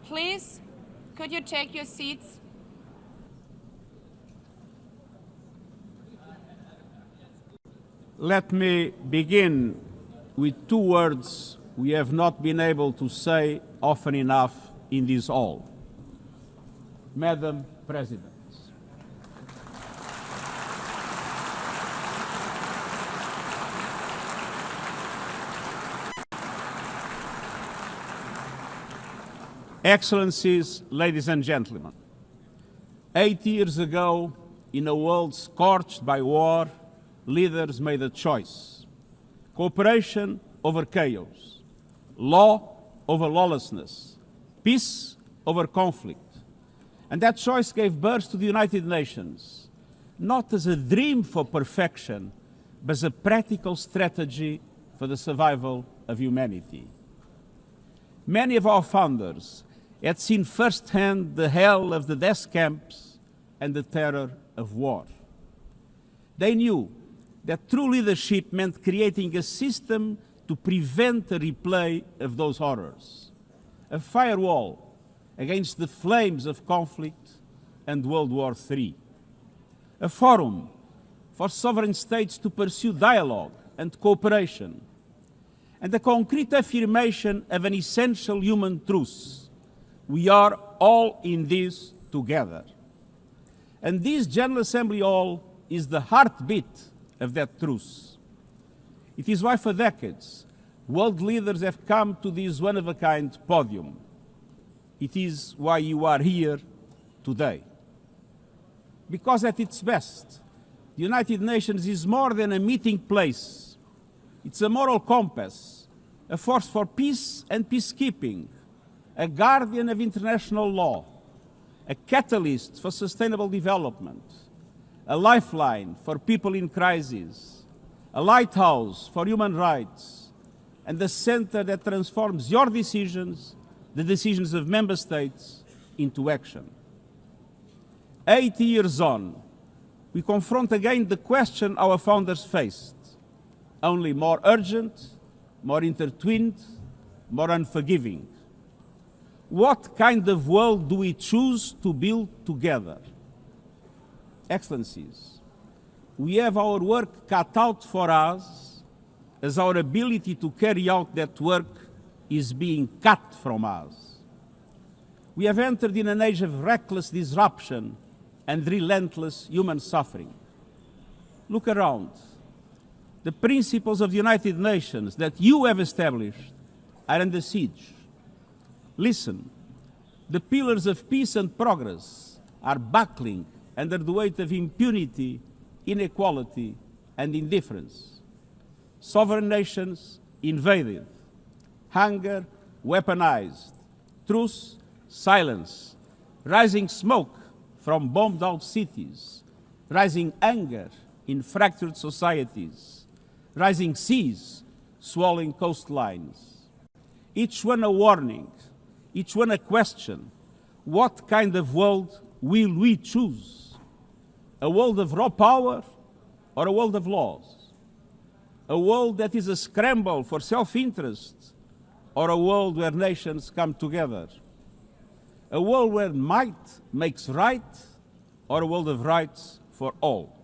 Please, could you take your seats? Let me begin with two words we have not been able to say often enough in this hall. Madam President. Excellencies, ladies and gentlemen, 8 years ago, in a world scorched by war, leaders made a choice: cooperation over chaos, law over lawlessness, peace over conflict. And that choice gave birth to the United Nations, not as a dream for perfection, but as a practical strategy for the survival of humanity. Many of our founders had seen firsthand the hell of the death camps and the terror of war. They knew that true leadership meant creating a system to prevent a replay of those horrors, a firewall against the flames of conflict and World War III, a forum for sovereign states to pursue dialogue and cooperation, and a concrete affirmation of an essential human truth: we are all in this together. And this General Assembly Hall is the heartbeat of that truth. It is why for decades, world leaders have come to this one-of-a-kind podium. It is why you are here today. Because at its best, the United Nations is more than a meeting place. It's a moral compass, a force for peace and peacekeeping, a guardian of international law, a catalyst for sustainable development, a lifeline for people in crisis, a lighthouse for human rights, and a center that transforms your decisions, the decisions of member states, into action. 80 years on, we confront again the question our founders faced, only more urgent, more intertwined, more unforgiving. What kind of world do we choose to build together? Excellencies, we have our work cut out for us, as our ability to carry out that work is being cut from us. We have entered in an age of reckless disruption and relentless human suffering. Look around. The principles of the United Nations that you have established are under siege. Listen, the pillars of peace and progress are buckling under the weight of impunity, inequality, and indifference. Sovereign nations invaded, hunger weaponized, truth silence, rising smoke from bombed-out cities, rising anger in fractured societies, rising seas swallowing coastlines. Each one a warning, each one a question: what kind of world will we choose? A world of raw power or a world of laws? A world that is a scramble for self-interest or a world where nations come together? A world where might makes right or a world of rights for all?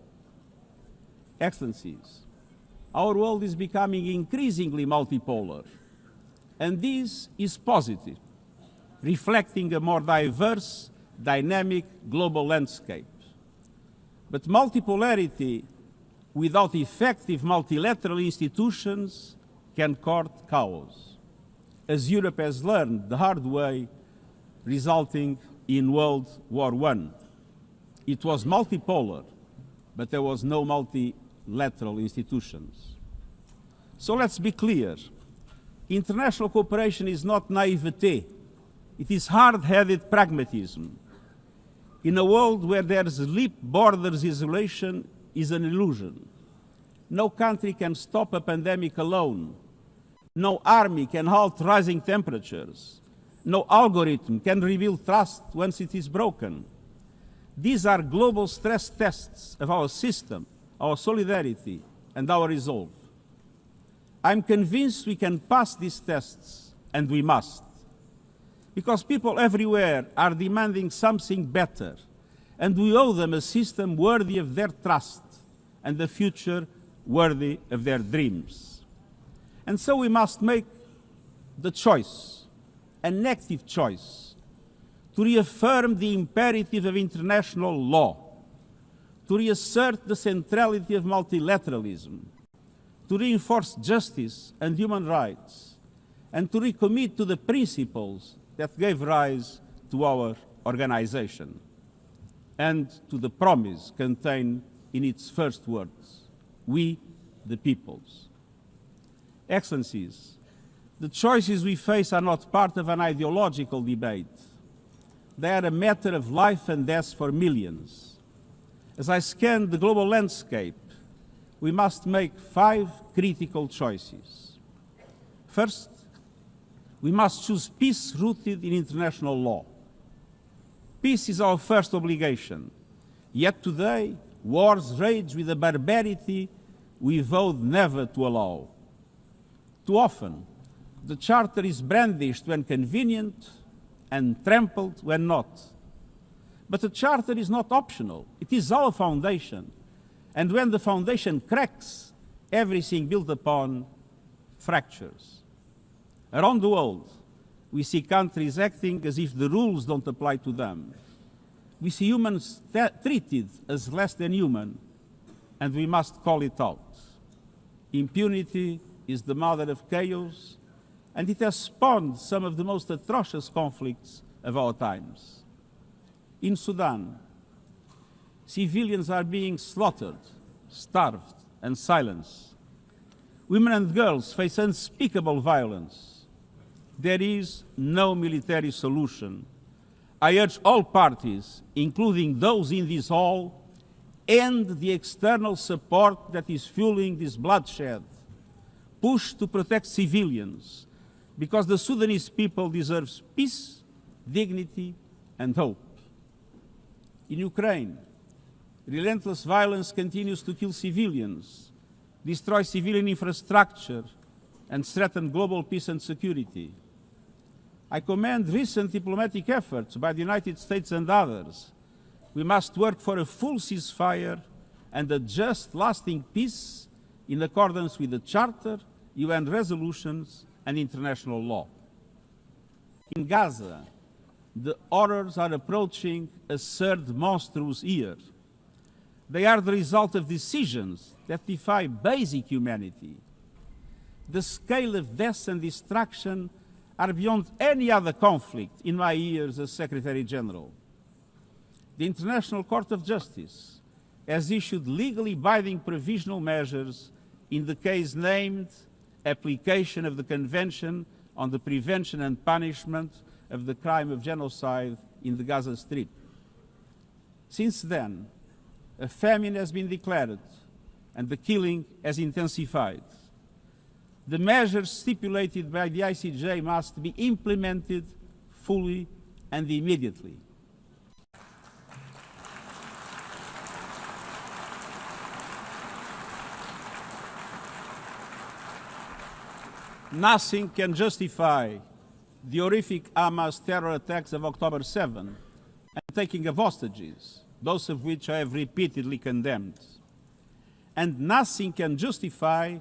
Excellencies, our world is becoming increasingly multipolar, and this is positive, reflecting a more diverse, dynamic global landscape. But multipolarity without effective multilateral institutions can court chaos, as Europe has learned the hard way, resulting in World War I. It was multipolar, but there was no multilateral institutions. So let's be clear. International cooperation is not naivete. It is hard-headed pragmatism. In a world where there's leap borders, isolation is an illusion. No country can stop a pandemic alone. No army can halt rising temperatures. No algorithm can reveal trust once it is broken. These are global stress tests of our system, our solidarity, and our resolve. I'm convinced we can pass these tests, and we must. because people everywhere are demanding something better, and we owe them a system worthy of their trust and a future worthy of their dreams. And so we must make the choice, an active choice, to reaffirm the imperative of international law, to reassert the centrality of multilateralism, to reinforce justice and human rights, and to recommit to the principles that gave rise to our organization, and to the promise contained in its first words, we the peoples. Excellencies, the choices we face are not part of an ideological debate. They are a matter of life and death for millions. As I scan the global landscape, we must make 5 critical choices. First, we must choose peace rooted in international law. Peace is our first obligation, yet today wars rage with a barbarity we vowed never to allow. Too often, the Charter is brandished when convenient and trampled when not. But the Charter is not optional. It is our foundation. And when the foundation cracks, everything built upon fractures. Around the world, we see countries acting as if the rules don't apply to them. We see humans treated as less than human, and we must call it out. Impunity is the mother of chaos, and it has spawned some of the most atrocious conflicts of our times. In Sudan, civilians are being slaughtered, starved, and silenced. Women and girls face unspeakable violence. There is no military solution. I urge all parties, including those in this hall, end the external support that is fueling this bloodshed. Push to protect civilians, because the Sudanese people deserve peace, dignity, and hope. In Ukraine, relentless violence continues to kill civilians, destroy civilian infrastructure, and threaten global peace and security. I commend recent diplomatic efforts by the United States and others. We must work for a full ceasefire and a just, lasting peace in accordance with the Charter, UN resolutions, and international law. In Gaza, the horrors are approaching a third monstrous year. They are the result of decisions that defy basic humanity. The scale of death and destruction are beyond any other conflict in my years as Secretary General. The International Court of Justice has issued legally binding provisional measures in the case named Application of the Convention on the Prevention and Punishment of the Crime of Genocide in the Gaza Strip. Since then, a famine has been declared and the killing has intensified. The measures stipulated by the ICJ must be implemented fully and immediately. Nothing can justify the horrific Hamas terror attacks of October 7 and taking of hostages, both of which I have repeatedly condemned. And nothing can justify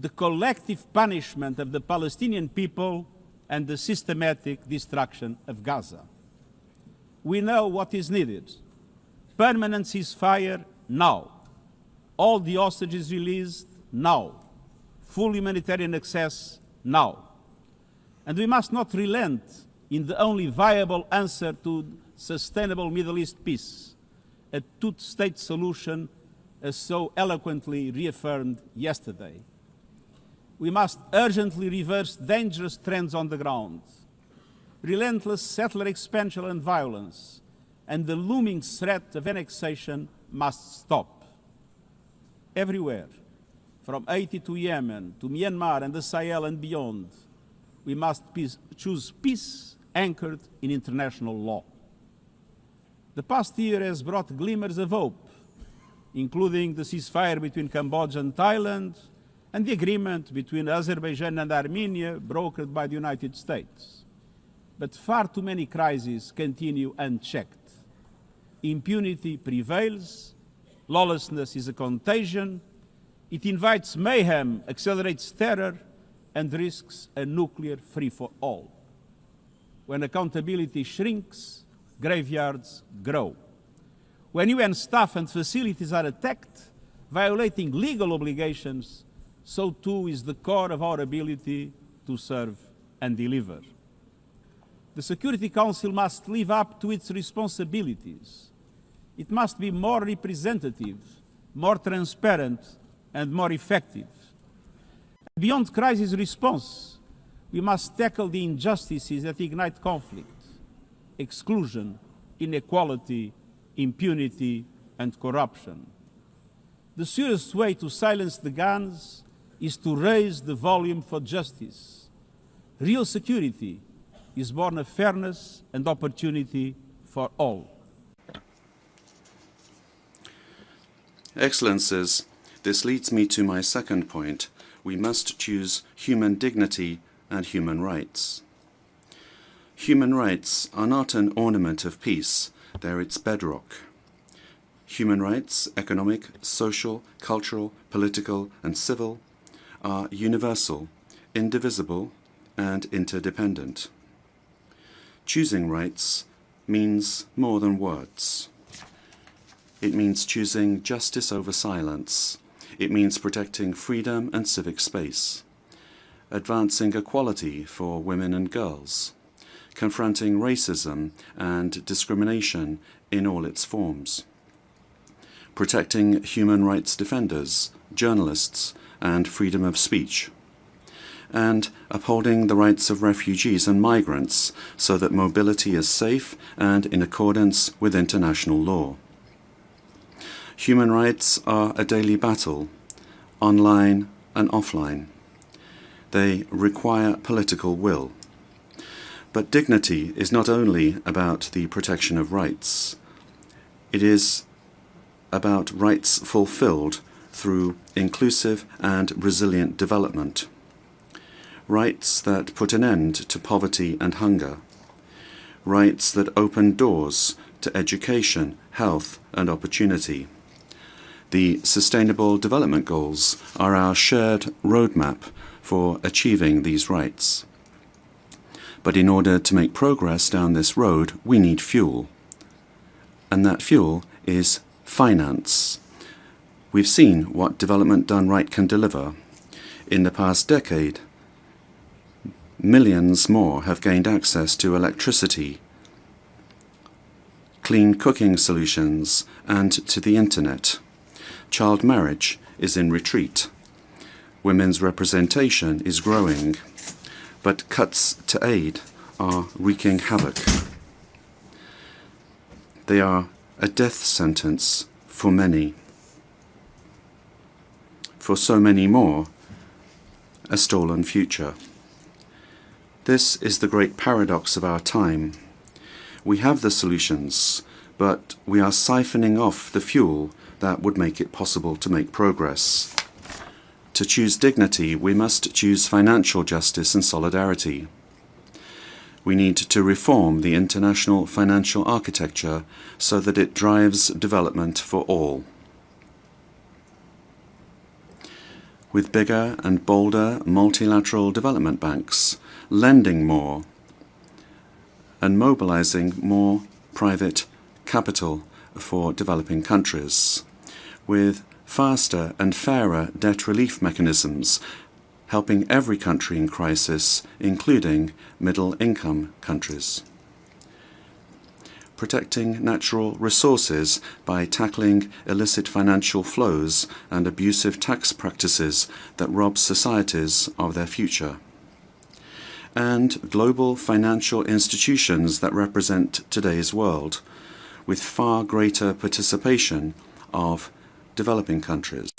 the collective punishment of the Palestinian people and the systematic destruction of Gaza. We know what is needed. Permanent ceasefire now. All the hostages released now. Full humanitarian access now. And we must not relent in the only viable answer to sustainable Middle East peace, a two-state solution as so eloquently reaffirmed yesterday. We must urgently reverse dangerous trends on the ground. Relentless settler expansion and violence, and the looming threat of annexation must stop. Everywhere, from Haiti to Yemen, to Myanmar and the Sahel and beyond, we must choose peace anchored in international law. The past year has brought glimmers of hope, including the ceasefire between Cambodia and Thailand, and the agreement between Azerbaijan and Armenia brokered by the United States. but far too many crises continue unchecked. Impunity prevails, lawlessness is a contagion, it invites mayhem, accelerates terror, and risks a nuclear free-for-all. When accountability shrinks, graveyards grow. When UN staff and facilities are attacked, violating legal obligations, so too is the core of our ability to serve and deliver. The Security Council must live up to its responsibilities. It must be more representative, more transparent, and more effective. Beyond crisis response, we must tackle the injustices that ignite conflict: exclusion, inequality, impunity, and corruption. The surest way to silence the guns is to raise the volume for justice. Real security is born of fairness and opportunity for all. Excellencies, this leads me to my second point. We must choose human dignity and human rights. Human rights are not an ornament of peace, they're its bedrock. Human rights, economic, social, cultural, political, and civil, are universal, indivisible, and interdependent. Choosing rights means more than words. It means choosing justice over silence. It means protecting freedom and civic space, advancing equality for women and girls, confronting racism and discrimination in all its forms, protecting human rights defenders, journalists, and freedom of speech, and upholding the rights of refugees and migrants so that mobility is safe and in accordance with international law. Human rights are a daily battle, online and offline. They require political will. But dignity is not only about the protection of rights. It is about rights fulfilled through inclusive and resilient development. Rights that put an end to poverty and hunger. Rights that open doors to education, health, and opportunity. The Sustainable Development Goals are our shared roadmap for achieving these rights. But in order to make progress down this road, we need fuel. And that fuel is finance. We've seen what development done right can deliver. In the past decade, millions more have gained access to electricity, clean cooking solutions, and to the internet. Child marriage is in retreat. Women's representation is growing, but cuts to aid are wreaking havoc. They are a death sentence for many. For so many more, a stolen future. This is the great paradox of our time. We have the solutions, but we are siphoning off the fuel that would make it possible to make progress. To choose dignity, we must choose financial justice and solidarity. We need to reform the international financial architecture so that it drives development for all. With bigger and bolder multilateral development banks, lending more, and mobilizing more private capital for developing countries, with faster and fairer debt relief mechanisms, helping every country in crisis, including middle-income countries. Protecting natural resources by tackling illicit financial flows and abusive tax practices that rob societies of their future. And global financial institutions that represent today's world, with far greater participation of developing countries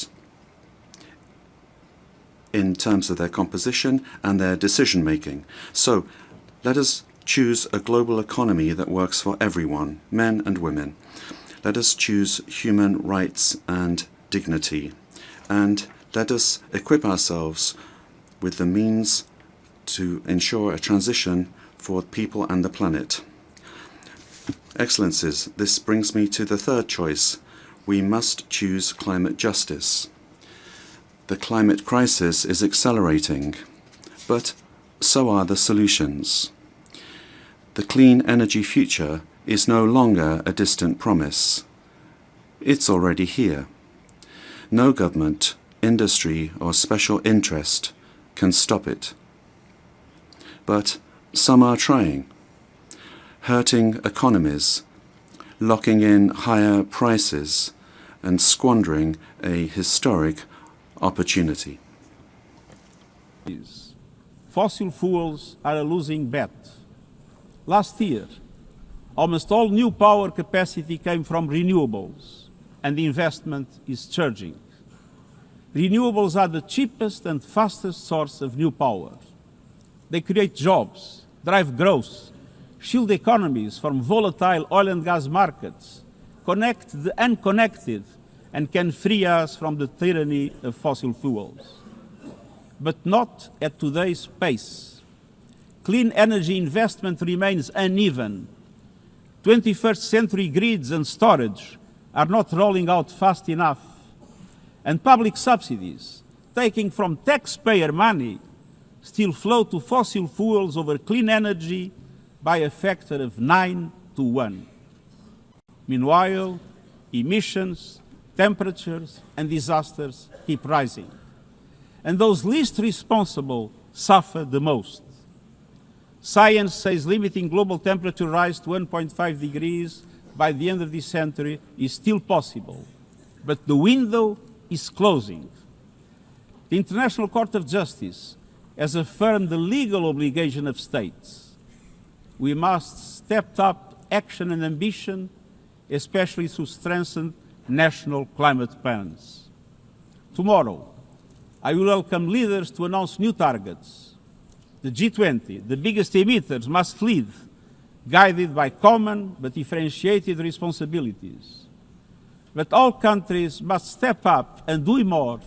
in terms of their composition and their decision-making. So let us choose a global economy that works for everyone, men and women. Let us choose human rights and dignity. And let us equip ourselves with the means to ensure a transition for people and the planet. Excellencies, this brings me to the third choice. We must choose climate justice. The climate crisis is accelerating, but so are the solutions. The clean energy future is no longer a distant promise. It's already here. No government, industry, or special interest can stop it. But some are trying, hurting economies, locking in higher prices, and squandering a historic opportunity. Fossil fuels are a losing bet. Last year, almost all new power capacity came from renewables, and the investment is surging. Renewables are the cheapest and fastest source of new power. They create jobs, drive growth, shield economies from volatile oil and gas markets, connect the unconnected, and can free us from the tyranny of fossil fuels. But not at today's pace. Clean energy investment remains uneven. 21st century grids and storage are not rolling out fast enough. And public subsidies, taking from taxpayer money, still flow to fossil fuels over clean energy by a factor of 9 to 1. Meanwhile, emissions, temperatures, and disasters keep rising. And those least responsible suffer the most. Science says limiting global temperature rise to 1.5 degrees by the end of this century is still possible, but the window is closing. The International Court of Justice has affirmed the legal obligation of states. We must step up action and ambition, especially through strengthened national climate plans. Tomorrow, I will welcome leaders to announce new targets. The G20, the biggest emitters, must lead, guided by common but differentiated responsibilities. But all countries must step up and do more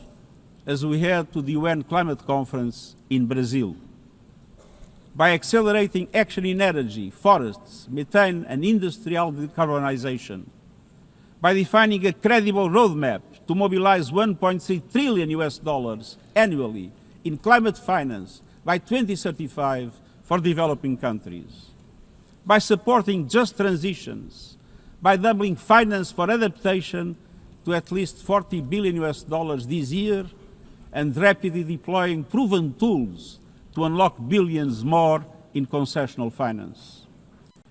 as we head to the UN Climate Conference in Brazil. By accelerating action in energy, forests, methane, and industrial decarbonization. By defining a credible roadmap to mobilize $1.3 trillion annually in climate finance by 2035 for developing countries. By supporting just transitions, by doubling finance for adaptation to at least $40 billion this year, and rapidly deploying proven tools to unlock billions more in concessional finance.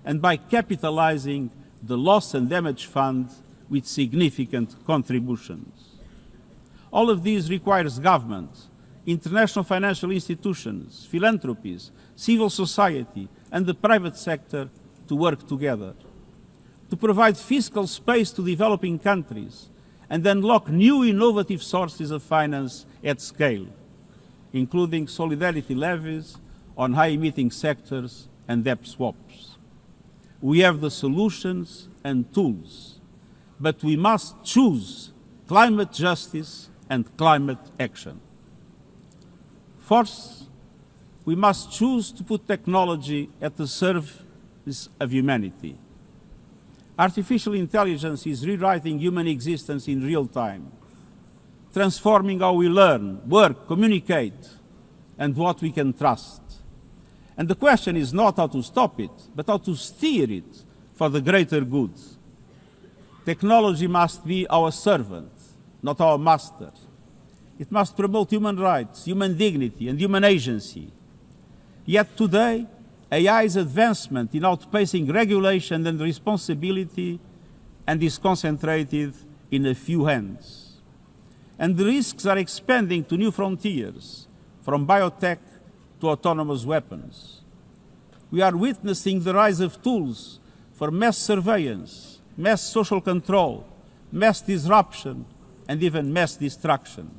And by capitalizing the Loss and Damage Fund with significant contributions. All of these requires government, international financial institutions, philanthropies, civil society, and the private sector to work together, to provide fiscal space to developing countries and unlock new innovative sources of finance at scale, including solidarity levies on high-emitting sectors and debt swaps. We have the solutions and tools, but we must choose climate justice and climate action. First, we must choose to put technology at the service of humanity. Artificial intelligence is rewriting human existence in real time, transforming how we learn, work, communicate, and what we can trust. And the question is not how to stop it, but how to steer it for the greater good. Technology must be our servant, not our master. It must promote human rights, human dignity, and human agency. Yet today, AI's advancement in outpacing regulation and responsibility and is concentrated in a few hands. And the risks are expanding to new frontiers, from biotech to autonomous weapons. We are witnessing the rise of tools for mass surveillance, mass social control, mass disruption, and even mass destruction.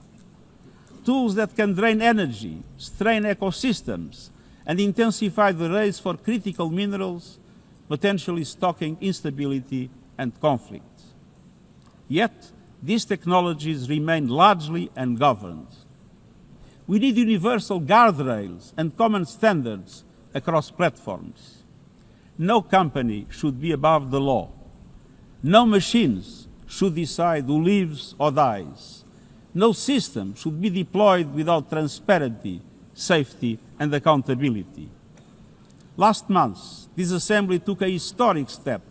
Tools that can drain energy, strain ecosystems, and intensify the race for critical minerals, potentially stoking instability and conflict. Yet, these technologies remain largely ungoverned. We need universal guardrails and common standards across platforms. No company should be above the law. No machines should decide who lives or dies. No system should be deployed without transparency, safety, and accountability. Last month, this Assembly took a historic step,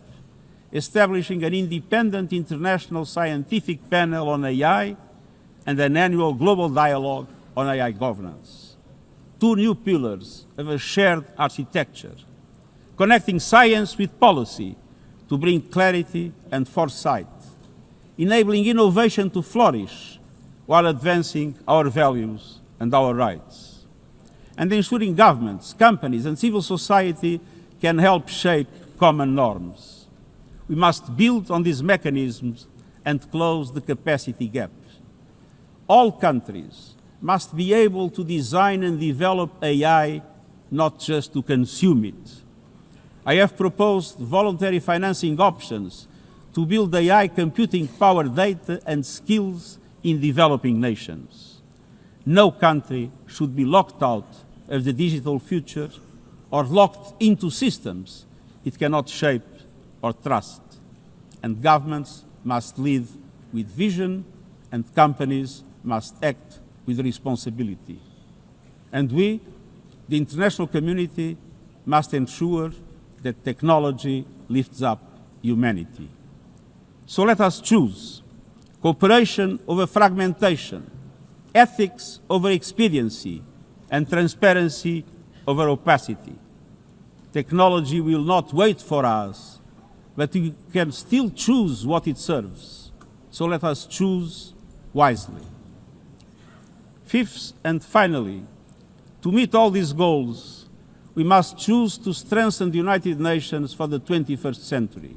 establishing an independent international scientific panel on AI and an annual global dialogue on AI governance. Two new pillars of a shared architecture, connecting science with policy to bring clarity and foresight, enabling innovation to flourish while advancing our values and our rights, and ensuring governments, companies, and civil society can help shape common norms. We must build on these mechanisms and close the capacity gap. All countries must be able to design and develop AI, not just to consume it. I have proposed voluntary financing options to build AI computing power, data, and skills in developing nations. No country should be locked out of the digital future or locked into systems it cannot shape or trust. And governments must lead with vision, and companies must act with responsibility. And we, the international community, must ensure that technology lifts up humanity. So let us choose cooperation over fragmentation, ethics over expediency, and transparency over opacity. Technology will not wait for us, but we can still choose what it serves. So let us choose wisely. Fifth and finally, to meet all these goals, we must choose to strengthen the United Nations for the 21st century.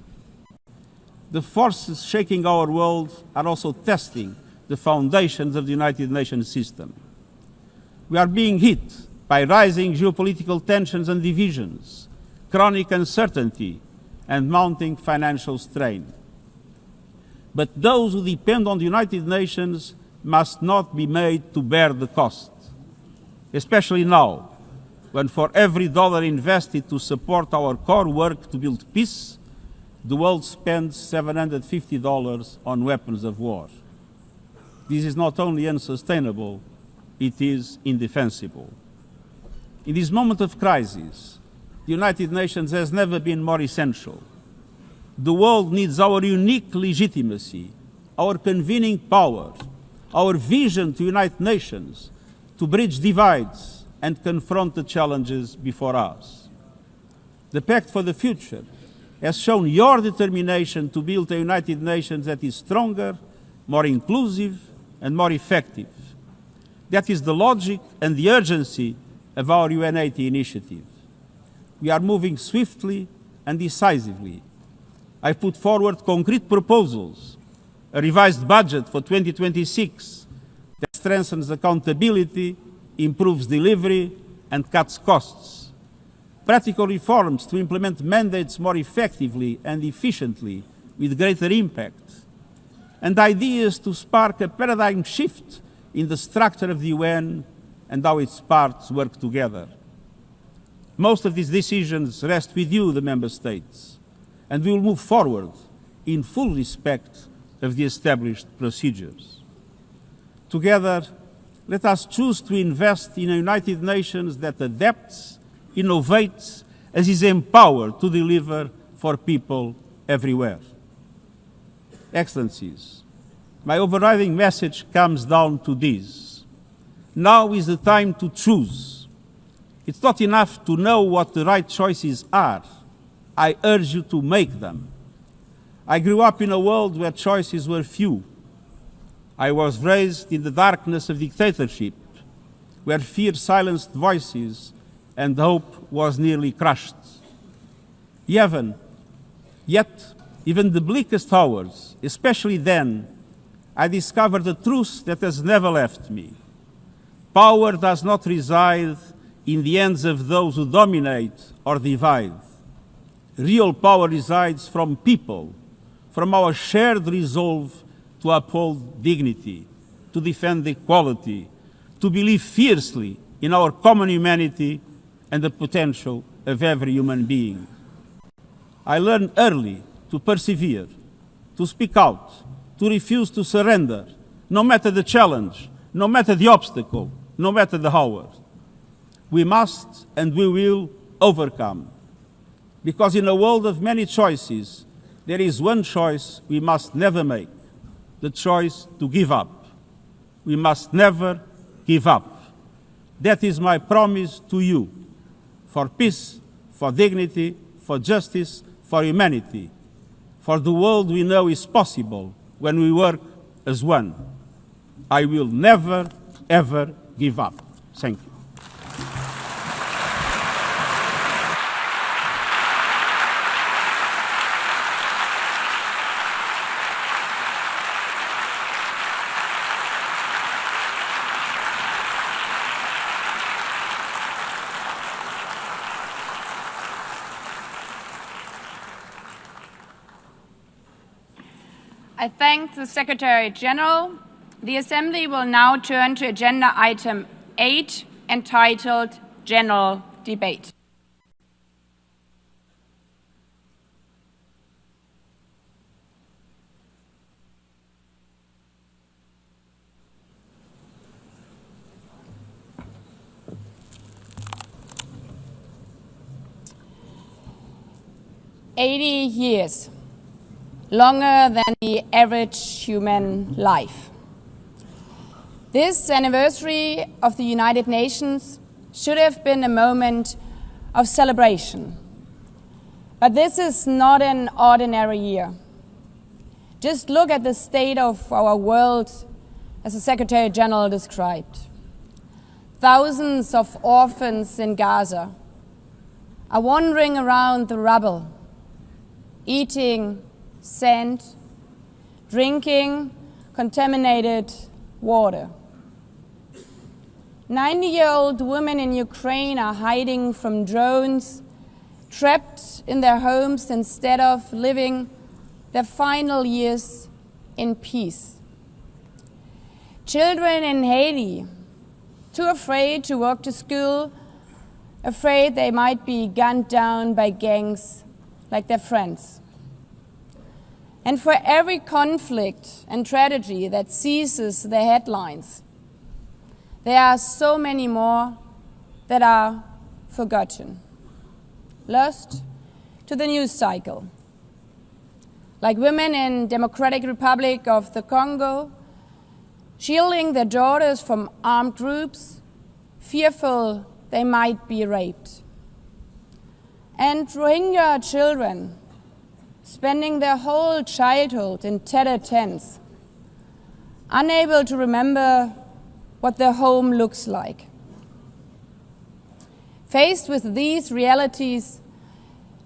The forces shaking our world are also testing the foundations of the United Nations system. We are being hit by rising geopolitical tensions and divisions, chronic uncertainty, and mounting financial strain. But those who depend on the United Nations must not be made to bear the cost, especially now, when for every dollar invested to support our core work to build peace, the world spends $750 on weapons of war. This is not only unsustainable, it is indefensible. In this moment of crisis, the United Nations has never been more essential. The world needs our unique legitimacy, our convening power, our vision to unite nations, to bridge divides and confront the challenges before us. The Pact for the Future has shown your determination to build a United Nations that is stronger, more inclusive, and more effective. That is the logic and the urgency of our UN80 initiative. We are moving swiftly and decisively. I put forward concrete proposals, a revised budget for 2026 that strengthens accountability, improves delivery, and cuts costs. Practical reforms to implement mandates more effectively and efficiently with greater impact. And ideas to spark a paradigm shift in the structure of the UN and how its parts work together. Most of these decisions rest with you, the Member States, and we will move forward in full respect of the established procedures. Together, let us choose to invest in a United Nations that adapts, innovates, and is empowered to deliver for people everywhere. Excellencies, my overriding message comes down to this. Now is the time to choose. It's not enough to know what the right choices are. I urge you to make them. I grew up in a world where choices were few. I was raised in the darkness of dictatorship, where fear silenced voices and hope was nearly crushed. Yet, even the bleakest hours, especially then, I discovered a truth that has never left me. Power does not reside in the hands of those who dominate or divide. Real power resides from people, from our shared resolve to uphold dignity, to defend equality, to believe fiercely in our common humanity, and the potential of every human being. I learned early to persevere, to speak out, to refuse to surrender, no matter the challenge, no matter the obstacle, no matter the hour. We must and we will overcome. Because in a world of many choices, there is one choice we must never make, the choice to give up. We must never give up. That is my promise to you, for peace, for dignity, for justice, for humanity, for the world we know is possible when we work as one. I will never, ever give up. Thank you. I thank the Secretary General. The Assembly will now turn to Agenda Item 8, entitled General Debate. "80 years. Longer than the average human life. This anniversary of the United Nations should have been a moment of celebration. But this is not an ordinary year. Just look at the state of our world, as the Secretary General described. Thousands of orphans in Gaza are wandering around the rubble, eating sand, drinking contaminated water. 90-year-old women in Ukraine are hiding from drones, trapped in their homes instead of living their final years in peace. Children in Haiti, too afraid to walk to school, afraid they might be gunned down by gangs like their friends. And for every conflict and tragedy that seizes the headlines, there are so many more that are forgotten, lost to the news cycle. Like women in Democratic Republic of the Congo, shielding their daughters from armed groups, fearful they might be raped. And Rohingya children, spending their whole childhood in tattered tents, unable to remember what their home looks like. Faced with these realities,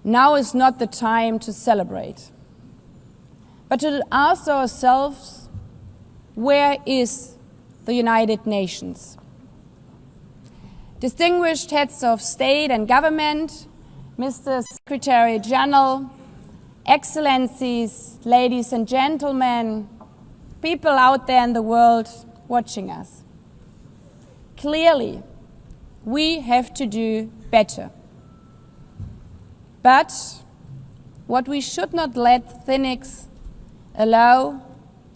now is not the time to celebrate, but to ask ourselves, where is the United Nations? Distinguished heads of state and government, Mr. Secretary General, Excellencies, ladies and gentlemen, people out there in the world watching us. Clearly, we have to do better. But what we should not let cynics allow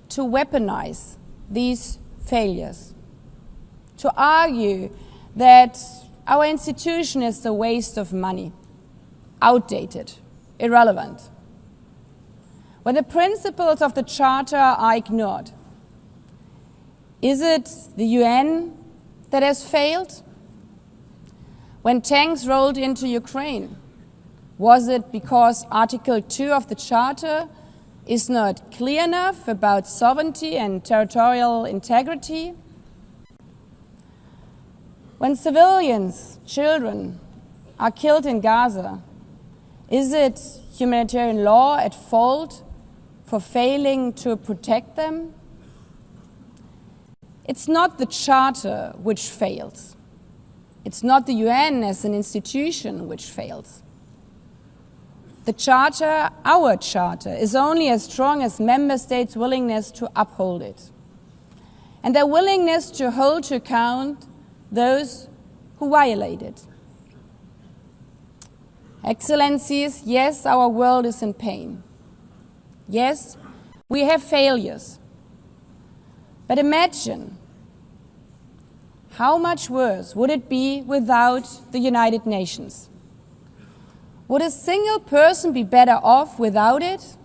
to weaponize these failures, to argue that our institution is a waste of money, outdated, irrelevant. When the principles of the Charter are ignored, is it the UN that has failed? When tanks rolled into Ukraine, was it because Article 2 of the Charter is not clear enough about sovereignty and territorial integrity? When civilians, children, are killed in Gaza, is it humanitarian law at fault for failing to protect them? It's not the Charter which fails. It's not the UN as an institution which fails. The Charter, our Charter, is only as strong as member states' willingness to uphold it, and their willingness to hold to account those who violate it. Excellencies, yes, our world is in pain. Yes, we have failures. But imagine how much worse would it be without the United Nations? Would a single person be better off without it?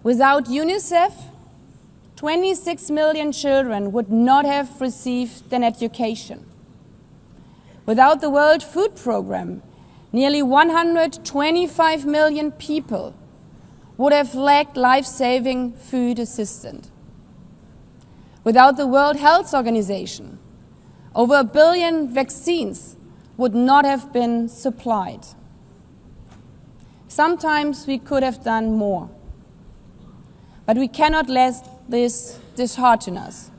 Without UNICEF, 26 million children would not have received an education. Without the World Food Programme, nearly 125 million people would have lacked life-saving food assistance. Without the World Health Organization, over 1 billion vaccines would not have been supplied. Sometimes we could have done more, but we cannot let this dishearten us.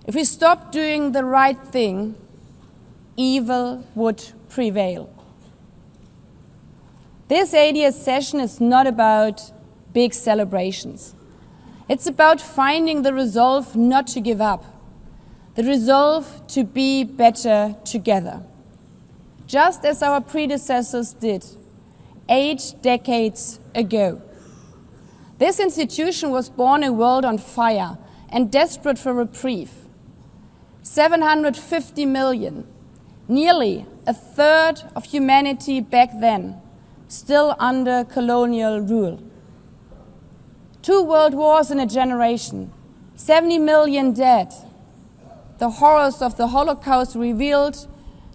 If we stop doing the right thing, evil would prevail. This 80th session is not about big celebrations. It's about finding the resolve not to give up, the resolve to be better together, just as our predecessors did 8 decades ago. This institution was born in a world on fire and desperate for reprieve. 750 million, nearly a third of humanity back then, still under colonial rule. 2 world wars in a generation, 70 million dead. The horrors of the Holocaust revealed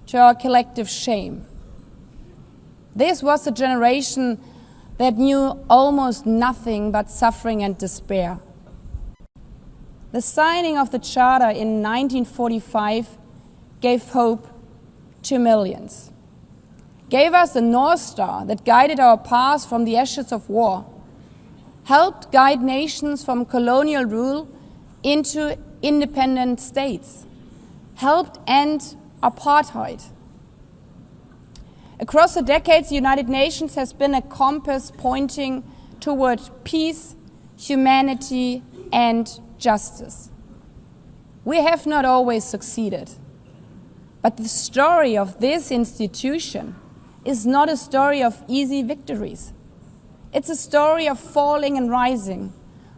to our collective shame. This was a generation that knew almost nothing but suffering and despair. The signing of the Charter in 1945 gave hope to millions, gave us a North Star that guided our path from the ashes of war, helped guide nations from colonial rule into independent states, helped end apartheid. Across the decades, the United Nations has been a compass pointing toward peace, humanity, and justice. We have not always succeeded, but the story of this institution is not a story of easy victories. It's a story of falling and rising,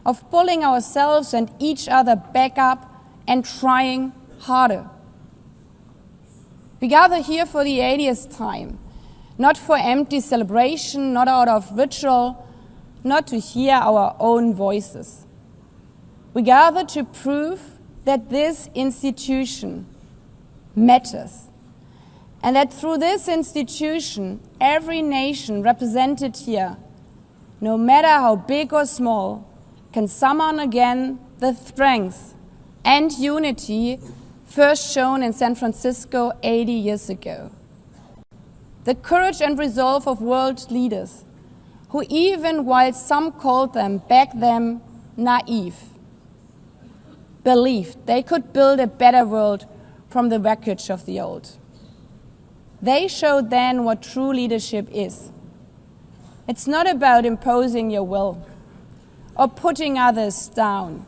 of pulling ourselves and each other back up and trying harder. We gather here for the 80th time, not for empty celebration, not out of ritual, not to hear our own voices. We gather to prove that this institution matters, and that through this institution, every nation represented here, no matter how big or small, can summon again the strength and unity first shown in San Francisco 80 years ago. The courage and resolve of world leaders, who even while some called them back then naive, believed they could build a better world from the wreckage of the old. They showed then what true leadership is. It's not about imposing your will or putting others down.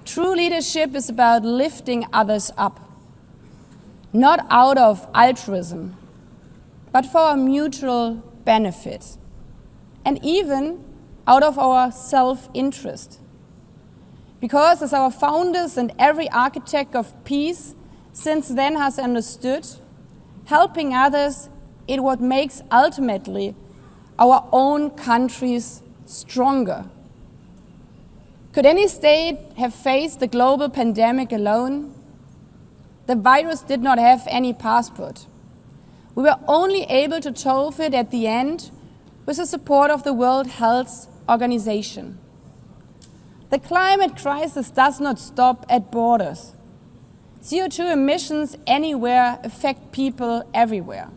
True leadership is about lifting others up, not out of altruism, but for our mutual benefit, and even out of our self-interest. Because as our founders and every architect of peace since then has understood, helping others is what makes ultimately our own countries stronger. Could any state have faced the global pandemic alone? The virus did not have any passport. We were only able to solve it at the end with the support of the World Health Organization. The climate crisis does not stop at borders. CO2 emissions anywhere affect people everywhere.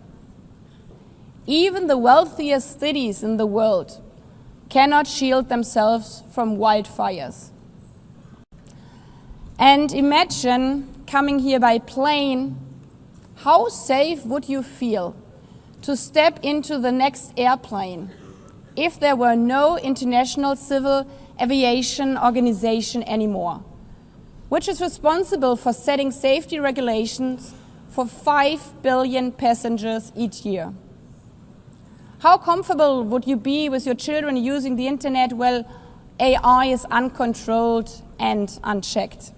Even the wealthiest cities in the world cannot shield themselves from wildfires. And imagine coming here by plane, how safe would you feel to step into the next airplane if there were no International Civil Aviation Organization anymore, which is responsible for setting safety regulations for 5 billion passengers each year? How comfortable would you be with your children using the internet while AI is uncontrolled and unchecked?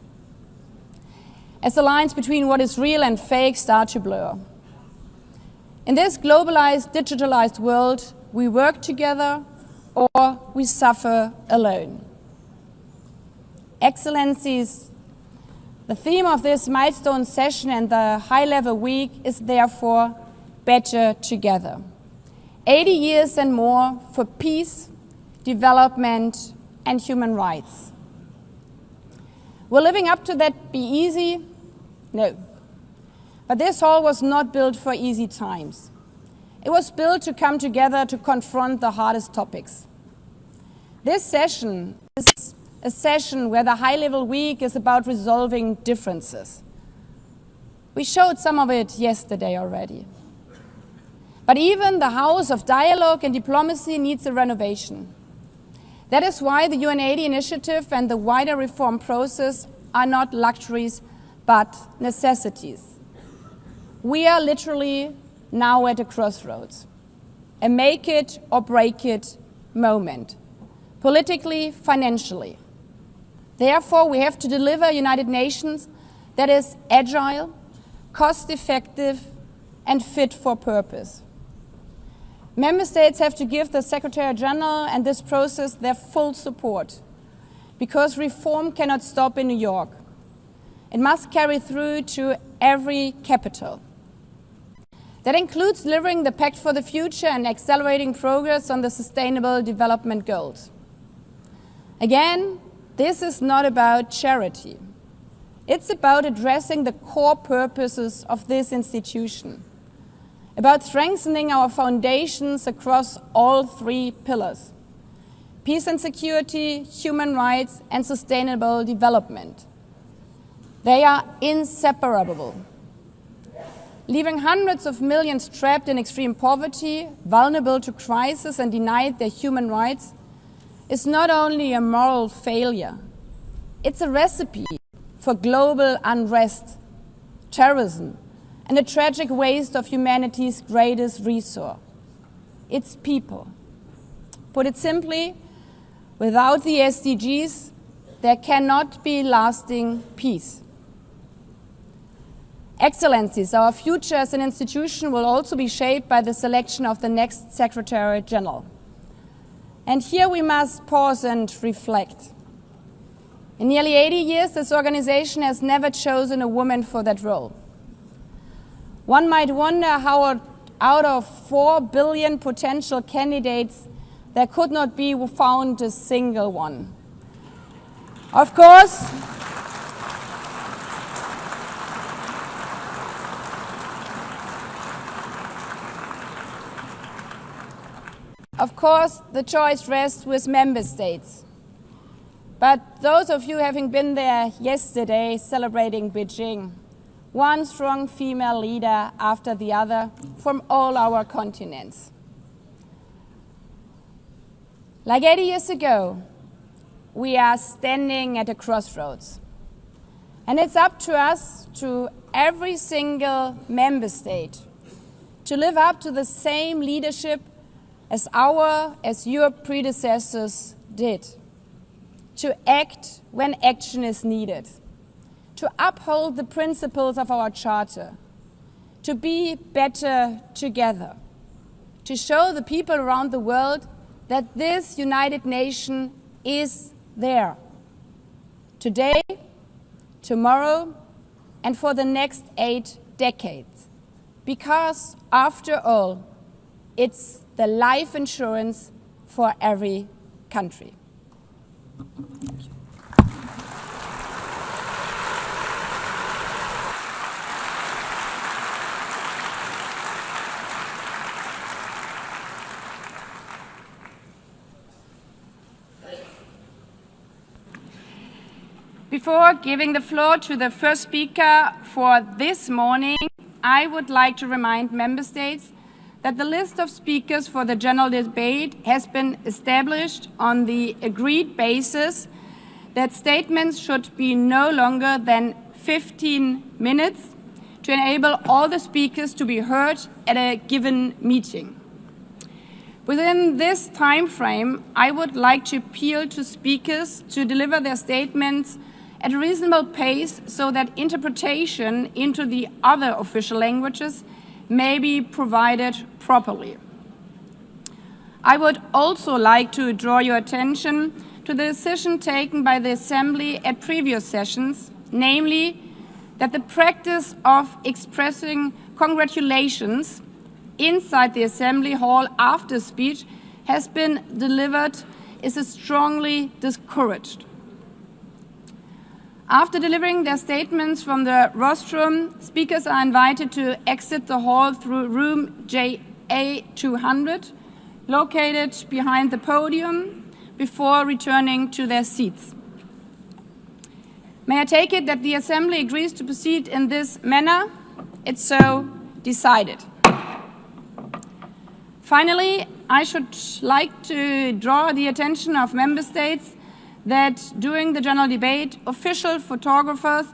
As the lines between what is real and fake start to blur. In this globalized, digitalized world, we work together or we suffer alone. Excellencies, the theme of this milestone session and the high-level week is therefore better together. 80 years and more for peace, development, and human rights. Will living up to that be easy? No. But this hall was not built for easy times. It was built to come together to confront the hardest topics. This session is a session where the high-level week is about resolving differences. We showed some of it yesterday already. But even the house of dialogue and diplomacy needs a renovation. That is why the UN80 initiative and the wider reform process are not luxuries, but necessities. We are literally now at a crossroads, a make it or break it moment, politically, financially. Therefore, we have to deliver a United Nations that is agile, cost-effective, and fit for purpose. Member States have to give the Secretary General and this process their full support, because reform cannot stop in New York. It must carry through to every capital. That includes delivering the Pact for the Future and accelerating progress on the Sustainable Development Goals. Again, this is not about charity. It's about addressing the core purposes of this institution, about strengthening our foundations across all three pillars: peace and security, human rights, and sustainable development. They are inseparable. Leaving hundreds of millions trapped in extreme poverty, vulnerable to crisis, and denied their human rights is not only a moral failure, it's a recipe for global unrest, terrorism, and a tragic waste of humanity's greatest resource, its people. Put it simply, without the SDGs, there cannot be lasting peace. Excellencies, our future as an institution will also be shaped by the selection of the next Secretary General. And here we must pause and reflect. In nearly 80 years, this organization has never chosen a woman for that role. One might wonder how out of 4 billion potential candidates, there could not be found a single one. Of course, the choice rests with member states. But those of you having been there yesterday celebrating Beijing, one strong female leader after the other from all our continents. Like 80 years ago, we are standing at a crossroads. And it's up to us, to every single member state, to live up to the same leadership as your predecessors did. To act when action is needed, to uphold the principles of our Charter, to be better together, to show the people around the world that this United Nation is there, today, tomorrow, and for the next 8 decades. Because, after all, it's the life insurance for every country. Thank you. Before giving the floor to the first speaker for this morning, I would like to remind member states that the list of speakers for the general debate has been established on the agreed basis that statements should be no longer than 15 minutes to enable all the speakers to be heard at a given meeting. Within this time frame, I would like to appeal to speakers to deliver their statements at a reasonable pace so that interpretation into the other official languages may be provided properly. I would also like to draw your attention to the decision taken by the Assembly at previous sessions, namely that the practice of expressing congratulations inside the Assembly Hall after speech has been delivered is strongly discouraged. After delivering their statements from the rostrum, speakers are invited to exit the hall through room JA200, located behind the podium, before returning to their seats. May I take it that the Assembly agrees to proceed in this manner? It's so decided. Finally, I should like to draw the attention of Member States that during the general debate, official photographers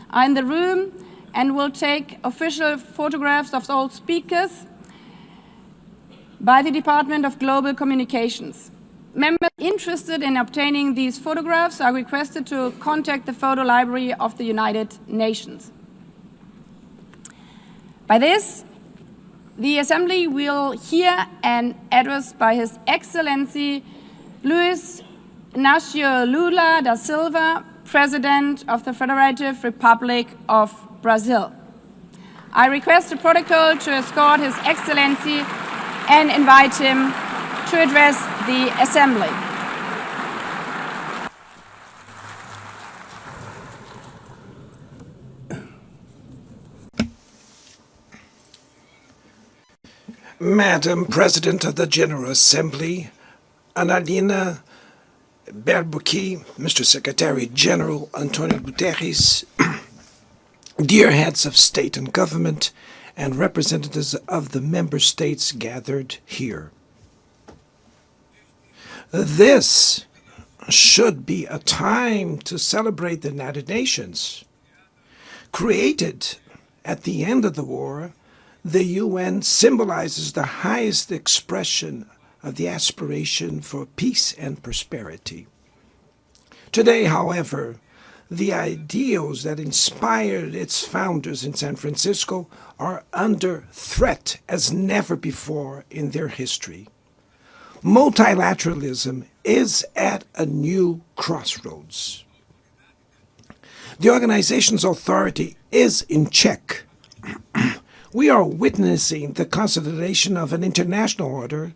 are in the room and will take official photographs of all speakers by the Department of Global Communications. Members interested in obtaining these photographs are requested to contact the photo library of the United Nations. By this, the Assembly will hear an address by His Excellency Luiz Inácio Lula da Silva, President of the Federative Republic of Brazil. I request the protocol to escort His Excellency and invite him to address the Assembly. Madam President of the General Assembly, Annalena Baerbock, Mr. Secretary General Antonio Guterres, dear heads of state and government, and representatives of the member states gathered here. This should be a time to celebrate the United Nations. Created at the end of the war, the UN symbolizes the highest expression of the aspiration for peace and prosperity. Today, however, the ideals that inspired its founders in San Francisco are under threat as never before in their history. Multilateralism is at a new crossroads. The organization's authority is in check. We are witnessing the consolidation of an international order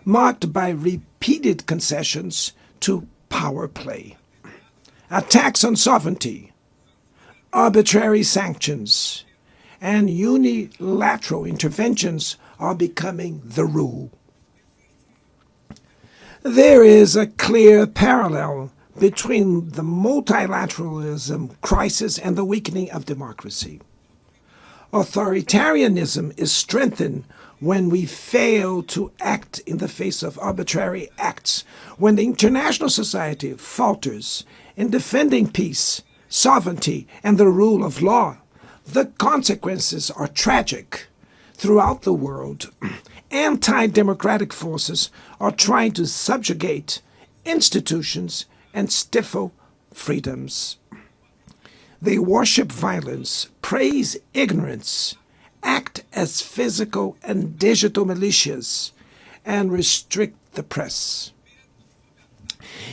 marked by repeated concessions to power play. Attacks on sovereignty, arbitrary sanctions, and unilateral interventions are becoming the rule. There is a clear parallel between the multilateralism crisis and the weakening of democracy. Authoritarianism is strengthened when we fail to act in the face of arbitrary acts, when the international society falters in defending peace, sovereignty, and the rule of law. The consequences are tragic. Throughout the world, anti-democratic forces are trying to subjugate institutions and stifle freedoms. They worship violence, praise ignorance, act as physical and digital militias, and restrict the press.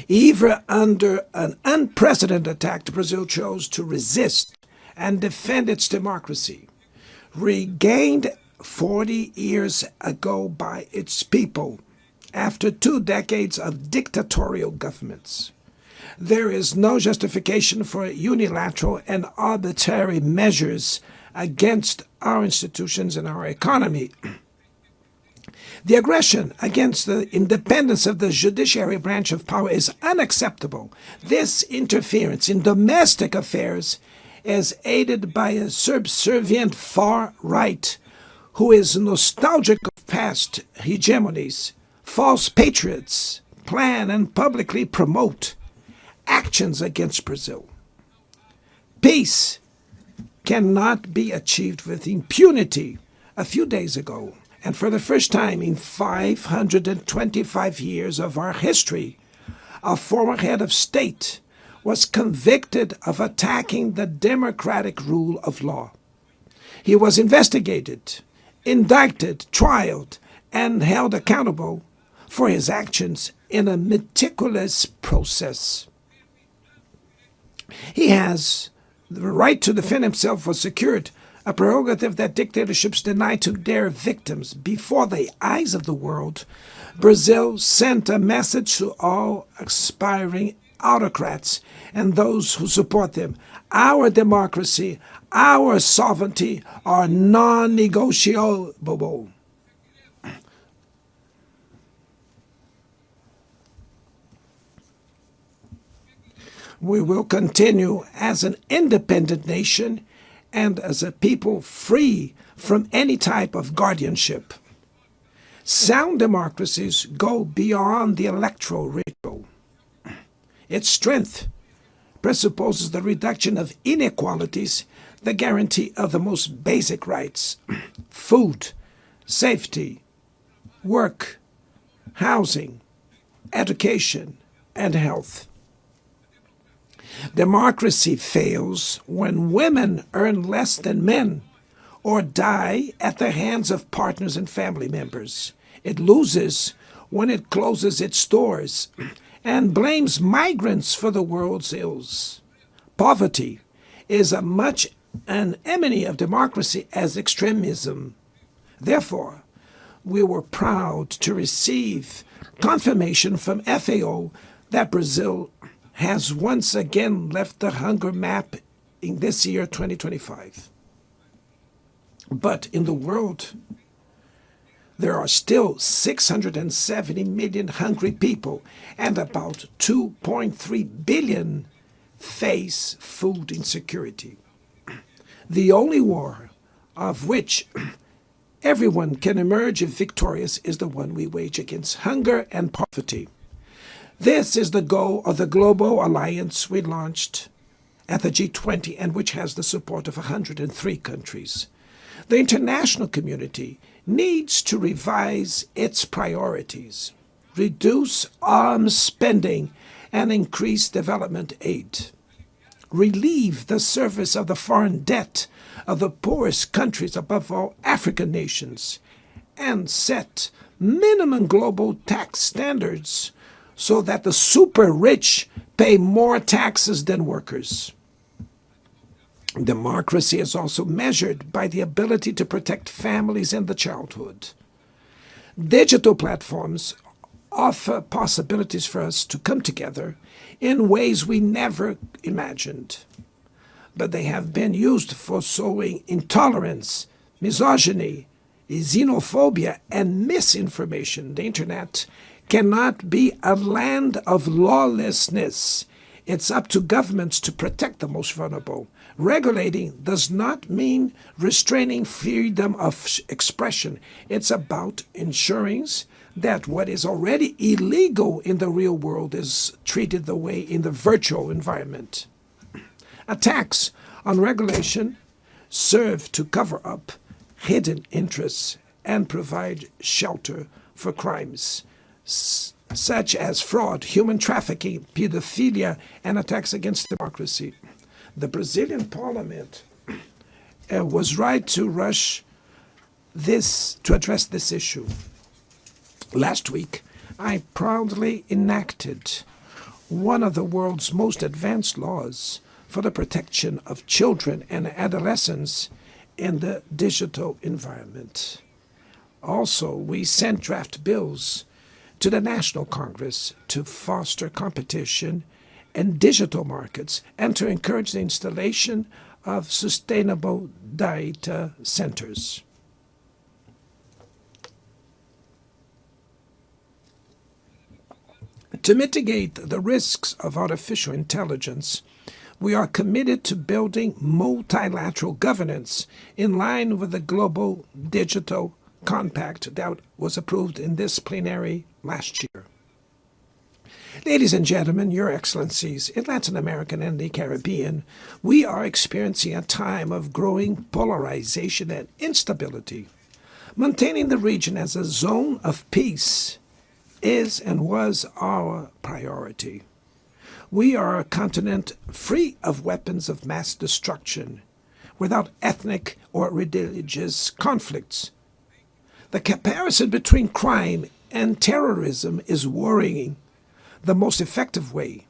Even under an unprecedented attack, Brazil chose to resist and defend its democracy, regained 40 years ago by its people after 2 decades of dictatorial governments. There is no justification for unilateral and arbitrary measures against our institutions and our economy. The aggression against the independence of the judiciary branch of power is unacceptable. This interference in domestic affairs is aided by a subservient far right who is nostalgic of past hegemonies. False patriots plan and publicly promote actions against Brazil. Peace cannot be achieved with impunity. A few days ago, And for the first time in 525 years of our history, a former head of state was convicted of attacking the democratic rule of law. He was investigated, indicted, trialed, and held accountable for his actions in a meticulous process. He has the right to defend himself was secured, a prerogative that dictatorships deny to their victims. Before the eyes of the world, Brazil sent a message to all aspiring autocrats and those who support them. Our democracy, our sovereignty are non-negotiable. We will continue as an independent nation and as a people free from any type of guardianship. Sound democracies go beyond the electoral ritual. Its strength presupposes the reduction of inequalities, the guarantee of the most basic rights: food, safety, work, housing, education, and health. Democracy fails when women earn less than men or die at the hands of partners and family members. It loses when it closes its doors and blames migrants for the world's ills. Poverty is as much an enemy of democracy as extremism. Therefore, we were proud to receive confirmation from FAO that Brazil has once again left the hunger map in this year, 2025. But in the world, there are still 670 million hungry people, and about 2.3 billion face food insecurity. The only war of which everyone can emerge victorious is the one we wage against hunger and poverty. This is the goal of the global alliance we launched at the G20 and which has the support of 103 countries. The international community needs to revise its priorities, reduce arms spending, and increase development aid. Relieve the service of the foreign debt of the poorest countries, above all African nations, and set minimum global tax standards so that the super rich pay more taxes than workers. Democracy is also measured by the ability to protect families and the childhood. Digital platforms offer possibilities for us to come together in ways we never imagined. But they have been used for sowing intolerance, misogyny, xenophobia, and misinformation. The internet cannot be a land of lawlessness. It's up to governments to protect the most vulnerable. Regulating does not mean restraining freedom of expression. It's about ensuring that what is already illegal in the real world is treated the way in the virtual environment. Attacks on regulation serve to cover up hidden interests and provide shelter for crimes such as fraud, human trafficking, pedophilia, and attacks against democracy. The Brazilian parliament was right to rush to address this issue. Last week, I proudly enacted one of the world's most advanced laws for the protection of children and adolescents in the digital environment. Also, we sent draft bills to the National Congress to foster competition in digital markets and to encourage the installation of sustainable data centers. To mitigate the risks of artificial intelligence, we are committed to building multilateral governance in line with the Global Digital Compact that was approved in this plenary last year. Ladies and gentlemen, Your Excellencies, in Latin America and the Caribbean, we are experiencing a time of growing polarization and instability. Maintaining the region as a zone of peace is and was our priority. We are a continent free of weapons of mass destruction, without ethnic or religious conflicts. The comparison between crime and terrorism is worrying. The most effective way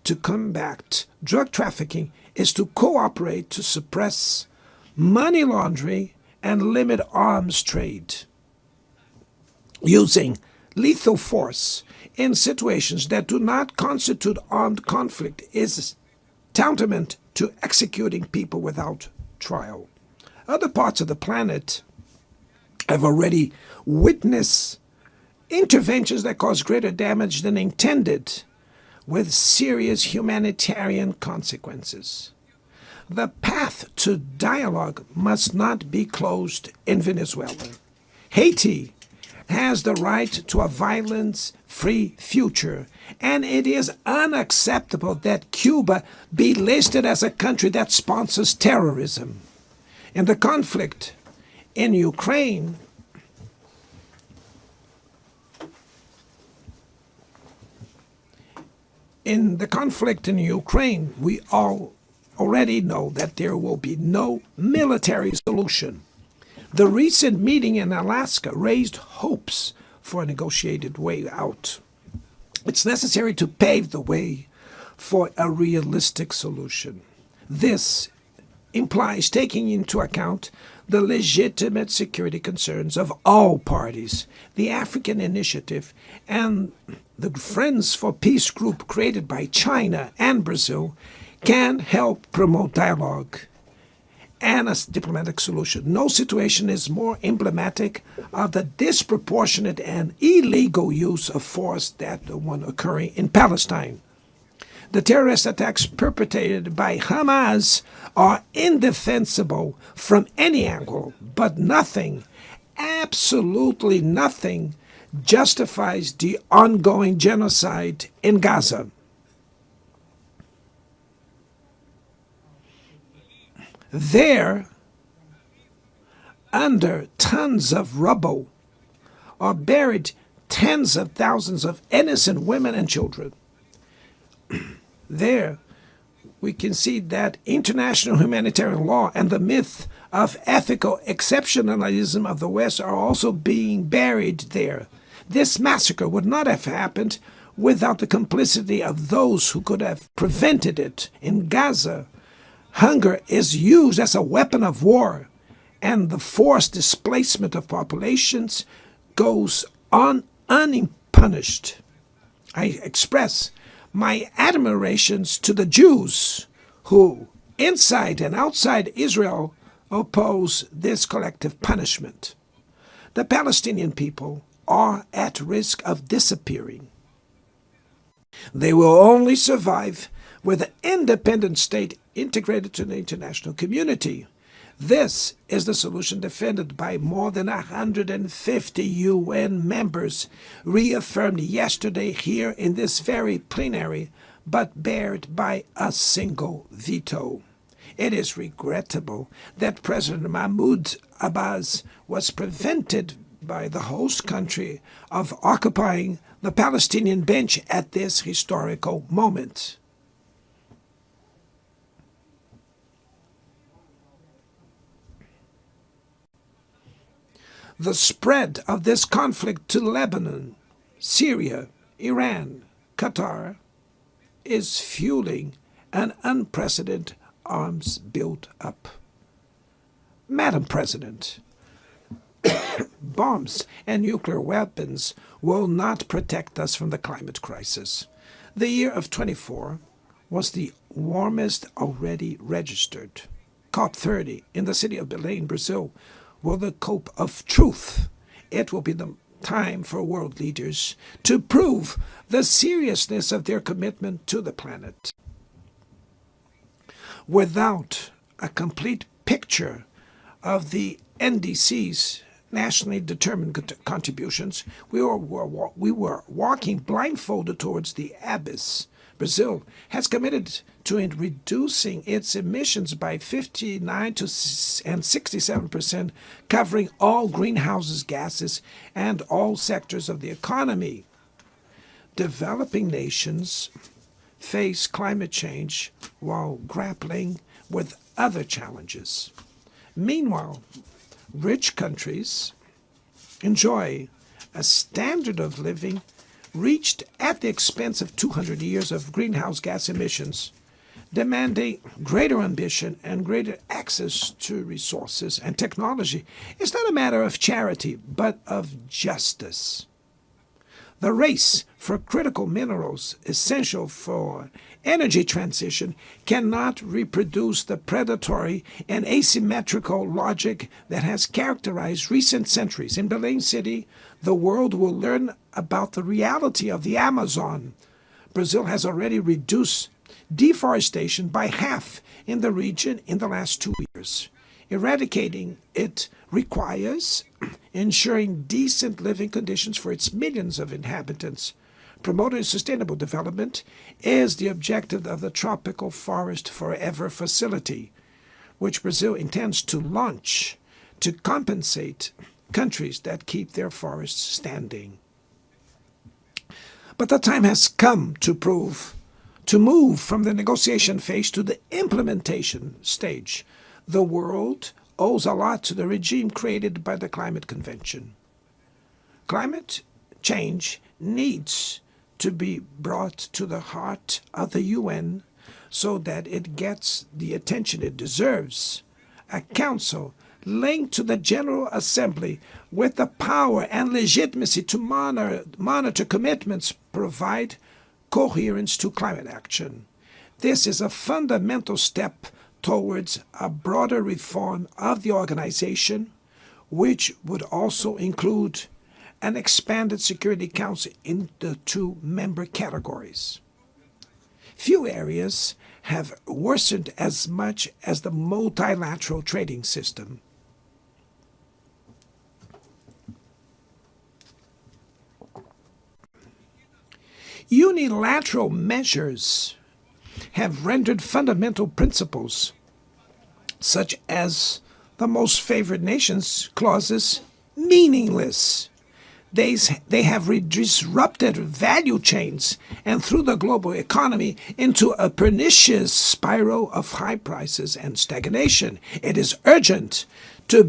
to combat drug trafficking is to cooperate to suppress money laundering and limit arms trade. Using lethal force in situations that do not constitute armed conflict is tantamount to executing people without trial. Other parts of the planet have already witnessed interventions that cause greater damage than intended, with serious humanitarian consequences. The path to dialogue must not be closed in Venezuela. Haiti has the right to a violence-free future, and it is unacceptable that Cuba be listed as a country that sponsors terrorism. In the conflict in Ukraine, we all already know that there will be no military solution. The recent meeting in Alaska raised hopes for a negotiated way out. It's necessary to pave the way for a realistic solution. This implies taking into account the legitimate security concerns of all parties. The African Initiative and the Friends for Peace group created by China and Brazil can help promote dialogue and a diplomatic solution. No situation is more emblematic of the disproportionate and illegal use of force than the one occurring in Palestine. The terrorist attacks perpetrated by Hamas are indefensible from any angle, but nothing, absolutely nothing, justifies the ongoing genocide in Gaza. There, under tons of rubble, are buried tens of thousands of innocent women and children. There, we can see that international humanitarian law and the myth of ethical exceptionalism of the West are also being buried there. This massacre would not have happened without the complicity of those who could have prevented it. In Gaza, hunger is used as a weapon of war, and the forced displacement of populations goes on unpunished. I express my admirations to the Jews who, inside and outside Israel, oppose this collective punishment. The Palestinian people are at risk of disappearing. They will only survive with an independent state integrated to the international community. This is the solution defended by more than 150 UN members, reaffirmed yesterday here in this very plenary, but bared by a single veto. It is regrettable that President Mahmoud Abbas was prevented by the host country of occupying the Palestinian bench at this historical moment. The spread of this conflict to Lebanon, Syria, Iran, Qatar is fueling an unprecedented arms build-up. Madam President, bombs and nuclear weapons will not protect us from the climate crisis. The year of 24 was the warmest already registered. COP30 in the city of Belém, Brazil, will the cope of truth. It will be the time for world leaders to prove the seriousness of their commitment to the planet. Without a complete picture of the NDC's nationally determined contributions, we were walking blindfolded towards the abyss. Brazil has committed to reducing its emissions by 59 and 67%, covering all greenhouse gases and all sectors of the economy. Developing nations face climate change while grappling with other challenges. Meanwhile, rich countries enjoy a standard of living reached at the expense of 200 years of greenhouse gas emissions, demanding greater ambition and greater access to resources and technology. It's not a matter of charity, but of justice. The race for critical minerals essential for energy transition cannot reproduce the predatory and asymmetrical logic that has characterized recent centuries. In Belém City, the world will learn about the reality of the Amazon. Brazil has already reduced deforestation by half in the region in the last 2 years. Eradicating it requires ensuring decent living conditions for its millions of inhabitants. Promoting sustainable development is the objective of the Tropical Forest Forever facility, which Brazil intends to launch to compensate countries that keep their forests standing. But the time has come to move from the negotiation phase to the implementation stage. The world owes a lot to the regime created by the Climate Convention. Climate change needs to be brought to the heart of the UN so that it gets the attention it deserves. A council linked to the General Assembly with the power and legitimacy to monitor commitments provide coherence to climate action. This is a fundamental step towards a broader reform of the organization, which would also include an expanded Security Council in the 2 member categories. Few areas have worsened as much as the multilateral trading system. Unilateral measures have rendered fundamental principles, such as the most favored nations clauses, meaningless. They have disrupted value chains and threw the global economy into a pernicious spiral of high prices and stagnation. It is urgent to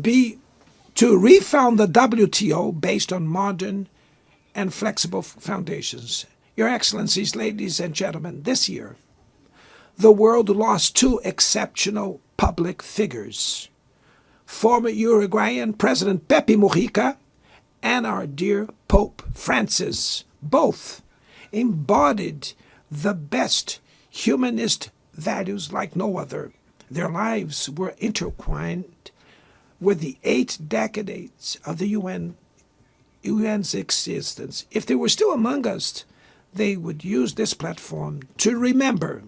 refound the WTO based on modern and flexible foundations. Your Excellencies, ladies and gentlemen, this year, the world lost 2 exceptional public figures. Former Uruguayan President Pepe Mujica and our dear Pope Francis, both embodied the best humanist values like no other. Their lives were intertwined with the 8 decades of the UN's existence. If they were still among us, they would use this platform to remember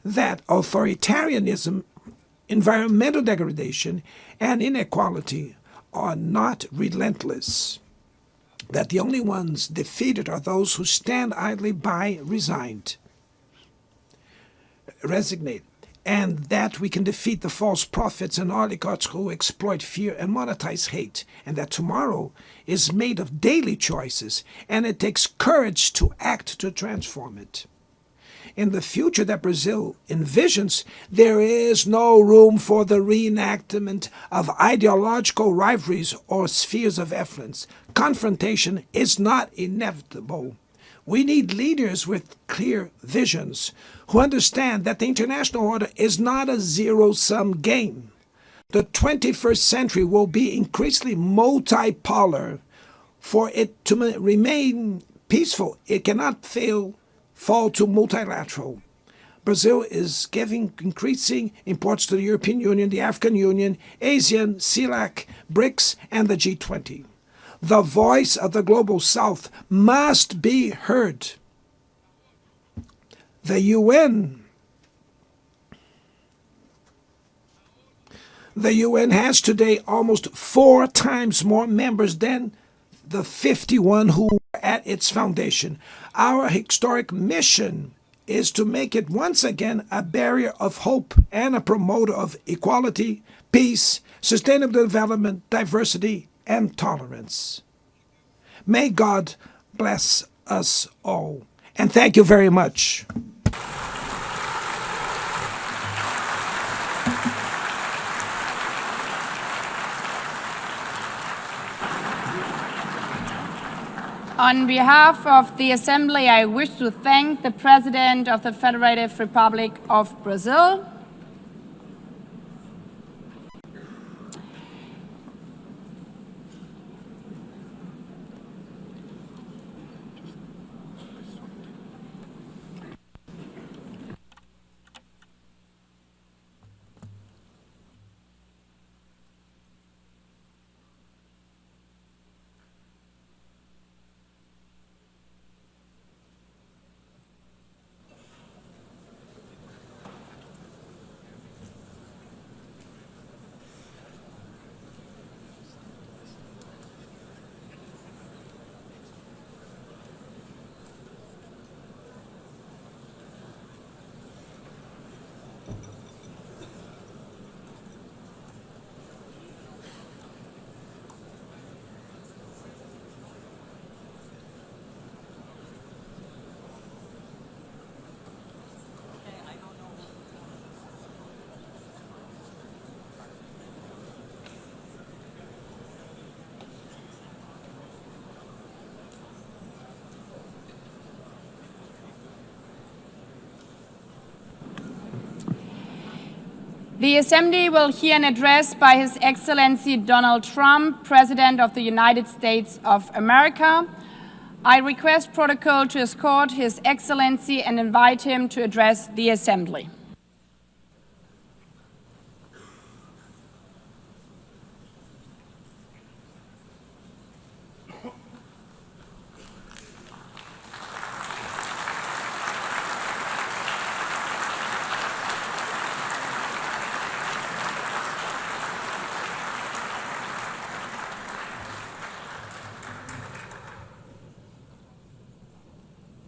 that authoritarianism, environmental degradation, and inequality are not relentless, that the only ones defeated are those who stand idly by, resignate, and that we can defeat the false prophets and oligarchs who exploit fear and monetize hate, and that tomorrow is made of daily choices, and it takes courage to act to transform it. In the future that Brazil envisions, there is no room for the reenactment of ideological rivalries or spheres of influence. Confrontation is not inevitable. We need leaders with clear visions who understand that the international order is not a zero-sum game. The 21st century will be increasingly multipolar. For it to remain peaceful, it cannot fall to multilateral. Brazil is giving increasing importance to the European Union, the African Union, ASEAN, CELAC, BRICS, and the G20. The voice of the Global South must be heard. The UN has today almost 4 times more members than the 51 who were at its foundation. Our historic mission is to make it once again a barrier of hope and a promoter of equality, peace, sustainable development, diversity, and tolerance. May God bless us all. And thank you very much. On behalf of the Assembly, I wish to thank the President of the Federative Republic of Brazil, the Assembly will hear an address by His Excellency Donald Trump, President of the United States of America. I request protocol to escort His Excellency and invite him to address the Assembly.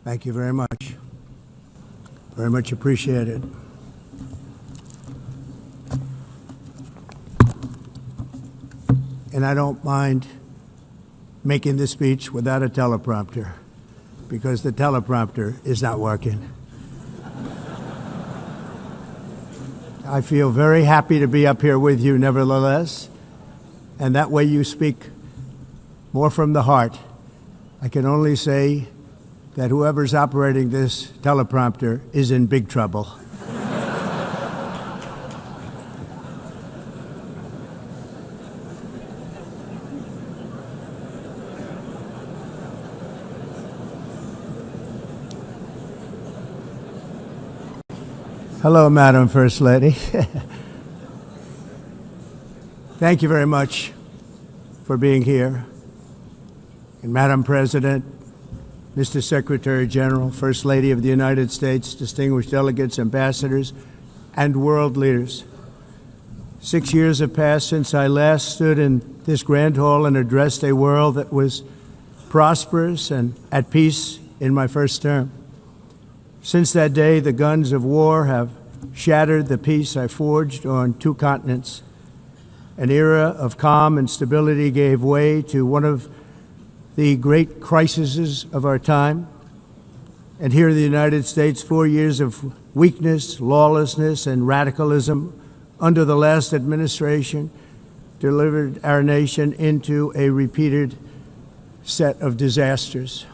Thank you very much. Very much appreciated. And I don't mind making this speech without a teleprompter, because the teleprompter is not working. I feel very happy to be up here with you nevertheless, and that way you speak more from the heart. I can only say that whoever's operating this teleprompter is in big trouble. Hello, Madam First Lady. Thank you very much for being here. And Madam President, Mr. Secretary General, First Lady of the United States, distinguished delegates, ambassadors, and world leaders. 6 years have passed since I last stood in this grand hall and addressed a world that was prosperous and at peace in my first term. Since that day, the guns of war have shattered the peace I forged on 2 continents. An era of calm and stability gave way to one of the great crises of our time. And here in the United States, 4 years of weakness, lawlessness, and radicalism under the last administration delivered our nation into a repeated set of disasters.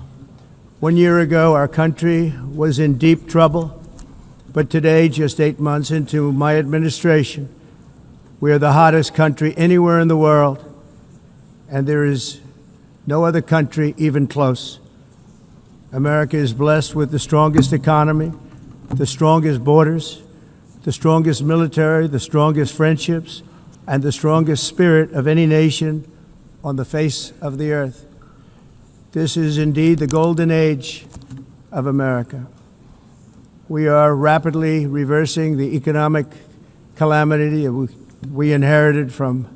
1 year ago, our country was in deep trouble, but today, just 8 months into my administration, we are the hottest country anywhere in the world, and there is no other country even close. America is blessed with the strongest economy, the strongest borders, the strongest military, the strongest friendships, and the strongest spirit of any nation on the face of the earth. This is indeed the golden age of America. We are rapidly reversing the economic calamity we inherited from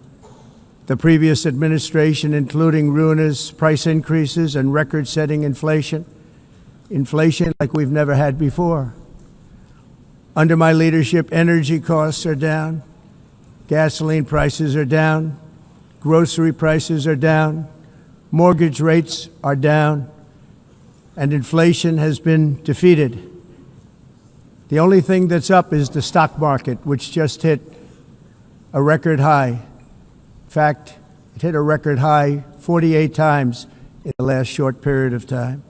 the previous administration, including ruinous price increases and record-setting inflation like we've never had before. Under my leadership, energy costs are down, gasoline prices are down, grocery prices are down, mortgage rates are down, and inflation has been defeated. The only thing that's up is the stock market, which just hit a record high. In fact, it hit a record high 48 times in the last short period of time.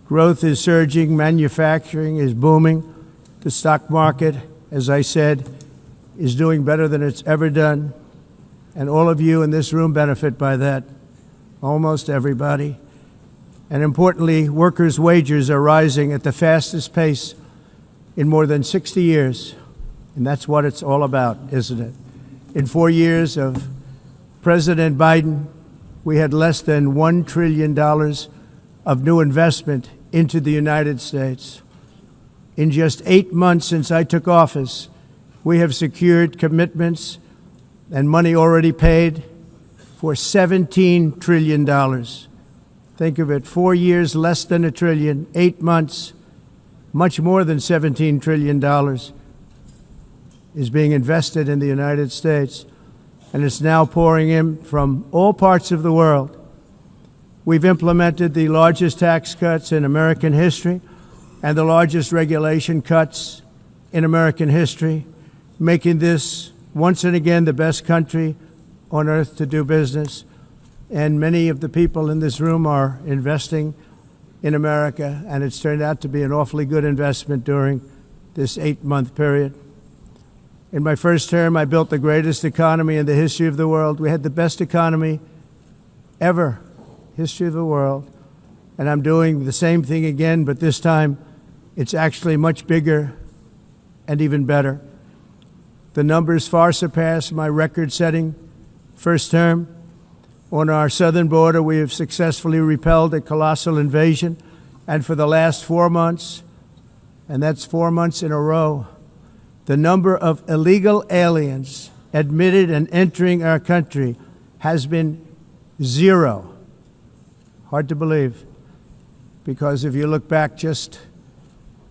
Growth is surging, manufacturing is booming. The stock market, as I said, is doing better than it's ever done. And all of you in this room benefit by that, almost everybody. And importantly, workers' wages are rising at the fastest pace in more than 60 years. And that's what it's all about, isn't it? In 4 years of President Biden, we had less than $1 trillion of new investment into the United States. In just 8 months since I took office, we have secured commitments and money already paid for $17 trillion. Think of it, 4 years, less than $1 trillion, 8 months, much more than $17 trillion is being invested in the United States, and it's now pouring in from all parts of the world. We've implemented the largest tax cuts in American history and the largest regulation cuts in American history, making this once and again the best country on earth to do business. And many of the people in this room are investing in America, and it's turned out to be an awfully good investment during this 8-month period. In my first term, I built the greatest economy in the history of the world. We had the best economy ever, history of the world. And I'm doing the same thing again, but this time it's actually much bigger and even better. The numbers far surpass my record-setting first term. On our southern border, we have successfully repelled a colossal invasion. And for the last 4 months, and that's 4 months in a row, the number of illegal aliens admitted and entering our country has been 0. Hard to believe, because if you look back just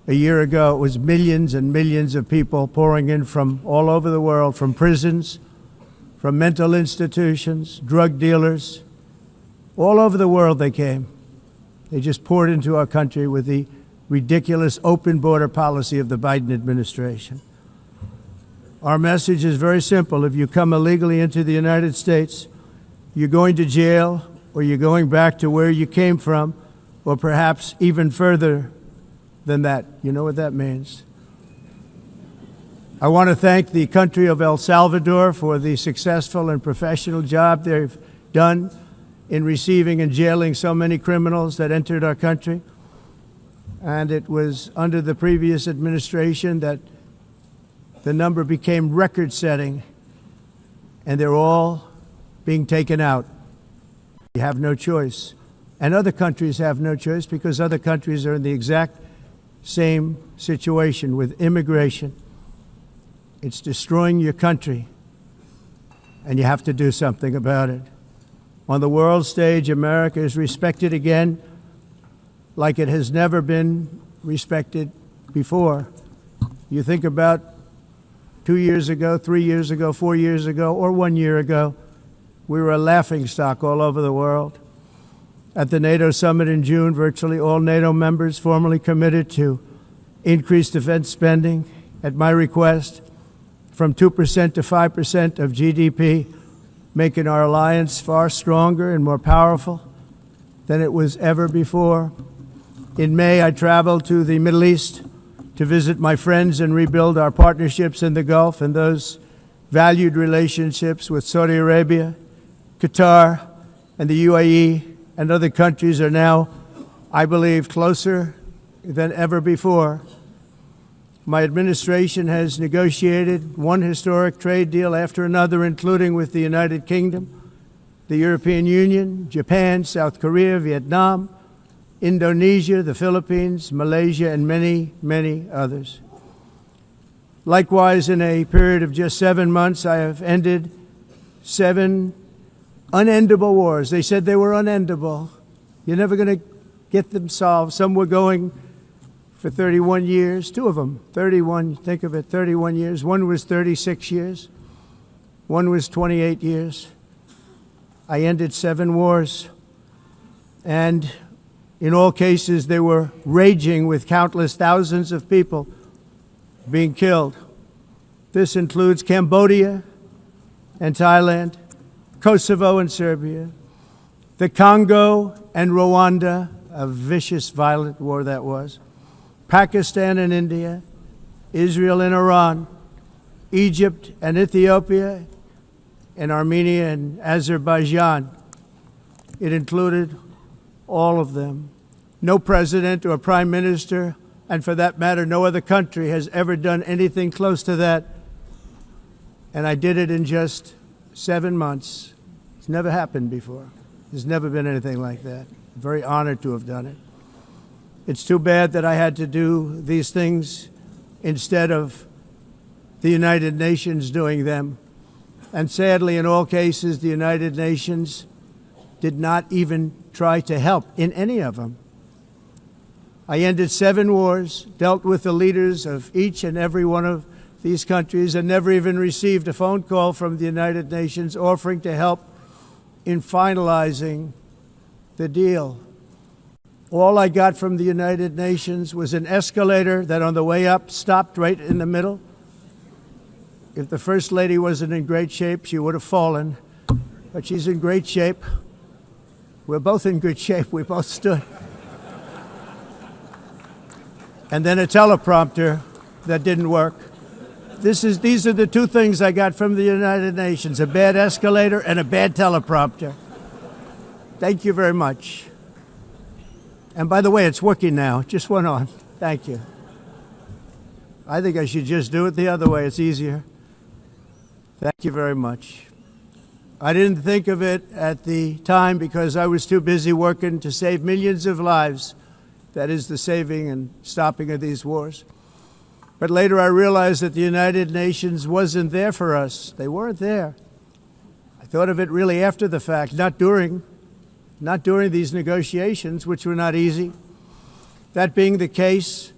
a year ago, it was millions and millions of people pouring in from all over the world, from prisons, from mental institutions, drug dealers. All over the world they came. They just poured into our country with the ridiculous open border policy of the Biden administration. Our message is very simple. If you come illegally into the United States, you're going to jail, or you're going back to where you came from, or perhaps even further than that. You know what that means. I want to thank the country of El Salvador for the successful and professional job they've done in receiving and jailing so many criminals that entered our country. And it was under the previous administration that the number became record-setting, and they're all being taken out. You have no choice. And other countries have no choice, because other countries are in the exact same situation with immigration. It's destroying your country, and you have to do something about it. On the world stage, America is respected again like it has never been respected before. You think about 2 years ago, 3 years ago, 4 years ago, or 1 year ago, we were a laughingstock all over the world. At the NATO summit in June, virtually all NATO members formally committed to increase defense spending at my request from 2% to 5% of GDP, making our alliance far stronger and more powerful than it was ever before. In May, I traveled to the Middle East to visit my friends and rebuild our partnerships in the Gulf and those valued relationships with Saudi Arabia, Qatar, and the UAE, and other countries are now, I believe, closer than ever before. My administration has negotiated one historic trade deal after another, including with the United Kingdom, the European Union, Japan, South Korea, Vietnam, Indonesia, the Philippines, Malaysia, and many, many others. Likewise, in a period of just 7 months, I have ended 7 unendable wars. They said they were unendable. You're never going to get them solved. Some were going for 31 years, two of them, 31, think of it, 31 years. One was 36 years. One was 28 years. I ended 7 wars. And in all cases, they were raging with countless thousands of people being killed. This includes Cambodia and Thailand, Kosovo and Serbia, the Congo and Rwanda, a vicious, violent war that was, Pakistan and India, Israel and Iran, Egypt and Ethiopia, and Armenia and Azerbaijan. It included all of them. No president or prime minister, and for that matter, no other country has ever done anything close to that. And I did it in just 7 months. It's never happened before. There's never been anything like that. I'm very honored to have done it. It's too bad that I had to do these things instead of the United Nations doing them. And sadly, in all cases, the United Nations did not even try to help in any of them. I ended 7 wars, dealt with the leaders of each and every one of these countries, and never even received a phone call from the United Nations offering to help in finalizing the deal. All I got from the United Nations was an escalator that on the way up stopped right in the middle. If the First Lady wasn't in great shape, she would have fallen, but she's in great shape. We're both in good shape. We both stood. And then a teleprompter that didn't work. These are the 2 things I got from the United Nations, a bad escalator and a bad teleprompter. Thank you very much. And by the way, it's working now. It just went on. Thank you. I think I should just do it the other way. It's easier. Thank you very much. I didn't think of it at the time because I was too busy working to save millions of lives. That is the saving and stopping of these wars. But later I realized that the United Nations wasn't there for us. They weren't there. I thought of it really after the fact, not during these negotiations, which were not easy. That being the case,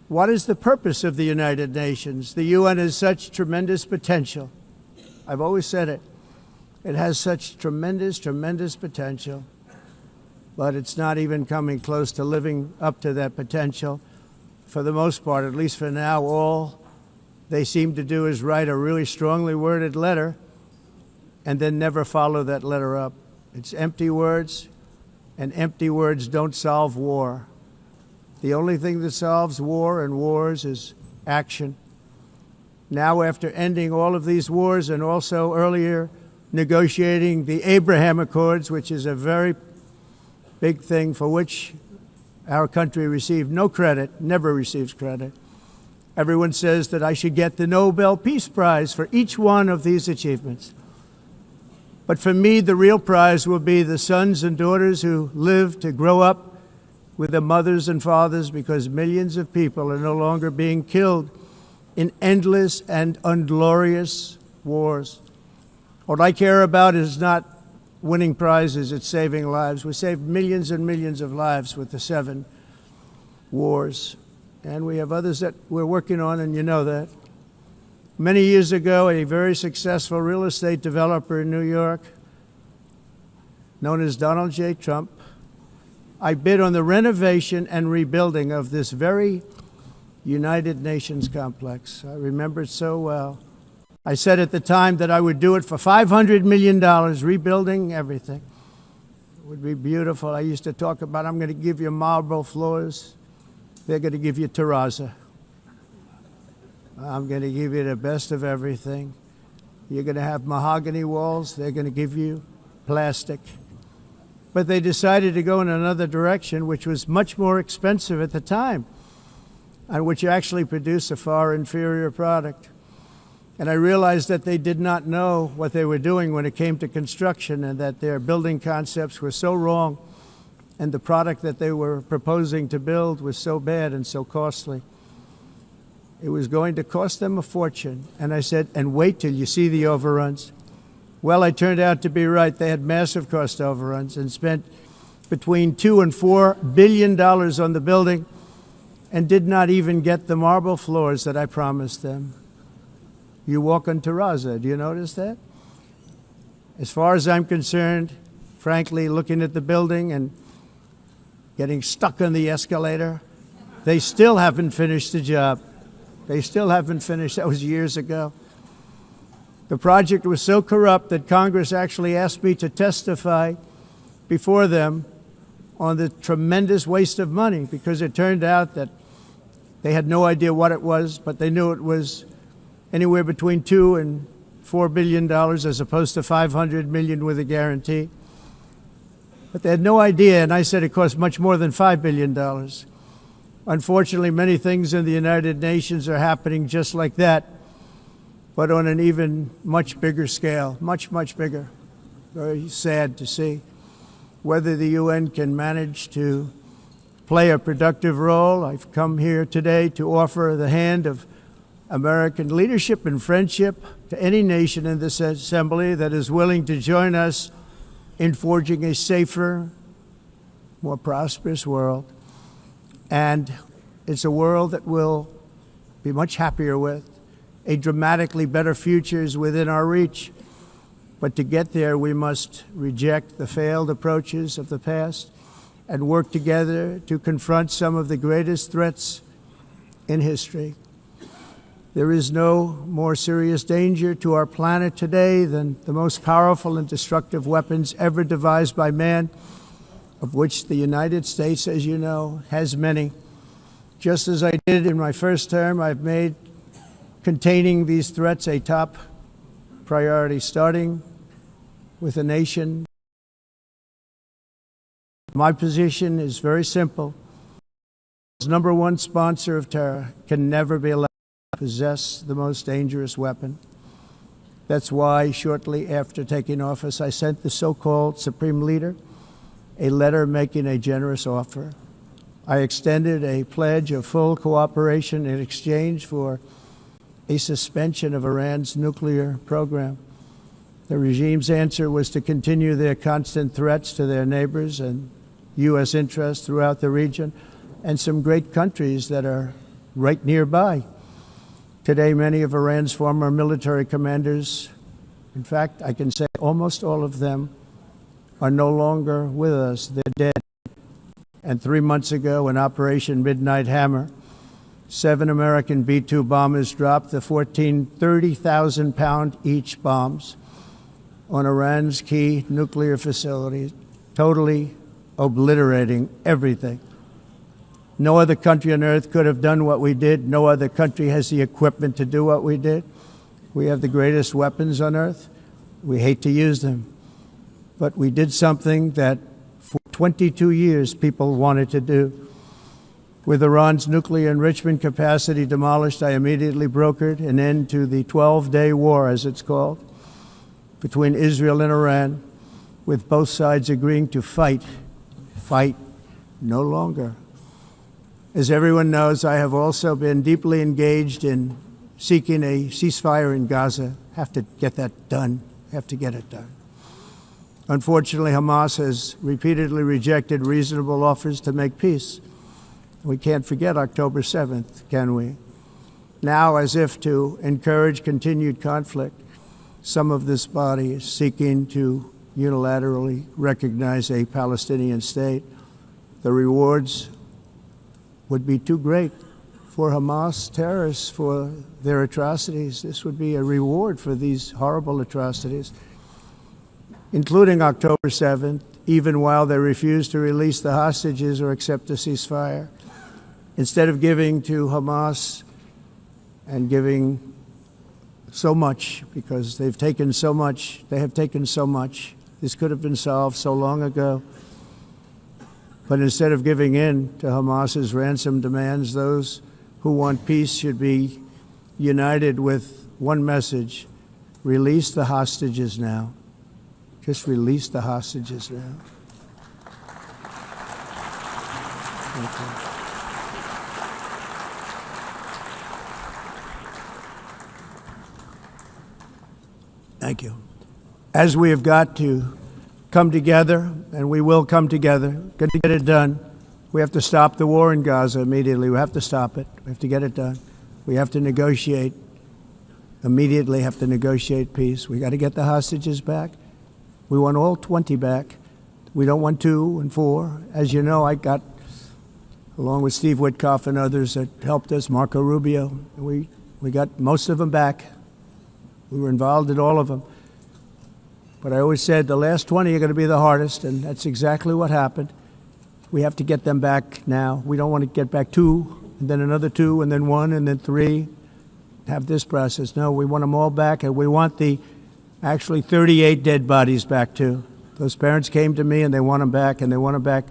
what is the purpose of the United Nations? The UN has such tremendous potential. I've always said it. It has such tremendous, tremendous potential, but it's not even coming close to living up to that potential. For the most part, at least for now, all they seem to do is write a really strongly worded letter and then never follow that letter up. It's empty words, and empty words don't solve war. The only thing that solves war and wars is action. Now, after ending all of these wars and also earlier negotiating the Abraham Accords, which is a very big thing for which our country received no credit, never receives credit. Everyone says that I should get the Nobel Peace Prize for each one of these achievements. But for me, the real prize will be the sons and daughters who live to grow up with the mothers and fathers, because millions of people are no longer being killed in endless and unglorious wars. What I care about is not winning prizes, it's saving lives. We saved millions and millions of lives with the 7 wars. And we have others that we're working on, and you know that. Many years ago, a very successful real estate developer in New York, known as Donald J. Trump, I bid on the renovation and rebuilding of this very United Nations complex. I remember it so well. I said at the time that I would do it for $500 million, rebuilding everything. It would be beautiful. I used to talk about, I'm going to give you marble floors. They're going to give you terrazzo. I'm going to give you the best of everything. You're going to have mahogany walls. They're going to give you plastic. But they decided to go in another direction, which was much more expensive at the time, and which actually produced a far inferior product. And I realized that they did not know what they were doing when it came to construction, and that their building concepts were so wrong, and the product that they were proposing to build was so bad and so costly. It was going to cost them a fortune. And I said, and wait till you see the overruns. Well, I turned out to be right. They had massive cost overruns and spent between $2 and $4 billion on the building. and did not even get the marble floors that I promised them. You walk on terrazzo. Do you notice that? As far as I'm concerned, frankly, looking at the building and getting stuck on the escalator, they still haven't finished the job. They still haven't finished. That was years ago. The project was so corrupt that Congress actually asked me to testify before them on the tremendous waste of money, because it turned out that they had no idea what it was, but they knew it was anywhere between $2 and $4 billion as opposed to $500 million with a guarantee. But they had no idea, and I said it cost much more than $5 billion. Unfortunately, many things in the United Nations are happening just like that, but on an even much bigger scale, much, much bigger. Very sad to see. Whether the UN can manage to play a productive role, I've come here today to offer the hand of American leadership and friendship to any nation in this assembly that is willing to join us in forging a safer, more prosperous world. And it's a world that we'll be much happier with. A dramatically better future is within our reach. But to get there, we must reject the failed approaches of the past and work together to confront some of the greatest threats in history. There is no more serious danger to our planet today than the most powerful and destructive weapons ever devised by man, of which the United States, as you know, has many. Just as I did in my first term, I've made containing these threats a top priority, starting with a nation. My position is very simple. The number one sponsor of terror can never be allowed to possess the most dangerous weapon. That's why shortly after taking office, I sent the so-called Supreme Leader a letter making a generous offer. I extended a pledge of full cooperation in exchange for a suspension of Iran's nuclear program. The regime's answer was to continue their constant threats to their neighbors and U.S. interests throughout the region and some great countries that are right nearby. Today, many of Iran's former military commanders, in fact, I can say almost all of them, are no longer with us. They're dead. And 3 months ago, in Operation Midnight Hammer, 7 American B-2 bombers dropped the 30,000-pound each bombs on Iran's key nuclear facilities, totally obliterating everything. No other country on earth could have done what we did. No other country has the equipment to do what we did. We have the greatest weapons on earth. We hate to use them. But we did something that for 22 years people wanted to do. With Iran's nuclear enrichment capacity demolished, I immediately brokered an end to the 12-day war, as it's called, between Israel and Iran, with both sides agreeing to fight no longer. As everyone knows, I have also been deeply engaged in seeking a ceasefire in Gaza. Have to get that done. Have to get it done. Unfortunately, Hamas has repeatedly rejected reasonable offers to make peace. We can't forget October 7th, can we? Now, as if to encourage continued conflict, some of this body is seeking to unilaterally recognize a Palestinian state. The rewards would be too great for Hamas terrorists for their atrocities. This would be a reward for these horrible atrocities, including October 7th, even while they refuse to release the hostages or accept a ceasefire. Instead of giving to Hamas and giving so much, because they've taken so much, they have taken so much. This could have been solved so long ago. But instead of giving in to Hamas's ransom demands, those who want peace should be united with one message: release the hostages now. Just release the hostages now. Thank you. Thank you. As we have got to come together, and we will come together, get it done, We have to stop the war in Gaza immediately. We have to stop it. We have to get it done. We have to negotiate, immediately have to negotiate peace. We got to get the hostages back. We want all 20 back. We don't want 2 and 4. As you know, I got, along with Steve Witkoff and others that helped us, Marco Rubio, we got most of them back. We were involved in all of them. But I always said the last 20 are going to be the hardest, and that's exactly what happened. We have to get them back now. We don't want to get back 2, and then another 2, and then 1, and then 3. Have this process. No, we want them all back, and we want the actually 38 dead bodies back too. Those parents came to me and they want them back, and they want them back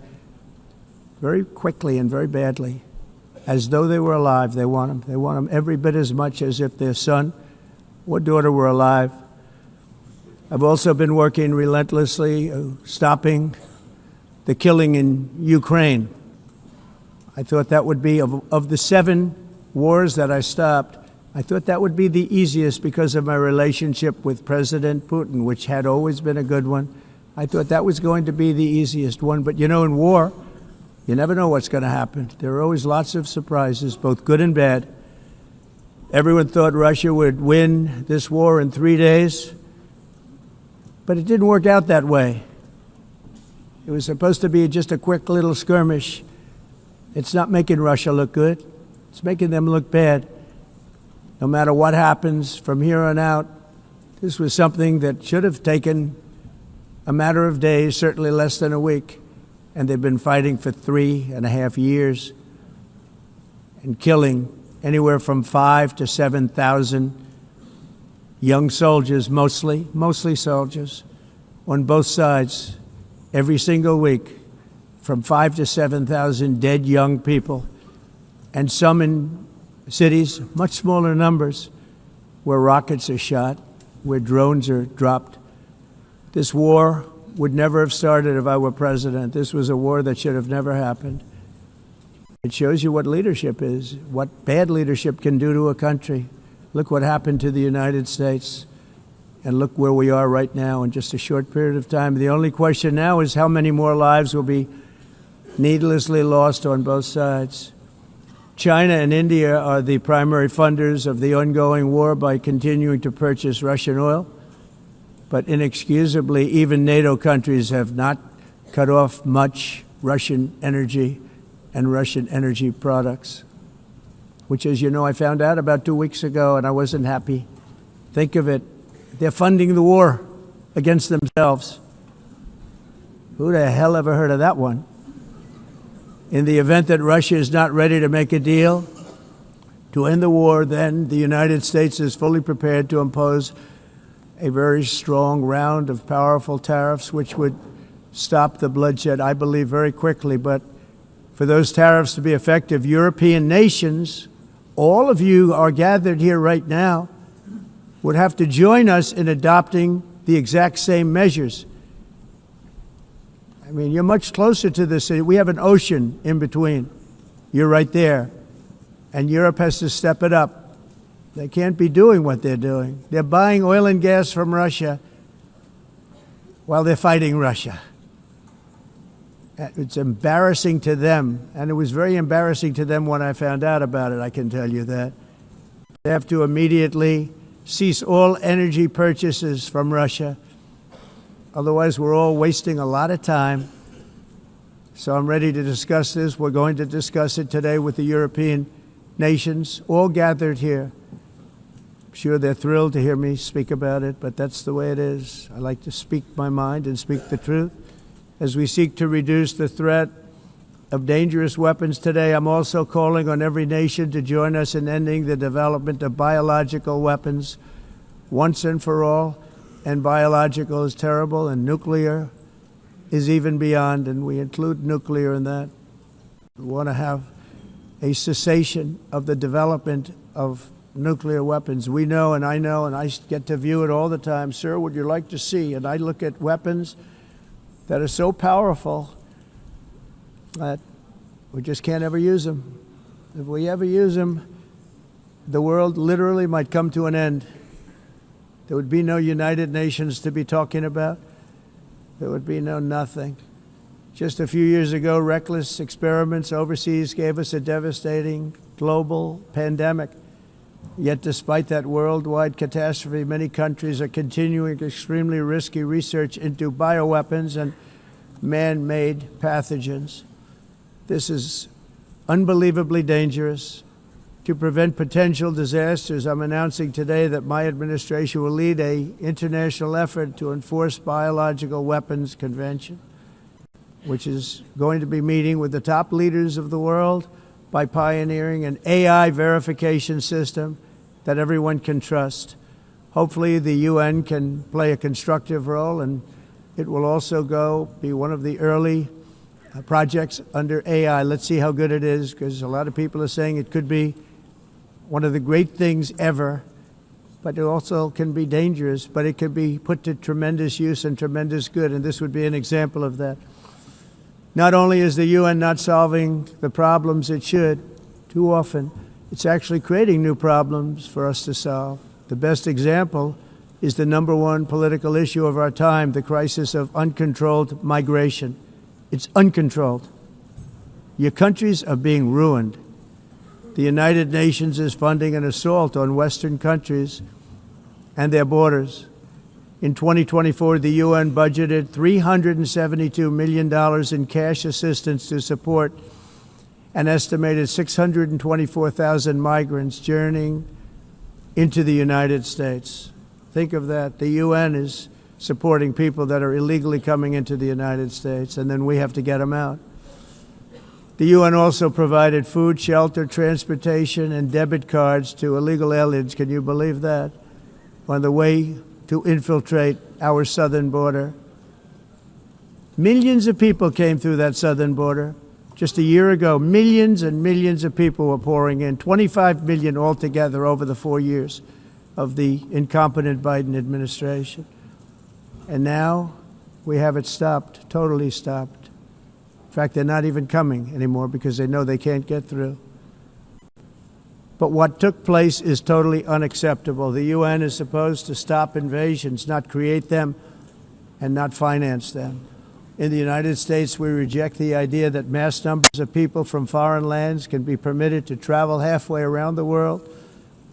very quickly and very badly. As though they were alive, they want them. They want them every bit as much as if their son or daughter were alive. I've also been working relentlessly, stopping the killing in Ukraine. I thought that would be, of the 7 wars that I stopped, I thought that would be the easiest because of my relationship with President Putin, which had always been a good one. I thought that was going to be the easiest one. But you know, in war, you never know what's going to happen. There are always lots of surprises, both good and bad. Everyone thought Russia would win this war in 3 days, but it didn't work out that way. It was supposed to be just a quick little skirmish. It's not making Russia look good. It's making them look bad. No matter what happens from here on out, this was something that should have taken a matter of days, certainly less than a week. And they've been fighting for 3.5 years and killing anywhere from 5,000 to 7,000 young soldiers, mostly soldiers, on both sides. Every single week, from 5,000 to 7,000 dead young people, and some in cities, much smaller numbers, where rockets are shot, where drones are dropped. This war would never have started if I were president. This was a war that should have never happened. It shows you what leadership is, what bad leadership can do to a country. Look what happened to the United States. And look where we are right now in just a short period of time. The only question now is how many more lives will be needlessly lost on both sides. China and India are the primary funders of the ongoing war by continuing to purchase Russian oil. But inexcusably, even NATO countries have not cut off much Russian energy and Russian energy products, which, as you know, I found out about 2 weeks ago, and I wasn't happy. Think of it. They're funding the war against themselves. Who the hell ever heard of that one? In the event that Russia is not ready to make a deal to end the war, then the United States is fully prepared to impose a very strong round of powerful tariffs, which would stop the bloodshed, I believe, very quickly. But for those tariffs to be effective, European nations, all of you are gathered here right now, would have to join us in adopting the exact same measures. I mean, you're much closer to this. We have an ocean in between. You're right there. And Europe has to step it up. They can't be doing what they're doing. They're buying oil and gas from Russia while they're fighting Russia. It's embarrassing to them. And it was very embarrassing to them when I found out about it, I can tell you that. They have to immediately cease all energy purchases from Russia. Otherwise, we're all wasting a lot of time. So I'm ready to discuss this. We're going to discuss it today with the European nations, all gathered here. I'm sure they're thrilled to hear me speak about it, but that's the way it is. I like to speak my mind and speak the truth. As we seek to reduce the threat of dangerous weapons today, I'm also calling on every nation to join us in ending the development of biological weapons once and for all. And biological is terrible, and nuclear is even beyond, and we include nuclear in that. We want to have a cessation of the development of nuclear weapons. We know, and I get to view it all the time. Sir, would you like to see? And I look at weapons that are so powerful that we just can't ever use them. If we ever use them, the world literally might come to an end. There would be no United Nations to be talking about. There would be no nothing. Just a few years ago, reckless experiments overseas gave us a devastating global pandemic. Yet despite that worldwide catastrophe, many countries are continuing extremely risky research into bioweapons and man-made pathogens. This is unbelievably dangerous. To prevent potential disasters, I'm announcing today that my administration will lead an international effort to enforce Biological Weapons Convention, which is going to be meeting with the top leaders of the world by pioneering an AI verification system that everyone can trust. Hopefully the UN can play a constructive role, and it will also be one of the early projects under AI. Let's see how good it is, because a lot of people are saying it could be one of the great things ever, but it also can be dangerous, but it can be put to tremendous use and tremendous good, and this would be an example of that. Not only is the UN not solving the problems it should, too often, it's actually creating new problems for us to solve. The best example is the number one political issue of our time, the crisis of uncontrolled migration. It's uncontrolled. Your countries are being ruined. The United Nations is funding an assault on Western countries and their borders. In 2024, the UN budgeted $372 million in cash assistance to support an estimated 624,000 migrants journeying into the United States. Think of that. The UN is supporting people that are illegally coming into the United States, and then we have to get them out. The UN also provided food, shelter, transportation, and debit cards to illegal aliens. Can you believe that? On the way to infiltrate our southern border. Millions of people came through that southern border. Just a year ago, millions and millions of people were pouring in, 25 million altogether over the 4 years of the incompetent Biden administration. And now we have it stopped, totally stopped. In fact, they're not even coming anymore because they know they can't get through. But what took place is totally unacceptable. The UN is supposed to stop invasions, not create them and not finance them. In the United States, we reject the idea that mass numbers of people from foreign lands can be permitted to travel halfway around the world,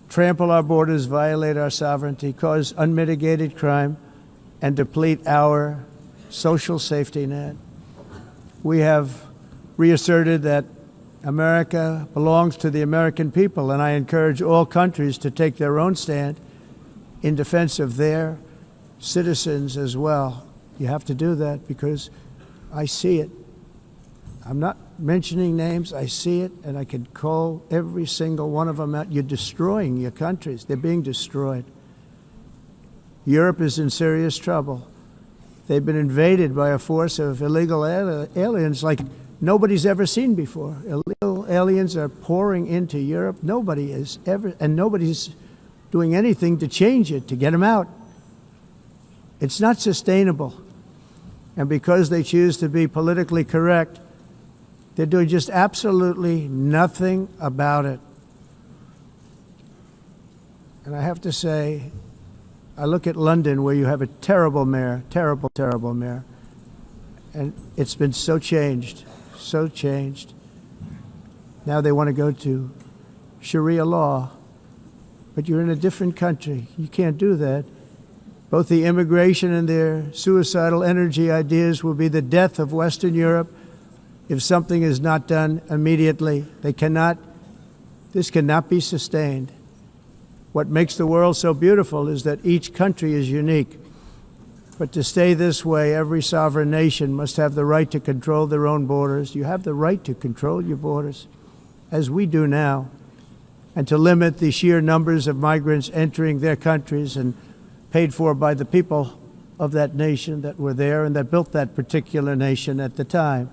trample our borders, violate our sovereignty, cause unmitigated crime, and deplete our social safety net. We have reasserted that America belongs to the American people, and I encourage all countries to take their own stand in defense of their citizens as well. You have to do that because I see it. I'm not mentioning names. I see it, and I can call every single one of them out. You're destroying your countries. They're being destroyed. Europe is in serious trouble. They've been invaded by a force of illegal aliens like nobody's ever seen before. Illegal aliens are pouring into Europe. Nobody is ever, and nobody's doing anything to change it, to get them out. It's not sustainable. And because they choose to be politically correct, they're doing just absolutely nothing about it. And I have to say, I look at London where you have a terrible mayor, terrible, terrible mayor. And it's been so changed, so changed. Now they want to go to Sharia law. But you're in a different country. You can't do that. Both the immigration and their suicidal energy ideas will be the death of Western Europe if something is not done immediately. This cannot be sustained. What makes the world so beautiful is that each country is unique. But to stay this way, every sovereign nation must have the right to control their own borders. You have the right to control your borders, as we do now, and to limit the sheer numbers of migrants entering their countries and paid for by the people of that nation that were there and that built that particular nation at the time.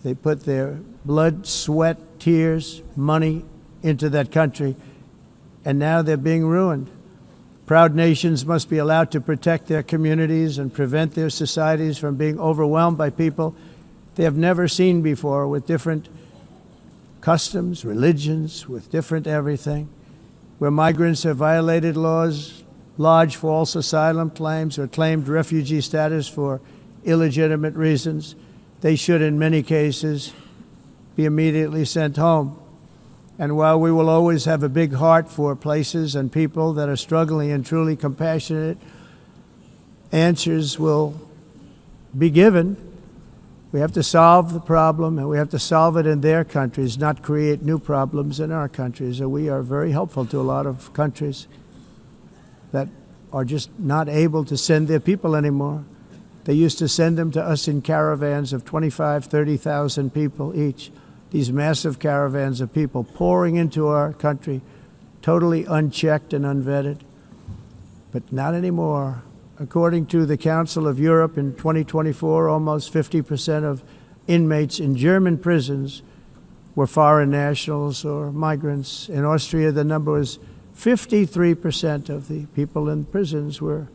They put their blood, sweat, tears, money into that country, and now they're being ruined. Proud nations must be allowed to protect their communities and prevent their societies from being overwhelmed by people they have never seen before, with different customs, religions, with different everything. Where migrants have violated laws, lodged false asylum claims, or claimed refugee status for illegitimate reasons, they should, in many cases, be immediately sent home. And while we will always have a big heart for places and people that are struggling and truly compassionate, answers will be given. We have to solve the problem, and we have to solve it in their countries, not create new problems in our countries. And we are very helpful to a lot of countries that are just not able to send their people anymore. They used to send them to us in caravans of 25, 30,000 people each. These massive caravans of people pouring into our country, totally unchecked and unvetted. But not anymore. According to the Council of Europe in 2024, almost 50% of inmates in German prisons were foreign nationals or migrants. In Austria, the number was 53% of the people in prisons were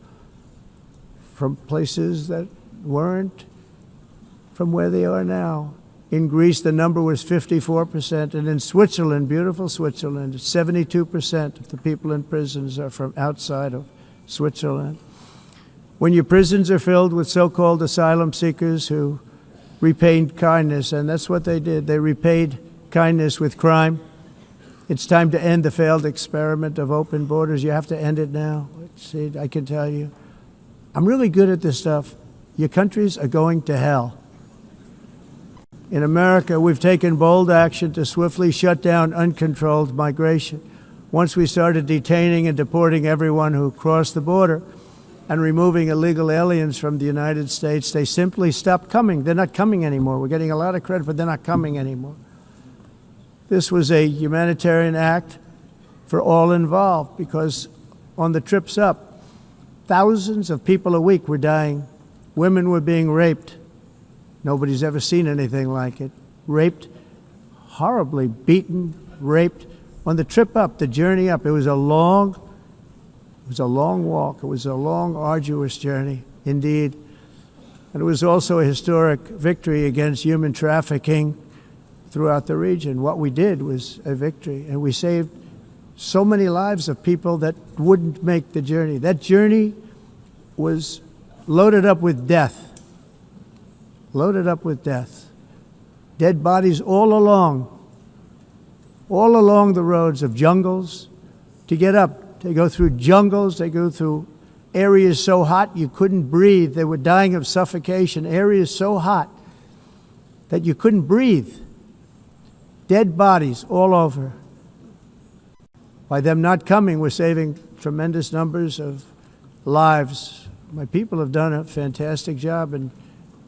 from places that weren't from where they are now. In Greece, the number was 54%, and in Switzerland, beautiful Switzerland, 72% of the people in prisons are from outside of Switzerland. When your prisons are filled with so-called asylum seekers who repaid kindness, and that's what they did, they repaid kindness with crime. It's time to end the failed experiment of open borders. You have to end it now. See, I can tell you, I'm really good at this stuff. Your countries are going to hell. In America, we've taken bold action to swiftly shut down uncontrolled migration. Once we started detaining and deporting everyone who crossed the border and removing illegal aliens from the United States, they simply stopped coming. They're not coming anymore. We're getting a lot of credit, but they're not coming anymore. This was a humanitarian act for all involved, because on the trips up, thousands of people a week were dying. Women were being raped. Nobody's ever seen anything like it. Raped, horribly beaten, raped. On the trip up, the journey up, it was a long walk. It was a long, arduous journey, indeed. And it was also a historic victory against human trafficking throughout the region. What we did was a victory, and we saved so many lives of people that wouldn't make the journey. That journey was loaded up with death. Loaded up with death. Dead bodies all along the roads of jungles. To get up, they go through jungles, they go through areas so hot you couldn't breathe. They were dying of suffocation, areas so hot that you couldn't breathe. Dead bodies all over. By them not coming, we're saving tremendous numbers of lives. My people have done a fantastic job in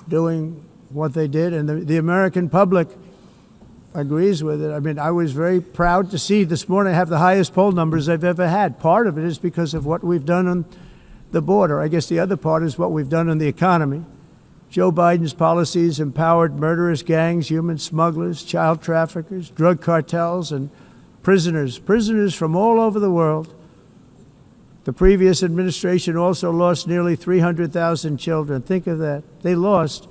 doing what they did, and the American public agrees with it. I mean, I was very proud to see this morning I have the highest poll numbers I've ever had. Part of it is because of what we've done on the border. I guess the other part is what we've done on the economy. Joe Biden's policies empowered murderous gangs, human smugglers, child traffickers, drug cartels, and prisoners from all over the world. The previous administration also lost nearly 300,000 children. Think of that. They lost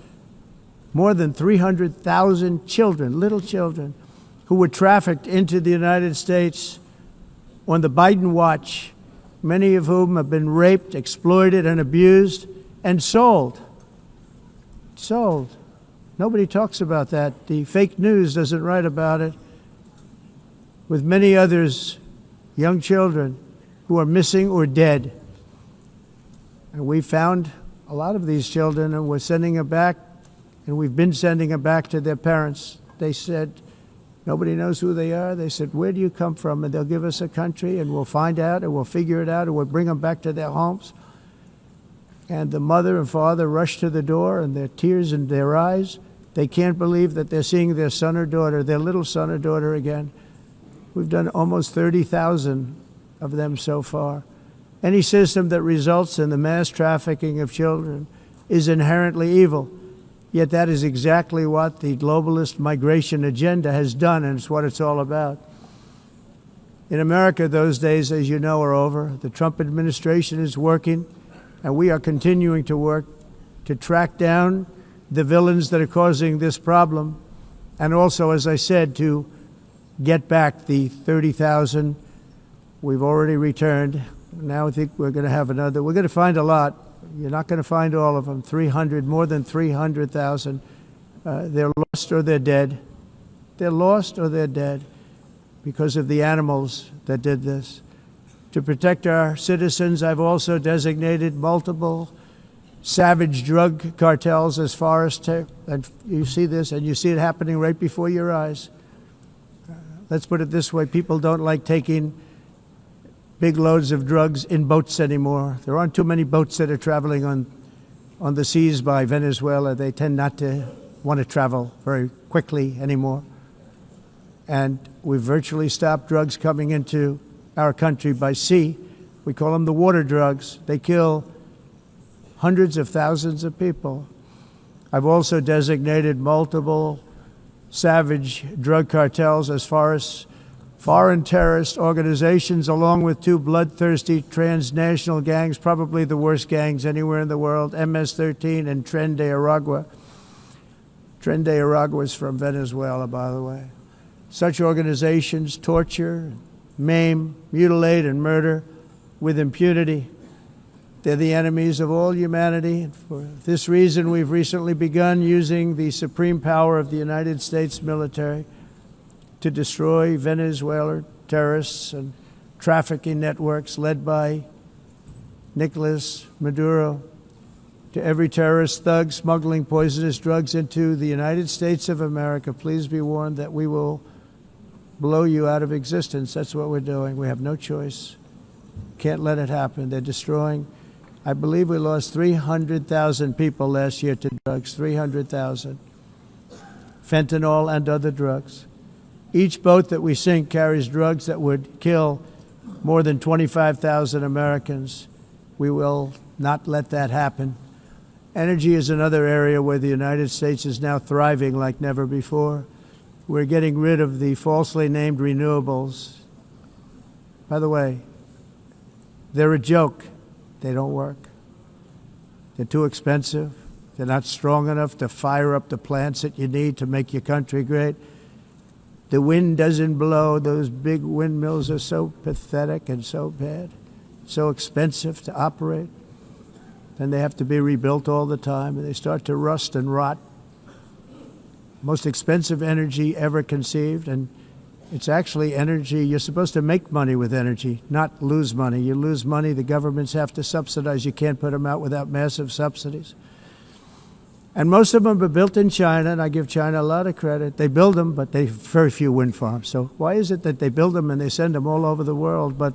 more than 300,000 children, little children, who were trafficked into the United States on the Biden watch, many of whom have been raped, exploited, and abused, and sold. Sold. Nobody talks about that. The fake news doesn't write about it. With many others, young children who are missing or dead. And we found a lot of these children, and we're sending them back, and we've been sending them back to their parents. They said, nobody knows who they are. They said, where do you come from? And they'll give us a country, and we'll find out, and we'll figure it out, and we'll bring them back to their homes. And the mother and father rush to the door, and their tears in their eyes. They can't believe that they're seeing their son or daughter, their little son or daughter again. We've done almost 30,000 of them so far. Any system that results in the mass trafficking of children is inherently evil. Yet that is exactly what the globalist migration agenda has done, and it's what it's all about. In America, those days, as you know, are over. The Trump administration is working, and we are continuing to work to track down the villains that are causing this problem, and also, as I said, to get back the 30,000 we've already returned. Now I think we're going to have another. We're going to find a lot. You're not going to find all of them. 300, more than 300,000 They're lost or they're dead. They're lost or they're dead because of the animals that did this. To protect our citizens, I've also designated multiple savage drug cartels as far as and you see this, and you see it happening right before your eyes. Let's put it this way. People don't like taking big loads of drugs in boats anymore. There aren't too many boats that are traveling on the seas by Venezuela. They tend not to want to travel very quickly anymore. And we've virtually stopped drugs coming into our country by sea. We call them the water drugs. They kill hundreds of thousands of people. I've also designated multiple savage drug cartels as far as foreign terrorist organizations, along with two bloodthirsty transnational gangs, probably the worst gangs anywhere in the world, MS-13 and Tren de Aragua. Tren de Aragua is from Venezuela, by the way. Such organizations torture, maim, mutilate, and murder with impunity. They're the enemies of all humanity. And for this reason, we've recently begun using the supreme power of the United States military to destroy Venezuelan terrorists and trafficking networks led by Nicolas Maduro. To every terrorist thug smuggling poisonous drugs into the United States of America, please be warned that we will blow you out of existence. That's what we're doing. We have no choice. Can't let it happen. They're destroying. I believe we lost 300,000 people last year to drugs, 300,000. Fentanyl and other drugs. Each boat that we sink carries drugs that would kill more than 25,000 Americans. We will not let that happen. Energy is another area where the United States is now thriving like never before. We're getting rid of the falsely named renewables. By the way, they're a joke. They don't work. They're too expensive. They're not strong enough to fire up the plants that you need to make your country great. The wind doesn't blow. Those big windmills are so pathetic and so bad, so expensive to operate. And they have to be rebuilt all the time, and they start to rust and rot. Most expensive energy ever conceived, and it's actually energy. You're supposed to make money with energy, not lose money. You lose money, the governments have to subsidize. You can't put them out without massive subsidies. And most of them are built in China, and I give China a lot of credit. They build them, but they have very few wind farms. So why is it that they build them and they send them all over the world, but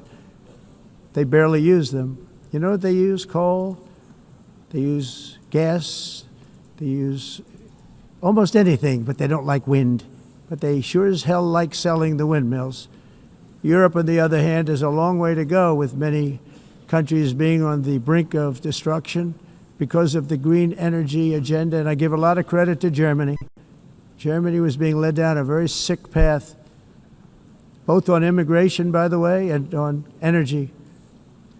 they barely use them? You know what they use? Coal. They use gas. They use almost anything, but they don't like wind. But they sure as hell like selling the windmills. Europe, on the other hand, has a long way to go, with many countries being on the brink of destruction because of the green energy agenda. And I give a lot of credit to Germany. Germany was being led down a very sick path, both on immigration, by the way, and on energy.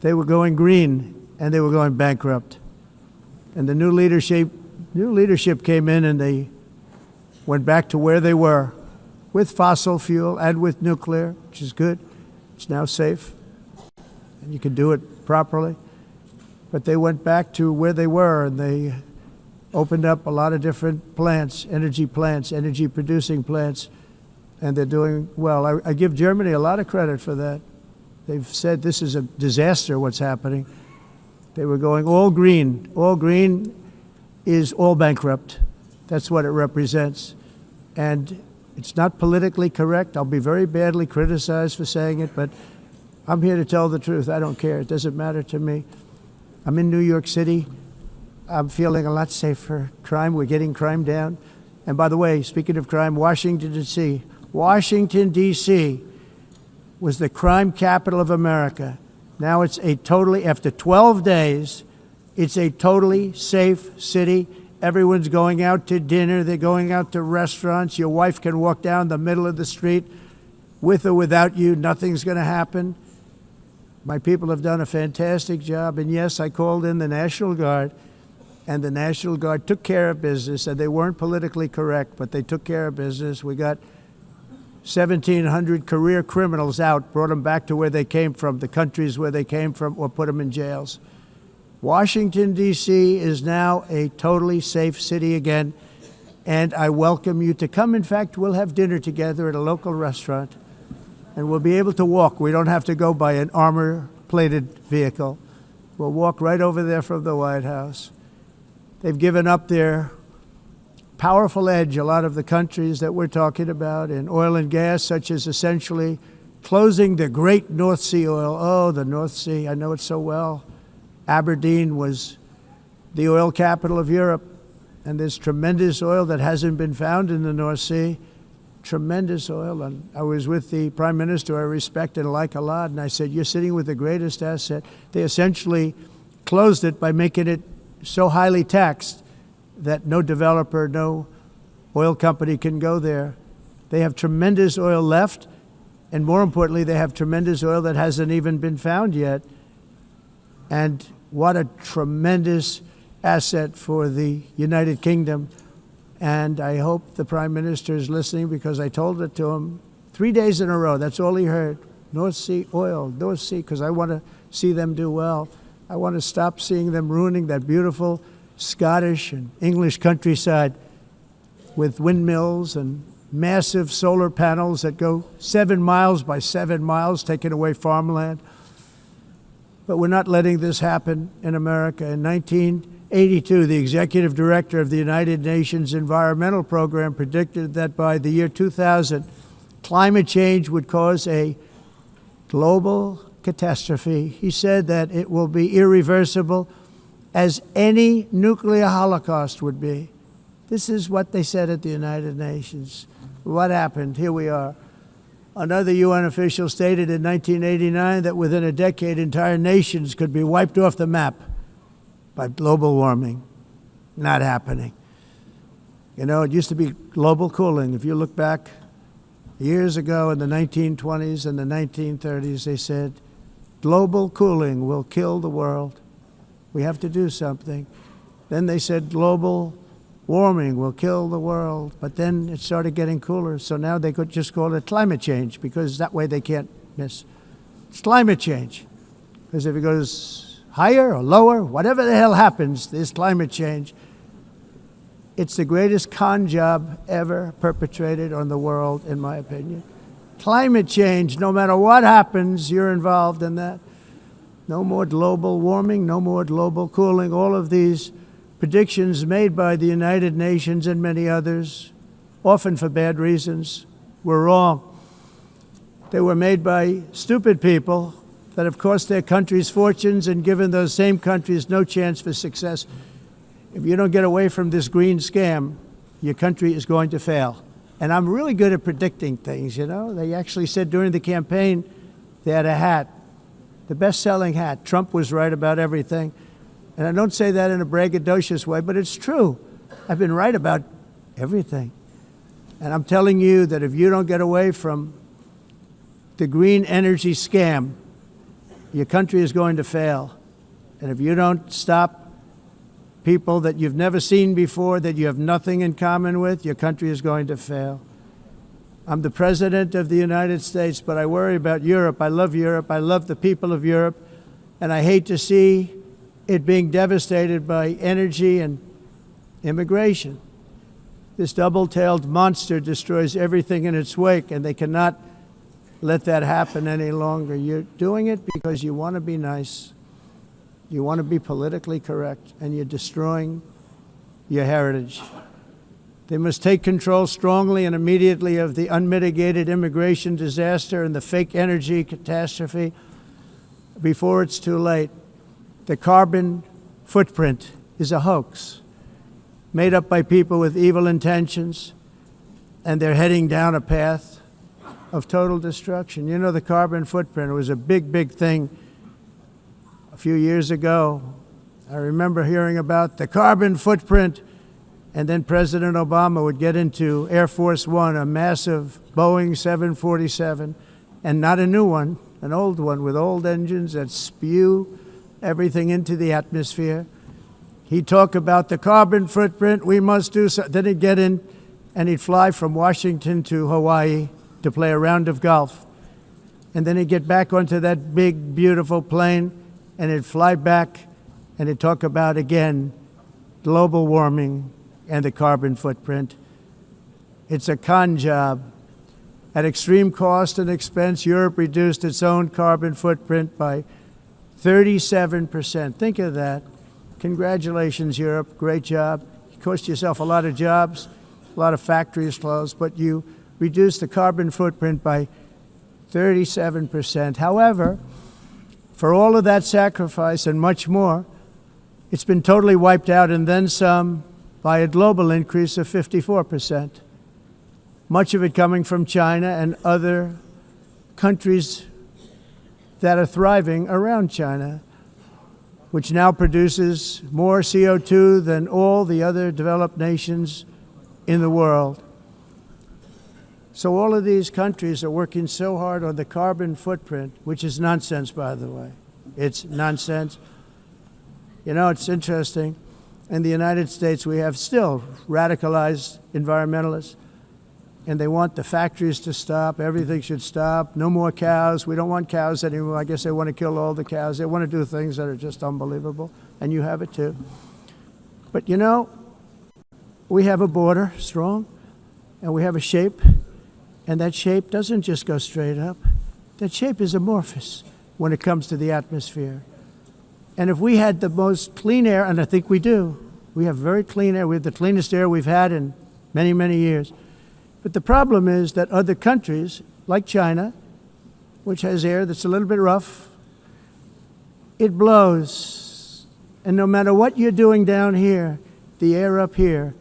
They were going green, and they were going bankrupt. And the new leadership came in, and they went back to where they were, with fossil fuel and with nuclear, which is good. It's now safe, and you can do it properly. But they went back to where they were, and they opened up a lot of different plants, energy-producing plants, and they're doing well. I give Germany a lot of credit for that. They've said this is a disaster, what's happening. They were going all green. All green is all bankrupt. That's what it represents. And it's not politically correct. I'll be very badly criticized for saying it, but I'm here to tell the truth. I don't care. It doesn't matter to me. I'm in New York City. I'm feeling a lot safer. Crime, we're getting crime down. And by the way, speaking of crime, Washington, D.C. Washington, D.C. was the crime capital of America. Now it's after 12 days, it's a totally safe city. Everyone's going out to dinner. They're going out to restaurants. Your wife can walk down the middle of the street with or without you. Nothing's going to happen. My people have done a fantastic job. And yes, I called in the National Guard, and the National Guard took care of business. And they weren't politically correct, but they took care of business. We got 1,700 career criminals out, brought them back to where they came from, the countries where they came from, or put them in jails. Washington, D.C. is now a totally safe city again. and I welcome you to come. In fact, we'll have dinner together at a local restaurant, and we'll be able to walk. We don't have to go by an armor-plated vehicle. We'll walk right over there from the White House. They've given up their powerful edge, a lot of the countries that we're talking about, in oil and gas, such as essentially closing the great North Sea oil. Oh, the North Sea, I know it so well. Aberdeen was the oil capital of Europe, and there's tremendous oil that hasn't been found in the North Sea. Tremendous oil. And I was with the Prime Minister I respect and like a lot, and I said, you're sitting with the greatest asset. They essentially closed it by making it so highly taxed that no developer, no oil company can go there. They have tremendous oil left, and more importantly, they have tremendous oil that hasn't even been found yet. And what a tremendous asset for the United Kingdom. And I hope the Prime Minister is listening, because I told it to him 3 days in a row. That's all he heard. North Sea oil, North Sea, because I want to see them do well. I want to stop seeing them ruining that beautiful Scottish and English countryside with windmills and massive solar panels that go 7 miles by 7 miles, taking away farmland. But we're not letting this happen in America. In 1982, the executive director of the United Nations Environmental Program predicted that by the year 2000, climate change would cause a global catastrophe. He said that it will be irreversible, as any nuclear holocaust would be. This is what they said at the United Nations. What happened? Here we are. Another UN official stated in 1989 that within a decade, entire nations could be wiped off the map by global warming. Not happening. You know, it used to be global cooling. If you look back years ago in the 1920s and the 1930s, they said, global cooling will kill the world. We have to do something. Then they said global warming will kill the world. But then it started getting cooler. So now they could just call it climate change, because that way they can't miss. It's climate change. Because if it goes higher or lower, whatever the hell happens, there's climate change. It's the greatest con job ever perpetrated on the world, in my opinion. Climate change, no matter what happens, you're involved in that. No more global warming, no more global cooling. All of these predictions made by the United Nations and many others, often for bad reasons, were wrong. They were made by stupid people that have cost their countries fortunes and given those same countries no chance for success. If you don't get away from this green scam, your country is going to fail. And I'm really good at predicting things, you know. They actually said during the campaign they had a hat, the best-selling hat. Trump was right about everything. And I don't say that in a braggadocious way, but it's true. I've been right about everything. And I'm telling you that if you don't get away from the green energy scam, your country is going to fail. And if you don't stop people that you've never seen before, that you have nothing in common with, your country is going to fail. I'm the President of the United States, but I worry about Europe. I love Europe. I love the people of Europe. And I hate to see it being devastated by energy and immigration. This double-tailed monster destroys everything in its wake, and they cannot let that happen any longer. You're doing it because you want to be nice. You want to be politically correct, and you're destroying your heritage. They must take control strongly and immediately of the unmitigated immigration disaster and the fake energy catastrophe before it's too late. The carbon footprint is a hoax made up by people with evil intentions, and they're heading down a path of total destruction. You know, the carbon footprint, it was a big, big thing a few years ago. I remember hearing about the carbon footprint, and then President Obama would get into Air Force One, a massive Boeing 747, and not a new one, an old one with old engines that spew everything into the atmosphere. He'd talk about the carbon footprint, we must do so. Then he'd get in and he'd fly from Washington to Hawaii to play a round of golf. And then he'd get back onto that big, beautiful plane and he'd fly back and he'd talk about, again, global warming and the carbon footprint. It's a con job. At extreme cost and expense, Europe reduced its own carbon footprint by 37%. Think of that. Congratulations, Europe. Great job. You cost yourself a lot of jobs, a lot of factories closed, but you reduced the carbon footprint by 37%. However, for all of that sacrifice and much more, it's been totally wiped out and then some by a global increase of 54%. Much of it coming from China and other countries that are thriving around China, which now produces more CO2 than all the other developed nations in the world. So all of these countries are working so hard on the carbon footprint, which is nonsense, by the way. It's nonsense. You know, it's interesting. In the United States, we have still radicalized environmentalists, and they want the factories to stop. Everything should stop. No more cows. We don't want cows anymore. I guess they want to kill all the cows. They want to do things that are just unbelievable, and you have it too. But you know, we have a border, strong, and we have a shape, and that shape doesn't just go straight up. That shape is amorphous when it comes to the atmosphere. And if we had the most clean air, and I think we do, we have very clean air. We have the cleanest air we've had in many, many years. But the problem is that other countries, like China, which has air that's a little bit rough, it blows. And no matter what you're doing down here, the air up here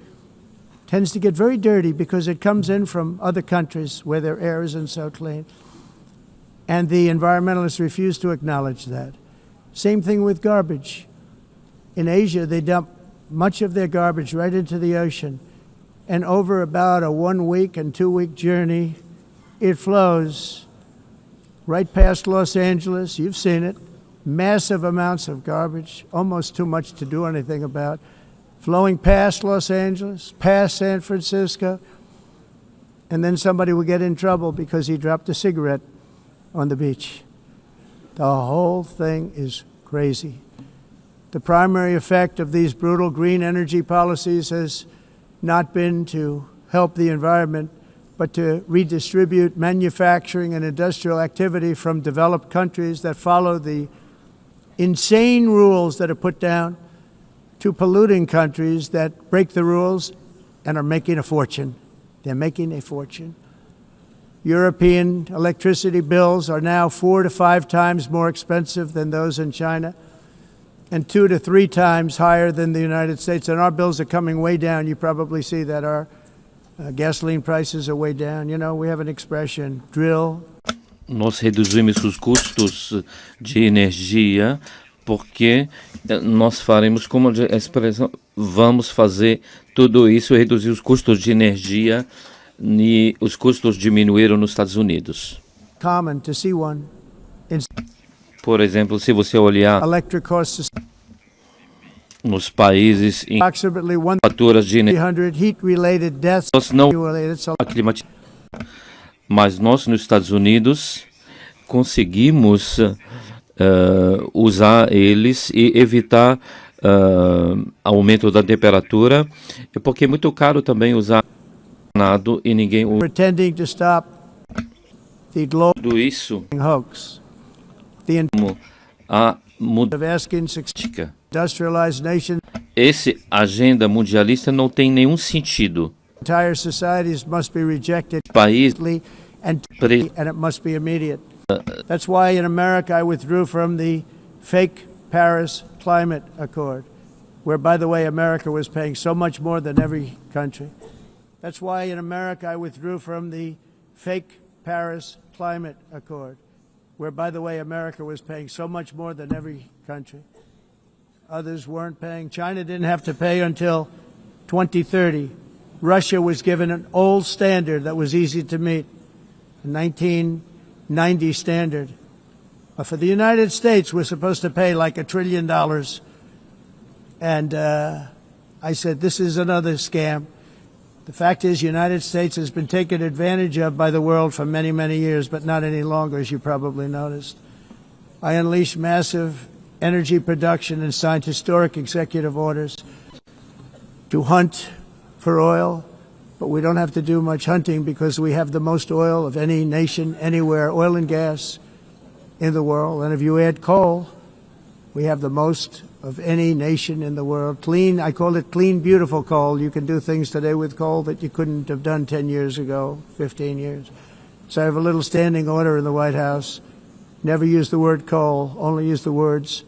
tends to get very dirty because it comes in from other countries where their air isn't so clean. And the environmentalists refuse to acknowledge that. Same thing with garbage. In Asia, they dump much of their garbage right into the ocean. And over about a 1 week and 2 week journey, it flows right past Los Angeles. You've seen it. Massive amounts of garbage, almost too much to do anything about, flowing past Los Angeles, past San Francisco, and then somebody will get in trouble because he dropped a cigarette on the beach. The whole thing is crazy. The primary effect of these brutal green energy policies has not been to help the environment, but to redistribute manufacturing and industrial activity from developed countries that follow the insane rules that are put down to polluting countries that break the rules and are making a fortune. They're making a fortune. European electricity bills are now 4 to 5 times more expensive than those in China, and 2 to 3 times higher than the United States. And our bills are coming way down. You probably see that our gasoline prices are way down. You know, we have an expression, drill. Nós reduzimos os custos de energia porque nós faremos, como a expressão, vamos fazer tudo isso, reduzir os custos de energia, e os custos diminuíram nos Estados Unidos. Common to see one. Por exemplo, se você olhar nos países em faturas de energia, nós não mas nós nos Estados Unidos conseguimos usar eles e evitar aumento da temperatura, porque é muito caro também usar nada e ninguém usa. Tudo isso a mudança. Esse agenda mundialista não tem nenhum sentido. Entire societies must be rejected and it must be immediate. That's why in America I withdrew from the fake Paris Climate Accord, where, by the way, America was paying so much more than every country. That's why in America I withdrew from the fake Paris Climate Accord, where, by the way, America was paying so much more than every country. Others weren't paying. China didn't have to pay until 2030. Russia was given an old standard that was easy to meet, a 1990 standard. But for the United States, we're supposed to pay like $1 trillion. And I said, this is another scam. The fact is, the United States has been taken advantage of by the world for many, many years, but not any longer, as you probably noticed. I unleashed massive energy production and signed historic executive orders to hunt for oil, but we don't have to do much hunting because we have the most oil of any nation anywhere, oil and gas in the world. And if you add coal, we have the most of any nation in the world. Clean, I call it clean, beautiful coal. You can do things today with coal that you couldn't have done 10 years ago, 15 years. So I have a little standing order in the White House. Never use the word coal, only use the words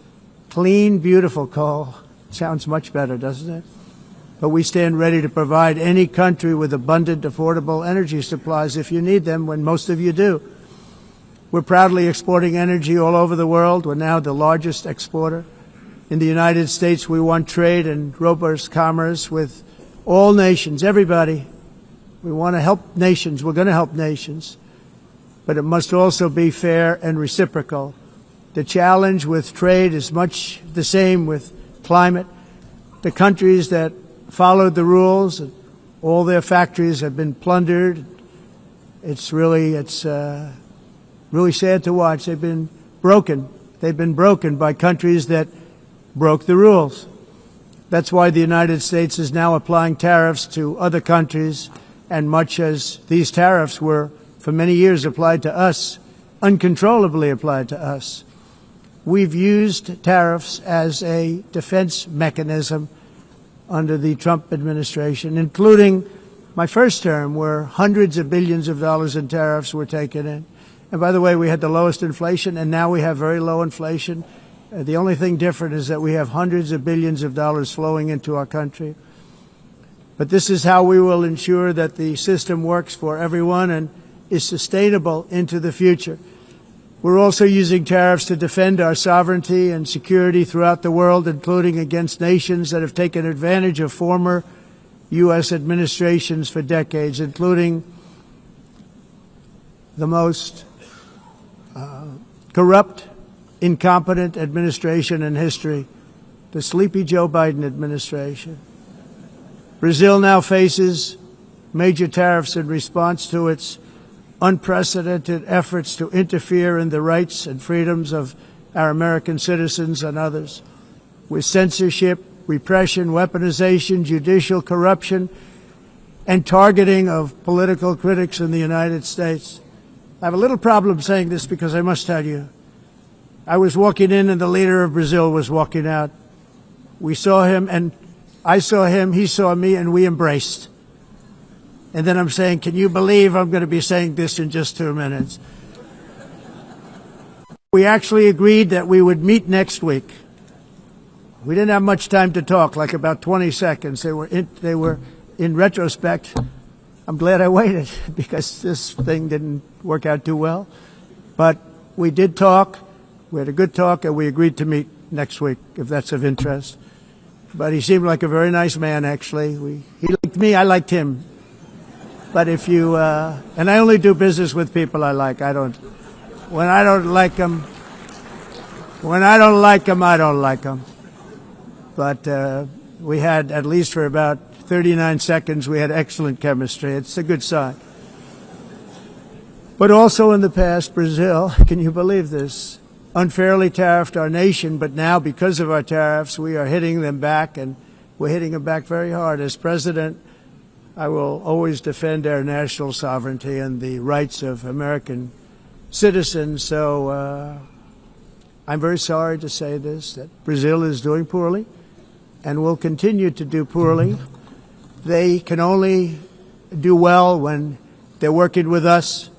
clean, beautiful coal. Sounds much better, doesn't it? But we stand ready to provide any country with abundant, affordable energy supplies if you need them, when most of you do. We're proudly exporting energy all over the world. We're now the largest exporter. In the United States, we want trade and robust commerce with all nations, everybody. We want to help nations. We're going to help nations. But it must also be fair and reciprocal. The challenge with trade is much the same with climate. The countries that followed the rules, all their factories have been plundered. It's really sad to watch. They've been broken. They've been broken by countries that broke the rules. That's why the United States is now applying tariffs to other countries, and much as these tariffs were for many years applied to us, uncontrollably applied to us. We've used tariffs as a defense mechanism under the Trump administration, including my first term, where hundreds of billions of dollars in tariffs were taken in. And by the way, we had the lowest inflation, and now we have very low inflation. The only thing different is that we have hundreds of billions of dollars flowing into our country. But this is how we will ensure that the system works for everyone and is sustainable into the future. We're also using tariffs to defend our sovereignty and security throughout the world, including against nations that have taken advantage of former U.S. administrations for decades, including the most corrupt, incompetent administration in history, the sleepy Joe Biden administration. Brazil now faces major tariffs in response to its unprecedented efforts to interfere in the rights and freedoms of our American citizens and others, with censorship, repression, weaponization, judicial corruption, and targeting of political critics in the United States. I have a little problem saying this because I must tell you, I was walking in and the leader of Brazil was walking out. We saw him and I saw him, he saw me, and we embraced. And then I'm saying, can you believe I'm going to be saying this in just 2 minutes? We actually agreed that we would meet next week. We didn't have much time to talk, like about 20 seconds. They were in retrospect, I'm glad I waited because this thing didn't work out too well. But we did talk. We had a good talk, and we agreed to meet next week, if that's of interest. But he seemed like a very nice man, actually. He liked me, I liked him. But if you, and I only do business with people I like. When I don't like them, I don't like them. But we had, at least for about 39 seconds, we had excellent chemistry. It's a good sign. But also in the past, Brazil, can you believe this, unfairly tariffed our nation, but now because of our tariffs, we are hitting them back, and we're hitting them back very hard. As president, I will always defend our national sovereignty and the rights of American citizens. So I'm very sorry to say this, that Brazil is doing poorly and will continue to do poorly. They can only do well when they're working with us.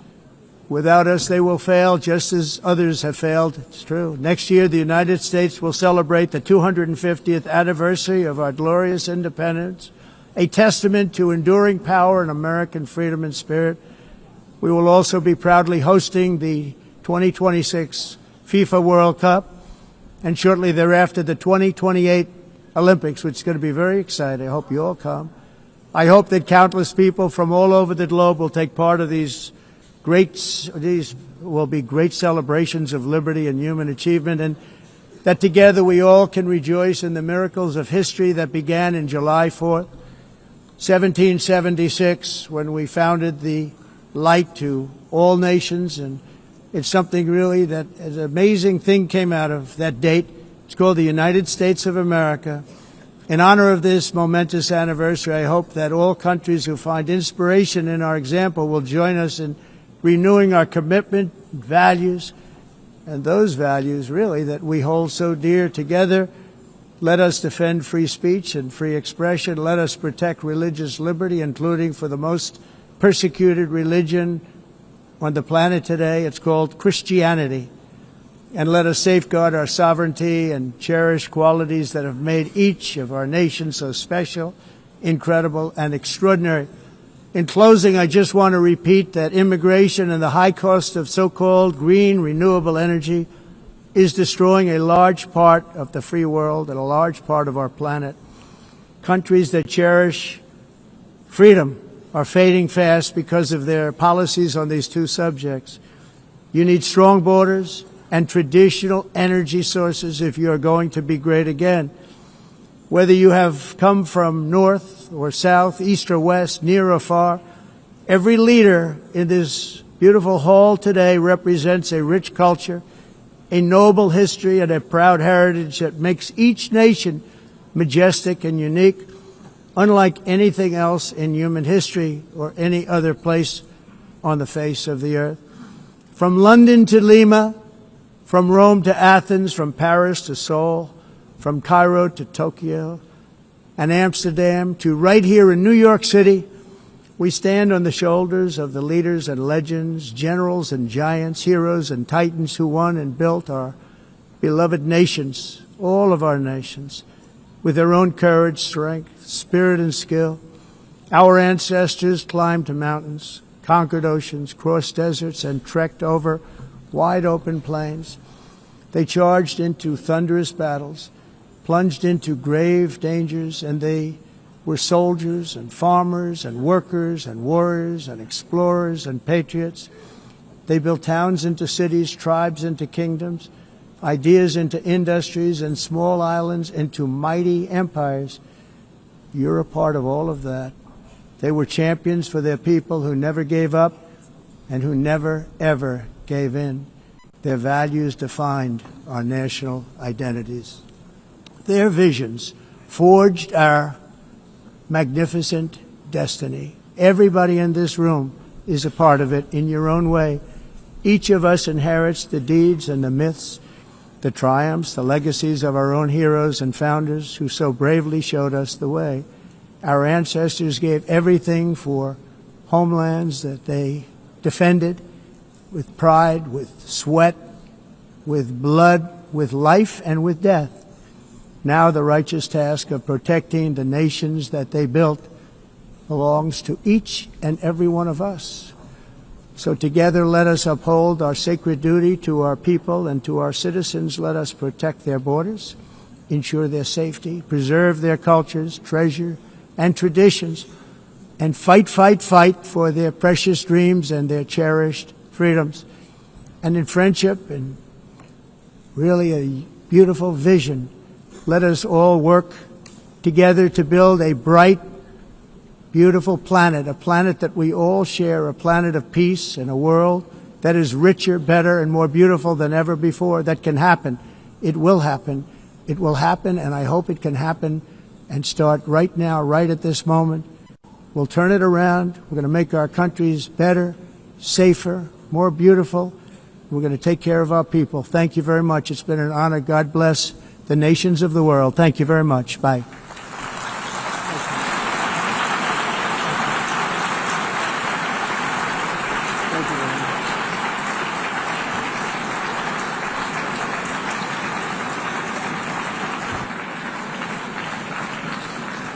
Without us, they will fail, just as others have failed. It's true. Next year, the United States will celebrate the 250th anniversary of our glorious independence, a testament to enduring power and American freedom and spirit. We will also be proudly hosting the 2026 FIFA World Cup, and shortly thereafter, the 2028 Olympics, which is going to be very exciting. I hope you all come. I hope that countless people from all over the globe will take part of these will be great celebrations of liberty and human achievement, and that together we all can rejoice in the miracles of history that began in July 4th, 1776, when we founded the light to all nations. And it's something really that an amazing thing came out of that date. It's called the United States of America. In honor of this momentous anniversary, I hope that all countries who find inspiration in our example will join us in renewing our commitment, values, and those values, really, that we hold so dear. Together, let us defend free speech and free expression. Let us protect religious liberty, including for the most persecuted religion on the planet today. It's called Christianity. And let us safeguard our sovereignty and cherish qualities that have made each of our nations so special, incredible, and extraordinary. In closing, I just want to repeat that immigration and the high cost of so-called green renewable energy is destroying a large part of the free world and a large part of our planet. Countries that cherish freedom are fading fast because of their policies on these two subjects. You need strong borders and traditional energy sources if you are going to be great again. Whether you have come from north or south, east or west, near or far, every leader in this beautiful hall today represents a rich culture, a noble history, and a proud heritage that makes each nation majestic and unique, unlike anything else in human history or any other place on the face of the earth. From London to Lima, from Rome to Athens, from Paris to Seoul, from Cairo to Tokyo and Amsterdam to right here in New York City, we stand on the shoulders of the leaders and legends, generals and giants, heroes and titans who won and built our beloved nations, all of our nations, with their own courage, strength, spirit, and skill. Our ancestors climbed mountains, conquered oceans, crossed deserts, and trekked over wide open plains. They charged into thunderous battles, plunged into grave dangers, and they were soldiers and farmers and workers and warriors and explorers and patriots. They built towns into cities, tribes into kingdoms, ideas into industries, and small islands into mighty empires. You're a part of all of that. They were champions for their people who never gave up and who never, ever gave in. Their values defined our national identities. Their visions forged our magnificent destiny. Everybody in this room is a part of it in your own way. Each of us inherits the deeds and the myths, the triumphs, the legacies of our own heroes and founders who so bravely showed us the way. Our ancestors gave everything for homelands that they defended with pride, with sweat, with blood, with life, and with death. Now the righteous task of protecting the nations that they built belongs to each and every one of us. So together let us uphold our sacred duty to our people and to our citizens. Let us protect their borders, ensure their safety, preserve their cultures, treasure, and traditions, and fight for their precious dreams and their cherished freedoms. And in friendship and really a beautiful vision, let us all work together to build a bright, beautiful planet, a planet that we all share, a planet of peace and a world that is richer, better, and more beautiful than ever before. That can happen. It will happen. It will happen, and I hope it can happen and start right now, right at this moment. We'll turn it around. We're going to make our countries better, safer, more beautiful. We're going to take care of our people. Thank you very much. It's been an honor. God bless the nations of the world. Thank you very much. Bye.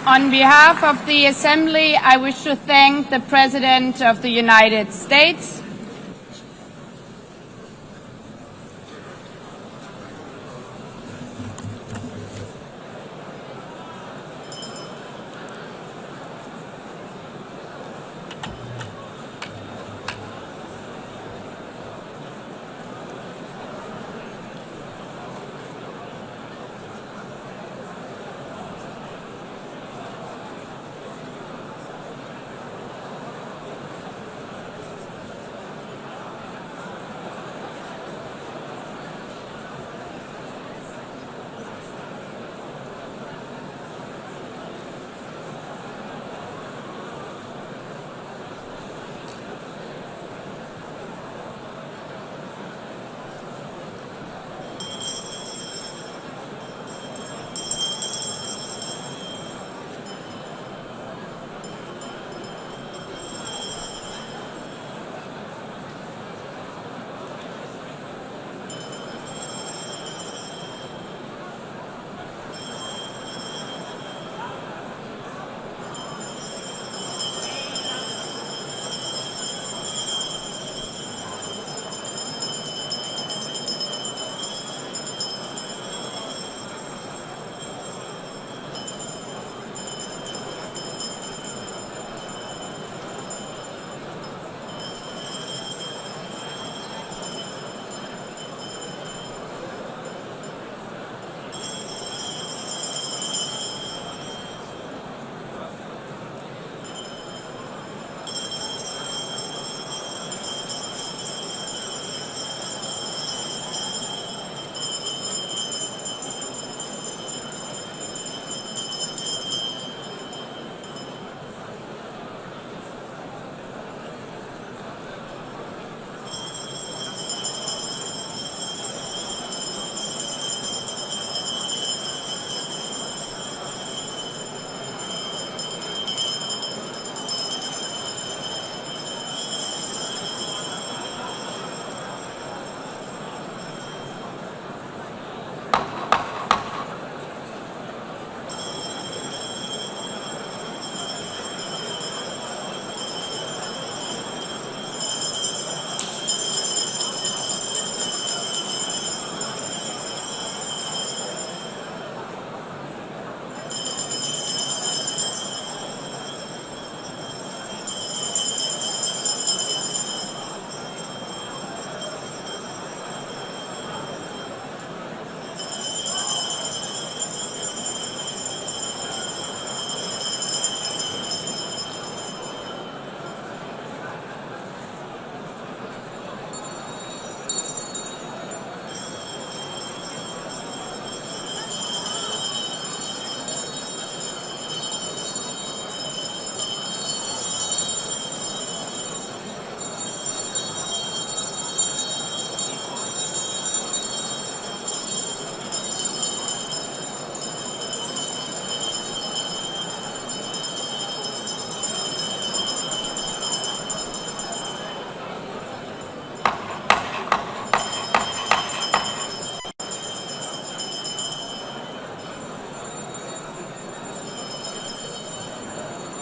On behalf of the Assembly, I wish to thank the President of the United States,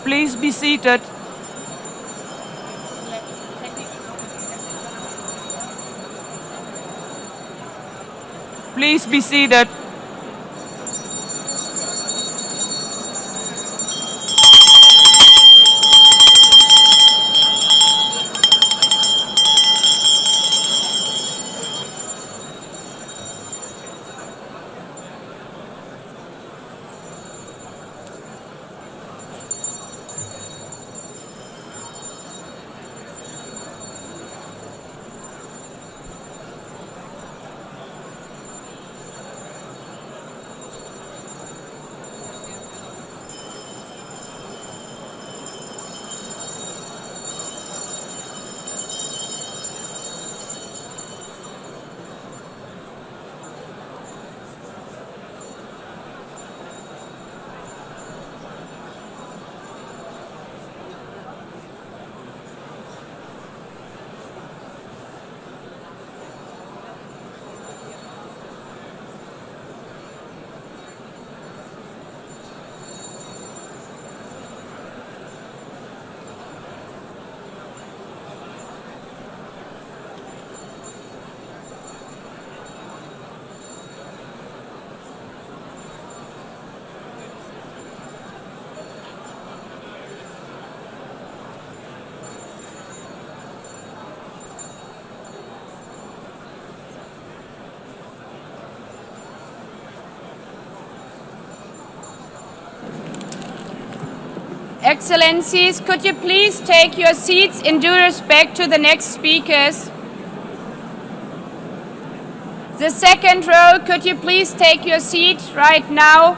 Please be seated. Please be seated. Excellencies, could you please take your seats in due respect to the next speakers? The second row, could you please take your seat right now?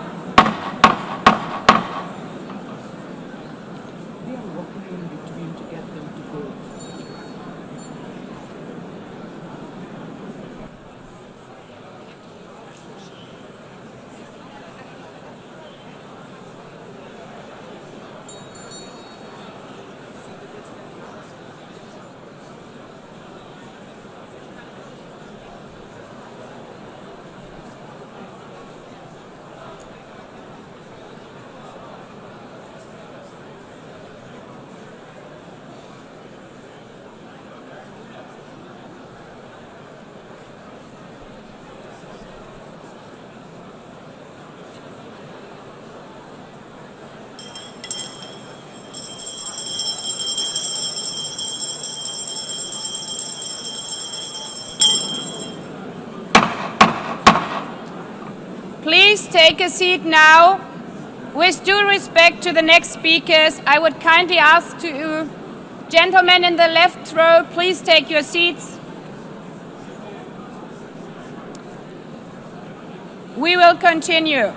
Please take a seat now. With due respect to the next speakers, I would kindly ask you, gentlemen in the left row, please take your seats. We will continue.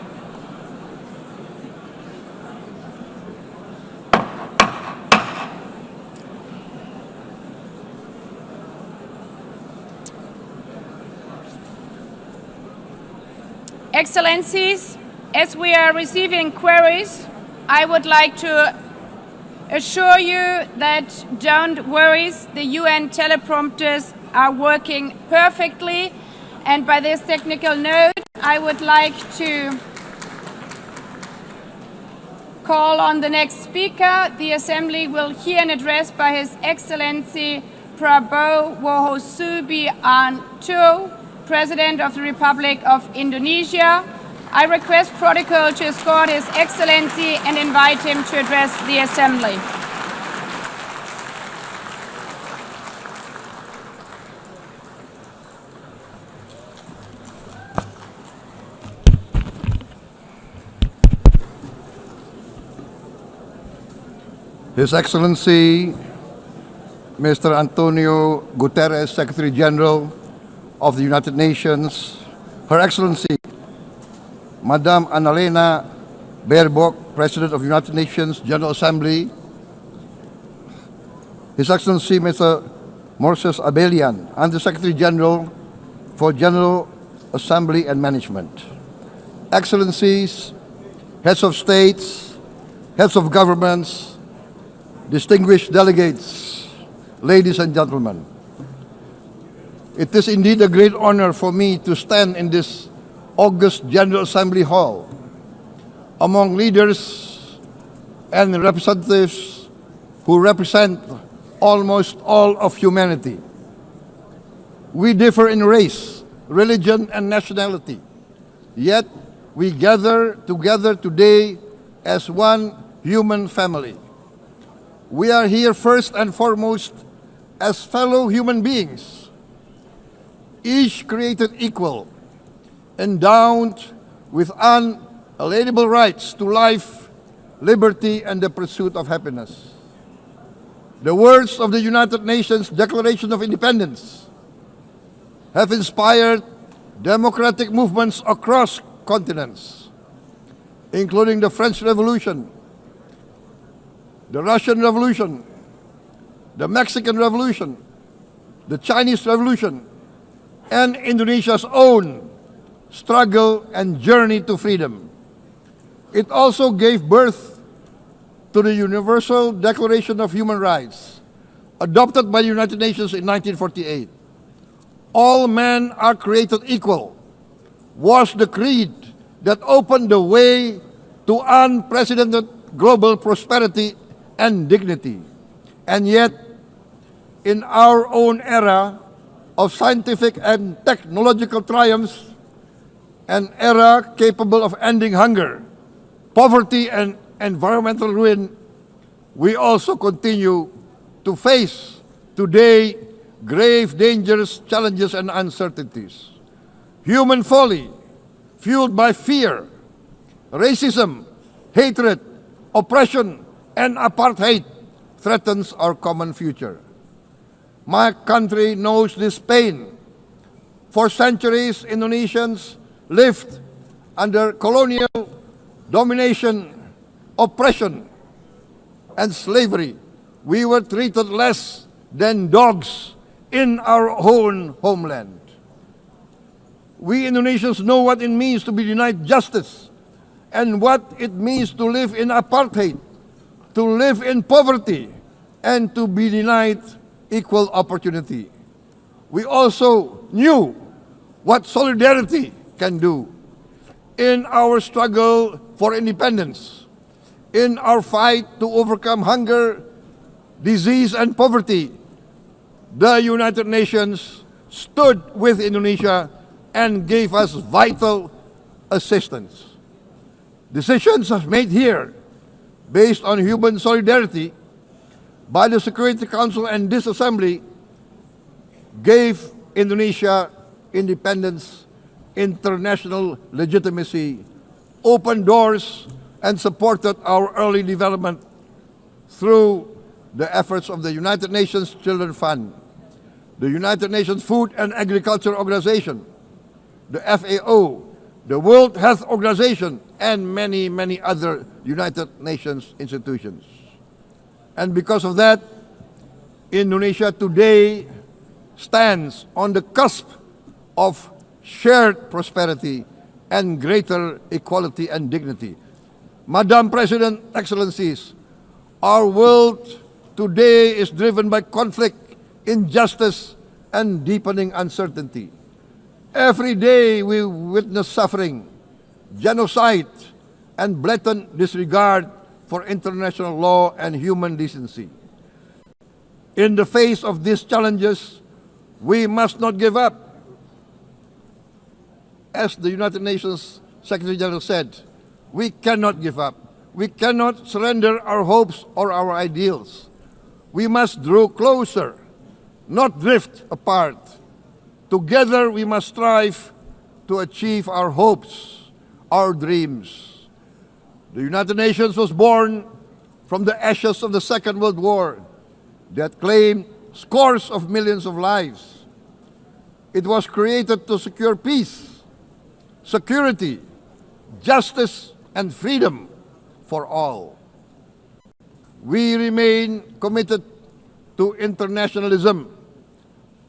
Excellencies, as we are receiving queries, I would like to assure you that don't worry, the UN teleprompters are working perfectly. And by this technical note, I would like to call on the next speaker. The Assembly will hear an address by His Excellency Prabowo Subianto, President of the Republic of Indonesia. I request protocol to escort His Excellency and invite him to address the Assembly. His Excellency Mr. Antonio Guterres, Secretary General of the United Nations, Her Excellency Madame Annalena Baerbock, President of the United Nations General Assembly, His Excellency Mr. Moses Abelian, Under-Secretary General for General Assembly and Management, Excellencies, Heads of States, Heads of Governments, distinguished delegates, ladies and gentlemen. It is indeed a great honor for me to stand in this august General Assembly Hall among leaders and representatives who represent almost all of humanity. We differ in race, religion, and nationality, yet we gather together today as one human family. We are here first and foremost as fellow human beings, each created equal, endowed with unalienable rights to life, liberty, and the pursuit of happiness. The words of the United Nations Declaration of Independence have inspired democratic movements across continents, including the French Revolution, the Russian Revolution, the Mexican Revolution, the Chinese Revolution, and Indonesia's own struggle and journey to freedom. It also gave birth to the Universal Declaration of Human Rights, adopted by the United Nations in 1948. All men are created equal was the creed that opened the way to unprecedented global prosperity and dignity. And yet, in our own era of scientific and technological triumphs, an era capable of ending hunger, poverty, and environmental ruin, we also continue to face today grave dangers, challenges, and uncertainties. Human folly, fueled by fear, racism, hatred, oppression, and apartheid, threatens our common future. My country knows this pain. For centuries, Indonesians lived under colonial domination, oppression, and slavery. We were treated less than dogs in our own homeland. We Indonesians know what it means to be denied justice and what it means to live in apartheid, to live in poverty, and to be denied equal opportunity. We also knew what solidarity can do in our struggle for independence, in our fight to overcome hunger, disease, and poverty. The United Nations stood with Indonesia and gave us vital assistance. Decisions made here based on human solidarity by the Security Council and this Assembly gave Indonesia independence, international legitimacy, opened doors, and supported our early development through the efforts of the United Nations Children Fund, the United Nations Food and Agriculture Organization, the FAO, the World Health Organization, and many, many other United Nations institutions. And because of that, Indonesia today stands on the cusp of shared prosperity and greater equality and dignity. Madam President, Excellencies, our world today is driven by conflict, injustice, and deepening uncertainty. Every day we witness suffering, genocide, and blatant disregard for international law and human decency. In the face of these challenges, we must not give up. As the United Nations Secretary General said, we cannot give up. We cannot surrender our hopes or our ideals. We must draw closer, not drift apart. Together we must strive to achieve our hopes, our dreams. The United Nations was born from the ashes of the Second World War that claimed scores of millions of lives. It was created to secure peace, security, justice, and freedom for all. We remain committed to internationalism,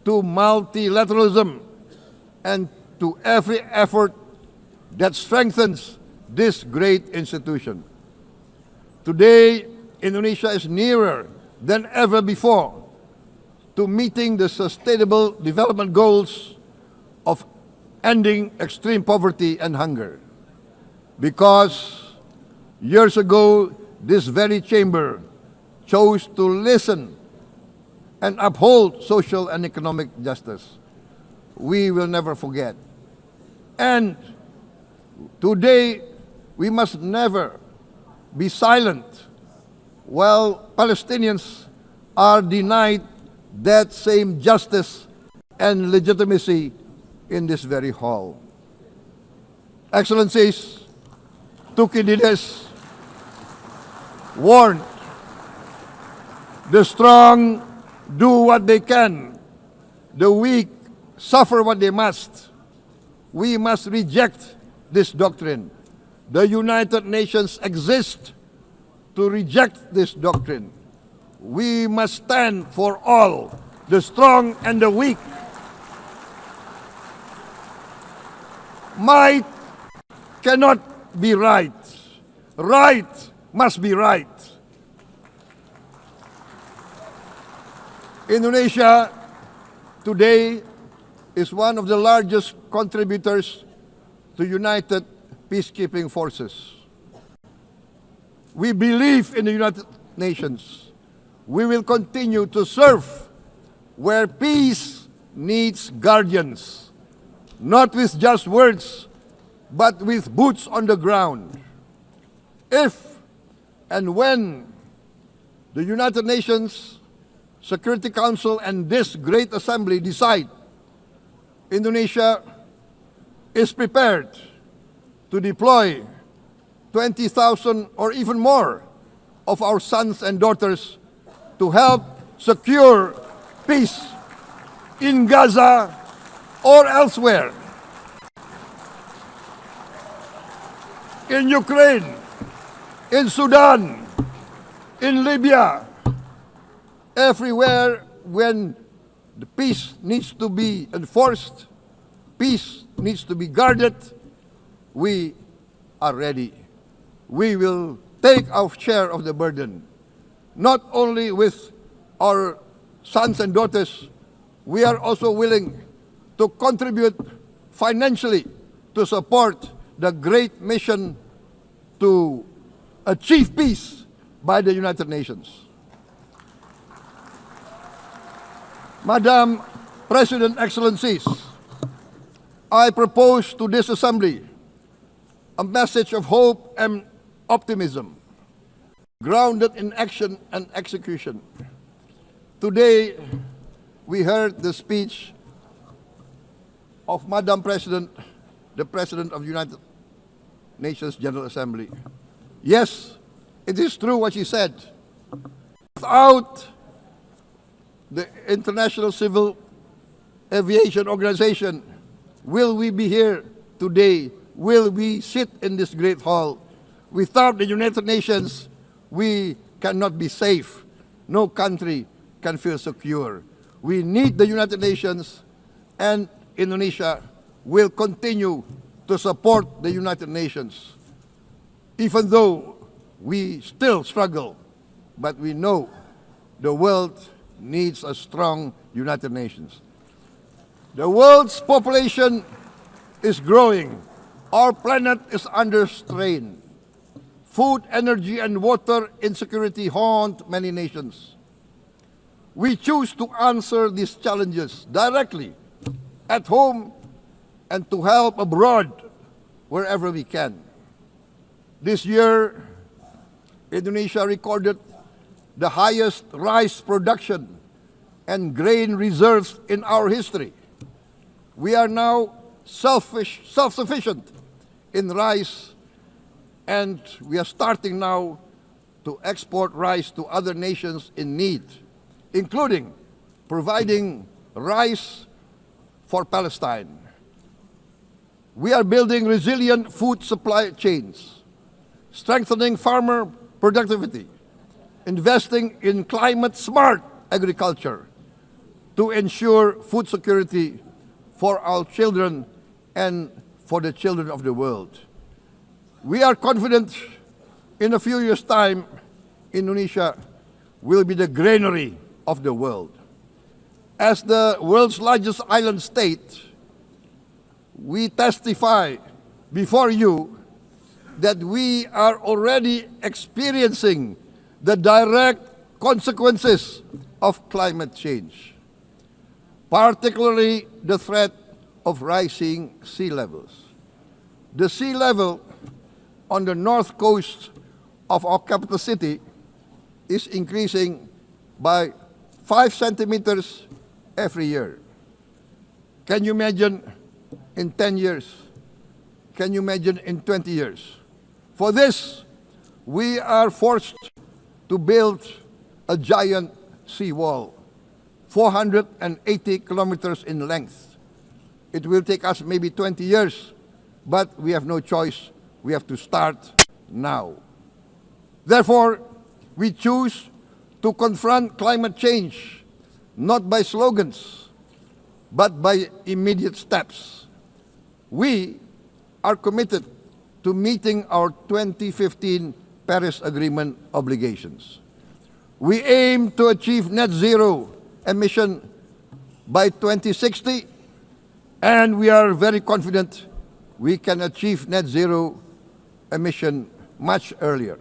to multilateralism, and to every effort that strengthens this great institution. Today, Indonesia is nearer than ever before to meeting the sustainable development goals of ending extreme poverty and hunger. Because years ago, this very chamber chose to listen and uphold social and economic justice, we will never forget. And today, we must never be silent while Palestinians are denied that same justice and legitimacy in this very hall. Excellencies, Thucydides warned, the strong do what they can, the weak suffer what they must. We must reject this doctrine. The United Nations exist to reject this doctrine. We must stand for all, the strong and the weak. Might cannot be right. Right must be right. Indonesia today is one of the largest contributors to United Peacekeeping Forces. We believe in the United Nations. We will continue to serve where peace needs guardians, not with just words, but with boots on the ground. If and when the United Nations Security Council and this great assembly decide Indonesia is prepared to deploy 20,000 or even more of our sons and daughters to help secure peace in Gaza or elsewhere, in Ukraine, in Sudan, in Libya, everywhere when the peace needs to be enforced, peace needs to be guarded, we are ready. We will take our share of the burden, not only with our sons and daughters, we are also willing to contribute financially to support the great mission to achieve peace by the United Nations. Madam President, Excellencies, I propose to this Assembly a message of hope and optimism, grounded in action and execution. Today, we heard the speech of Madam President, the President of the United Nations General Assembly. Yes, it is true what she said. Without the International Civil Aviation Organization, will we be here today? Will we sit in this great hall? Without the United Nations, we cannot be safe. No country can feel secure. We need the United Nations, and Indonesia will continue to support the United Nations, even though we still struggle, but we know the world needs a strong United Nations. The world's population is growing. Our planet is under strain. Food, energy, and water insecurity haunt many nations. We choose to answer these challenges directly at home and to help abroad wherever we can. This year, Indonesia recorded the highest rice production and grain reserves in our history. We are now self-sufficient in rice, and we are starting now to export rice to other nations in need, including providing rice for Palestine. We are building resilient food supply chains, strengthening farmer productivity, investing in climate-smart agriculture to ensure food security for our children and for the children of the world. We are confident in a few years' time, Indonesia will be the granary of the world. As the world's largest island state, we testify before you that we are already experiencing the direct consequences of climate change, particularly the threat of rising sea levels. The sea level on the north coast of our capital city is increasing by 5 centimeters every year. Can you imagine in 10 years? Can you imagine in 20 years? For this, we are forced to build a giant seawall, 480 kilometers in length. It will take us maybe 20 years, but we have no choice. We have to start now. Therefore, we choose to confront climate change not by slogans, but by immediate steps. We are committed to meeting our 2015 Paris Agreement obligations. We aim to achieve net zero emission by 2060, and we are very confident we can achieve net zero emission much earlier.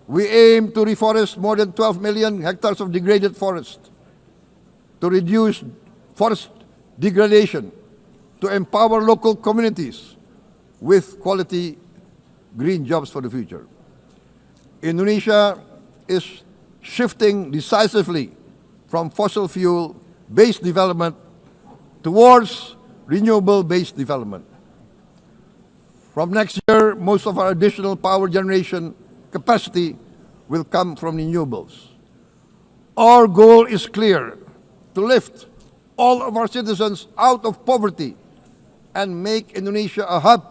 We aim to reforest more than 12 million hectares of degraded forest, to reduce forest degradation, to empower local communities with quality green jobs for the future. Indonesia is shifting decisively from fossil fuel-based development towards renewable-based development. From next year, most of our additional power generation capacity will come from renewables. Our goal is clear: to lift all of our citizens out of poverty and make Indonesia a hub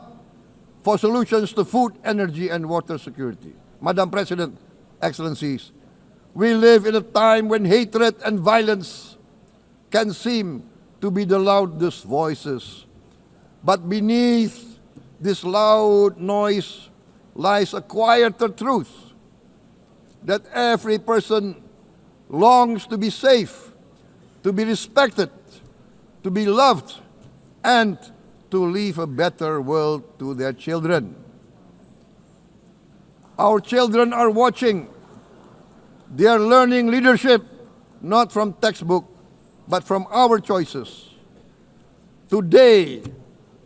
for solutions to food, energy, and water security. Madam President, Excellencies, we live in a time when hatred and violence can seem to be the loudest voices. But beneath this loud noise lies a quieter truth, that every person longs to be safe, to be respected, to be loved, and to leave a better world to their children. Our children are watching. They are learning leadership not from textbook, but from our choices. Today,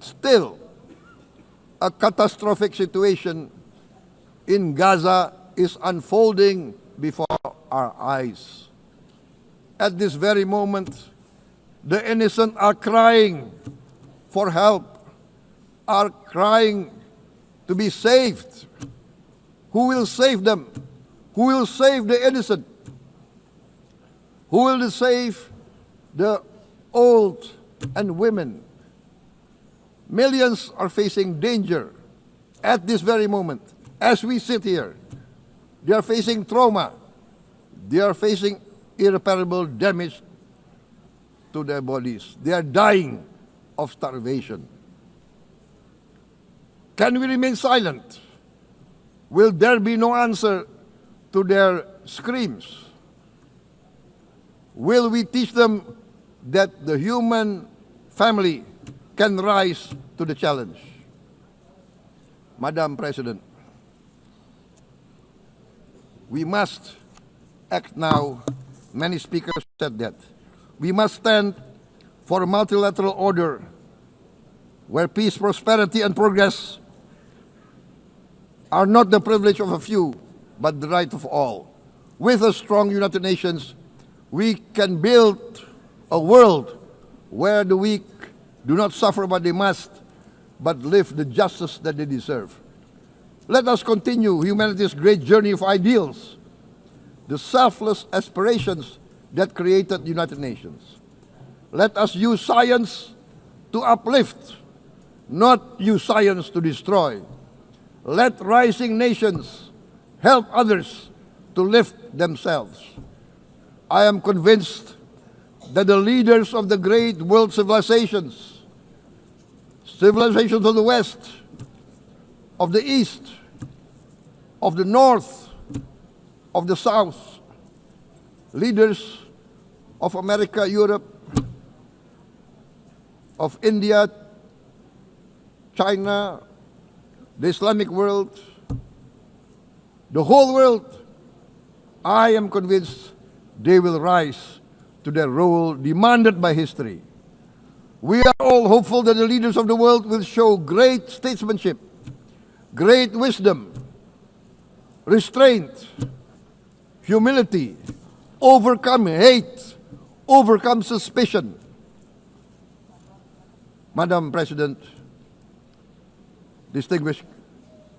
still, a catastrophic situation in Gaza is unfolding before our eyes. At this very moment, the innocent are crying for help, are crying to be saved. Who will save them? Who will save the innocent? Who will save the old and women? Millions are facing danger at this very moment. As we sit here, they are facing trauma. They are facing irreparable damage to their bodies. They are dying of starvation. Can we remain silent? Will there be no answer to their screams? Will we teach them that the human family can rise to the challenge? Madam President, we must act now. Many speakers said that. We must stand for a multilateral order where peace, prosperity, and progress are not the privilege of a few, but the right of all. With a strong United Nations, we can build a world where the weak do not suffer what they must, but live the justice that they deserve. Let us continue humanity's great journey of ideals, the selfless aspirations that created the United Nations. Let us use science to uplift, not use science to destroy. Let rising nations help others to lift themselves. I am convinced that the leaders of the great world civilizations, civilizations of the West, of the East, of the North, of the South, leaders of America, Europe, of India, China, the Islamic world, the whole world, I am convinced they will rise to their role demanded by history. We are all hopeful that the leaders of the world will show great statesmanship, great wisdom, restraint, humility, overcome hate, overcome suspicion. Madam President, distinguished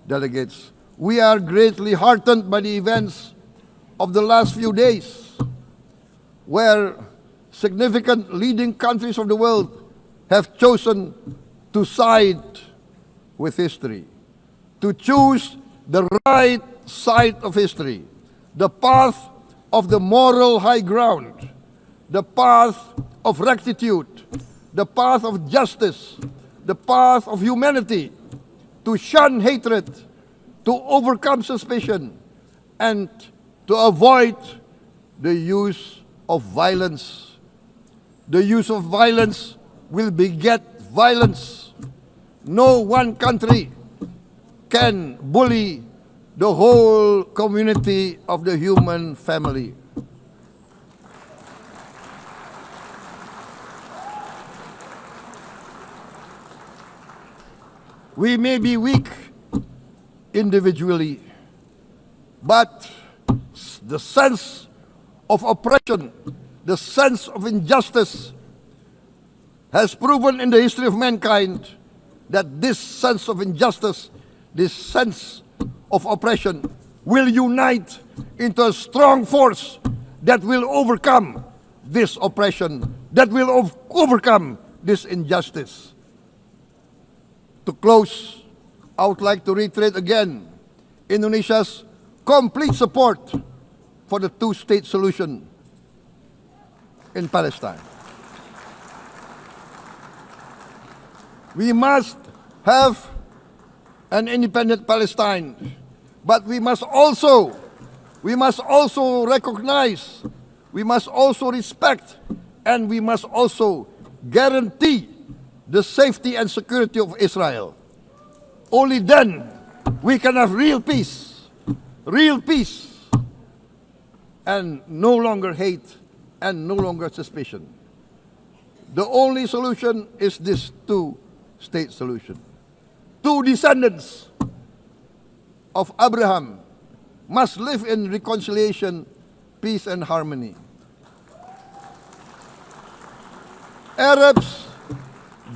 delegates, we are greatly heartened by the events of the last few days, where significant leading countries of the world have chosen to side with history, to choose the right side of history, the path of the moral high ground, the path of rectitude, the path of justice, the path of humanity, to shun hatred, to overcome suspicion, and to avoid the use of violence. The use of violence will beget violence. No one country can bully the whole community of the human family. We may be weak individually, but the sense of oppression, the sense of injustice has proven in the history of mankind that this sense of injustice, this sense of oppression will unite into a strong force that will overcome this oppression, that will overcome this injustice. To close, I would like to reiterate again Indonesia's complete support for the two-state solution in Palestine. We must have an independent Palestine, but we must also recognize, we must also respect, and we must also guarantee the safety and security of Israel. Only then we can have real peace, and no longer hate and no longer suspicion. The only solution is this two-state solution. Two descendants of Abraham must live in reconciliation, peace, and harmony. Arabs,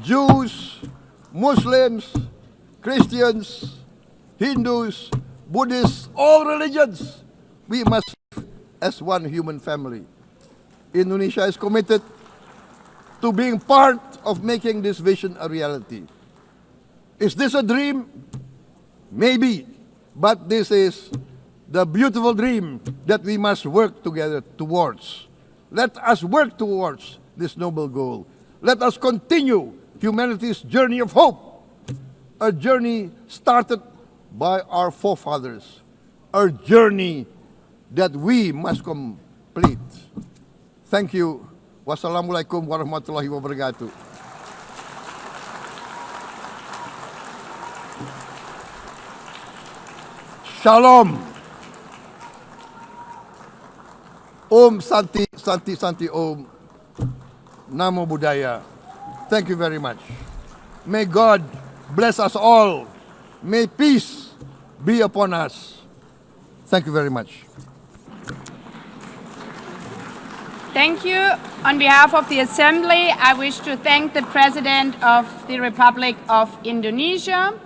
Jews, Muslims, Christians, Hindus, Buddhists, all religions, we must live as one human family. Indonesia is committed to being part of making this vision a reality. Is this a dream? Maybe, but this is the beautiful dream that we must work together towards. Let us work towards this noble goal. Let us continue humanity's journey of hope, a journey started by our forefathers, a journey that we must complete. Thank you. Wassalamualaikum warahmatullahi wabarakatuh. Shalom. Om Santi, Santi, Santi Om. Namo Buddhaya. Thank you very much. May God bless us all. May peace be upon us. Thank you very much. Thank you. On behalf of the Assembly, I wish to thank the President of the Republic of Indonesia.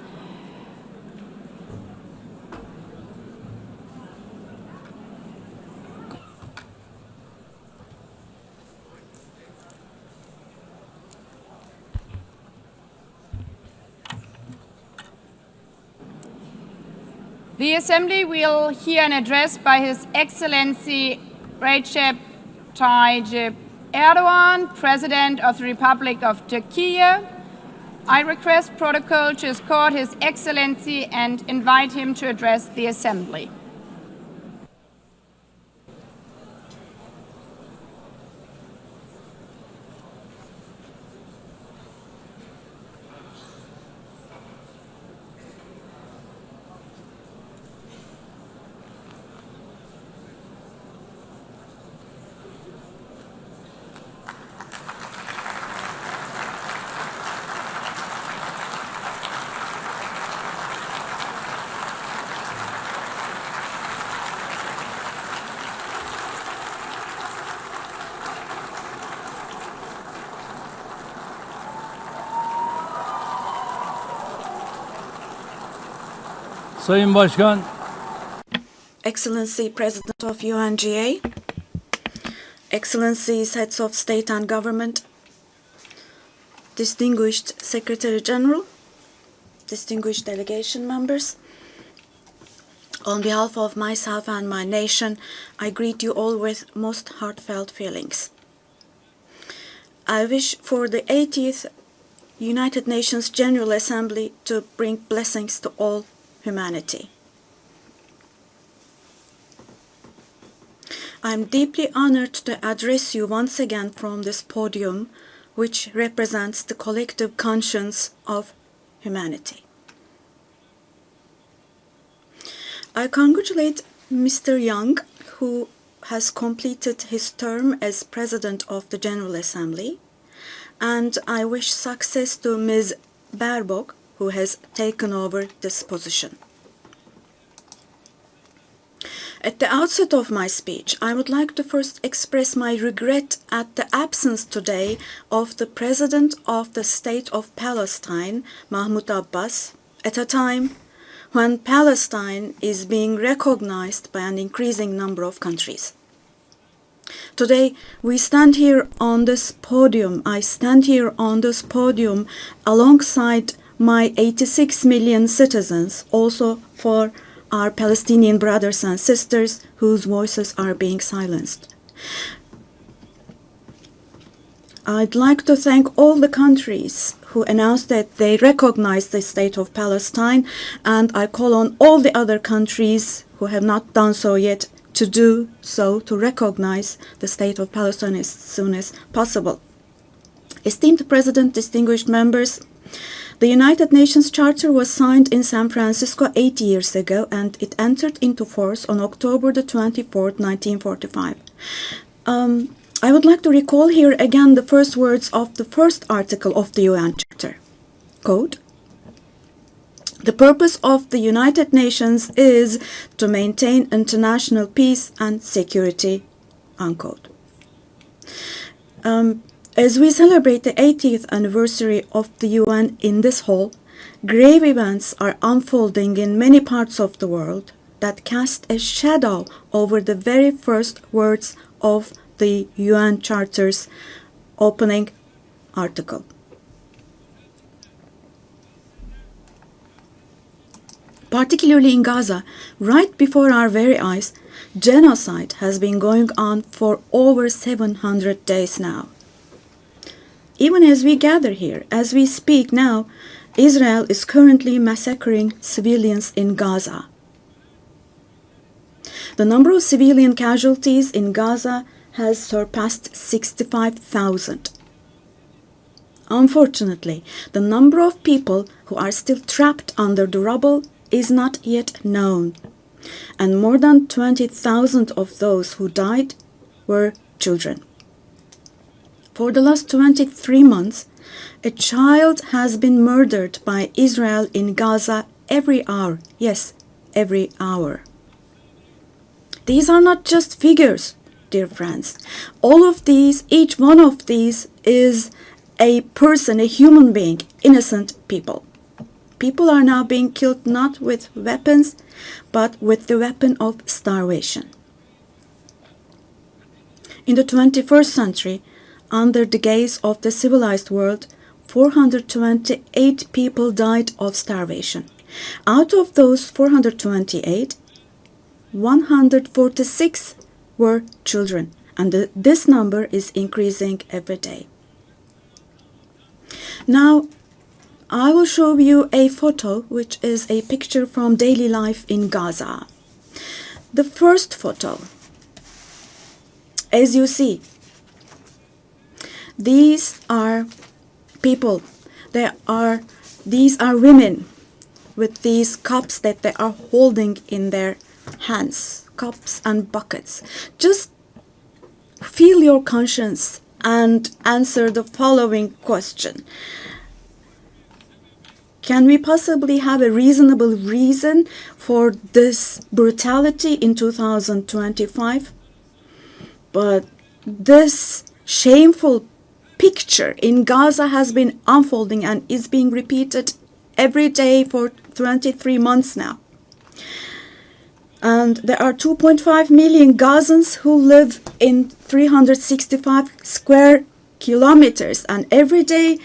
The Assembly will hear an address by His Excellency Recep Tayyip Erdogan, President of the Republic of Turkey. I request protocol to escort His Excellency and invite him to address the Assembly. Sayın Başkan, Excellency President of UNGA, Excellencies Heads of State and Government, Distinguished Secretary General, distinguished delegation members, on behalf of myself and my nation, I greet you all with most heartfelt feelings. I wish for the 80th United Nations General Assembly to bring blessings to all humanity. I am deeply honored to address you once again from this podium, which represents the collective conscience of humanity. I congratulate Mr. Young, who has completed his term as President of the General Assembly, and I wish success to Ms. Baerbock, who has taken over this position. At the outset of my speech, I would like to first express my regret at the absence today of the President of the State of Palestine, Mahmoud Abbas, at a time when Palestine is being recognized by an increasing number of countries. Today, we stand here on this podium. I stand here on this podium alongside my 86 million citizens, also for our Palestinian brothers and sisters whose voices are being silenced. I'd like to thank all the countries who announced that they recognize the state of Palestine, and I call on all the other countries who have not done so yet to do so, to recognize the state of Palestine as soon as possible. Esteemed President, distinguished members, the United Nations Charter was signed in San Francisco 8 years ago, and it entered into force on October the 24th, 1945. I would like to recall here again the first words of the first article of the UN Charter. Quote, "The purpose of the United Nations is to maintain international peace and security," unquote. As we celebrate the 80th anniversary of the UN in this hall, grave events are unfolding in many parts of the world that cast a shadow over the very first words of the UN Charter's opening article. Particularly in Gaza, right before our very eyes, genocide has been going on for over 700 days now. Even as we gather here, as we speak now, Israel is currently massacring civilians in Gaza. The number of civilian casualties in Gaza has surpassed 65,000. Unfortunately, the number of people who are still trapped under the rubble is not yet known, and more than 20,000 of those who died were children. For the last 23 months, a child has been murdered by Israel in Gaza every hour. Yes, every hour. These are not just figures, dear friends. All of these, each one of these is a person, a human being, innocent people. People are now being killed not with weapons, but with the weapon of starvation. In the 21st century, under the gaze of the civilized world, 428 people died of starvation. Out of those 428, 146 were children, and this number is increasing every day. Now, I will show you a photo, which is a picture from daily life in Gaza. The first photo, as you see, these are people. These are women with these cups that they are holding in their hands, cups and buckets. Just feel your conscience and answer the following question. Can we possibly have a reasonable reason for this brutality in 2025? But this shameful picture in Gaza has been unfolding and is being repeated every day for 23 months now. And there are 2.5 million Gazans who live in 365 square kilometers. And every day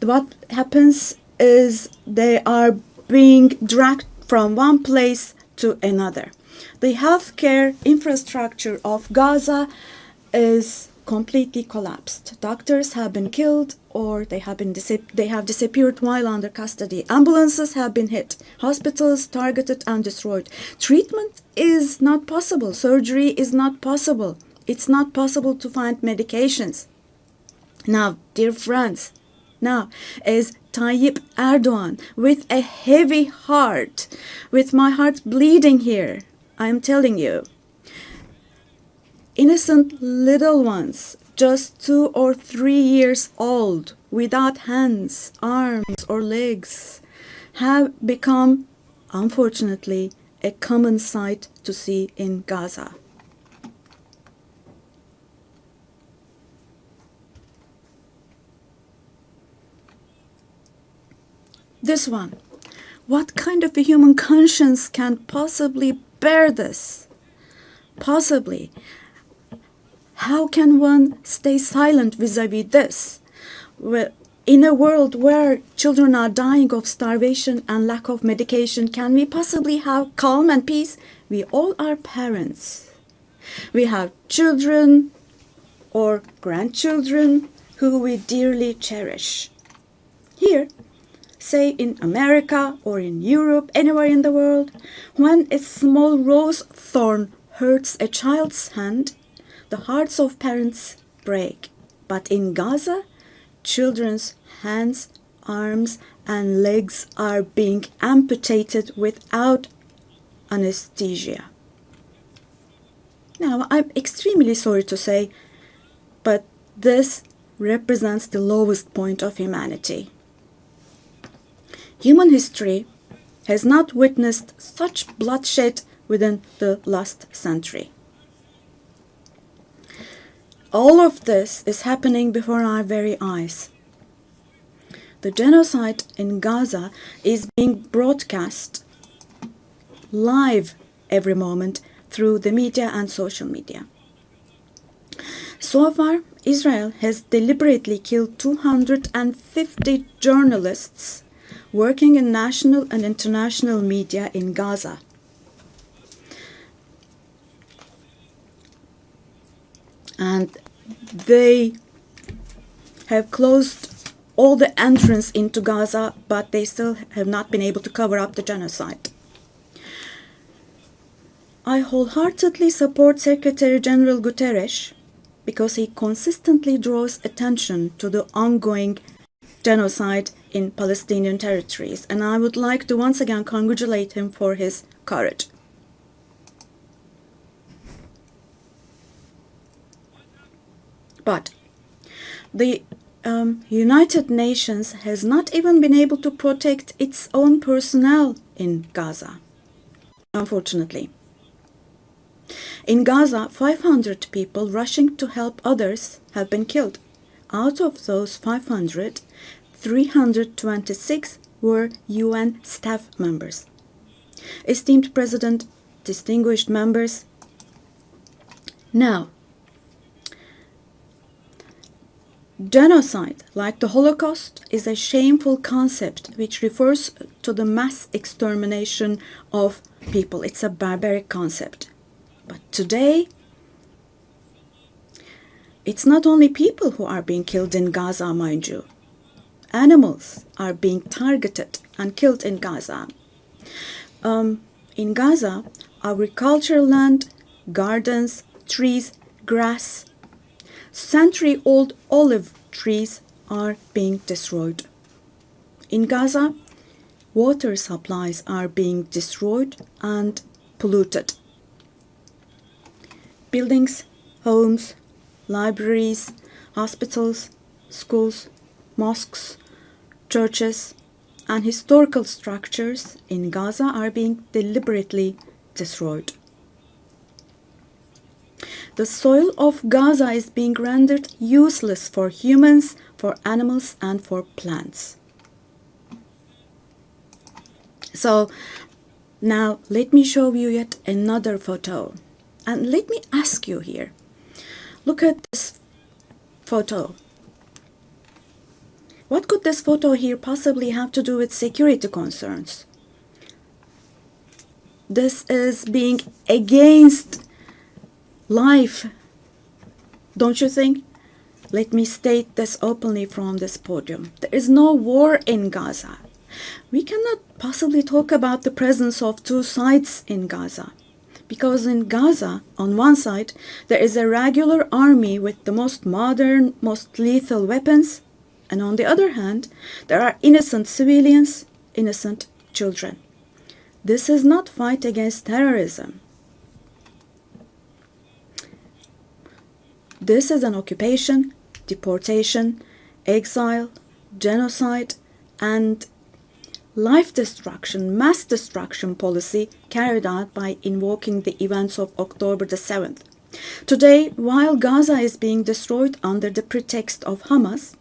what happens is they are being dragged from one place to another. The healthcare infrastructure of Gaza is completely collapsed. Doctors have been killed or they have disappeared while under custody. Ambulances have been hit. Hospitals targeted and destroyed. Treatment is not possible. Surgery is not possible. It's not possible to find medications. Now, dear friends, now as Tayyip Erdogan, with a heavy heart, with my heart bleeding here, I am telling you, innocent little ones, just 2 or 3 years old, without hands, arms, or legs, have become, unfortunately, a common sight to see in Gaza. This one. What kind of a human conscience can possibly bear this? Possibly. How can one stay silent vis-à-vis this? In a world where children are dying of starvation and lack of medication, can we possibly have calm and peace? We all are parents. We have children or grandchildren who we dearly cherish. Here, say in America or in Europe, anywhere in the world, when a small rose thorn hurts a child's hand, the hearts of parents break. But in Gaza, children's hands, arms, and legs are being amputated without anesthesia. Now, I'm extremely sorry to say, but this represents the lowest point of humanity. Human history has not witnessed such bloodshed within the last century. All of this is happening before our very eyes. The genocide in Gaza is being broadcast live every moment through the media and social media. So far, Israel has deliberately killed 250 journalists working in national and international media in Gaza. And they have closed all the entrance into Gaza, but they still have not been able to cover up the genocide. I wholeheartedly support Secretary General Guterres because he consistently draws attention to the ongoing genocide in Palestinian territories, and I would like to once again congratulate him for his courage. But the United Nations has not even been able to protect its own personnel in Gaza, unfortunately. In Gaza, 500 people rushing to help others have been killed. Out of those 500, 326 were UN staff members. Esteemed President, distinguished members, now, genocide, like the Holocaust, is a shameful concept which refers to the mass extermination of people. It's a barbaric concept. But today, it's not only people who are being killed in Gaza, mind you. Animals are being targeted and killed in Gaza. In Gaza, agricultural land, gardens, trees, grass, century-old olive trees are being destroyed. In Gaza, water supplies are being destroyed and polluted. Buildings, homes, libraries, hospitals, schools, mosques, churches, and historical structures in Gaza are being deliberately destroyed. The soil of Gaza is being rendered useless for humans, for animals, and for plants. So, Now, let me show you yet another photo. And let me ask you here. Look at this photo. What could this photo here possibly have to do with security concerns? This is being against life, don't you think? Let me state this openly from this podium. There is no war in Gaza. We cannot possibly talk about the presence of two sides in Gaza. Because in Gaza, on one side, there is a regular army with the most modern, most lethal weapons, and on the other hand, there are innocent civilians, innocent children. This is not fight against terrorism. This is an occupation, deportation, exile, genocide, and life destruction, mass destruction policy carried out by invoking the events of October the 7th. Today, while Gaza is being destroyed under the pretext of Hamas,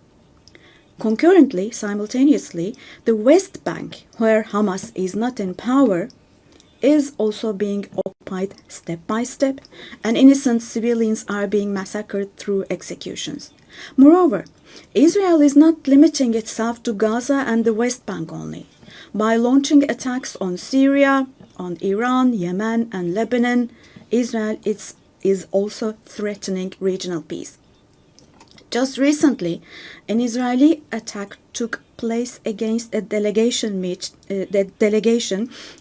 concurrently, simultaneously, the West Bank, where Hamas is not in power, is also being occupied step by step, and innocent civilians are being massacred through executions. Moreover, Israel is not limiting itself to Gaza and the West Bank only. By launching attacks on Syria, on Iran, Yemen, and Lebanon, Israel is also threatening regional peace. Just recently, an Israeli attack took place against a delegation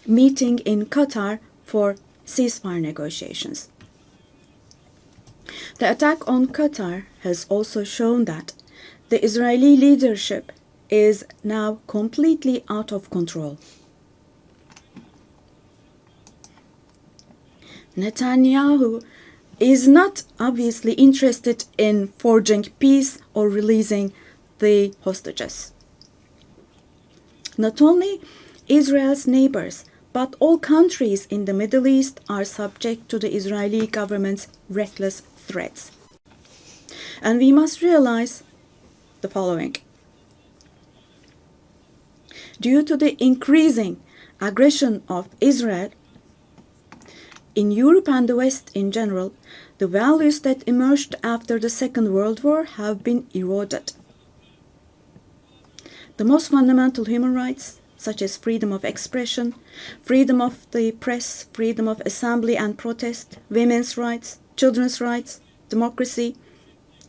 meeting in Qatar for ceasefire negotiations. The attack on Qatar has also shown that the Israeli leadership is now completely out of control. Netanyahu is not obviously interested in forging peace or releasing the hostages. Not only Israel's neighbors, but all countries in the Middle East are subject to the Israeli government's reckless threats. And we must realize the following. Due to the increasing aggression of Israel, in Europe and the West in general, the values that emerged after the Second World War have been eroded. The most fundamental human rights, such as freedom of expression, freedom of the press, freedom of assembly and protest, women's rights, children's rights, democracy,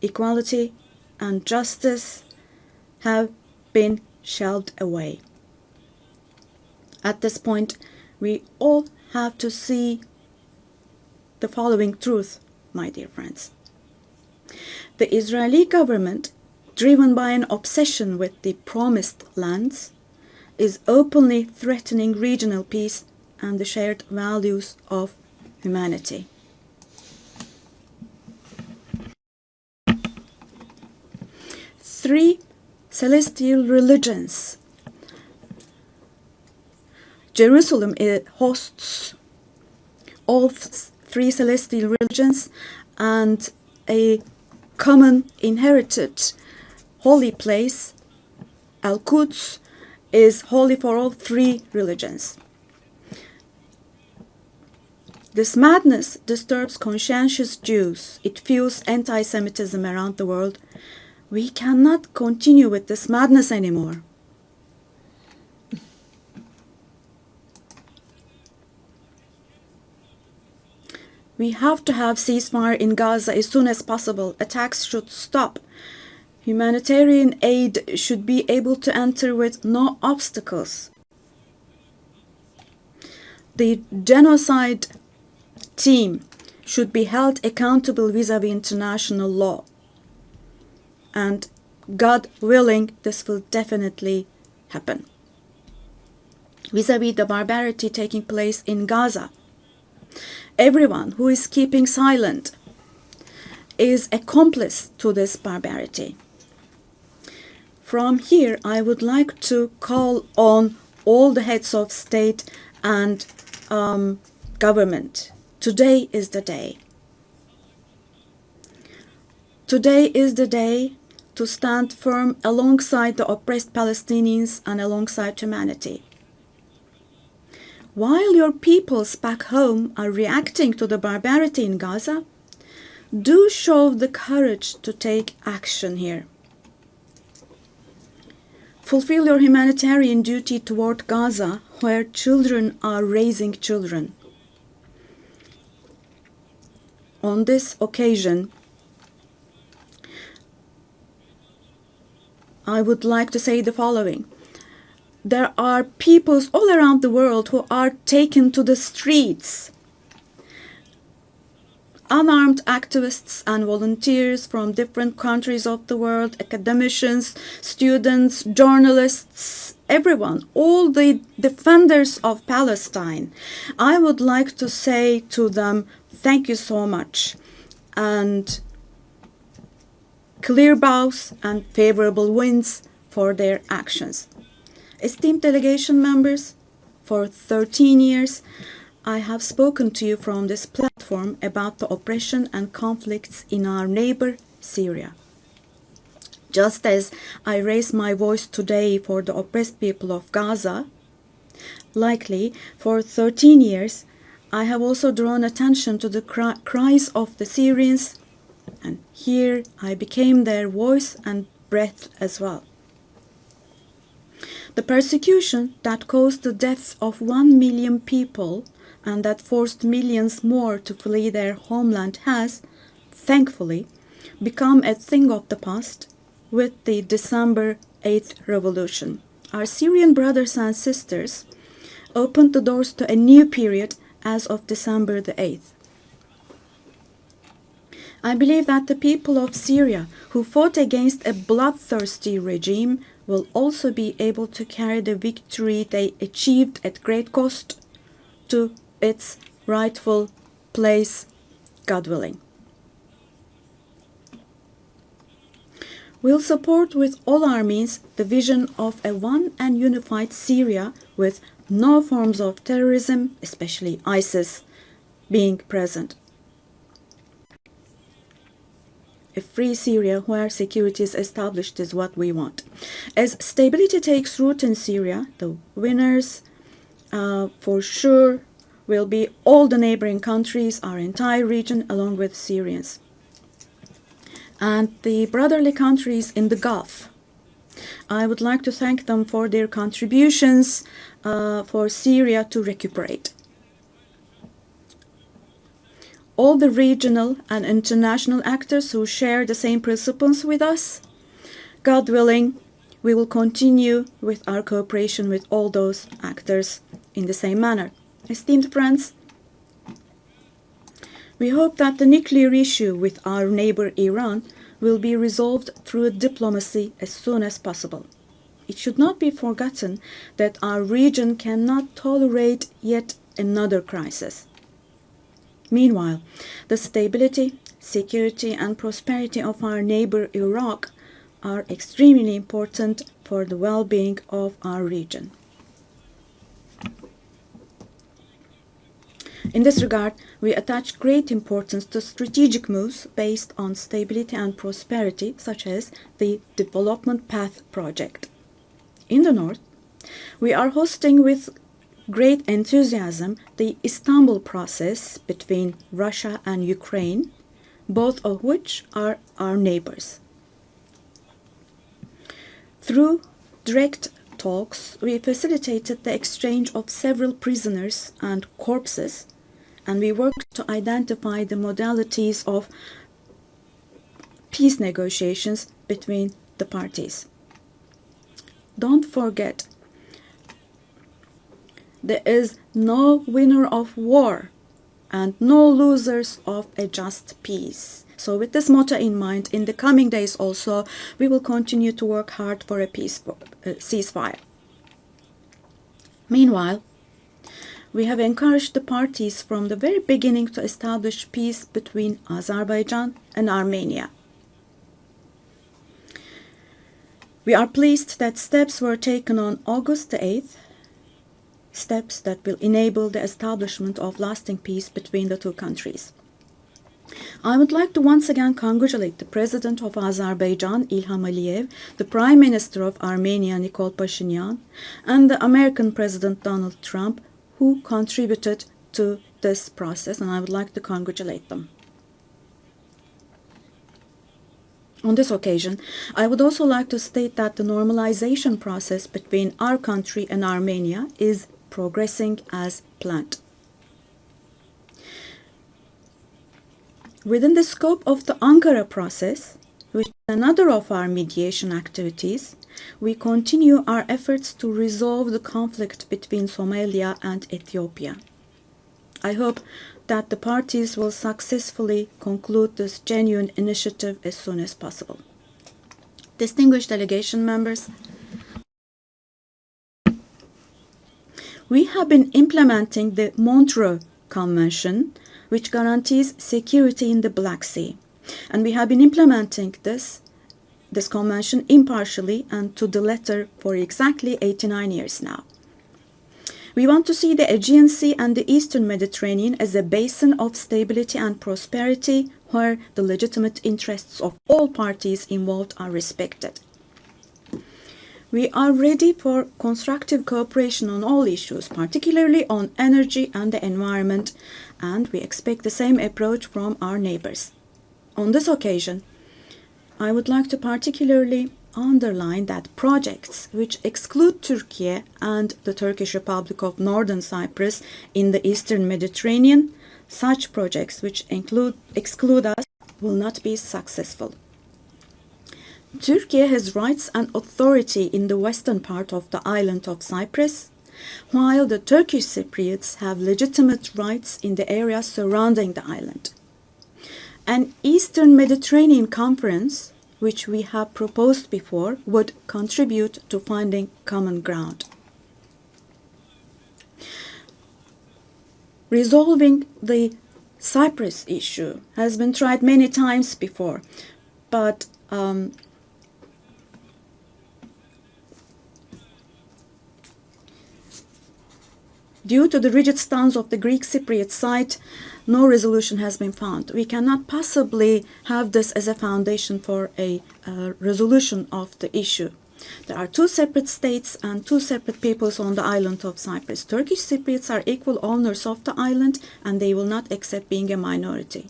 equality, and justice, have been shelved away. At this point, we all have to see the following truth, my dear friends. The Israeli government, driven by an obsession with the promised lands, is openly threatening regional peace and the shared values of humanity. Three celestial religions. Jerusalem hosts all three celestial religions, and a common inherited holy place, Al-Quds, is holy for all three religions. This madness disturbs conscientious Jews. It fuels anti-Semitism around the world. We cannot continue with this madness anymore. We have to have ceasefire in Gaza as soon as possible. Attacks should stop. Humanitarian aid should be able to enter with no obstacles. The genocide team should be held accountable vis-à-vis international law. And God willing, this will definitely happen. Vis-à-vis the barbarity taking place in Gaza, everyone who is keeping silent is accomplice to this barbarity. From here, I would like to call on all the heads of state and government. Today is the day. Today is the day to stand firm alongside the oppressed Palestinians and alongside humanity. while your peoples back home are reacting to the barbarity in Gaza, do show the courage to take action here. Fulfill your humanitarian duty toward Gaza, where children are raising children. On this occasion, I would like to say the following. There are peoples all around the world who are taken to the streets. Unarmed activists and volunteers from different countries of the world, academicians, students, journalists, everyone, all the defenders of Palestine. I would like to say to them, thank you so much, and clear bows and favorable winds for their actions. Esteemed delegation members, for 13 years, I have spoken to you from this platform about the oppression and conflicts in our neighbor, Syria. Just as I raise my voice today for the oppressed people of Gaza, likely for 13 years, I have also drawn attention to the cries of the Syrians, and here I became their voice and breath as well. The persecution that caused the death of 1 million people and that forced millions more to flee their homeland has, thankfully, become a thing of the past with the December 8th revolution. Our Syrian brothers and sisters opened the doors to a new period as of December the 8th. I believe that the people of Syria who fought against a bloodthirsty regime will also be able to carry the victory they achieved at great cost to its rightful place, God willing. We'll support with all our means the vision of a one and unified Syria with no forms of terrorism, especially ISIS, being present. A free Syria where security is established is what we want. As stability takes root in Syria, the winners for sure will be all the neighboring countries, our entire region, along with Syrians. And the brotherly countries in the Gulf. I would like to thank them for their contributions for Syria to recuperate. All the regional and international actors who share the same principles with us, God willing, we will continue with our cooperation with all those actors in the same manner. Esteemed friends, we hope that the nuclear issue with our neighbor Iran will be resolved through diplomacy as soon as possible. It should not be forgotten that our region cannot tolerate yet another crisis. Meanwhile, the stability, security, and prosperity of our neighbor Iraq are extremely important for the well-being of our region. In this regard, we attach great importance to strategic moves based on stability and prosperity, such as the Development Path Project. In the north, we are hosting with great enthusiasm the Istanbul process between Russia and Ukraine, both of which are our neighbors. Through direct talks, we facilitated the exchange of several prisoners and corpses, and we worked to identify the modalities of peace negotiations between the parties. Don't forget, there is no winner of war and no losers of a just peace. So with this motto in mind, in the coming days also, we will continue to work hard for a ceasefire. Meanwhile, we have encouraged the parties from the very beginning to establish peace between Azerbaijan and Armenia. We are pleased that steps were taken on August the 8th, steps that will enable the establishment of lasting peace between the two countries. I would like to once again congratulate the President of Azerbaijan, Ilham Aliyev, the Prime Minister of Armenia, Nikol Pashinyan, and the American President Donald Trump, who contributed to this process, and I would like to congratulate them. On this occasion, I would also like to state that the normalization process between our country and Armenia is progressing as planned. Within the scope of the Ankara process, which is another of our mediation activities, we continue our efforts to resolve the conflict between Somalia and Ethiopia. I hope that the parties will successfully conclude this genuine initiative as soon as possible. Distinguished delegation members, we have been implementing the Montreux Convention, which guarantees security in the Black Sea. And we have been implementing this convention impartially and to the letter for exactly 89 years now. We want to see the Aegean Sea and the Eastern Mediterranean as a basin of stability and prosperity where the legitimate interests of all parties involved are respected. We are ready for constructive cooperation on all issues, particularly on energy and the environment, and we expect the same approach from our neighbors. On this occasion, I would like to particularly underline that projects which exclude Turkey and the Turkish Republic of Northern Cyprus in the Eastern Mediterranean, such projects which exclude us will not be successful. Turkey has rights and authority in the western part of the island of Cyprus, while the Turkish Cypriots have legitimate rights in the areas surrounding the island. An Eastern Mediterranean Conference, which we have proposed before, would contribute to finding common ground. Resolving the Cyprus issue has been tried many times before, but due to the rigid stance of the Greek Cypriot side, no resolution has been found. We cannot possibly have this as a foundation for a resolution of the issue. There are two separate states and two separate peoples on the island of Cyprus. Turkish Cypriots are equal owners of the island, and they will not accept being a minority.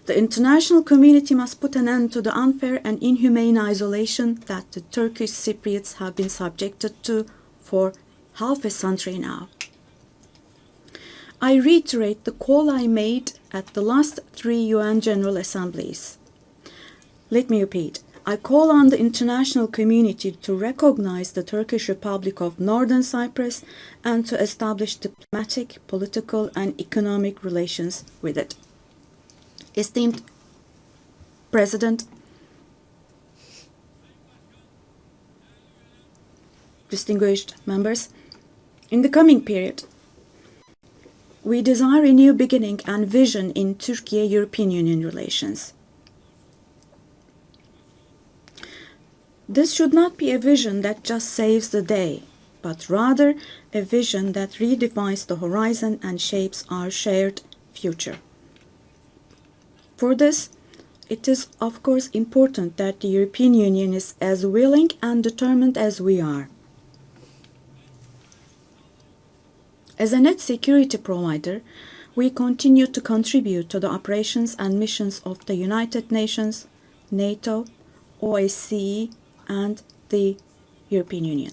The international community must put an end to the unfair and inhumane isolation that the Turkish Cypriots have been subjected to for half a century now. I reiterate the call I made at the last 3 UN General Assemblies. Let me repeat. I call on the international community to recognize the Turkish Republic of Northern Cyprus and to establish diplomatic, political, and economic relations with it. Esteemed President, distinguished members, in the coming period, we desire a new beginning and vision in Turkey-European Union relations. This should not be a vision that just saves the day, but rather a vision that redefines the horizon and shapes our shared future. For this, it is of course important that the European Union is as willing and determined as we are. As a net security provider, we continue to contribute to the operations and missions of the United Nations, NATO, OSCE, and the European Union.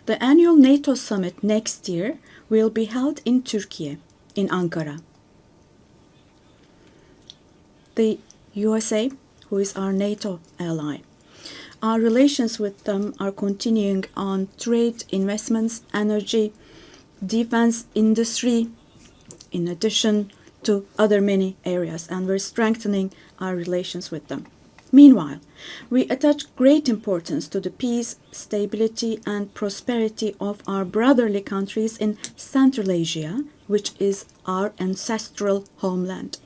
The annual NATO summit next year will be held in Turkey, in Ankara. The USA, who is our NATO ally, our relations with them are continuing on trade, investments, energy, defense industry, in addition to other many areas, and we're strengthening our relations with them. Meanwhile, we attach great importance to the peace, stability, and prosperity of our brotherly countries in Central Asia, which is our ancestral homeland.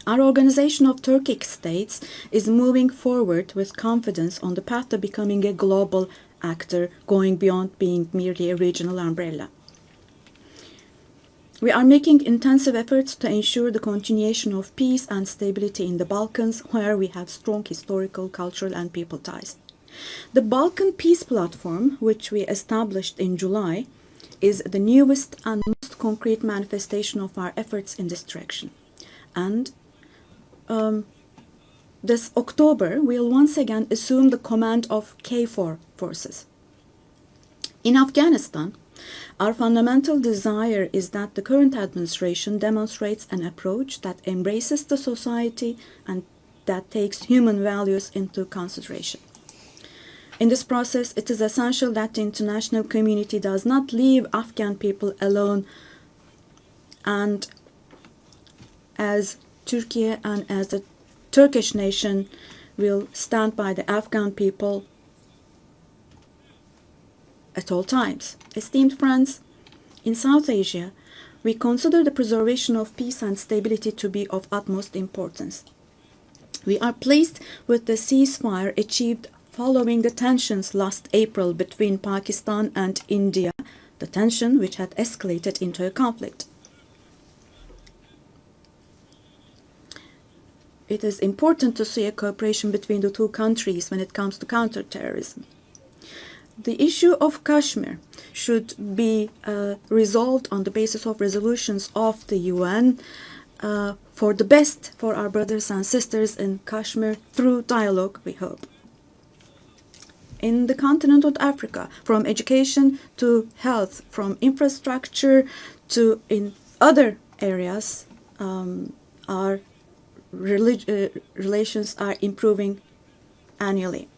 Our Organization of Turkic States is moving forward with confidence on the path to becoming a global actor, going beyond being merely a regional umbrella. We are making intensive efforts to ensure the continuation of peace and stability in the Balkans, where we have strong historical, cultural, and people ties. The Balkan Peace Platform, which we established in July, is the newest and most concrete manifestation of our efforts in this direction. And this October, we'll once again assume the command of KFOR forces. In Afghanistan, our fundamental desire is that the current administration demonstrates an approach that embraces the society and that takes human values into consideration. In this process, it is essential that the international community does not leave Afghan people alone, and as Turkey and as the Turkish nation will stand by the Afghan people at all times. Esteemed friends, in South Asia, we consider the preservation of peace and stability to be of utmost importance. We are pleased with the ceasefire achieved following the tensions last April between Pakistan and India, the tension which had escalated into a conflict. It is important to see a cooperation between the two countries when it comes to counterterrorism. The issue of Kashmir should be resolved on the basis of resolutions of the UN for the best for our brothers and sisters in Kashmir through dialogue, we hope. In the continent of Africa, from education to health, from infrastructure to in other areas, our relations are improving annually.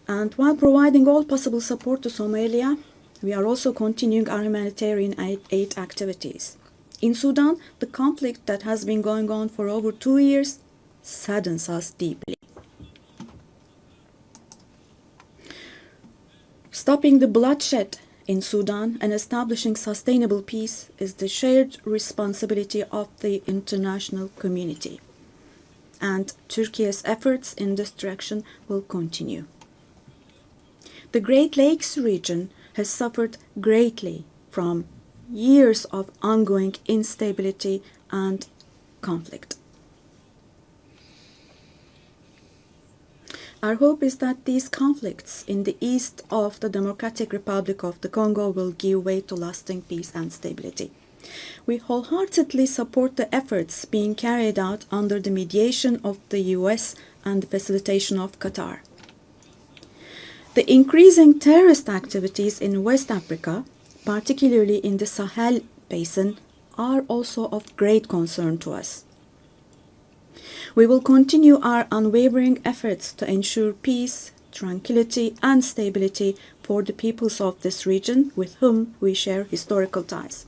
And while providing all possible support to Somalia, we are also continuing our humanitarian aid activities. In Sudan, the conflict that has been going on for over 2 years saddens us deeply. Stopping the bloodshed in Sudan and establishing sustainable peace is the shared responsibility of the international community. And Turkey's efforts in this direction will continue. The Great Lakes region has suffered greatly from years of ongoing instability and conflict. Our hope is that these conflicts in the east of the Democratic Republic of the Congo will give way to lasting peace and stability. We wholeheartedly support the efforts being carried out under the mediation of the US and the facilitation of Qatar. The increasing terrorist activities in West Africa, particularly in the Sahel Basin, are also of great concern to us. We will continue our unwavering efforts to ensure peace, tranquility, and stability for the peoples of this region with whom we share historical ties.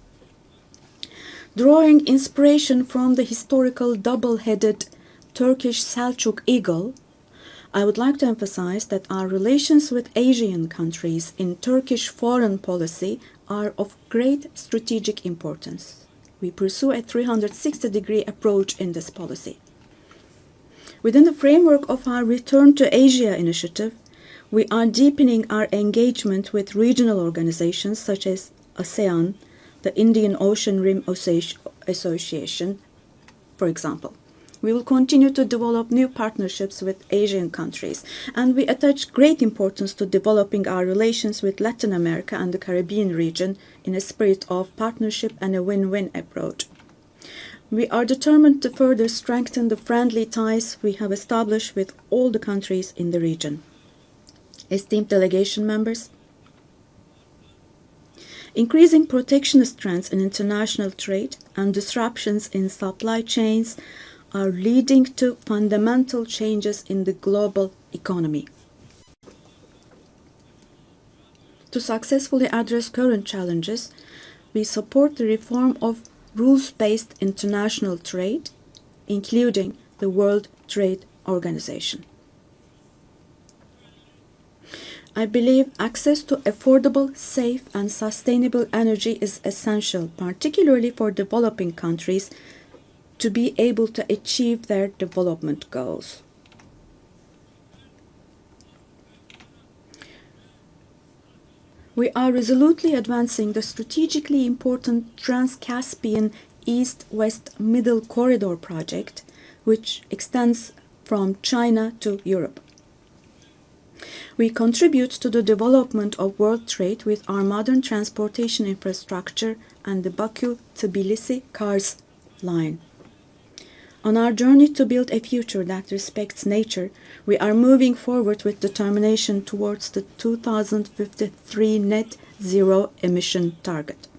Drawing inspiration from the historical double-headed Turkish Selçuk eagle, I would like to emphasize that our relations with Asian countries in Turkish foreign policy are of great strategic importance. We pursue a 360-degree approach in this policy. Within the framework of our Return to Asia initiative, we are deepening our engagement with regional organizations such as ASEAN, the Indian Ocean Rim Association, for example. We will continue to develop new partnerships with Asian countries, and we attach great importance to developing our relations with Latin America and the Caribbean region in a spirit of partnership and a win-win approach. We are determined to further strengthen the friendly ties we have established with all the countries in the region. Esteemed delegation members, increasing protectionist trends in international trade and disruptions in supply chains are leading to fundamental changes in the global economy. To successfully address current challenges, we support the reform of rules-based international trade, including the World Trade Organization. I believe access to affordable, safe, and sustainable energy is essential, particularly for developing countries, to be able to achieve their development goals. We are resolutely advancing the strategically important Trans-Caspian East-West Middle Corridor project, which extends from China to Europe. We contribute to the development of world trade with our modern transportation infrastructure and the Baku-Tbilisi Kars line. On our journey to build a future that respects nature, we are moving forward with determination towards the 2053 net zero emission target.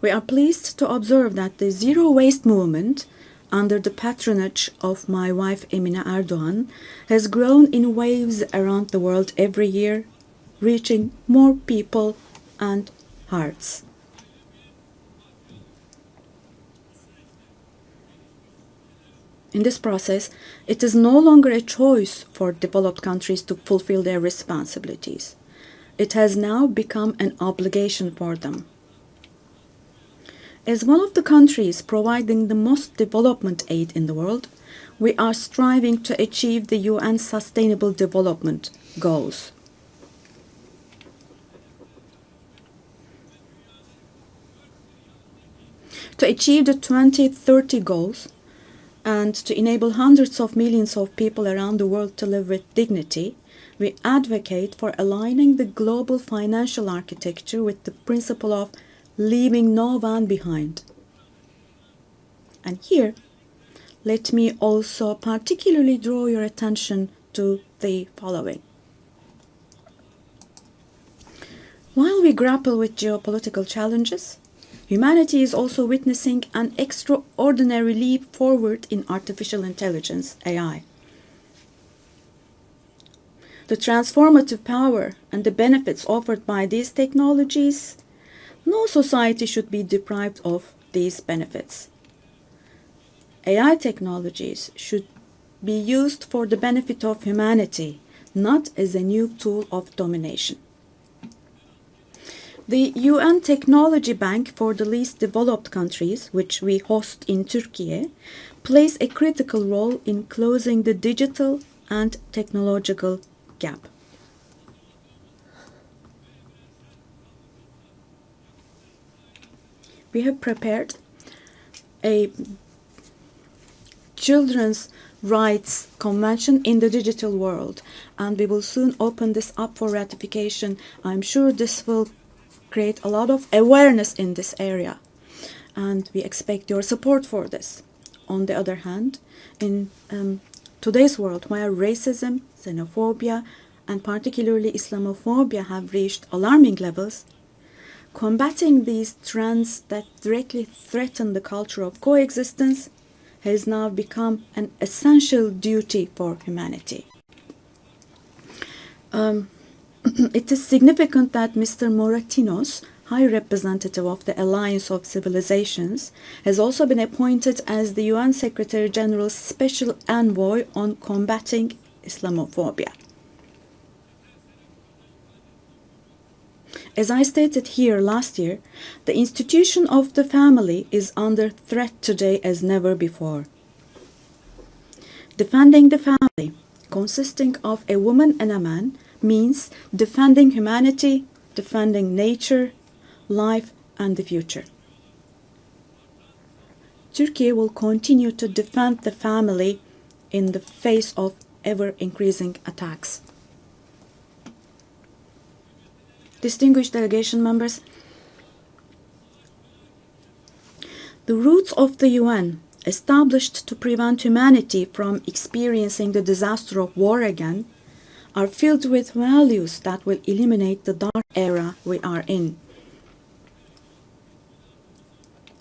We are pleased to observe that the zero waste movement, under the patronage of my wife Emine Erdoğan, has grown in waves around the world every year, reaching more people and hearts. In this process, it is no longer a choice for developed countries to fulfill their responsibilities. It has now become an obligation for them. As one of the countries providing the most development aid in the world, we are striving to achieve the UN Sustainable Development Goals. To achieve the 2030 goals, and to enable hundreds of millions of people around the world to live with dignity, we advocate for aligning the global financial architecture with the principle of leaving no one behind. And here, let me also particularly draw your attention to the following. While we grapple with geopolitical challenges, humanity is also witnessing an extraordinary leap forward in artificial intelligence, AI. The transformative power and the benefits offered by these technologies, no society should be deprived of these benefits. AI technologies should be used for the benefit of humanity, not as a new tool of domination. The UN Technology Bank for the Least Developed Countries, which we host in Turkey, plays a critical role in closing the digital and technological gap. We have prepared a children's rights convention in the digital world, and we will soon open this up for ratification. I'm sure this will create a lot of awareness in this area, and we expect your support for this. On the other hand, in today's world, where racism, xenophobia, and particularly Islamophobia have reached alarming levels, combating these trends that directly threaten the culture of coexistence has now become an essential duty for humanity. It is significant that Mr. Moratinos, High Representative of the Alliance of Civilizations, has also been appointed as the UN Secretary General's Special Envoy on combating Islamophobia. As I stated here last year, the institution of the family is under threat today as never before. Defending the family, consisting of a woman and a man, means defending humanity, defending nature, life, and the future. Turkey will continue to defend the family in the face of ever-increasing attacks. Distinguished delegation members, the roots of the UN, established to prevent humanity from experiencing the disaster of war again, are filled with values that will eliminate the dark era we are in.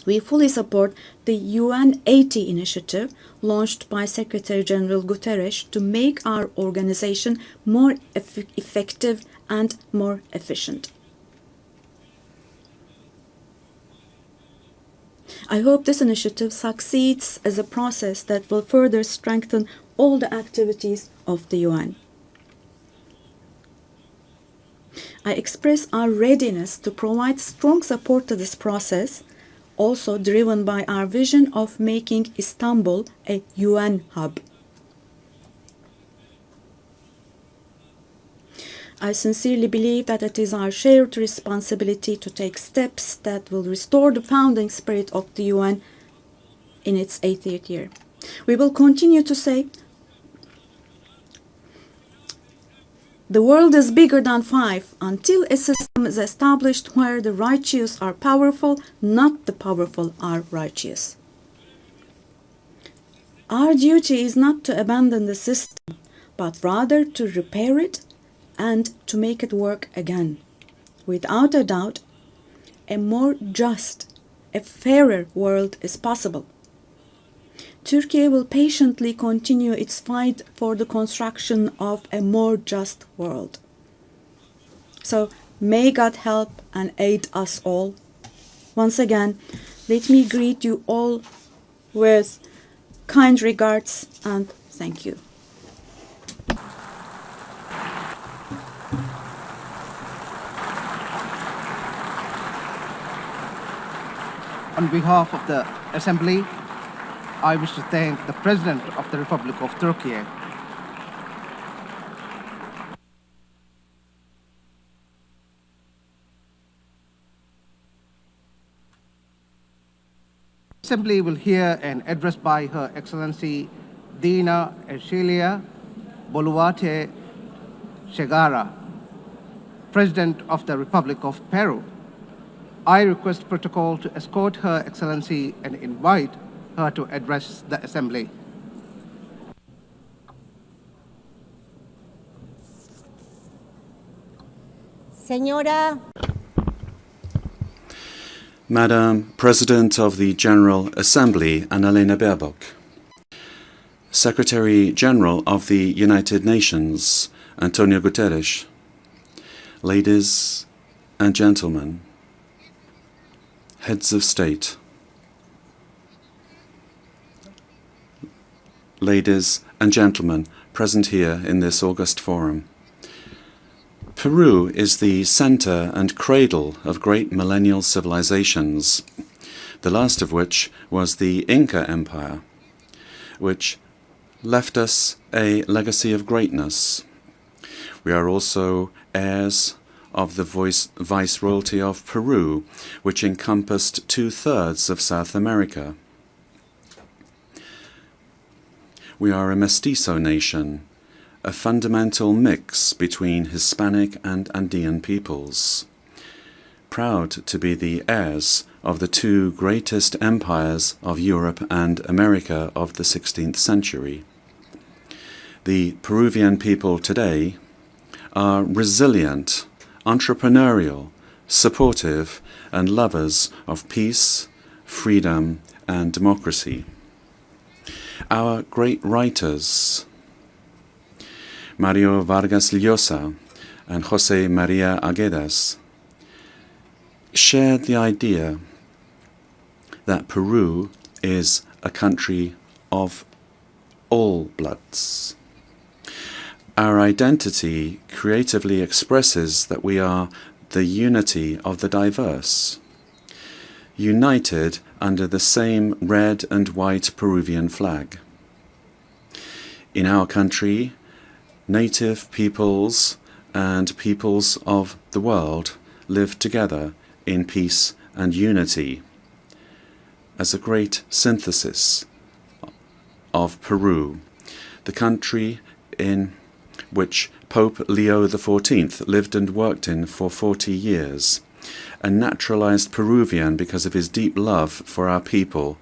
We fully support the UN 80 initiative launched by Secretary General Guterres to make our organization more effective and more efficient. I hope this initiative succeeds as a process that will further strengthen all the activities of the UN. I express our readiness to provide strong support to this process, also driven by our vision of making Istanbul a UN hub. I sincerely believe that it is our shared responsibility to take steps that will restore the founding spirit of the UN in its 80th year. We will continue to say, the world is bigger than five until a system is established where the righteous are powerful, not the powerful are righteous. Our duty is not to abandon the system, but rather to repair it and to make it work again. Without a doubt, a more just, a fairer world is possible. Turkey will patiently continue its fight for the construction of a more just world. So may God help and aid us all. Once again, let me greet you all with kind regards and thank you. On behalf of the Assembly, I wish to thank the President of the Republic of Turkey. The Assembly will hear an address by Her Excellency Dina Ercilia Boluarte Segara, President of the Republic of Peru. I request protocol to escort Her Excellency and invite her to address the Assembly. Señora. Madam President of the General Assembly, Annalena Baerbock. Secretary General of the United Nations, Antonio Guterres. Ladies and gentlemen, heads of state, ladies and gentlemen present here in this august forum. Peru is the center and cradle of great millennial civilizations, the last of which was the Inca Empire, which left us a legacy of greatness. We are also heirs of the Viceroyalty of Peru, which encompassed 2/3 of South America. We are a mestizo nation, a fundamental mix between Hispanic and Andean peoples, proud to be the heirs of the two greatest empires of Europe and America of the 16th century. The Peruvian people today are resilient, entrepreneurial, supportive, and lovers of peace, freedom, and democracy. Our great writers, Mario Vargas Llosa and José María Arguedas, shared the idea that Peru is a country of all bloods. Our identity creatively expresses that we are the unity of the diverse, united under the same red and white Peruvian flag. In our country, native peoples and peoples of the world live together in peace and unity as a great synthesis of Peru, the country in which Pope Leo XIV lived and worked in for 40 years, a naturalized Peruvian because of his deep love for our people,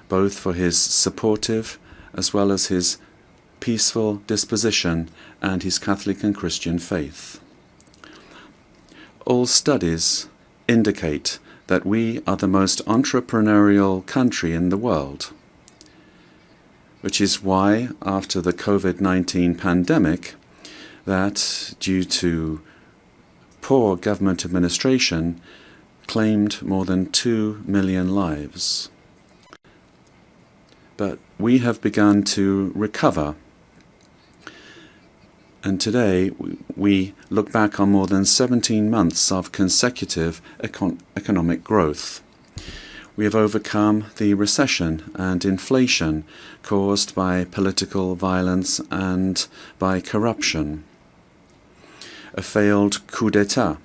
both for his supportive as well as his peaceful disposition and his Catholic and Christian faith. All studies indicate that we are the most entrepreneurial country in the world, which is why, after the COVID-19 pandemic, that due to poor government administration, claimed more than 2 million lives. But we have begun to recover, and today we look back on more than 17 months of consecutive economic growth. We have overcome the recession and inflation caused by political violence and by corruption, a failed coup d'etat,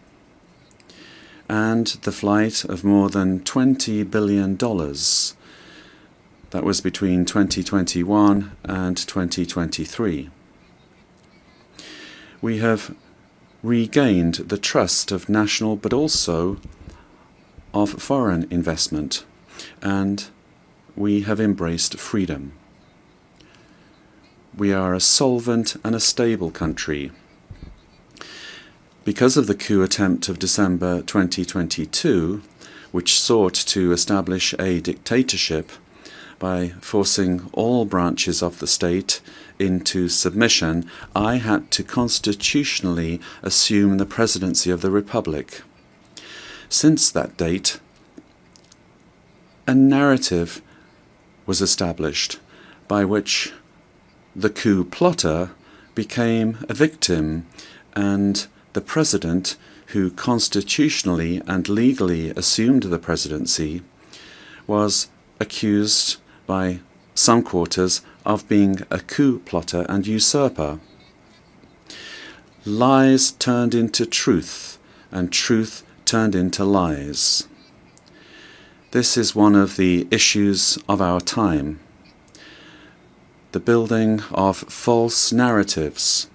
and the flight of more than $20 billion That was between 2021 and 2023. We have regained the trust of national but also of foreign investment, and we have embraced freedom. We are a solvent and a stable country. Because of the coup attempt of December 2022, which sought to establish a dictatorship by forcing all branches of the state into submission, I had to constitutionally assume the presidency of the Republic. Since that date, a narrative was established by which the coup plotter became a victim, and the president, who constitutionally and legally assumed the presidency, was accused by some quarters of being a coup plotter and usurper. Lies turned into truth, and truth turned into lies. This is one of the issues of our time. The building of false narratives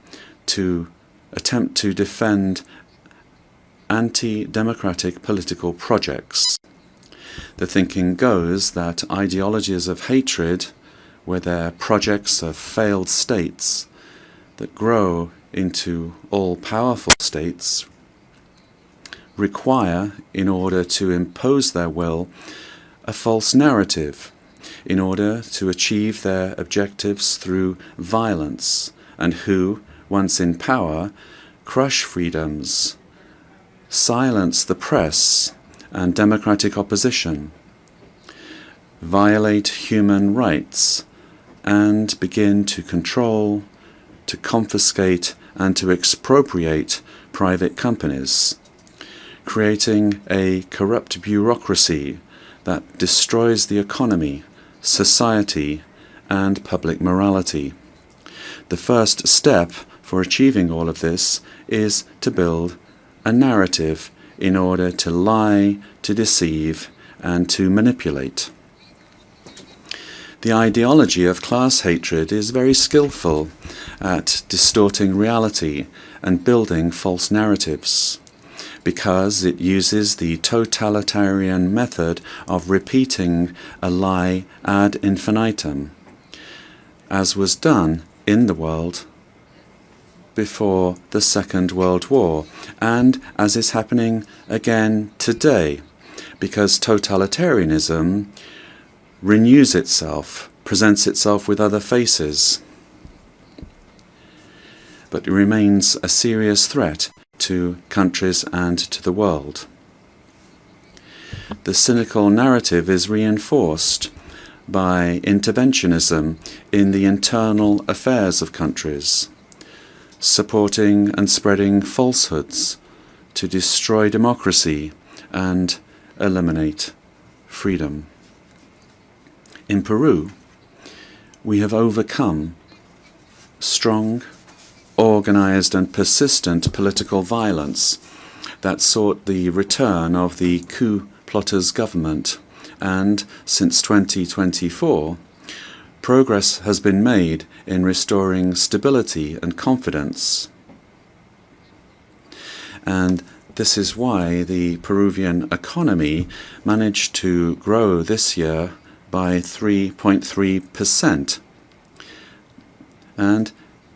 to attempt to defend anti-democratic political projects. The thinking goes that ideologies of hatred, where they're projects of failed states that grow into all-powerful states, require, in order to impose their will, a false narrative, in order to achieve their objectives through violence, and who, once in power, crush freedoms, silence the press and democratic opposition, violate human rights, and begin to control, to confiscate, and to expropriate private companies, creating a corrupt bureaucracy that destroys the economy, society, and public morality. The first step for achieving all of this is to build a narrative in order to lie, to deceive, and to manipulate. The ideology of class hatred is very skillful at distorting reality and building false narratives, because it uses the totalitarian method of repeating a lie ad infinitum, as was done in the world before the Second World War, and as is happening again today, because totalitarianism renews itself, presents itself with other faces, but it remains a serious threat to countries and to the world. The cynical narrative is reinforced by interventionism in the internal affairs of countries, supporting and spreading falsehoods to destroy democracy and eliminate freedom. In Peru, we have overcome strong, organized and persistent political violence that sought the return of the coup plotters' government, and since 2024, progress has been made in restoring stability and confidence. And this is why the Peruvian economy managed to grow this year by 3.3%. And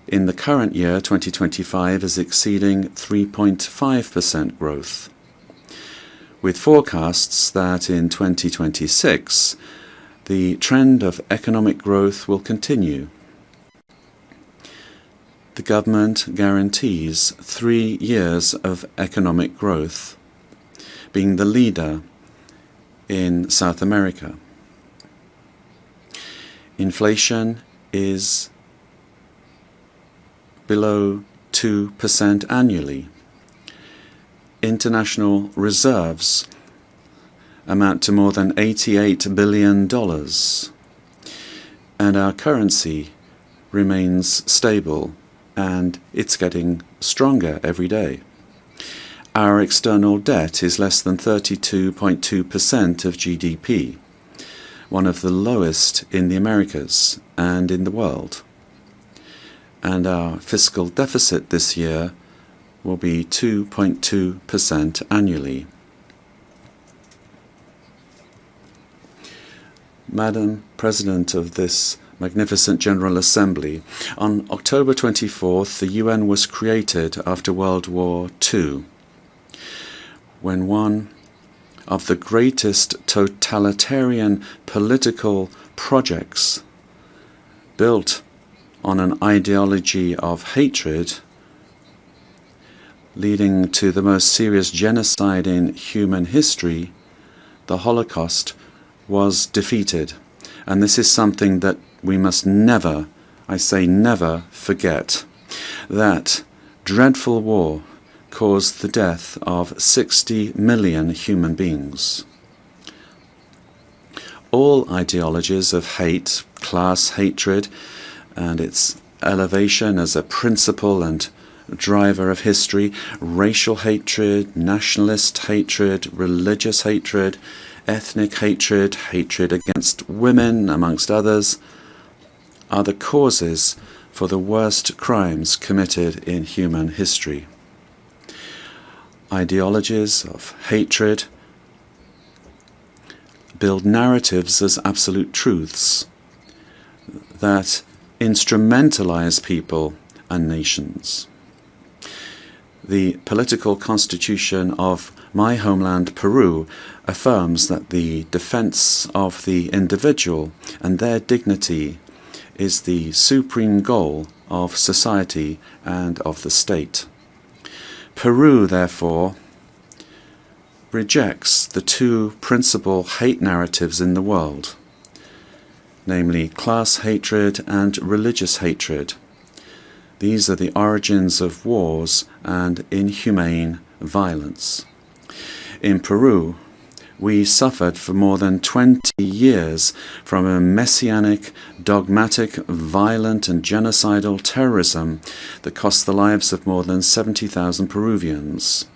in the current year, 2025, is exceeding 3.5% growth, with forecasts that in 2026 the trend of economic growth will continue. The government guarantees 3 years of economic growth, being the leader in South America. Inflation is below 2% annually. International reserves amount to more than $88 billion, and our currency remains stable, and it's getting stronger every day. Our external debt is less than 32.2% of GDP, one of the lowest in the Americas and in the world. And our fiscal deficit this year will be 2.2% annually. Madam President of this magnificent General Assembly, on October 24th, the UN was created after World War II, when one of the greatest totalitarian political projects built on an ideology of hatred, leading to the most serious genocide in human history, the Holocaust, was defeated. And this is something that we must never, I say never, forget. That dreadful war caused the death of 60 million human beings. All ideologies of hate, class hatred, and its elevation as a principle and driver of history, racial hatred, nationalist hatred, religious hatred, ethnic hatred, hatred against women, amongst others, are the causes for the worst crimes committed in human history. Ideologies of hatred build narratives as absolute truths that instrumentalize people and nations. The political constitution of my homeland, Peru, affirms that the defense of the individual and their dignity is the supreme goal of society and of the state. Peru, therefore, rejects the two principal hate narratives in the world, namely class hatred and religious hatred. These are the origins of wars and inhumane violence. In Peru, we suffered for more than 20 years from a messianic, dogmatic, violent and genocidal terrorism that cost the lives of more than 70,000 Peruvians.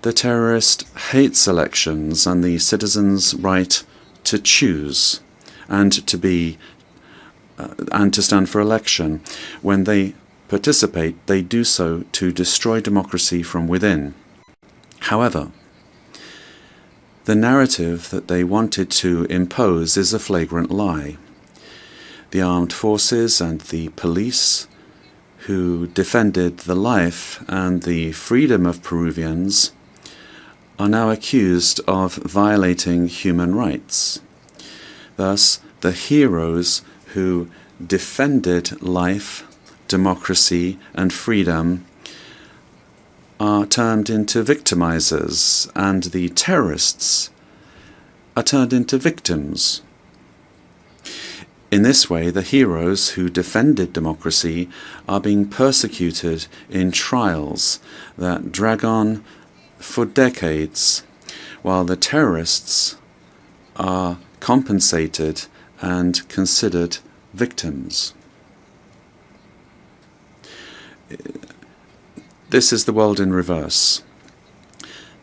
The terrorist hates elections and the citizens' right to choose and to stand for election. When they participate, they do so to destroy democracy from within. However, the narrative that they wanted to impose is a flagrant lie. The armed forces and the police, who defended the life and the freedom of Peruvians, are now accused of violating human rights. Thus, the heroes who defended life, democracy, and freedom are turned into victimizers, and the terrorists are turned into victims. In this way, the heroes who defended democracy are being persecuted in trials that drag on for decades, while the terrorists are compensated and considered victims. This is the world in reverse.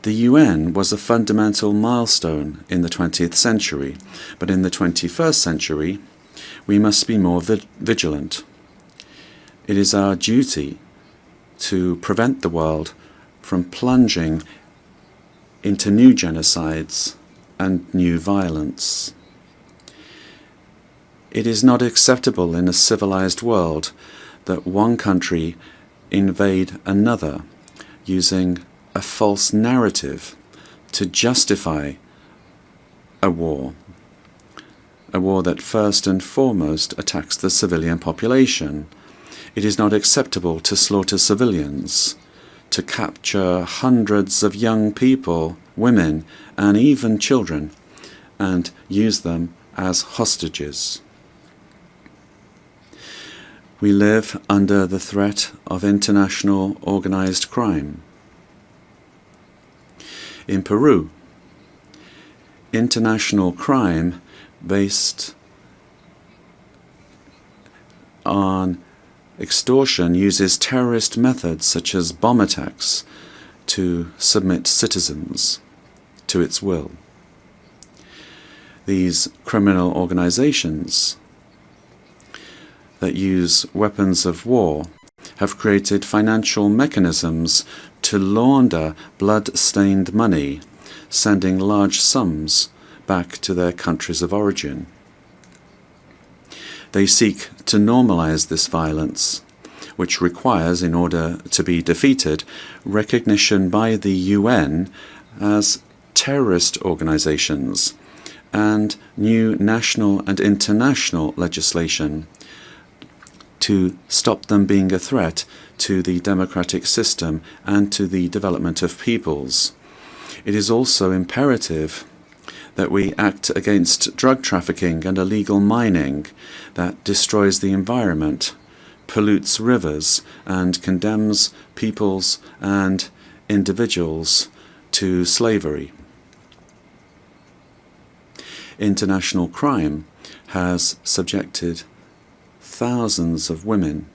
The UN was a fundamental milestone in the 20th century, but in the 21st century, we must be more vigilant. It is our duty to prevent the world from plunging into new genocides and new violence. It is not acceptable in a civilized world that one country invade another using a false narrative to justify a war that first and foremost attacks the civilian population. It is not acceptable to slaughter civilians, to capture hundreds of young people, women, and even children, and use them as hostages. We live under the threat of international organized crime. In Peru, international crime based on extortion uses terrorist methods such as bomb attacks to submit citizens to its will. These criminal organizations that use weapons of war have created financial mechanisms to launder blood-stained money, sending large sums back to their countries of origin. They seek to normalize this violence, which requires, in order to be defeated, recognition by the UN as terrorist organizations and new national and international legislation to stop them being a threat to the democratic system and to the development of peoples. It is also imperative that we act against drug trafficking and illegal mining that destroys the environment, pollutes rivers, and condemns peoples and individuals to slavery. International crime has subjected thousands of women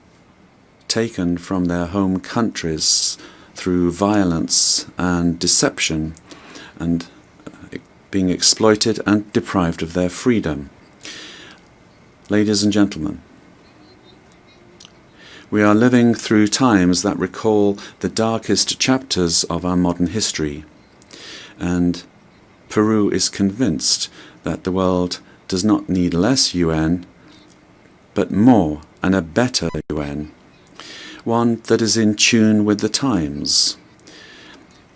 taken from their home countries through violence and deception and being exploited and deprived of their freedom. Ladies and gentlemen, we are living through times that recall the darkest chapters of our modern history, and Peru is convinced that the world does not need less UN, but more and a better UN, one that is in tune with the times.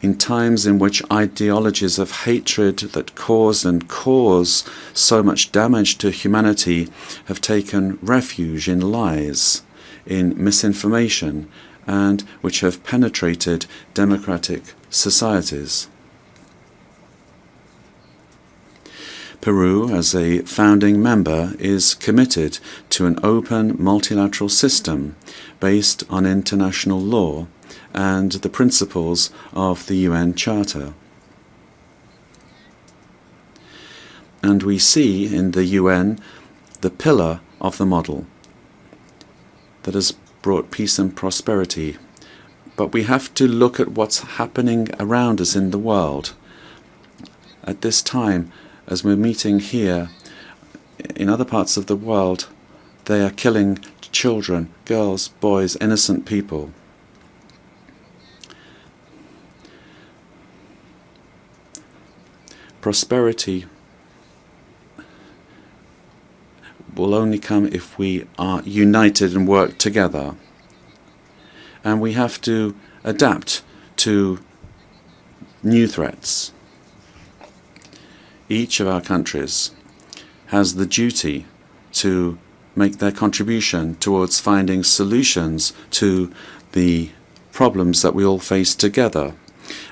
In times in which ideologies of hatred that caused and cause so much damage to humanity have taken refuge in lies, in misinformation, and which have penetrated democratic societies. Peru, as a founding member, is committed to an open multilateral system based on international law and the principles of the UN Charter. And we see in the UN the pillar of the model that has brought peace and prosperity. But we have to look at what's happening around us in the world. At this time, as we're meeting here, in other parts of the world, they are killing children, girls, boys, innocent people. Prosperity will only come if we are united and work together. And we have to adapt to new threats. Each of our countries has the duty to make their contribution towards finding solutions to the problems that we all face together.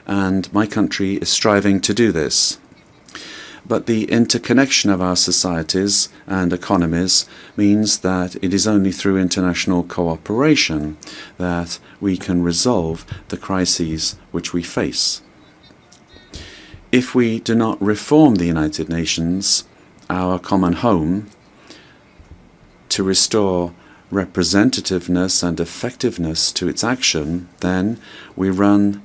And my country is striving to do this. But the interconnection of our societies and economies means that it is only through international cooperation that we can resolve the crises which we face. If we do not reform the United Nations, our common home, to restore representativeness and effectiveness to its action, then we run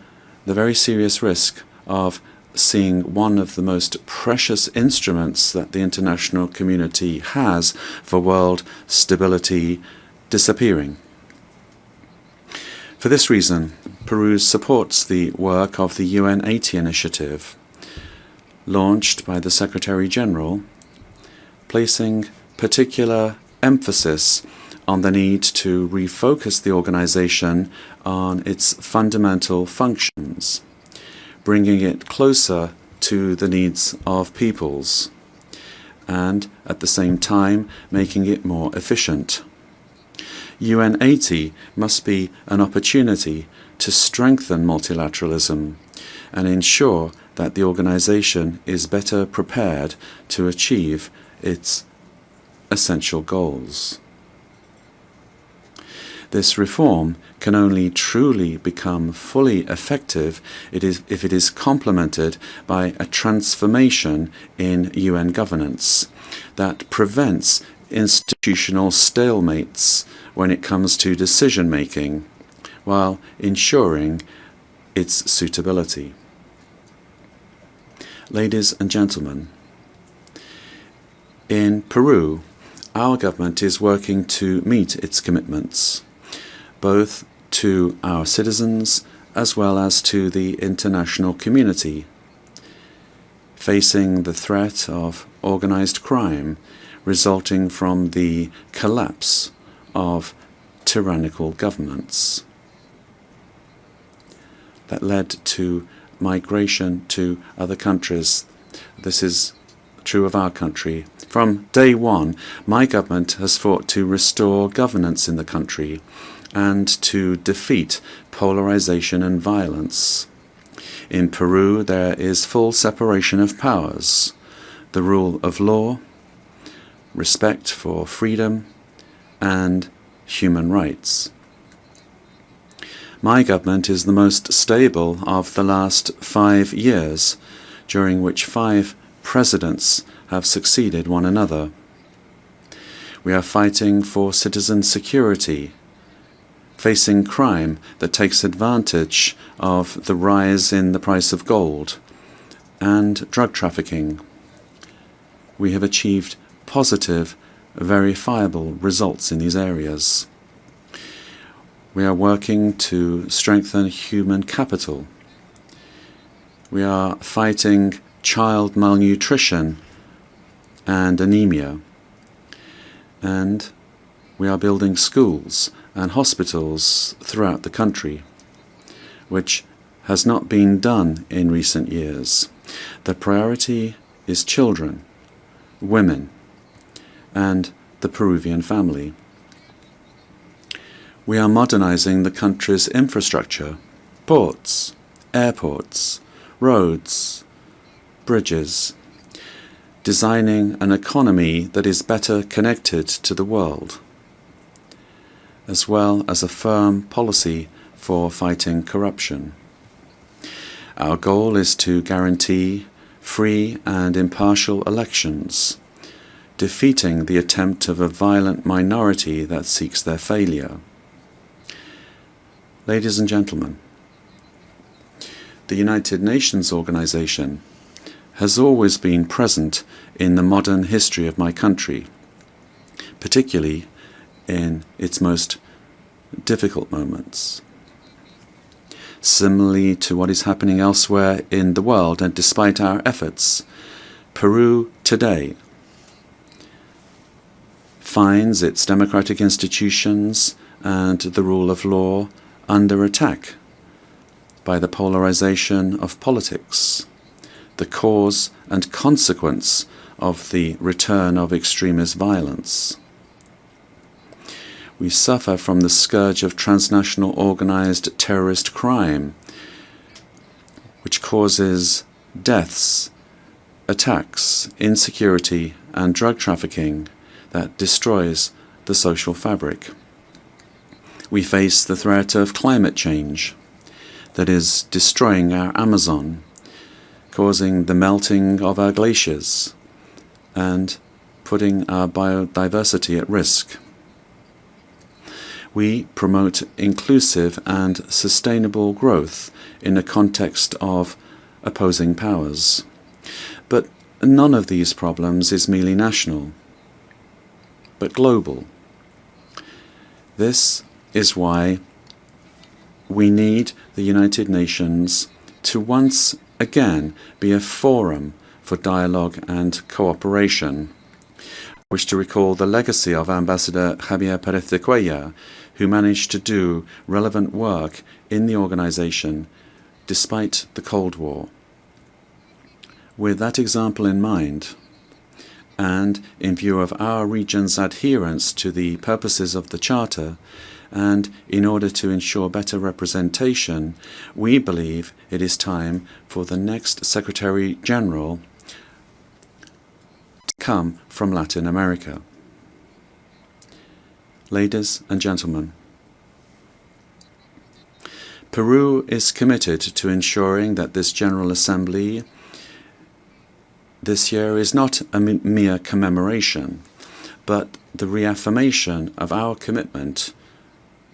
the very serious risk of seeing one of the most precious instruments that the international community has for world stability disappearing. For this reason, Peru supports the work of the UN 80 initiative, launched by the Secretary-General, placing particular emphasis on the need to refocus the organization on its fundamental functions, bringing it closer to the needs of peoples, and at the same time making it more efficient. UN 80 must be an opportunity to strengthen multilateralism and ensure that the organization is better prepared to achieve its essential goals. This reform can only truly become fully effective if it is complemented by a transformation in UN governance that prevents institutional stalemates when it comes to decision-making, while ensuring its suitability. Ladies and gentlemen, In Peru, our government is working to meet its commitments, both to our citizens as well as to the international community, facing the threat of organized crime resulting from the collapse of tyrannical governments that led to migration to other countries. This is true of our country. From day one, my government has fought to restore governance in the country and to defeat polarization and violence. In Peru, there is full separation of powers, the rule of law, respect for freedom, and human rights. My government is the most stable of the last 5 years, during which 5 presidents have succeeded one another. We are fighting for citizen security, facing crime that takes advantage of the rise in the price of gold and drug trafficking. We have achieved positive, verifiable results in these areas. We are working to strengthen human capital. We are fighting child malnutrition and anemia. And we are building schools and hospitals throughout the country, which has not been done in recent years. The priority is children, women, and the Peruvian family. We are modernizing the country's infrastructure, ports, airports, roads, bridges, designing an economy that is better connected to the world, as well as a firm policy for fighting corruption. Our goal is to guarantee free and impartial elections, defeating the attempt of a violent minority that seeks their failure. Ladies and gentlemen, the United Nations organization has always been present in the modern history of my country, particularly in its most difficult moments. Similarly to what is happening elsewhere in the world, and despite our efforts, Peru today finds its democratic institutions and the rule of law under attack by the polarization of politics, the cause and consequence of the return of extremist violence. We suffer from the scourge of transnational organized terrorist crime, which causes deaths, attacks, insecurity, and drug trafficking that destroys the social fabric. We face the threat of climate change that is destroying our Amazon, causing the melting of our glaciers, and putting our biodiversity at risk. We promote inclusive and sustainable growth in a context of opposing powers. But none of these problems is merely national, but global. This is why we need the United Nations to once again be a forum for dialogue and cooperation. I wish to recall the legacy of Ambassador Javier Pérez de Cuellar, who managed to do relevant work in the organization despite the Cold War. With that example in mind, and in view of our region's adherence to the purposes of the Charter, and in order to ensure better representation, we believe it is time for the next Secretary General to come from Latin America. Ladies and gentlemen, Peru is committed to ensuring that this General Assembly this year is not a mere commemoration, but the reaffirmation of our commitment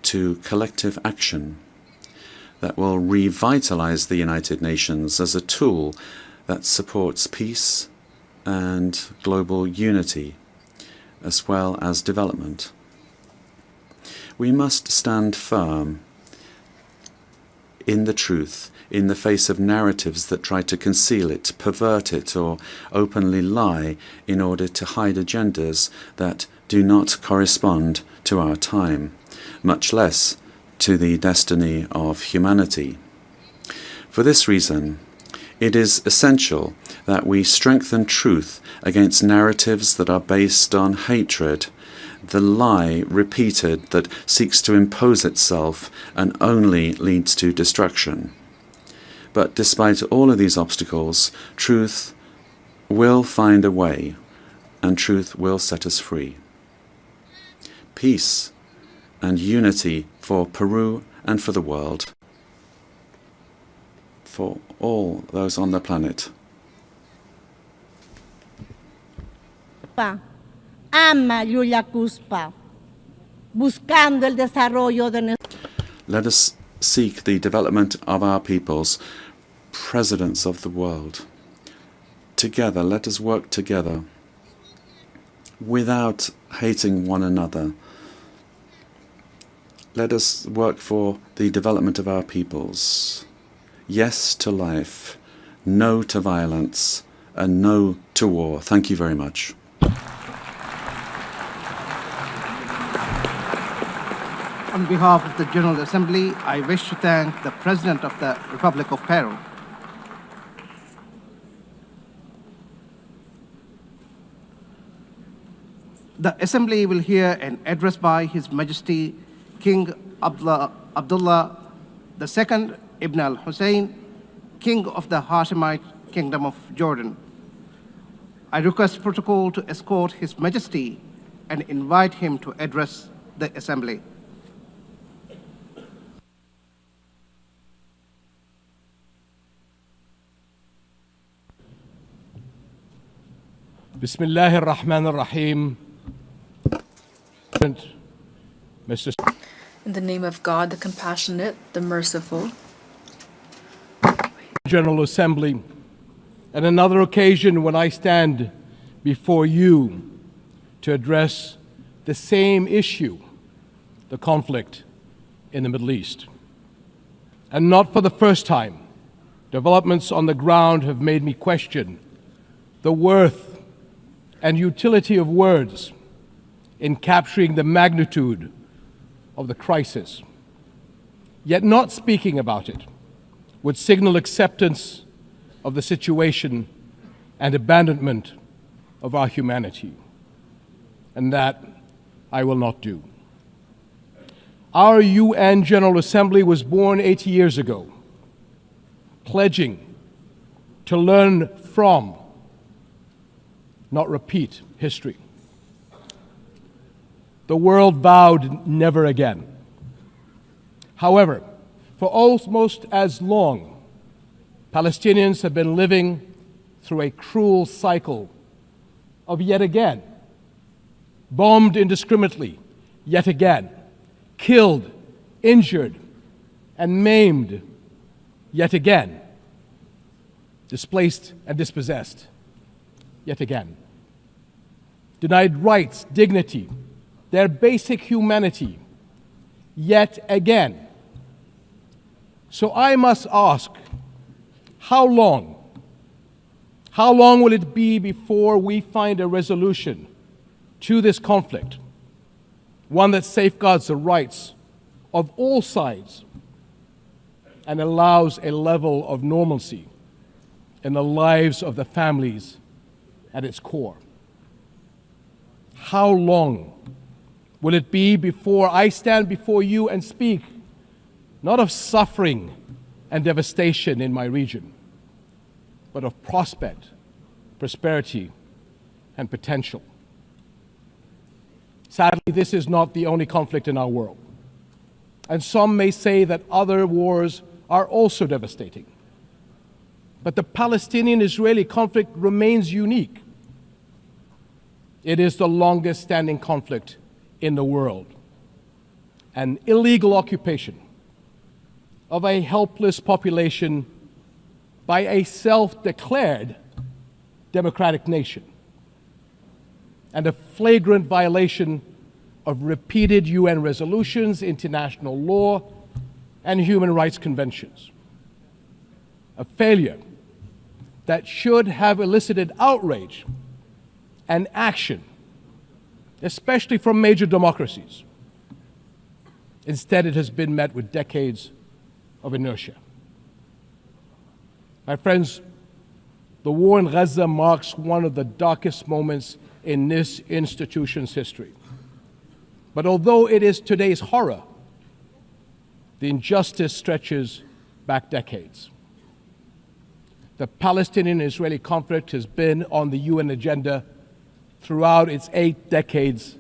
to collective action that will revitalize the United Nations as a tool that supports peace, and global unity, as well as development. We must stand firm in the truth in the face of narratives that try to conceal it, pervert it, or openly lie in order to hide agendas that do not correspond to our time, much less to the destiny of humanity. For this reason, it is essential that we strengthen truth against narratives that are based on hatred, the lie repeated that seeks to impose itself and only leads to destruction. But despite all of these obstacles, truth will find a way, and truth will set us free. Peace and unity for Peru and for the world, for all those on the planet. Ama Yulia Cuspa, buscando el desarrollo de nuestro. Let us seek the development of our peoples, presidents of the world. Together, let us work together without hating one another. Let us work for the development of our peoples. Yes to life, no to violence, and no to war. Thank you very much. On behalf of the General Assembly, I wish to thank the President of the Republic of Peru. The Assembly will hear an address by His Majesty King Abdullah II Ibn al-Hussein, King of the Hashemite Kingdom of Jordan. I request protocol to escort His Majesty and invite him to address the Assembly. Bismillahir Rahmanir Rahim. Mr. In the name of God, the compassionate, the merciful. General Assembly, at another occasion when I stand before you to address the same issue, the conflict in the Middle East. And not for the first time, developments on the ground have made me question the worth and utility of words in capturing the magnitude of the crisis. Yet not speaking about it would signal acceptance of the situation and abandonment of our humanity. And that I will not do. Our UN General Assembly was born 80 years ago, pledging to learn from, not repeat, history. The world vowed never again. However, for almost as long, Palestinians have been living through a cruel cycle of yet again, bombed indiscriminately, yet again, killed, injured, and maimed, yet again, displaced and dispossessed, yet again, denied rights, dignity, their basic humanity, yet again. So I must ask, how long? How long will it be before we find a resolution to this conflict, one that safeguards the rights of all sides and allows a level of normalcy in the lives of the families at its core? How long will it be before I stand before you and speak not of suffering and devastation in my region, but of prospect, prosperity, and potential? Sadly, this is not the only conflict in our world. And some may say that other wars are also devastating. But the Palestinian-Israeli conflict remains unique. It is the longest standing conflict in the world. An illegal occupation of a helpless population by a self-declared democratic nation and a flagrant violation of repeated UN resolutions, international law, and human rights conventions. A failure that should have elicited outrage and action, especially from major democracies. Instead, it has been met with decades of inertia. My friends, the war in Gaza marks one of the darkest moments in this institution's history. But although it is today's horror, the injustice stretches back decades. The Palestinian-Israeli conflict has been on the UN agenda throughout its 8 decades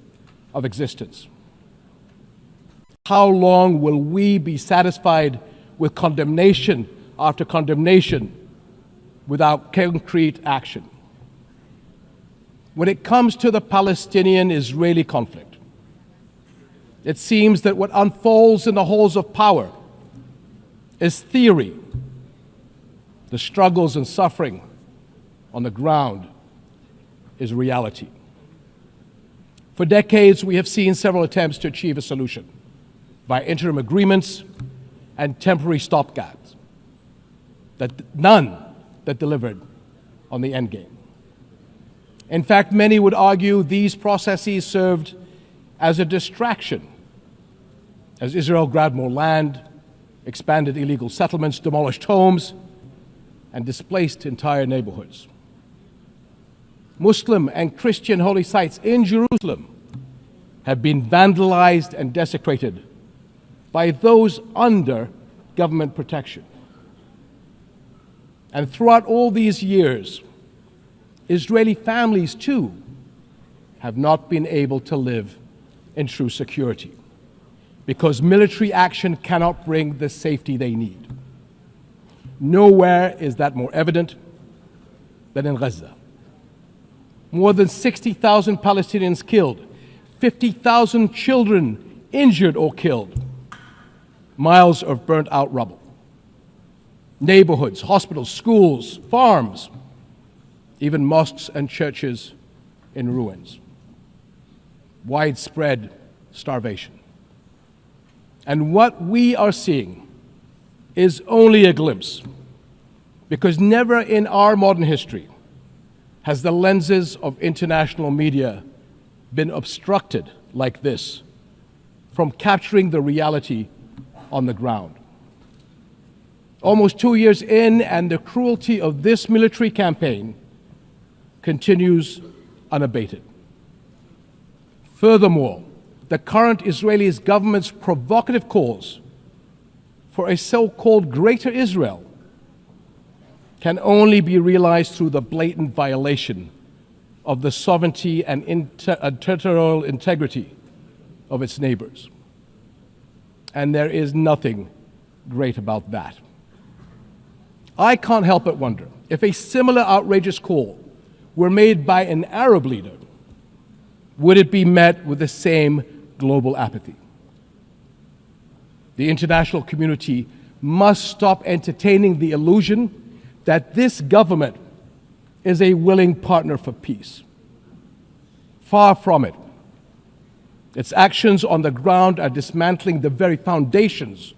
of existence. How long will we be satisfied with condemnation after condemnation without concrete action? When it comes to the Palestinian-Israeli conflict, it seems that what unfolds in the halls of power is theory. The struggles and suffering on the ground is reality. For decades, we have seen several attempts to achieve a solution by interim agreements and temporary stopgaps, none that delivered on the end game. In fact, many would argue these processes served as a distraction as Israel grabbed more land, expanded illegal settlements, demolished homes, and displaced entire neighborhoods. Muslim and Christian holy sites in Jerusalem have been vandalized and desecrated by those under government protection. And throughout all these years, Israeli families too have not been able to live in true security because military action cannot bring the safety they need. Nowhere is that more evident than in Gaza. More than 60,000 Palestinians killed, 50,000 children injured or killed, miles of burnt out rubble, neighborhoods, hospitals, schools, farms, even mosques and churches in ruins, widespread starvation. And what we are seeing is only a glimpse, because never in our modern history has the lenses of international media been obstructed like this from capturing the reality on the ground. Almost 2 years in, and the cruelty of this military campaign continues unabated. Furthermore, the current Israeli government's provocative calls for a so-called Greater Israel can only be realized through the blatant violation of the sovereignty and territorial integrity of its neighbors. And there is nothing great about that. I can't help but wonder if a similar outrageous call were made by an Arab leader, would it be met with the same global apathy? The international community must stop entertaining the illusion that this government is a willing partner for peace. Far from it. Its actions on the ground are dismantling the very foundations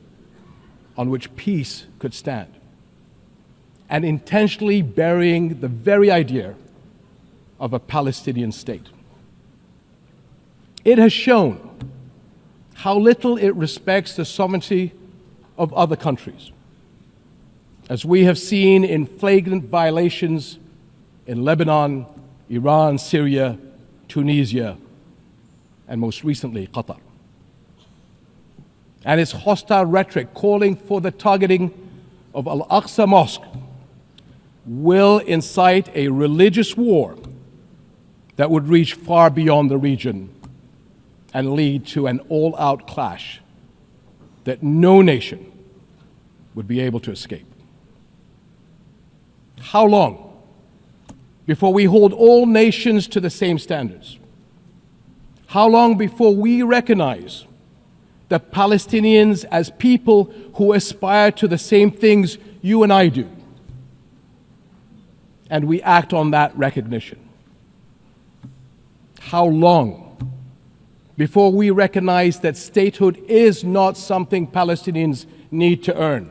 on which peace could stand, and intentionally burying the very idea of a Palestinian state. It has shown how little it respects the sovereignty of other countries, as we have seen in flagrant violations in Lebanon, Iran, Syria, Tunisia, and most recently, Qatar. And its hostile rhetoric calling for the targeting of Al-Aqsa Mosque will incite a religious war that would reach far beyond the region and lead to an all-out clash that no nation would be able to escape. How long before we hold all nations to the same standards? How long before we recognize the Palestinians as people who aspire to the same things you and I do? and we act on that recognition. How long before we recognize that statehood is not something Palestinians need to earn?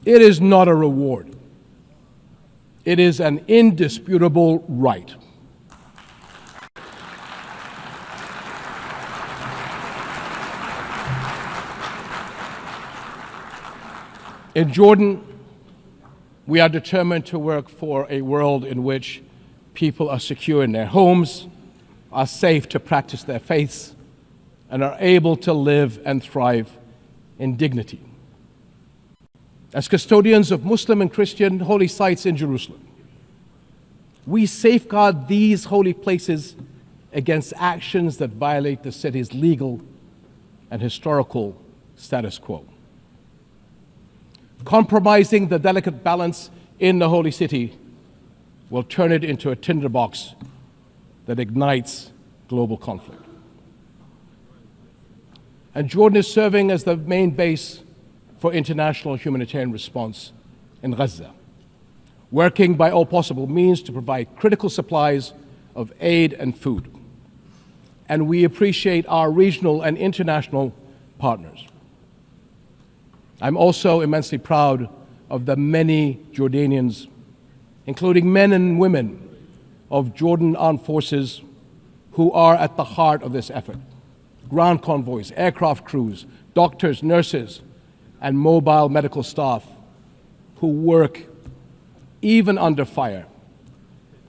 It is not a reward. It is an indisputable right. In Jordan, we are determined to work for a world in which people are secure in their homes, are safe to practice their faiths, and are able to live and thrive in dignity. As custodians of Muslim and Christian holy sites in Jerusalem, we safeguard these holy places against actions that violate the city's legal and historical status quo. Compromising the delicate balance in the holy city will turn it into a tinderbox that ignites global conflict. And Jordan is serving as the main base for international humanitarian response in Gaza, working by all possible means to provide critical supplies of aid and food. And we appreciate our regional and international partners. I'm also immensely proud of the many Jordanians, including men and women of Jordan Armed Forces, who are at the heart of this effort. Ground convoys, aircraft crews, doctors, nurses, and mobile medical staff who work even under fire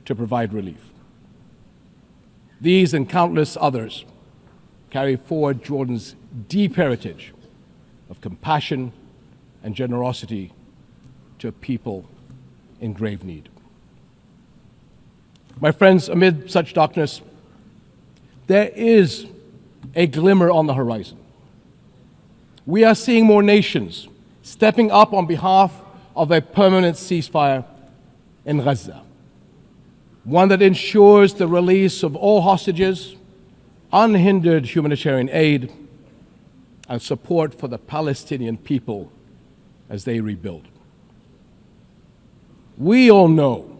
to provide relief. These and countless others carry forward Jordan's deep heritage of compassion and generosity to a people in grave need. My friends, amid such darkness, there is a glimmer on the horizon. We are seeing more nations stepping up on behalf of a permanent ceasefire in Gaza, one that ensures the release of all hostages, unhindered humanitarian aid, and support for the Palestinian people as they rebuild. We all know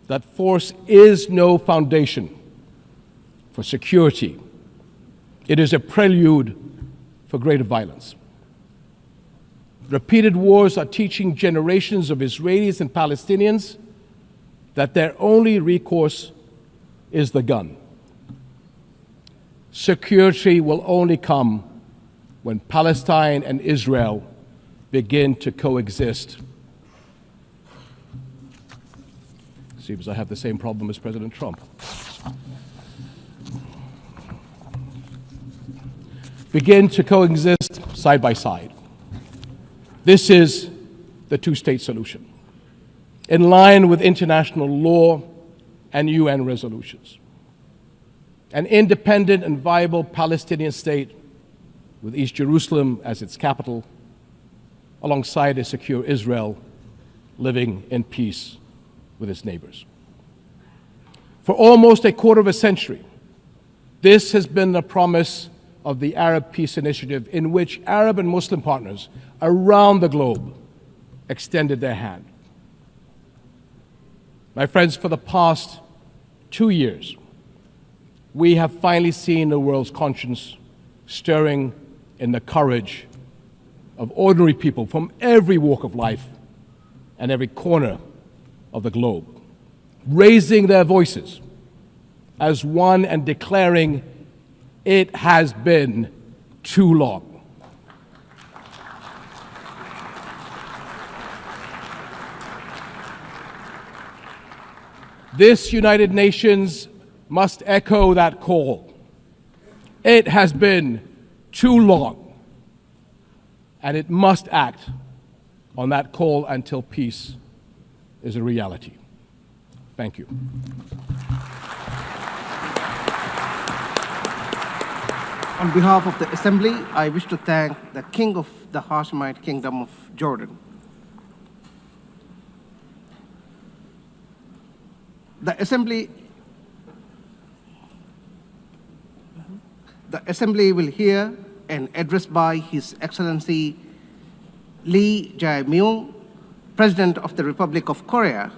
that force is no foundation for security. It is a prelude for greater violence. Repeated wars are teaching generations of Israelis and Palestinians that their only recourse is the gun. Security will only come when Palestine and Israel begin to coexist. Seems I have the same problem as President Trump. Begin to coexist side by side. This is the two-state solution, in line with international law and UN resolutions. An independent and viable Palestinian state with East Jerusalem as its capital, alongside a secure Israel living in peace with its neighbors. For almost a quarter of a century, this has been the promise of the Arab Peace Initiative, in which Arab and Muslim partners around the globe extended their hand. My friends, for the past 2 years, we have finally seen the world's conscience stirring in the courage of ordinary people from every walk of life and every corner of the globe, raising their voices as one and declaring, "It has been too long." This United Nations must echo that call. It has been too long, and it must act on that call until peace is a reality. Thank you. On behalf of the Assembly, I wish to thank the King of the Hashemite Kingdom of Jordan. The Assembly will hear an address by His Excellency Lee Jae-myung, President of the Republic of Korea,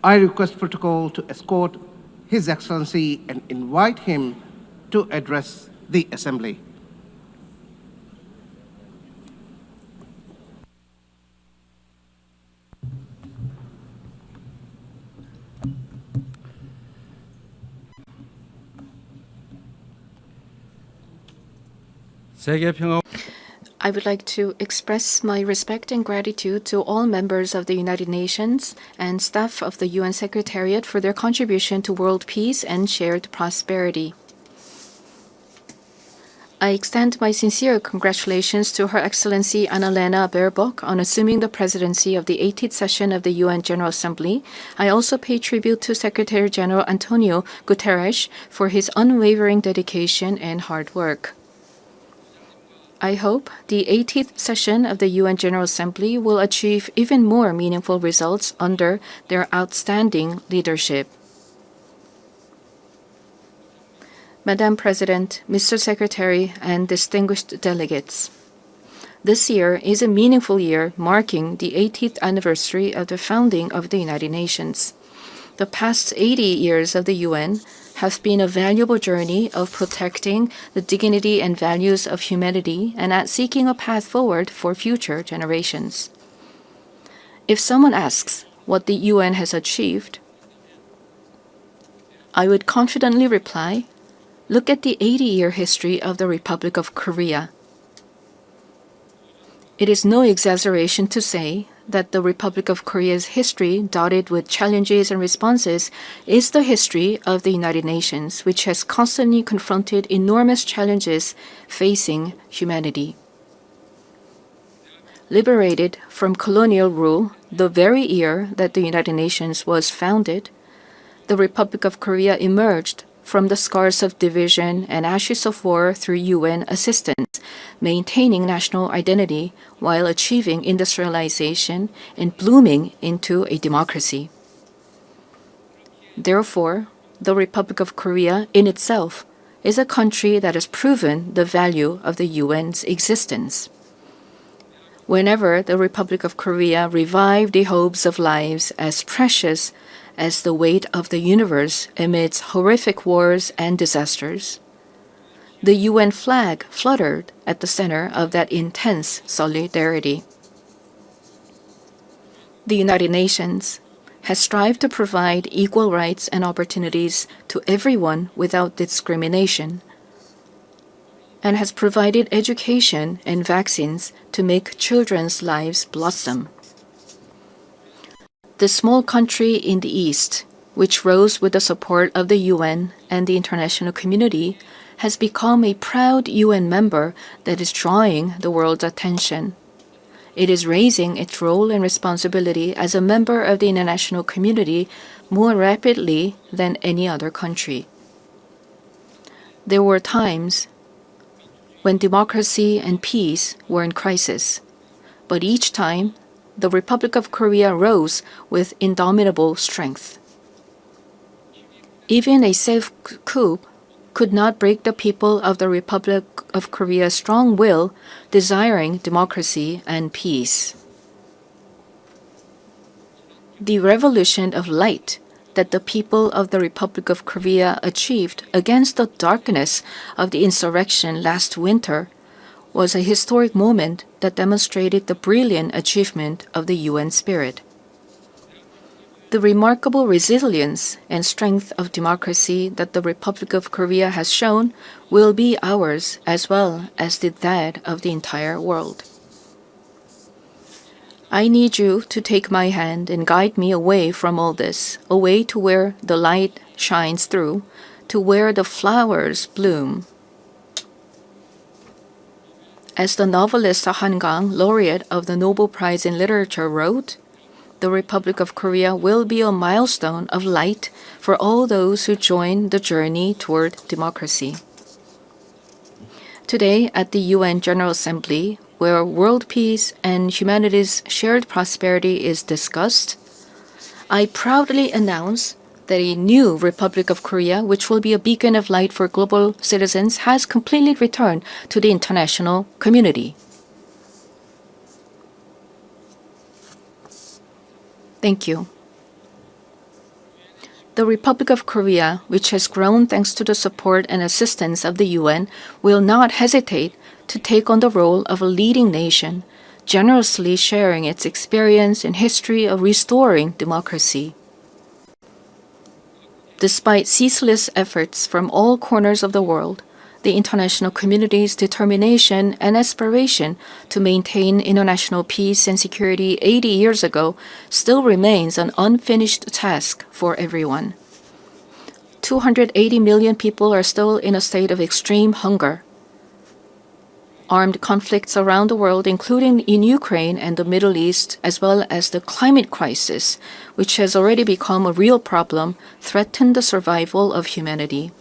I request protocol to escort His Excellency and invite him to address the Assembly. I would like to express my respect and gratitude to all members of the United Nations and staff of the UN Secretariat for their contribution to world peace and shared prosperity. I extend my sincere congratulations to Her Excellency Annalena Baerbock on assuming the presidency of the 18th session of the UN General Assembly. I also pay tribute to Secretary General Antonio Guterres for his unwavering dedication and hard work. I hope the 18th session of the UN General Assembly will achieve even more meaningful results under their outstanding leadership. Madam President, Mr. Secretary, and distinguished delegates, this year is a meaningful year marking the 80th anniversary of the founding of the United Nations. The past 80 years of the UN has been a valuable journey of protecting the dignity and values of humanity and at seeking a path forward for future generations. If someone asks what the UN has achieved, I would confidently reply, look at the 80-year history of the Republic of Korea. It is no exaggeration to say that the Republic of Korea's history, dotted with challenges and responses, is the history of the United Nations, which has constantly confronted enormous challenges facing humanity. Liberated from colonial rule the very year that the United Nations was founded, the Republic of Korea emerged from the scars of division and ashes of war through UN assistance, maintaining national identity while achieving industrialization and blooming into a democracy. Therefore, the Republic of Korea in itself is a country that has proven the value of the UN's existence. Whenever the Republic of Korea revived the hopes of lives as precious as the weight of the universe amidst horrific wars and disasters, the UN flag fluttered at the center of that intense solidarity. The United Nations has strived to provide equal rights and opportunities to everyone without discrimination, and has provided education and vaccines to make children's lives blossom. The small country in the East, which rose with the support of the UN and the international community, has become a proud UN member that is drawing the world's attention. It is raising its role and responsibility as a member of the international community more rapidly than any other country. There were times when democracy and peace were in crisis, but each time the Republic of Korea rose with indomitable strength. Even a safe coup could not break the people of the Republic of Korea's strong will, desiring democracy and peace. The revolution of light that the people of the Republic of Korea achieved against the darkness of the insurrection last winter was a historic moment that demonstrated the brilliant achievement of the UN spirit. The remarkable resilience and strength of democracy that the Republic of Korea has shown will be ours as well as that of the entire world. I need you to take my hand and guide me away from all this, away to where the light shines through, to where the flowers bloom. As the novelist Han Gang, laureate of the Nobel Prize in Literature, wrote, the Republic of Korea will be a milestone of light for all those who join the journey toward democracy. Today, at the UN General Assembly, where world peace and humanity's shared prosperity is discussed, I proudly announce that a new Republic of Korea, which will be a beacon of light for global citizens, has completely returned to the international community. Thank you. The Republic of Korea, which has grown thanks to the support and assistance of the UN, will not hesitate to take on the role of a leading nation, generously sharing its experience and history of restoring democracy. Despite ceaseless efforts from all corners of the world, the international community's determination and aspiration to maintain international peace and security 80 years ago still remains an unfinished task for everyone. 280 million people are still in a state of extreme hunger. Armed conflicts around the world, including in Ukraine and the Middle East, as well as the climate crisis, which has already become a real problem, threaten the survival of humanity.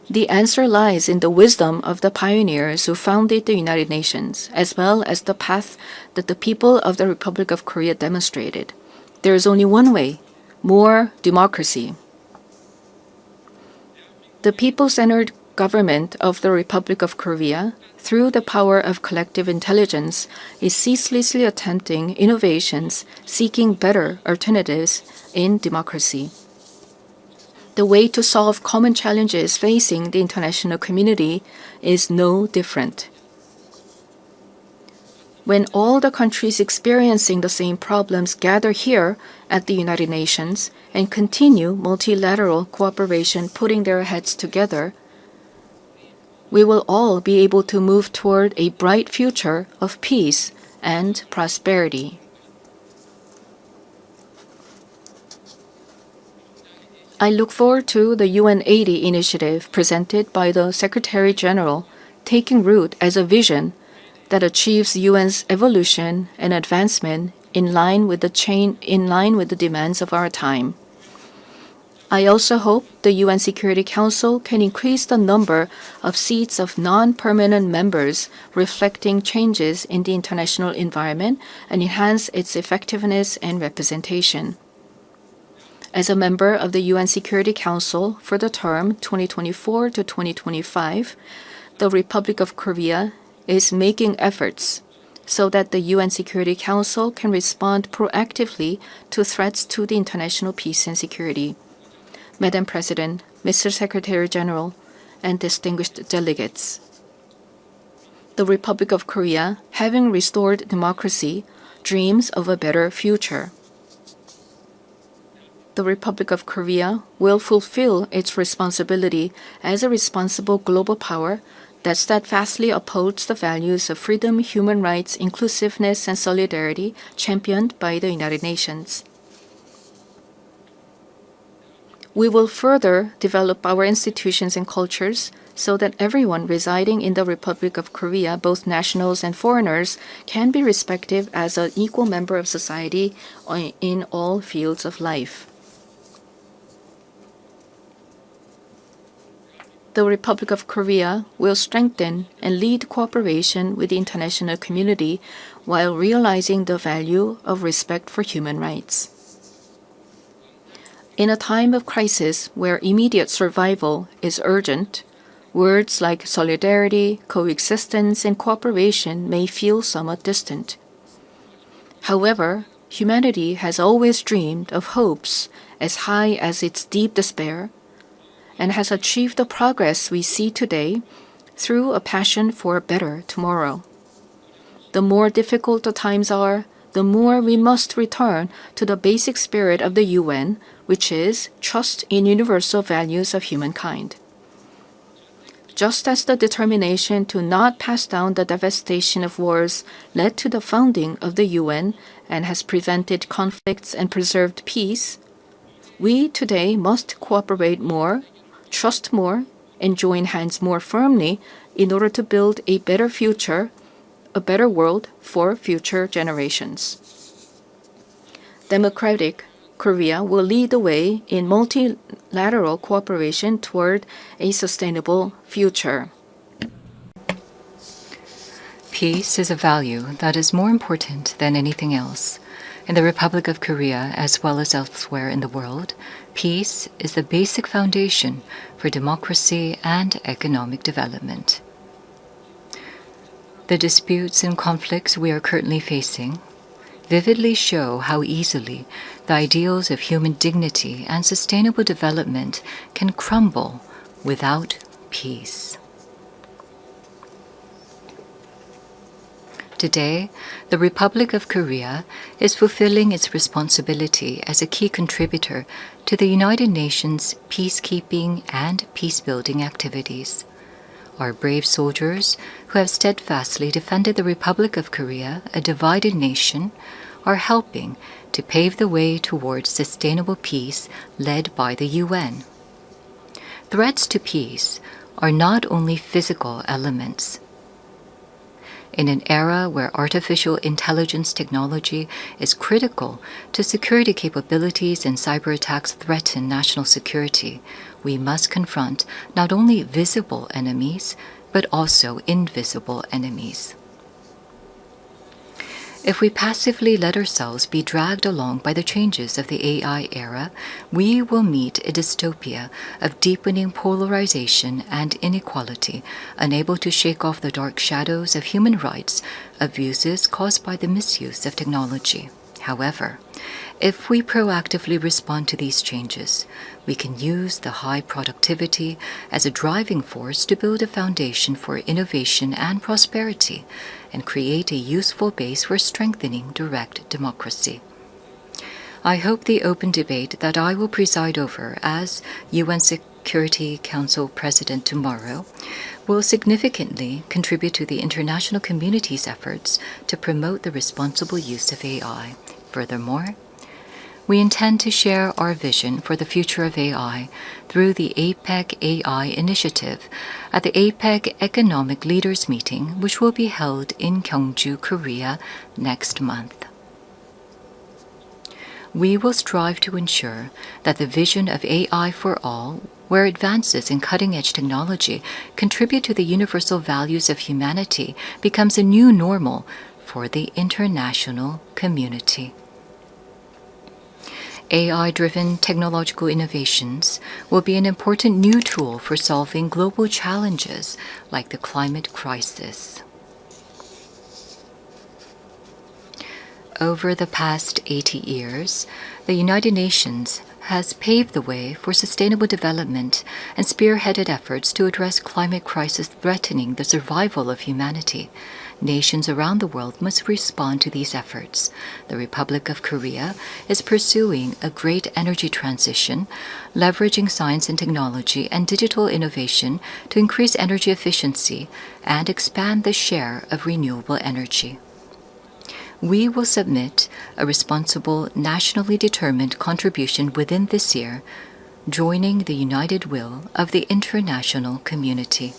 The answer lies in the wisdom of the pioneers who founded the United Nations, as well as the path that the people of the Republic of Korea demonstrated. There is only one way: more democracy. The people-centered government of the Republic of Korea, through the power of collective intelligence, is ceaselessly attempting innovations, seeking better alternatives in democracy. The way to solve common challenges facing the international community is no different. When all the countries experiencing the same problems gather here at the United Nations and continue multilateral cooperation, putting their heads together, we will all be able to move toward a bright future of peace and prosperity. I look forward to the UN80 initiative presented by the Secretary General taking root as a vision that achieves UN's evolution and advancement in line with the demands of our time. I also hope the UN Security Council can increase the number of seats of non-permanent members reflecting changes in the international environment and enhance its effectiveness and representation. As a member of the UN Security Council for the term 2024 to 2025, the Republic of Korea is making efforts so that the UN Security Council can respond proactively to threats to the international peace and security. Madam President, Mr. Secretary General, and distinguished delegates, the Republic of Korea, having restored democracy, dreams of a better future. The Republic of Korea will fulfill its responsibility as a responsible global power that steadfastly upholds the values of freedom, human rights, inclusiveness, and solidarity championed by the United Nations. We will further develop our institutions and cultures so that everyone residing in the Republic of Korea, both nationals and foreigners, can be respected as an equal member of society in all fields of life. The Republic of Korea will strengthen and lead cooperation with the international community while realizing the value of respect for human rights. In a time of crisis where immediate survival is urgent, words like solidarity, coexistence, and cooperation may feel somewhat distant. However, humanity has always dreamed of hopes as high as its deep despair, and has achieved the progress we see today through a passion for a better tomorrow. The more difficult the times are, the more we must return to the basic spirit of the UN, which is trust in universal values of humankind. Just as the determination to not pass down the devastation of wars led to the founding of the UN and has prevented conflicts and preserved peace, we today must cooperate more, trust more, and join hands more firmly in order to build a better future, a better world for future generations. Democratic Korea will lead the way in multilateral cooperation toward a sustainable future. Peace is a value that is more important than anything else. In the Republic of Korea, as well as elsewhere in the world, peace is the basic foundation for democracy and economic development. The disputes and conflicts we are currently facing vividly show how easily the ideals of human dignity and sustainable development can crumble without peace. Today, the Republic of Korea is fulfilling its responsibility as a key contributor to the United Nations peacekeeping and peacebuilding activities. Our brave soldiers, who have steadfastly defended the Republic of Korea, a divided nation, are helping to pave the way towards sustainable peace led by the UN. Threats to peace are not only physical elements. In an era where artificial intelligence technology is critical to security capabilities and cyber attacks threaten national security, we must confront not only visible enemies, but also invisible enemies. If we passively let ourselves be dragged along by the changes of the AI era, we will meet a dystopia of deepening polarization and inequality, unable to shake off the dark shadows of human rights abuses caused by the misuse of technology. However, if we proactively respond to these changes, we can use the high productivity as a driving force to build a foundation for innovation and prosperity and create a useful base for strengthening direct democracy. I hope the open debate that I will preside over as UN Security Council President tomorrow will significantly contribute to the international community's efforts to promote the responsible use of AI. Furthermore, we intend to share our vision for the future of AI through the APEC AI initiative at the APEC Economic Leaders Meeting, which will be held in Gyeongju, Korea next month. We will strive to ensure that the vision of AI for all, where advances in cutting-edge technology contribute to the universal values of humanity, becomes a new normal for the international community. AI-driven technological innovations will be an important new tool for solving global challenges like the climate crisis. Over the past 80 years, the United Nations has paved the way for sustainable development and spearheaded efforts to address climate crisis threatening the survival of humanity. Nations around the world must respond to these efforts. The Republic of Korea is pursuing a great energy transition, leveraging science and technology and digital innovation to increase energy efficiency and expand the share of renewable energy. We will submit a responsible, nationally determined contribution within this year, joining the united will of the international community.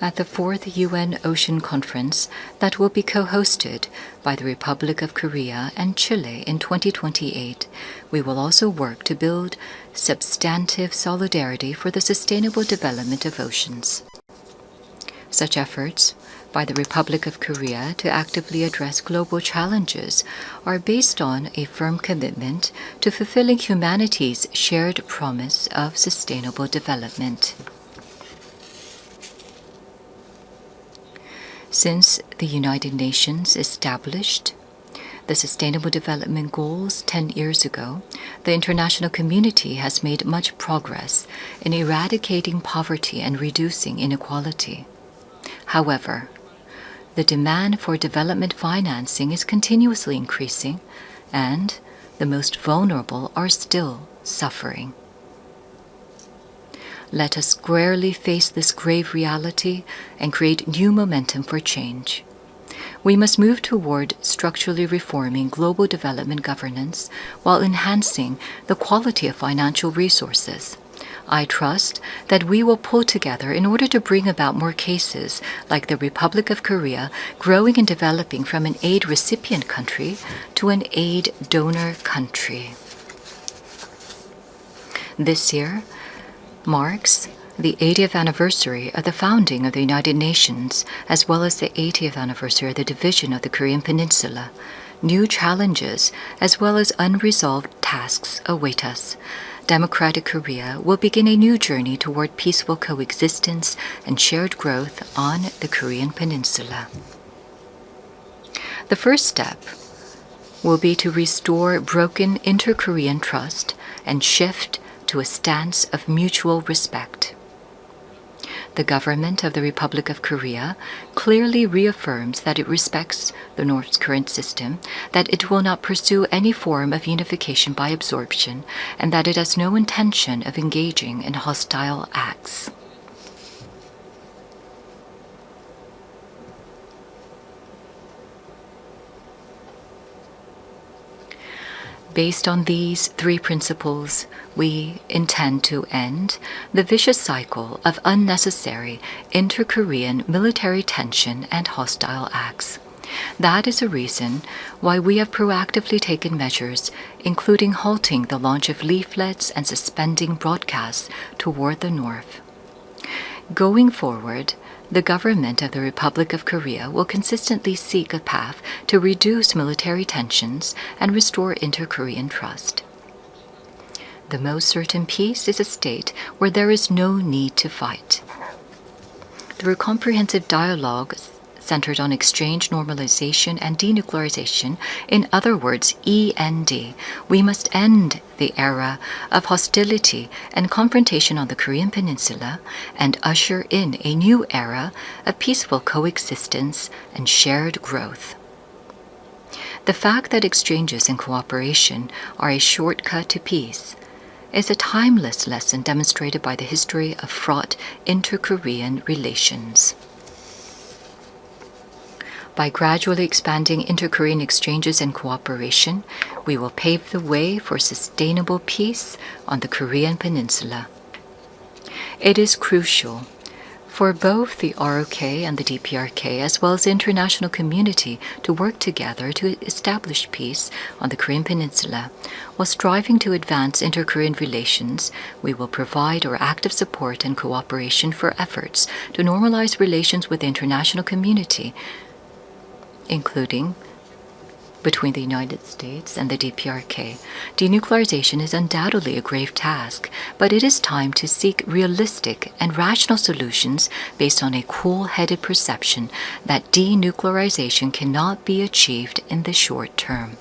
At the 4th UN Ocean Conference that will be co-hosted by the Republic of Korea and Chile in 2028, we will also work to build substantive solidarity for the sustainable development of oceans. Such efforts by the Republic of Korea to actively address global challenges are based on a firm commitment to fulfilling humanity's shared promise of sustainable development. Since the United Nations established the Sustainable Development Goals 10 years ago, the international community has made much progress in eradicating poverty and reducing inequality. However, the demand for development financing is continuously increasing, and the most vulnerable are still suffering. Let us squarely face this grave reality and create new momentum for change. We must move toward structurally reforming global development governance while enhancing the quality of financial resources. I trust that we will pull together in order to bring about more cases like the Republic of Korea growing and developing from an aid recipient country to an aid donor country. This year marks the 80th anniversary of the founding of the United Nations, as well as the 80th anniversary of the division of the Korean Peninsula. New challenges, as well as unresolved tasks, await us. Democratic Korea will begin a new journey toward peaceful coexistence and shared growth on the Korean Peninsula. The first step will be to restore broken inter-Korean trust and shift to a stance of mutual respect. The government of the Republic of Korea clearly reaffirms that it respects the North's current system, that it will not pursue any form of unification by absorption, and that it has no intention of engaging in hostile acts. Based on these three principles, we intend to end the vicious cycle of unnecessary inter-Korean military tension and hostile acts. That is a reason why we have proactively taken measures, including halting the launch of leaflets and suspending broadcasts toward the North. Going forward, the government of the Republic of Korea will consistently seek a path to reduce military tensions and restore inter-Korean trust. The most certain peace is a state where there is no need to fight. Through comprehensive dialogue centered on exchange, normalization, and denuclearization, in other words, END, we must end the era of hostility and confrontation on the Korean Peninsula and usher in a new era of peaceful coexistence and shared growth. The fact that exchanges and cooperation are a shortcut to peace is a timeless lesson demonstrated by the history of fraught inter-Korean relations. By gradually expanding inter-Korean exchanges and cooperation, we will pave the way for sustainable peace on the Korean Peninsula. It is crucial for both the ROK and the DPRK, as well as the international community, to work together to establish peace on the Korean Peninsula. While striving to advance inter-Korean relations, we will provide our active support and cooperation for efforts to normalize relations with the international community, including between the United States and the DPRK. Denuclearization is undoubtedly a grave task, but it is time to seek realistic and rational solutions based on a cool-headed perception that denuclearization cannot be achieved in the short term.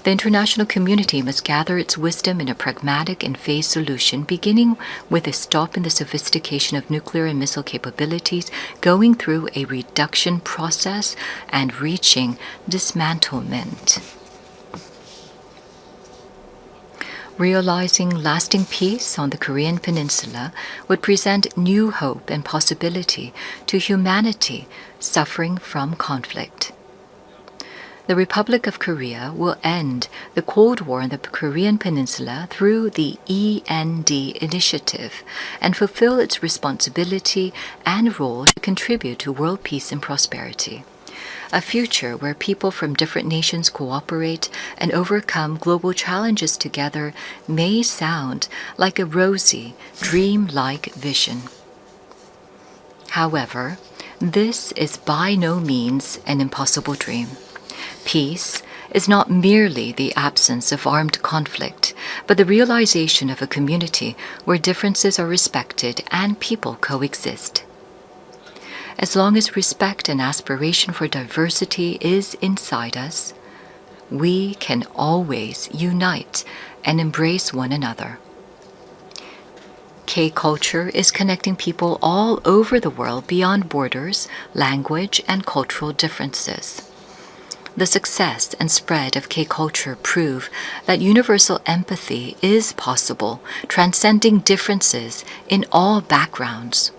The international community must gather its wisdom in a pragmatic and phased solution, beginning with a stop in the sophistication of nuclear and missile capabilities, going through a reduction process, and reaching dismantlement. Realizing lasting peace on the Korean Peninsula would present new hope and possibility to humanity suffering from conflict. The Republic of Korea will end the Cold War on the Korean Peninsula through the END initiative and fulfill its responsibility and role to contribute to world peace and prosperity. A future where people from different nations cooperate and overcome global challenges together may sound like a rosy, dream-like vision. However, this is by no means an impossible dream. Peace is not merely the absence of armed conflict, but the realization of a community where differences are respected and people coexist. As long as respect and aspiration for diversity is inside us, we can always unite and embrace one another. K-culture is connecting people all over the world beyond borders, language, and cultural differences. The success and spread of K-culture prove that universal empathy is possible, transcending differences in all backgrounds.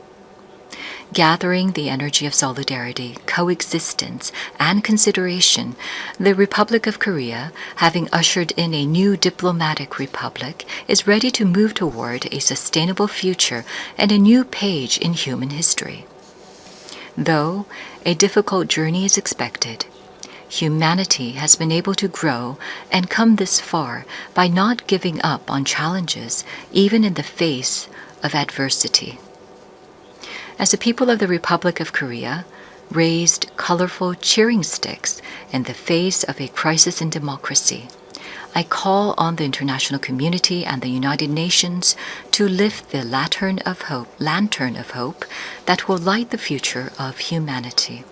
Gathering the energy of solidarity, coexistence, and consideration, the Republic of Korea, having ushered in a new diplomatic republic, is ready to move toward a sustainable future and a new page in human history. Though a difficult journey is expected, humanity has been able to grow and come this far by not giving up on challenges, even in the face of adversity. As the people of the Republic of Korea raised colorful cheering sticks in the face of a crisis in democracy, I call on the international community and the United Nations to lift the lantern of hope that will light the future of humanity.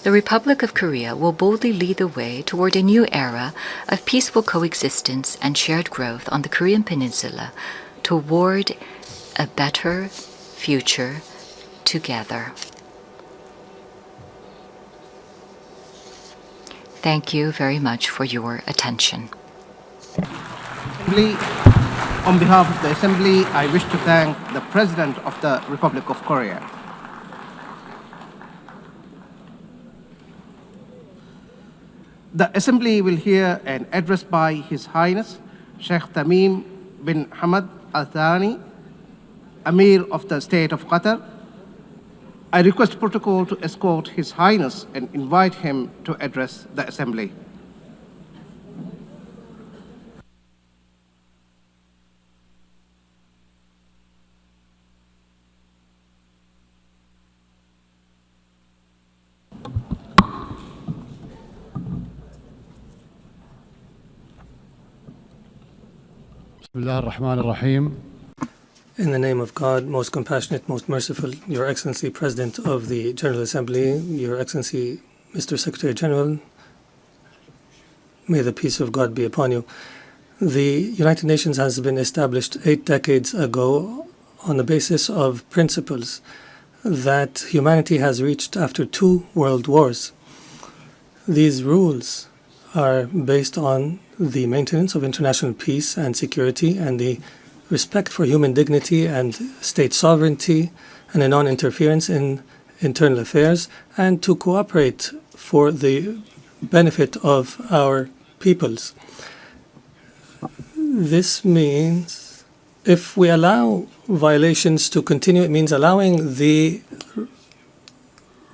the Republic of Korea will boldly lead the way toward a new era of peaceful coexistence and shared growth on the Korean Peninsula toward a better future together. Thank you very much for your attention. On behalf of the Assembly, I wish to thank the President of the Republic of Korea. The Assembly will hear an address by His Highness Sheikh Tamim bin Hamad Al Thani, Amir of the State of Qatar. I request protocol to escort His Highness and invite him to address the Assembly. In the name of God, most compassionate, most merciful, Your Excellency, President of the General Assembly, Your Excellency, Mr. Secretary General, may the peace of God be upon you. The United Nations has been established 8 decades ago on the basis of principles that humanity has reached after 2 world wars. These rules are based on the maintenance of international peace and security and the respect for human dignity and state sovereignty and a non-interference in internal affairs, and to cooperate for the benefit of our peoples. This means if we allow violations to continue, it means allowing the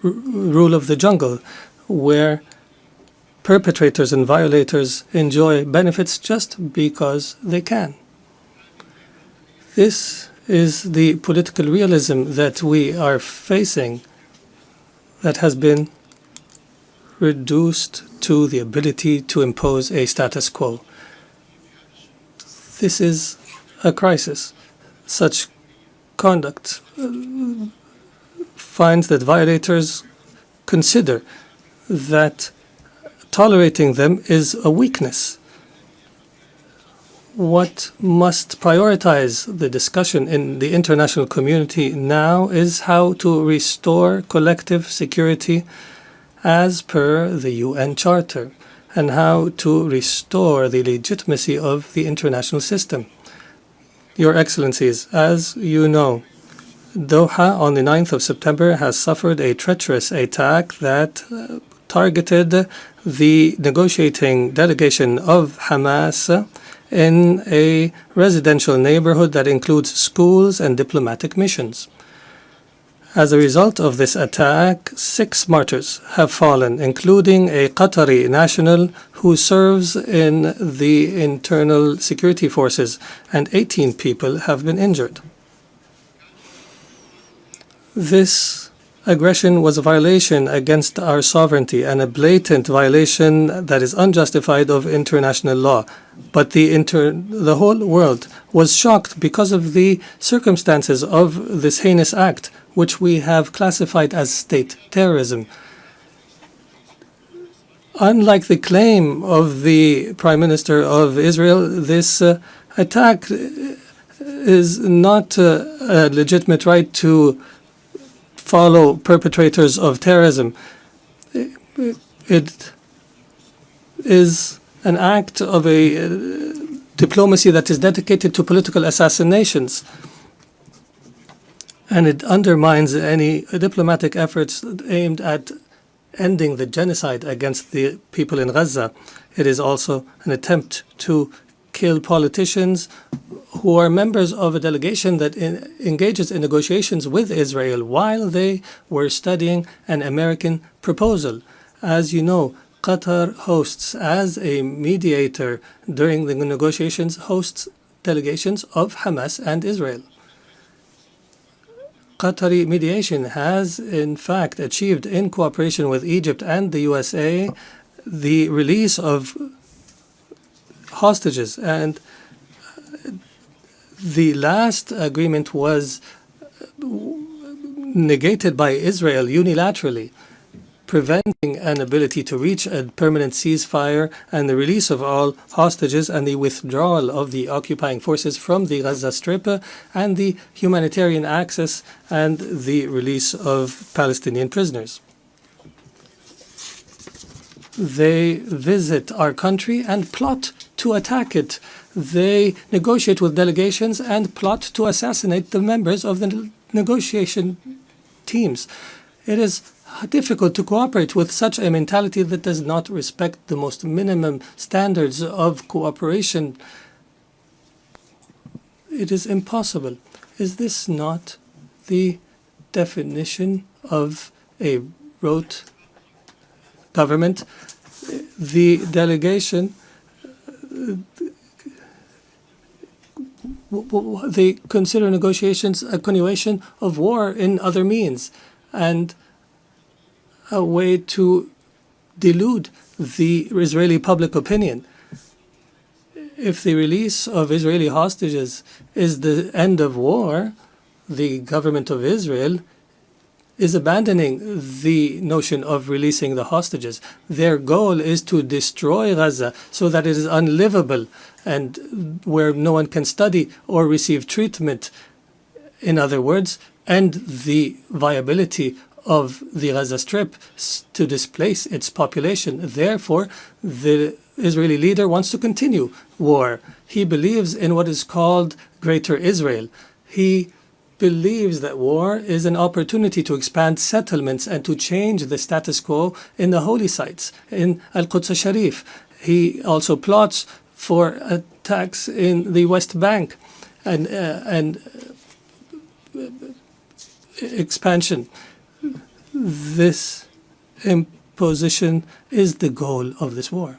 rule of the jungle, where perpetrators and violators enjoy benefits just because they can. This is the political realism that we are facing, that has been reduced to the ability to impose a status quo. This is a crisis. Such conduct finds that violators consider that tolerating them is a weakness. What must prioritize the discussion in the international community now is how to restore collective security as per the UN Charter, and how to restore the legitimacy of the international system. Your Excellencies, as you know, Doha on the 9th of September has suffered a treacherous attack that targeted the negotiating delegation of Hamas in a residential neighborhood that includes schools and diplomatic missions. As a result of this attack, 6 martyrs have fallen, including a Qatari national who serves in the internal security forces, and 18 people have been injured. This aggression was a violation against our sovereignty and a blatant violation that is unjustified of international law. But the whole world was shocked because of the circumstances of this heinous act, which we have classified as state terrorism. Unlike the claim of the Prime Minister of Israel, this attack is not a legitimate right to follow perpetrators of terrorism. It is an act of a diplomacy that is dedicated to political assassinations, and it undermines any diplomatic efforts aimed at ending the genocide against the people in Gaza. It is also an attempt to kill politicians who are members of a delegation that engages in negotiations with Israel while they were studying an American proposal. As you know, Qatar hosts, as a mediator during the negotiations, hosts delegations of Hamas and Israel. Qatari mediation has, in fact, achieved, in cooperation with Egypt and the USA, the release of hostages, and the last agreement was negated by Israel unilaterally. preventing an ability to reach a permanent ceasefire and the release of all hostages and the withdrawal of the occupying forces from the Gaza Strip and the humanitarian access and the release of Palestinian prisoners. They visit our country and plot to attack it. They negotiate with delegations and plot to assassinate the members of the negotiation teams. It is difficult to cooperate with such a mentality that does not respect the most minimum standards of cooperation. It is impossible. Is this not the definition of a rote government? The delegation, they consider negotiations a continuation of war in other means and a way to delude the Israeli public opinion. If the release of Israeli hostages is the end of war, the government of Israel is abandoning the notion of releasing the hostages. Their goal is to destroy Gaza so that it is unlivable and where no one can study or receive treatment. In other words, end the viability of the Gaza Strip to displace its population. Therefore, the Israeli leader wants to continue war. He believes in what is called Greater Israel. He believes that war is an opportunity to expand settlements and to change the status quo in the holy sites, in Al-Quds al-Sharif. He also plots for attacks in the West Bank and expansion. This imposition is the goal of this war.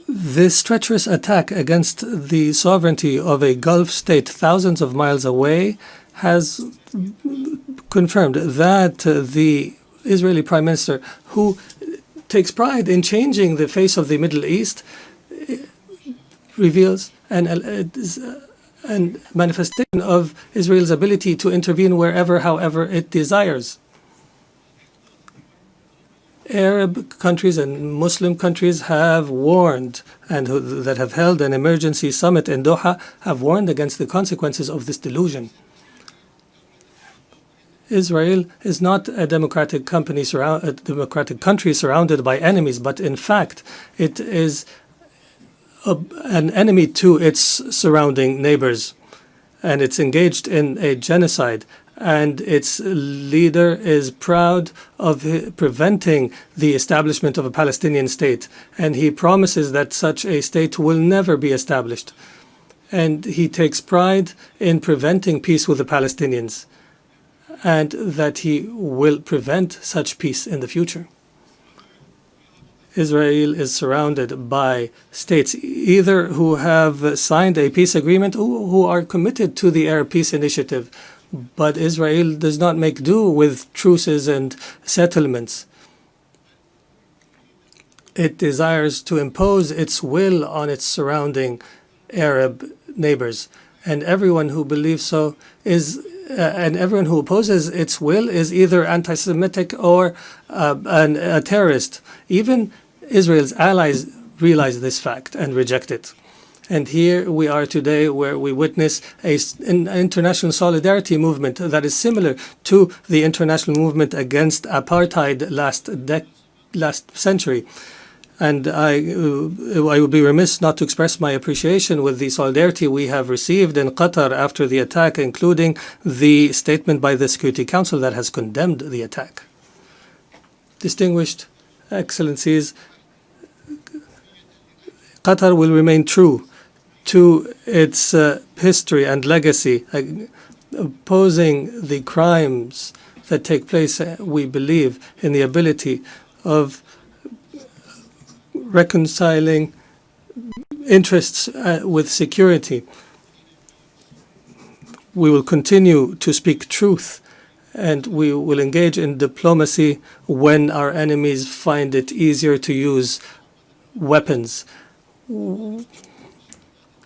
This treacherous attack against the sovereignty of a Gulf state thousands of miles away has confirmed that the Israeli Prime Minister, who takes pride in changing the face of the Middle East, reveals an manifestation of Israel's ability to intervene wherever, however it desires. Arab countries and Muslim countries have warned, and that have held an emergency summit in Doha, have warned against the consequences of this delusion. Israel is not a democratic country surrounded by enemies, but in fact, it is an enemy to its surrounding neighbors, and it's engaged in a genocide. And its leader is proud of preventing the establishment of a Palestinian state. And he promises that such a state will never be established. And he takes pride in preventing peace with the Palestinians, and that he will prevent such peace in the future. Israel is surrounded by states either who have signed a peace agreement or who are committed to the Arab Peace Initiative. But Israel does not make do with truces and settlements. It desires to impose its will on its surrounding Arab neighbors. And everyone who believes so is, and everyone who opposes its will is either anti-Semitic or a terrorist. Even Israel's allies realize this fact and reject it. And here we are today, where we witness an international solidarity movement that is similar to the international movement against apartheid last century. And I would be remiss not to express my appreciation with the solidarity we have received in Qatar after the attack, including the statement by the Security Council that has condemned the attack. Distinguished Excellencies, Qatar will remain true to its history and legacy, opposing the crimes that take place. We believe in the ability of reconciling interests with security. We will continue to speak truth, and we will engage in diplomacy when our enemies find it easier to use weapons.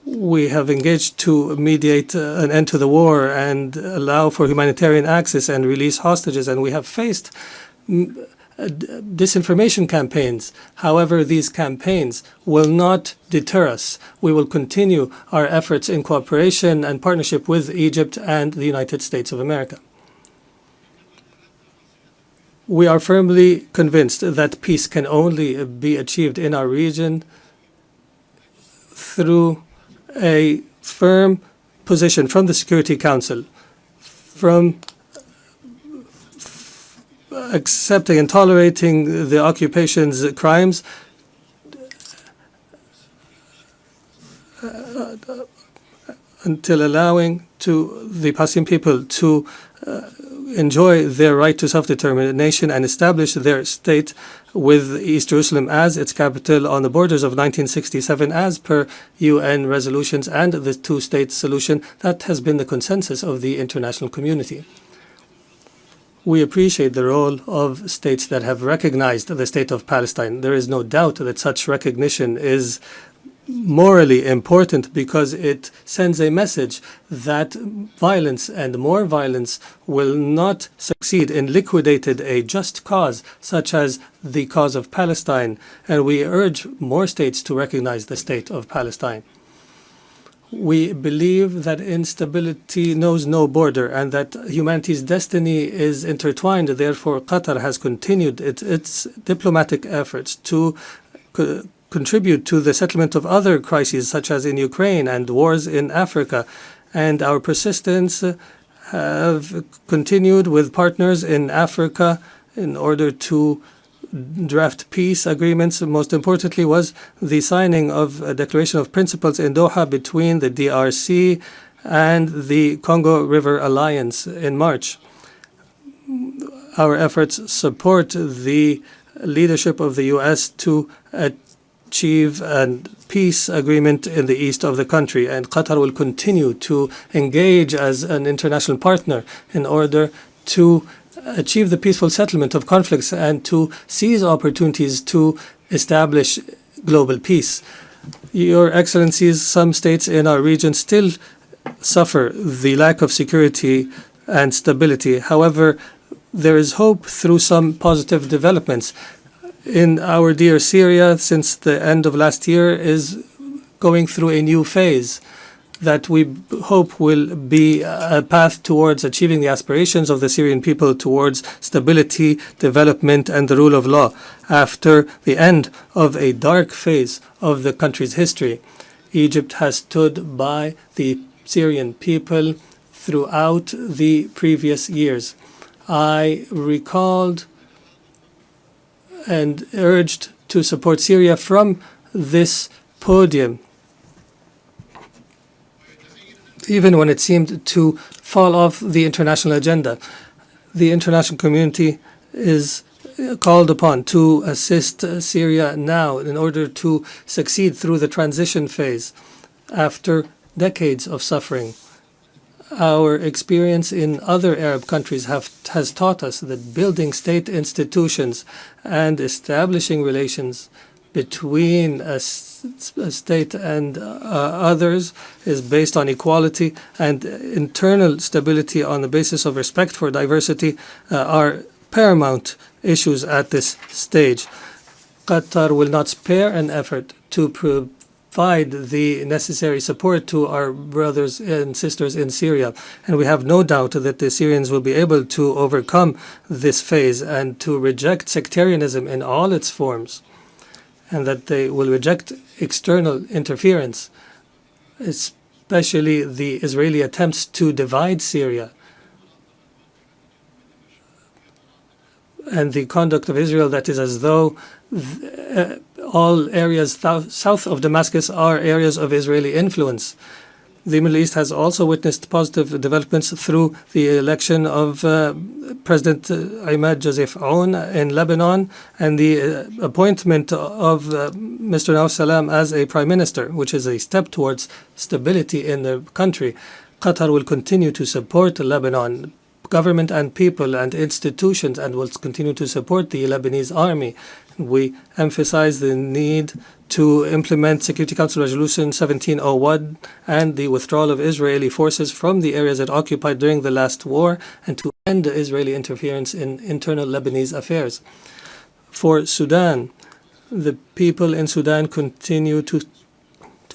We have engaged to mediate an end to the war and allow for humanitarian access and release hostages, and we have faced disinformation campaigns. However, these campaigns will not deter us. We will continue our efforts in cooperation and partnership with Egypt and the United States of America. We are firmly convinced that peace can only be achieved in our region through a firm position from the Security Council, from accepting and tolerating the occupation's crimes, until allowing to the Palestinian people to enjoy their right to self-determination and establish their state with East Jerusalem as its capital on the borders of 1967 as per UN resolutions and the two-state solution that has been the consensus of the international community. We appreciate the role of states that have recognized the state of Palestine. There is no doubt that such recognition is morally important because it sends a message that violence and more violence will not succeed in liquidating a just cause such as the cause of Palestine, and we urge more states to recognize the state of Palestine. We believe that instability knows no border and that humanity's destiny is intertwined. Therefore, Qatar has continued its diplomatic efforts to contribute to the settlement of other crises, such as in Ukraine and wars in Africa. And our persistence have continued with partners in Africa in order to draft peace agreements. Most importantly was the signing of a declaration of principles in Doha between the DRC and the Congo River Alliance in March. Our efforts support the leadership of the U.S. to achieve a peace agreement in the east of the country, and Qatar will continue to engage as an international partner in order to achieve the peaceful settlement of conflicts and to seize opportunities to establish global peace. Your Excellencies, some states in our region still suffer the lack of security and stability. However, there is hope through some positive developments. In our dear Syria, since the end of last year, is going through a new phase that we hope will be a path towards achieving the aspirations of the Syrian people towards stability, development, and the rule of law after the end of a dark phase of the country's history. Egypt has stood by the Syrian people throughout the previous years. I recalled and urged to support Syria from this podium, even when it seemed to fall off the international agenda. The international community is called upon to assist Syria now in order to succeed through the transition phase after decades of suffering. Our experience in other Arab countries has taught us that building state institutions and establishing relations between a state and others is based on equality, and internal stability on the basis of respect for diversity are paramount issues at this stage. Qatar will not spare an effort to provide the necessary support to our brothers and sisters in Syria, and we have no doubt that the Syrians will be able to overcome this phase and to reject sectarianism in all its forms, and that they will reject external interference, especially the Israeli attempts to divide Syria and the conduct of Israel that is as though all areas south of Damascus are areas of Israeli influence. The Middle East has also witnessed positive developments through the election of President Ahmed Joseph Aoun in Lebanon and the appointment of Mr. Nawaf Salam as a prime minister, which is a step towards stability in the country. Qatar will continue to support Lebanon, government and people and institutions and will continue to support the Lebanese army. We emphasize the need to implement Security Council Resolution 1701 and the withdrawal of Israeli forces from the areas it occupied during the last war and to end Israeli interference in internal Lebanese affairs. For Sudan, the people in Sudan continue to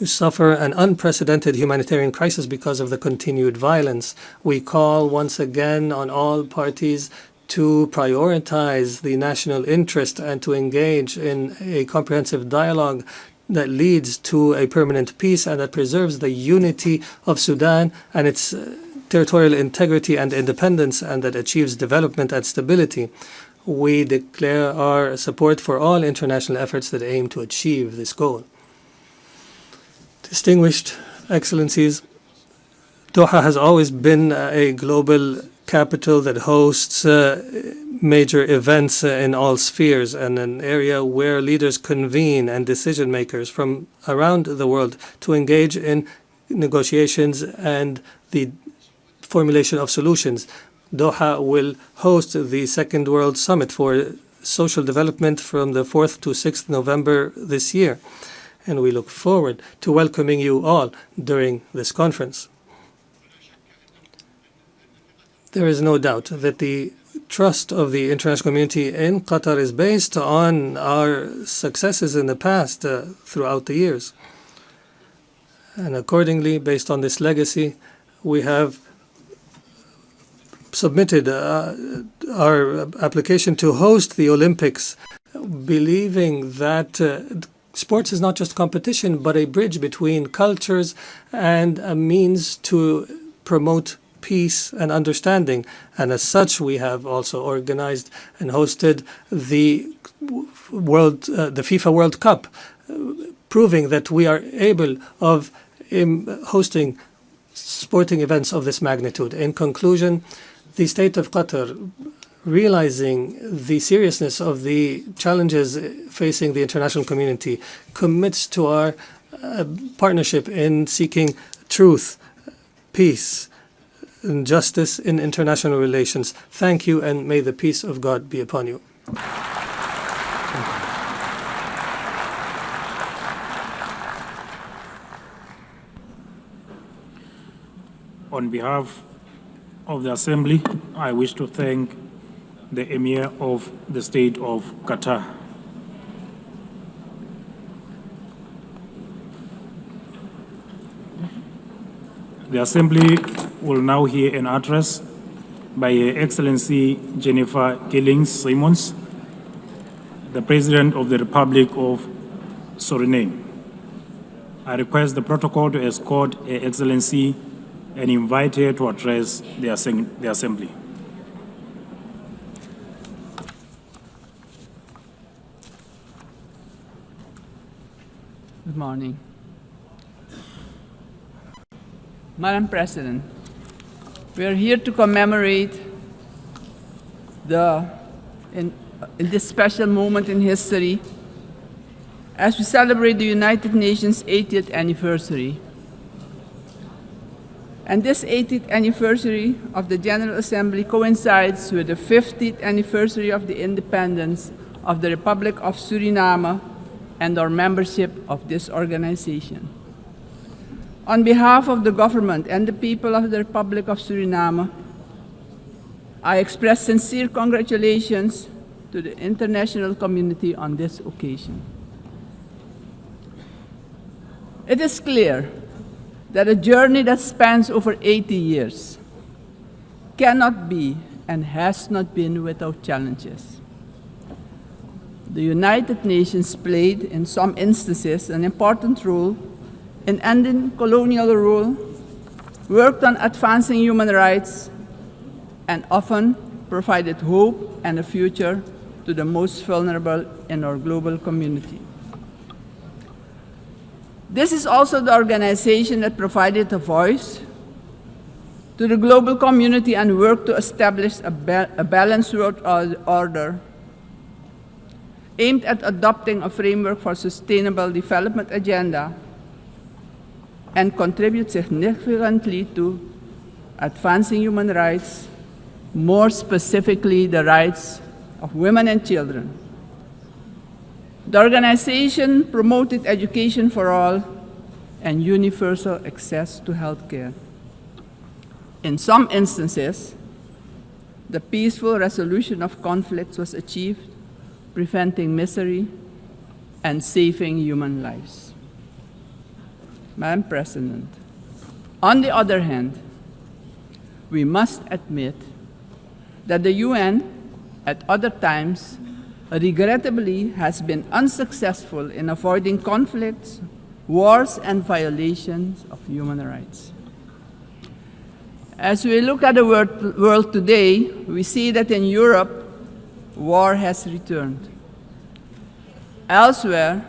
suffer an unprecedented humanitarian crisis because of the continued violence. We call once again on all parties to prioritize the national interest and to engage in a comprehensive dialogue that leads to a permanent peace and that preserves the unity of Sudan and its territorial integrity and independence and that achieves development and stability. We declare our support for all international efforts that aim to achieve this goal. Distinguished Excellencies, Doha has always been a global capital that hosts major events in all spheres and an area where leaders convene and decision makers from around the world to engage in negotiations and the formulation of solutions. Doha will host the Second World Summit for Social Development from the 4th to 6th November this year. And we look forward to welcoming you all during this conference. There is no doubt that the trust of the international community in Qatar is based on our successes in the past throughout the years. And accordingly, based on this legacy, we have submitted our application to host the Olympics, believing that sports is not just competition, but a bridge between cultures and a means to promote peace and understanding. And as such, we have also organized and hosted the FIFA World Cup, proving that we are able of hosting sporting events of this magnitude. In conclusion, the state of Qatar, realizing the seriousness of the challenges facing the international community, commits to our partnership in seeking truth, peace, and justice in international relations. Thank you, and may the peace of God be upon you. On behalf of the Assembly, I wish to thank the Emir of the State of Qatar. The Assembly will now hear an address by Her Excellency Jennifer Gillings-Simons, the President of the Republic of Suriname. I request the protocol to escort Her Excellency and invite her to address the Assembly. Good morning. Madam President, we are here to commemorate in this special moment in history as we celebrate the United Nations 80th anniversary. And this 80th anniversary of the General Assembly coincides with the 50th anniversary of the independence of the Republic of Suriname and our membership of this organization. On behalf of the government and the people of the Republic of Suriname, I express sincere congratulations to the international community on this occasion. It is clear that a journey that spans over 80 years cannot be and has not been without challenges. The United Nations played, in some instances, an important role in ending colonial rule, worked on advancing human rights, and often provided hope and a future to the most vulnerable in our global community. This is also the organization that provided a voice to the global community and worked to establish a balanced world order aimed at adopting a framework for sustainable development agenda and contribute significantly to advancing human rights, more specifically the rights of women and children. The organization promoted education for all and universal access to health care. In some instances, the peaceful resolution of conflicts was achieved, preventing misery and saving human lives. Madam President, on the other hand, we must admit that the UN at other times regrettably has been unsuccessful in avoiding conflicts, wars, and violations of human rights. As we look at the world today, we see that in Europe, war has returned. Elsewhere,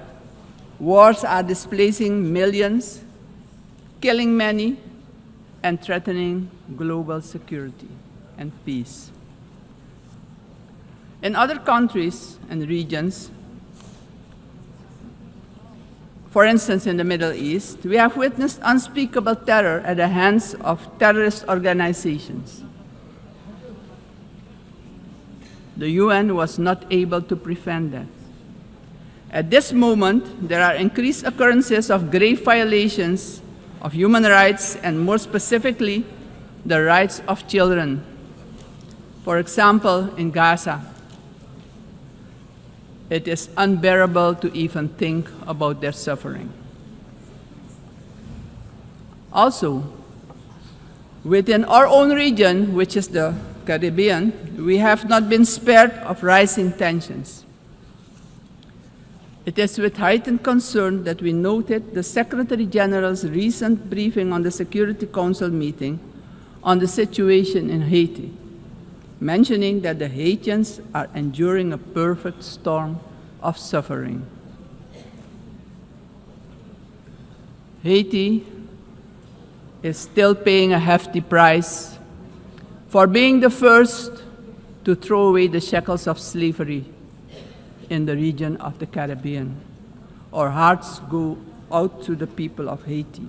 wars are displacing millions, killing many, and threatening global security and peace. In other countries and regions, for instance, in the Middle East, we have witnessed unspeakable terror at the hands of terrorist organizations. The UN was not able to prevent that. At this moment, there are increased occurrences of grave violations of human rights, and more specifically, the rights of children. For example, in Gaza, it is unbearable to even think about their suffering. Also, within our own region, which is the Caribbean, we have not been spared of rising tensions. It is with heightened concern that we noted the Secretary General's recent briefing on the Security Council meeting on the situation in Haiti, mentioning that the Haitians are enduring a perfect storm of suffering. Haiti is still paying a hefty price for being the first to throw away the shackles of slavery in the region of the Caribbean. Our hearts go out to the people of Haiti.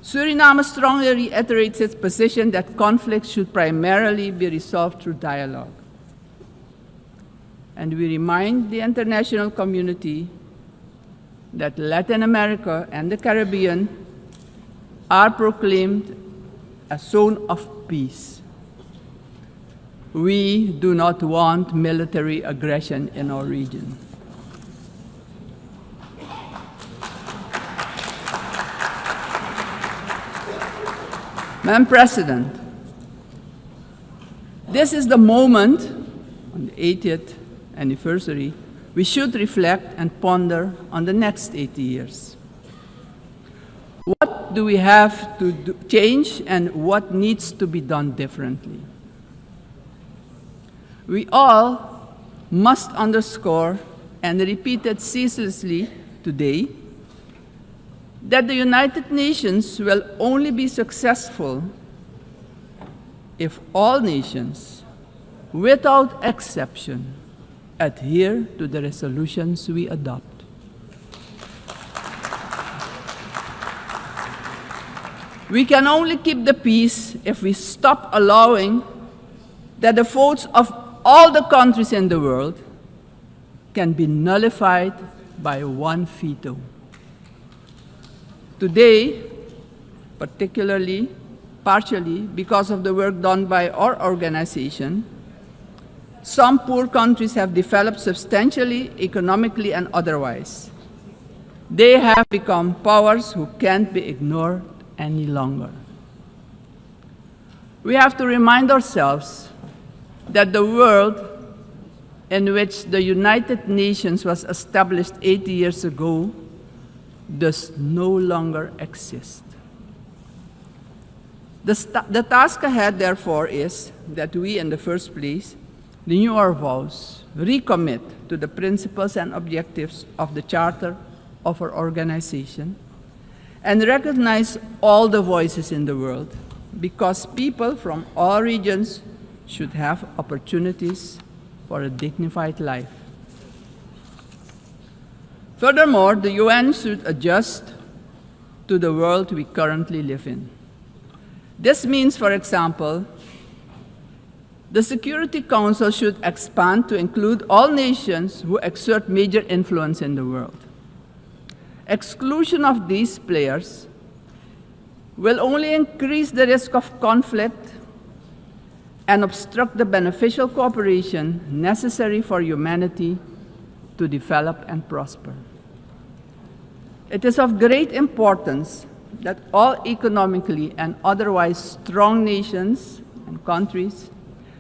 Suriname strongly reiterates its position that conflicts should primarily be resolved through dialogue. And we remind the international community that Latin America and the Caribbean are proclaimed a zone of peace. We do not want military aggression in our region. Madam President, this is the moment, on the 80th anniversary, we should reflect and ponder on the next 80 years. What do we have to change and what needs to be done differently? We all must underscore and repeat it ceaselessly today that the United Nations will only be successful if all nations, without exception, adhere to the resolutions we adopt. We can only keep the peace if we stop allowing that the votes of all the countries in the world can be nullified by one veto. Today, partially because of the work done by our organization, some poor countries have developed substantially, economically and otherwise. They have become powers who can't be ignored any longer. We have to remind ourselves that the world in which the United Nations was established 80 years ago does no longer exist. The task ahead, therefore, is that we, in the first place, renew our vows, recommit to the principles and objectives of the charter of our organization, and recognize all the voices in the world, because people from all regions should have opportunities for a dignified life. Furthermore, the UN should adjust to the world we currently live in. This means, for example, The Security Council should expand to include all nations who exert major influence in the world. Exclusion of these players will only increase the risk of conflict and obstruct the beneficial cooperation necessary for humanity to develop and prosper. It is of great importance that all economically and otherwise strong nations and countries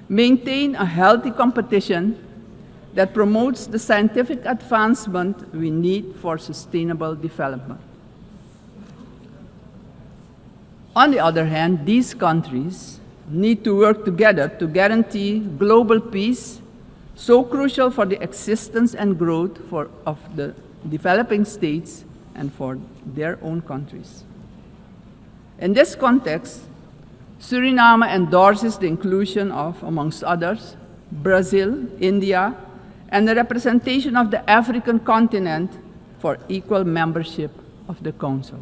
maintain a healthy competition that promotes the scientific advancement we need for sustainable development. On the other hand, these countries need to work together to guarantee global peace, so crucial for the existence and growth of the developing states and for their own countries. In this context, Suriname endorses the inclusion of, amongst others, Brazil, India, and the representation of the African continent for equal membership of the Council.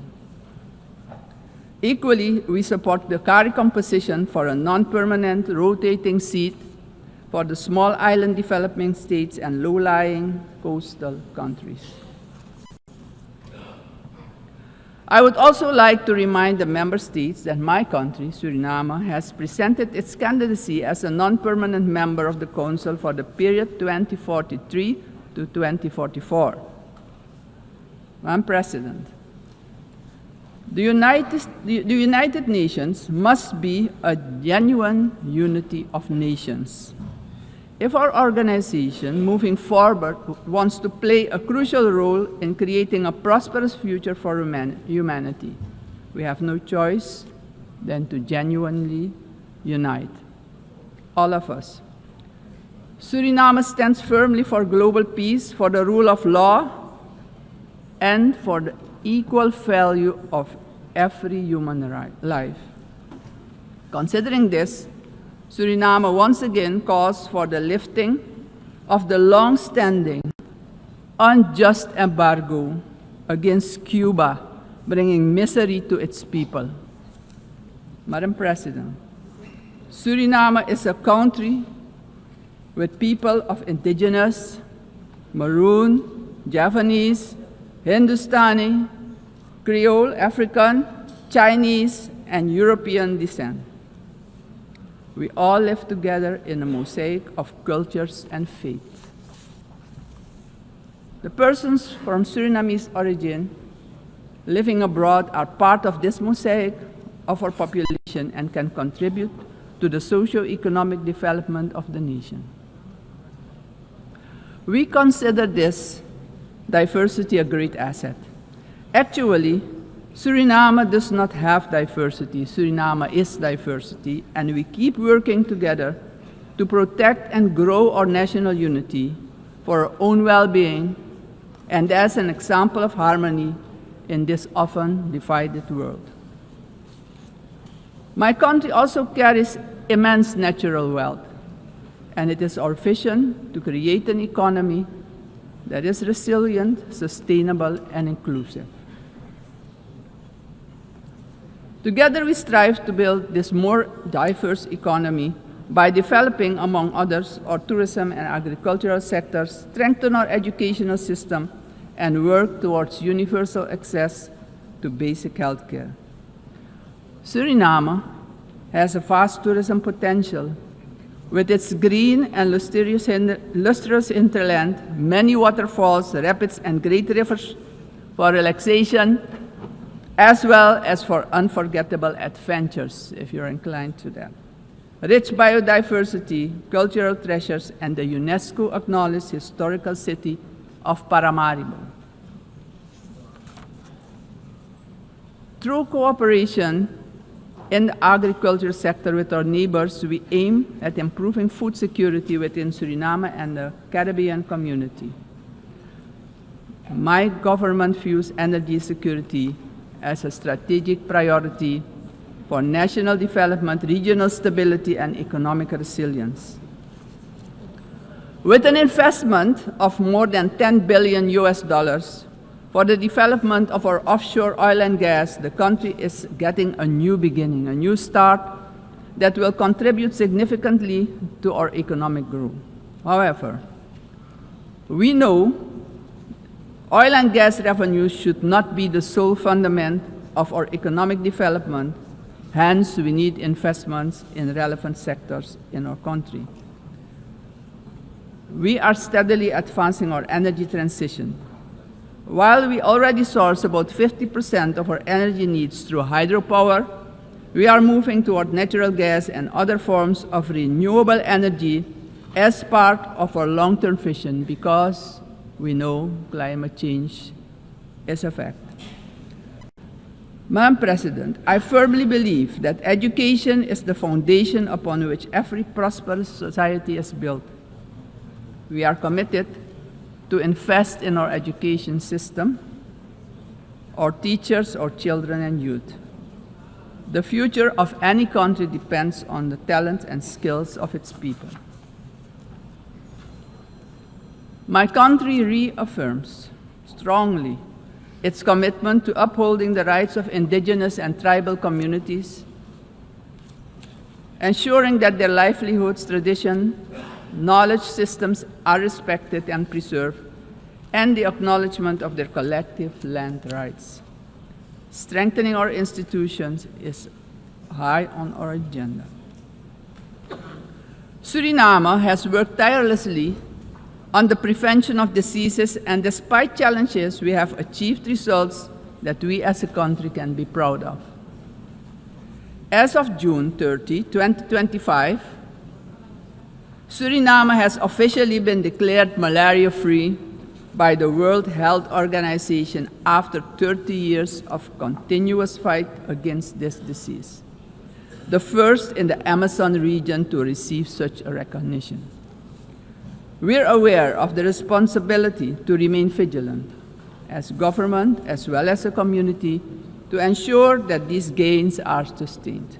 Equally, we support the CARI composition for a non-permanent rotating seat for the small island developing states and low-lying coastal countries. I would also like to remind the member states that my country, Suriname, has presented its candidacy as a non-permanent member of the Council for the period 2043 to 2044. Madam President, the United Nations must be a genuine unity of nations. If our organization, moving forward, wants to play a crucial role in creating a prosperous future for humanity, we have no choice than to genuinely unite, all of us. Suriname stands firmly for global peace, for the rule of law, and for the equal value of every human life. Considering this, Suriname once again calls for the lifting of the long-standing, unjust embargo against Cuba, bringing misery to its people. Madam President, Suriname is a country with people of indigenous, Maroon, Javanese, Hindustani, Creole, African, Chinese, and European descent. We all live together in a mosaic of cultures and faiths. The persons from Surinamese origin living abroad are part of this mosaic of our population and can contribute to the socio-economic development of the nation. We consider this diversity a great asset. Actually, Suriname does not have diversity. Suriname is diversity, and we keep working together to protect and grow our national unity for our own well-being and as an example of harmony in this often divided world. My country also carries immense natural wealth, and it is our vision to create an economy that is resilient, sustainable, and inclusive. Together, we strive to build this more diverse economy by developing, among others, our tourism and agricultural sectors, strengthen our educational system, and work towards universal access to basic health care. Suriname has a vast tourism potential with its green and lustrous hinterland, many waterfalls, rapids, and great rivers for relaxation, as well as for unforgettable adventures, if you're inclined to that. Rich biodiversity, cultural treasures, and the UNESCO-acknowledged historical city of Paramaribo. Through cooperation in the agriculture sector with our neighbors, we aim at improving food security within Suriname and the Caribbean community. My government views energy security as a strategic priority for national development, regional stability, and economic resilience. With an investment of more than $10 billion for the development of our offshore oil and gas, the country is getting a new beginning, a new start, that will contribute significantly to our economic growth. However, we know oil and gas revenues should not be the sole fundament of our economic development. Hence, we need investments in relevant sectors in our country. We are steadily advancing our energy transition. While we already source about 50% of our energy needs through hydropower, we are moving toward natural gas and other forms of renewable energy as part of our long-term vision, because we know climate change is a fact. Madam President, I firmly believe that education is the foundation upon which every prosperous society is built. We are committed to invest in our education system, our teachers, our children and youth. The future of any country depends on the talent and skills of its people. My country reaffirms strongly its commitment to upholding the rights of indigenous and tribal communities, ensuring that their livelihoods, tradition, knowledge systems are respected and preserved, and the acknowledgement of their collective land rights. Strengthening our institutions is high on our agenda. Suriname has worked tirelessly on the prevention of diseases, and despite challenges, we have achieved results that we as a country can be proud of. As of June 30, 2025, Suriname has officially been declared malaria-free by the World Health Organization after 30 years of continuous fight against this disease, the first in the Amazon region to receive such a recognition. We're aware of the responsibility to remain vigilant as government as well as a community to ensure that these gains are sustained.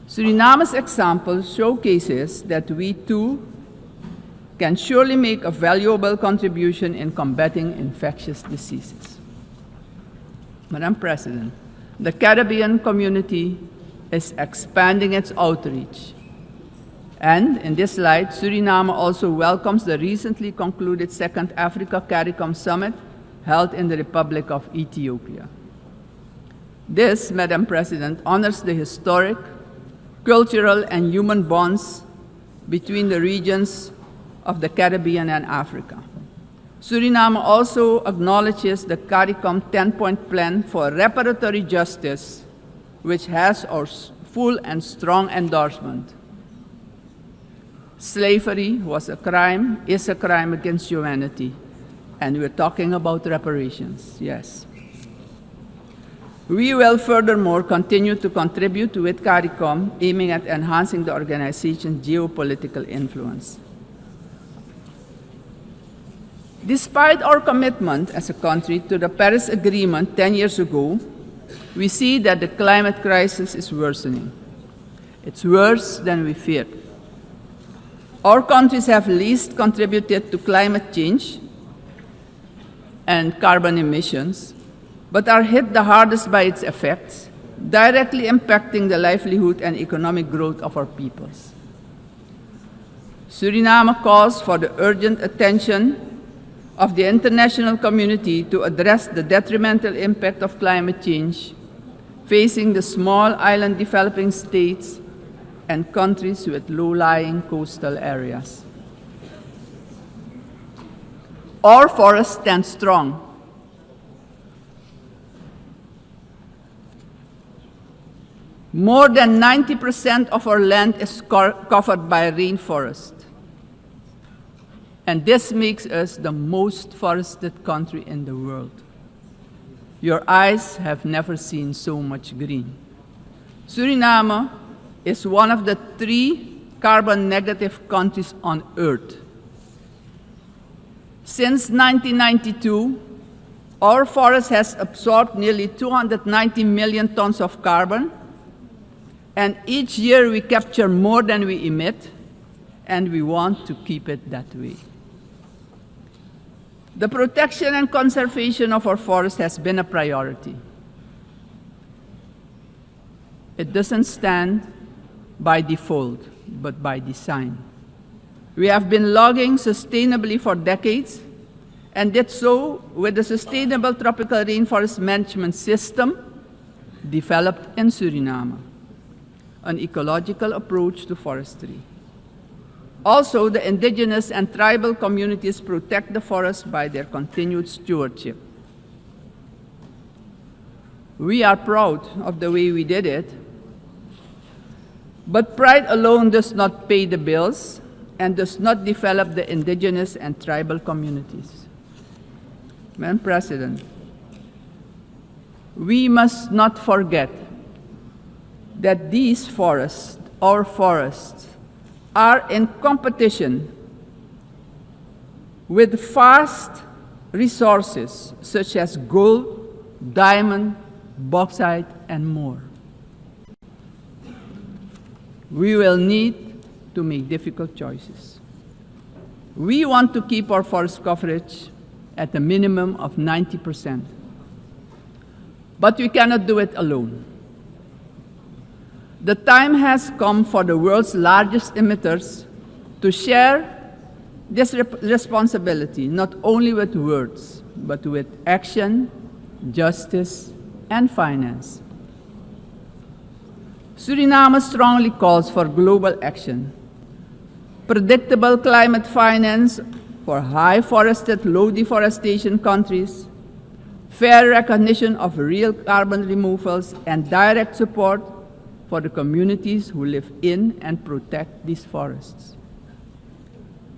Suriname's example showcases that we too can surely make a valuable contribution in combating infectious diseases. Madam President, the Caribbean community is expanding its outreach. And in this light, Suriname also welcomes the recently concluded Second Africa CARICOM Summit held in the Republic of Ethiopia. This, Madam President, honors the historic, cultural, and human bonds between the regions of the Caribbean and Africa. Suriname also acknowledges the CARICOM 10-point plan for reparatory justice, which has our full and strong endorsement. Slavery was a crime, is a crime against humanity, and we're talking about reparations, yes. We will furthermore continue to contribute with CARICOM, aiming at enhancing the organization's geopolitical influence. Despite our commitment as a country to the Paris Agreement 10 years ago, we see that the climate crisis is worsening. It's worse than we feared. Our countries have least contributed to climate change and carbon emissions, but are hit the hardest by its effects, directly impacting the livelihood and economic growth of our peoples. Suriname calls for the urgent attention of the international community to address the detrimental impact of climate change facing the small island developing states and countries with low-lying coastal areas. Our forests stand strong. More than 90% of our land is covered by rainforest. And this makes us the most forested country in the world. Your eyes have never seen so much green. Suriname is one of the 3 carbon-negative countries on Earth. Since 1992, our forest has absorbed nearly 290 million tons of carbon, and each year we capture more than we emit, and we want to keep it that way. The protection and conservation of our forest has been a priority. It doesn't stand by default, but by design. We have been logging sustainably for decades and did so with the Sustainable Tropical Rainforest Management System developed in Suriname, an ecological approach to forestry. Also, the indigenous and tribal communities protect the forest by their continued stewardship. We are proud of the way we did it, but pride alone does not pay the bills and does not develop the indigenous and tribal communities. Madam President, we must not forget that these forests, our forests, are in competition with vast resources such as gold, diamond, bauxite, and more. We will need to make difficult choices. We want to keep our forest coverage at a minimum of 90%. But we cannot do it alone. The time has come for the world's largest emitters to share this responsibility, not only with words, but with action, justice, and finance. Suriname strongly calls for global action, predictable climate finance for high forested, low deforestation countries, fair recognition of real carbon removals, and direct support for the communities who live in and protect these forests.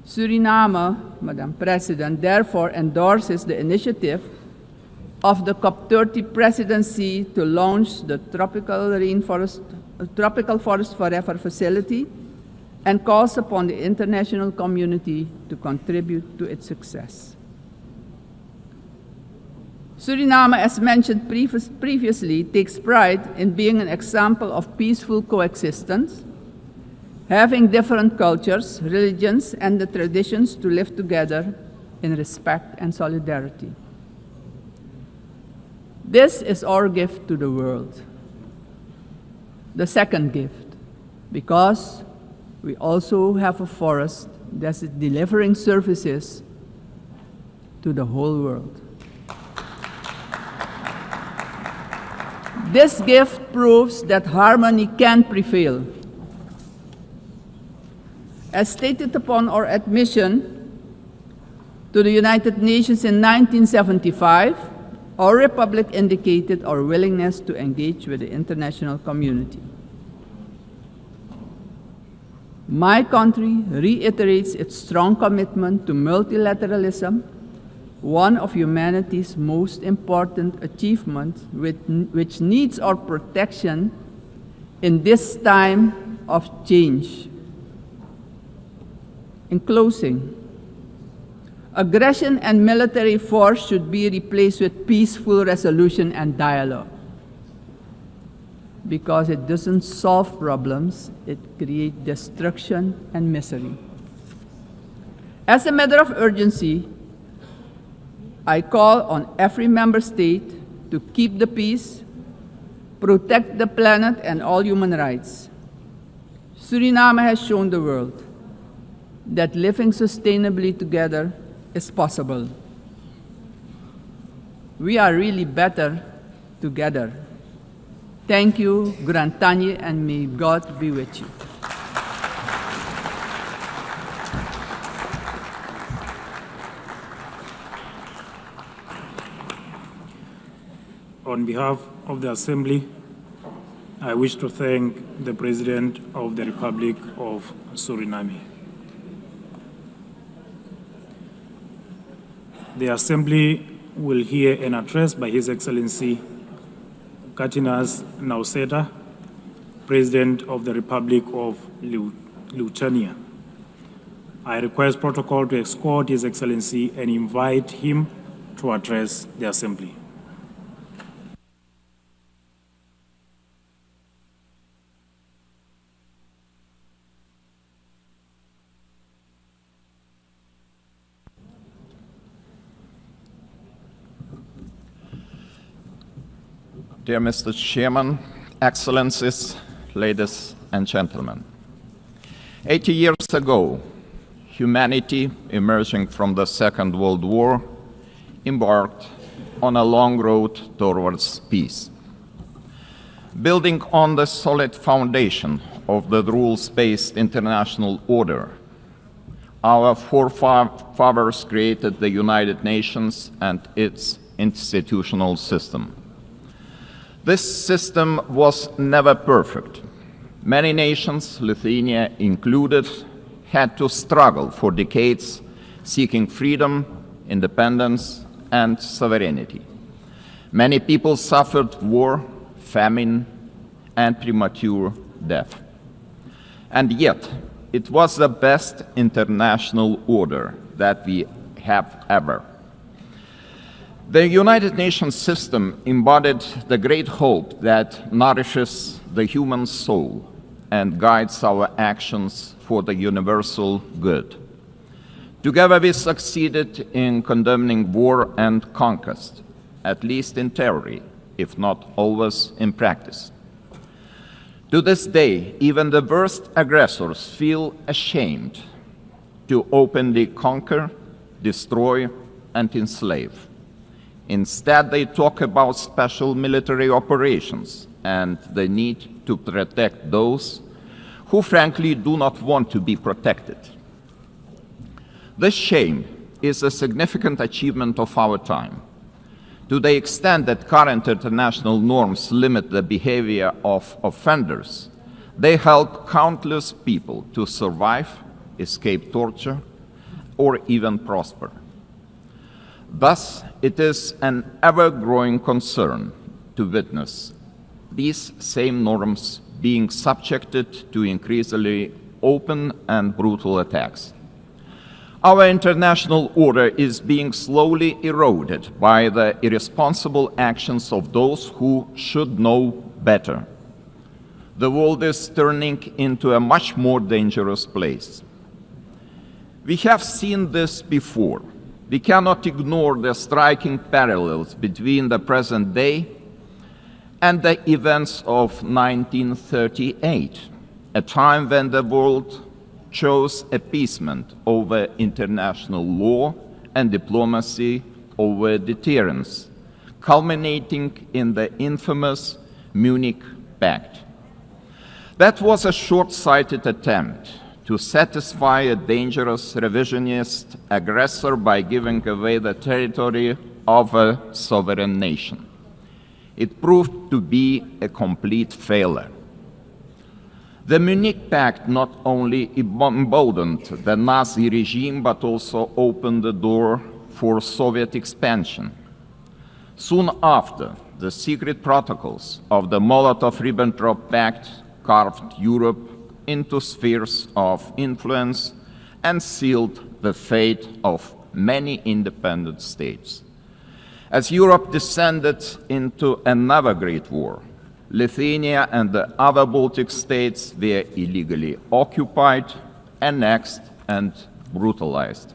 Suriname, Madam President, therefore endorses the initiative of the COP30 presidency to launch the Tropical Forest Forever facility and calls upon the international community to contribute to its success. Suriname, as mentioned previously, takes pride in being an example of peaceful coexistence, having different cultures, religions, and the traditions to live together in respect and solidarity. This is our gift to the world. The second gift, because we also have a forest that is delivering services to the whole world. This gift proves that harmony can prevail. As stated upon our admission to the United Nations in 1975, our republic indicated our willingness to engage with the international community. My country reiterates its strong commitment to multilateralism, one of humanity's most important achievements, which needs our protection in this time of change. In closing, aggression and military force should be replaced with peaceful resolution and dialogue, because it doesn't solve problems, it creates destruction and misery. As a matter of urgency, I call on every member state to keep the peace, protect the planet and all human rights. Suriname has shown the world that living sustainably together is possible. We are really better together. Thank you, Grantanye, and may God be with you. On behalf of the Assembly, I wish to thank the President of the Republic of Suriname. The Assembly will hear an address by His Excellency Katinas Nauseta, President of the Republic of Lithuania. I request protocol to escort His Excellency and invite him to address the Assembly. Dear Mr. Chairman Excellencies, ladies and gentlemen, 80 years ago, humanity, emerging from the Second World War, embarked on a long road towards peace. Building on the solid foundation of the rules-based international order, our forefathers created the United Nations and its institutional system. This system was never perfect. Many nations, Lithuania included, had to struggle for decades, seeking freedom, independence, and sovereignty. Many people suffered war, famine, and premature death. And yet, it was the best international order that we have ever. The United Nations system embodied the great hope that nourishes the human soul and guides our actions for the universal good. Together we succeeded in condemning war and conquest, at least in theory, if not always in practice. To this day, even the worst aggressors feel ashamed to openly conquer, destroy, and enslave. Instead, they talk about special military operations and the need to protect those who frankly do not want to be protected. This shame is a significant achievement of our time. To the extent that current international norms limit the behavior of offenders, they help countless people to survive, escape torture, or even prosper. Thus, it is an ever-growing concern to witness these same norms being subjected to increasingly open and brutal attacks. Our international order is being slowly eroded by the irresponsible actions of those who should know better. The world is turning into a much more dangerous place. We have seen this before. We cannot ignore the striking parallels between the present day and the events of 1938, a time when the world chose appeasement over international law and diplomacy over deterrence, culminating in the infamous Munich Pact. That was a short-sighted attempt to satisfy a dangerous revisionist aggressor by giving away the territory of a sovereign nation. It proved to be a complete failure. The Munich Pact not only emboldened the Nazi regime, but also opened the door for Soviet expansion. Soon after, the secret protocols of the Molotov-Ribbentrop Pact carved Europe into spheres of influence and sealed the fate of many independent states. As Europe descended into another great war, Lithuania and the other Baltic states were illegally occupied, annexed, and brutalized.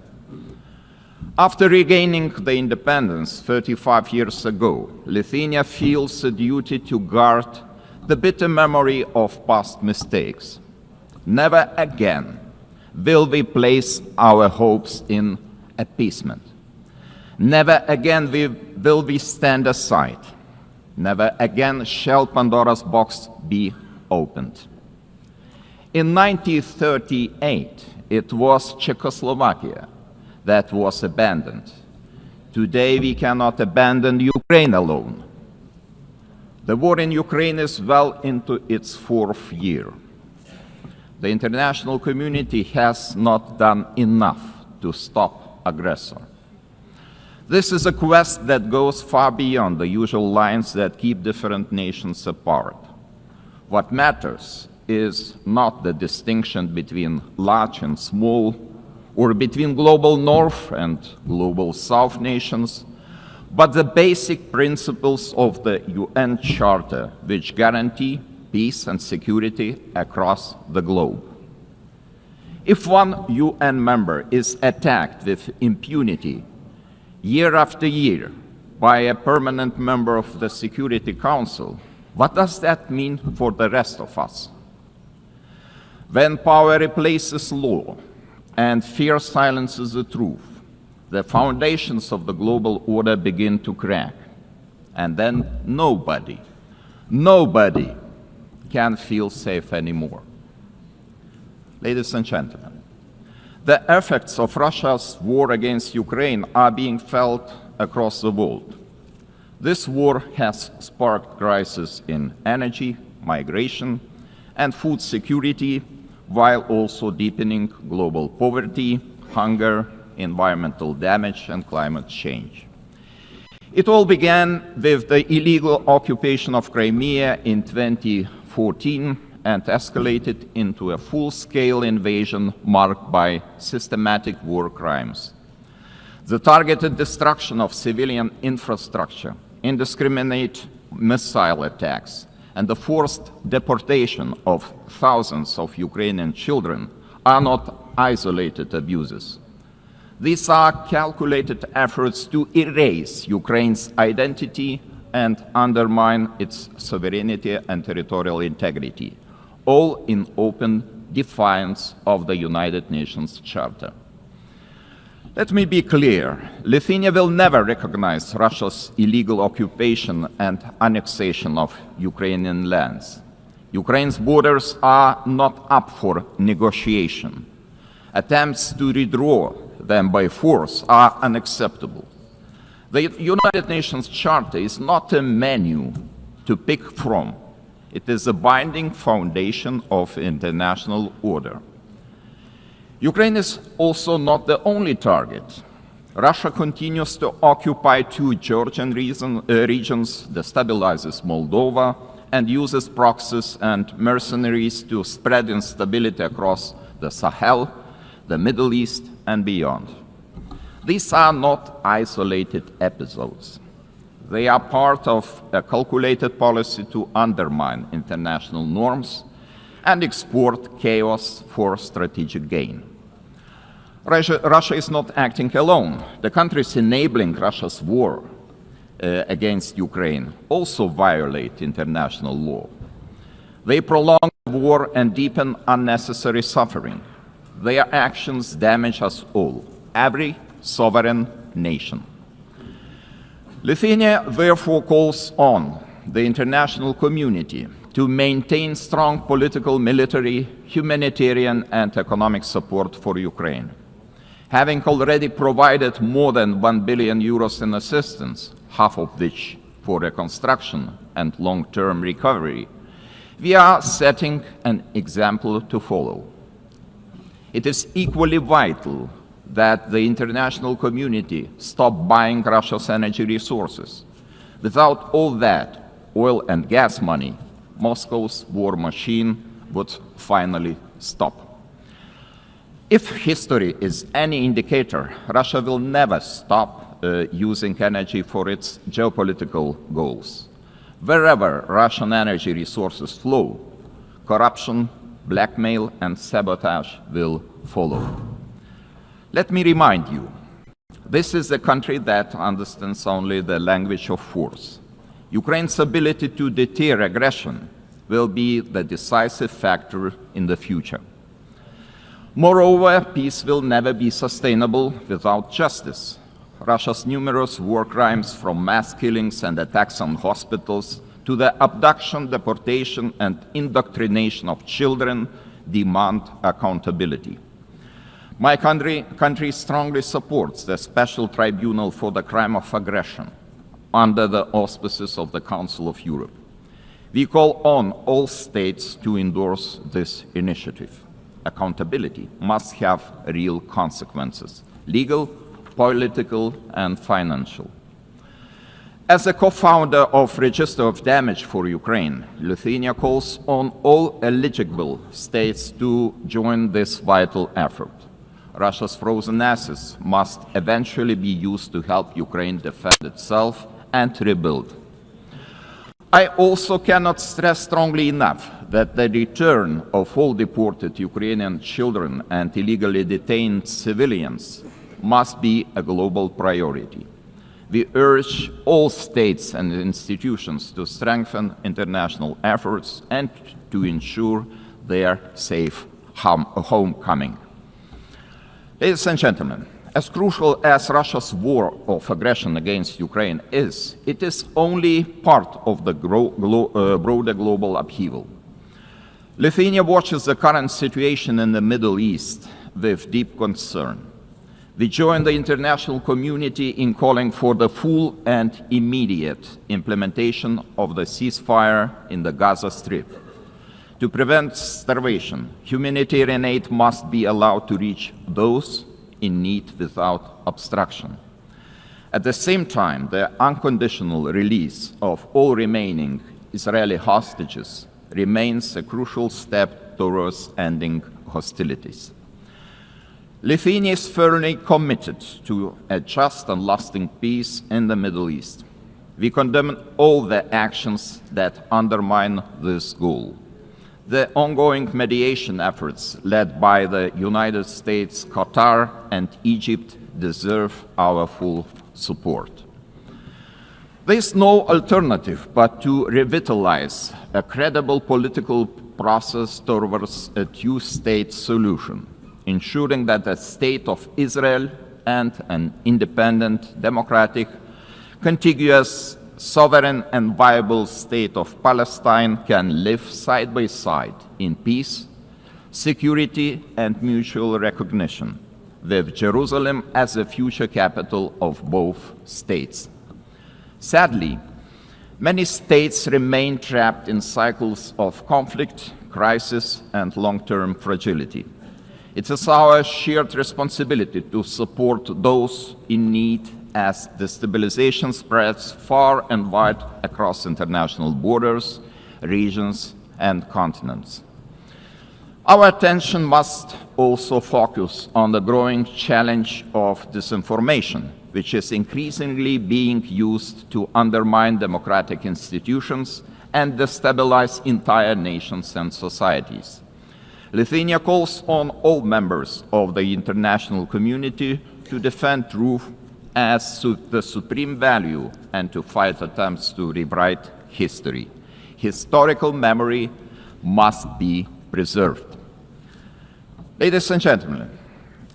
After regaining the independence 35 years ago, Lithuania feels a duty to guard the bitter memory of past mistakes. Never again will we place our hopes in appeasement. Never again will we stand aside. Never again shall Pandora's box be opened. In 1938, it was Czechoslovakia that was abandoned. Today, we cannot abandon Ukraine alone. The war in Ukraine is well into its 4th year. The international community has not done enough to stop aggressor. This is a quest that goes far beyond the usual lines that keep different nations apart. What matters is not the distinction between large and small, or between global North and global South nations, but the basic principles of the UN Charter, which guarantee peace and security across the globe. If one UN member is attacked with impunity year after year by a permanent member of the Security Council, What does that mean for the rest of us? When power replaces law and fear silences the truth, the foundations of the global order begin to crack. And then nobody can feel safe anymore. Ladies and gentlemen, the effects of Russia's war against Ukraine are being felt across the world. This war has sparked crises in energy, migration, and food security, while also deepening global poverty, hunger, environmental damage, and climate change. It all began with the illegal occupation of Crimea in 2014 and escalated into a full-scale invasion marked by systematic war crimes. The targeted destruction of civilian infrastructure, indiscriminate missile attacks, and the forced deportation of thousands of Ukrainian children are not isolated abuses. These are calculated efforts to erase Ukraine's identity and undermine its sovereignty and territorial integrity, all in open defiance of the United Nations Charter. Let me be clear, Lithuania will never recognize Russia's illegal occupation and annexation of Ukrainian lands. Ukraine's borders are not up for negotiation. Attempts to redraw them by force are unacceptable. The United Nations Charter is not a menu to pick from. It is a binding foundation of international order. Ukraine is also not the only target. Russia continues to occupy two Georgian regions, destabilizes Moldova, and uses proxies and mercenaries to spread instability across the Sahel, the Middle East, and beyond. These are not isolated episodes. They are part of a calculated policy to undermine international norms and export chaos for strategic gain. Russia is not acting alone. The countries enabling Russia's war against Ukraine also violate international law. They prolong the war and deepen unnecessary suffering. Their actions damage us all, every sovereign nation. Lithuania therefore calls on the international community to maintain strong political, military, humanitarian, and economic support for Ukraine. Having already provided more than 1 billion euros in assistance, half of which for reconstruction and long-term recovery, we are setting an example to follow. It is equally vital that the international community stop buying Russia's energy resources. Without all that oil and gas money, Moscow's war machine would finally stop. If history is any indicator, Russia will never stop using energy for its geopolitical goals. Wherever Russian energy resources flow, corruption, blackmail, and sabotage will follow. Let me remind you, this is a country that understands only the language of force. Ukraine's ability to deter aggression will be the decisive factor in the future. Moreover, peace will never be sustainable without justice. Russia's numerous war crimes, from mass killings and attacks on hospitals to the abduction, deportation, and indoctrination of children, demand accountability. My country strongly supports the Special Tribunal for the Crime of Aggression under the auspices of the Council of Europe. We call on all states to endorse this initiative. Accountability must have real consequences, legal, political, and financial. As a co-founder of Register of Damage for Ukraine, Lithuania calls on all eligible states to join this vital effort. Russia's frozen assets must eventually be used to help Ukraine defend itself and rebuild. I also cannot stress strongly enough that the return of all deported Ukrainian children and illegally detained civilians must be a global priority. We urge all states and institutions to strengthen international efforts and to ensure their safe homecoming. Ladies and gentlemen, as crucial as Russia's war of aggression against Ukraine is, it is only part of the broader global upheaval. Lithuania watches the current situation in the Middle East with deep concern. We join the international community in calling for the full and immediate implementation of the ceasefire in the Gaza Strip. To prevent starvation, humanitarian aid must be allowed to reach those in need without obstruction. At the same time, the unconditional release of all remaining Israeli hostages remains a crucial step towards ending hostilities. Lithuania is firmly committed to a just and lasting peace in the Middle East. We condemn all the actions that undermine this goal. The ongoing mediation efforts led by the United States, Qatar, and Egypt deserve our full support. There is no alternative but to revitalize a credible political process towards a two-state solution, ensuring that the state of Israel and an independent, democratic, contiguous, sovereign and viable state of Palestine can live side by side in peace, security and mutual recognition, with Jerusalem as the future capital of both states. Sadly, many states remain trapped in cycles of conflict, crisis and long-term fragility. It is our shared responsibility to support those in need as destabilization spreads far and wide across international borders, regions, and continents. Our attention must also focus on the growing challenge of disinformation, which is increasingly being used to undermine democratic institutions and destabilize entire nations and societies. Lithuania calls on all members of the international community to defend truth as the supreme value and to fight attempts to rewrite history. Historical memory must be preserved. Ladies and gentlemen,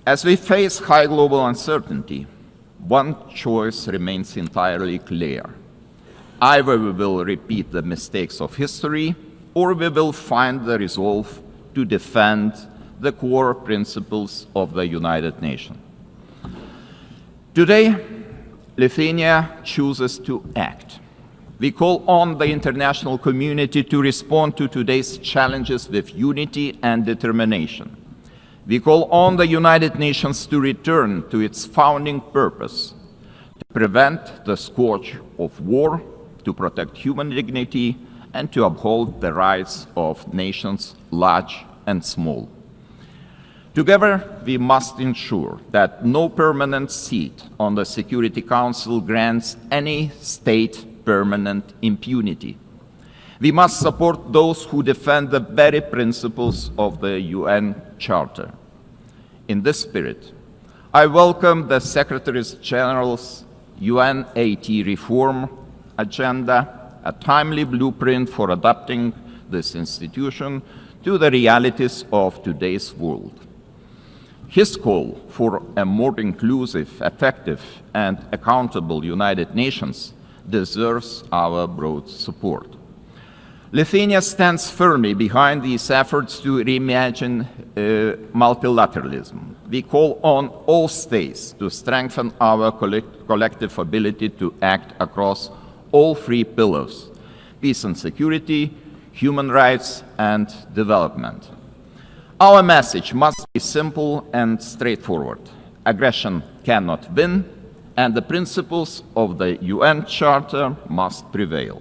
as we face high global uncertainty, one choice remains entirely clear. Either we will repeat the mistakes of history, or we will find the resolve to defend the core principles of the United Nations. Today, Lithuania chooses to act. We call on the international community to respond to today's challenges with unity and determination. We call on the United Nations to return to its founding purpose, to prevent the scourge of war, to protect human dignity, and to uphold the rights of nations large and small. Together, we must ensure that no permanent seat on the Security Council grants any state permanent impunity. We must support those who defend the very principles of the UN Charter. In this spirit, I welcome the Secretary General's UN80 reform agenda, a timely blueprint for adapting this institution to the realities of today's world. His call for a more inclusive, effective, and accountable United Nations deserves our broad support. Lithuania stands firmly behind these efforts to reimagine multilateralism. We call on all states to strengthen our collective ability to act across all three pillars: peace and security, human rights, and development. Our message must be simple and straightforward. Aggression cannot win, and the principles of the UN Charter must prevail.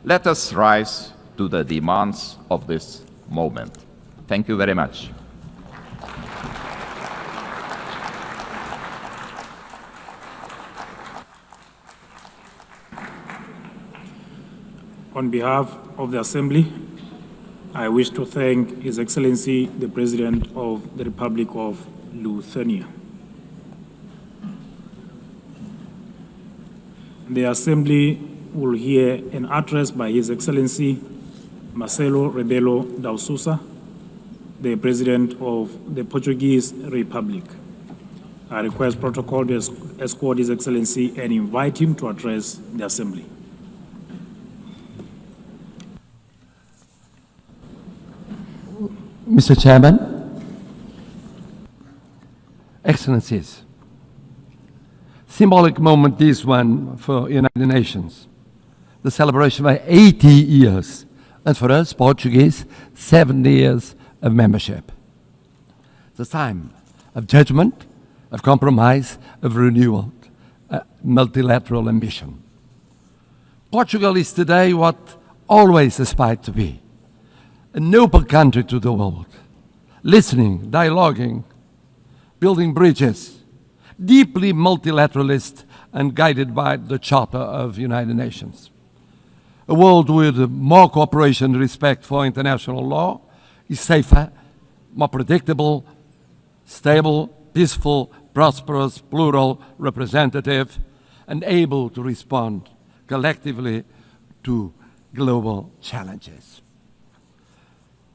Let us rise to the demands of this moment. Thank you very much. On behalf of the Assembly, I wish to thank His Excellency, the President of the Republic of Lithuania. The Assembly will hear an address by His Excellency Marcelo Rebelo da Sousa, the President of the Portuguese Republic. I request protocol to escort His Excellency and invite him to address the Assembly. Mr. Chairman, Excellencies, symbolic moment this one for United Nations, the celebration of 80 years, and for us Portuguese, 70 years of membership. The time of judgment, of compromise, of renewal, multilateral ambition. Portugal is today what always aspired to be, an open country to the world, listening, dialoguing, building bridges, deeply multilateralist and guided by the Charter of United Nations. A world with more cooperation and respect for international law is safer, more predictable, stable, peaceful, prosperous, plural, representative, and able to respond collectively to global challenges.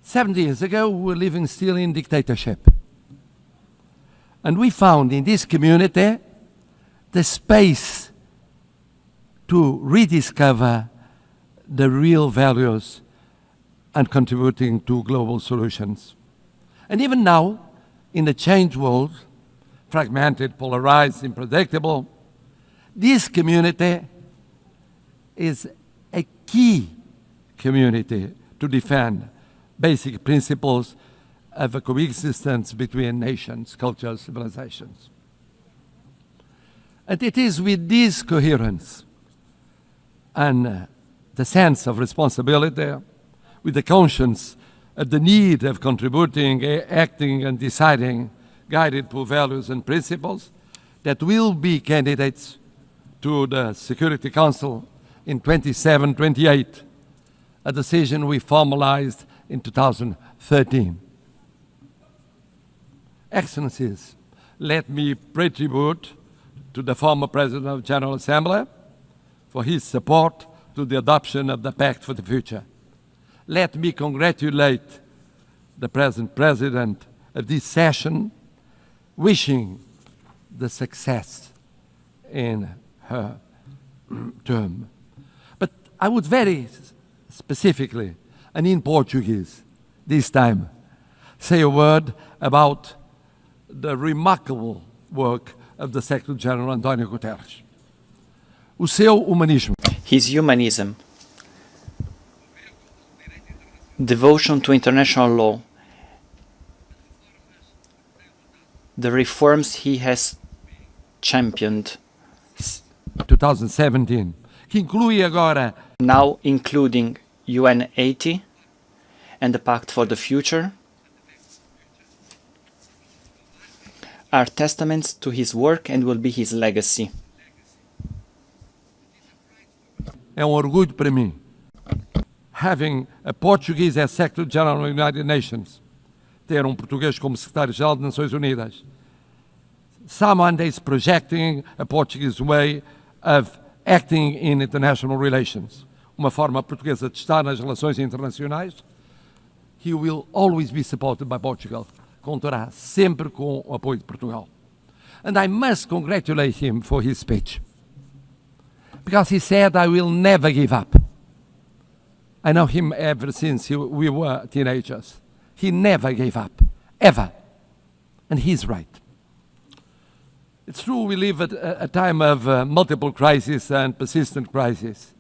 70 years ago, we were living still in dictatorship. And we found in this community the space to rediscover the real values and contributing to global solutions. And even now, in a changed world, fragmented, polarized, unpredictable, this community is a key community to defend basic principles of a coexistence between nations, cultures, civilizations. And it is with this coherence and the sense of responsibility, with the conscience of the need of contributing, acting, and deciding, guided by values and principles, that will be candidates to the Security Council in 27-28, a decision we formalized in 2013. Excellencies, let me pay tribute to the former President of the General Assembly for his support to the adoption of the Pact for the Future. Let me congratulate the present President of this session, wishing the success in her term. But I would very specifically, and in Portuguese this time, say a word about the remarkable work of the Secretary General António Guterres. O seu humanismo. His humanism, devotion to international law, the reforms he has championed. 2017, que inclui agora, now including UN 80 and the Pact for the Future, are testaments to his work and will be his legacy. É orgulho para mim, having a Portuguese as Secretary General of the United Nations, ter português como Secretário-Geral das Nações Unidas. Someone is projecting a Portuguese way of acting in international relations, uma forma portuguesa de estar nas relações internacionais. He will always be supported by Portugal. Contará sempre com o apoio de Portugal. And I must congratulate him for his speech, because he said, I will never give up. I know him ever since we were teenagers. He never gave up, ever. And he's right. It's true we live at a time of multiple crises and persistent crises.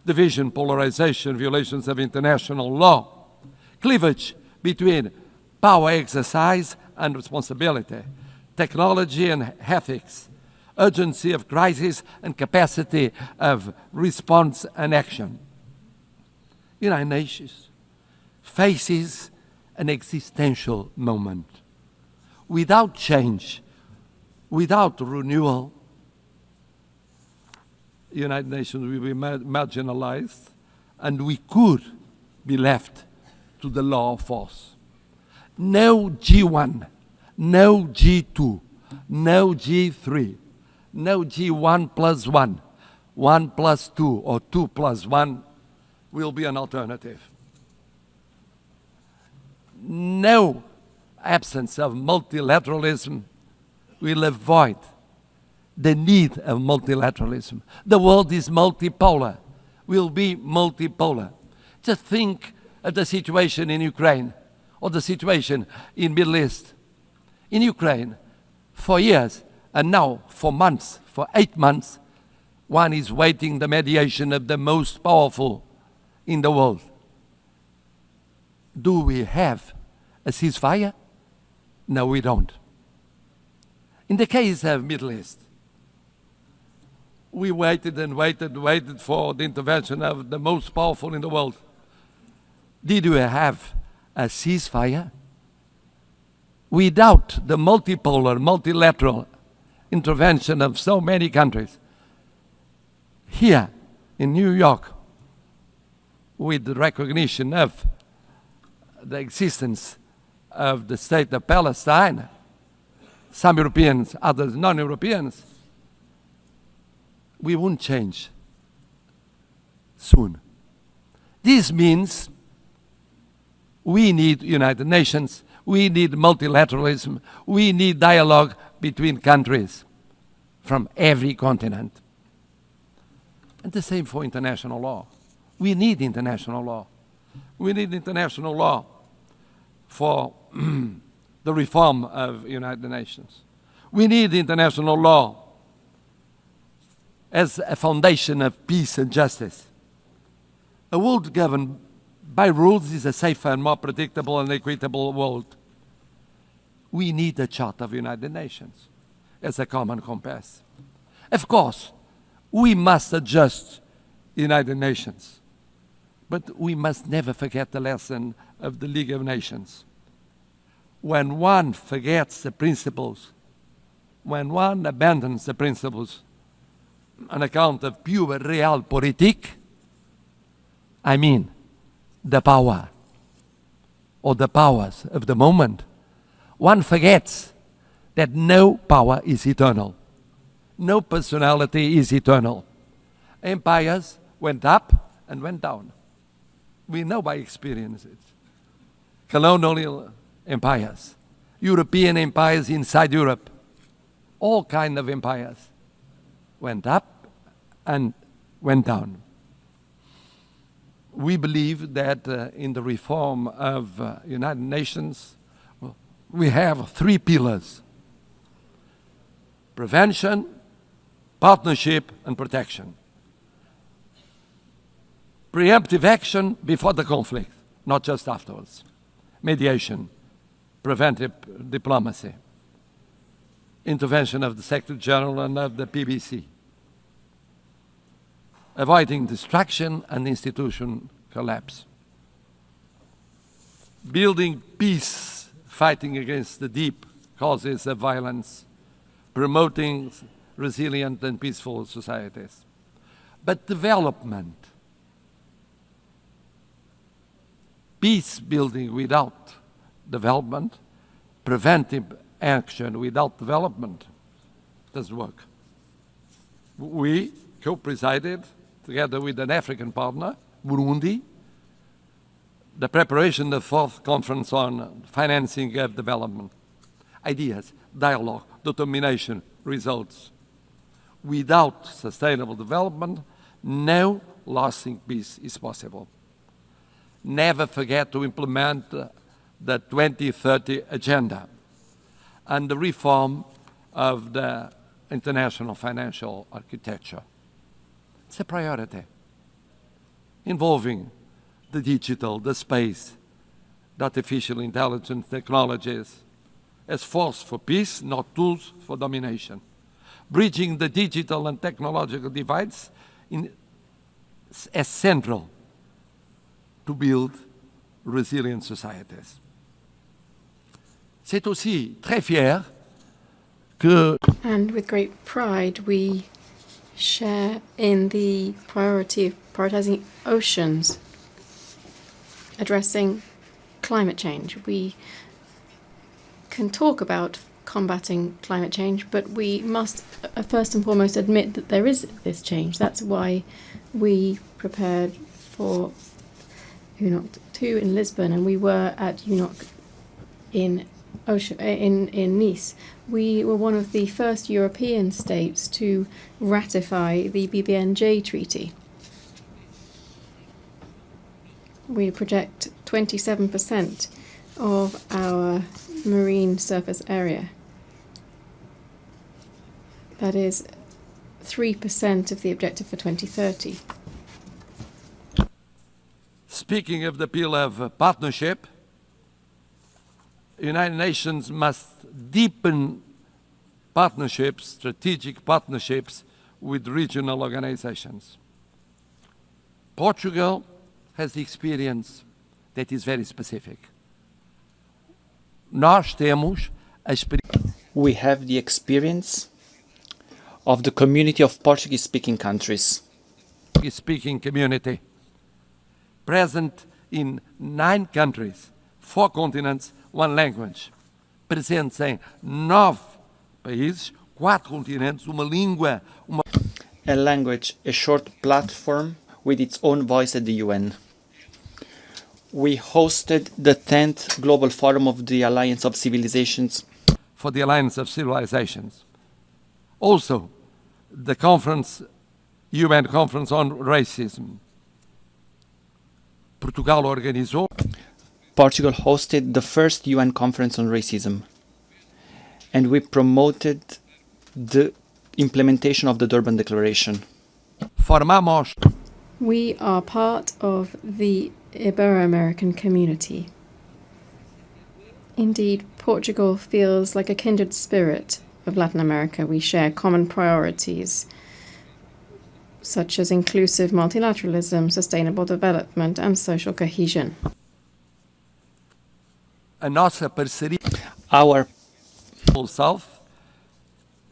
Division, polarization, violations of international law, cleavage between power exercise and responsibility, technology and ethics, urgency of crisis and capacity of response and action. United Nations faces an existential moment. Without change, without renewal, the United Nations will be marginalized, and we could be left to the law of force. No G1, no G2, no G3, no G1+1 1 + 2 or 2 + 1 will be an alternative. No absence of multilateralism will avoid the need of multilateralism. The world is multipolar, will be multipolar. Just think of the situation in Ukraine or the situation in Middle East. In Ukraine, for years, and now for months, for 8 months, one is waiting the mediation of the most powerful in the world. Do we have a ceasefire? No, we don't. In the case of Middle East, we waited and waited for the intervention of the most powerful in the world. Did we have a ceasefire? Without the multipolar, multilateral intervention of so many countries, here in New York, with the recognition of the existence of the state of Palestine, some Europeans, others non-Europeans, we won't change soon. This means we need United Nations, we need multilateralism, we need dialogue between countries from every continent. And the same for international law. We need international law. We need international law for the reform of United Nations. We need international law as a foundation of peace and justice. A world governed by rules is a safer and more predictable and equitable world. We need a Charter of United Nations as a common compass. Of course, we must adjust United Nations, but we must never forget the lesson of the League of Nations. When one forgets the principles, when one abandons the principles on account of pure realpolitik, I mean the power or the powers of the moment, one forgets that no power is eternal. No personality is eternal. Empires went up and went down. We know by experience it. Colonial empires, European empires inside Europe, all kinds of empires went up and went down. We believe that in the reform of United Nations, we have 3 pillars: prevention, partnership, and protection. Preemptive action before the conflict, not just afterwards. Mediation, preventive diplomacy, intervention of the Secretary General and of the PBC. Avoiding destruction and institution collapse. Building peace, fighting against the deep causes of violence, promoting resilient and peaceful societies. But development, peace building without development, preventive action without development doesn't work. We co-presided, together with an African partner, Burundi, the preparation of the 4th conference on financing of development. Ideas, dialogue, determination, results. Without sustainable development, no lasting peace is possible. Never forget to implement the 2030 agenda and the reform of the international financial architecture. It's a priority involving the digital, the space, the artificial intelligence technologies as force for peace, not tools for domination. Bridging the digital and technological divides as central to build resilient societies. C'est aussi très fier que... And with great pride, we share in the priority of prioritizing oceans, addressing climate change. We can talk about combating climate change, but we must first and foremost admit that there is this change. That's why we prepared for UNOC 2 in Lisbon, and we were at UNOC in Nice. We were one of the first European states to ratify the BBNJ Treaty. We project 27% of our marine surface area. That is 3% of the objective for 2030. Speaking of the appeal of partnership, the United Nations must deepen partnerships, strategic partnerships with regional organizations. Portugal has the experience that is very specific. We have the experience of the community of Portuguese-speaking countries. Portuguese-speaking community, present in 9 countries, 4 continents, 1 language. Presentes em 9 países, 4 continentes, uma língua, A language, a short platform with its own voice at the UN. We hosted the 10th Global Forum of the Alliance of Civilizations. For the Alliance of Civilizations. Also, the conference, UN Conference on Racism. Portugal organizou. Portugal hosted the first UN Conference on Racism. And we promoted the implementation of the Durban Declaration. Formamos. We are part of the Ibero-American community. Indeed, Portugal feels like a kindred spirit of Latin America. We share common priorities, such as inclusive multilateralism, sustainable development, and social cohesion. Our South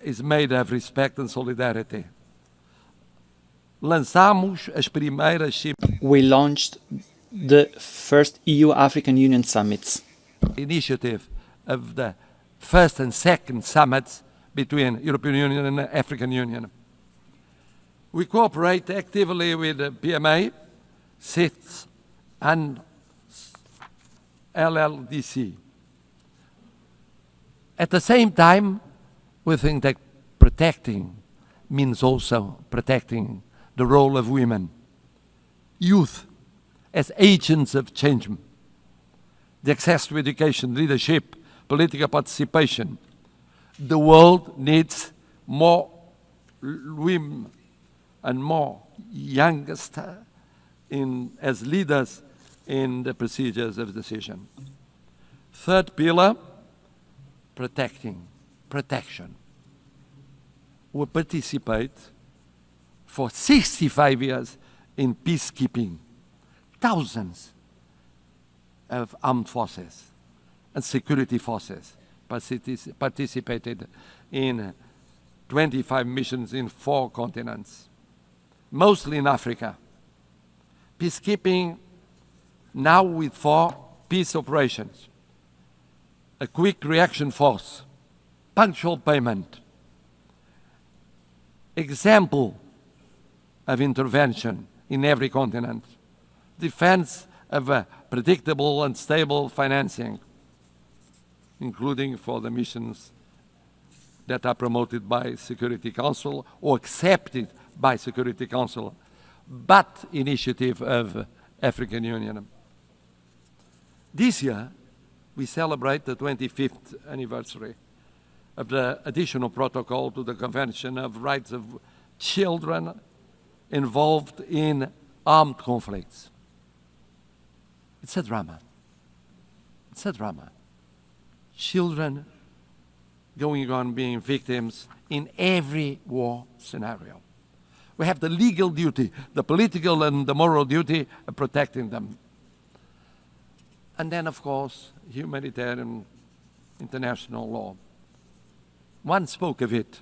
is made of respect and solidarity. Lançamos as primeiras. We launched the first EU-African Union summits. Initiative of the first and second summits between European Union and African Union. We cooperate actively with the PMA, CITES, and LLDC. At the same time, we think that protecting means also protecting the role of women, youth as agents of change, the access to education, leadership, political participation. The world needs more women and more youngest as leaders in the procedures of decision. Third pillar, protection. We participate for 65 years in peacekeeping. Thousands of armed forces and security forces participated in 25 missions in 4 continents, mostly in Africa. Peacekeeping now with 4 peace operations, a quick reaction force, punctual payment, example of intervention in every continent, defense of a predictable and stable financing, including for the missions that are promoted by Security Council or accepted by Security Council, but initiative of African Union. This year, we celebrate the 25th anniversary of the additional protocol to the Convention of Rights of Children involved in armed conflicts. It's a drama. It's a drama. Children going on being victims in every war scenario. We have the legal duty, the political and the moral duty of protecting them. And then, of course, humanitarian international law. One spoke of it,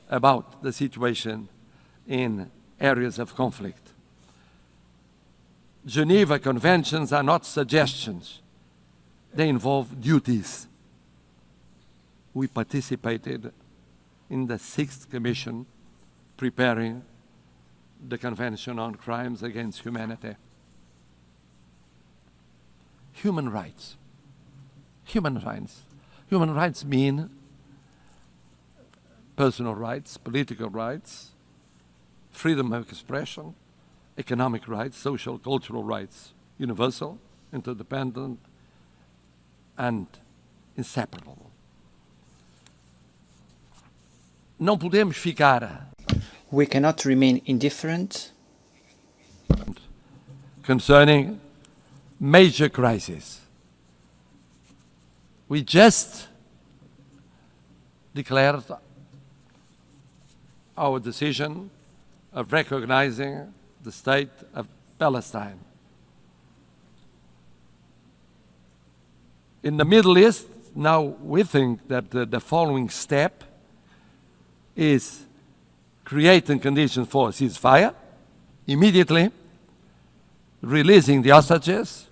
about the situation in areas of conflict. Geneva Conventions are not suggestions. They involve duties. we participated in the 6th Commission preparing the Convention on Crimes Against Humanity. Human rights. Human rights. Human rights mean personal rights, political rights, freedom of expression, economic rights, social, cultural rights, universal, interdependent, and inseparable. Não podemos ficar. We cannot remain indifferent concerning major crises. We just declared our decision of recognizing the state of Palestine. In the Middle East, now we think that the following step is creating conditions for a ceasefire, immediately releasing the hostages,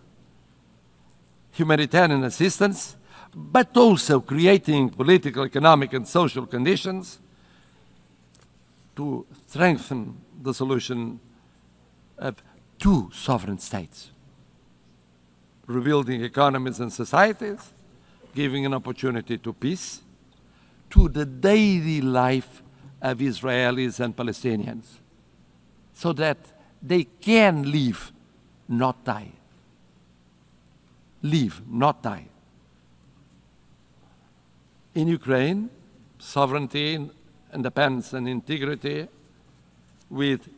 humanitarian assistance, but also creating political, economic, and social conditions to strengthen the solution of two sovereign states, rebuilding economies and societies, giving an opportunity to peace, to the daily life of Israelis and Palestinians, so that they can live, not die. Live, not die. In Ukraine, sovereignty, independence, and integrity with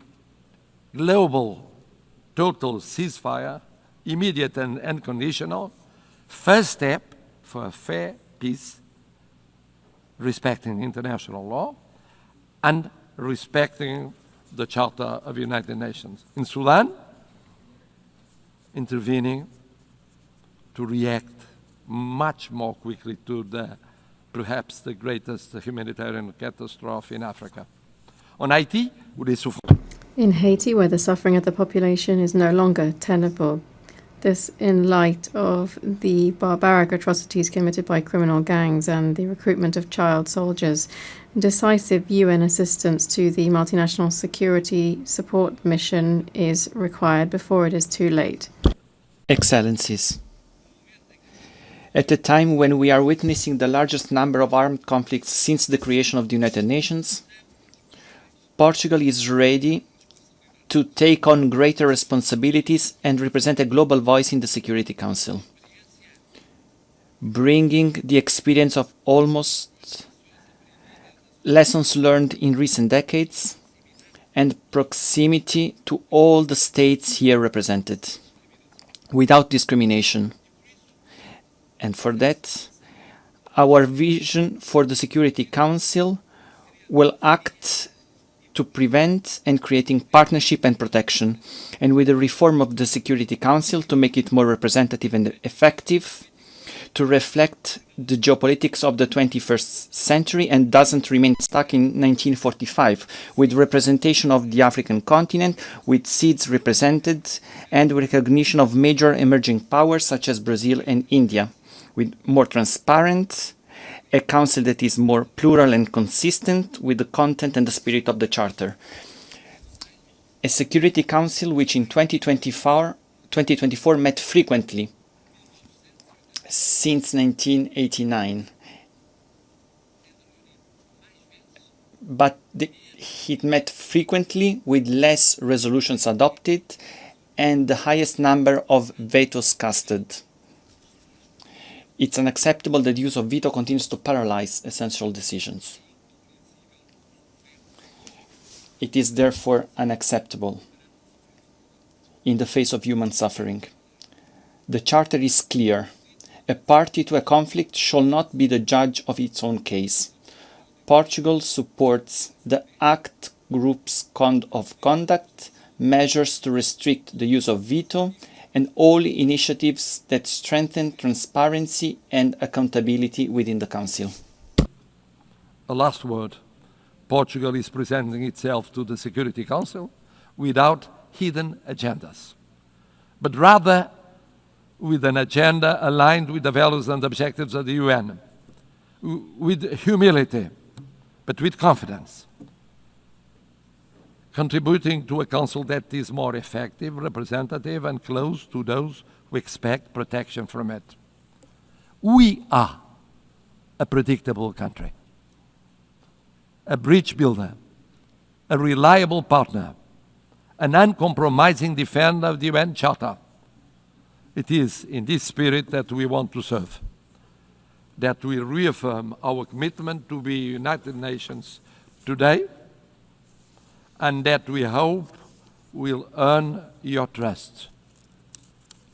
global total ceasefire, immediate and unconditional, first step for a fair peace, respecting international law and respecting the Charter of the United Nations. In Sudan, intervening to react much more quickly to perhaps the greatest humanitarian catastrophe in Africa. On Haiti, in Haiti, where the suffering of the population is no longer tenable, this in light of the barbaric atrocities committed by criminal gangs and the recruitment of child soldiers, decisive UN assistance to the multinational security support mission is required before it is too late. Excellencies, at a time when we are witnessing the largest number of armed conflicts since the creation of the United Nations, Portugal is ready to take on greater responsibilities and represent a global voice in the Security Council, bringing the experience of almost lessons learned in recent decades and proximity to all the states here represented, without discrimination. And for that, our vision for the Security Council will act to prevent and creating partnership and protection, and with the reform of the Security Council to make it more representative and effective, to reflect the geopolitics of the 21st century and doesn't remain stuck in 1945, with representation of the African continent, with seats represented, and recognition of major emerging powers such as Brazil and India, with more transparent, a council that is more plural and consistent with the content and the spirit of the Charter. A Security Council which in 2024 met frequently since 1989. But it met frequently with less resolutions adopted and the highest number of vetoes casted. It's unacceptable that the use of veto continues to paralyze essential decisions. It is therefore unacceptable in the face of human suffering. The Charter is clear. A party to a conflict shall not be the judge of its own case. Portugal supports the ACT Group's code of conduct, measures to restrict the use of veto, and all initiatives that strengthen transparency and accountability within the Council. A last word. Portugal is presenting itself to the Security Council without hidden agendas, but rather with an agenda aligned with the values and objectives of the UN. with humility, but with confidence, contributing to a council that is more effective, representative, and close to those who expect protection from it. We are a predictable country, a bridge builder, a reliable partner, an uncompromising defender of the UN Charter. It is in this spirit that we want to serve, that we reaffirm our commitment to the United Nations today, and that we hope will earn your trust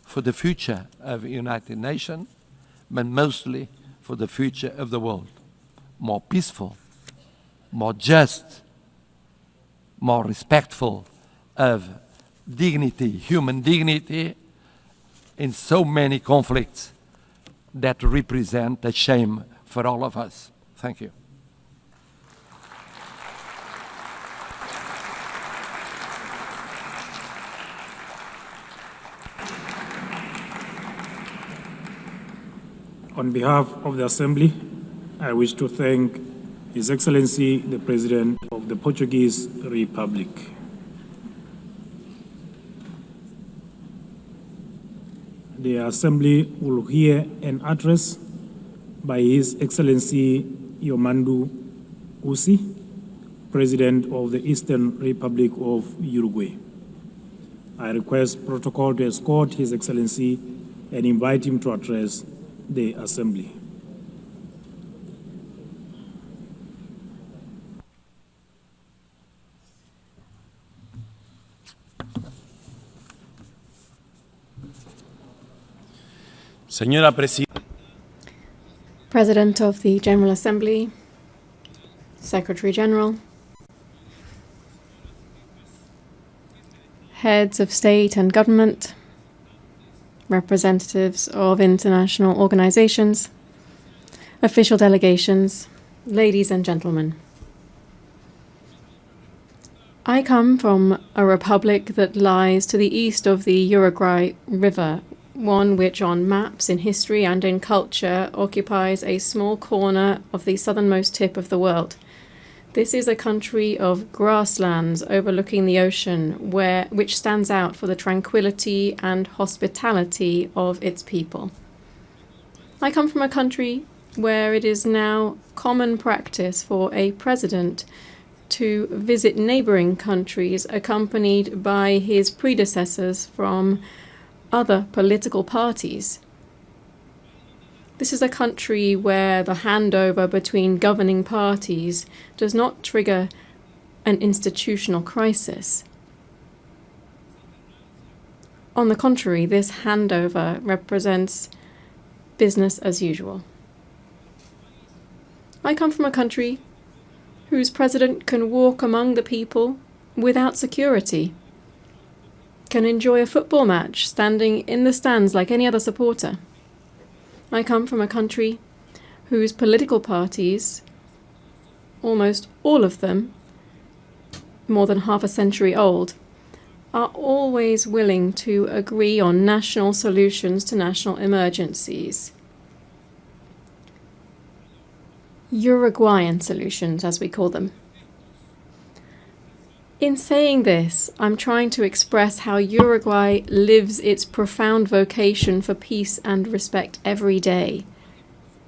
for the future of the United Nations, but mostly for the future of the world, more peaceful, more just, more respectful of dignity, human dignity, in so many conflicts that represent a shame for all of us. Thank you. On behalf of the Assembly, I wish to thank His Excellency, the President of the Portuguese Republic. The Assembly will hear an address by His Excellency Yomandú Usi, President of the Eastern Republic of Uruguay. I request protocol to escort His Excellency and invite him to address the Assembly. Señora Presidenta. President of the General Assembly, Secretary General, heads of state and government, representatives of international organizations, official delegations, ladies and gentlemen. I come from a republic that lies to the east of the Uruguay River, one which on maps, in history and in culture occupies a small corner of the southernmost tip of the world. This is a country of grasslands overlooking the ocean, which stands out for the tranquility and hospitality of its people. I come from a country where it is now common practice for a president to visit neighboring countries accompanied by his predecessors from other political parties. This is a country where the handover between governing parties does not trigger an institutional crisis. On the contrary, this handover represents business as usual. I come from a country whose president can walk among the people without security, can enjoy a football match standing in the stands like any other supporter. I come from a country whose political parties, almost all of them, more than half a century old, are always willing to agree on national solutions to national emergencies. Uruguayan solutions, as we call them. In saying this, I'm trying to express how Uruguay lives its profound vocation for peace and respect every day.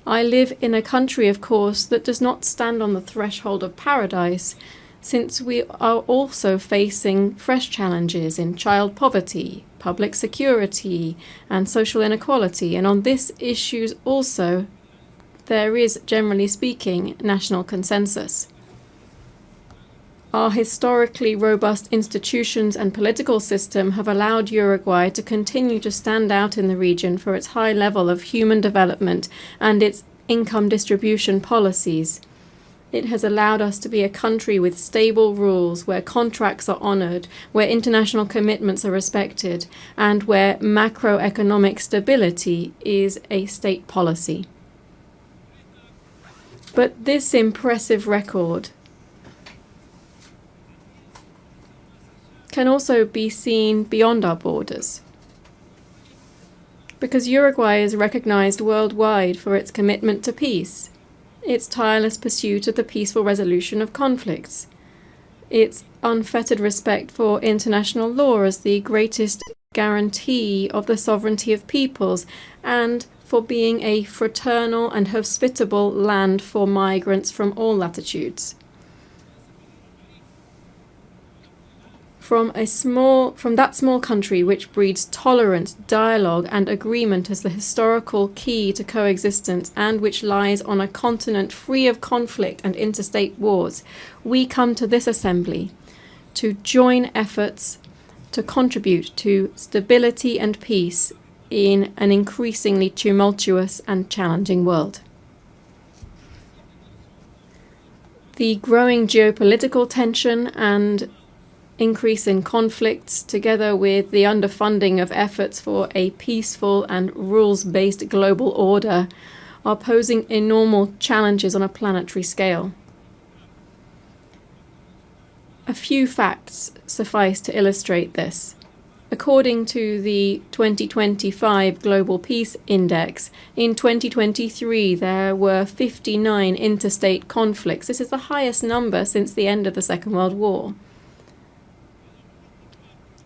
I live in a country, of course, that does not stand on the threshold of paradise, since we are also facing fresh challenges in child poverty, public security, and social inequality, and on these issues also there is, generally speaking, national consensus. Our historically robust institutions and political system have allowed Uruguay to continue to stand out in the region for its high level of human development and its income distribution policies. It has allowed us to be a country with stable rules, where contracts are honored, where international commitments are respected, and where macroeconomic stability is a state policy. But this impressive record can also be seen beyond our borders, because Uruguay is recognized worldwide for its commitment to peace, its tireless pursuit of the peaceful resolution of conflicts, its unfettered respect for international law as the greatest guarantee of the sovereignty of peoples, and for being a fraternal and hospitable land for migrants from all latitudes. From that small country which breeds tolerance, dialogue and agreement as the historical key to coexistence, and which lies on a continent free of conflict and interstate wars, we come to this assembly to join efforts to contribute to stability and peace in an increasingly tumultuous and challenging world. The growing geopolitical tension and increase in conflicts, together with the underfunding of efforts for a peaceful and rules-based global order, are posing enormous challenges on a planetary scale. A few facts suffice to illustrate this. According to the 2025 Global Peace Index, in 2023 there were 59 interstate conflicts. This is the highest number since the end of the Second World War.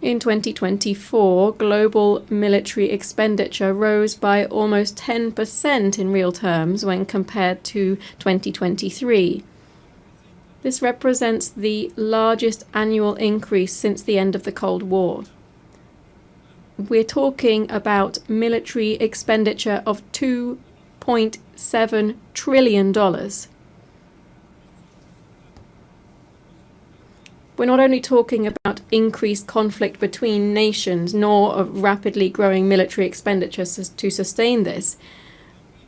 In 2024, global military expenditure rose by almost 10% in real terms when compared to 2023. This represents the largest annual increase since the end of the Cold War. We're talking about military expenditure of $2.7 trillion. We're not only talking about increased conflict between nations, nor of rapidly growing military expenditures to sustain this,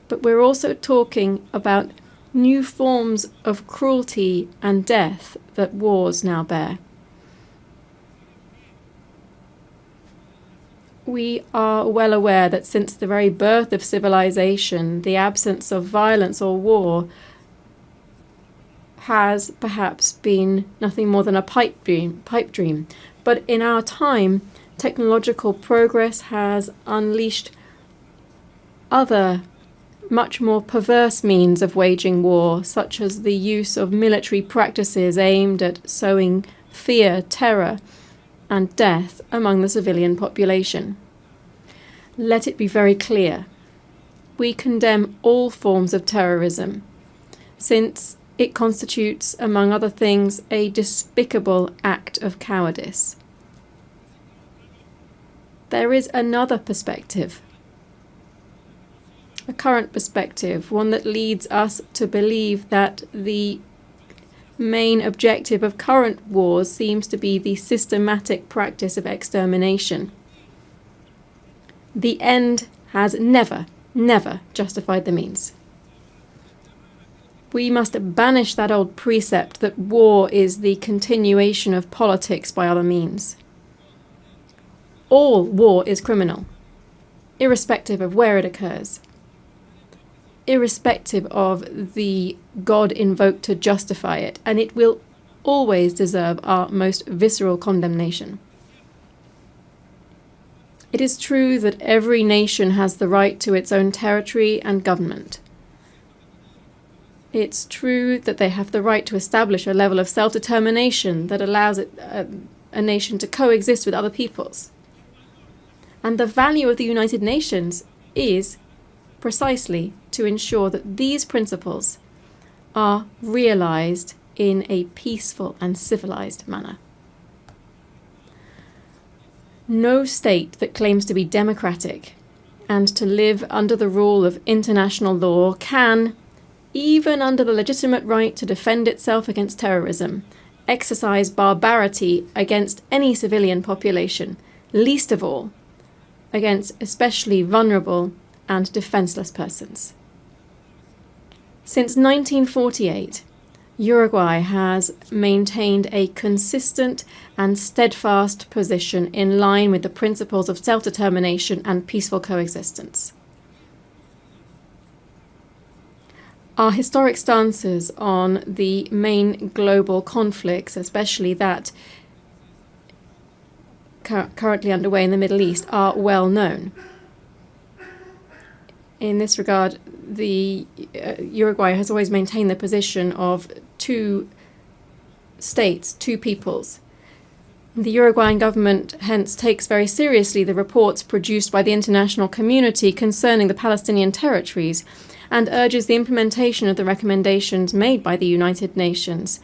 but we're also talking about new forms of cruelty and death that wars now bear. We are well aware that since the very birth of civilization, the absence of violence or war has perhaps been nothing more than a pipe dream. But in our time, technological progress has unleashed other, much more perverse means of waging war, such as the use of military practices aimed at sowing fear, terror, and death among the civilian population. Let it be very clear. We condemn all forms of terrorism, since it constitutes, among other things, a despicable act of cowardice. There is another perspective, a current perspective, one that leads us to believe that the main objective of current wars seems to be the systematic practice of extermination. The end has never justified the means. We must banish that old precept that war is the continuation of politics by other means. All war is criminal, irrespective of where it occurs, irrespective of the God invoked to justify it, and it will always deserve our most visceral condemnation. It is true that every nation has the right to its own territory and government. It's true that they have the right to establish a level of self-determination that allows a nation to coexist with other peoples. And the value of the United Nations is precisely to ensure that these principles are realized in a peaceful and civilized manner. No state that claims to be democratic and to live under the rule of international law can, even under the legitimate right to defend itself against terrorism, exercise barbarity against any civilian population, least of all against especially vulnerable and defenseless persons. Since 1948, Uruguay has maintained a consistent and steadfast position in line with the principles of self-determination and peaceful coexistence. Our historic stances on the main global conflicts, especially that currently underway in the Middle East, are well known. In this regard, Uruguay has always maintained the position of two states, two peoples. The Uruguayan government hence takes very seriously the reports produced by the international community concerning the Palestinian territories and urges the implementation of the recommendations made by the United Nations.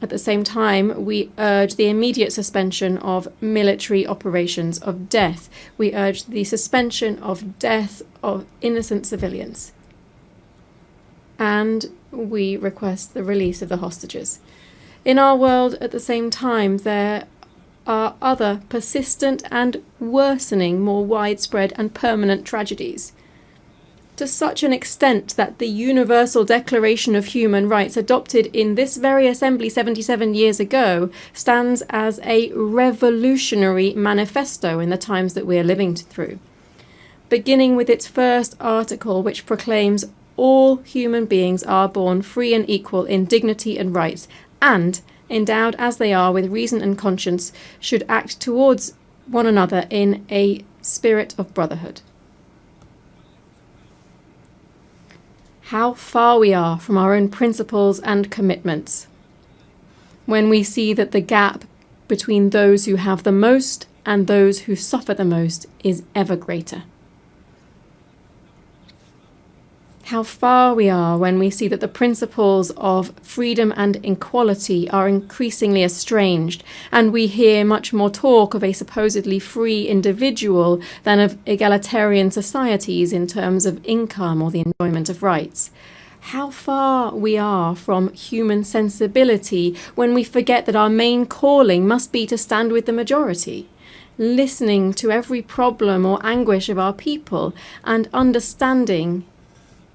At the same time, we urge the immediate suspension of military operations of death. We urge the suspension of death of innocent civilians. And we request the release of the hostages. In our world, at the same time, there are other persistent and worsening, more widespread and permanent tragedies, to such an extent that the Universal Declaration of Human Rights, adopted in this very assembly 77 years ago, stands as a revolutionary manifesto in the times that we are living through, beginning with its first article, which proclaims all human beings are born free and equal in dignity and rights, and, endowed as they are with reason and conscience, should act towards one another in a spirit of brotherhood. How far we are from our own principles and commitments when we see that the gap between those who have the most and those who suffer the most is ever greater. How far we are when we see that the principles of freedom and equality are increasingly estranged, and we hear much more talk of a supposedly free individual than of egalitarian societies in terms of income or the enjoyment of rights. How far we are from human sensibility when we forget that our main calling must be to stand with the majority, listening to every problem or anguish of our people and understanding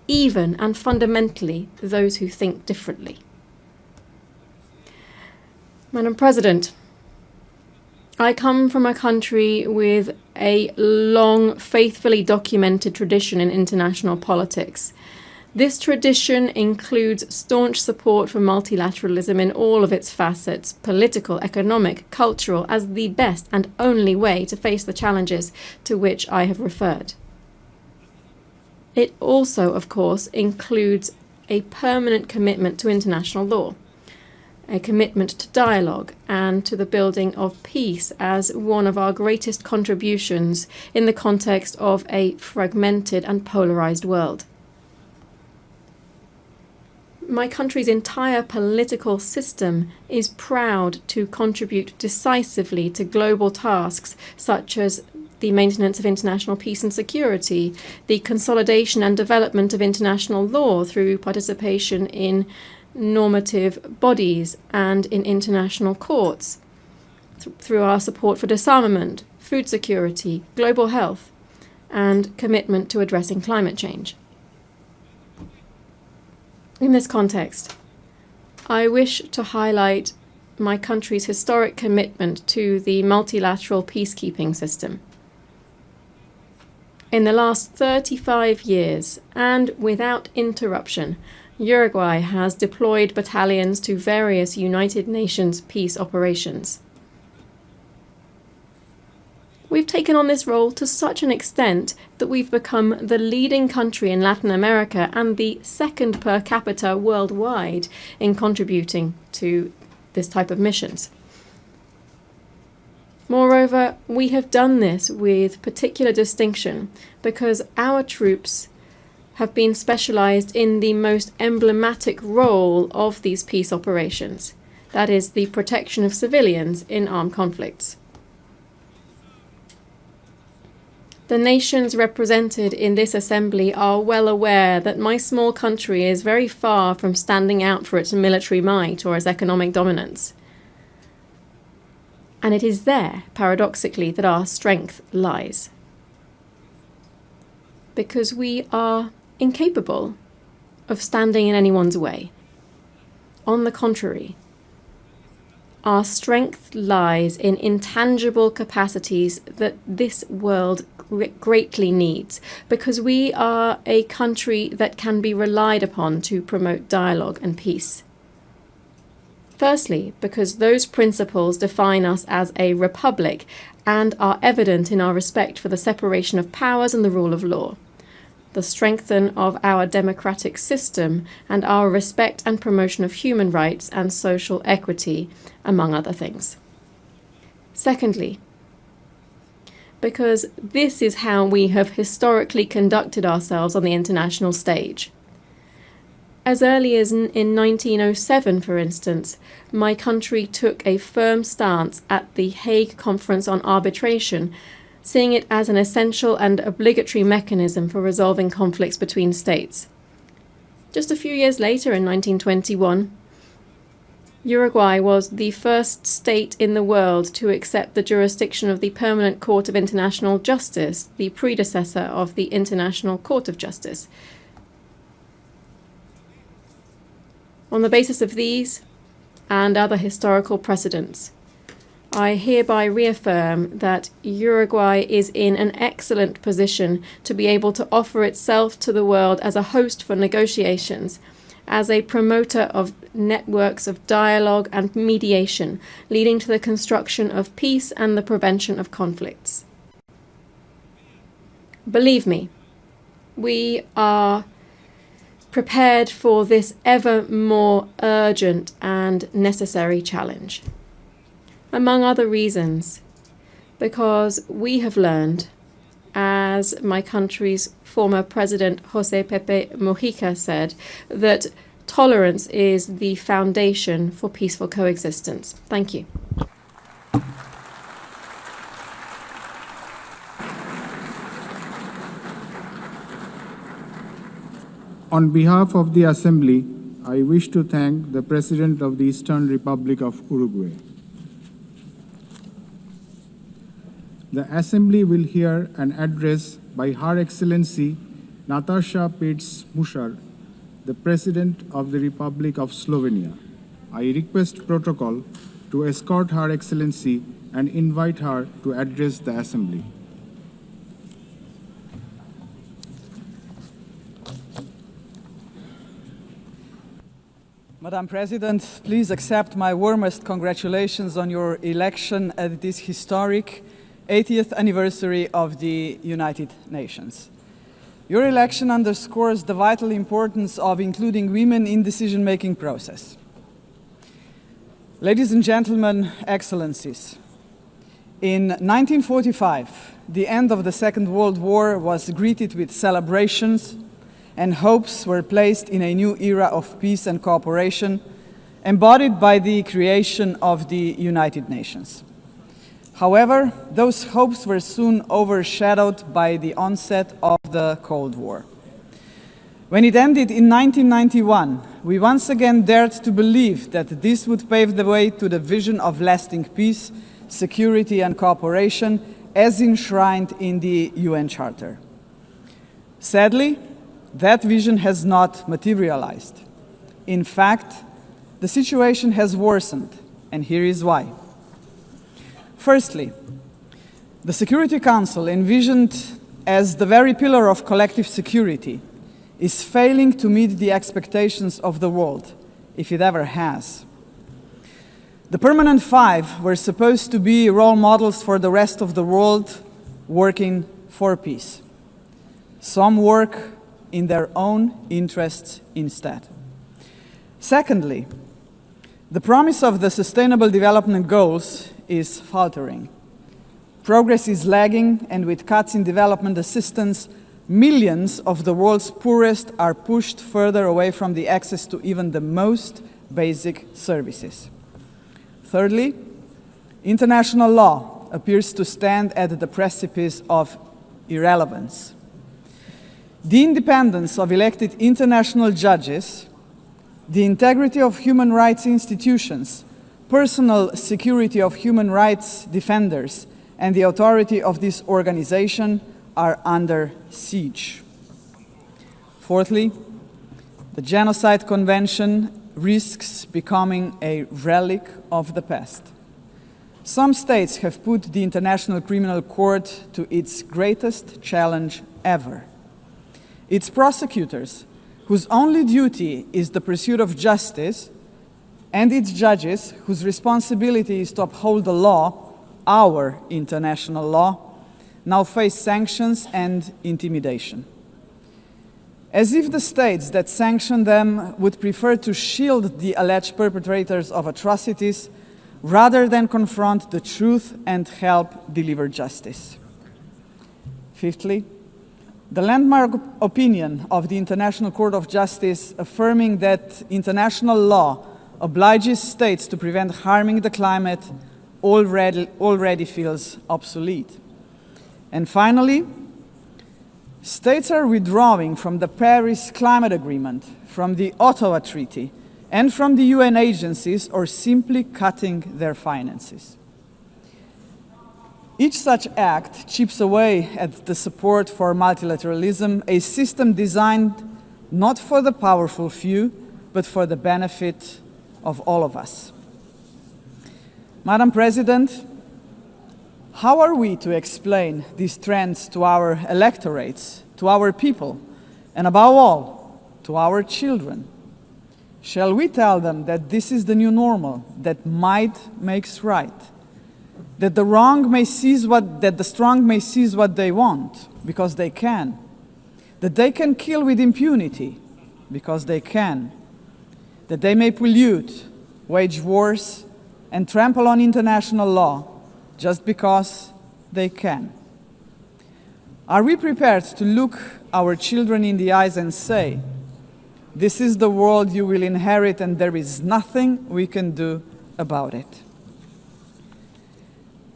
even and fundamentally those who think differently. Madam President, I come from a country with a long, faithfully documented tradition in international politics. This tradition includes staunch support for multilateralism in all of its facets, political, economic, cultural, as the best and only way to face the challenges to which I have referred. It also, of course, includes a permanent commitment to international law, a commitment to dialogue and to the building of peace as one of our greatest contributions in the context of a fragmented and polarized world. My country's entire political system is proud to contribute decisively to global tasks such as the maintenance of international peace and security, the consolidation and development of international law through participation in normative bodies and in international courts, through our support for disarmament, food security, global health, and commitment to addressing climate change. In this context, I wish to highlight my country's historic commitment to the multilateral peacekeeping system. In the last 35 years, and without interruption, Uruguay has deployed battalions to various United Nations peace operations. We've taken on this role to such an extent that we've become the leading country in Latin America and the second per capita worldwide in contributing to this type of missions. Moreover, we have done this with particular distinction because our troops have been specialized in the most emblematic role of these peace operations, that is, the protection of civilians in armed conflicts. The nations represented in this assembly are well aware that my small country is very far from standing out for its military might or its economic dominance. And it is there, paradoxically, that our strength lies. Because we are incapable of standing in anyone's way. On the contrary, our strength lies in intangible capacities that this world greatly needs, because we are a country that can be relied upon to promote dialogue and peace. Firstly, because those principles define us as a republic and are evident in our respect for the separation of powers and the rule of law. the strengthening of our democratic system, and our respect and promotion of human rights and social equity, among other things. Secondly, because this is how we have historically conducted ourselves on the international stage. As early as in 1907, for instance, my country took a firm stance at the Hague Conference on Arbitration, seeing it as an essential and obligatory mechanism for resolving conflicts between states. Just a few years later, in 1921, Uruguay was the first state in the world to accept the jurisdiction of the Permanent Court of International Justice, the predecessor of the International Court of Justice. On the basis of these and other historical precedents, I hereby reaffirm that Uruguay is in an excellent position to be able to offer itself to the world as a host for negotiations, as a promoter of networks of dialogue and mediation, leading to the construction of peace and the prevention of conflicts. Believe me, we are prepared for this ever more urgent and necessary challenge. Among other reasons, because we have learned, as my country's former president José Pepe Mujica said, that tolerance is the foundation for peaceful coexistence. Thank you. On behalf of the Assembly, I wish to thank the President of the Eastern Republic of Uruguay. The Assembly will hear an address by Her Excellency Nataša Pirc-Musar, the President of the Republic of Slovenia. I request protocol to escort Her Excellency and invite her to address the Assembly. Madam President, please accept my warmest congratulations on your election at this historic 80th anniversary of the United Nations. Your election underscores the vital importance of including women in the decision-making process. Ladies and gentlemen, Excellencies, in 1945, the end of the Second World War was greeted with celebrations, and hopes were placed in a new era of peace and cooperation, embodied by the creation of the United Nations. However, those hopes were soon overshadowed by the onset of the Cold War. When it ended in 1991, we once again dared to believe that this would pave the way to the vision of lasting peace, security and cooperation as enshrined in the UN Charter. Sadly, that vision has not materialized. In fact, the situation has worsened, and here is why. Firstly, the Security Council, envisioned as the very pillar of collective security, is failing to meet the expectations of the world, if it ever has. The Permanent Five were supposed to be role models for the rest of the world working for peace. Some work in their own interests instead. Secondly, the promise of the Sustainable Development Goals is faltering. Progress is lagging, and with cuts in development assistance, millions of the world's poorest are pushed further away from the access to even the most basic services. Thirdly, international law appears to stand at the precipice of irrelevance. The independence of elected international judges, the integrity of human rights institutions, personal security of human rights defenders, and the authority of this organization are under siege. Fourthly, the Genocide Convention risks becoming a relic of the past. Some states have put the International Criminal Court to its greatest challenge ever. Its prosecutors, whose only duty is the pursuit of justice, and its judges, whose responsibility is to uphold the law, our international law, now face sanctions and intimidation. as if the states that sanction them would prefer to shield the alleged perpetrators of atrocities rather than confront the truth and help deliver justice. Fifthly, the landmark opinion of the International Court of Justice affirming that international law obliges states to prevent harming the climate already feels obsolete. And finally, states are withdrawing from the Paris Climate Agreement, from the Ottawa Treaty, and from the UN agencies, or simply cutting their finances. Each such act chips away at the support for multilateralism, a system designed not for the powerful few, but for the benefit of all of us. Madam President, how are we to explain these trends to our electorates, to our people, and above all, to our children? Shall we tell them that this is the new normal, that might makes right, that the strong may seize what they want because they can, that they can kill with impunity because they can, that they may pollute, wage wars, and trample on international law just because they can? Are we prepared to look our children in the eyes and say, "This is the world you will inherit and there is nothing we can do about it"?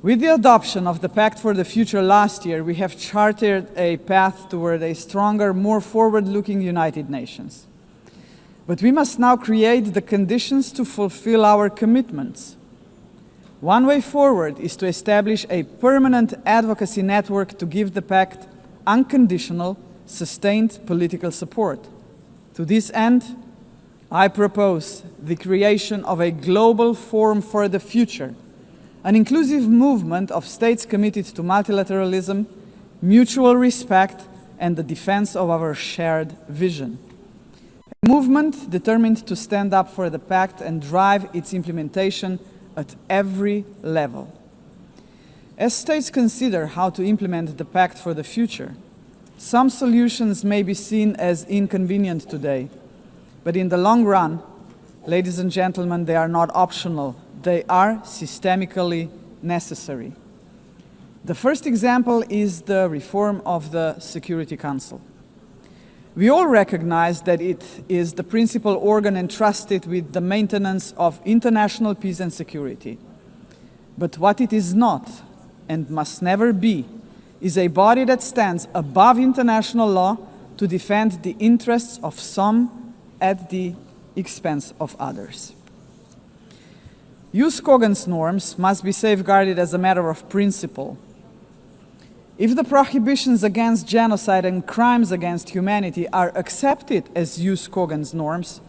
With the adoption of the Pact for the Future last year, we have charted a path toward a stronger, more forward-looking United Nations. But we must now create the conditions to fulfill our commitments. One way forward is to establish a permanent advocacy network to give the Pact unconditional, sustained political support. To this end, I propose the creation of a global forum for the future, an inclusive movement of states committed to multilateralism, mutual respect, and the defense of our shared vision. A movement determined to stand up for the Pact and drive its implementation at every level. As states consider how to implement the Pact for the future, some solutions may be seen as inconvenient today, but in the long run, ladies and gentlemen, they are not optional. They are systemically necessary. The first example is the reform of the Security Council. We all recognize that it is the principal organ entrusted with the maintenance of international peace and security. But what it is not, and must never be, is a body that stands above international law to defend the interests of some at the expense of others. Jus cogens norms must be safeguarded as a matter of principle. If the prohibitions against genocide and crimes against humanity are accepted as jus cogens norms,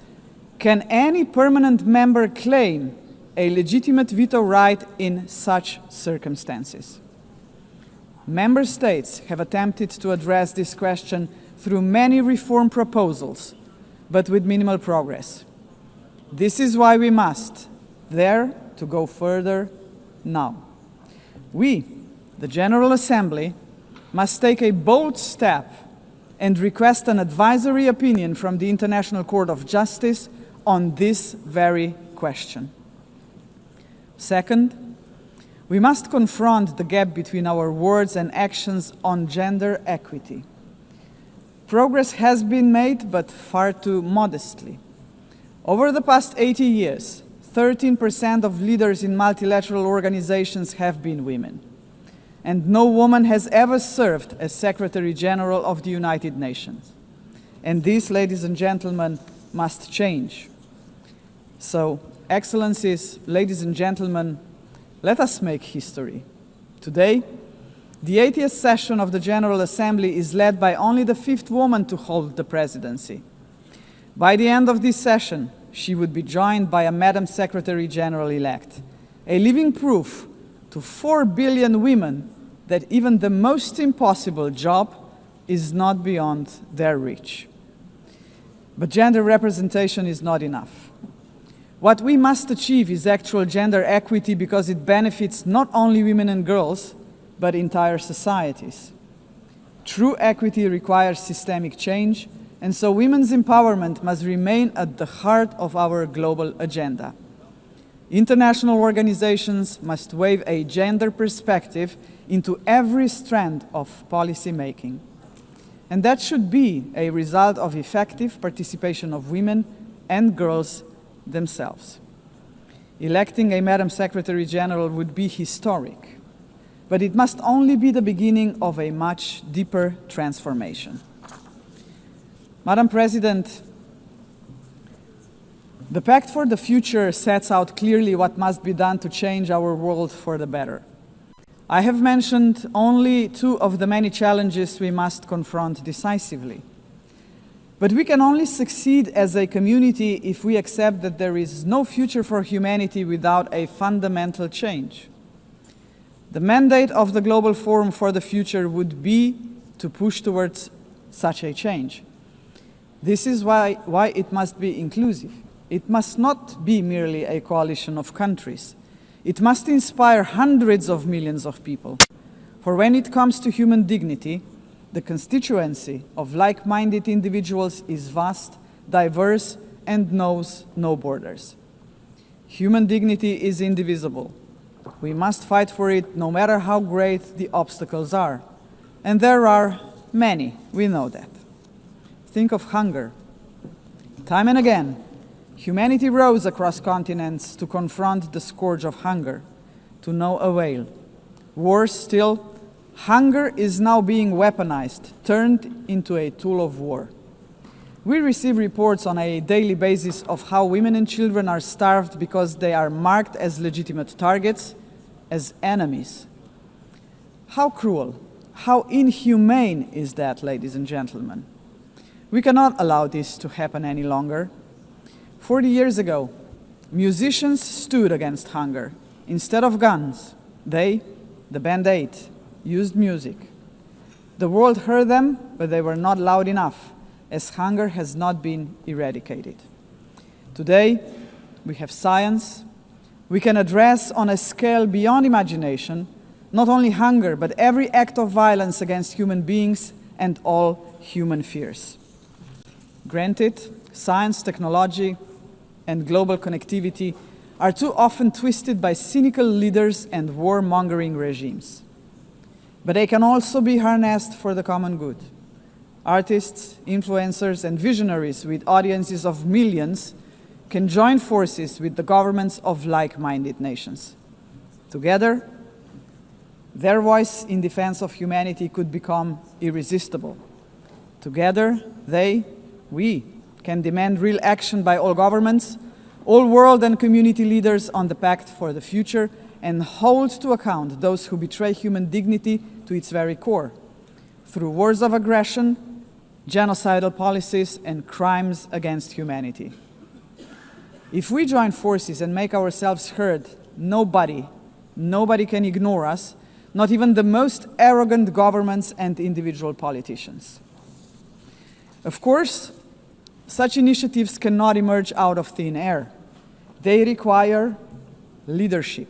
can any permanent member claim a legitimate veto right in such circumstances? Member states have attempted to address this question through many reform proposals, but with minimal progress. This is why we must dare to go further now. We, the General Assembly, must take a bold step and request an advisory opinion from the International Court of Justice on this very question. Second, we must confront the gap between our words and actions on gender equity. Progress has been made, but far too modestly. Over the past 80 years, 13% of leaders in multilateral organizations have been women. And no woman has ever served as Secretary General of the United Nations. And this, ladies and gentlemen, must change. So, Excellencies, ladies and gentlemen, let us make history. Today, the 80th session of the General Assembly is led by only the 5th woman to hold the presidency. By the end of this session, she would be joined by a Madam Secretary General-elect, a living proof to 4 billion women that even the most impossible job is not beyond their reach. But gender representation is not enough. What we must achieve is actual gender equity because it benefits not only women and girls, but entire societies. True equity requires systemic change, and so women's empowerment must remain at the heart of our global agenda. International organizations must weave a gender perspective into every strand of policy making. And that should be a result of effective participation of women and girls themselves. Electing a Madam Secretary General would be historic, but it must only be the beginning of a much deeper transformation. Madam President, the Pact for the Future sets out clearly what must be done to change our world for the better. I have mentioned only two of the many challenges we must confront decisively. But we can only succeed as a community if we accept that there is no future for humanity without a fundamental change. The mandate of the Global Forum for the Future would be to push towards such a change. This is why it must be inclusive. It must not be merely a coalition of countries. It must inspire hundreds of millions of people. For when it comes to human dignity, the constituency of like-minded individuals is vast, diverse, and knows no borders. Human dignity is indivisible. We must fight for it no matter how great the obstacles are. And there are many, we know that. Think of hunger. Time and again, humanity rose across continents to confront the scourge of hunger, to no avail. Worse still, hunger is now being weaponized, turned into a tool of war. We receive reports on a daily basis of how women and children are starved because they are marked as legitimate targets, as enemies. How cruel, how inhumane is that, ladies and gentlemen? We cannot allow this to happen any longer. 40 years ago, musicians stood against hunger. Instead of guns, they, the Band 8, used music. The world heard them, but they were not loud enough, as hunger has not been eradicated. Today, we have science. We can address on a scale beyond imagination not only hunger, but every act of violence against human beings and all human fears. Granted, science, technology, and global connectivity are too often twisted by cynical leaders and warmongering regimes. But they can also be harnessed for the common good. Artists, influencers, and visionaries with audiences of millions can join forces with the governments of like-minded nations. Together, their voice in defense of humanity could become irresistible. Together, we can demand real action by all governments, all world and community leaders on the Pact for the Future, and hold to account those who betray human dignity to its very core, through wars of aggression, genocidal policies, and crimes against humanity. If we join forces and make ourselves heard, nobody can ignore us, not even the most arrogant governments and individual politicians. Of course, such initiatives cannot emerge out of thin air. They require leadership,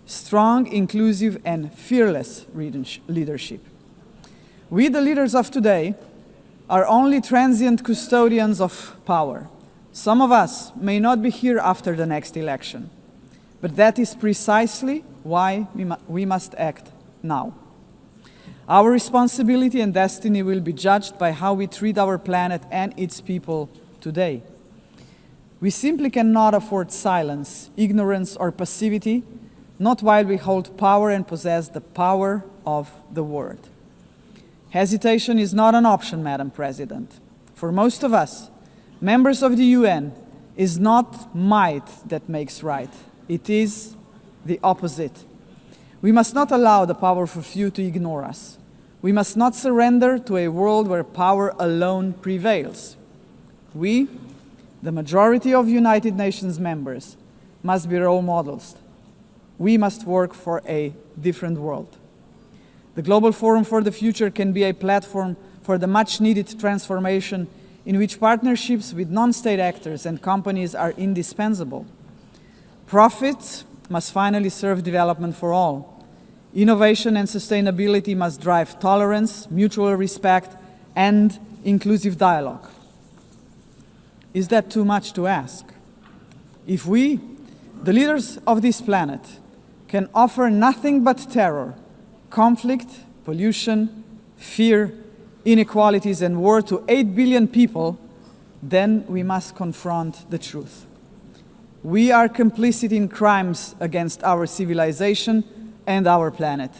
strong, inclusive, and fearless leadership. We, the leaders of today, are only transient custodians of power. Some of us may not be here after the next election, but that is precisely why we must act now. Our responsibility and destiny will be judged by how we treat our planet and its people today. We simply cannot afford silence, ignorance, or passivity, not while we hold power and possess the power of the word. Hesitation is not an option, Madam President. For most of us, members of the UN, is not might that makes right. It is the opposite. We must not allow the powerful few to ignore us. We must not surrender to a world where power alone prevails. We, the majority of United Nations members, must be role models. We must work for a different world. The Global Forum for the Future can be a platform for the much-needed transformation in which partnerships with non-state actors and companies are indispensable. Profits must finally serve development for all. Innovation and sustainability must drive tolerance, mutual respect, and inclusive dialogue. Is that too much to ask? If we, the leaders of this planet, can offer nothing but terror, conflict, pollution, fear, inequalities, and war to 8 billion people, then we must confront the truth. We are complicit in crimes against our civilization and our planet.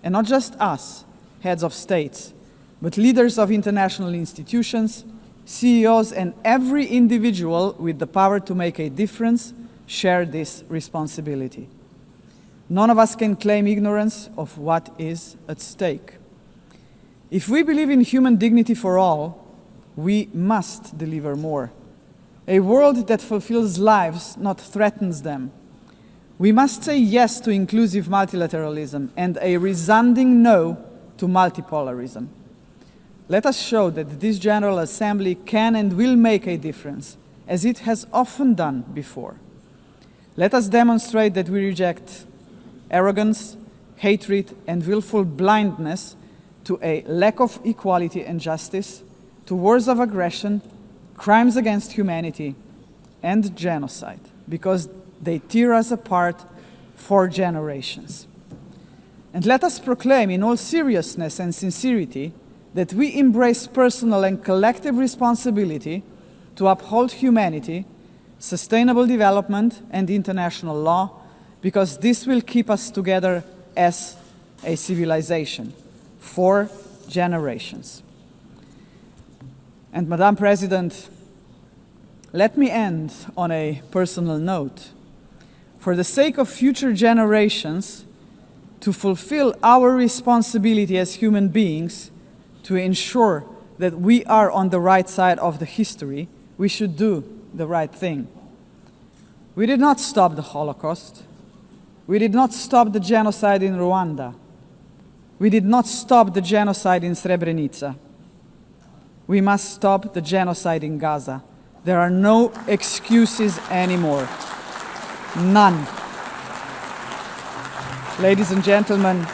And not just us, heads of states, but leaders of international institutions, CEOs, and every individual with the power to make a difference share this responsibility. None of us can claim ignorance of what is at stake. If we believe in human dignity for all, we must deliver more. A world that fulfills lives, not threatens them. We must say yes to inclusive multilateralism and a resounding no to multipolarism. Let us show that this General Assembly can and will make a difference, as it has often done before. Let us demonstrate that we reject arrogance, hatred, and willful blindness to a lack of equality and justice, to wars of aggression, crimes against humanity, and genocide, because they tear us apart for generations. And let us proclaim in all seriousness and sincerity that we embrace personal and collective responsibility to uphold humanity, sustainable development, and international law, because this will keep us together as a civilization for generations. And Madam President, let me end on a personal note. For the sake of future generations, to fulfill our responsibility as human beings, to ensure that we are on the right side of the history, we should do the right thing. We did not stop the Holocaust. We did not stop the genocide in Rwanda. We did not stop the genocide in Srebrenica. We must stop the genocide in Gaza. There are no excuses anymore. None. Ladies and gentlemen,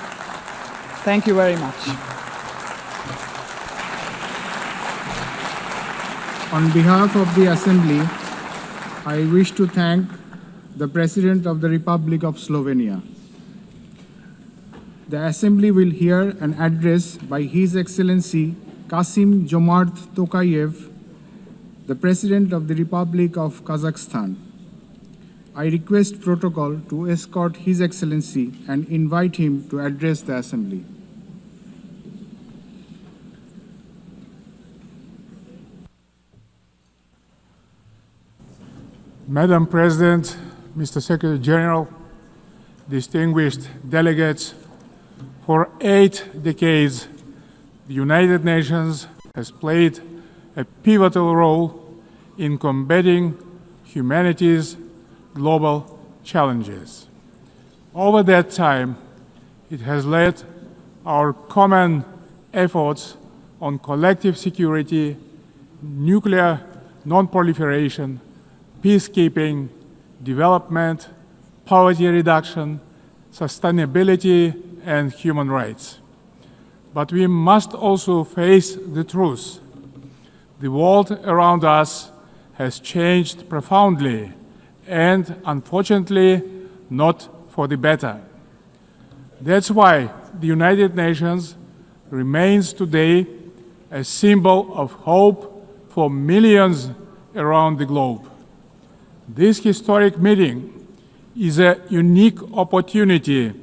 thank you very much. On behalf of the Assembly, I wish to thank the President of the Republic of Slovenia. The Assembly will hear an address by His Excellency Kasim Jomart Tokayev, the President of the Republic of Kazakhstan. I request protocol to escort His Excellency and invite him to address the Assembly. Madam President, Mr. Secretary General, distinguished delegates, for 8 decades, the United Nations has played a pivotal role in combating humanity's global challenges. Over that time, it has led our common efforts on collective security, nuclear non-proliferation, peacekeeping, development, poverty reduction, sustainability, and human rights. But we must also face the truth. The world around us has changed profoundly and, unfortunately, not for the better. That's why the United Nations remains today a symbol of hope for millions around the globe. This historic meeting is a unique opportunity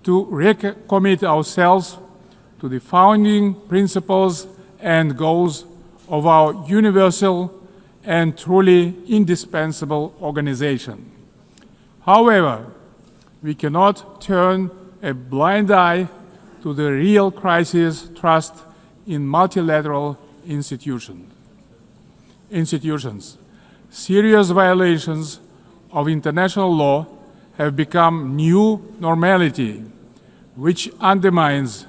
to recommit ourselves to the founding principles and goals of our universal and truly indispensable organization. However, we cannot turn a blind eye to the real crisis thrust in multilateral institutions. Serious violations of international law have become new normality, which undermines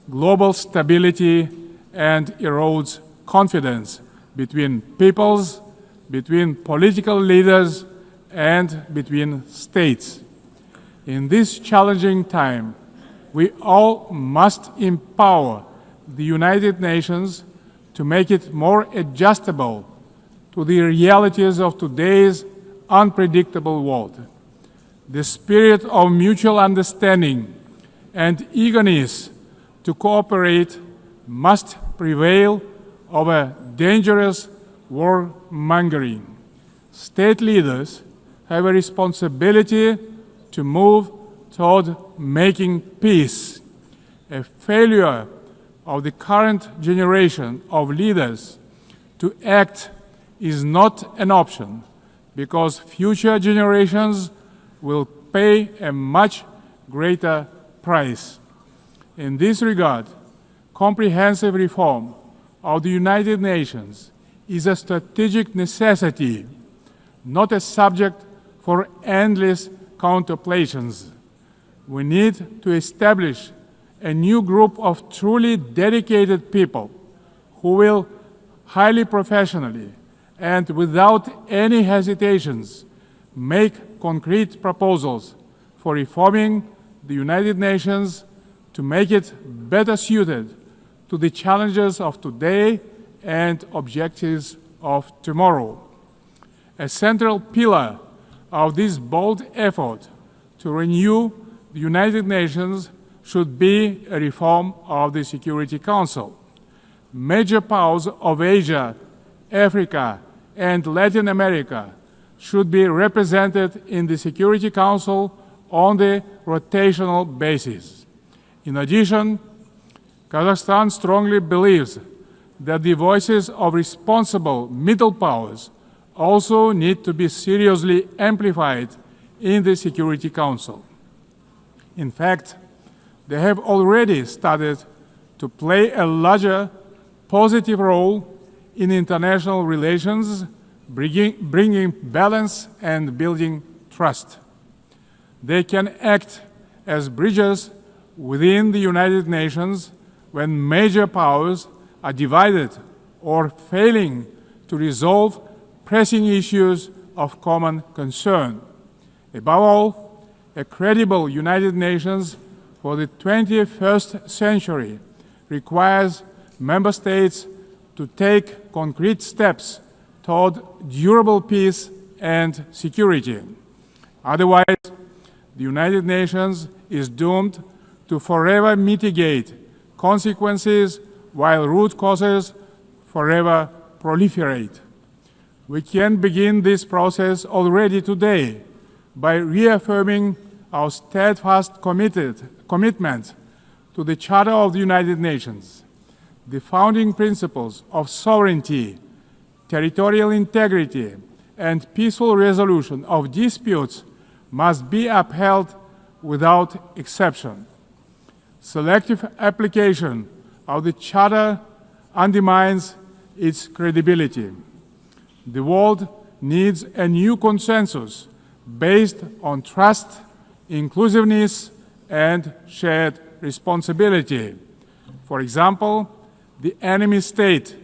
global stability and erodes confidence between peoples, between political leaders, and between states. In this challenging time, we all must empower the United Nations to make it more adjustable to the realities of today's unpredictable world. The spirit of mutual understanding and eagerness to cooperate must prevail over dangerous warmongering. State leaders have a responsibility to move toward making peace. A failure of the current generation of leaders to act is not an option, because future generations will pay a much greater price. In this regard, comprehensive reform of the United Nations is a strategic necessity, not a subject for endless contemplations. We need to establish a new group of truly dedicated people who will highly professionally and without any hesitations make concrete proposals for reforming the United Nations to make it better suited to the challenges of today and objectives of tomorrow. A central pillar of this bold effort to renew the United Nations should be a reform of the Security Council. Major powers of Asia, Africa, and Latin America should be represented in the Security Council on the rotational basis. In addition, Kazakhstan strongly believes that the voices of responsible middle powers also need to be seriously amplified in the Security Council. In fact, they have already started to play a larger positive role in international relations, bringing balance and building trust. They can act as bridges within the United Nations when major powers are divided or failing to resolve pressing issues of common concern. Above all, a credible United Nations for the 21st century requires member states to take concrete steps toward durable peace and security. Otherwise, the United Nations is doomed to forever mitigate consequences while root causes forever proliferate. We can begin this process already today by reaffirming our steadfast commitment to the Charter of the United Nations. The founding principles of sovereignty, territorial integrity, and peaceful resolution of disputes must be upheld without exception. Selective application of the Charter undermines its credibility. The world needs a new consensus based on trust, inclusiveness, and shared responsibility. For example, the enemy state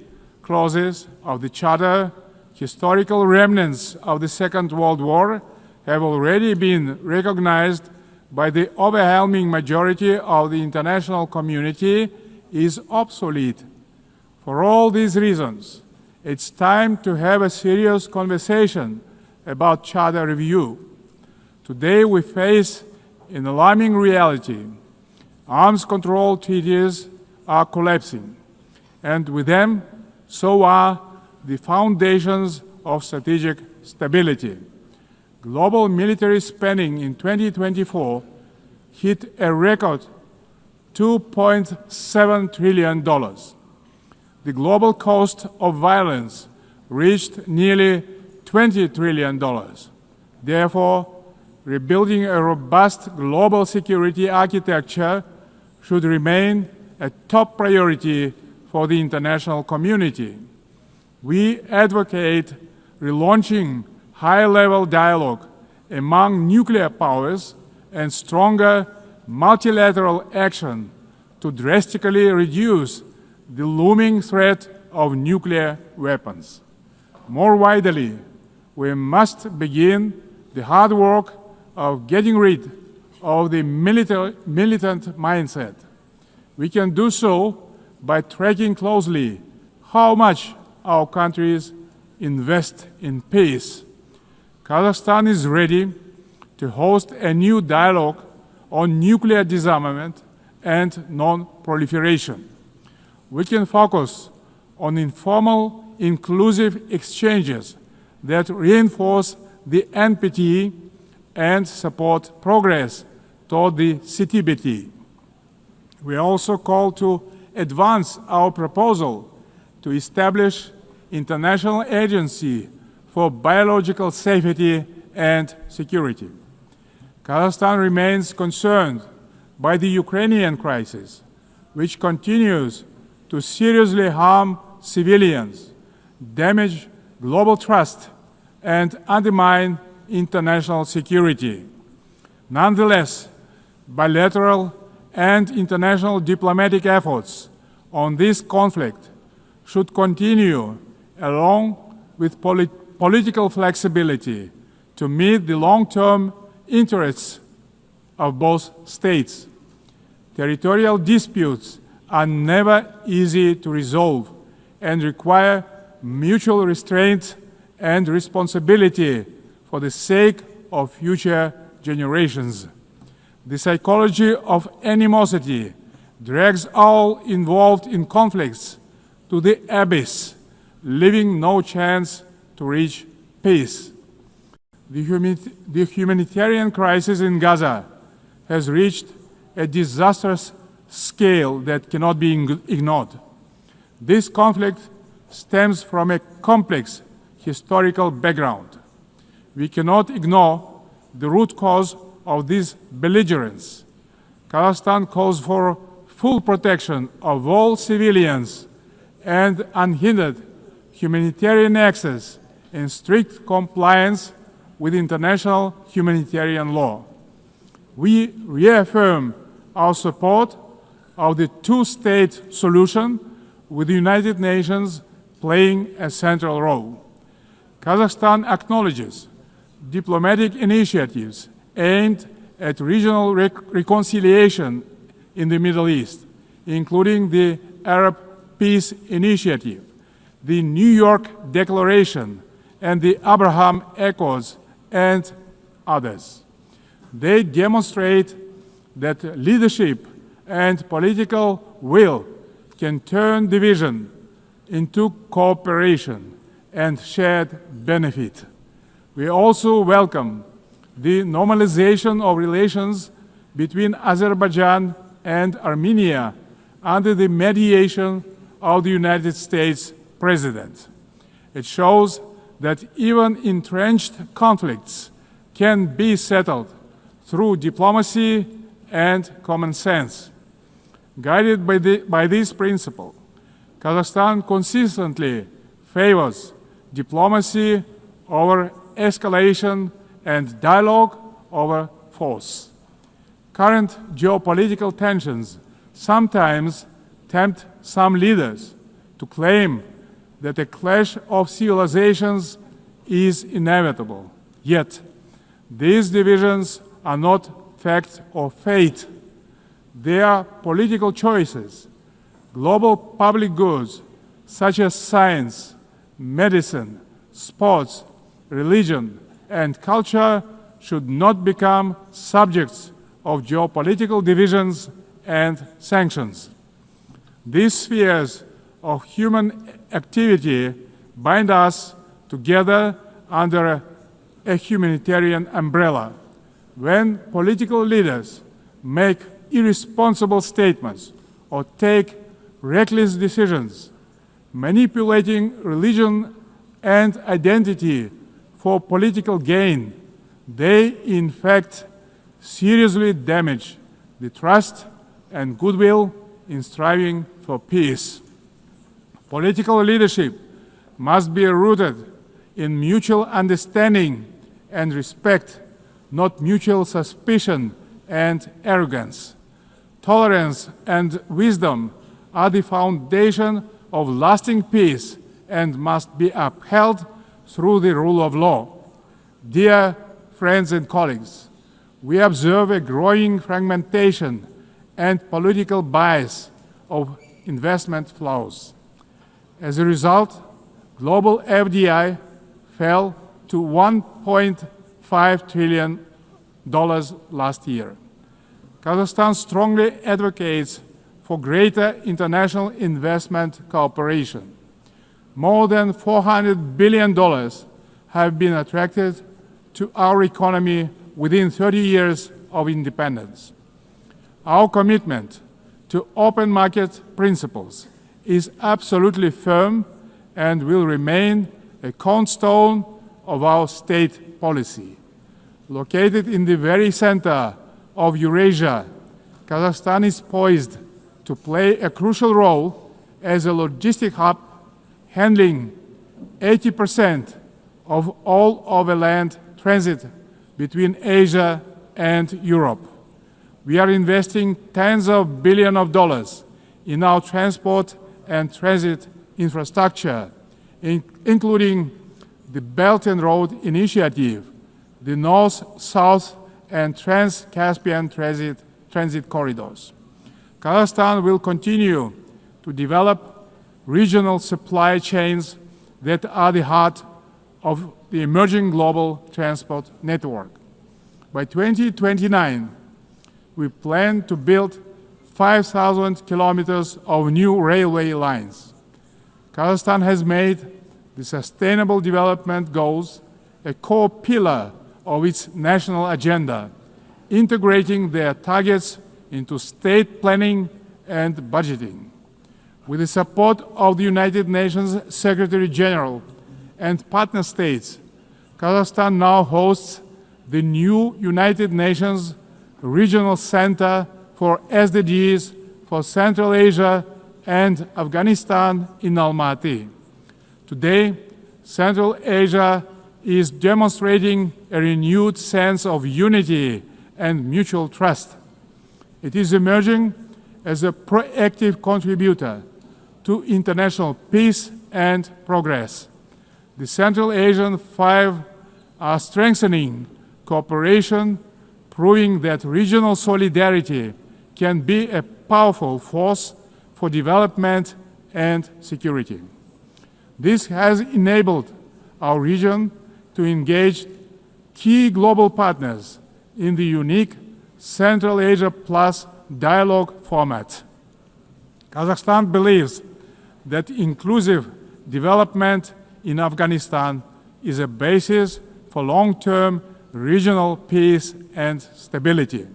clauses of the Charter, historical remnants of the Second World War, have already been recognized by the overwhelming majority of the international community is obsolete. For all these reasons, it's time to have a serious conversation about Charter review. Today we face an alarming reality. Arms control treaties are collapsing, and with them, so are the foundations of strategic stability. Global military spending in 2024 hit a record $2.7 trillion. The global cost of violence reached nearly $20 trillion. Therefore, rebuilding a robust global security architecture should remain a top priority for the international community. We advocate relaunching high-level dialogue among nuclear powers and stronger multilateral action to drastically reduce the looming threat of nuclear weapons. More widely, we must begin the hard work of getting rid of the militant mindset. We can do so by tracking closely how much our countries invest in peace. Kazakhstan is ready to host a new dialogue on nuclear disarmament and non-proliferation. We can focus on informal, inclusive exchanges that reinforce the NPT and support progress toward the CTBT. We also call to advance our proposal to establish International Agency for Biological Safety and Security. Kazakhstan remains concerned by the Ukrainian crisis, which continues to seriously harm civilians, damage global trust, and undermine international security. Nonetheless, bilateral and international diplomatic efforts on this conflict should continue along with political flexibility to meet the long-term interests of both states. Territorial disputes are never easy to resolve and require mutual restraint and responsibility for the sake of future generations. The psychology of animosity drags all involved in conflicts to the abyss, leaving no chance to reach peace. The humanitarian crisis in Gaza has reached a disastrous scale that cannot be ignored. This conflict stems from a complex historical background. We cannot ignore the root cause of this belligerence. Kazakhstan calls for full protection of all civilians and unhindered humanitarian access in strict compliance with international humanitarian law. We reaffirm our support of the two-state solution, with the United Nations playing a central role. Kazakhstan acknowledges diplomatic initiatives aimed at regional reconciliation in the Middle East, including the Arab Peace Initiative, the New York Declaration, and the Abraham Accords, and others. They demonstrate that leadership and political will can turn division into cooperation and shared benefit. We also welcome the normalization of relations between Azerbaijan and Armenia under the mediation of the United States President. It shows that even entrenched conflicts can be settled through diplomacy and common sense. Guided by this principle, Kazakhstan consistently favors diplomacy over escalation and dialogue over force. Current geopolitical tensions sometimes tempt some leaders to claim that a clash of civilizations is inevitable. Yet, these divisions are not fact or fate. They are political choices. Global public goods such as science, medicine, sports, religion, and culture should not become subjects of geopolitical divisions and sanctions. These spheres of human activity bind us together under a humanitarian umbrella. When political leaders make irresponsible statements or take reckless decisions, manipulating religion and identity for political gain, they in fact seriously damage the trust and goodwill in striving for peace. Political leadership must be rooted in mutual understanding and respect, not mutual suspicion and arrogance. Tolerance and wisdom are the foundation of lasting peace and must be upheld through the rule of law. Dear friends and colleagues, we observe a growing fragmentation and political bias of investment flows. As a result, global FDI fell to $1.5 trillion last year. Kazakhstan strongly advocates for greater international investment cooperation. More than $400 billion have been attracted to our economy within 30 years of independence. Our commitment to open market principles is absolutely firm and will remain a cornerstone of our state policy. Located in the very center of Eurasia, Kazakhstan is poised to play a crucial role as a logistic hub, handling 80% of all overland transit between Asia and Europe. We are investing tens of billions of dollars in our transport and transit infrastructure, including the Belt and Road Initiative, the North-South and Trans-Caspian transit corridors. Kazakhstan will continue to develop regional supply chains that are the heart of the emerging global transport network. By 2029, we plan to build 5,000 kilometers of new railway lines. Kazakhstan has made the Sustainable Development Goals a core pillar of its national agenda, integrating their targets into state planning and budgeting. With the support of the United Nations Secretary General and partner states, Kazakhstan now hosts the new United Nations Regional Center for SDGs for Central Asia and Afghanistan in Almaty. Today, Central Asia is demonstrating a renewed sense of unity and mutual trust. It is emerging as a proactive contributor to international peace and progress. The Central Asian Five are strengthening cooperation, proving that regional solidarity can be a powerful force for development and security. This has enabled our region to engage key global partners in the unique Central Asia Plus dialogue format. Kazakhstan believes that inclusive development in Afghanistan is a basis for long-term regional peace and stability.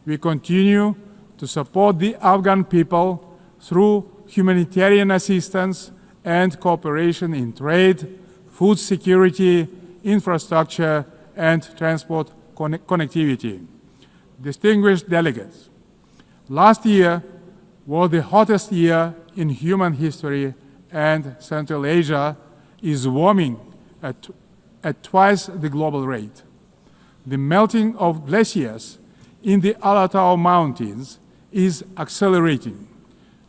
We continue to support the Afghan people through humanitarian assistance and cooperation in trade, food security, infrastructure, and transport connectivity. Distinguished delegates, last year was the hottest year in human history, and Central Asia is warming at twice the global rate. The melting of glaciers in the Alatau Mountains is accelerating,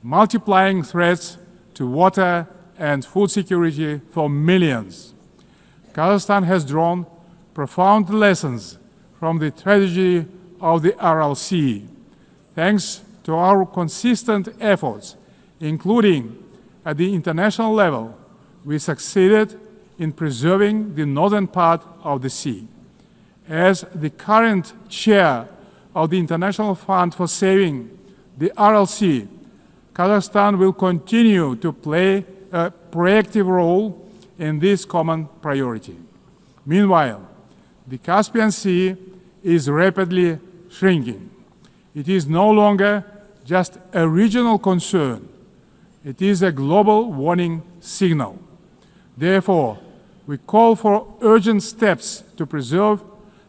multiplying threats to water and food security for millions. Kazakhstan has drawn profound lessons from the tragedy of the Aral Sea. Thanks to our consistent efforts, including at the international level, we succeeded in preserving the northern part of the sea. As the current chair of the International Fund for Saving the Aral Sea, Kazakhstan will continue to play a proactive role in this common priority. Meanwhile, the Caspian Sea is rapidly shrinking. It is no longer just a regional concern. It is a global warning signal. Therefore, we call for urgent steps to preserve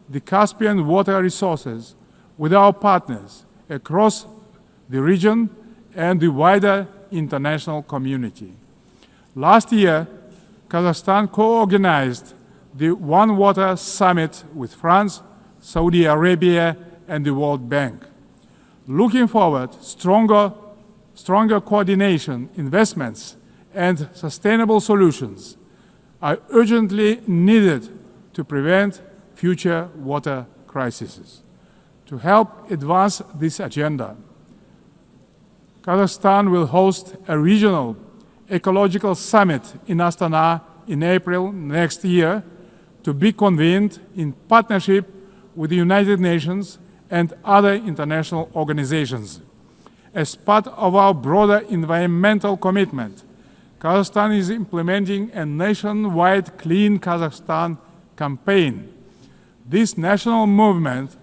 the Caspian water resources with our partners across the region and the wider international community. Last year, Kazakhstan co-organized the One Water Summit with France, Saudi Arabia, and the World Bank. Looking forward, stronger coordination, investments, and sustainable solutions are urgently needed to prevent future water crises. To help advance this agenda, Kazakhstan will host a regional Ecological Summit in Astana in April next year, to be convened in partnership with the United Nations and other international organizations. As part of our broader environmental commitment, Kazakhstan is implementing a nationwide Clean Kazakhstan campaign. This national movement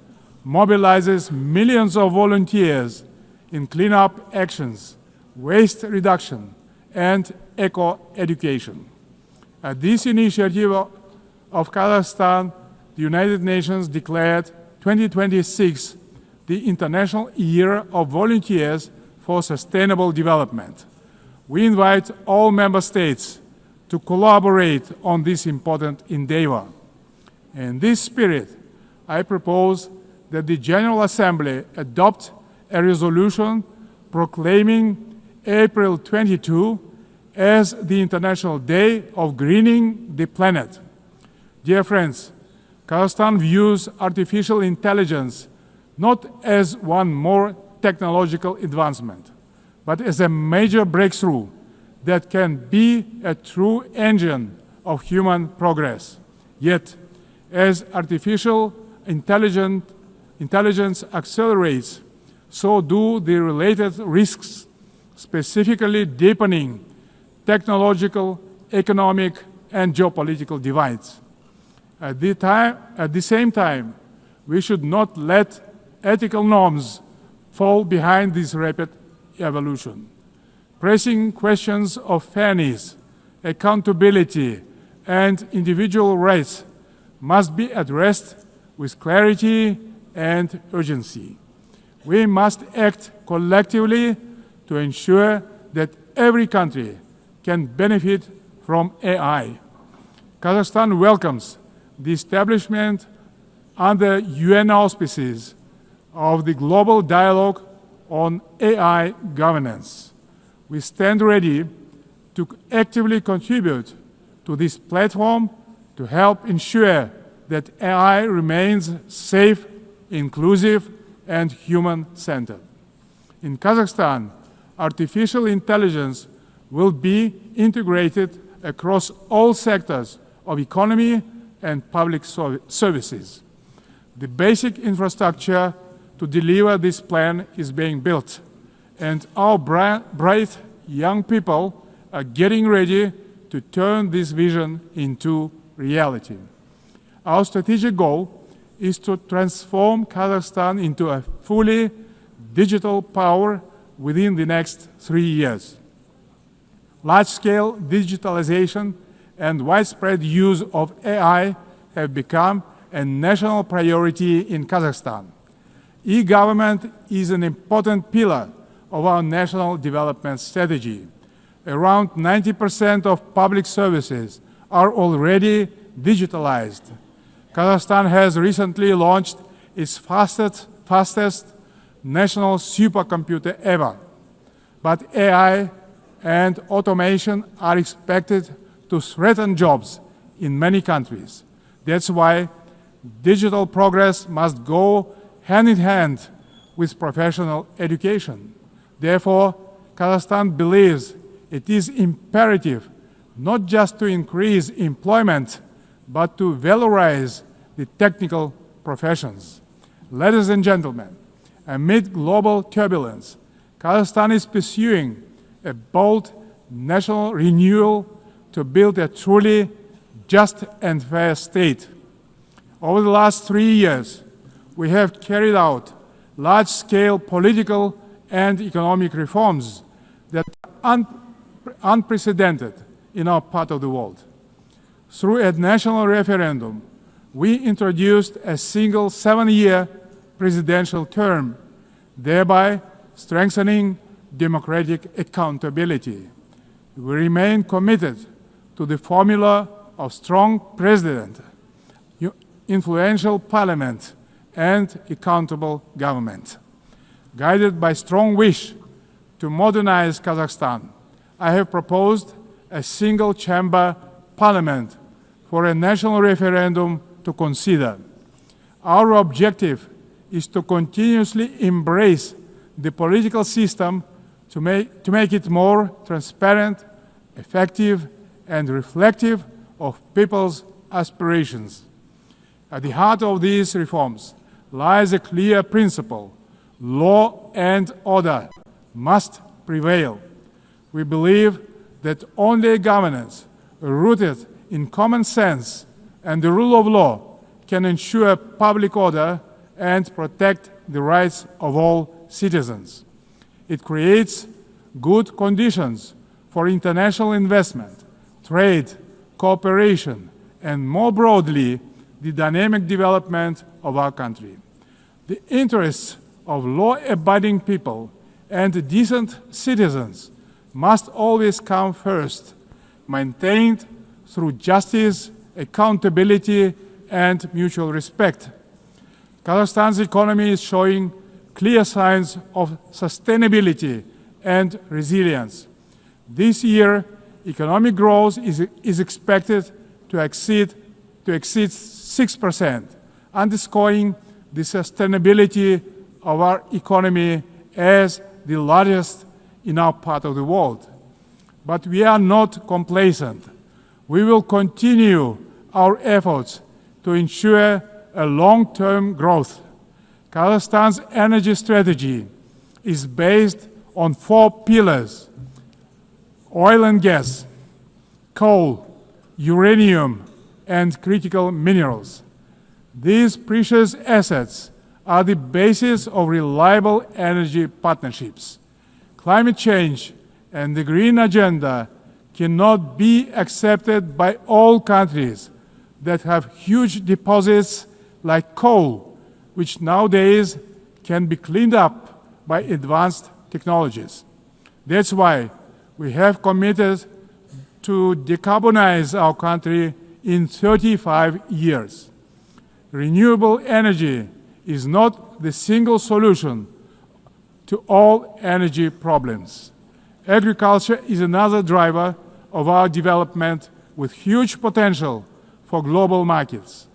mobilizes millions of volunteers in cleanup actions, waste reduction, and eco-education. At this initiative of Kazakhstan, the United Nations declared 2026 the International Year of Volunteers for Sustainable Development. We invite all member states to collaborate on this important endeavor. In this spirit, I propose that the General Assembly adopt a resolution proclaiming April 22 as the International Day of Greening the Planet. Dear friends, Kazakhstan views artificial intelligence not as one more technological advancement, but as a major breakthrough that can be a true engine of human progress. Yet, as artificial intelligence accelerates, so do the related risks, specifically deepening technological, economic, and geopolitical divides. At the same time, we should not let ethical norms fall behind this rapid evolution. Pressing questions of fairness, accountability, and individual rights must be addressed with clarity and urgency. We must act collectively to ensure that every country can benefit from AI. Kazakhstan welcomes the establishment under UN auspices of the Global Dialogue on AI Governance. We stand ready to actively contribute to this platform to help ensure that AI remains safe, inclusive, and human-centered. In Kazakhstan, artificial intelligence will be integrated across all sectors of economy and public services. The basic infrastructure to deliver this plan is being built, and our bright young people are getting ready to turn this vision into reality. Our strategic goal is to transform Kazakhstan into a fully digital power within the next 3 years. Large-scale digitalization and widespread use of AI have become a national priority in Kazakhstan. E-government is an important pillar of our national development strategy. Around 90% of public services are already digitalized. Kazakhstan has recently launched its fastest national supercomputer ever. But AI and automation are expected to threaten jobs in many countries. That's why digital progress must go hand in hand with professional education. Therefore, Kazakhstan believes it is imperative not just to increase employment, but to valorize the technical professions. Ladies and gentlemen, amid global turbulence, Kazakhstan is pursuing a bold national renewal to build a truly just and fair state. Over the last 3 years, we have carried out large-scale political and economic reforms that are unprecedented in our part of the world. Through a national referendum, we introduced a single 7-year presidential term, thereby strengthening democratic accountability. We remain committed to the formula of strong president, influential parliament, and accountable government. Guided by strong wish to modernize Kazakhstan, I have proposed a single-chamber parliament for a national referendum to consider. Our objective is to continuously embrace the political system to make it more transparent, effective, and reflective of people's aspirations. At the heart of these reforms lies a clear principle: law and order must prevail. We believe that only governance rooted in common sense and the rule of law can ensure public order and protect the rights of all citizens. It creates good conditions for international investment, trade, cooperation, and more broadly, the dynamic development of our country. The interests of law-abiding people and decent citizens must always come first, maintained through justice, accountability, and mutual respect. Kazakhstan's economy is showing clear signs of sustainability and resilience. This year, economic growth is expected to exceed 6%, underscoring the sustainability of our economy as the largest in our part of the world. But we are not complacent. We will continue our efforts to ensure a long-term growth. Kazakhstan's energy strategy is based on 4 pillars: oil and gas, coal, uranium, and critical minerals. These precious assets are the basis of reliable energy partnerships. Climate change and the green agenda cannot be accepted by all countries that have huge deposits like coal, which nowadays can be cleaned up by advanced technologies. That's why we have committed to decarbonize our country in 35 years. Renewable energy is not the single solution to all energy problems. Agriculture is another driver of our development with huge potential for global markets.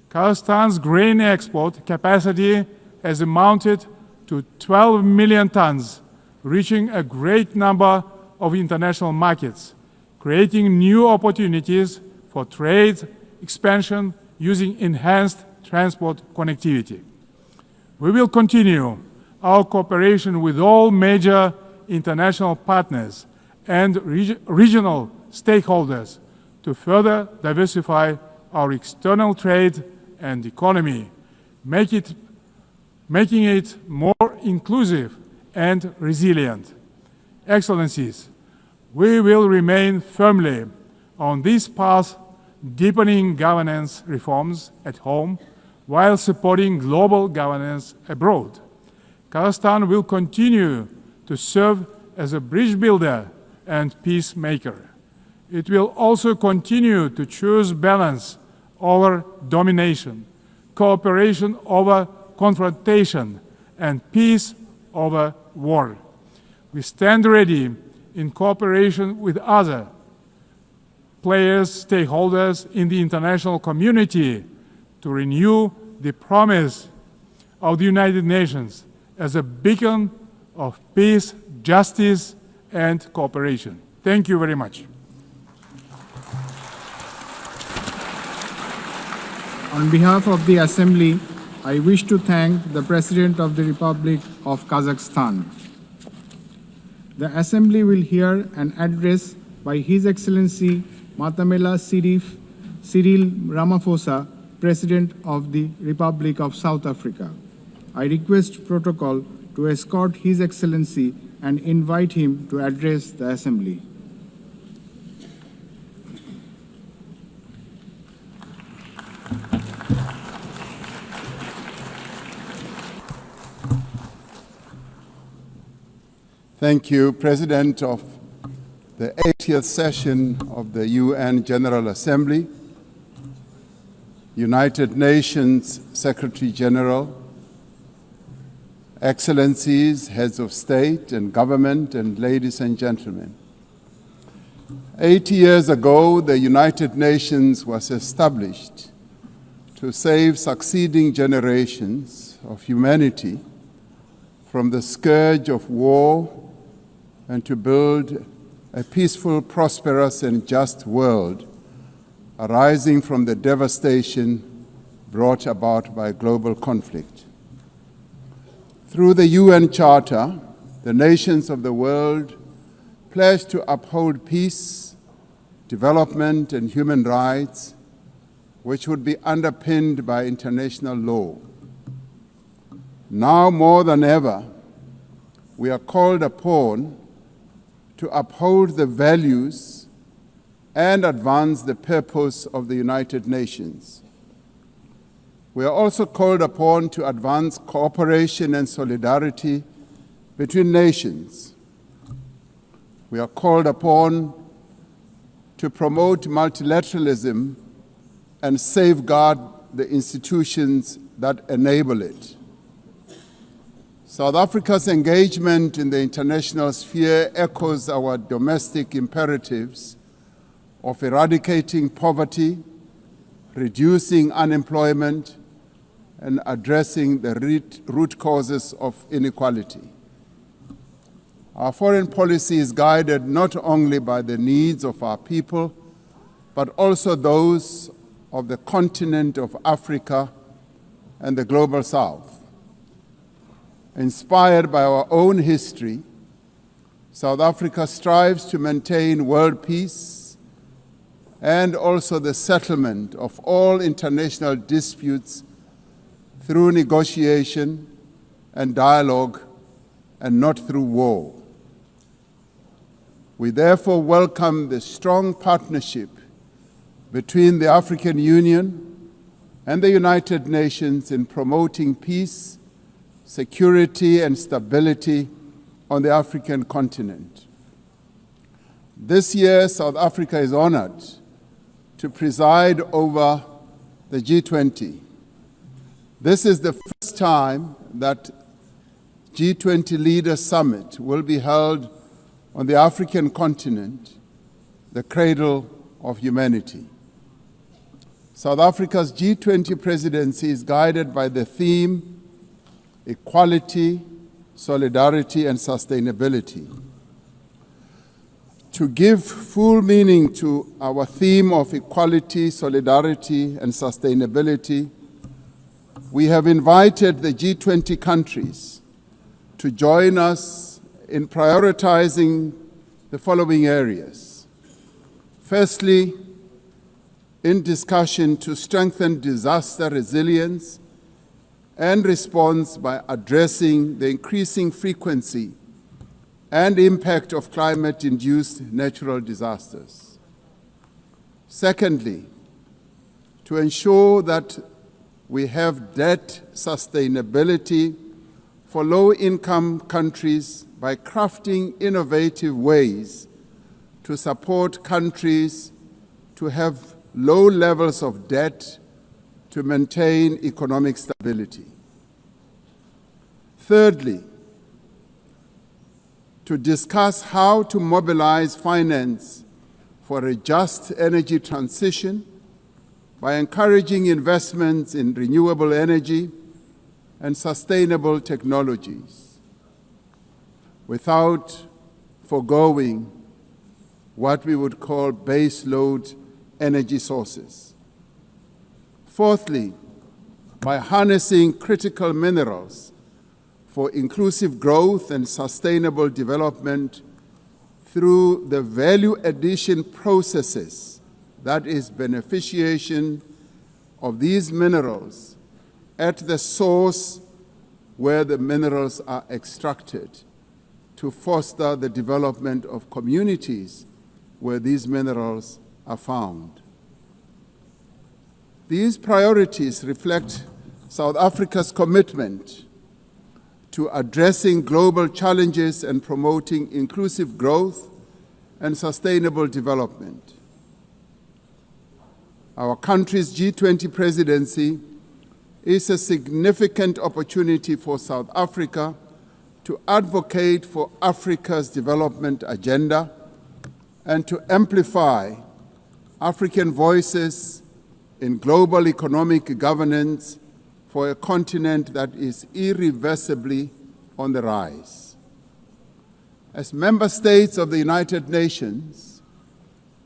Kazakhstan's grain export capacity has amounted to 12 million tons, reaching a great number of international markets, creating new opportunities for trade expansion using enhanced transport connectivity. We will continue our cooperation with all major international partners and regional stakeholders to further diversify our external trade and economy, making it more inclusive and resilient. Excellencies, we will remain firmly on this path, deepening governance reforms at home while supporting global governance abroad. Kazakhstan will continue to serve as a bridge builder and peacemaker. It will also continue to choose balance over domination, cooperation over confrontation, and peace over war. We stand ready in cooperation with other players, stakeholders in the international community to renew the promise of the United Nations as a beacon of peace, justice, and cooperation. Thank you very much. On behalf of the Assembly, I wish to thank the President of the Republic of Kazakhstan. The Assembly will hear an address by His Excellency Matamela Cyril Ramaphosa, President of the Republic of South Africa. I request protocol to escort His Excellency and invite him to address the Assembly. Thank you, President of the 80th session of the UN General Assembly, United Nations Secretary General, Excellencies, Heads of State and Government, and ladies and gentlemen. 80 years ago, the United Nations was established to save succeeding generations of humanity from the scourge of war and to build a peaceful, prosperous, and just world arising from the devastation brought about by global conflict. Through the UN Charter, the nations of the world pledge to uphold peace, development, and human rights, which would be underpinned by international law. Now more than ever, we are called upon to uphold the values and advance the purpose of the United Nations. We are also called upon to advance cooperation and solidarity between nations. We are called upon to promote multilateralism and safeguard the institutions that enable it. South Africa's engagement in the international sphere echoes our domestic imperatives of eradicating poverty, reducing unemployment, and addressing the root causes of inequality. Our foreign policy is guided not only by the needs of our people, but also those of the continent of Africa and the global South. Inspired by our own history, South Africa strives to maintain world peace and also the settlement of all international disputes through negotiation and dialogue and not through war. We therefore welcome the strong partnership between the African Union and the United Nations in promoting peace, security, and stability on the African continent. This year, South Africa is honored to preside over the G20. This is the first time that G20 Leaders Summit will be held on the African continent, the cradle of humanity. South Africa's G20 presidency is guided by the theme equality, solidarity, and sustainability. To give full meaning to our theme of equality, solidarity, and sustainability, we have invited the G20 countries to join us in prioritizing the following areas. Firstly, in discussion to strengthen disaster resilience and response by addressing the increasing frequency and impact of climate-induced natural disasters. Secondly, to ensure that we have debt sustainability for low-income countries by crafting innovative ways to support countries to have low levels of debt to maintain economic stability. Thirdly, to discuss how to mobilize finance for a just energy transition by encouraging investments in renewable energy and sustainable technologies, without foregoing what we would call baseload energy sources. Fourthly, by harnessing critical minerals for inclusive growth and sustainable development through the value addition processes, that is, beneficiation of these minerals at the source where the minerals are extracted, to foster the development of communities where these minerals are found. These priorities reflect South Africa's commitment to addressing global challenges and promoting inclusive growth and sustainable development. Our country's G20 presidency is a significant opportunity for South Africa to advocate for Africa's development agenda and to amplify African voices in global economic governance for a continent that is irreversibly on the rise. As member states of the United Nations,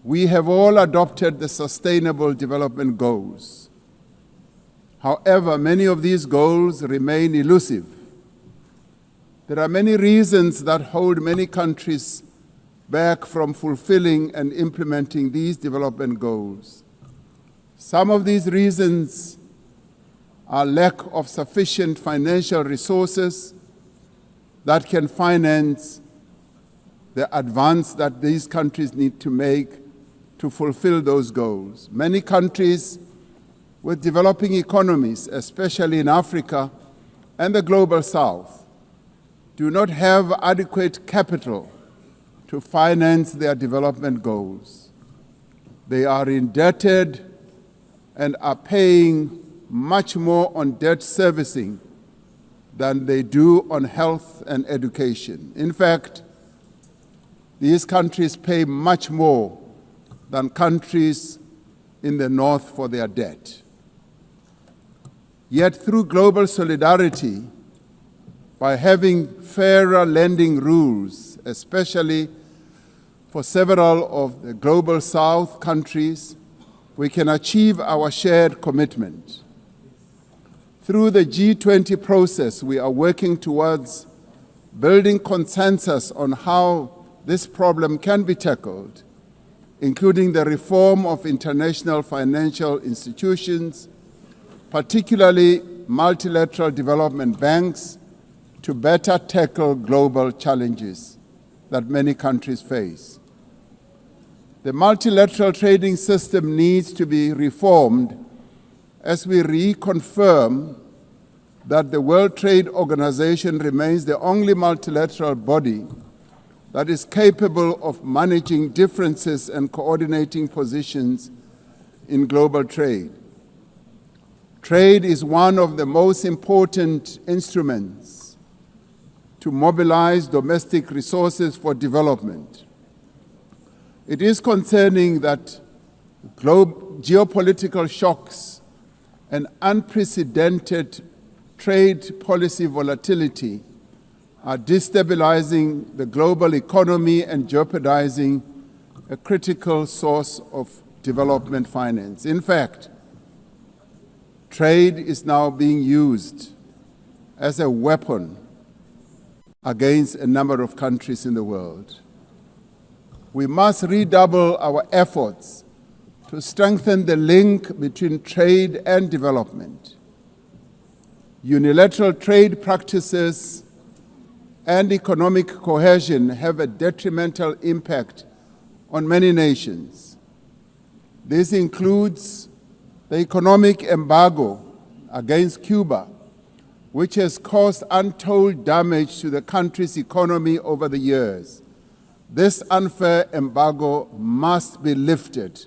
we have all adopted the Sustainable Development Goals. However, many of these goals remain elusive. There are many reasons that hold many countries back from fulfilling and implementing these development goals. Some of these reasons are lack of sufficient financial resources that can finance the advance that these countries need to make to fulfill those goals. Many countries with developing economies, especially in Africa and the global South, do not have adequate capital to finance their development goals. They are indebted and are paying much more on debt servicing than they do on health and education. In fact, these countries pay much more than countries in the North for their debt. Yet through global solidarity, by having fairer lending rules, especially for several of the global South countries, we can achieve our shared commitment. Through the G20 process, we are working towards building consensus on how this problem can be tackled, including the reform of international financial institutions, particularly multilateral development banks, to better tackle global challenges that many countries face. The multilateral trading system needs to be reformed as we reconfirm that the World Trade Organization remains the only multilateral body that is capable of managing differences and coordinating positions in global trade. Trade is one of the most important instruments to mobilize domestic resources for development. It is concerning that geopolitical shocks and unprecedented trade policy volatility are destabilizing the global economy and jeopardizing a critical source of development finance. In fact, trade is now being used as a weapon against a number of countries in the world. We must redouble our efforts to strengthen the link between trade and development. Unilateral trade practices and economic cohesion have a detrimental impact on many nations. This includes the economic embargo against Cuba, which has caused untold damage to the country's economy over the years. This unfair embargo must be lifted,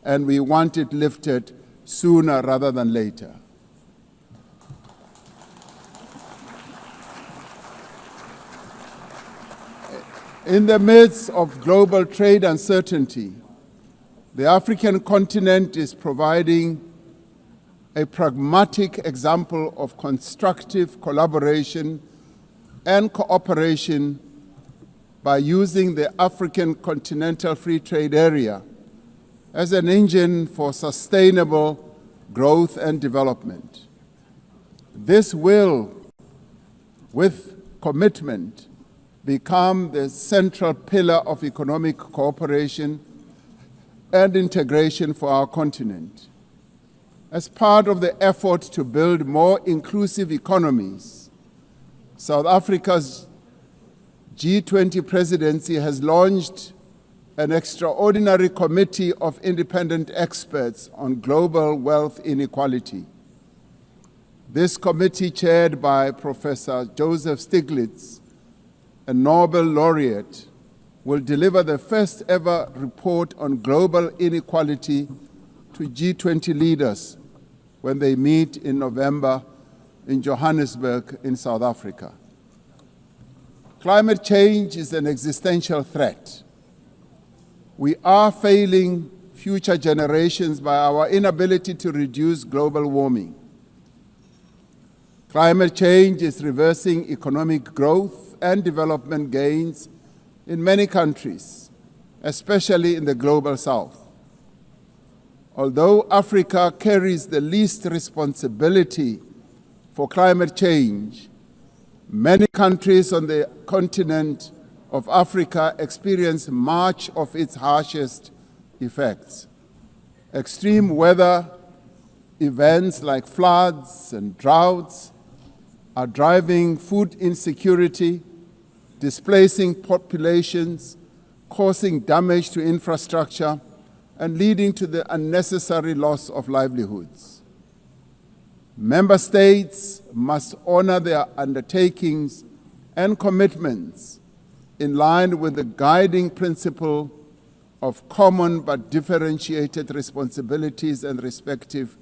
and we want it lifted sooner rather than later. In the midst of global trade uncertainty, the African continent is providing a pragmatic example of constructive collaboration and cooperation by using the African Continental Free Trade Area as an engine for sustainable growth and development. This will, with commitment, become the central pillar of economic cooperation and integration for our continent. As part of the effort to build more inclusive economies, South Africa's G20 presidency has launched an extraordinary committee of independent experts on global wealth inequality. This committee, chaired by Professor Joseph Stiglitz, a Nobel laureate, will deliver the first ever report on global inequality to G20 leaders when they meet in November in Johannesburg in South Africa. Climate change is an existential threat. We are failing future generations by our inability to reduce global warming. Climate change is reversing economic growth and development gains in many countries, especially in the global south. Although Africa carries the least responsibility for climate change, many countries on the continent of Africa experience much of its harshest effects. Extreme weather events like floods and droughts are driving food insecurity, displacing populations, causing damage to infrastructure, and leading to the unnecessary loss of livelihoods. Member states must honor their undertakings and commitments in line with the guiding principle of common but differentiated responsibilities and respective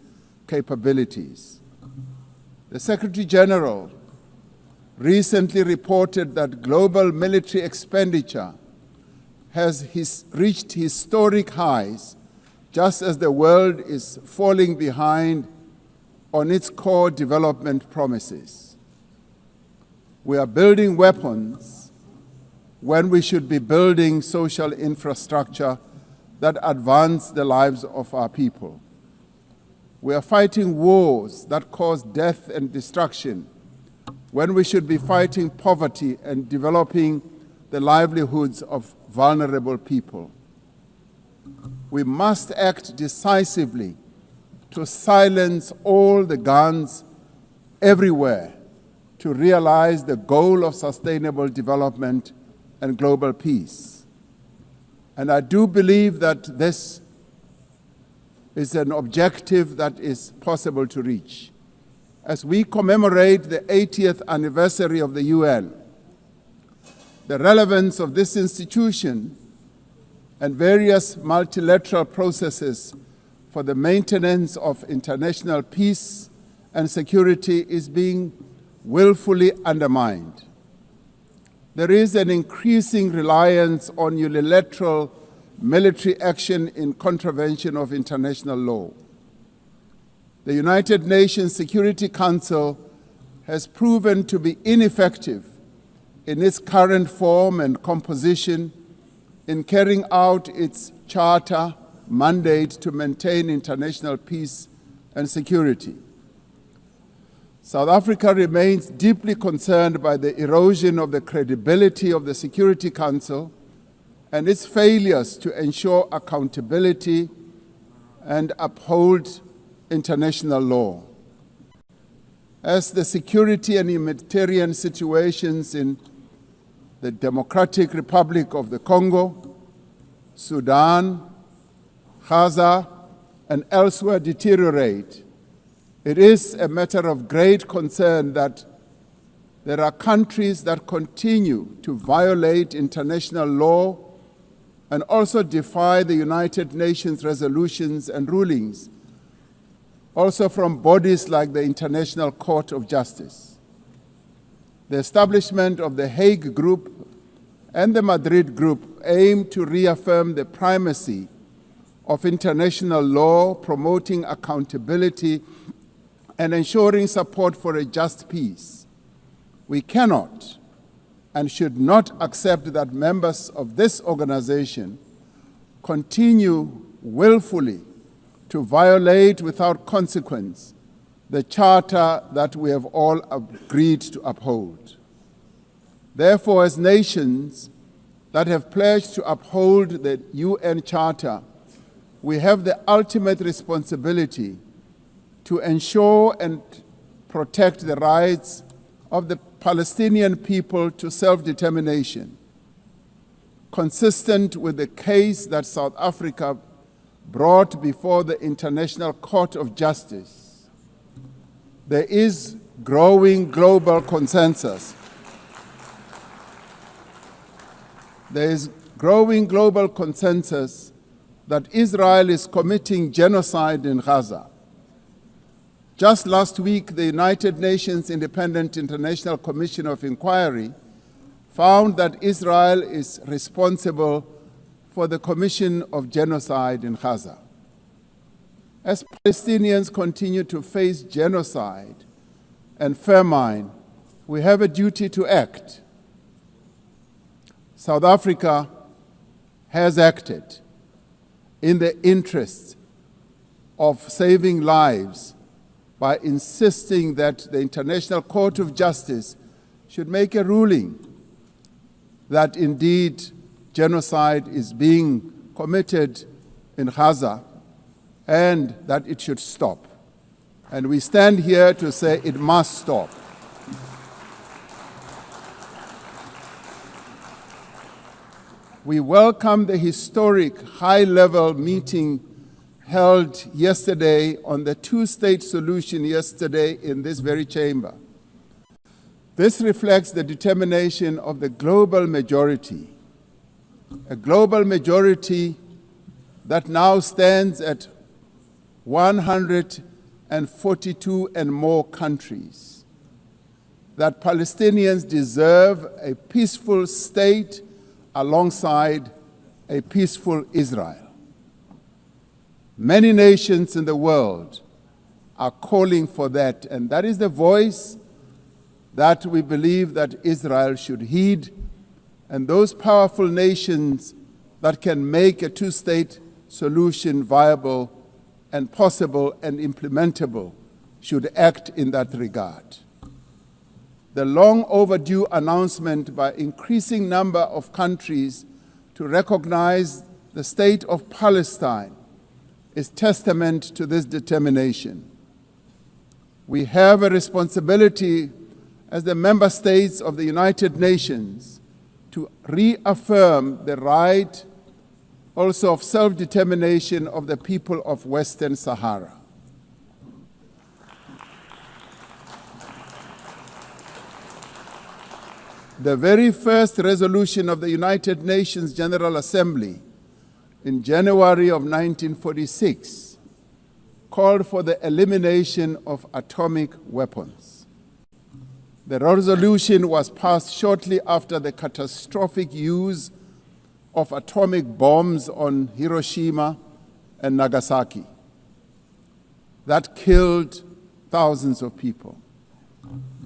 capabilities. The Secretary General recently reported that global military expenditure has reached historic highs, just as the world is falling behind on its core development promises. We are building weapons when we should be building social infrastructure that advance the lives of our people. We are fighting wars that cause death and destruction when we should be fighting poverty and developing the livelihoods of vulnerable people. We must act decisively to silence all the guns everywhere to realize the goal of sustainable development and global peace. And I do believe that this is an objective that is possible to reach. As we commemorate the 80th anniversary of the UN, the relevance of this institution and various multilateral processes for the maintenance of international peace and security is being willfully undermined. There is an increasing reliance on unilateral military action in contravention of international law. The United Nations Security Council has proven to be ineffective in its current form and composition in carrying out its charter mandate to maintain international peace and security. South Africa remains deeply concerned by the erosion of the credibility of the Security Council and its failures to ensure accountability and uphold international law. As the security and humanitarian situations in the Democratic Republic of the Congo, Sudan, Gaza, and elsewhere deteriorate, it is a matter of great concern that there are countries that continue to violate international law and also defy the United Nations resolutions and rulings, also from bodies like the International Court of Justice. The establishment of the Hague Group and the Madrid Group aim to reaffirm the primacy of international law, promoting accountability and ensuring support for a just peace. We cannot and should not accept that members of this organization continue willfully to violate without consequence the charter that we have all agreed to uphold. Therefore, as nations that have pledged to uphold the UN Charter, we have the ultimate responsibility to ensure and protect the rights of the Palestinian people to self-determination, consistent with the case that South Africa brought before the International Court of Justice. There is growing global consensus. There is growing global consensus that Israel is committing genocide in Gaza. Just last week, the United Nations Independent International Commission of Inquiry found that Israel is responsible for the commission of genocide in Gaza. As Palestinians continue to face genocide and famine, we have a duty to act. South Africa has acted in the interest of saving lives by insisting that the International Court of Justice should make a ruling that indeed genocide is being committed in Gaza and that it should stop. And we stand here to say it must stop. We welcome the historic high-level meeting held yesterday on the two-state solution yesterday in this very chamber. This reflects the determination of the global majority, a global majority that now stands at 142 and more countries, that Palestinians deserve a peaceful state alongside a peaceful Israel. Many nations in the world are calling for that, and that is the voice that we believe that Israel should heed, and those powerful nations that can make a two-state solution viable and possible and implementable should act in that regard. The long overdue announcement by increasing number of countries to recognize the state of Palestine is testament to this determination. We have a responsibility as the member states of the United Nations to reaffirm the right also of self-determination of the people of Western Sahara. The very first resolution of the United Nations General Assembly in January of 1946 called for the elimination of atomic weapons. The resolution was passed shortly after the catastrophic use of atomic bombs on Hiroshima and Nagasaki that killed thousands of people.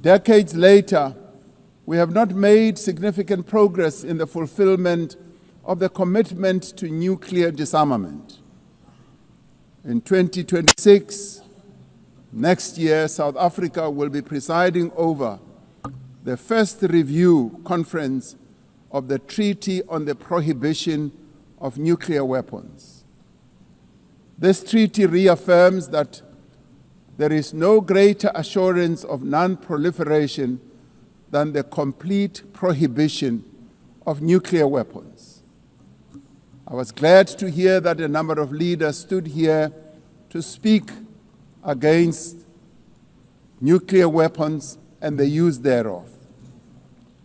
Decades later, we have not made significant progress in the fulfillment of the commitment to nuclear disarmament. In 2026, next year, South Africa will be presiding over the first review conference of the Treaty on the Prohibition of Nuclear Weapons. This treaty reaffirms that there is no greater assurance of non-proliferation than the complete prohibition of nuclear weapons. I was glad to hear that a number of leaders stood here to speak against nuclear weapons and the use thereof.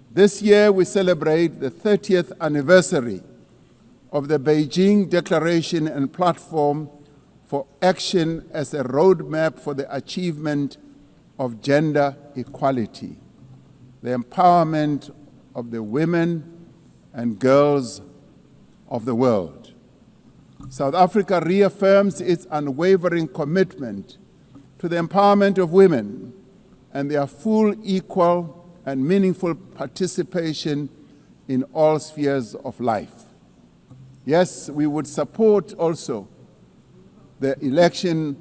This year we celebrate the 30th anniversary of the Beijing Declaration and Platform for Action as a roadmap for the achievement of gender equality, the empowerment of the women and girls of the world. South Africa reaffirms its unwavering commitment to the empowerment of women and their full, equal, and meaningful participation in all spheres of life. Yes, we would support also the election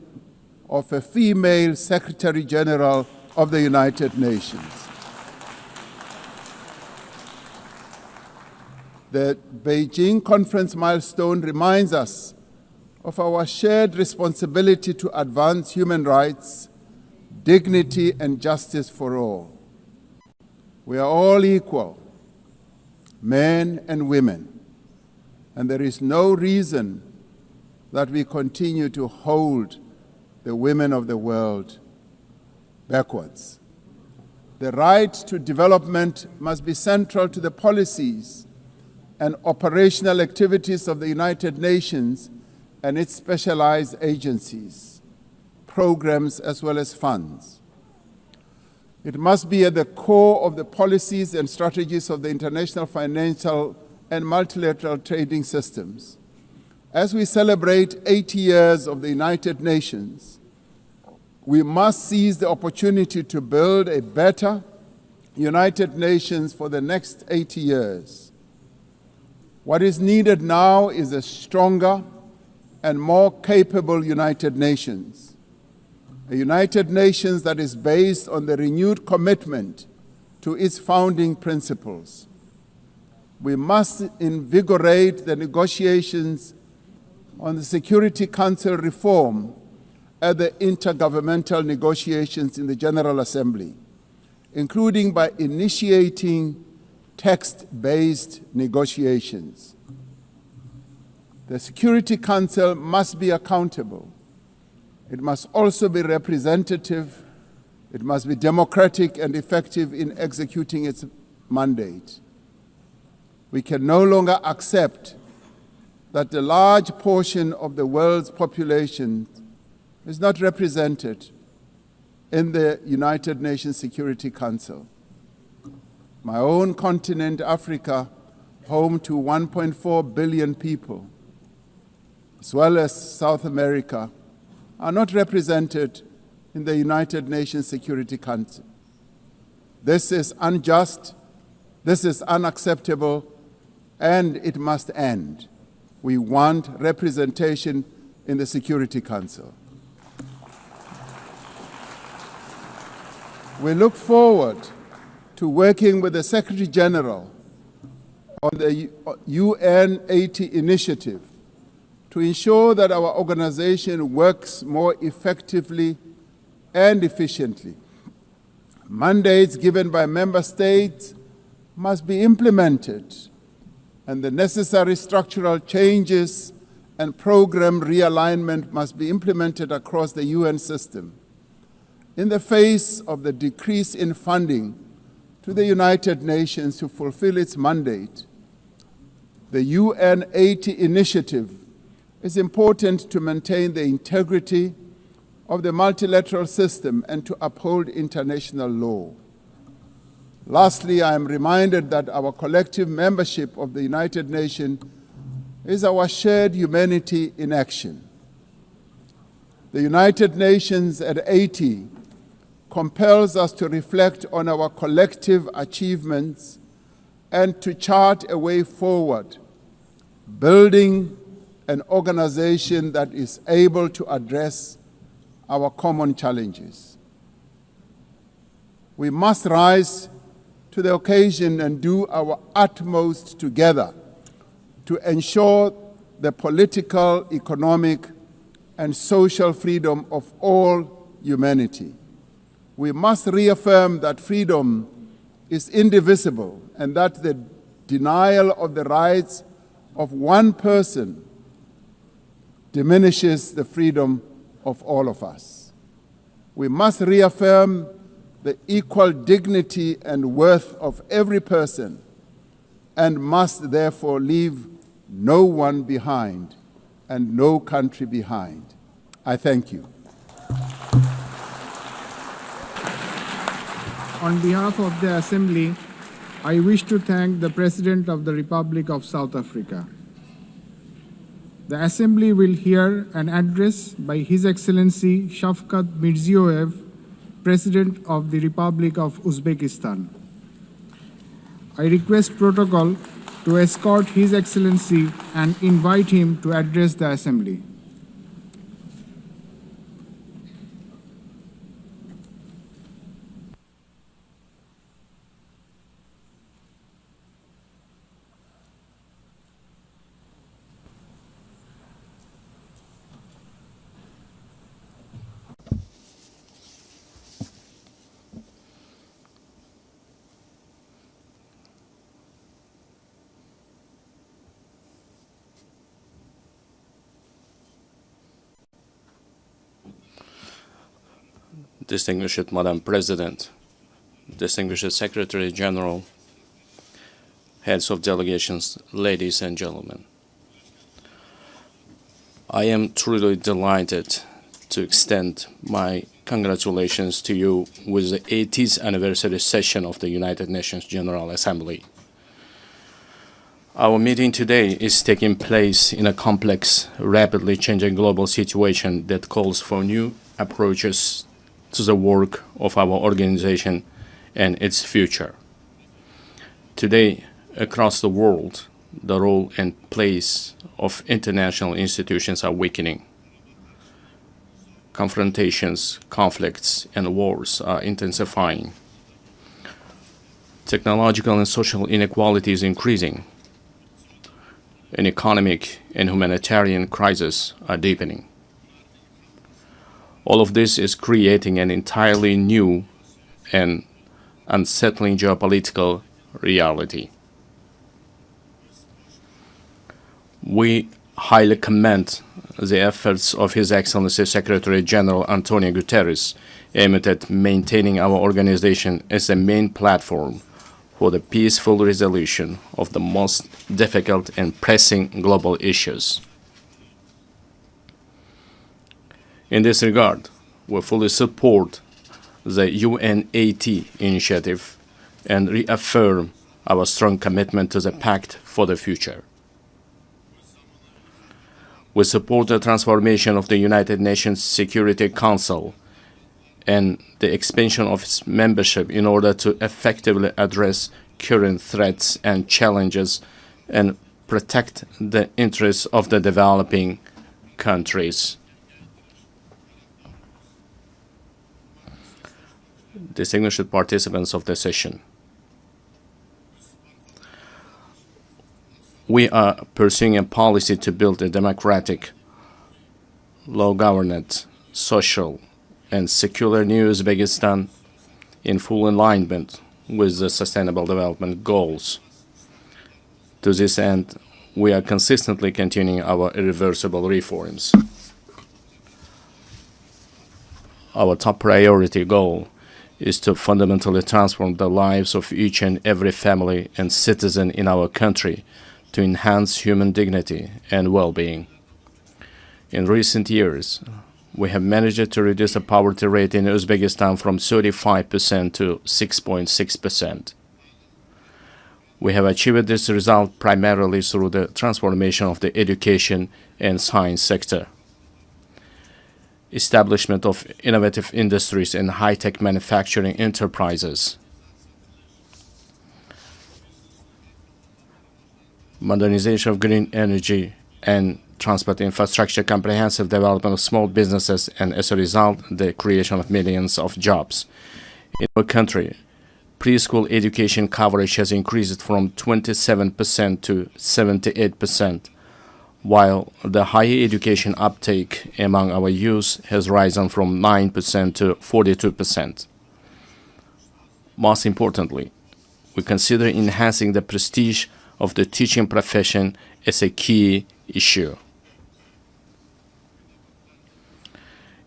of a female Secretary General of the United Nations. The Beijing conference milestone reminds us of our shared responsibility to advance human rights, dignity, and justice for all. We are all equal, men and women, and there is no reason that we continue to hold the women of the world backwards. The right to development must be central to the policies and operational activities of the United Nations and its specialized agencies, programs, as well as funds. It must be at the core of the policies and strategies of the international financial and multilateral trading systems. As we celebrate 80 years of the United Nations, we must seize the opportunity to build a better United Nations for the next 80 years. What is needed now is a stronger and more capable United Nations, a United Nations that is based on the renewed commitment to its founding principles. We must invigorate the negotiations on the Security Council reform at the intergovernmental negotiations in the General Assembly, including by initiating text-based negotiations. The Security Council must be accountable. It must also be representative. It must be democratic and effective in executing its mandate. We can no longer accept that a large portion of the world's population is not represented in the United Nations Security Council. My own continent, Africa, home to 1.4 billion people, as well as South America, are not represented in the United Nations Security Council. This is unjust, this is unacceptable, and it must end. We want representation in the Security Council. We look forward to working with the Secretary General on the UN 80 initiative to ensure that our organization works more effectively and efficiently. Mandates given by member states must be implemented, and the necessary structural changes and program realignment must be implemented across the UN system. In the face of the decrease in funding to the United Nations to fulfill its mandate, the UN 80 initiative is important to maintain the integrity of the multilateral system and to uphold international law. Lastly, I am reminded that our collective membership of the United Nations is our shared humanity in action. The United Nations at 80 compels us to reflect on our collective achievements and to chart a way forward, building an organization that is able to address our common challenges. We must rise to the occasion and do our utmost together to ensure the political, economic, and social freedom of all humanity. We must reaffirm that freedom is indivisible and that the denial of the rights of one person diminishes the freedom of all of us. We must reaffirm the equal dignity and worth of every person and must therefore leave no one behind and no country behind. I thank you. On behalf of the Assembly, I wish to thank the President of the Republic of South Africa. The Assembly will hear an address by His Excellency Shavkat Mirziyoyev, President of the Republic of Uzbekistan. I request protocol to escort His Excellency and invite him to address the Assembly. Distinguished Madam President, distinguished Secretary General, heads of delegations, ladies and gentlemen. I am truly delighted to extend my congratulations to you with the 80th anniversary session of the United Nations General Assembly. Our meeting today is taking place in a complex, rapidly changing global situation that calls for new approaches to the work of our organization and its future. Today, across the world, the role and place of international institutions are weakening. Confrontations, conflicts, and wars are intensifying. Technological and social inequality is increasing. An economic and humanitarian crisis are deepening. All of this is creating an entirely new and unsettling geopolitical reality. We highly commend the efforts of His Excellency Secretary General Antonio Guterres aimed at maintaining our organization as the main platform for the peaceful resolution of the most difficult and pressing global issues. In this regard, we fully support the UNAT initiative and reaffirm our strong commitment to the Pact for the Future. We support the transformation of the United Nations Security Council and the expansion of its membership in order to effectively address current threats and challenges and protect the interests of the developing countries. Distinguished participants of the session, we are pursuing a policy to build a democratic, law-governed, social, and secular new Uzbekistan in full alignment with the Sustainable Development Goals. To this end, we are consistently continuing our irreversible reforms. Our top priority goal is to fundamentally transform the lives of each and every family and citizen in our country to enhance human dignity and well-being. In recent years, we have managed to reduce the poverty rate in Uzbekistan from 35% to 6.6%. We have achieved this result primarily through the transformation of the education and science sector, establishment of innovative industries and high-tech manufacturing enterprises, modernization of green energy and transport infrastructure, comprehensive development of small businesses, and as a result, the creation of millions of jobs. In our country, preschool education coverage has increased from 27% to 78%, while the higher education uptake among our youth has risen from 9% to 42%. Most importantly, we consider enhancing the prestige of the teaching profession as a key issue.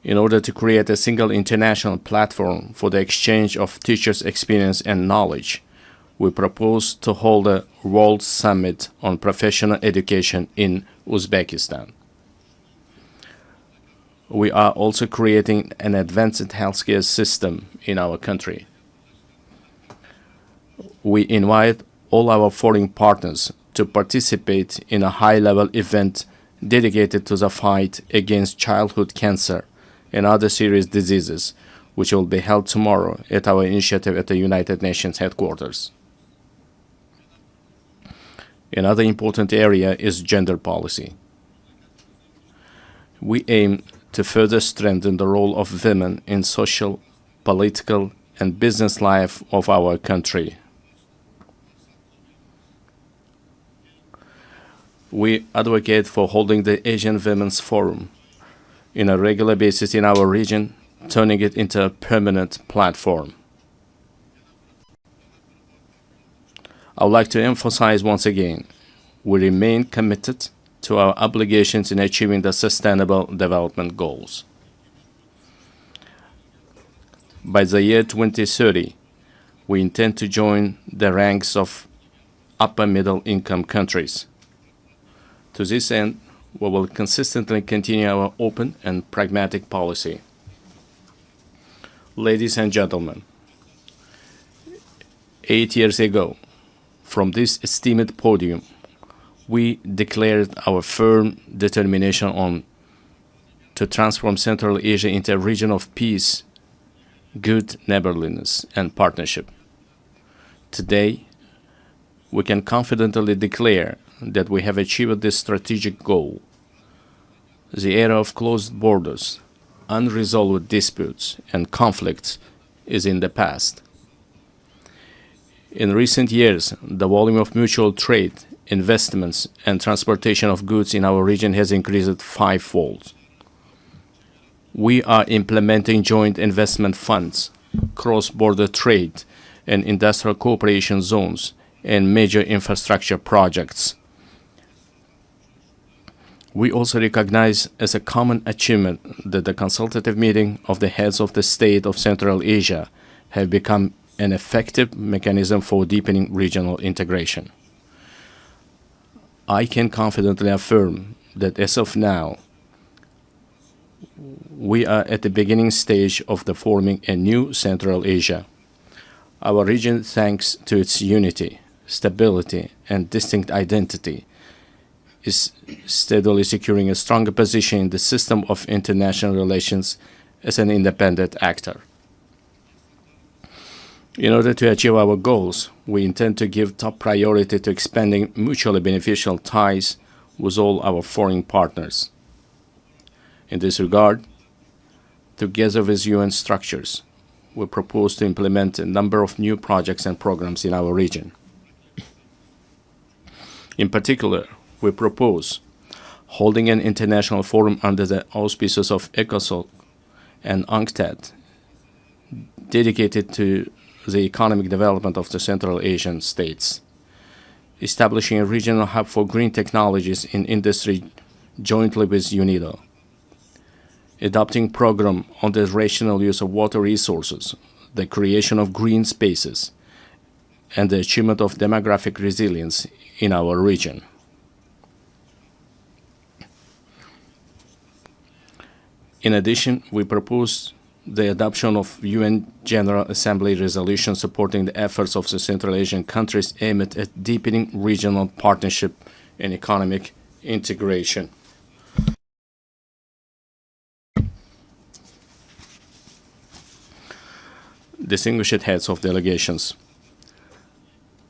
In order to create a single international platform for the exchange of teachers' experience and knowledge, we propose to hold a World Summit on Professional Education in Uzbekistan. We are also creating an advanced healthcare system in our country. We invite all our foreign partners to participate in a high-level event dedicated to the fight against childhood cancer and other serious diseases, which will be held tomorrow at our initiative at the United Nations headquarters. Another important area is gender policy. We aim to further strengthen the role of women in social, political, and business life of our country. We advocate for holding the Asian Women's Forum on a regular basis in our region, turning it into a permanent platform. I would like to emphasize once again, we remain committed to our obligations in achieving the Sustainable Development Goals. By the year 2030, we intend to join the ranks of upper middle income countries. To this end, we will consistently continue our open and pragmatic policy. Ladies and gentlemen, 8 years ago, from this esteemed podium, we declared our firm determination to transform Central Asia into a region of peace, good neighborliness, and partnership. Today, we can confidently declare that we have achieved this strategic goal. The era of closed borders, unresolved disputes, and conflicts is in the past. In recent years, the volume of mutual trade, investments, and transportation of goods in our region has increased fivefold. We are implementing joint investment funds, cross-border trade, and industrial cooperation zones, and major infrastructure projects. We also recognize as a common achievement that the consultative meeting of the heads of the state of Central Asia have become an effective mechanism for deepening regional integration. I can confidently affirm that as of now, we are at the beginning stage of the forming a new Central Asia. Our region, thanks to its unity, stability, and distinct identity, is steadily securing a stronger position in the system of international relations as an independent actor. In order to achieve our goals, we intend to give top priority to expanding mutually beneficial ties with all our foreign partners. In this regard, together with UN structures, we propose to implement a number of new projects and programs in our region. In particular, we propose holding an international forum under the auspices of ECOSOC and UNCTAD, dedicated to the economic development of the Central Asian states, establishing a regional hub for green technologies in industry jointly with UNIDO, adopting program on the rational use of water resources, the creation of green spaces, and the achievement of demographic resilience in our region. In addition, we propose the adoption of UN General Assembly resolution supporting the efforts of the Central Asian countries aimed at deepening regional partnership and economic integration. Distinguished heads of delegations,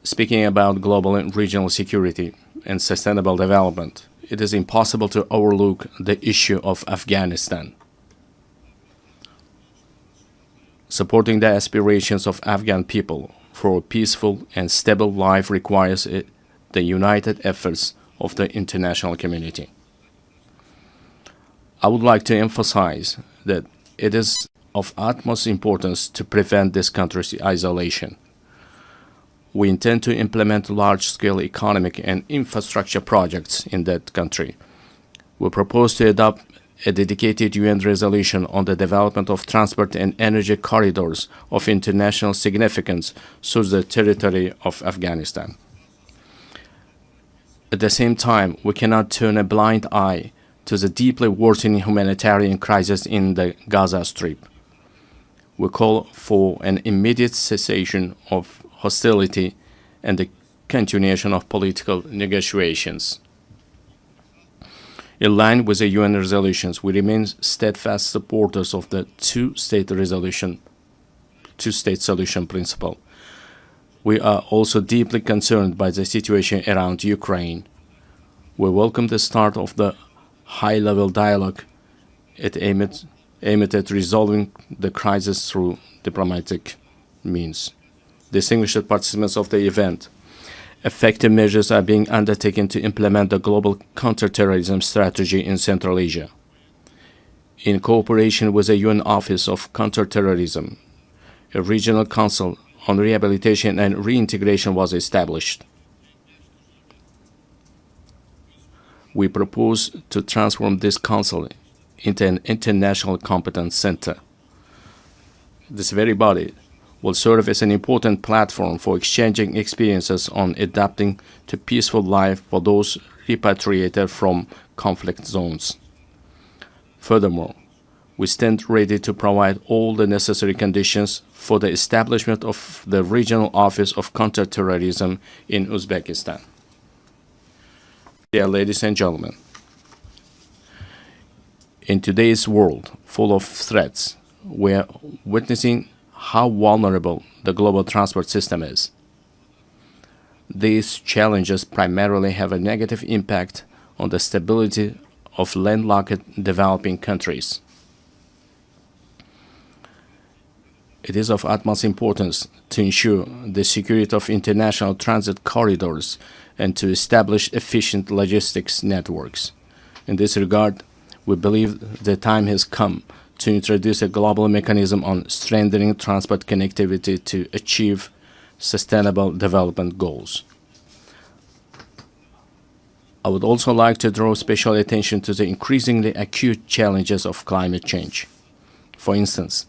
speaking about global and regional security and sustainable development, it is impossible to overlook the issue of Afghanistan. Supporting the aspirations of Afghan people for a peaceful and stable life requires the united efforts of the international community. I would like to emphasize that it is of utmost importance to prevent this country's isolation. We intend to implement large-scale economic and infrastructure projects in that country. We propose to adopt a dedicated UN resolution on the development of transport and energy corridors of international significance through the territory of Afghanistan. At the same time, we cannot turn a blind eye to the deeply worsening humanitarian crisis in the Gaza Strip. We call for an immediate cessation of hostility and the continuation of political negotiations. In line with the UN resolutions, we remain steadfast supporters of the two-state solution principle. We are also deeply concerned by the situation around Ukraine. We welcome the start of the high-level dialogue aimed at resolving the crisis through diplomatic means. Distinguished participants of the event, effective measures are being undertaken to implement the global counterterrorism strategy in Central Asia. In cooperation with the UN Office of Counterterrorism, a regional council on rehabilitation and reintegration was established. We propose to transform this council into an international competence center. This very body will serve as an important platform for exchanging experiences on adapting to peaceful life for those repatriated from conflict zones. Furthermore, we stand ready to provide all the necessary conditions for the establishment of the Regional Office of Counterterrorism in Uzbekistan. Dear ladies and gentlemen, in today's world full of threats, we are witnessing how vulnerable the global transport system is. These challenges primarily have a negative impact on the stability of landlocked developing countries. It is of utmost importance to ensure the security of international transit corridors and to establish efficient logistics networks. In this regard, we believe the time has come to introduce a global mechanism on strengthening transport connectivity to achieve sustainable development goals. I would also like to draw special attention to the increasingly acute challenges of climate change. For instance,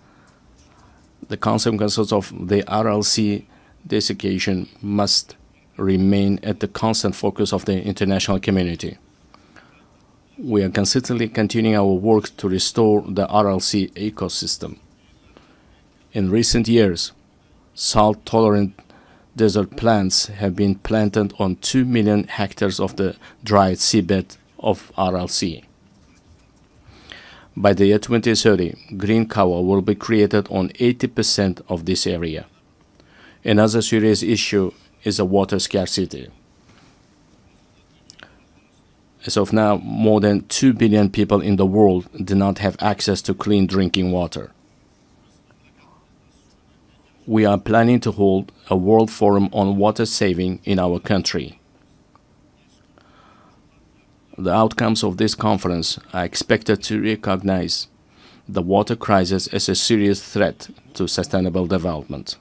the consequences of the RLC desiccation must remain at the constant focus of the international community. We are consistently continuing our work to restore the RLC ecosystem. In recent years, salt-tolerant desert plants have been planted on 2 million hectares of the dried seabed of RLC. By the year 2030, green cover will be created on 80% of this area. Another serious issue is the water scarcity. As of now, more than 2 billion people in the world do not have access to clean drinking water. We are planning to hold a World Forum on water saving in our country. The outcomes of this conference are expected to recognize the water crisis as a serious threat to sustainable development.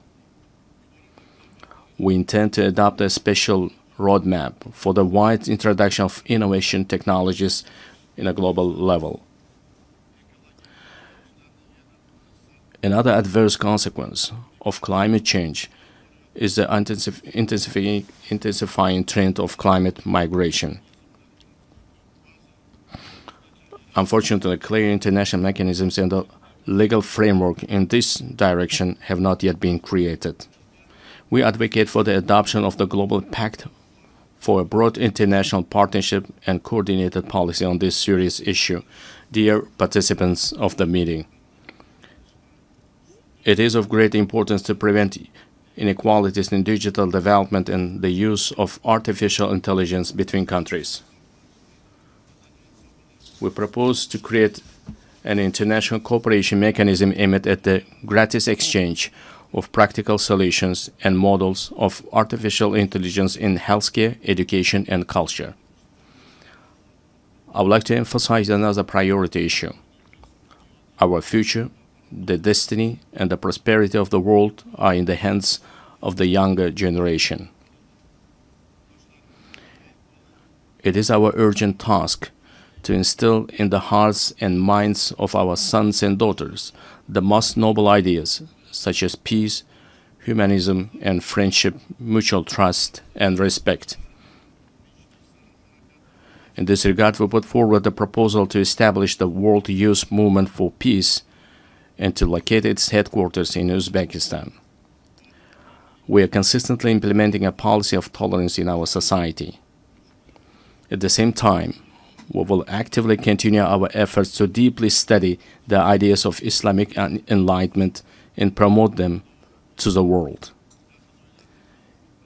We intend to adopt a special roadmap for the wide introduction of innovation technologies in a global level. Another adverse consequence of climate change is the intensifying trend of climate migration. Unfortunately, clear international mechanisms and the legal framework in this direction have not yet been created. We advocate for the adoption of the Global Pact for a broad international partnership and coordinated policy on this serious issue. Dear participants of the meeting, it is of great importance to prevent inequalities in digital development and the use of artificial intelligence between countries. We propose to create an international cooperation mechanism aimed at the gratis exchange of practical solutions and models of artificial intelligence in healthcare, education, and culture. I would like to emphasize another priority issue. Our future, the destiny, and the prosperity of the world are in the hands of the younger generation. It is our urgent task to instill in the hearts and minds of our sons and daughters the most noble ideas, such as peace, humanism, and friendship, mutual trust, and respect. In this regard, we put forward the proposal to establish the World Youth Movement for Peace and to locate its headquarters in Uzbekistan. We are consistently implementing a policy of tolerance in our society. At the same time, we will actively continue our efforts to deeply study the ideas of Islamic enlightenment and promote them to the world.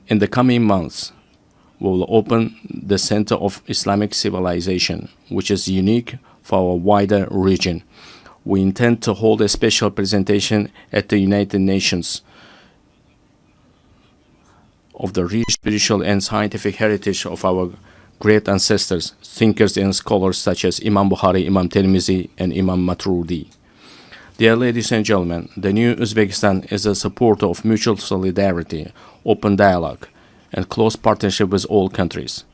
In the coming months, we will open the Center of Islamic Civilization, which is unique for our wider region. We intend to hold a special presentation at the United Nations of the rich spiritual and scientific heritage of our great ancestors, thinkers and scholars such as Imam Bukhari, Imam Tirmizi, and Imam Maturidi. Dear ladies and gentlemen, the new Uzbekistan is a supporter of mutual solidarity, open dialogue, and close partnership with all countries.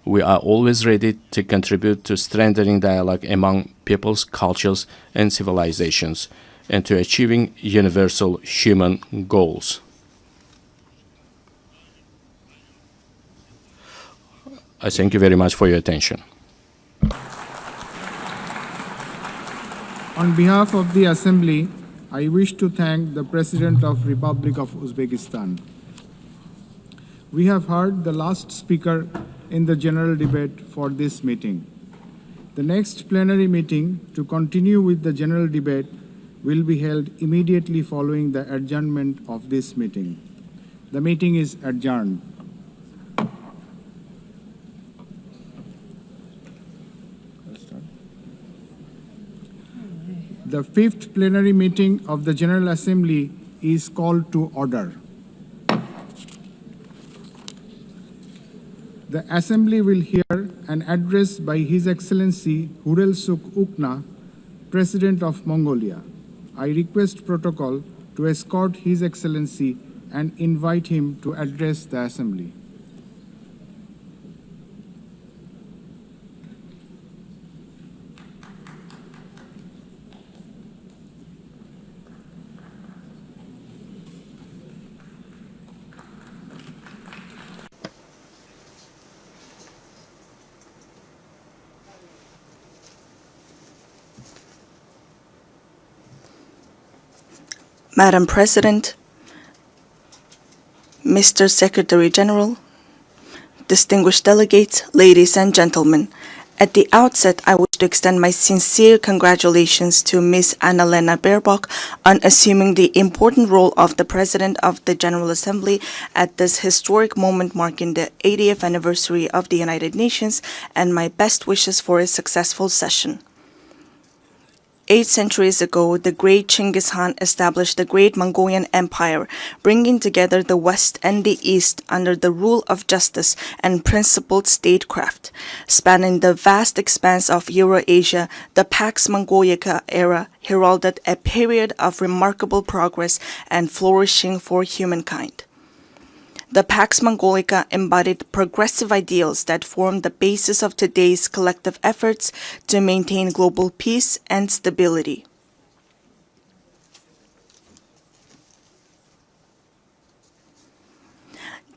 We are always ready to contribute to strengthening dialogue among peoples, cultures, and civilizations, and to achieving universal human goals. I thank you very much for your attention. On behalf of the Assembly, I wish to thank the President of Republic of Uzbekistan. We have heard the last speaker in the general debate for this meeting. The next plenary meeting to continue with the general debate will be held immediately following the adjournment of this meeting. The meeting is adjourned. The fifth plenary meeting of the General Assembly is called to order. The Assembly will hear an address by His Excellency Hurelsuk Ukna, President of Mongolia. I request protocol to escort His Excellency and invite him to address the Assembly. Madam President, Mr. Secretary General, distinguished delegates, ladies and gentlemen, at the outset, I wish to extend my sincere congratulations to Ms. Annalena Baerbock on assuming the important role of the President of the General Assembly at this historic moment marking the 80th anniversary of the United Nations, and my best wishes for a successful session. 8 centuries ago, the great Chinggis Khan established the Great Mongolian Empire, bringing together the West and the East under the rule of justice and principled statecraft. Spanning the vast expanse of Eurasia, the Pax Mongolica era heralded a period of remarkable progress and flourishing for humankind. The Pax Mongolica embodied progressive ideals that form the basis of today's collective efforts to maintain global peace and stability.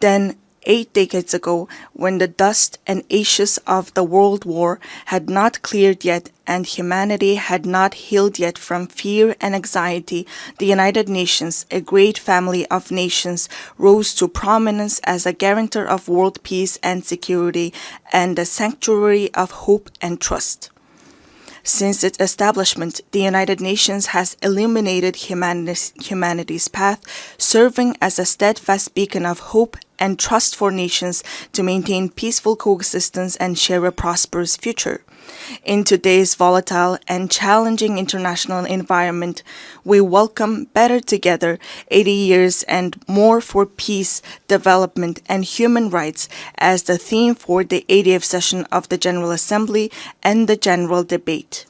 Then, 8 decades ago, when the dust and ashes of the World War had not cleared yet and humanity had not healed yet from fear and anxiety, the United Nations, a great family of nations, rose to prominence as a guarantor of world peace and security and a sanctuary of hope and trust. Since its establishment, the United Nations has illuminated humanity's path, serving as a steadfast beacon of hope and trust for nations to maintain peaceful coexistence and share a prosperous future. In today's volatile and challenging international environment, we welcome Better Together, 80 years and more for peace, development, and human rights as the theme for the 80th session of the General Assembly and the general debate.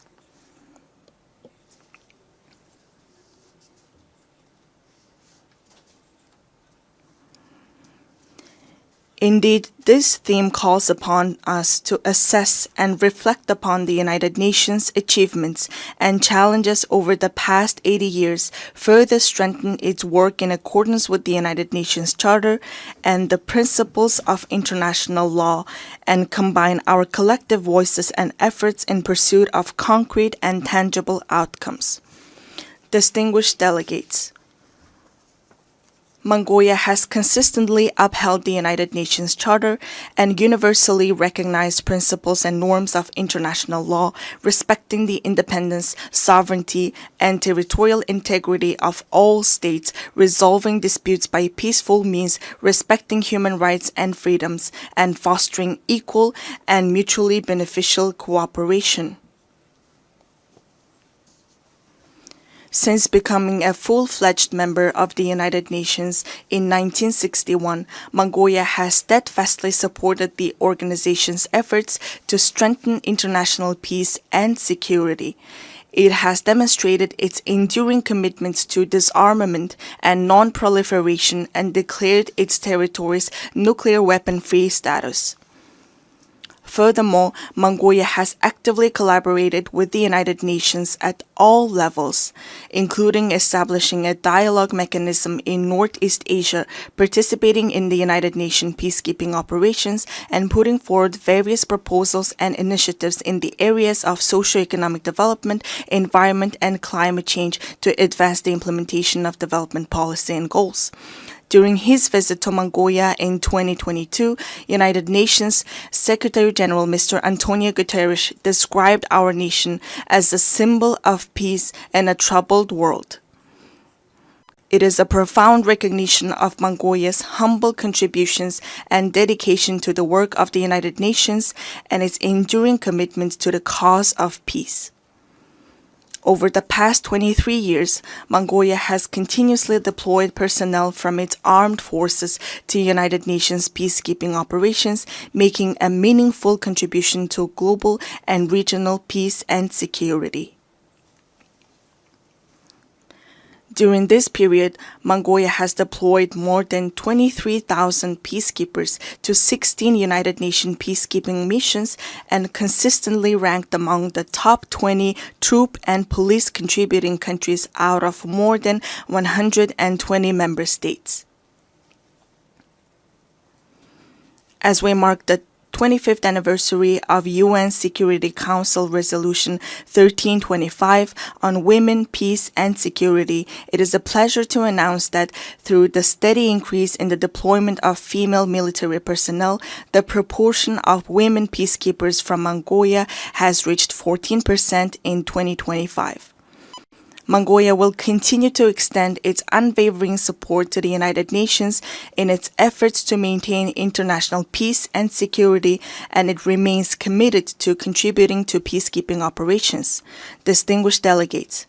Indeed, this theme calls upon us to assess and reflect upon the United Nations' achievements and challenges over the past 80 years, further strengthen its work in accordance with the United Nations Charter and the principles of international law, and combine our collective voices and efforts in pursuit of concrete and tangible outcomes. Distinguished delegates, Mongolia has consistently upheld the United Nations Charter and universally recognized principles and norms of international law, respecting the independence, sovereignty, and territorial integrity of all states, resolving disputes by peaceful means, respecting human rights and freedoms, and fostering equal and mutually beneficial cooperation. Since becoming a full-fledged member of the United Nations in 1961, Mongolia has steadfastly supported the organization's efforts to strengthen international peace and security. It has demonstrated its enduring commitments to disarmament and non-proliferation and declared its territories nuclear weapon-free status. Furthermore, Mongolia has actively collaborated with the United Nations at all levels, including establishing a dialogue mechanism in Northeast Asia, participating in the United Nations peacekeeping operations, and putting forward various proposals and initiatives in the areas of socio-economic development, environment, and climate change to advance the implementation of development policy and goals. During his visit to Mongolia in 2022, United Nations Secretary General Mr. Antonio Guterres described our nation as a symbol of peace in a troubled world. It is a profound recognition of Mongolia's humble contributions and dedication to the work of the United Nations and its enduring commitment to the cause of peace. Over the past 23 years, Mongolia has continuously deployed personnel from its armed forces to United Nations peacekeeping operations, making a meaningful contribution to global and regional peace and security. During this period, Mongolia has deployed more than 23,000 peacekeepers to 16 United Nations peacekeeping missions and consistently ranked among the top 20 troop and police contributing countries out of more than 120 member states. As we mark the 25th anniversary of UN Security Council Resolution 1325 on women, peace, and security, it is a pleasure to announce that through the steady increase in the deployment of female military personnel, the proportion of women peacekeepers from Mongolia has reached 14% in 2025. Mongolia will continue to extend its unwavering support to the United Nations in its efforts to maintain international peace and security, and it remains committed to contributing to peacekeeping operations. Distinguished delegates,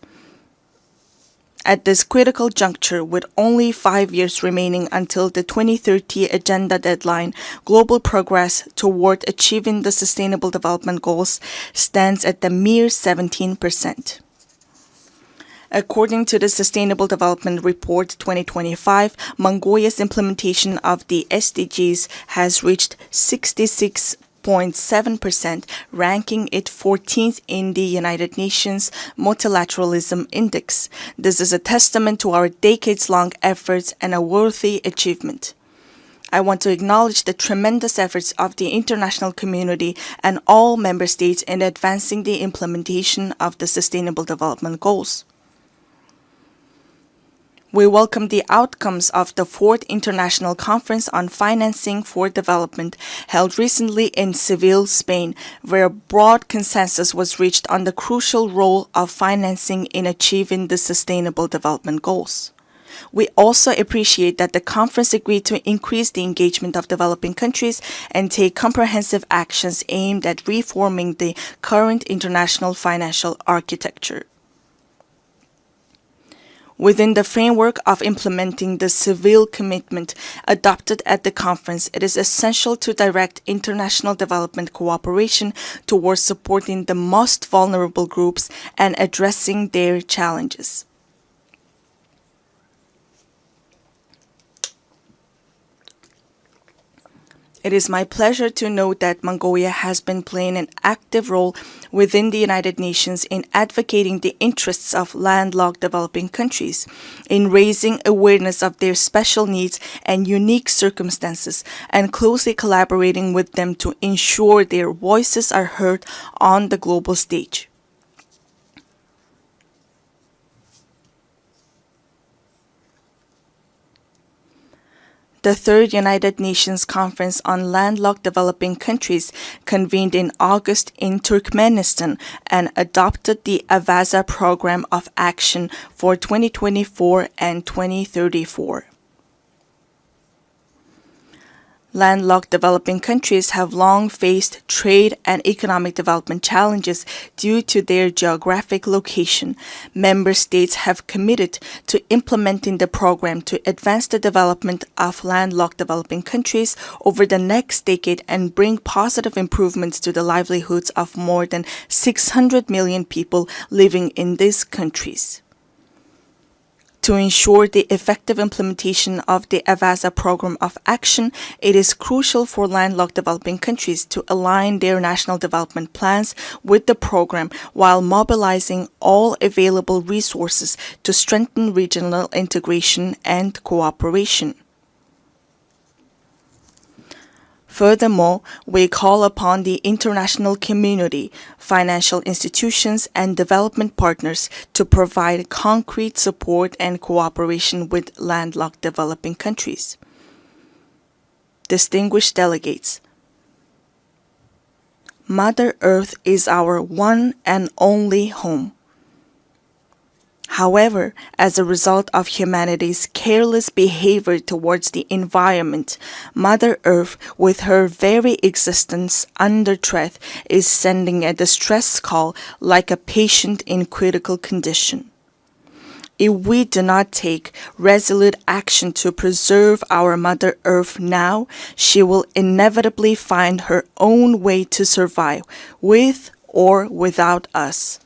at this critical juncture, with only 5 years remaining until the 2030 agenda deadline, global progress toward achieving the Sustainable Development Goals stands at the mere 17%. According to the Sustainable Development Report 2025, Mongolia's implementation of the SDGs has reached 66.7%, ranking it 14th in the United Nations Multilateralism Index. This is a testament to our decades-long efforts and a worthy achievement. I want to acknowledge the tremendous efforts of the international community and all member states in advancing the implementation of the Sustainable Development Goals. We welcome the outcomes of the 4th International Conference on Financing for Development, held recently in Seville, Spain, where a broad consensus was reached on the crucial role of financing in achieving the Sustainable Development Goals. We also appreciate that the conference agreed to increase the engagement of developing countries and take comprehensive actions aimed at reforming the current international financial architecture. Within the framework of implementing the Seville commitment adopted at the conference, it is essential to direct international development cooperation towards supporting the most vulnerable groups and addressing their challenges. It is my pleasure to note that Mongolia has been playing an active role within the United Nations in advocating the interests of landlocked developing countries, in raising awareness of their special needs and unique circumstances, and closely collaborating with them to ensure their voices are heard on the global stage. The 3rd United Nations Conference on Landlocked Developing Countries convened in August in Turkmenistan and adopted the Avaza Program of Action for 2024 and 2034. Landlocked developing countries have long faced trade and economic development challenges due to their geographic location. Member states have committed to implementing the program to advance the development of landlocked developing countries over the next decade and bring positive improvements to the livelihoods of more than 600 million people living in these countries. To ensure the effective implementation of the Avaza Program of Action, it is crucial for landlocked developing countries to align their national development plans with the program while mobilizing all available resources to strengthen regional integration and cooperation. Furthermore, we call upon the international community, financial institutions, and development partners to provide concrete support and cooperation with landlocked developing countries. Distinguished delegates, Mother Earth is our one and only home. However, as a result of humanity's careless behavior towards the environment, Mother Earth, with her very existence under threat, is sending a distress call like a patient in critical condition. If we do not take resolute action to preserve our Mother Earth now, she will inevitably find her own way to survive, with or without us.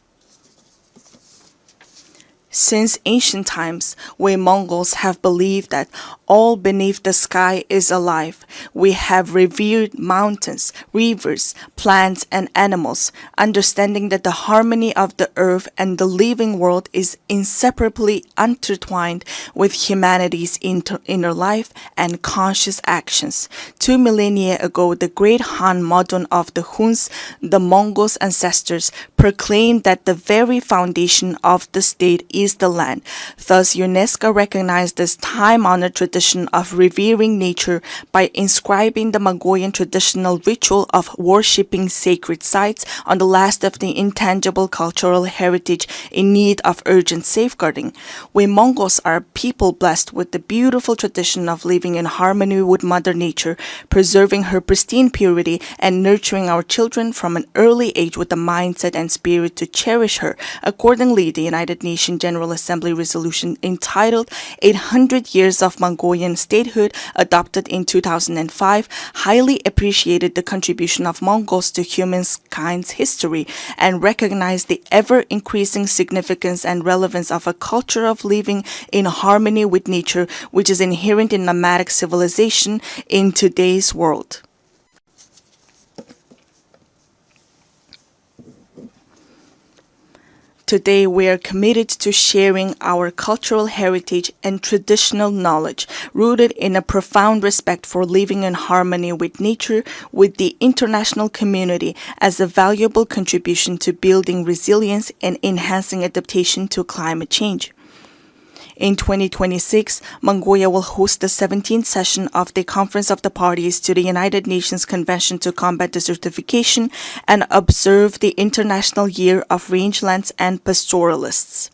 Since ancient times, we Mongols have believed that all beneath the sky is alive. We have revered mountains, rivers, plants, and animals, understanding that the harmony of the earth and the living world is inseparably intertwined with humanity's inner life and conscious actions. 2 millennia ago, the great Han Modon of the Huns, the Mongols' ancestors, proclaimed that the very foundation of the state is the land. Thus, UNESCO recognized this time-honored tradition of revering nature by inscribing the Mongolian traditional ritual of worshipping sacred sites on the last of the intangible cultural heritage in need of urgent safeguarding. We Mongols are a people blessed with the beautiful tradition of living in harmony with Mother Nature, preserving her pristine purity, and nurturing our children from an early age with the mindset and spirit to cherish her. Accordingly, the United Nations General Assembly resolution entitled 800 Years of Mongolian Statehood, adopted in 2005, highly appreciated the contribution of Mongols to humankind's history and recognized the ever-increasing significance and relevance of a culture of living in harmony with nature, which is inherent in nomadic civilization in today's world. Today, we are committed to sharing our cultural heritage and traditional knowledge, rooted in a profound respect for living in harmony with nature, with the international community as a valuable contribution to building resilience and enhancing adaptation to climate change. In 2026, Mongolia will host the 17th session of the Conference of the Parties to the United Nations Convention to Combat Desertification and observe the International Year of Rangelands and Pastoralists.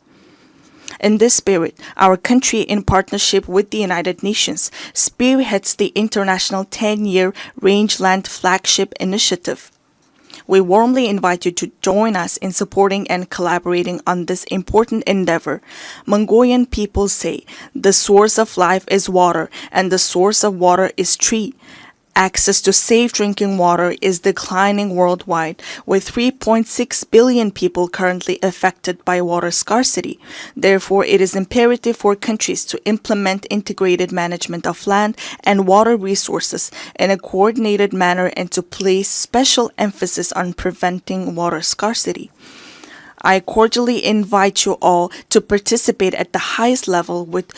In this spirit, our country, in partnership with the United Nations, spearheads the International 10-Year Rangeland Flagship Initiative. We warmly invite you to join us in supporting and collaborating on this important endeavor. Mongolian people say, the source of life is water, and the source of water is tree. Access to safe drinking water is declining worldwide, with 3.6 billion people currently affected by water scarcity. Therefore, it is imperative for countries to implement integrated management of land and water resources in a coordinated manner and to place special emphasis on preventing water scarcity. I cordially invite you all to participate at the highest level with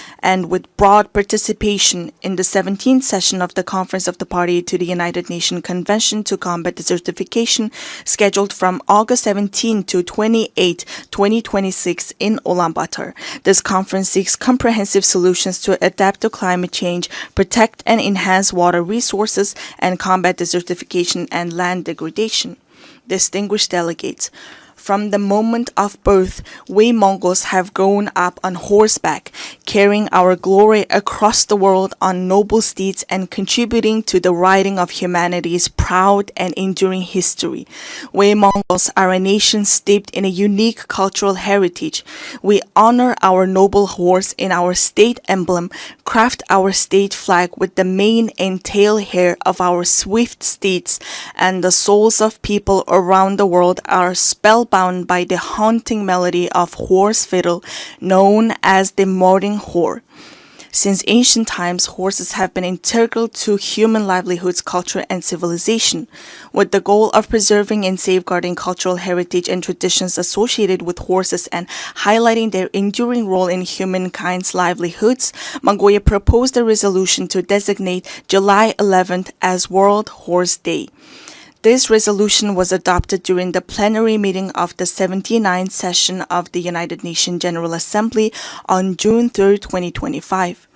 broad participation in the 17th session of the Conference of the Party to the United Nations Convention to Combat Desertification, scheduled from August 17 to 28, 2026 in Ulaanbaatar. This conference seeks comprehensive solutions to adapt to climate change, protect and enhance water resources, and combat desertification and land degradation. Distinguished delegates, from the moment of birth, we Mongols have grown up on horseback, carrying our glory across the world on noble steeds and contributing to the writing of humanity's proud and enduring history. We Mongols are a nation steeped in a unique cultural heritage. We honor our noble horse in our state emblem, craft our state flag with the mane and tail hair of our swift steeds, and the souls of people around the world are spellbound by the haunting melody of horse fiddle known as the modern whore. Since ancient times, horses have been integral to human livelihoods, culture, and civilization. With the goal of preserving and safeguarding cultural heritage and traditions associated with horses and highlighting their enduring role in humankind's livelihoods, Mongolia proposed a resolution to designate July 11th as World Horse Day. This resolution was adopted during the plenary meeting of the 79th session of the United Nations General Assembly on June 3, 2025.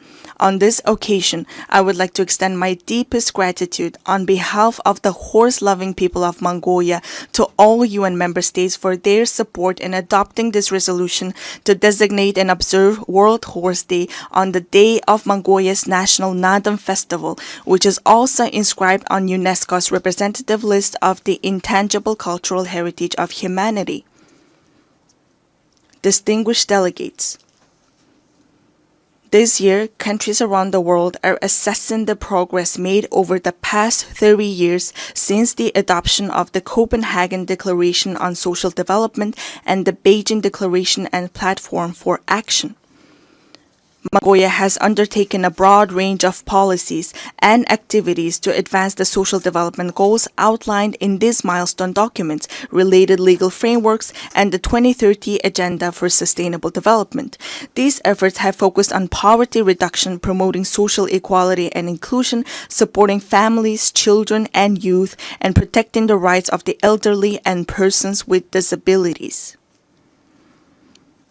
On this occasion, I would like to extend my deepest gratitude on behalf of the horse-loving people of Mongolia to all UN member states for their support in adopting this resolution to designate and observe World Horse Day on the day of Mongolia's National Naadam Festival, which is also inscribed on UNESCO's representative list of the intangible cultural heritage of humanity. Distinguished delegates, this year, countries around the world are assessing the progress made over the past 30 years since the adoption of the Copenhagen Declaration on Social Development and the Beijing Declaration and Platform for Action. Mongolia has undertaken a broad range of policies and activities to advance the social development goals outlined in these milestone documents, related legal frameworks, and the 2030 Agenda for Sustainable Development. These efforts have focused on poverty reduction, promoting social equality and inclusion, supporting families, children, and youth, and protecting the rights of the elderly and persons with disabilities.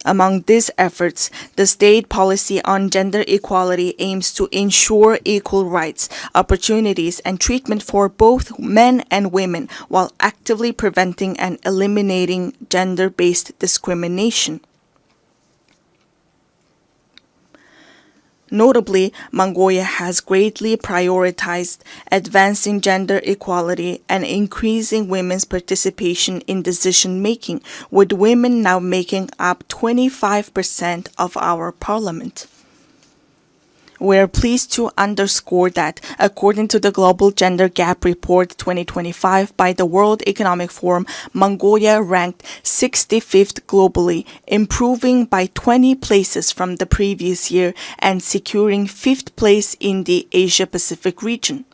Among these efforts, the state policy on gender equality aims to ensure equal rights, opportunities, and treatment for both men and women while actively preventing and eliminating gender-based discrimination. Notably, Mongolia has greatly prioritized advancing gender equality and increasing women's participation in decision-making, with women now making up 25% of our parliament. We are pleased to underscore that, according to the Global Gender Gap Report 2025 by the World Economic Forum, Mongolia ranked 65th globally, improving by 20 places from the previous year and securing 5th place in the Asia-Pacific region.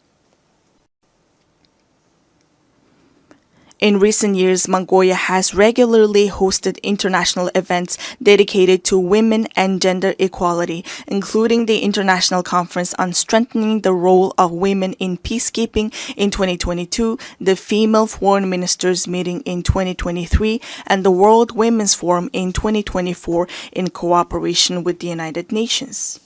In recent years, Mongolia has regularly hosted international events dedicated to women and gender equality, including the International Conference on Strengthening the Role of Women in Peacekeeping in 2022, the Female Foreign Ministers Meeting in 2023, and the World Women's Forum in 2024 in cooperation with the United Nations.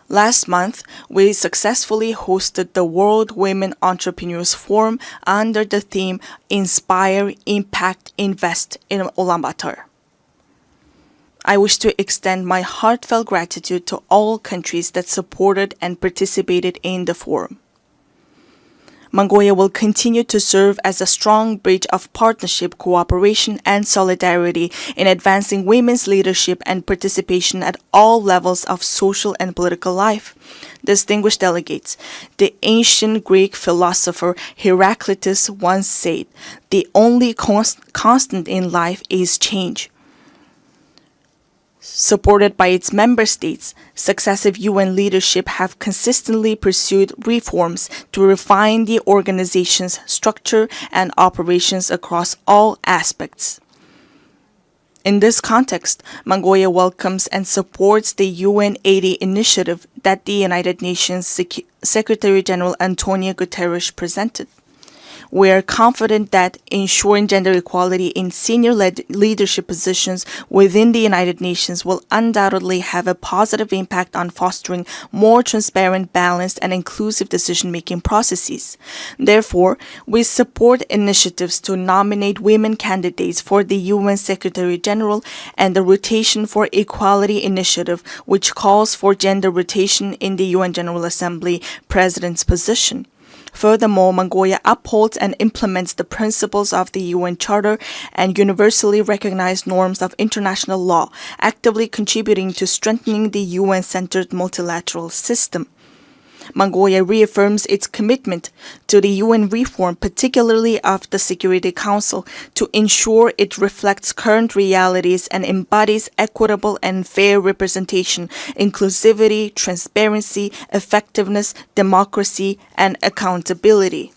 Last month, we successfully hosted the World Women Entrepreneurs Forum under the theme Inspire, Impact, Invest in Ulaanbaatar. I wish to extend my heartfelt gratitude to all countries that supported and participated in the forum. Mongolia will continue to serve as a strong bridge of partnership, cooperation, and solidarity in advancing women's leadership and participation at all levels of social and political life. Distinguished delegates, the ancient Greek philosopher Heraclitus once said, "The only constant in life is change." Supported by its member states, successive UN leadership have consistently pursued reforms to refine the organization's structure and operations across all aspects. In this context, Mongolia welcomes and supports the UN80 initiative that the United Nations Secretary-General Antonio Guterres presented. We are confident that ensuring gender equality in senior leadership positions within the United Nations will undoubtedly have a positive impact on fostering more transparent, balanced, and inclusive decision-making processes. Therefore, we support initiatives to nominate women candidates for the UN Secretary-General and the Rotation for Equality initiative, which calls for gender rotation in the UN General Assembly President's position. Furthermore, Mongolia upholds and implements the principles of the UN Charter and universally recognized norms of international law, actively contributing to strengthening the UN-centered multilateral system. Mongolia reaffirms its commitment to the UN reform, particularly of the Security Council, to ensure it reflects current realities and embodies equitable and fair representation, inclusivity, transparency, effectiveness, democracy, and accountability.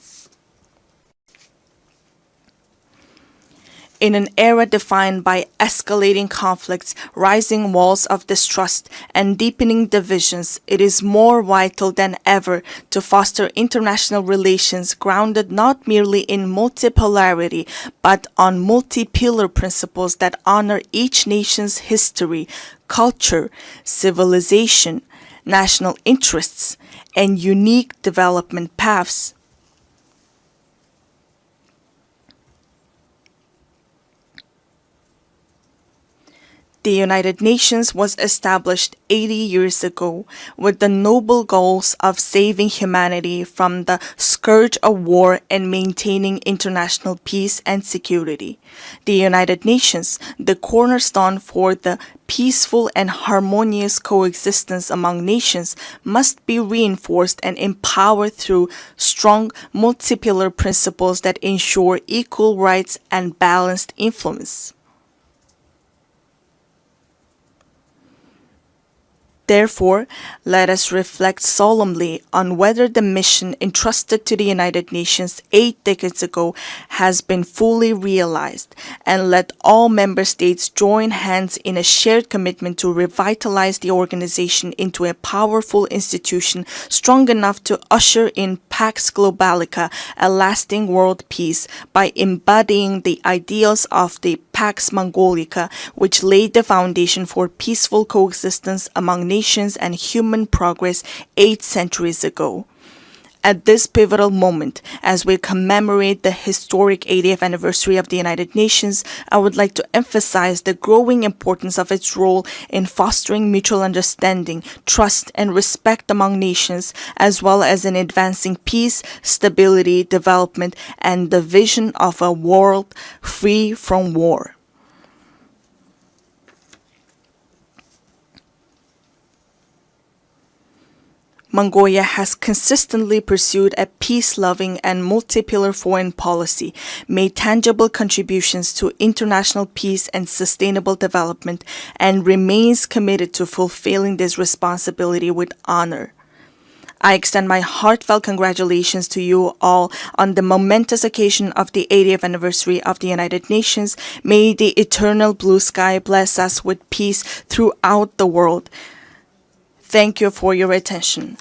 In an era defined by escalating conflicts, rising walls of distrust, and deepening divisions, it is more vital than ever to foster international relations grounded not merely in multipolarity, but on multi-pillar principles that honor each nation's history, culture, civilization, national interests, and unique development paths. The United Nations was established 80 years ago with the noble goals of saving humanity from the scourge of war and maintaining international peace and security. The United Nations, the cornerstone for the peaceful and harmonious coexistence among nations, must be reinforced and empowered through strong multipolar principles that ensure equal rights and balanced influence. Therefore, let us reflect solemnly on whether the mission entrusted to the United Nations 8 decades ago has been fully realized, and let all member states join hands in a shared commitment to revitalize the organization into a powerful institution strong enough to usher in Pax Globalica, a lasting world peace, by embodying the ideals of the Pax Mongolica, which laid the foundation for peaceful coexistence among nations and human progress 8 centuries ago. At this pivotal moment, as we commemorate the historic 80th anniversary of the United Nations, I would like to emphasize the growing importance of its role in fostering mutual understanding, trust, and respect among nations, as well as in advancing peace, stability, development, and the vision of a world free from war. Mongolia has consistently pursued a peace-loving and multipolar foreign policy, made tangible contributions to international peace and sustainable development, and remains committed to fulfilling this responsibility with honor. I extend my heartfelt congratulations to you all on the momentous occasion of the 80th anniversary of the United Nations. May the eternal blue sky bless us with peace throughout the world. Thank you for your attention.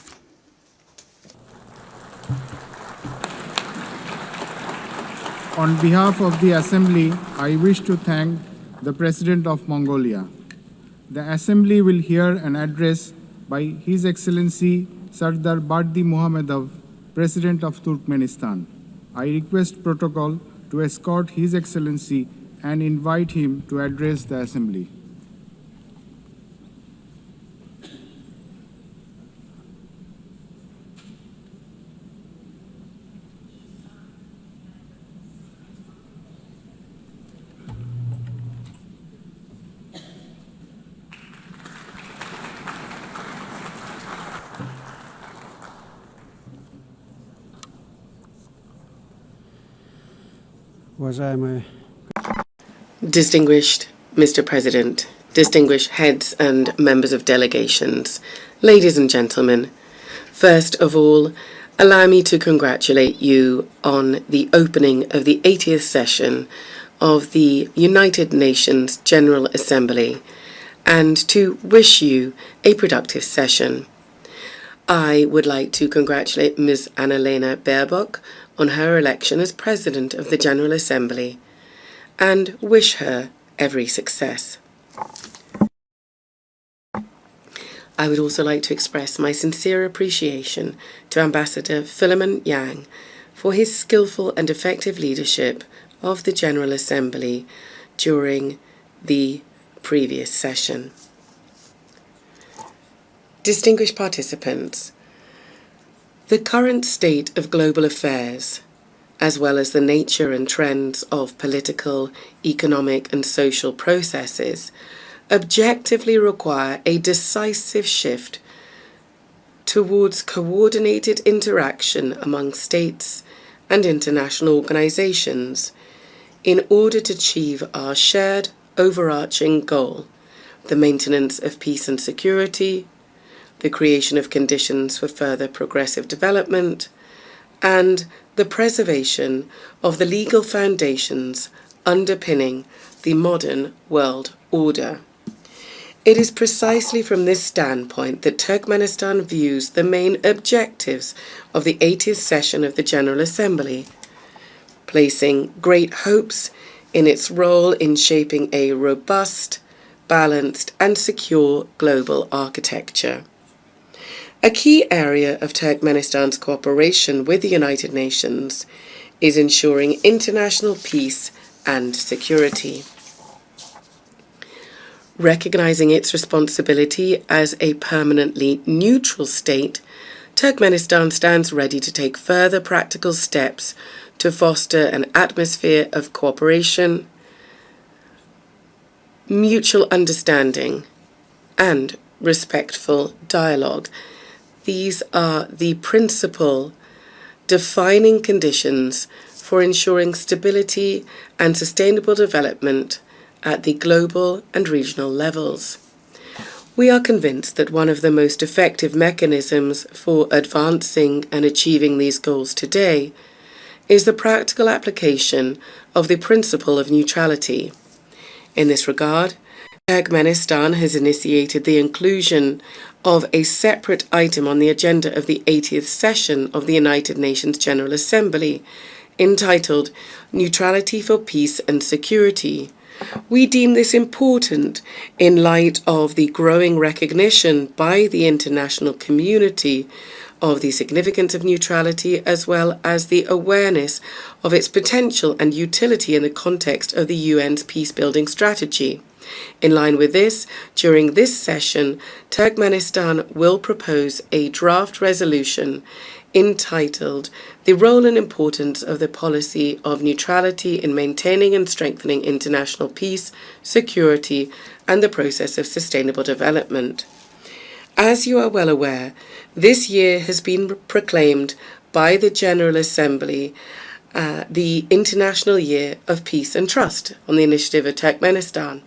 On behalf of the Assembly, I wish to thank the President of Mongolia. The Assembly will hear an address by His Excellency Sardar Bardi Muhammadov, President of Turkmenistan. I request protocol to escort His Excellency and invite him to address the Assembly. Distinguished Mr. President, distinguished heads and members of delegations, ladies and gentlemen, first of all, allow me to congratulate you on the opening of the 80th session of the United Nations General Assembly and to wish you a productive session. I would like to congratulate Ms. Annalena Baerbock on her election as President of the General Assembly and wish her every success. I would also like to express my sincere appreciation to Ambassador Philemon Yang for his skillful and effective leadership of the General Assembly during the previous session. Distinguished participants, the current state of global affairs, as well as the nature and trends of political, economic, and social processes, objectively require a decisive shift towards coordinated interaction among states and international organizations in order to achieve our shared overarching goal, the maintenance of peace and security, the creation of conditions for further progressive development, and the preservation of the legal foundations underpinning the modern world order. It is precisely from this standpoint that Turkmenistan views the main objectives of the 80th session of the General Assembly, placing great hopes in its role in shaping a robust, balanced, and secure global architecture. A key area of Turkmenistan's cooperation with the United Nations is ensuring international peace and security. Recognizing its responsibility as a permanently neutral state, Turkmenistan stands ready to take further practical steps to foster an atmosphere of cooperation, mutual understanding, and respectful dialogue. These are the principal defining conditions for ensuring stability and sustainable development at the global and regional levels. We are convinced that one of the most effective mechanisms for advancing and achieving these goals today is the practical application of the principle of neutrality. In this regard, Turkmenistan has initiated the inclusion of a separate item on the agenda of the 80th session of the United Nations General Assembly, entitled Neutrality for Peace and Security. We deem this important in light of the growing recognition by the international community of the significance of neutrality, as well as the awareness of its potential and utility in the context of the UN's peace-building strategy. In line with this, during this session, Turkmenistan will propose a draft resolution entitled The Role and Importance of the Policy of Neutrality in Maintaining and Strengthening International Peace, Security, and the Process of Sustainable Development. As you are well aware, this year has been proclaimed by the General Assembly the International Year of Peace and Trust on the initiative of Turkmenistan.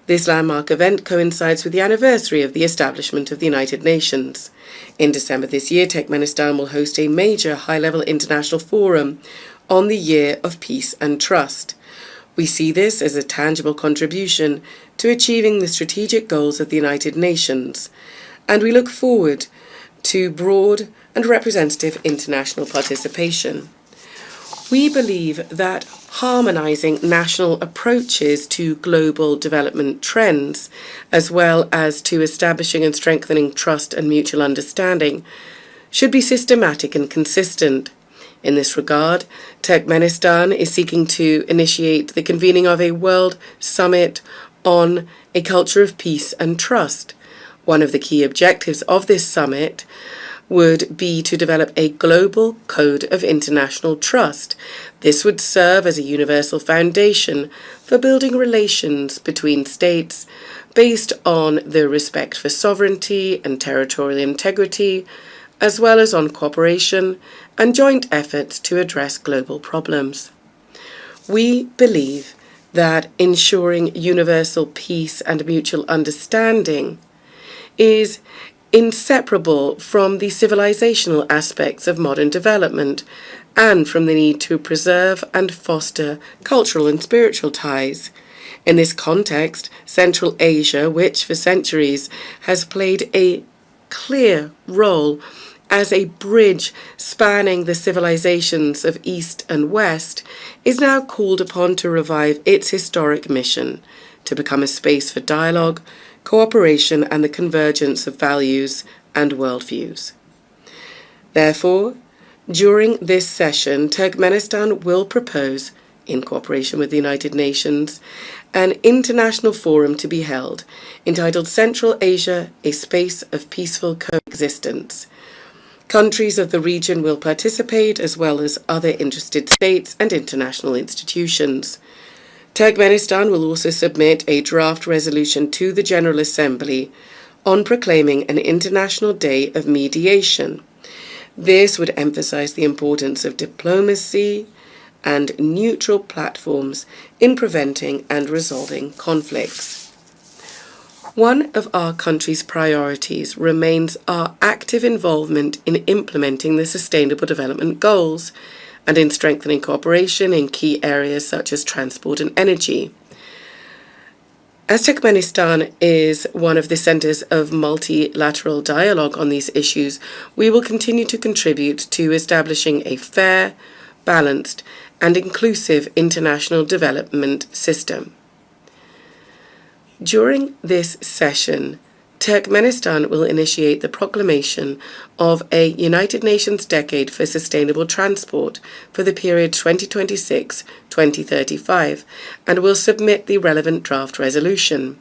This landmark event coincides with the anniversary of the establishment of the United Nations. In December this year, Turkmenistan will host a major high-level international forum on the Year of Peace and Trust. We see this as a tangible contribution to achieving the strategic goals of the United Nations, and we look forward to broad and representative international participation. We believe that harmonizing national approaches to global development trends, as well as to establishing and strengthening trust and mutual understanding, should be systematic and consistent. In this regard, Turkmenistan is seeking to initiate the convening of a World Summit on a culture of peace and trust. One of the key objectives of this summit would be to develop a global code of international trust. This would serve as a universal foundation for building relations between states based on the respect for sovereignty and territorial integrity, as well as on cooperation and joint efforts to address global problems. We believe that ensuring universal peace and mutual understanding is inseparable from the civilizational aspects of modern development and from the need to preserve and foster cultural and spiritual ties. In this context, Central Asia, which for centuries has played a clear role as a bridge spanning the civilizations of East and West, is now called upon to revive its historic mission to become a space for dialogue, cooperation, and the convergence of values and worldviews. Therefore, during this session, Turkmenistan will propose, in cooperation with the United Nations, an international forum to be held entitled Central Asia, a Space of Peaceful Coexistence. Countries of the region will participate, as well as other interested states and international institutions. Turkmenistan will also submit a draft resolution to the General Assembly on proclaiming an International Day of Mediation. This would emphasize the importance of diplomacy and neutral platforms in preventing and resolving conflicts. One of our country's priorities remains our active involvement in implementing the Sustainable Development Goals and in strengthening cooperation in key areas such as transport and energy. As Turkmenistan is one of the centers of multilateral dialogue on these issues, we will continue to contribute to establishing a fair, balanced, and inclusive international development system. During this session, Turkmenistan will initiate the proclamation of a United Nations Decade for Sustainable Transport for the period 2026-2035 and will submit the relevant draft resolution.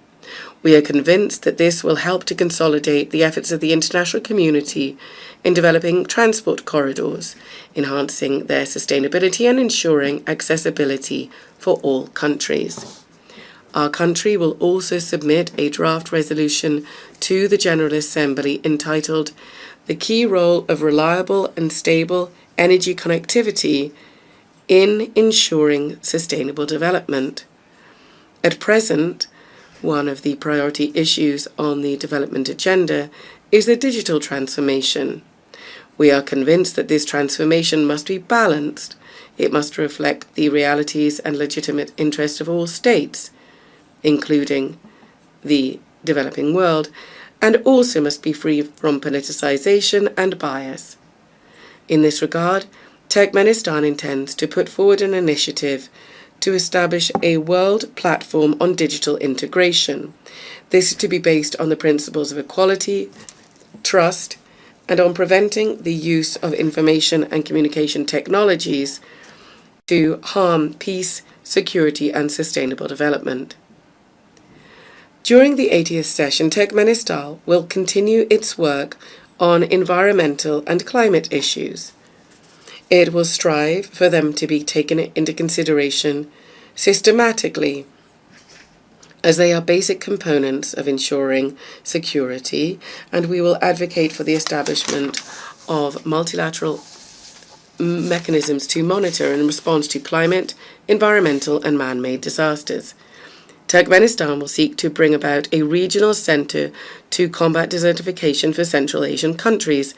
We are convinced that this will help to consolidate the efforts of the international community in developing transport corridors, enhancing their sustainability and ensuring accessibility for all countries. Our country will also submit a draft resolution to the General Assembly entitled "The Key Role of Reliable and Stable Energy Connectivity in Ensuring Sustainable Development." At present, one of the priority issues on the development agenda is the digital transformation. We are convinced that this transformation must be balanced. It must reflect the realities and legitimate interests of all states, including the developing world, and also must be free from politicization and bias. In this regard, Turkmenistan intends to put forward an initiative to establish a world platform on digital integration. This is to be based on the principles of equality, trust, and on preventing the use of information and communication technologies to harm peace, security, and sustainable development. During the 80th session, Turkmenistan will continue its work on environmental and climate issues. It will strive for them to be taken into consideration systematically, as they are basic components of ensuring security, and we will advocate for the establishment of multilateral mechanisms to monitor and respond to climate, environmental, and man-made disasters. Turkmenistan will seek to bring about a regional center to combat desertification for Central Asian countries.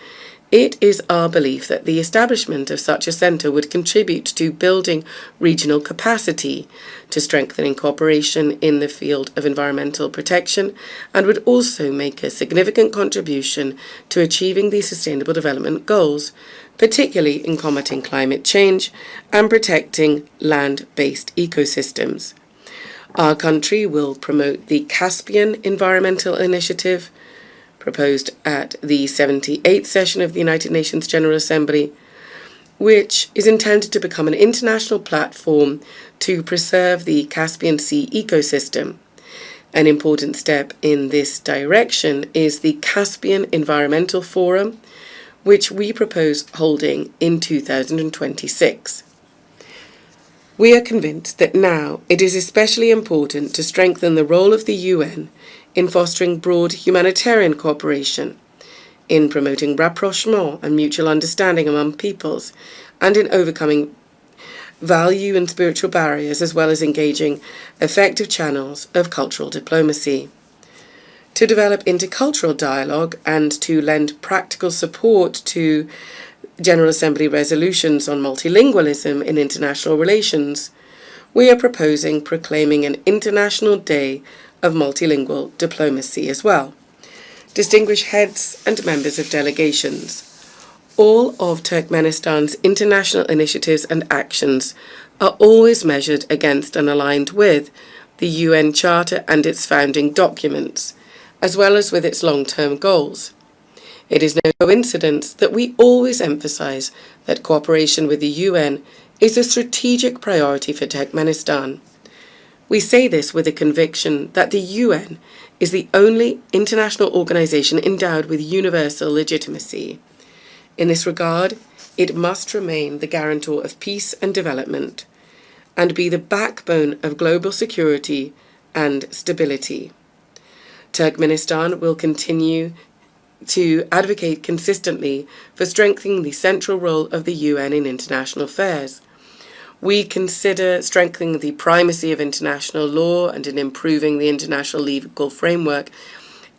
It is our belief that the establishment of such a center would contribute to building regional capacity, to strengthening cooperation in the field of environmental protection, and would also make a significant contribution to achieving the Sustainable Development Goals, particularly in combating climate change and protecting land-based ecosystems. Our country will promote the Caspian Environmental Initiative, proposed at the 78th session of the United Nations General Assembly, which is intended to become an international platform to preserve the Caspian Sea ecosystem. An important step in this direction is the Caspian Environmental Forum, which we propose holding in 2026. We are convinced that now it is especially important to strengthen the role of the UN in fostering broad humanitarian cooperation, in promoting rapprochement and mutual understanding among peoples, and in overcoming value and spiritual barriers, as well as engaging effective channels of cultural diplomacy. To develop intercultural dialogue and to lend practical support to General Assembly resolutions on multilingualism in international relations, we are proposing proclaiming an International Day of Multilingual Diplomacy as well. Distinguished heads and members of delegations, all of Turkmenistan's international initiatives and actions are always measured against and aligned with the UN Charter and its founding documents, as well as with its long-term goals. It is no coincidence that we always emphasize that cooperation with the UN is a strategic priority for Turkmenistan. We say this with a conviction that the UN is the only international organization endowed with universal legitimacy. In this regard, it must remain the guarantor of peace and development, and be the backbone of global security and stability. Turkmenistan will continue to advocate consistently for strengthening the central role of the UN in international affairs. We consider strengthening the primacy of international law and in improving the international legal framework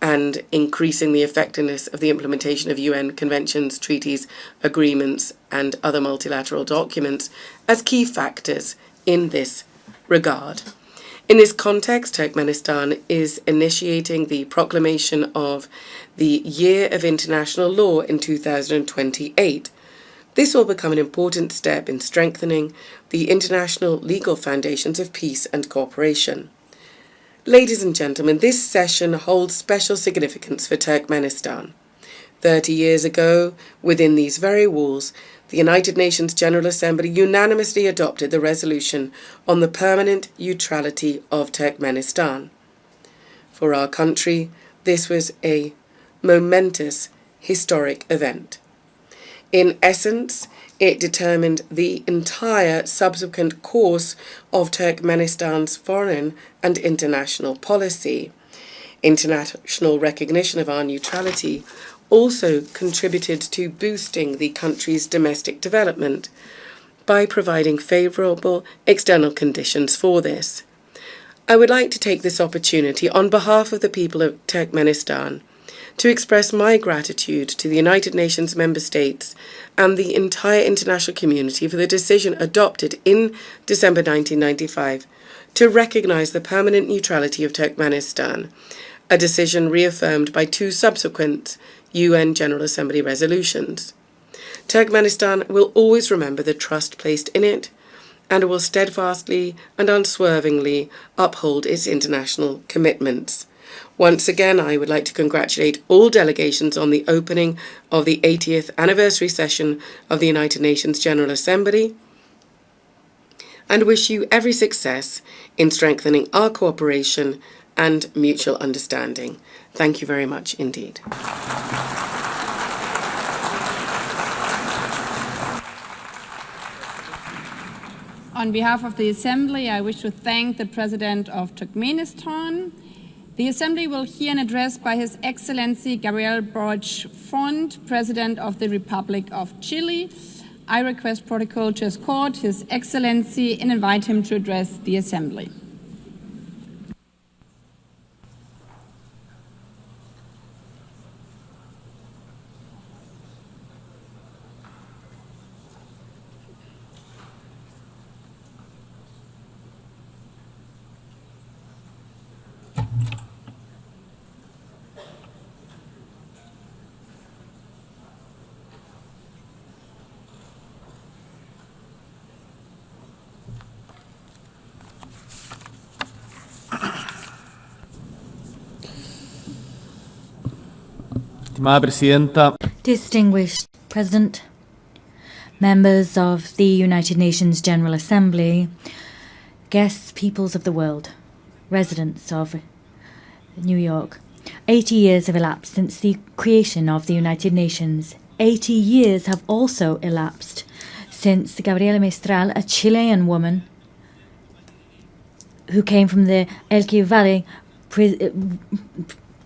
and increasing the effectiveness of the implementation of UN conventions, treaties, agreements, and other multilateral documents as key factors in this regard. In this context, Turkmenistan is initiating the proclamation of the Year of International Law in 2028. This will become an important step in strengthening the international legal foundations of peace and cooperation. Ladies and gentlemen, this session holds special significance for Turkmenistan. 30 years ago, within these very walls, the United Nations General Assembly unanimously adopted the resolution on the permanent neutrality of Turkmenistan. For our country, this was a momentous, historic event. In essence, it determined the entire subsequent course of Turkmenistan's foreign and international policy. International recognition of our neutrality also contributed to boosting the country's domestic development by providing favourable external conditions for this. I would like to take this opportunity on behalf of the people of Turkmenistan to express my gratitude to the United Nations member states and the entire international community for the decision adopted in December 1995 to recognise the permanent neutrality of Turkmenistan, a decision reaffirmed by 2 subsequent UN General Assembly resolutions. Turkmenistan will always remember the trust placed in it and will steadfastly and unswervingly uphold its international commitments. Once again, I would like to congratulate all delegations on the opening of the 80th anniversary session of the United Nations General Assembly and wish you every success in strengthening our cooperation and mutual understanding. Thank you very much indeed. On behalf of the Assembly, I wish to thank the President of Turkmenistan. The Assembly will hear an address by His Excellency Gabriel Boric Font, President of the Republic of Chile. I request protocol to escort His Excellency and invite him to address the Assembly. Distinguished President, members of the United Nations General Assembly, guests, peoples of the world, residents of New York. 80 years have elapsed since the creation of the United Nations. 80 years have also elapsed since Gabriela Mistral, a Chilean woman who came from the Elqui Valley,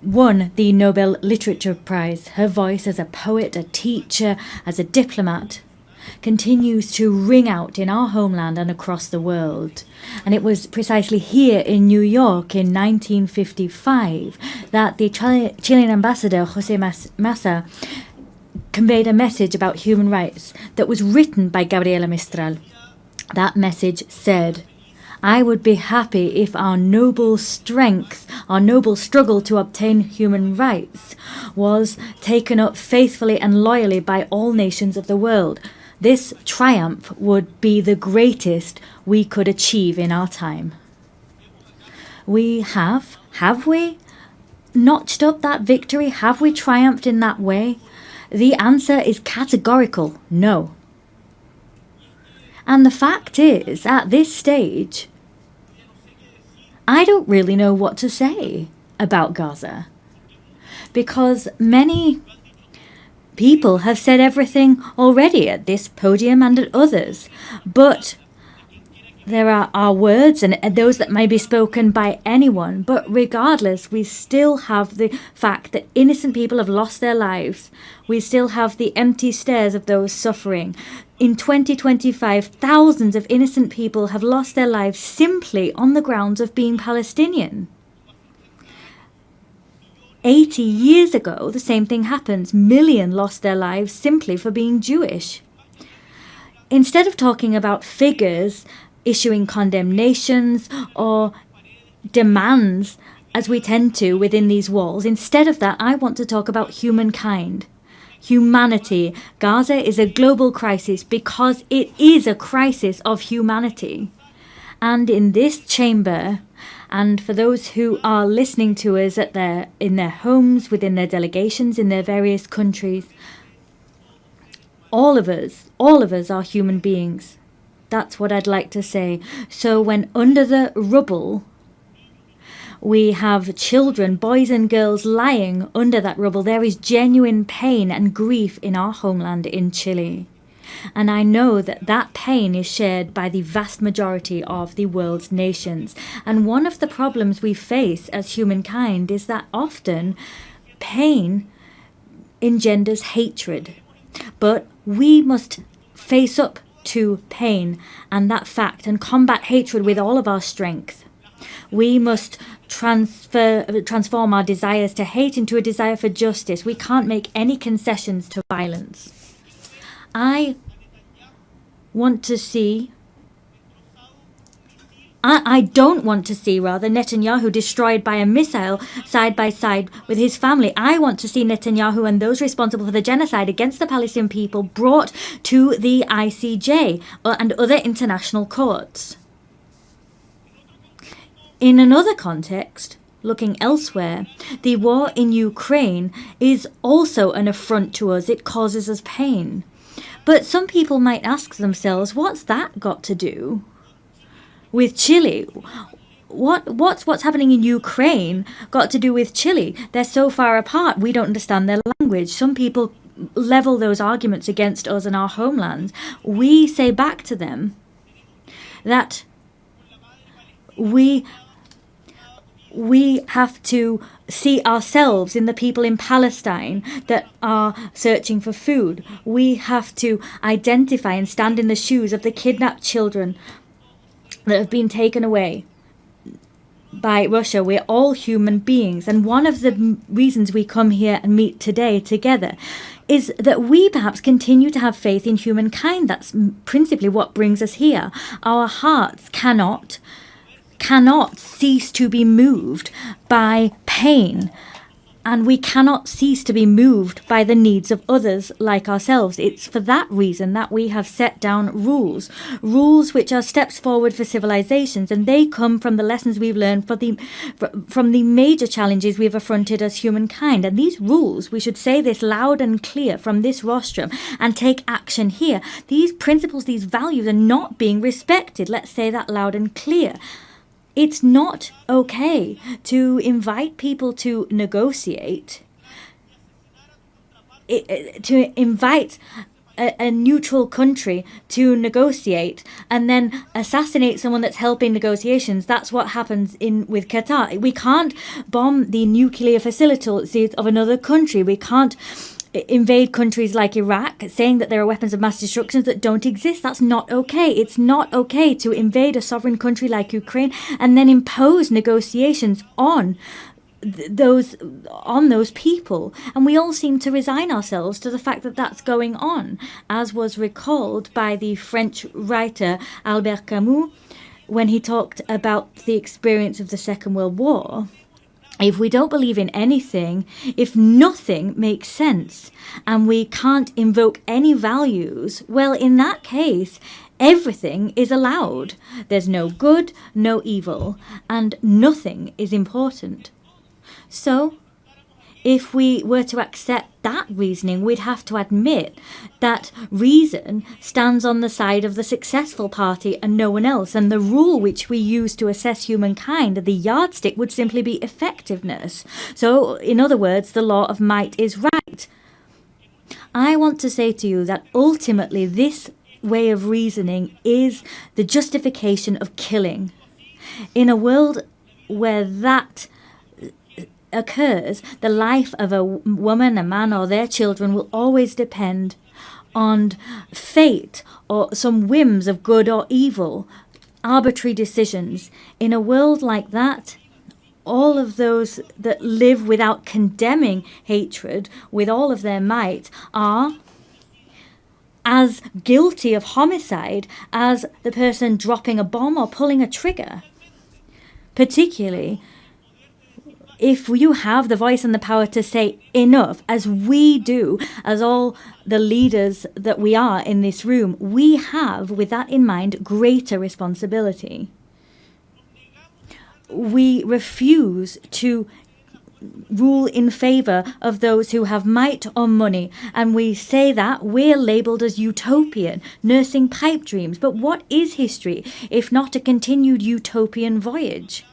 won the Nobel Literature Prize. Her voice as a poet, a teacher, as a diplomat continues to ring out in our homeland and across the world. And it was precisely here in New York in 1955 that the Chilean ambassador José Massa conveyed a message about human rights that was written by Gabriela Mistral. That message said, "I would be happy if our noble strength, our noble struggle to obtain human rights was taken up faithfully and loyally by all nations of the world. This triumph would be the greatest we could achieve in our time." We have we notched up that victory? Have we triumphed in that way? The answer is categorical no. And the fact is, at this stage, I don't really know what to say about Gaza, because many people have said everything already at this podium and at others, but there are our words and those that may be spoken by anyone, but regardless, we still have the fact that innocent people have lost their lives. We still have the empty stares of those suffering. In 2025, thousands of innocent people have lost their lives simply on the grounds of being Palestinian. 80 years ago, the same thing happens. Millions lost their lives simply for being Jewish. Instead of talking about figures, issuing condemnations or demands, as we tend to within these walls, instead of that, I want to talk about humankind. Humanity. Gaza is a global crisis because it is a crisis of humanity. And in this chamber, And for those who are listening to us in their homes, within their delegations, in their various countries, all of us are human beings. That's what I'd like to say. So when under the rubble, we have children, boys and girls, lying under that rubble, there is genuine pain and grief in our homeland in Chile. And I know that that pain is shared by the vast majority of the world's nations. And one of the problems we face as humankind is that often pain engenders hatred. But we must face up to pain and that fact and combat hatred with all of our strength. We must transform our desires to hate into a desire for justice. We can't make any concessions to violence. I don't want to see Netanyahu destroyed by a missile side by side with his family. I want to see Netanyahu and those responsible for the genocide against the Palestinian people brought to the ICJ and other international courts. In another context, looking elsewhere, the war in Ukraine is also an affront to us. It causes us pain. But some people might ask themselves, what's that got to do with Chile? What's happening in Ukraine got to do with Chile? They're so far apart, we don't understand their language. Some people level those arguments against us and our homelands. We say back to them that we have to see ourselves in the people in Palestine that are searching for food. We have to identify and stand in the shoes of the kidnapped children that have been taken away by Russia. We're all human beings. And one of the reasons we come here and meet today together is that we perhaps continue to have faith in humankind. That's principally what brings us here. Our hearts cannot cease to be moved by pain, and we cannot cease to be moved by the needs of others like ourselves. It's for that reason that we have set down rules which are steps forward for civilizations, and they come from the lessons we've learned from the major challenges we've affronted as humankind. And these rules, we should say this loud and clear from this rostrum and take action here. These principles, these values are not being respected. Let's say that loud and clear. It's not okay to invite people to negotiate, to invite a neutral country to negotiate and then assassinate someone that's helping negotiations. That's what happens with Qatar. We can't bomb the nuclear facilities of another country. We can't invade countries like Iraq, saying that there are weapons of mass destruction that don't exist. That's not okay. It's not okay to invade a sovereign country like Ukraine and then impose negotiations on those people. And we all seem to resign ourselves to the fact that that's going on, as was recalled by the French writer Albert Camus when he talked about the experience of the Second World War. If we don't believe in anything, if nothing makes sense, and we can't invoke any values, well, in that case, everything is allowed. There's no good, no evil, and nothing is important. So, if we were to accept that reasoning, we'd have to admit that reason stands on the side of the successful party and no one else. And the rule which we use to assess humankind, the yardstick, would simply be effectiveness. So, in other words, the law of might is right. I want to say to you that ultimately this way of reasoning is the justification of killing. In a world where that occurs, the life of a woman, a man, or their children will always depend on fate or some whims of good or evil, arbitrary decisions. In a world like that, all of those that live without condemning hatred with all of their might are as guilty of homicide as the person dropping a bomb or pulling a trigger. Particularly if you have the voice and the power to say enough, as we do, as all the leaders that we are in this room, we have, with that in mind, greater responsibility. we refuse to rule in favour of those who have might or money, and we say that we're labelled as utopian, nursing pipe dreams. But what is history if not a continued utopian voyage?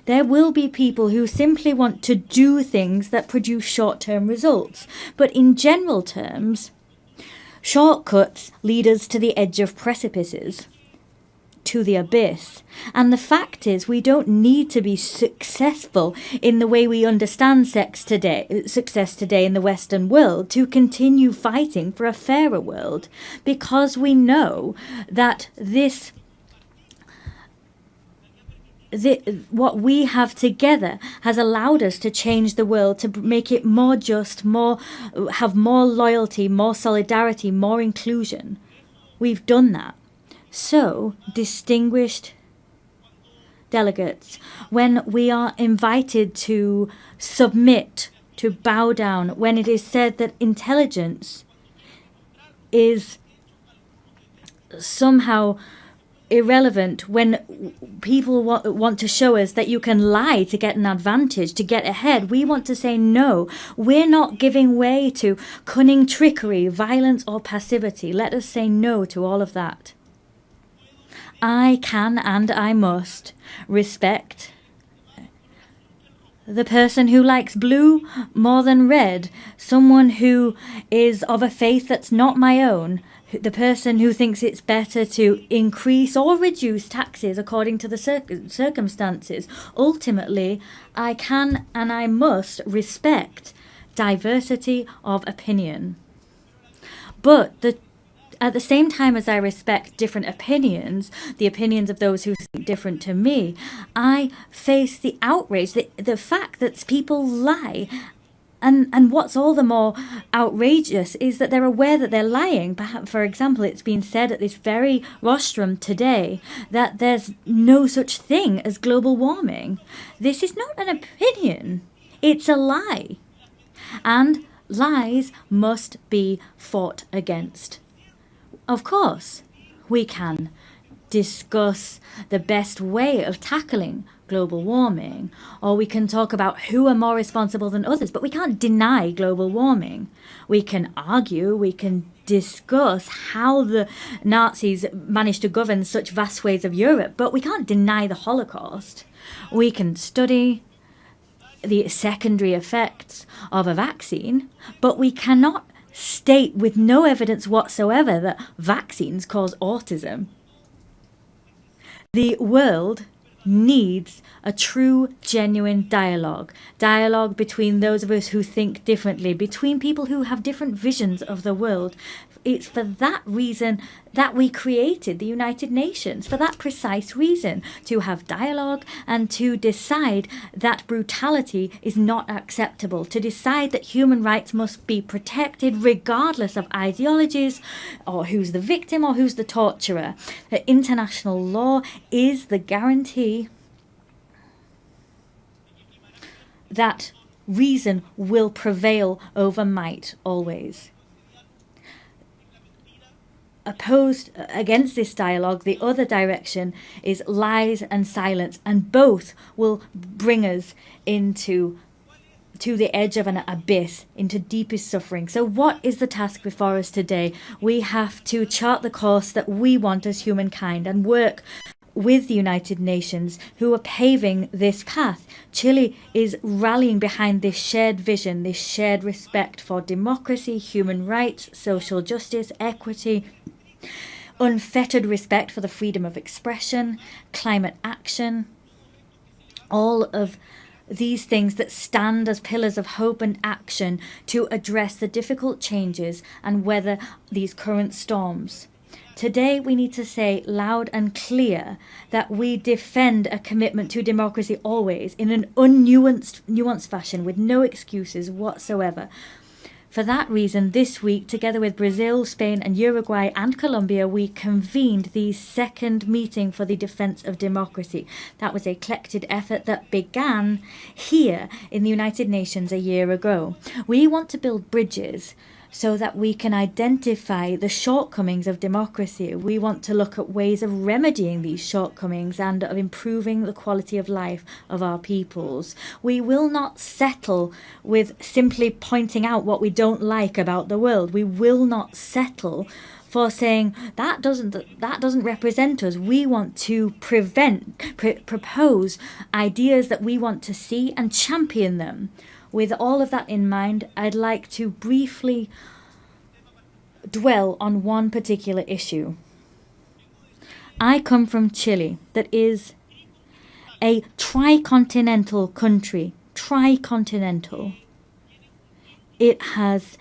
There will be people who simply want to do things that produce short-term results, but in general terms, shortcuts lead us to the edge of precipices, to the abyss. And the fact is, we don't need to be successful in the way we understand success today in the Western world to continue fighting for a fairer world, because we know that what we have together has allowed us to change the world, to make it more just, have more loyalty, more solidarity, more inclusion. We've done that. So, distinguished delegates, when we are invited to submit, to bow down, when it is said that intelligence is somehow irrelevant, when people want to show us that you can lie to get an advantage, to get ahead, we want to say no. We're not giving way to cunning trickery, violence or passivity. Let us say no to all of that. I can and I must respect the person who likes blue more than red, someone who is of a faith that's not my own, the person who thinks it's better to increase or reduce taxes according to the circumstances. Ultimately, I can and I must respect diversity of opinion. But at the same time as I respect different opinions, the opinions of those who think different to me, I face the outrage, the fact that people lie. And what's all the more outrageous is that they're aware that they're lying. Perhaps, for example, it's been said at this very rostrum today that there's no such thing as global warming. This is not an opinion. It's a lie. And lies must be fought against. Of course, we can discuss the best way of tackling global warming, or we can talk about who are more responsible than others, but we can't deny global warming. We can argue, we can discuss how the Nazis managed to govern such vast swathes of Europe, but we can't deny the Holocaust. We can study the secondary effects of a vaccine, but we cannot state with no evidence whatsoever that vaccines cause autism. The world needs a true, genuine dialogue between those of us who think differently, between people who have different visions of the world. It's for that reason that we created the United Nations, for that precise reason, to have dialogue and to decide that brutality is not acceptable, to decide that human rights must be protected regardless of ideologies or who's the victim or who's the torturer. That international law is the guarantee that reason will prevail over might always. Opposed against this dialogue, the other direction is lies and silence, and both will bring us to the edge of an abyss, into deepest suffering. So what is the task before us today? We have to chart the course that we want as humankind and work with the United Nations, who are paving this path. Chile is rallying behind this shared vision, this shared respect for democracy, human rights, social justice, equity, unfettered respect for the freedom of expression, climate action, all of these things that stand as pillars of hope and action to address the difficult changes and weather these current storms. Today we need to say loud and clear that we defend a commitment to democracy always in an nuanced fashion with no excuses whatsoever. For that reason, this week, together with Brazil, Spain and Uruguay and Colombia, we convened the second meeting for the defence of democracy. That was a collected effort that began here in the United Nations a year ago. We want to build bridges so that we can identify the shortcomings of democracy. We want to look at ways of remedying these shortcomings and of improving the quality of life of our peoples. We will not settle with simply pointing out what we don't like about the world. We will not settle for saying that doesn't represent us. We want to propose ideas that we want to see and champion them. With all of that in mind, I'd like to briefly dwell on one particular issue. I come from Chile, that is a tricontinental country. Tricontinental. It has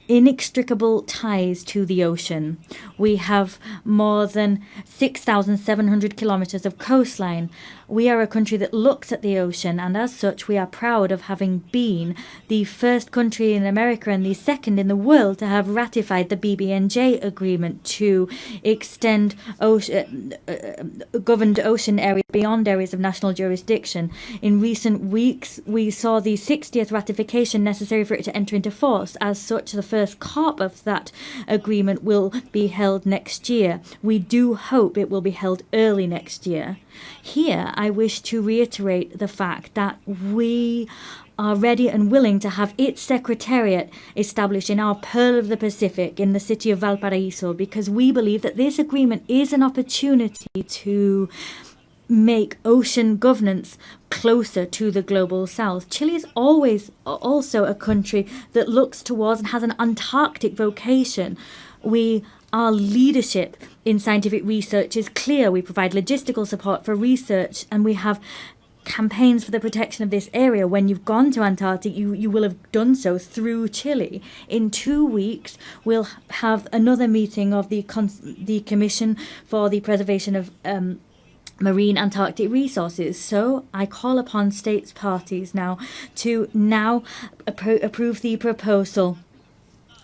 inextricable ties to the ocean. We have more than 6,700 kilometers of coastline. We are a country that looks at the ocean, and as such we are proud of having been the first country in America and the second in the world to have ratified the BBNJ agreement to extend governed ocean areas beyond areas of national jurisdiction. In recent weeks, we saw the 60th ratification necessary for it to enter into force. As such, the first COP of that agreement will be held next year. We do hope it will be held early next year. Here, I wish to reiterate the fact that we are ready and willing to have its secretariat established in our Pearl of the Pacific in the city of Valparaiso, because we believe that this agreement is an opportunity to make ocean governance closer to the global south. Chile is always also a country that looks towards and has an Antarctic vocation. Our leadership in scientific research is clear. We provide logistical support for research, and we have campaigns for the protection of this area. When you've gone to Antarctic, you will have done so through Chile. In 2 weeks, we'll have another meeting of the Commission for the Preservation of Marine Antarctic Resources. So I call upon states parties now to approve the proposal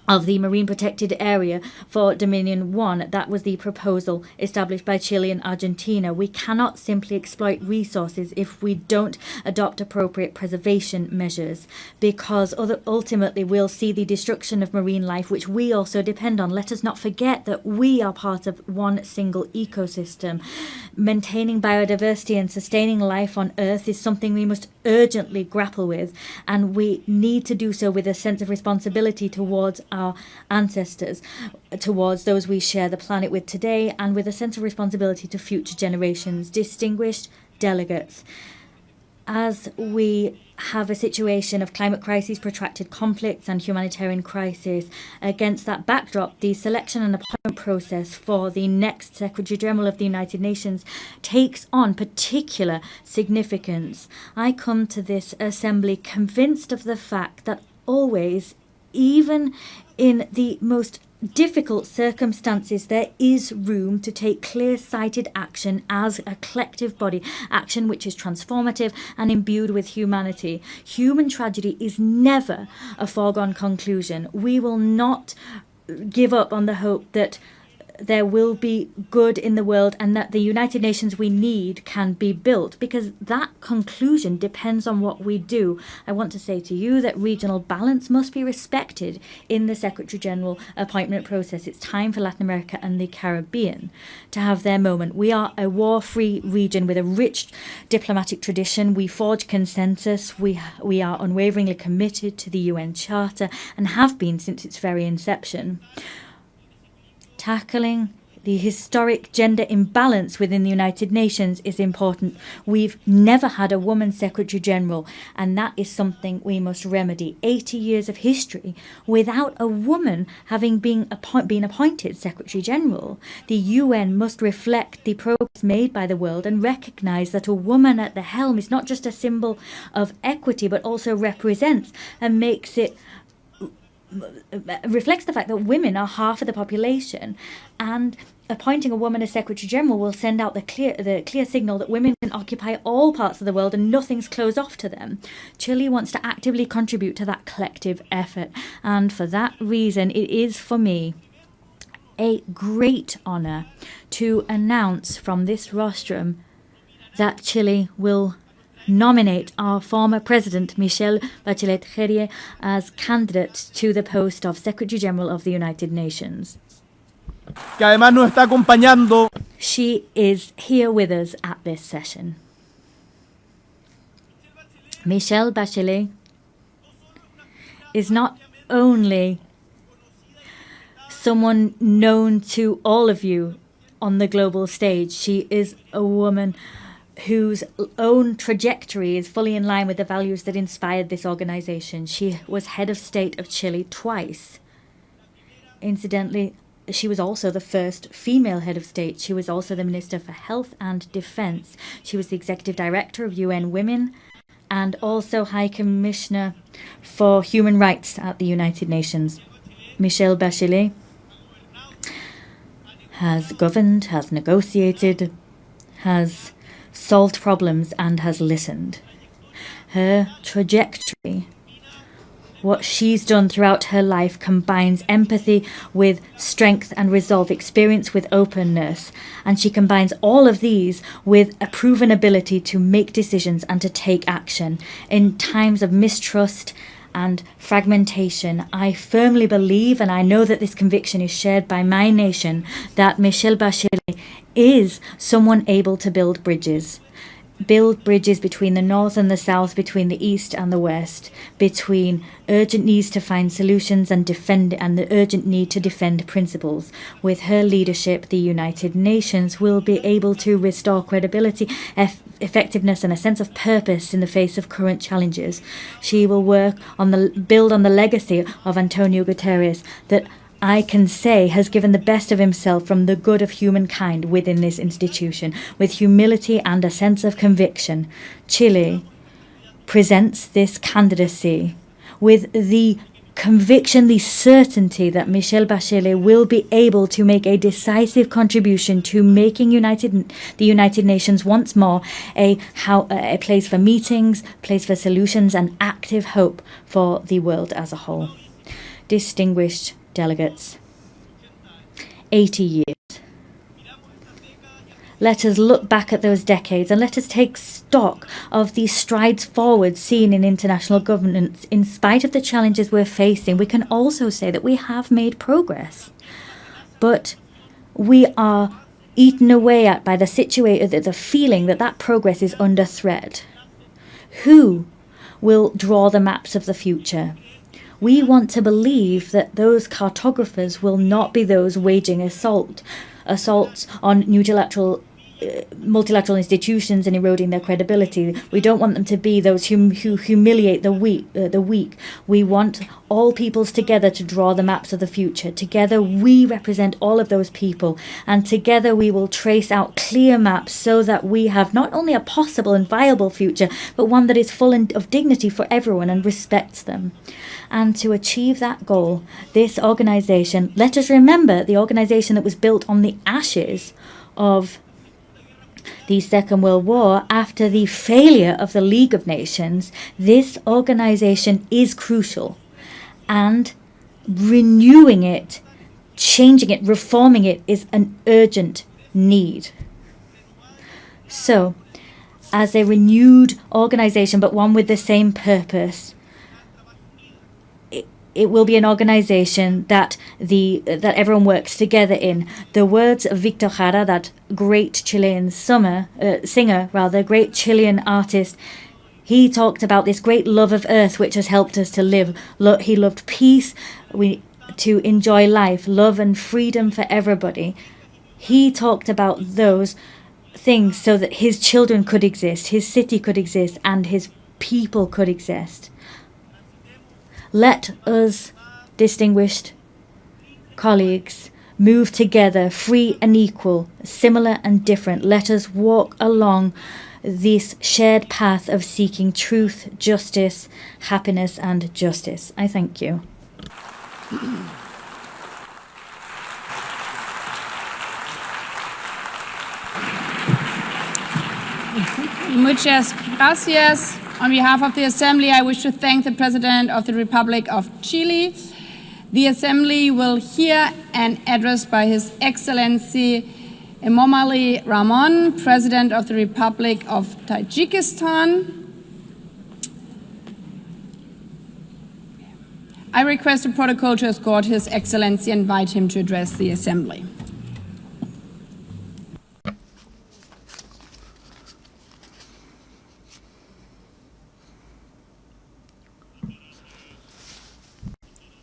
of the Marine Protected Area for Dominion 1. That was the proposal established by Chile and Argentina. We cannot simply exploit resources if we don't adopt appropriate preservation measures, because ultimately we'll see the destruction of marine life, which we also depend on. Let us not forget that we are part of one single ecosystem. Maintaining biodiversity and sustaining life on Earth is something we must urgently grapple with, and we need to do so with a sense of responsibility towards our ancestors, towards those we share the planet with today, and with a sense of responsibility to future generations. Distinguished delegates, as we have a situation of climate crisis, protracted conflicts and humanitarian crisis, against that backdrop, the selection and appointment process for the next Secretary General of the United Nations takes on particular significance. I come to this assembly convinced of the fact that always, even in the most difficult circumstances, there is room to take clear-sighted action as a collective body, action which is transformative and imbued with humanity. Human tragedy is never a foregone conclusion. We will not give up on the hope that there will be good in the world and that the United Nations we need can be built, because that conclusion depends on what we do. I want to say to you that regional balance must be respected in the Secretary General appointment process. It's time for Latin America and the Caribbean to have their moment. We are a war-free region with a rich diplomatic tradition. We forge consensus. We are unwaveringly committed to the UN Charter and have been since its very inception. Tackling the historic gender imbalance within the United Nations is important. We've never had a woman Secretary General, and that is something we must remedy. 80 years of history without a woman having been appointed Secretary General. The UN must reflect the progress made by the world and recognise that a woman at the helm is not just a symbol of equity, but also represents and reflects the fact that women are half of the population, and appointing a woman as Secretary General will send out the clear signal that women can occupy all parts of the world and nothing's closed off to them. Chile wants to actively contribute to that collective effort, and for that reason it is for me a great honour to announce from this rostrum that Chile will nominate our former President Michelle Bachelet as candidate to the post of Secretary General of the United Nations. Que además nos está acompañando. She is here with us at this session. Michelle Bachelet is not only someone known to all of you on the global stage, she is a woman whose own trajectory is fully in line with the values that inspired this organization. She was head of state of Chile twice. Incidentally, she was also the first female head of state. She was also the Minister for Health and Defense. She was the Executive Director of UN Women and also High Commissioner for Human Rights at the United Nations. Michelle Bachelet has governed, has negotiated, has solved problems and has listened. Her trajectory, what she's done throughout her life, combines empathy with strength and resolve, experience with openness, and she combines all of these with a proven ability to make decisions and to take action in times of mistrust and fragmentation. I firmly believe, and I know that this conviction is shared by my nation, that Michelle Bachelet is someone able to build bridges between the North and the South, between the East and the West, between urgent needs to find solutions and the urgent need to defend principles. With her leadership, the United Nations will be able to restore credibility, effectiveness and a sense of purpose in the face of current challenges. She will build on the legacy of Antonio Guterres that I can say has given the best of himself from the good of humankind within this institution. With humility and a sense of conviction, Chile presents this candidacy with the conviction, the certainty that Michelle Bachelet will be able to make a decisive contribution to making the United Nations once more a place for meetings, place for solutions and active hope for the world as a whole. Distinguished delegates, 80 years. Let us look back at those decades and let us take stock of the strides forward seen in international governance. In spite of the challenges we're facing, we can also say that we have made progress. But we are eaten away at by the feeling that that progress is under threat. Who will draw the maps of the future? We want to believe that those cartographers will not be those waging assaults on multilateral institutions and eroding their credibility. We don't want them to be those who humiliate the weak. We want all peoples together to draw the maps of the future. Together we represent all of those people, and together we will trace out clear maps so that we have not only a possible and viable future, but one that is full of dignity for everyone and respects them. And to achieve that goal, this organization, let us remember the organization that was built on the ashes of the Second World War, after the failure of the League of Nations, this organization is crucial. And renewing it, changing it, reforming it is an urgent need. So, as a renewed organization, but one with the same purpose, it will be an organization that everyone works together in. The words of Victor Jara, that great Chilean great Chilean artist, he talked about this great love of earth which has helped us to live. He loved peace, to enjoy life, love and freedom for everybody. He talked about those things so that his children could exist, his city could exist, and his people could exist. Let us, distinguished colleagues, move together, free and equal, similar and different. Let us walk along this shared path of seeking truth, justice, happiness and justice. I thank you. Muchas gracias. On behalf of the Assembly, I wish to thank the President of the Republic of Chile. The Assembly will hear an address by His Excellency Emomali Rahmon, President of the Republic of Tajikistan. I request the protocol to escort His Excellency and invite him to address the Assembly.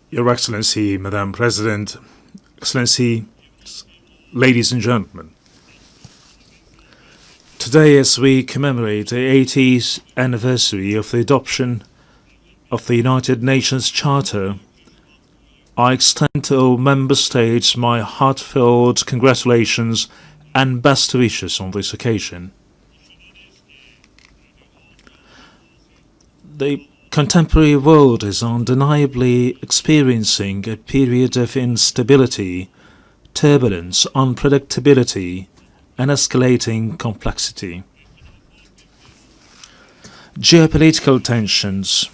Your Excellency, Madam President, Excellency, ladies and gentlemen. Today, as we commemorate the 80th anniversary of the adoption of the United Nations Charter, I extend to all member states my heartfelt congratulations and best wishes on this occasion. The contemporary world is undeniably experiencing a period of instability, turbulence, unpredictability, and escalating complexity. Geopolitical tensions,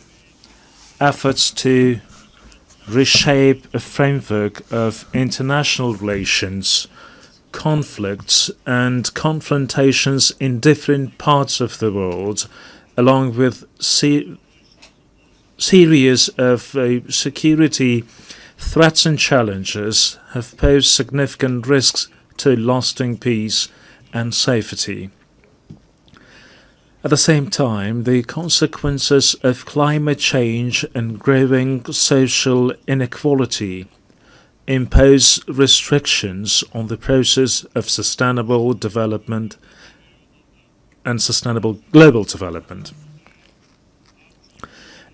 efforts to reshape a framework of international relations, conflicts and confrontations in different parts of the world, along with series of security threats and challenges, have posed significant risks to lasting peace and safety. At the same time, the consequences of climate change and growing social inequality impose restrictions on the process of sustainable development and sustainable global development.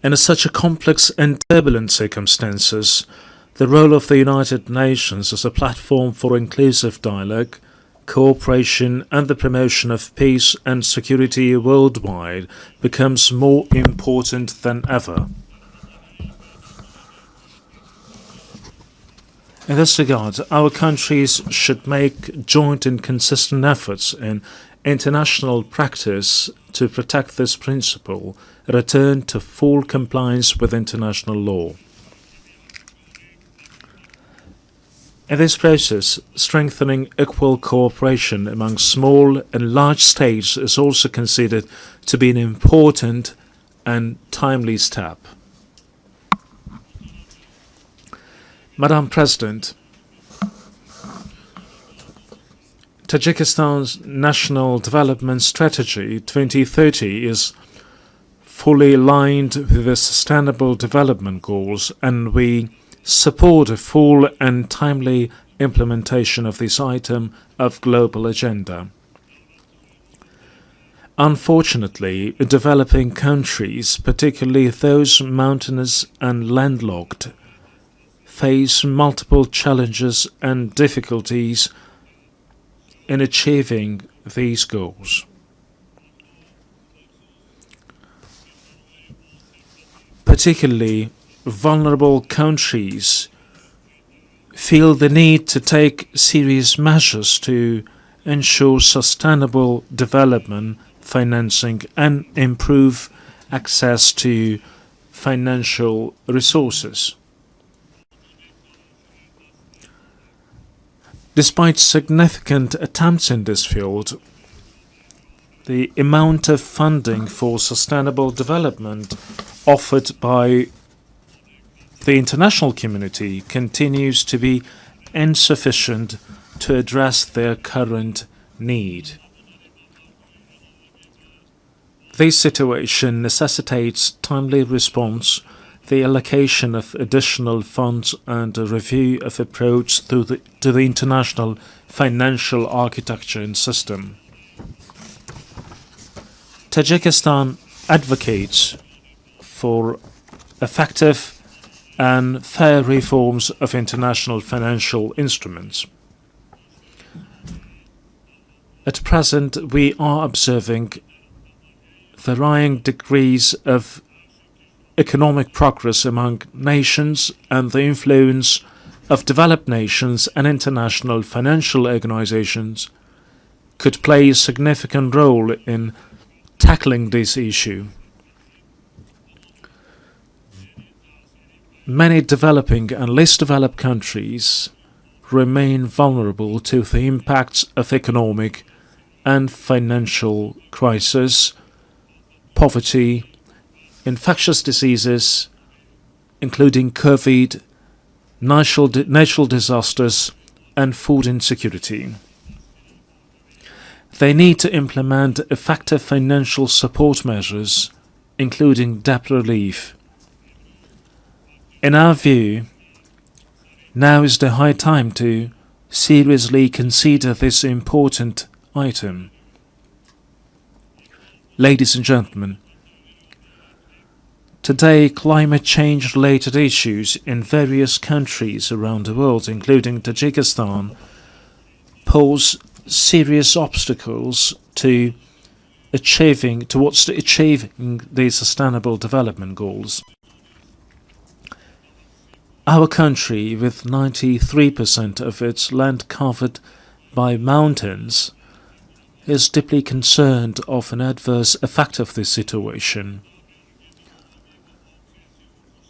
In such a complex and turbulent circumstances, the role of the United Nations as a platform for inclusive dialogue, cooperation and the promotion of peace and security worldwide becomes more important than ever. In this regard, our countries should make joint and consistent efforts in international practice to protect this principle, a return to full compliance with international law. In this process, strengthening equal cooperation among small and large states is also considered to be an important and timely step. Madam President, Tajikistan's National Development Strategy 2030 is fully aligned with the Sustainable Development Goals, and we support a full and timely implementation of this item of global agenda. Unfortunately, developing countries, particularly those mountainous and landlocked, face multiple challenges and difficulties in achieving these goals. Particularly vulnerable countries feel the need to take serious measures to ensure sustainable development, financing, and improve access to financial resources. Despite significant attempts in this field, the amount of funding for sustainable development offered by the international community continues to be insufficient to address their current need. This situation necessitates timely response, the allocation of additional funds, and a review of approach to the international financial architecture and system. Tajikistan advocates for effective and fair reforms of international financial instruments. At present, we are observing varying degrees of economic progress among nations, and the influence of developed nations and international financial organizations could play a significant role in tackling this issue. Many developing and less developed countries remain vulnerable to the impacts of economic and financial crisis, poverty, infectious diseases, including COVID, natural disasters, and food insecurity. They need to implement effective financial support measures, including debt relief. In our view, now is the high time to seriously consider this important item. Ladies and gentlemen, today climate change-related issues in various countries around the world, including Tajikistan, pose serious obstacles towards achieving the Sustainable Development Goals. Our country, with 93% of its land covered by mountains, is deeply concerned of an adverse effect of this situation.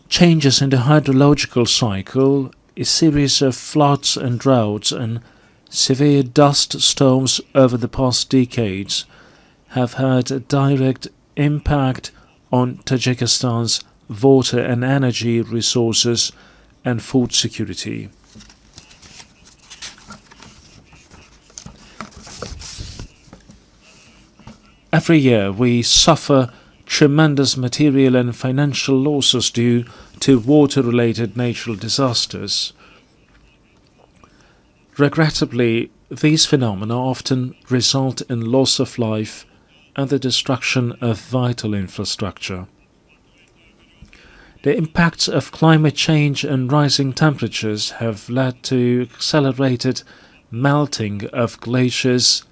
Changes in the hydrological cycle, a series of floods and droughts, and severe dust storms over the past decades have had a direct impact on Tajikistan's water and energy resources and food security. Every year we suffer tremendous material and financial losses due to water-related natural disasters. Regrettably, these phenomena often result in loss of life and the destruction of vital infrastructure. The impacts of climate change and rising temperatures have led to accelerated melting of glaciers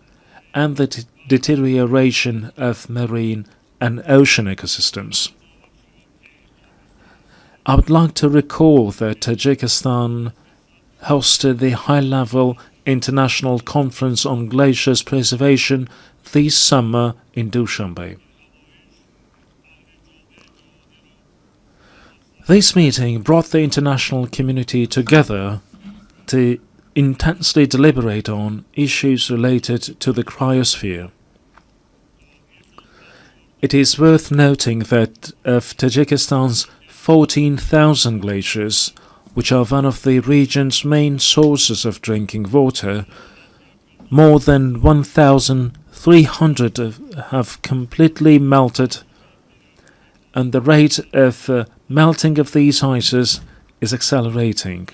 and the deterioration of marine and ocean ecosystems. I would like to recall that Tajikistan hosted the high-level International Conference on Glaciers Preservation this summer in Dushanbe. This meeting brought the international community together to intensely deliberate on issues related to the cryosphere. It is worth noting that of Tajikistan's 14,000 glaciers, which are one of the region's main sources of drinking water, more than 1,300 have completely melted, and the rate of melting of these ices is accelerating.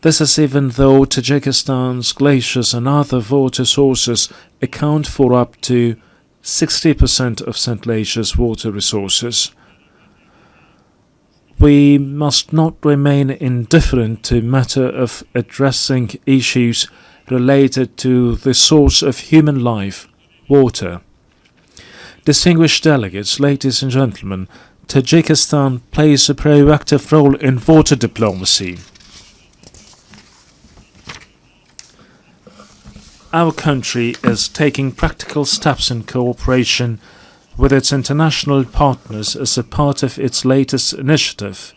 This is even though Tajikistan's glaciers and other water sources account for up to 60% of Central Asia's water resources. We must not remain indifferent to the matter of addressing issues related to the source of human life, water. Distinguished delegates, ladies and gentlemen, Tajikistan plays a proactive role in water diplomacy. Our country is taking practical steps in cooperation with its international partners as a part of its latest initiative,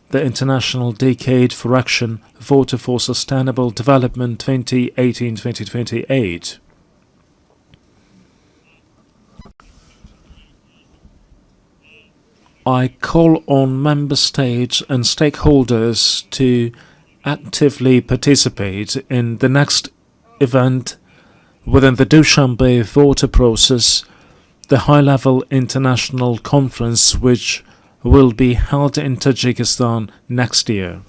the International Decade for Action Water for Sustainable Development 2018-2028. I call on member states and stakeholders to actively participate in the next event within the Dushanbe water process, the high-level international conference which will be held in Tajikistan next year.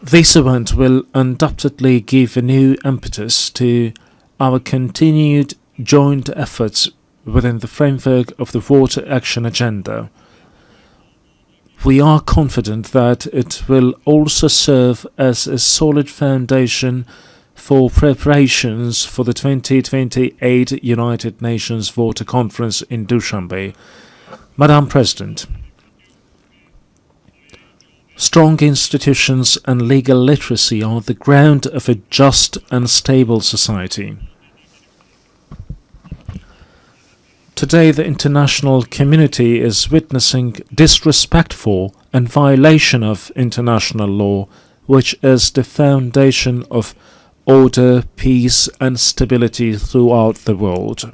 This event will undoubtedly give a new impetus to our continued joint efforts within the framework of the Water Action Agenda. We are confident that it will also serve as a solid foundation for preparations for the 2028 United Nations Water Conference in Dushanbe. Madam President, strong institutions and legal literacy are the ground of a just and stable society. Today, the international community is witnessing disrespect for and violation of international law, which is the foundation of order, peace and stability throughout the world.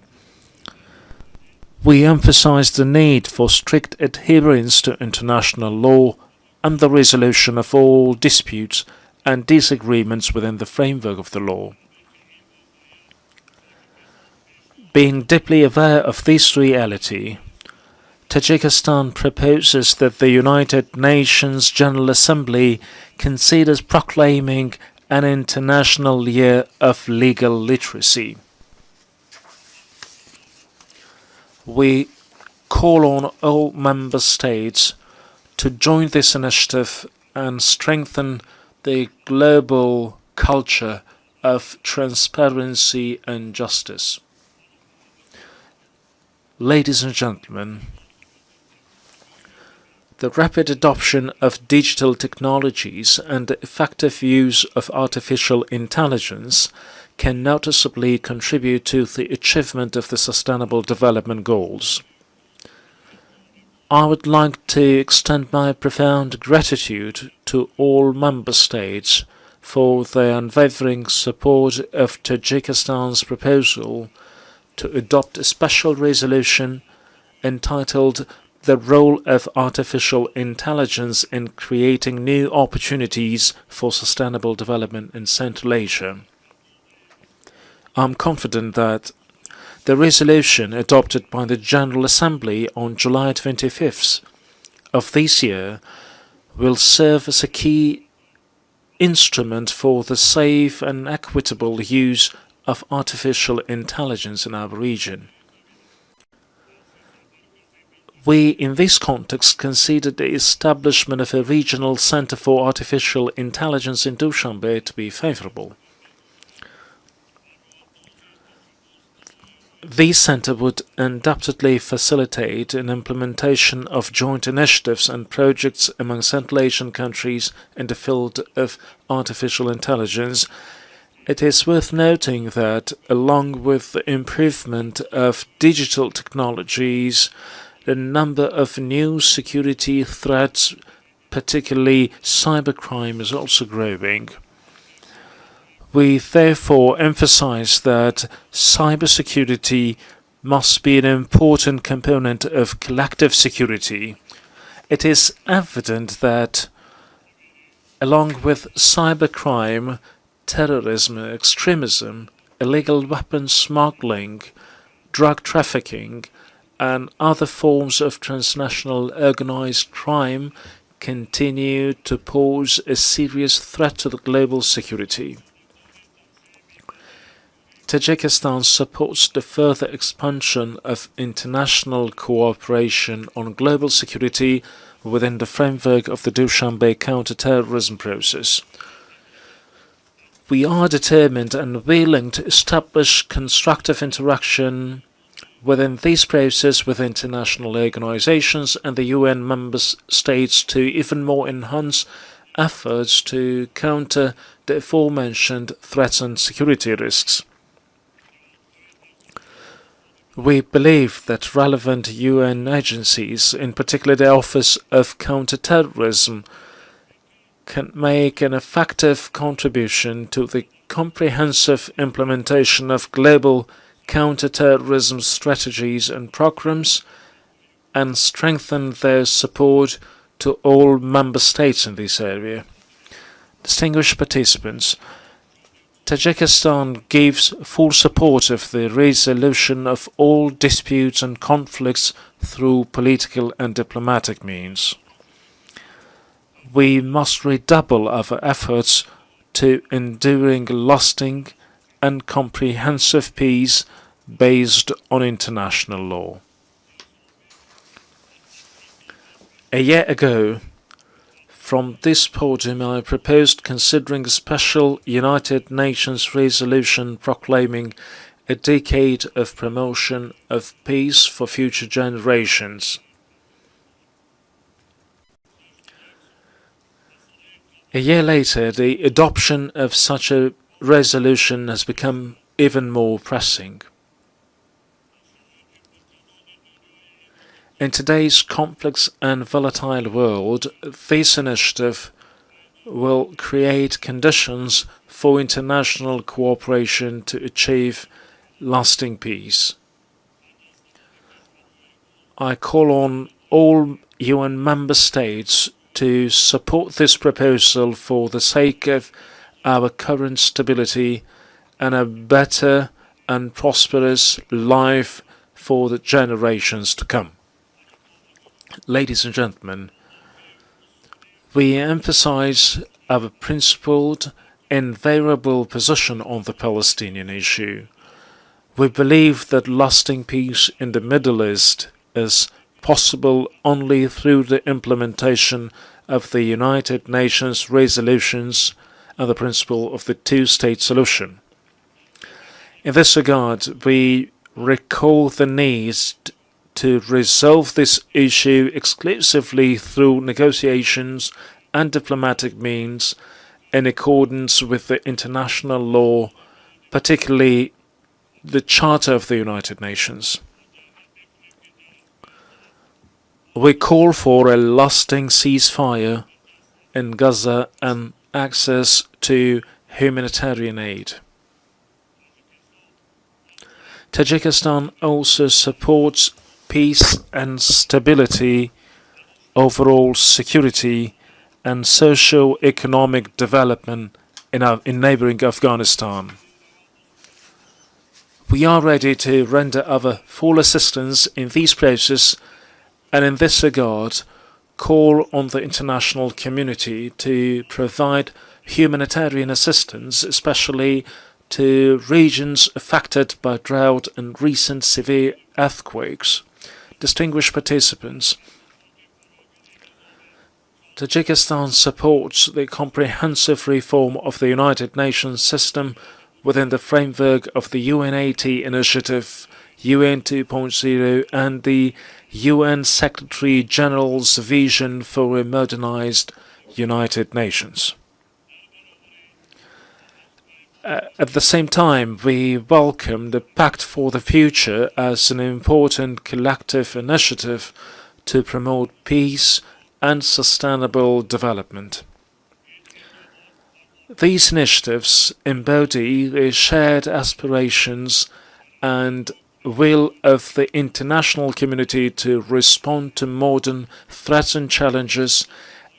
We emphasize the need for strict adherence to international law and the resolution of all disputes and disagreements within the framework of the law. Being deeply aware of this reality, Tajikistan proposes that the United Nations General Assembly considers proclaiming an International Year of Legal Literacy. We call on all member states to join this initiative and strengthen the global culture of transparency and justice. Ladies and gentlemen, the rapid adoption of digital technologies and the effective use of artificial intelligence can noticeably contribute to the achievement of the Sustainable Development Goals. I would like to extend my profound gratitude to all member states for their unwavering support of Tajikistan's proposal to adopt a special resolution entitled "The Role of Artificial Intelligence in Creating New Opportunities for Sustainable Development in Central Asia." I'm confident that the resolution adopted by the General Assembly on July 25th of this year will serve as a key instrument for the safe and equitable use of artificial intelligence in our region. We, in this context, consider the establishment of a regional Center for Artificial Intelligence in Dushanbe to be favorable. This center would undoubtedly facilitate an implementation of joint initiatives and projects among Central Asian countries in the field of artificial intelligence. It is worth noting that, along with the improvement of digital technologies, the number of new security threats, particularly cybercrime, is also growing. We therefore emphasize that cybersecurity must be an important component of collective security. It is evident that, along with cybercrime, terrorism, extremism, illegal weapons smuggling, drug trafficking, and other forms of transnational organized crime continue to pose a serious threat to the global security. Tajikistan supports the further expansion of international cooperation on global security within the framework of the Dushanbe counter-terrorism process. We are determined and willing to establish constructive interaction within this process with international organizations and the UN member states to even more enhance efforts to counter the aforementioned threats and security risks. We believe that relevant UN agencies, in particular the Office of Counterterrorism, can make an effective contribution to the comprehensive implementation of global counterterrorism strategies and programs and strengthen their support to all member states in this area. Distinguished participants, Tajikistan gives full support of the resolution of all disputes and conflicts through political and diplomatic means. We must redouble our efforts to enduring, lasting, and comprehensive peace based on international law. A year ago, from this podium, I proposed considering a special United Nations resolution proclaiming a decade of promotion of peace for future generations. A year later, the adoption of such a resolution has become even more pressing. In today's complex and volatile world, this initiative will create conditions for international cooperation to achieve lasting peace. I call on all UN member states to support this proposal for the sake of our current stability and a better and prosperous life for the generations to come. Ladies and gentlemen, we emphasize our principled, invariable position on the Palestinian issue. We believe that lasting peace in the Middle East is possible only through the implementation of the United Nations resolutions and the principle of the two-state solution. In this regard, we recall the need to resolve this issue exclusively through negotiations and diplomatic means in accordance with the international law, particularly the Charter of the United Nations. We call for a lasting ceasefire in Gaza and access to humanitarian aid. Tajikistan also supports peace and stability, overall security and socio-economic development in neighboring Afghanistan. We are ready to render our full assistance in these processes and in this regard call on the international community to provide humanitarian assistance, especially to regions affected by drought and recent severe earthquakes. Distinguished participants, Tajikistan supports the comprehensive reform of the United Nations system within the framework of the UN80 initiative, UN 2.0, and the UN Secretary General's vision for a modernized United Nations. At the same time, we welcome the Pact for the Future as an important collective initiative to promote peace and sustainable development. These initiatives embody the shared aspirations and will of the international community to respond to modern threats and challenges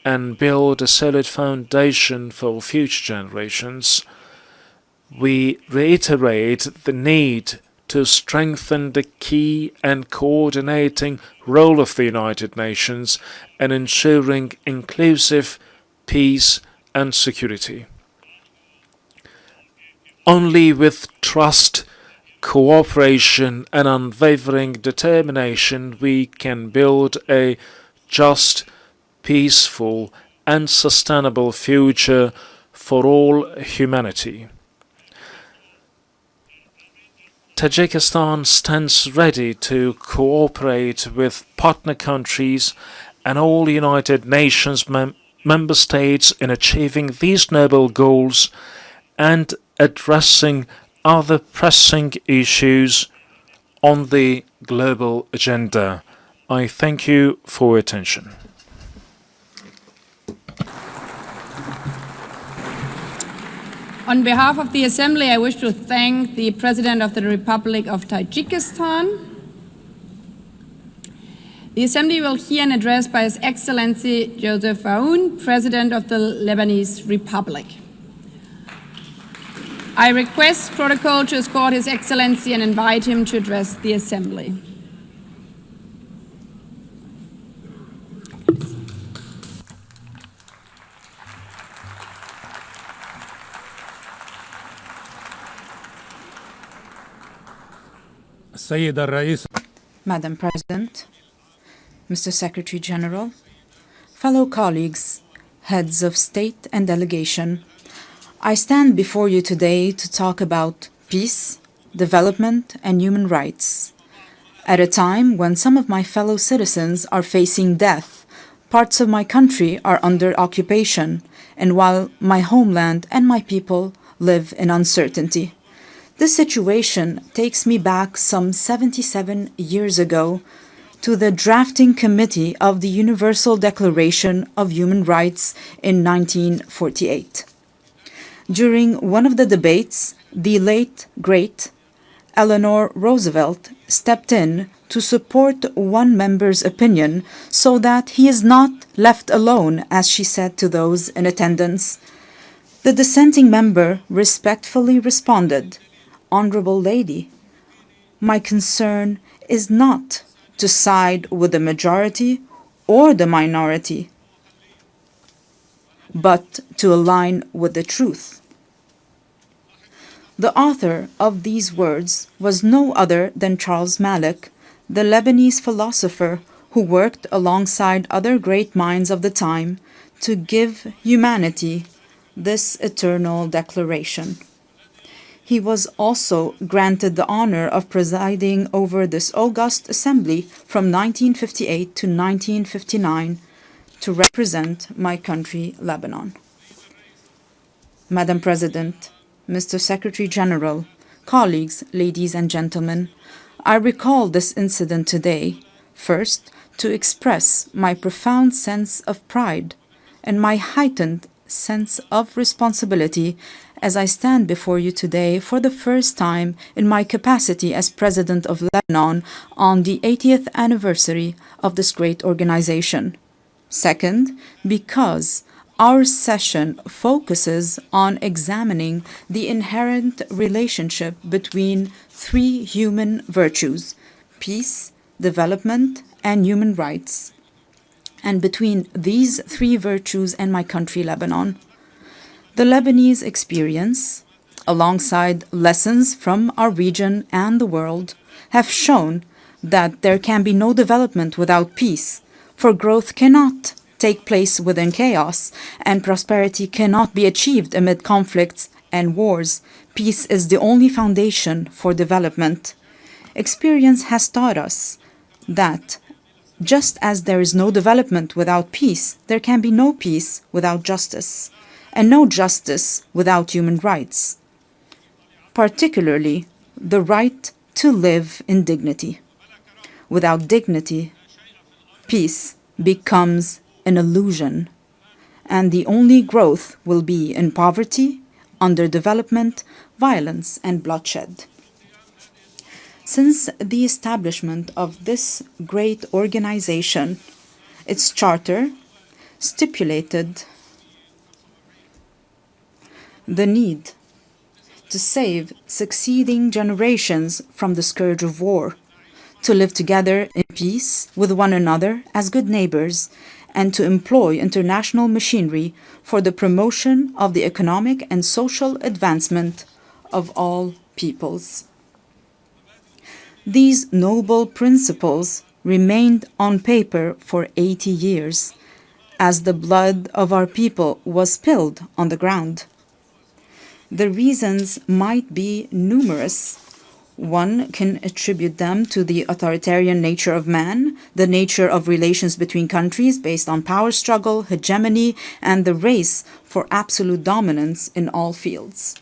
and build a solid foundation for future generations. We reiterate the need to strengthen the key and coordinating role of the United Nations in ensuring inclusive peace and security. Only with trust, cooperation and unwavering determination we can build a just, peaceful and sustainable future for all humanity. Tajikistan stands ready to cooperate with partner countries and all United Nations member states in achieving these noble goals and addressing other pressing issues on the global agenda. I thank you for your attention. On behalf of the Assembly, I wish to thank the President of the Republic of Tajikistan. The Assembly will hear an address by His Excellency Joseph Aoun, President of the Lebanese Republic. I request protocol to escort His Excellency and invite him to address the Assembly. Madam President, Mr. Secretary General, fellow colleagues, heads of state and delegation, I stand before you today to talk about peace, development, and human rights. At a time when some of my fellow citizens are facing death, parts of my country are under occupation, and while my homeland and my people live in uncertainty. This situation takes me back some 77 years ago to the drafting committee of the Universal Declaration of Human Rights in 1948. During one of the debates, the late, great Eleanor Roosevelt stepped in to support one member's opinion so that he is not left alone, as she said to those in attendance. The dissenting member respectfully responded, "Honorable lady, my concern is not to side with the majority or the minority, but to align with the truth." The author of these words was no other than Charles Malik, the Lebanese philosopher who worked alongside other great minds of the time to give humanity this eternal declaration. He was also granted the honor of presiding over this august assembly from 1958 to 1959 to represent my country, Lebanon. Madam President, Mr. Secretary General, colleagues, ladies and gentlemen, I recall this incident today, first, to express my profound sense of pride and my heightened sense of responsibility as I stand before you today for the first time in my capacity as President of Lebanon on the 80th anniversary of this great organization. Second, because our session focuses on examining the inherent relationship between three human virtues: peace, development, and human rights, and between these three virtues and my country, Lebanon. The Lebanese experience, alongside lessons from our region and the world, have shown that there can be no development without peace, for growth cannot take place within chaos, and prosperity cannot be achieved amid conflicts and wars. Peace is the only foundation for development. Experience has taught us that just as there is no development without peace, there can be no peace without justice, and no justice without human rights, particularly the right to live in dignity. Without dignity, peace becomes an illusion, and the only growth will be in poverty, underdevelopment, violence, and bloodshed. Since the establishment of this great organization, its charter stipulated the need to save succeeding generations from the scourge of war, to live together in peace with one another as good neighbors, and to employ international machinery for the promotion of the economic and social advancement of all peoples. These noble principles remained on paper for 80 years, as the blood of our people was spilled on the ground. The reasons might be numerous. One can attribute them to the authoritarian nature of man, the nature of relations between countries based on power struggle, hegemony, and the race for absolute dominance in all fields.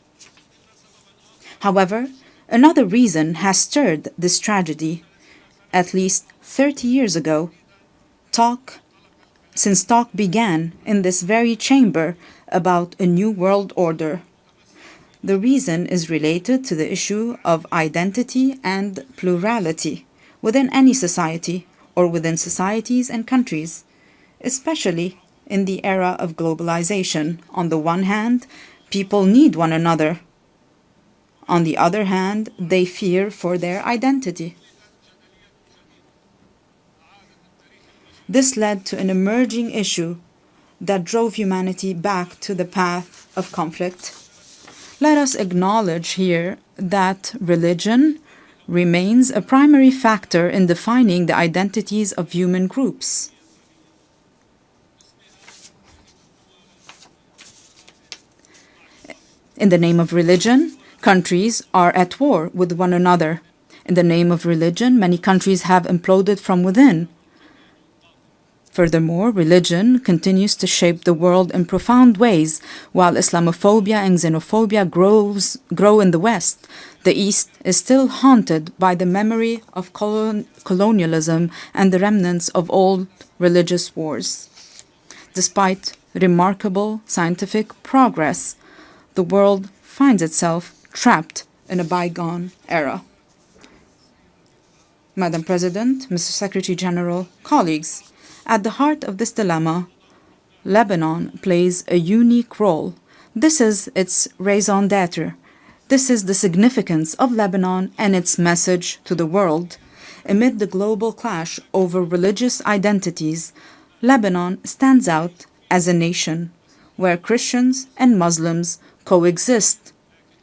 However, another reason has stirred this tragedy. At least 30 years ago, since talk began in this very chamber about a new world order. The reason is related to the issue of identity and plurality within any society or within societies and countries, especially in the era of globalization. On the one hand, people need one another. On the other hand, they fear for their identity. This led to an emerging issue that drove humanity back to the path of conflict. Let us acknowledge here that religion remains a primary factor in defining the identities of human groups. In the name of religion, countries are at war with one another. In the name of religion, many countries have imploded from within. Furthermore, religion continues to shape the world in profound ways. While Islamophobia and xenophobia grow in the West, the East is still haunted by the memory of colonialism and the remnants of old religious wars. Despite remarkable scientific progress, the world finds itself trapped in a bygone era. Madam President, Mr. Secretary General, colleagues, at the heart of this dilemma, Lebanon plays a unique role. This is its raison d'etre. This is the significance of Lebanon and its message to the world. Amid the global clash over religious identities, Lebanon stands out as a nation where Christians and Muslims coexist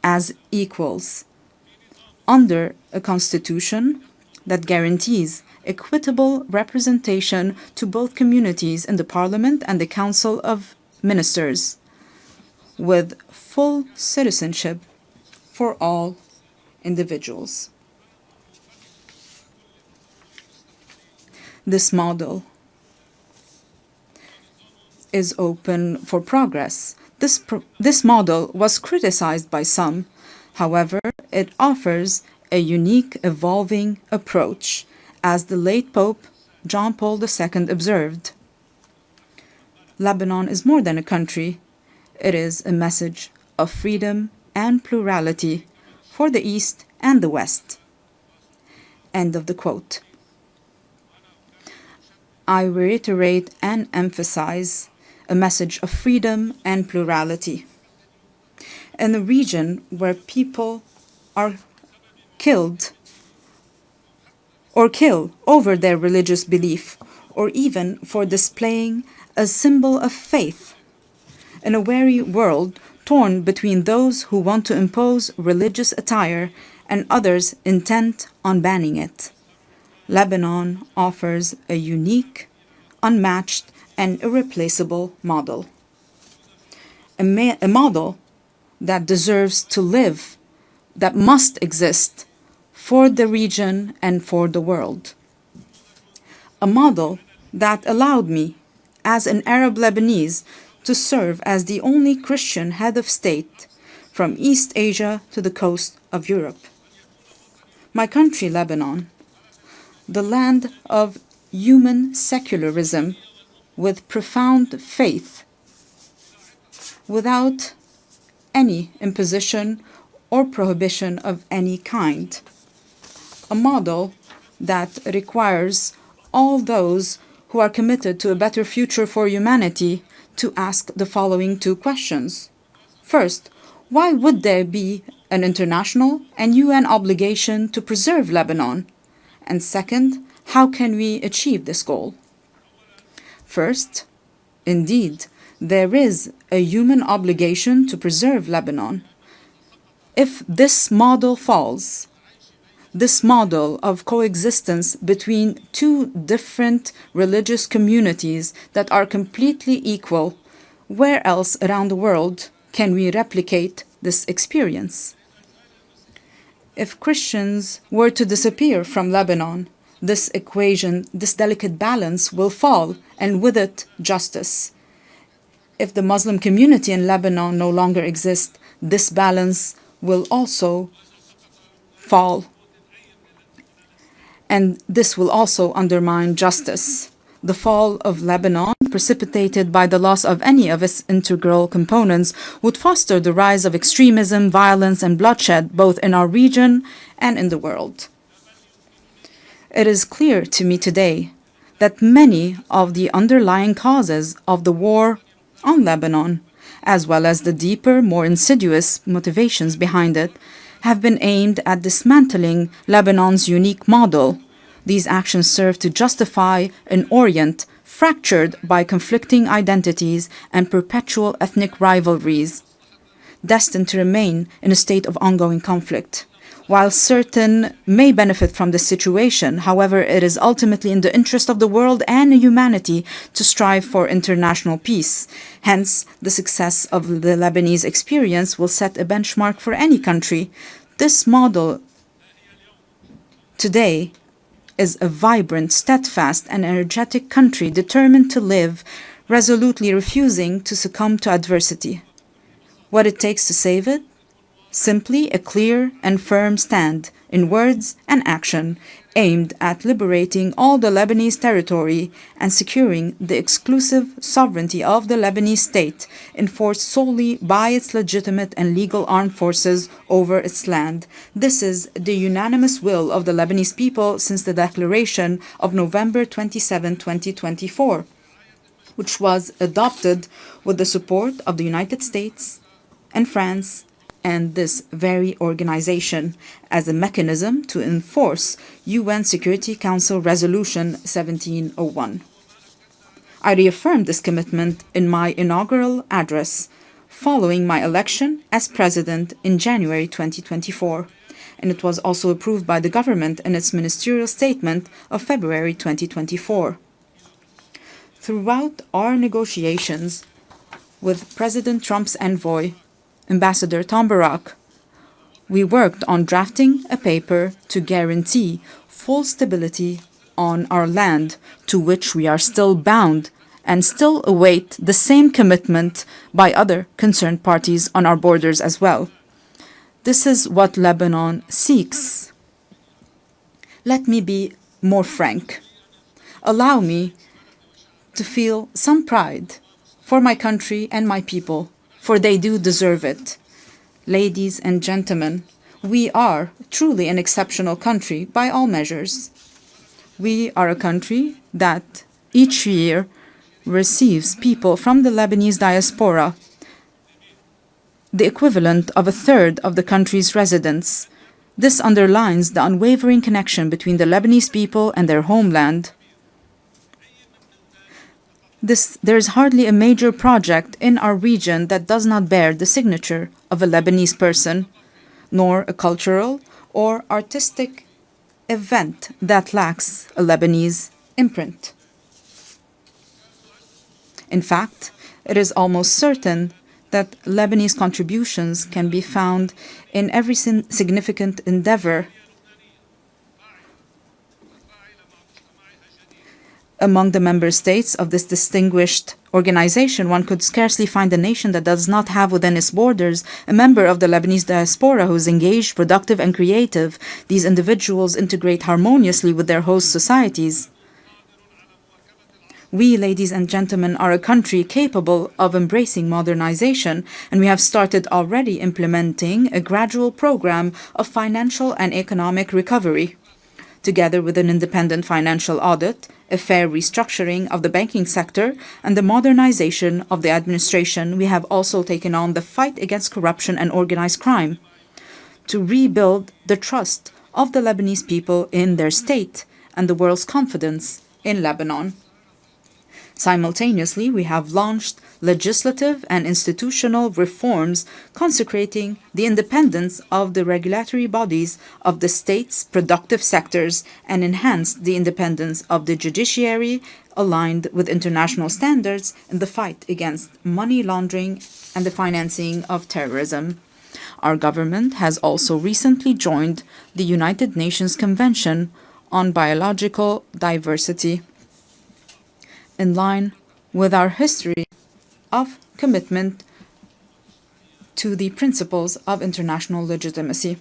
as equals under a constitution that guarantees equitable representation to both communities in the Parliament and the Council of Ministers, with full citizenship for all individuals. This model is open for progress. This model was criticized by some. However, it offers a unique, evolving approach, as the late Pope John Paul II observed. Lebanon is more than a country. It is a message of freedom and plurality for the East and the West. End of the quote. I reiterate and emphasize a message of freedom and plurality. In a region where people are killed or kill over their religious belief, or even for displaying a symbol of faith, in a weary world torn between those who want to impose religious attire and others intent on banning it, Lebanon offers a unique, unmatched, and irreplaceable model. A model that deserves to live, that must exist for the region and for the world. A model that allowed me, as an Arab Lebanese, to serve as the only Christian head of state from East Asia to the coast of Europe. My country, Lebanon, the land of human secularism with profound faith, without any imposition or prohibition of any kind. A model that requires all those who are committed to a better future for humanity to ask the following two questions. First, why would there be an international and UN obligation to preserve Lebanon? And second, how can we achieve this goal? First, indeed, there is a human obligation to preserve Lebanon. If this model falls, this model of coexistence between two different religious communities that are completely equal, where else around the world can we replicate this experience? If Christians were to disappear from Lebanon, this equation, this delicate balance will fall, and with it, justice. If the Muslim community in Lebanon no longer exists, this balance will also fall. And this will also undermine justice. The fall of Lebanon, precipitated by the loss of any of its integral components, would foster the rise of extremism, violence, and bloodshed both in our region and in the world. It is clear to me today that many of the underlying causes of the war on Lebanon, as well as the deeper, more insidious motivations behind it, have been aimed at dismantling Lebanon's unique model. These actions serve to justify an Orient fractured by conflicting identities and perpetual ethnic rivalries, destined to remain in a state of ongoing conflict. While certain may benefit from this situation, however, it is ultimately in the interest of the world and humanity to strive for international peace. Hence, the success of the Lebanese experience will set a benchmark for any country. This model today is a vibrant, steadfast, and energetic country determined to live, resolutely refusing to succumb to adversity. What it takes to save it? Simply a clear and firm stand, in words and action, aimed at liberating all the Lebanese territory and securing the exclusive sovereignty of the Lebanese state, enforced solely by its legitimate and legal armed forces over its land. This is the unanimous will of the Lebanese people since the declaration of November 27, 2024, which was adopted with the support of the United States and France and this very organization as a mechanism to enforce UN Security Council Resolution 1701. I reaffirmed this commitment in my inaugural address following my election as president in January 2024, and it was also approved by the government in its ministerial statement of February 2024. Throughout our negotiations with President Trump's envoy, Ambassador Tom Barak, we worked on drafting a paper to guarantee full stability on our land, to which we are still bound and still await the same commitment by other concerned parties on our borders as well. This is what Lebanon seeks. Let me be more frank. Allow me to feel some pride for my country and my people, for they do deserve it. Ladies and gentlemen, we are truly an exceptional country by all measures. We are a country that each year receives people from the Lebanese diaspora, the equivalent of a third of the country's residents. This underlines the unwavering connection between the Lebanese people and their homeland. There is hardly a major project in our region that does not bear the signature of a Lebanese person, nor a cultural or artistic event that lacks a Lebanese imprint. In fact, it is almost certain that Lebanese contributions can be found in every significant endeavor. Among the member states of this distinguished organization, one could scarcely find a nation that does not have within its borders a member of the Lebanese diaspora who is engaged, productive, and creative. These individuals integrate harmoniously with their host societies. We, ladies and gentlemen, are a country capable of embracing modernization, and we have started already implementing a gradual program of financial and economic recovery. Together with an independent financial audit, a fair restructuring of the banking sector, and the modernization of the administration, we have also taken on the fight against corruption and organized crime to rebuild the trust of the Lebanese people in their state and the world's confidence in Lebanon. Simultaneously, we have launched legislative and institutional reforms consecrating the independence of the regulatory bodies of the state's productive sectors and enhanced the independence of the judiciary aligned with international standards in the fight against money laundering and the financing of terrorism. Our government has also recently joined the United Nations Convention on Biological Diversity, in line with our history of commitment to the principles of international legitimacy.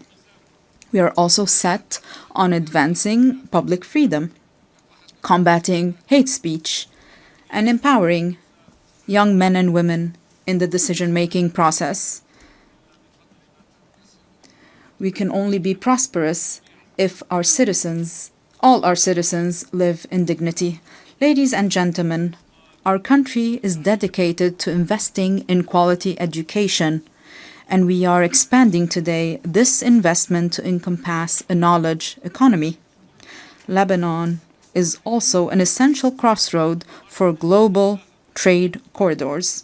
We are also set on advancing public freedom, combating hate speech, and empowering young men and women in the decision-making process. We can only be prosperous if our citizens, all our citizens, live in dignity. Ladies and gentlemen, our country is dedicated to investing in quality education, and we are expanding today this investment to encompass a knowledge economy. Lebanon is also an essential crossroad for global trade corridors.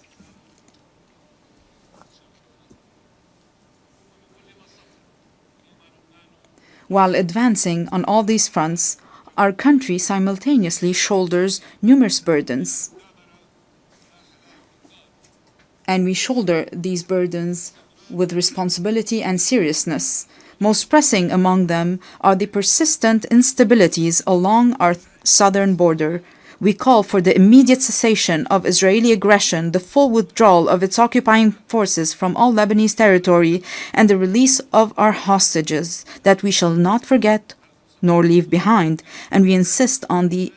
While advancing on all these fronts, our country simultaneously shoulders numerous burdens. And we shoulder these burdens with responsibility and seriousness. Most pressing among them are the persistent instabilities along our southern border. We call for the immediate cessation of Israeli aggression, the full withdrawal of its occupying forces from all Lebanese territory, and the release of our hostages that we shall not forget nor leave behind. And we insist on the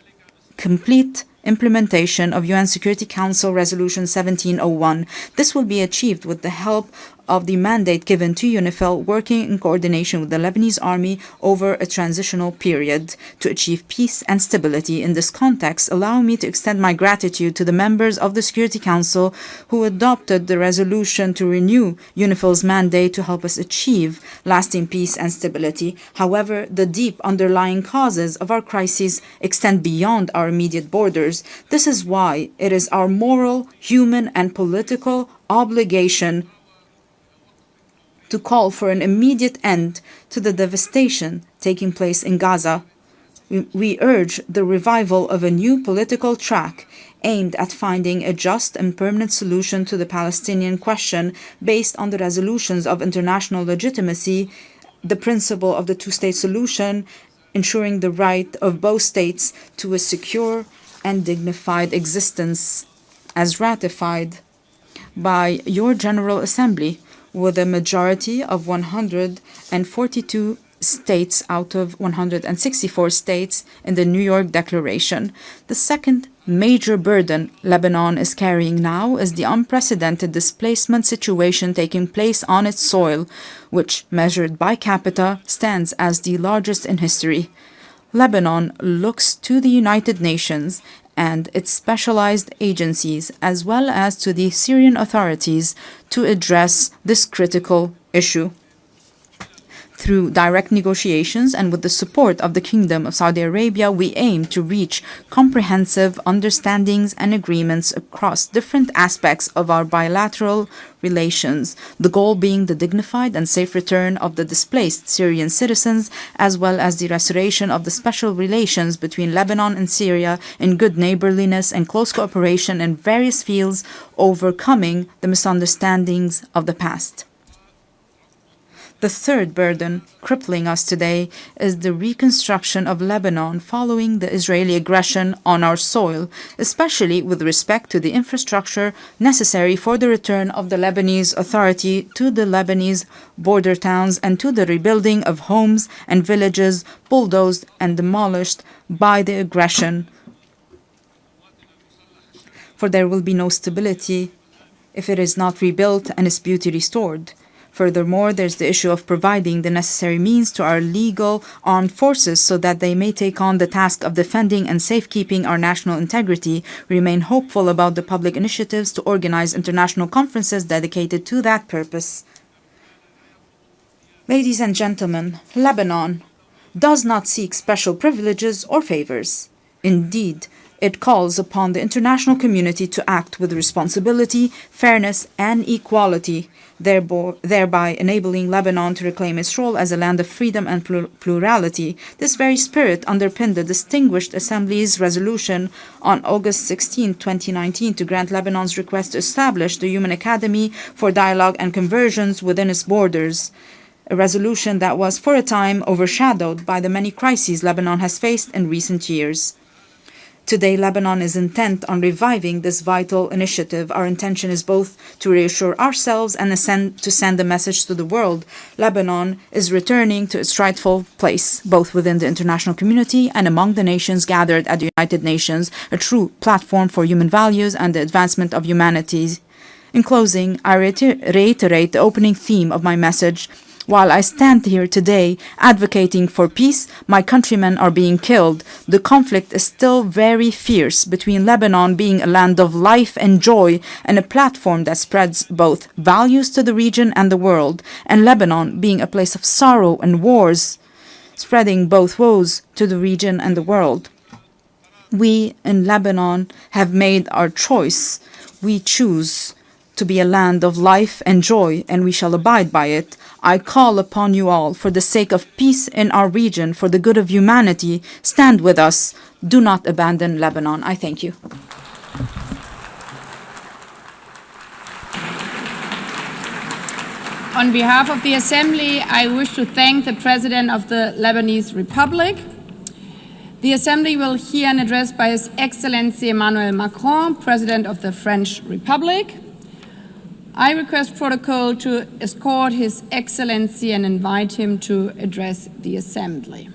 complete implementation of UN Security Council Resolution 1701. This will be achieved with the help of the mandate given to UNIFIL, working in coordination with the Lebanese army over a transitional period to achieve peace and stability. In this context, allow me to extend my gratitude to the members of the Security Council who adopted the resolution to renew UNIFIL's mandate to help us achieve lasting peace and stability. However, the deep underlying causes of our crises extend beyond our immediate borders. This is why it is our moral, human, and political obligation to call for an immediate end to the devastation taking place in Gaza. We urge the revival of a new political track aimed at finding a just and permanent solution to the Palestinian question based on the resolutions of international legitimacy, the principle of the two-state solution, ensuring the right of both states to a secure and dignified existence, as ratified by your General Assembly, with a majority of 142 states out of 164 states in the New York Declaration. The second major burden Lebanon is carrying now is the unprecedented displacement situation taking place on its soil, which, measured by capita, stands as the largest in history. Lebanon looks to the United Nations and its specialized agencies, as well as to the Syrian authorities, to address this critical issue. Through direct negotiations and with the support of the Kingdom of Saudi Arabia, we aim to reach comprehensive understandings and agreements across different aspects of our bilateral relations, the goal being the dignified and safe return of the displaced Syrian citizens, as well as the restoration of the special relations between Lebanon and Syria in good neighborliness and close cooperation in various fields, overcoming the misunderstandings of the past. The third burden crippling us today is the reconstruction of Lebanon following the Israeli aggression on our soil, especially with respect to the infrastructure necessary for the return of the Lebanese Authority to the Lebanese border towns and to the rebuilding of homes and villages bulldozed and demolished by the aggression. For there will be no stability if it is not rebuilt and its beauty restored. Furthermore, there's the issue of providing the necessary means to our legal armed forces so that they may take on the task of defending and safekeeping our national integrity. We remain hopeful about the public initiatives to organize international conferences dedicated to that purpose. Ladies and gentlemen, Lebanon does not seek special privileges or favors. Indeed, it calls upon the international community to act with responsibility, fairness, and equality, thereby enabling Lebanon to reclaim its role as a land of freedom and plurality. This very spirit underpinned the Distinguished Assembly's resolution on August 16, 2019, to grant Lebanon's request to establish the Human Academy for Dialogue and Conversions within its borders, a resolution that was for a time overshadowed by the many crises Lebanon has faced in recent years. Today, Lebanon is intent on reviving this vital initiative. Our intention is both to reassure ourselves and to send a message to the world. Lebanon is returning to its rightful place, both within the international community and among the nations gathered at the United Nations, a true platform for human values and the advancement of humanity. In closing, I reiterate the opening theme of my message. While I stand here today advocating for peace, my countrymen are being killed. The conflict is still very fierce between Lebanon being a land of life and joy and a platform that spreads both values to the region and the world, and Lebanon being a place of sorrow and wars, spreading both woes to the region and the world. We in Lebanon have made our choice. We choose to be a land of life and joy, and we shall abide by it. I call upon you all, for the sake of peace in our region, for the good of humanity, stand with us. Do not abandon Lebanon. I thank you. On behalf of the Assembly, I wish to thank the President of the Lebanese Republic. The Assembly will hear an address by His Excellency Emmanuel Macron, President of the French Republic. I request protocol to escort His Excellency and invite him to address the Assembly.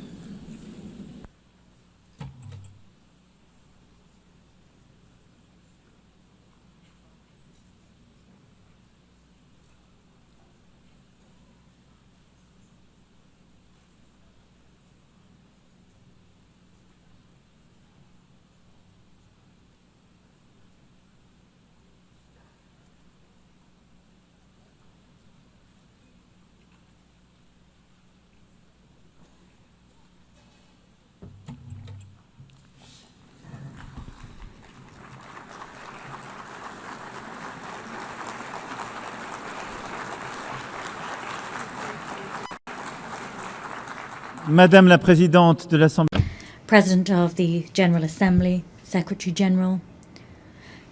Madame la Présidente de l'Assemblée. President of the General Assembly, Secretary General,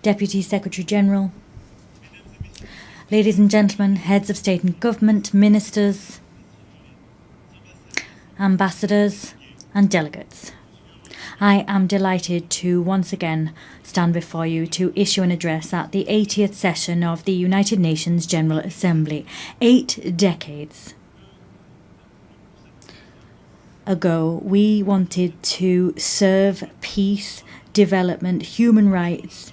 Deputy Secretary General, ladies and gentlemen, heads of state and government, ministers, ambassadors, and delegates. I am delighted to once again stand before you to issue an address at the 80th session of the United Nations General Assembly. 8 decades ago, we wanted to serve peace, development, human rights,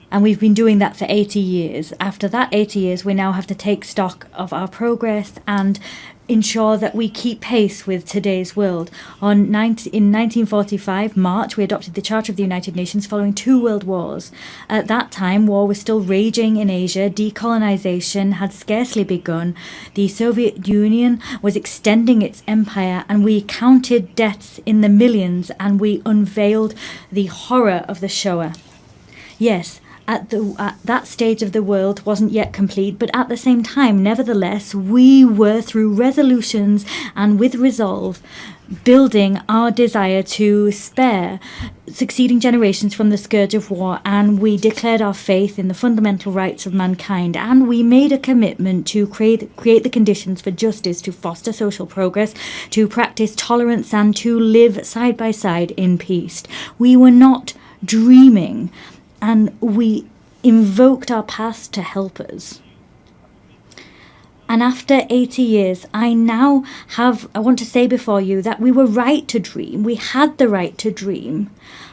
and we've been doing that for 80 years. After that 80 years, we now have to take stock of our progress and ensure that we keep pace with today's world. In 1945, March, we adopted the Charter of the United Nations following 2 world wars. At that time, war was still raging in Asia. Decolonization had scarcely begun. The Soviet Union was extending its empire, and we counted deaths in the millions, and we unveiled the horror of the Shoah. Yes, at that stage of the world wasn't yet complete, but at the same time, nevertheless, we were, through resolutions and with resolve, building our desire to spare succeeding generations from the scourge of war, and we declared our faith in the fundamental rights of mankind, and we made a commitment to create the conditions for justice, to foster social progress, to practice tolerance, and to live side by side in peace. We were not dreaming, and we invoked our past to help us. And after 80 years, I want to say before you that we were right to dream. We had the right to dream.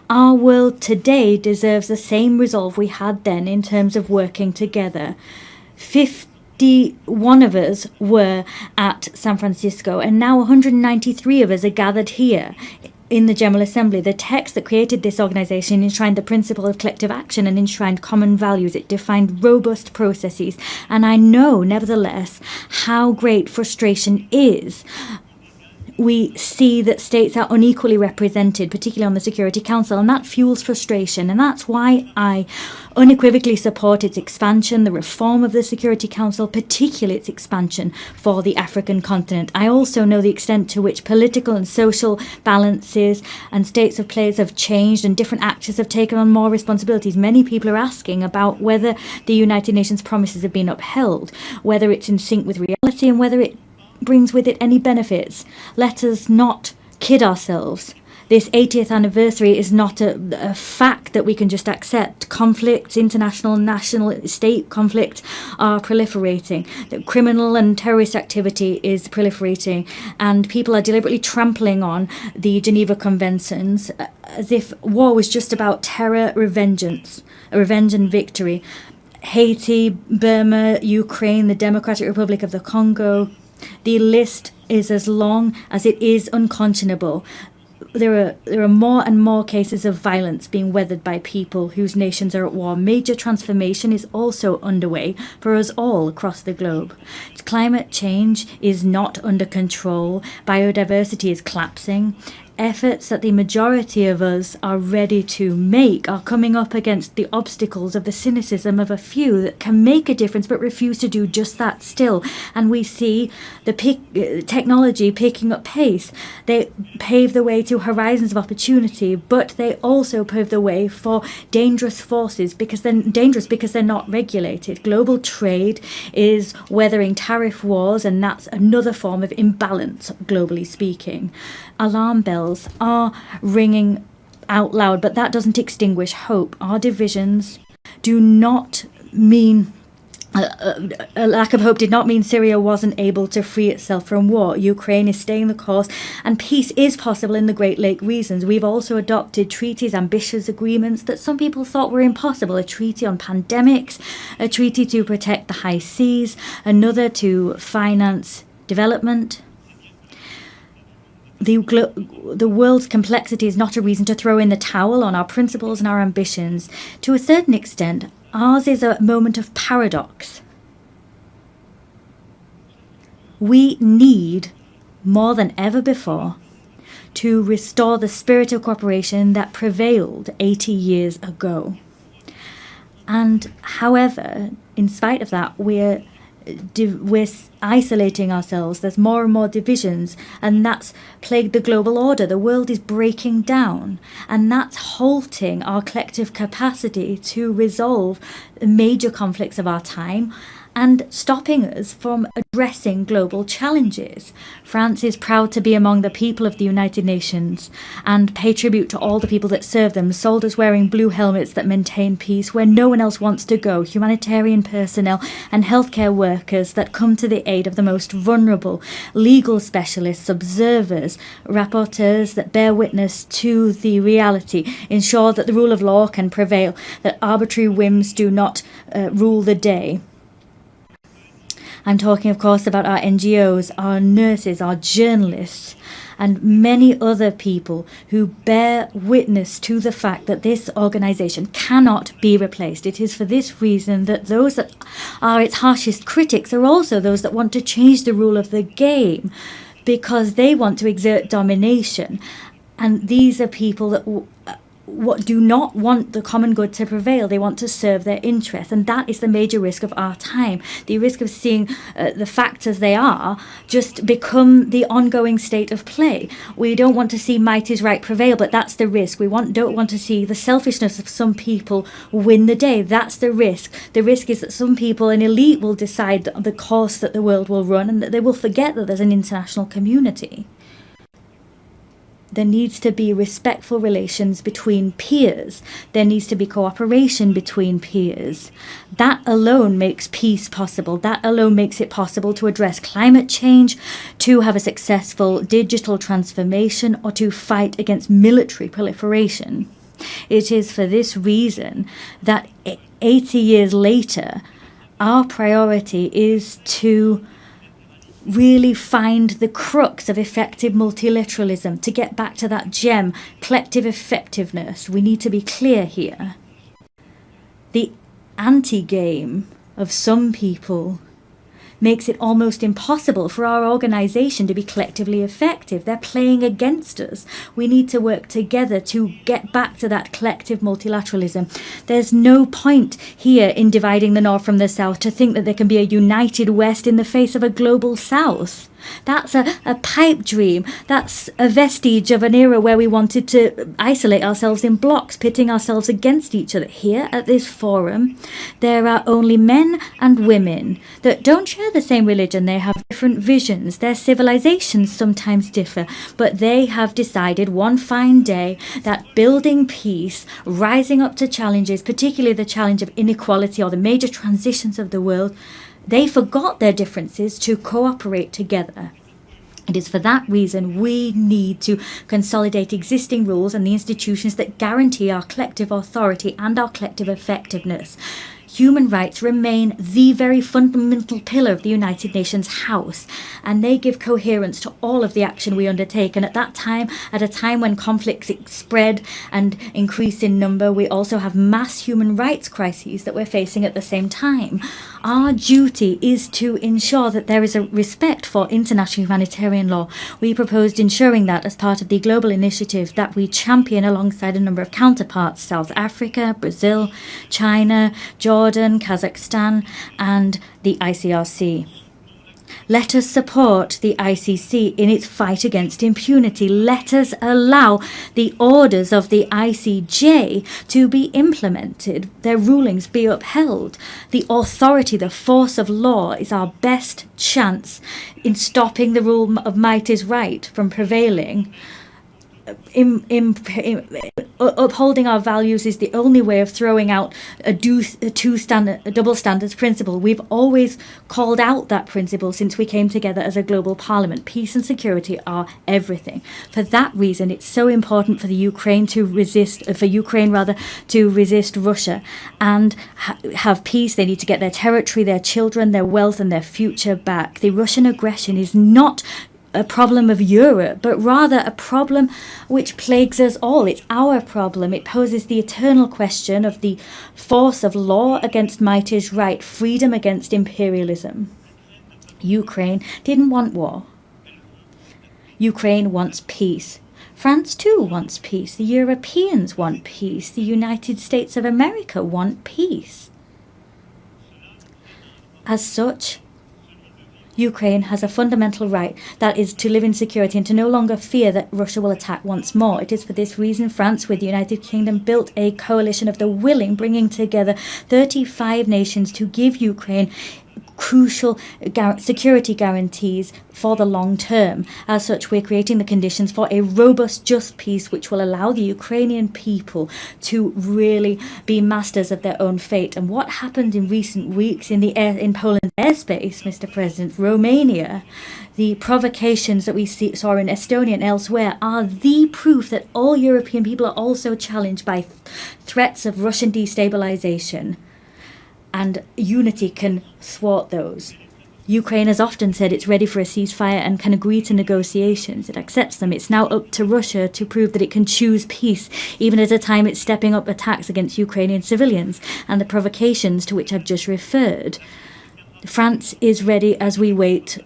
Our world today deserves the same resolve we had then in terms of working together. 51 of us were at San Francisco, and now 193 of us are gathered here in the General Assembly. The text that created this organisation enshrined the principle of collective action and enshrined common values. It defined robust processes. And I know, nevertheless, how great frustration is. We see that states are unequally represented, particularly on the Security Council, and that fuels frustration. And that's why I unequivocally support its expansion, the reform of the Security Council, particularly its expansion for the African continent. I also know the extent to which political and social balances and states of place have changed, and different actors have taken on more responsibilities. Many people are asking about whether the United Nations promises have been upheld, whether it's in sync with reality, and whether it brings with it any benefits. Let us not kid ourselves. This 80th anniversary is not a fact that we can just accept. Conflicts, international, national, state conflicts are proliferating. The criminal and terrorist activity is proliferating, and people are deliberately trampling on the Geneva Conventions as if war was just about terror, revenge and victory. Haiti, Burma, Ukraine, the Democratic Republic of the Congo. The list is as long as it is unconscionable. There are more and more cases of violence being weathered by people whose nations are at war. Major transformation is also underway for us all across the globe. Climate change is not under control. Biodiversity is collapsing. efforts that the majority of us are ready to make are coming up against the obstacles of the cynicism of a few that can make a difference but refuse to do just that still. And we see the technology picking up pace. They pave the way to horizons of opportunity, but they also pave the way for dangerous forces because they're not regulated. Global trade is weathering tariff wars, and that's another form of imbalance, globally speaking. Alarm bells are ringing out loud, but that doesn't extinguish hope. Our divisions do not mean a lack of hope did not mean Syria wasn't able to free itself from war. Ukraine is staying the course, and peace is possible in the Great Lake regions. We've also adopted treaties, ambitious agreements that some people thought were impossible. A treaty on pandemics, a treaty to protect the high seas, another to finance development. The world's complexity is not a reason to throw in the towel on our principles and our ambitions. To a certain extent, ours is a moment of paradox. We need, more than ever before, to restore the spirit of cooperation that prevailed 80 years ago. And however, in spite of that, we're isolating ourselves. There's more and more divisions, and that's plagued the global order. The world is breaking down, and that's halting our collective capacity to resolve major conflicts of our time and stopping us from addressing global challenges. France is proud to be among the people of the United Nations and pay tribute to all the people that serve them, soldiers wearing blue helmets that maintain peace where no one else wants to go, humanitarian personnel and healthcare workers that come to the aid of the most vulnerable, legal specialists, observers, rapporteurs that bear witness to the reality, ensure that the rule of law can prevail, that arbitrary whims do not rule the day. I'm talking, of course, about our NGOs, our nurses, our journalists, and many other people who bear witness to the fact that this organisation cannot be replaced. It is for this reason that those that are its harshest critics are also those that want to change the rule of the game because they want to exert domination. And these are people that do not want the common good to prevail. They want to serve their interests, and that is the major risk of our time. The risk of seeing the facts as they are just become the ongoing state of play. We don't want to see might is right prevail, but that's the risk. We don't want to see the selfishness of some people win the day. That's the risk. The risk is that some people, an elite, will decide the course that the world will run, and that they will forget that there's an international community. There needs to be respectful relations between peers. There needs to be cooperation between peers. That alone makes peace possible. That alone makes it possible to address climate change, to have a successful digital transformation, or to fight against military proliferation. It is for this reason that 80 years later, our priority is to really find the crux of effective multilateralism, to get back to that gem, collective effectiveness. We need to be clear here. The anti-game of some people makes it almost impossible for our organisation to be collectively effective. They're playing against us. We need to work together to get back to that collective multilateralism. There's no point here in dividing the North from the South to think that there can be a united West in the face of a global South. That's a pipe dream. That's a vestige of an era where we wanted to isolate ourselves in blocks, pitting ourselves against each other. Here at this forum, there are only men and women that don't share the same religion. They have different visions. Their civilizations sometimes differ, but they have decided one fine day that building peace, rising up to challenges, particularly the challenge of inequality or the major transitions of the world, they forgot their differences to cooperate together. It is for that reason we need to consolidate existing rules and the institutions that guarantee our collective authority and our collective effectiveness. Human rights remain the very fundamental pillar of the United Nations House, and they give coherence to all of the action we undertake. And at a time when conflicts spread and increase in number, we also have mass human rights crises that we're facing at the same time. Our duty is to ensure that there is a respect for international humanitarian law. We proposed ensuring that as part of the global initiative that we champion alongside a number of counterparts: South Africa, Brazil, China, Jordan, Kazakhstan, and the ICRC. Let us support the ICC in its fight against impunity. Let us allow the orders of the ICJ to be implemented, their rulings be upheld. The authority, the force of law is our best chance in stopping the rule of might is right from prevailing. Upholding our values is the only way of throwing out a double standards principle. We've always called out that principle since we came together as a global parliament. Peace and security are everything. For that reason, it's so important for Ukraine to resist Russia and have peace. They need to get their territory, their children, their wealth, and their future back. The Russian aggression is not a problem of Europe, but rather a problem which plagues us all. It's our problem. It poses the eternal question of the force of law against might is right, freedom against imperialism. Ukraine didn't want war. Ukraine wants peace. France too wants peace. The Europeans want peace. The United States of America want peace. As such, Ukraine has a fundamental right, that is to live in security and to no longer fear that Russia will attack once more. It is for this reason France, with the United Kingdom, built a coalition of the willing, bringing together 35 nations to give Ukraine crucial security guarantees for the long term. As such, we're creating the conditions for a robust, just peace which will allow the Ukrainian people to really be masters of their own fate. And what happened in recent weeks in Poland's airspace, Mr. President, Romania, the provocations that we saw in Estonia and elsewhere are the proof that all European people are also challenged by threats of Russian destabilization. And unity can thwart those. Ukraine has often said it's ready for a ceasefire and can agree to negotiations. It accepts them. It's now up to Russia to prove that it can choose peace, even at a time it's stepping up attacks against Ukrainian civilians and the provocations to which I've just referred. France is ready as we wait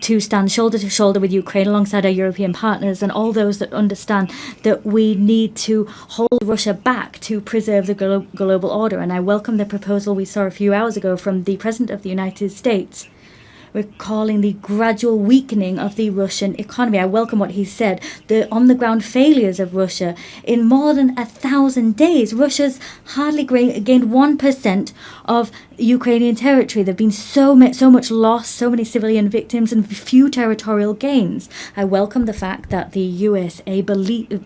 to stand shoulder to shoulder with Ukraine alongside our European partners and all those that understand that we need to hold Russia back to preserve the global order. And I welcome the proposal we saw a few hours ago from the President of the United States, recalling the gradual weakening of the Russian economy. I welcome what he said, the on-the-ground failures of Russia. In more than 1,000 days, Russia's hardly gained 1% of Ukrainian territory. There have been so much loss, so many civilian victims, and few territorial gains. I welcome the fact that the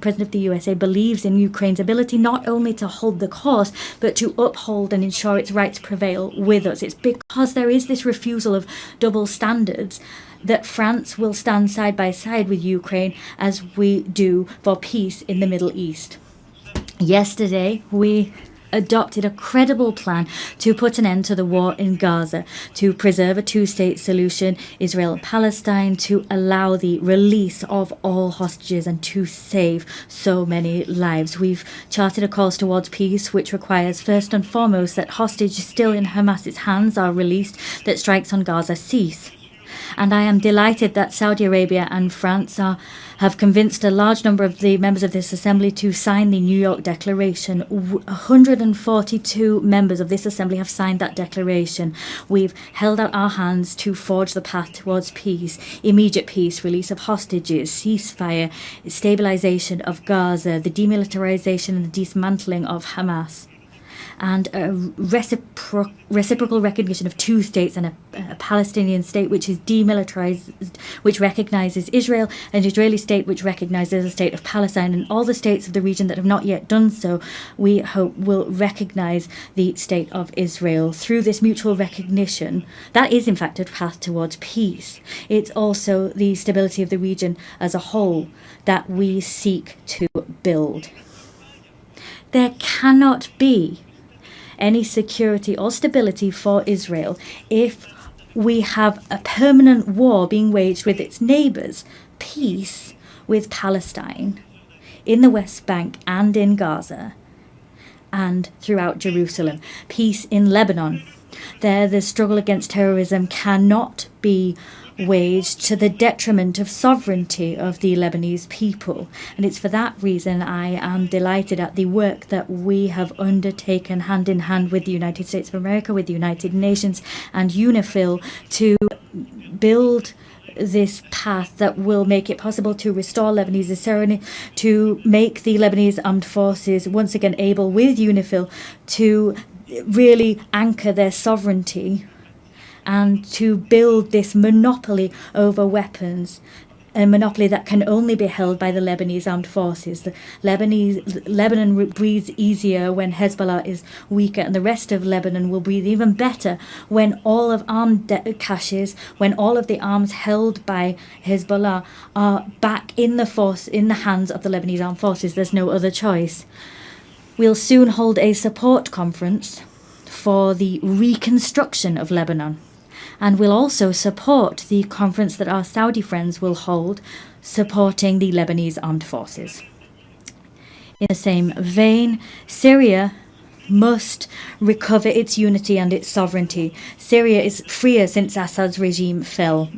President of the USA believes in Ukraine's ability not only to hold the course, but to uphold and ensure its rights prevail with us. It's because there is this refusal of double standards that France will stand side by side with Ukraine as we do for peace in the Middle East. Yesterday, we adopted a credible plan to put an end to the war in Gaza, to preserve a two-state solution, Israel and Palestine, to allow the release of all hostages and to save so many lives. We've charted a course towards peace, which requires first and foremost that hostages still in Hamas's hands are released, that strikes on Gaza cease. And I am delighted that Saudi Arabia and France have convinced a large number of the members of this assembly to sign the New York Declaration. 142 members of this assembly have signed that declaration. We've held out our hands to forge the path towards peace, immediate peace, release of hostages, ceasefire, stabilization of Gaza, the demilitarization and the dismantling of Hamas, and a reciprocal recognition of two states and a Palestinian state which is demilitarized, which recognizes Israel, an Israeli state which recognizes the state of Palestine, and all the states of the region that have not yet done so, we hope will recognize the state of Israel. Through this mutual recognition, that is in fact a path towards peace. It's also the stability of the region as a whole that we seek to build. There cannot be any security or stability for Israel if we have a permanent war being waged with its neighbours, peace with Palestine, in the West Bank and in Gaza, and throughout Jerusalem, peace in Lebanon. There, the struggle against terrorism cannot be waged to the detriment of sovereignty of the Lebanese people. And it's for that reason I am delighted at the work that we have undertaken hand in hand with the United States of America, with the United Nations and UNIFIL to build this path that will make it possible to restore Lebanese sovereignty, to make the Lebanese armed forces once again able, with UNIFIL, to really anchor their sovereignty and to build this monopoly over weapons, a monopoly that can only be held by the Lebanese armed forces. Lebanon breathes easier when Hezbollah is weaker, and the rest of Lebanon will breathe even better when all of armed caches, when all of the arms held by Hezbollah are back in the hands of the Lebanese armed forces. There's no other choice. We'll soon hold a support conference for the reconstruction of Lebanon. And we'll also support the conference that our Saudi friends will hold, supporting the Lebanese armed forces. In the same vein, Syria must recover its unity and its sovereignty. Syria is freer since Assad's regime fell.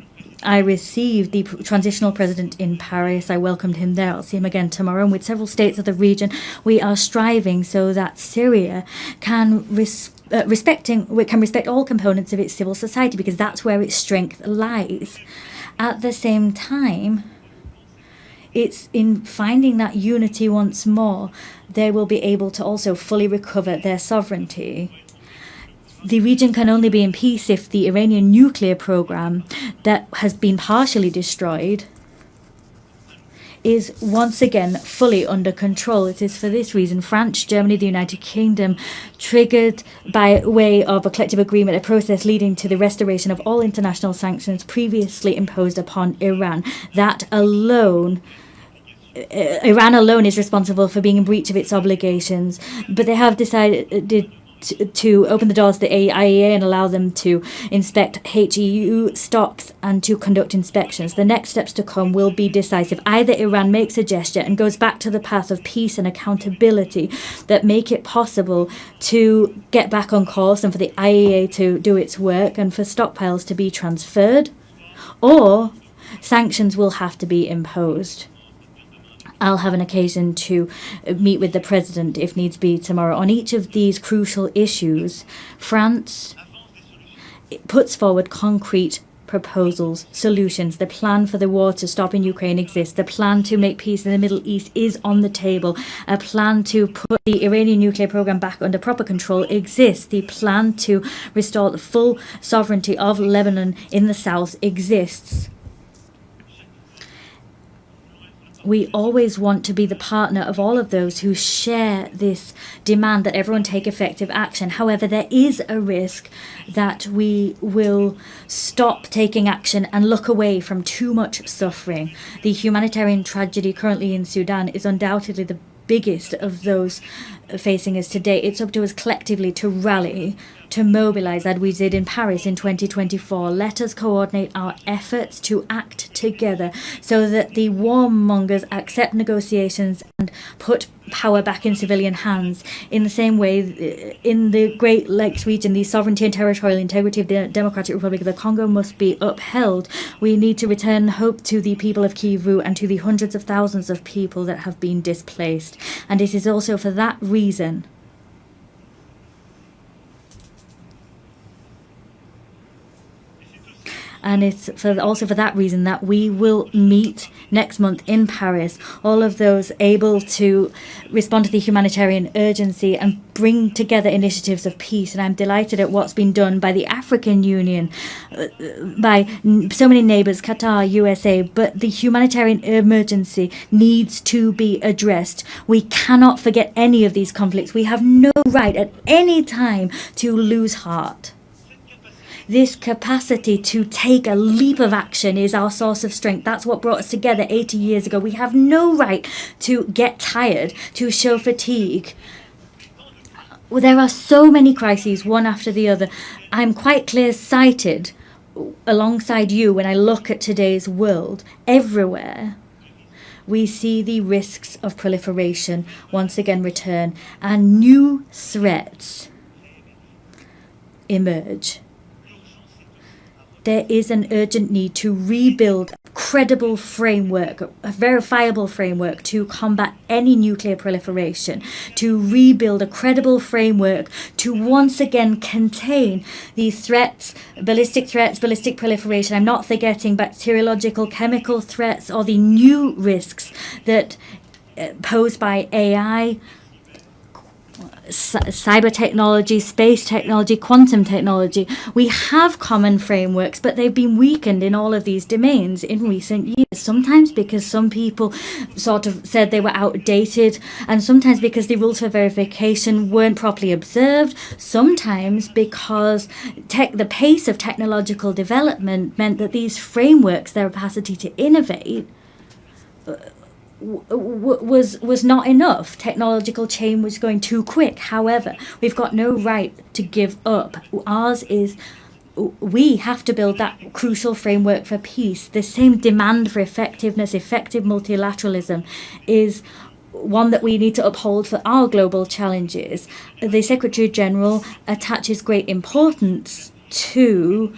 I received the transitional president in Paris. I welcomed him there. I'll see him again tomorrow. And with several states of the region, we are striving so that Syria can respect all components of its civil society, because that's where its strength lies. At the same time, it's in finding that unity once more, they will be able to also fully recover their sovereignty. The region can only be in peace if the Iranian nuclear program that has been partially destroyed is once again fully under control. It is for this reason France, Germany, the United Kingdom triggered by way of a collective agreement a process leading to the restoration of all international sanctions previously imposed upon Iran. Iran alone is responsible for being in breach of its obligations, but they have decided to open the doors to the IAEA and allow them to inspect HEU stocks and to conduct inspections. The next steps to come will be decisive. Either Iran makes a gesture and goes back to the path of peace and accountability that make it possible to get back on course and for the IAEA to do its work and for stockpiles to be transferred, or sanctions will have to be imposed. I'll have an occasion to meet with the President, if needs be, tomorrow. On each of these crucial issues, France puts forward concrete proposals, solutions. The plan for the war to stop in Ukraine exists. The plan to make peace in the Middle East is on the table. A plan to put the Iranian nuclear program back under proper control exists. The plan to restore the full sovereignty of Lebanon in the south exists. We always want to be the partner of all of those who share this demand that everyone take effective action. However, there is a risk that we will stop taking action and look away from too much suffering. The humanitarian tragedy currently in Sudan is undoubtedly the biggest of those facing us today. It's up to us collectively to rally, to mobilize, as we did in Paris in 2024. Let us coordinate our efforts to act together so that the warmongers accept negotiations and put power back in civilian hands. In the same way, in the Great Lakes region, the sovereignty and territorial integrity of the Democratic Republic of the Congo must be upheld. We need to return hope to the people of Kivu and to the hundreds of thousands of people that have been displaced. And it is also for that reason and it's also for that reason that we will meet next month in Paris, all of those able to respond to the humanitarian urgency and bring together initiatives of peace. And I'm delighted at what's been done by the African Union, by so many neighbours, Qatar, USA, but the humanitarian emergency needs to be addressed. We cannot forget any of these conflicts. We have no right at any time to lose heart. This capacity to take a leap of action is our source of strength. That's what brought us together 80 years ago. We have no right to get tired, to show fatigue. Well, there are so many crises, one after the other. I'm quite clear-sighted alongside you when I look at today's world. Everywhere we see the risks of proliferation once again return and new threats emerge. There is an urgent need to rebuild a credible framework, a verifiable framework to combat any nuclear proliferation, to rebuild a credible framework to once again contain these threats, ballistic proliferation. I'm not forgetting bacteriological, chemical threats or the new risks that posed by AI, cyber technology, space technology, quantum technology. We have common frameworks, but they've been weakened in all of these domains in recent years. Sometimes because some people sort of said they were outdated, and sometimes because the rules for verification weren't properly observed, sometimes because the pace of technological development meant that these frameworks, their capacity to innovate, was not enough. Technological change was going too quick. However, we've got no right to give up. Ours is, we have to build that crucial framework for peace. The same demand for effectiveness, effective multilateralism is one that we need to uphold for our global challenges. The Secretary General attaches great importance to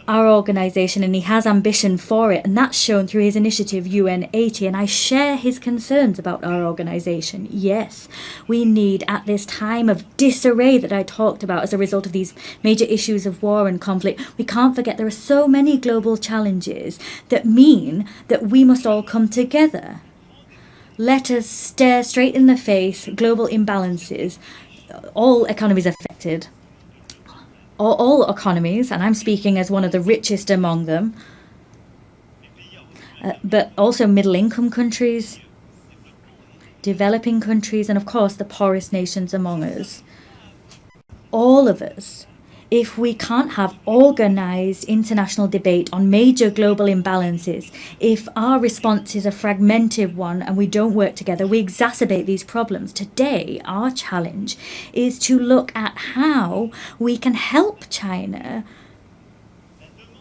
our organisation, and he has ambition for it, and that's shown through his initiative UN80, and I share his concerns about our organisation. Yes, we need, at this time of disarray that I talked about as a result of these major issues of war and conflict, we can't forget there are so many global challenges that mean that we must all come together. Let us stare straight in the face global imbalances. All economies affected. All economies, and I'm speaking as one of the richest among them, but also middle-income countries, developing countries, and of course the poorest nations among us. All of us, if we can't have organised international debate on major global imbalances, if our response is a fragmented one and we don't work together, we exacerbate these problems. Today, our challenge is to look at how we can help China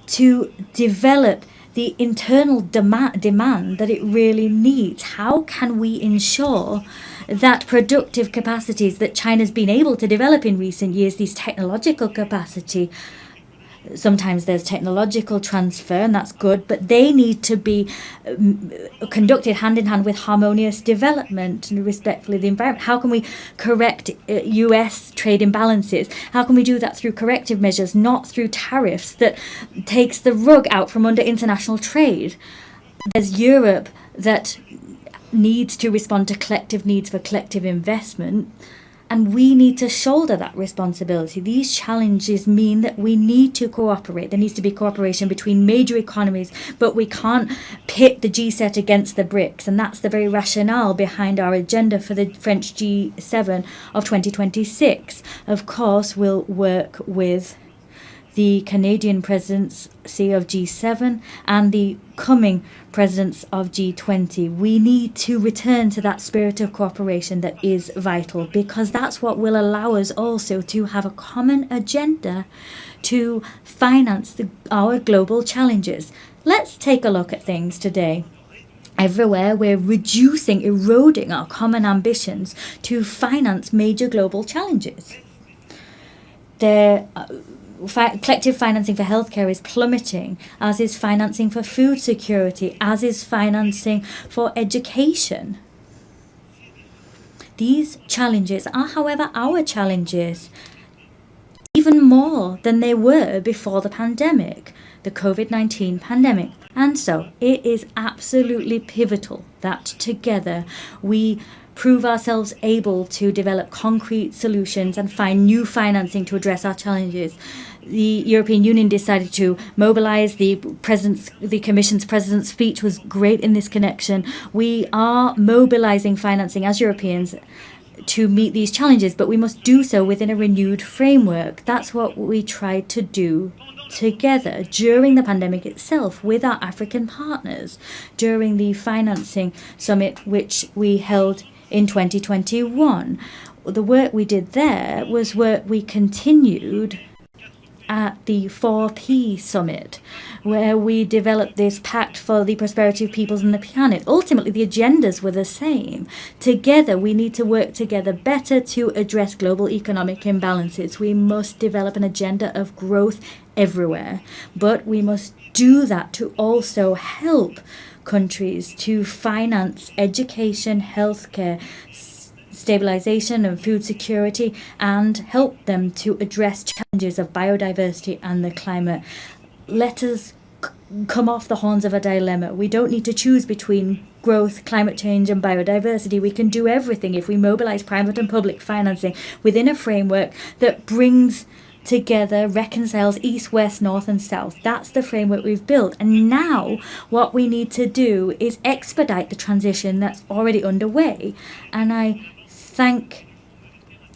to develop the internal demand that it really needs. How can we ensure that productive capacities that China's been able to develop in recent years, these technological capacity, sometimes there's technological transfer, and that's good, but they need to be conducted hand in hand with harmonious development and respectfully the environment. How can we correct US trade imbalances? How can we do that through corrective measures, not through tariffs that takes the rug out from under international trade? There's Europe that needs to respond to collective needs for collective investment, and we need to shoulder that responsibility. These challenges mean that we need to cooperate. There needs to be cooperation between major economies, but we can't pit the G7 against the BRICS, and that's the very rationale behind our agenda for the French G7 of 2026. Of course, we'll work with the Canadian presidency of G7 and the coming presidents of G20. We need to return to that spirit of cooperation that is vital, because that's what will allow us also to have a common agenda to finance our global challenges. Let's take a look at things today. Everywhere we're eroding our common ambitions to finance major global challenges. Collective financing for healthcare is plummeting, as is financing for food security, as is financing for education. These challenges are, however, our challenges, even more than they were before the pandemic, the COVID-19 pandemic. And so it is absolutely pivotal that together we prove ourselves able to develop concrete solutions and find new financing to address our challenges. The European Union decided to mobilize. The Commission's President's speech was great in this connection. We are mobilizing financing as Europeans to meet these challenges, but we must do so within a renewed framework. That's what we tried to do together during the pandemic itself with our African partners, during the financing summit which we held in 2021. the work we did there was work we continued at the 4P summit, where we developed this pact for the prosperity of peoples and the planet. Ultimately, the agendas were the same. Together, we need to work together better to address global economic imbalances. We must develop an agenda of growth everywhere, but we must do that to also help countries to finance education, healthcare, stabilization and food security, and help them to address challenges of biodiversity and the climate. Let us come off the horns of a dilemma. We don't need to choose between growth, climate change and biodiversity. We can do everything if we mobilize private and public financing within a framework that brings together, reconciles east, west, north and south. That's the framework we've built. And now what we need to do is expedite the transition that's already underway. And I thank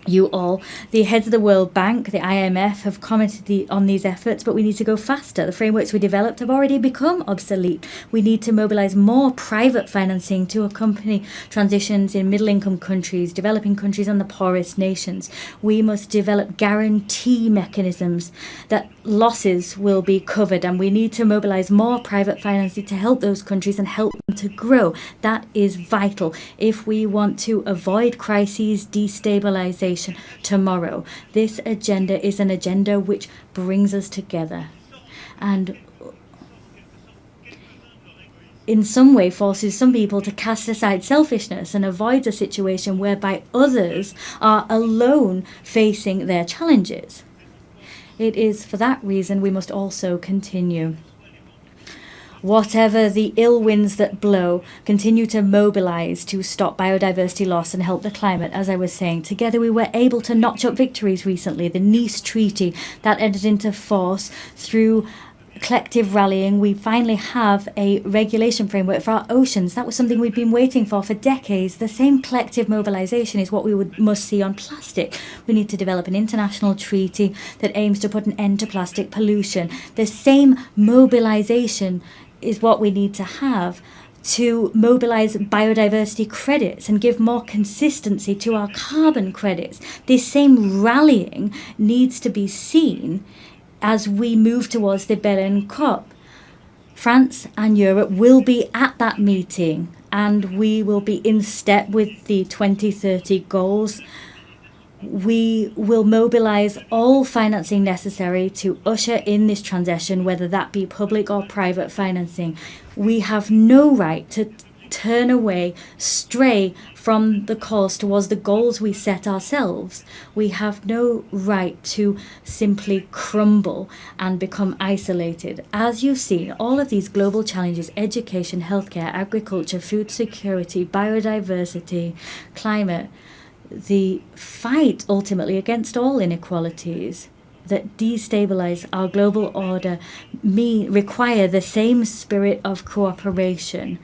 you all. The heads of the World Bank, the IMF, have commented on these efforts, but we need to go faster. The frameworks we developed have already become obsolete. We need to mobilize more private financing to accompany transitions in middle-income countries, developing countries and the poorest nations. We must develop guarantee mechanisms that losses will be covered, and we need to mobilize more private financing to help those countries and help them to grow. That is vital if we want to avoid crises, destabilization tomorrow. This agenda is an agenda which brings us together and in some way forces some people to cast aside selfishness and avoid a situation whereby others are alone facing their challenges. It is for that reason we must also continue. Whatever the ill winds that blow, continue to mobilize to stop biodiversity loss and help the climate. As I was saying, together we were able to notch up victories recently. The Nice Treaty that entered into force through collective rallying. We finally have a regulation framework for our oceans. That was something we'd been waiting for decades. The same collective mobilization is what we must see on plastic. We need to develop an international treaty that aims to put an end to plastic pollution. The same mobilization is what we need to have to mobilize biodiversity credits and give more consistency to our carbon credits. This same rallying needs to be seen as we move towards the Berlin COP. France and Europe will be at that meeting, and we will be in step with the 2030 goals. We will mobilize all financing necessary to usher in this transition, whether that be public or private financing. We have no right to turn away, stray from the course towards the goals we set ourselves. We have no right to simply crumble and become isolated. As you've seen, all of these global challenges, education, healthcare, agriculture, food security, biodiversity, climate, the fight ultimately against all inequalities that destabilize our global order require the same spirit of cooperation,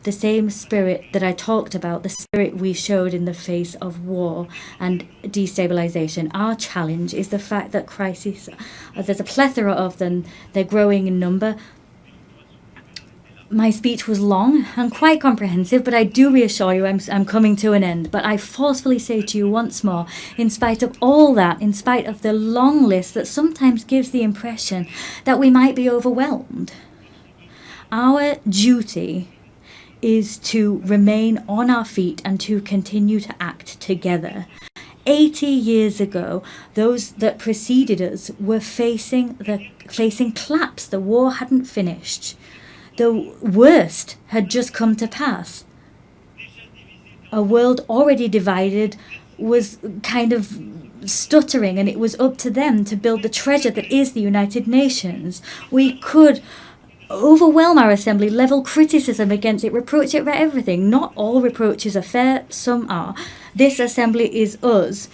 the same spirit that I talked about, the spirit we showed in the face of war and destabilization. Our challenge is the fact that crises, there's a plethora of them, they're growing in number. My speech was long and quite comprehensive, but I do reassure you I'm coming to an end. But I forcefully say to you once more, in spite of all that, in spite of the long list that sometimes gives the impression that we might be overwhelmed, our duty is to remain on our feet and to continue to act together. 80 years ago, those that preceded us were facing collapse. The war hadn't finished. The worst had just come to pass. A world already divided was kind of stuttering, and it was up to them to build the treasure that is the United Nations. We could overwhelm our assembly, level criticism against it, reproach it for everything. Not all reproaches are fair, some are. This assembly is us.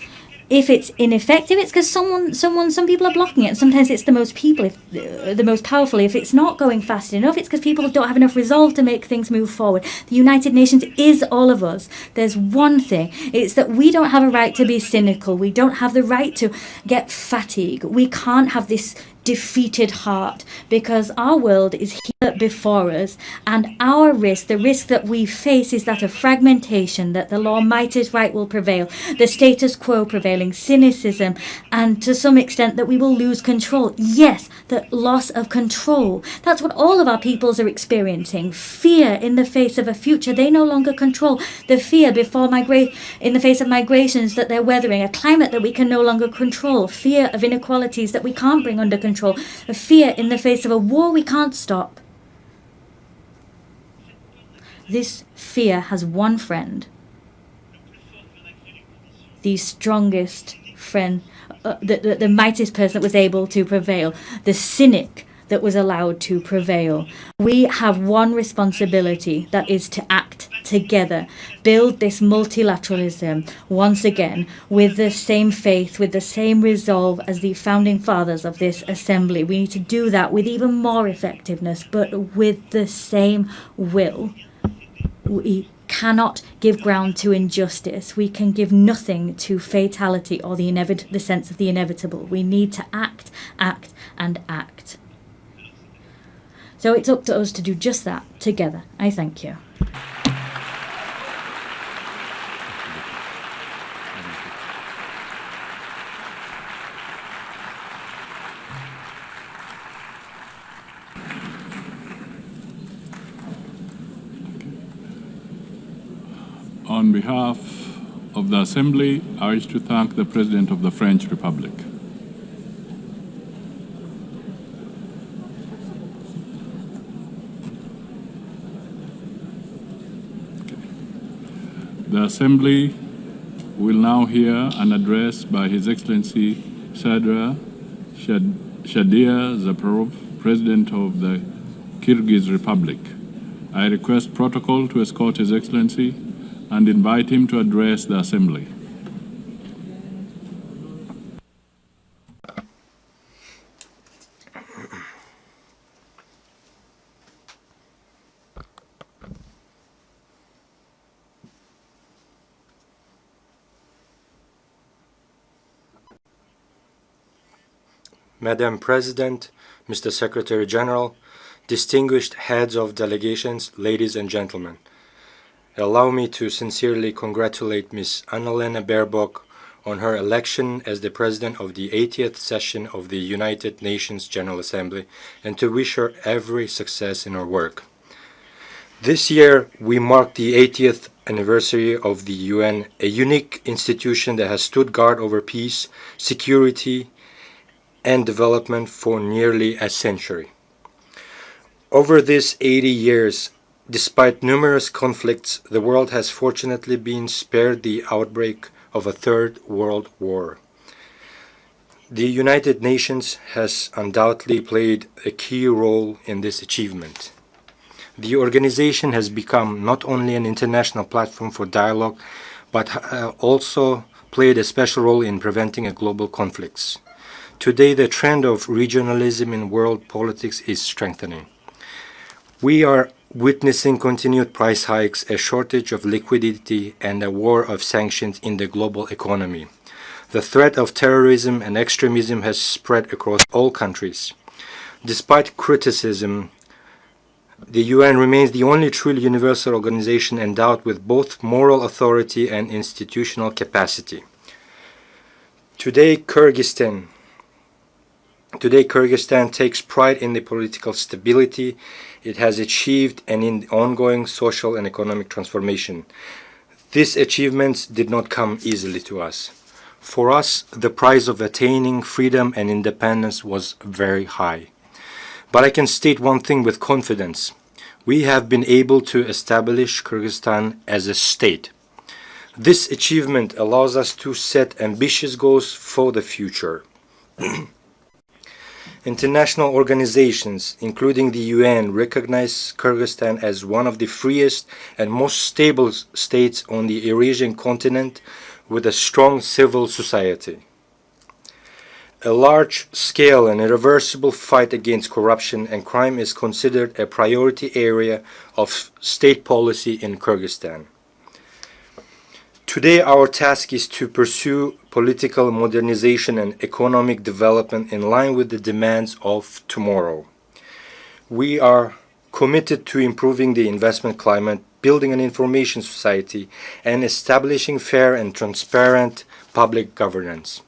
If it's ineffective, it's because some people are blocking it. And sometimes it's the most powerful. If it's not going fast enough, it's because people don't have enough resolve to make things move forward. The United Nations is all of us. There's one thing. It's that we don't have a right to be cynical. We don't have the right to get fatigued. We can't have this defeated heart, because our world is here before us, and our risk, the risk that we face, is that of fragmentation, that the law might is right will prevail, the status quo prevailing, cynicism, and to some extent that we will lose control. Yes, the loss of control. That's what all of our peoples are experiencing. Fear in the face of a future they no longer control. The fear before in the face of migrations that they're weathering, a climate that we can no longer control, fear of inequalities that we can't bring under control, a fear in the face of a war we can't stop. This fear has one friend, the strongest friend, the mightiest person that was able to prevail, the cynic that was allowed to prevail. We have one responsibility, that is to act together, build this multilateralism once again with the same faith, with the same resolve as the founding fathers of this assembly. We need to do that with even more effectiveness, but with the same will. We cannot give ground to injustice. We can give nothing to fatality or the sense of the inevitable. We need to act, act, and act. So it's up to us to do just that together. I thank you. On behalf of the Assembly, I wish to thank the President of the French Republic. The Assembly will now hear an address by His Excellency Shadia Zaparov, President of the Kyrgyz Republic. I request protocol to escort His Excellency and invite him to address the Assembly. Madam President, Mr. Secretary General, distinguished heads of delegations, ladies and gentlemen, allow me to sincerely congratulate Ms. Annalena Baerbock on her election as the President of the 80th session of the United Nations General Assembly and to wish her every success in her work. This year, we mark the 80th anniversary of the UN, a unique institution that has stood guard over peace, security, and development for nearly a century. Over these 80 years, despite numerous conflicts, the world has fortunately been spared the outbreak of a third world war. The United Nations has undoubtedly played a key role in this achievement. The organization has become not only an international platform for dialogue, but also played a special role in preventing global conflicts. Today, the trend of regionalism in world politics is strengthening. We are witnessing continued price hikes, a shortage of liquidity, and a war of sanctions in the global economy. The threat of terrorism and extremism has spread across all countries. Despite criticism, the UN remains the only truly universal organization endowed with both moral authority and institutional capacity. Today, Kyrgyzstan takes pride in the political stability it has achieved and in the ongoing social and economic transformation. These achievements did not come easily to us. For us, the price of attaining freedom and independence was very high. But I can state one thing with confidence. We have been able to establish Kyrgyzstan as a state. This achievement allows us to set ambitious goals for the future. International organizations, including the UN, recognize Kyrgyzstan as one of the freest and most stable states on the Eurasian continent with a strong civil society. A large-scale and irreversible fight against corruption and crime is considered a priority area of state policy in Kyrgyzstan. Today, our task is to pursue political modernization and economic development in line with the demands of tomorrow. We are committed to improving the investment climate, building an information society, and establishing fair and transparent public governance.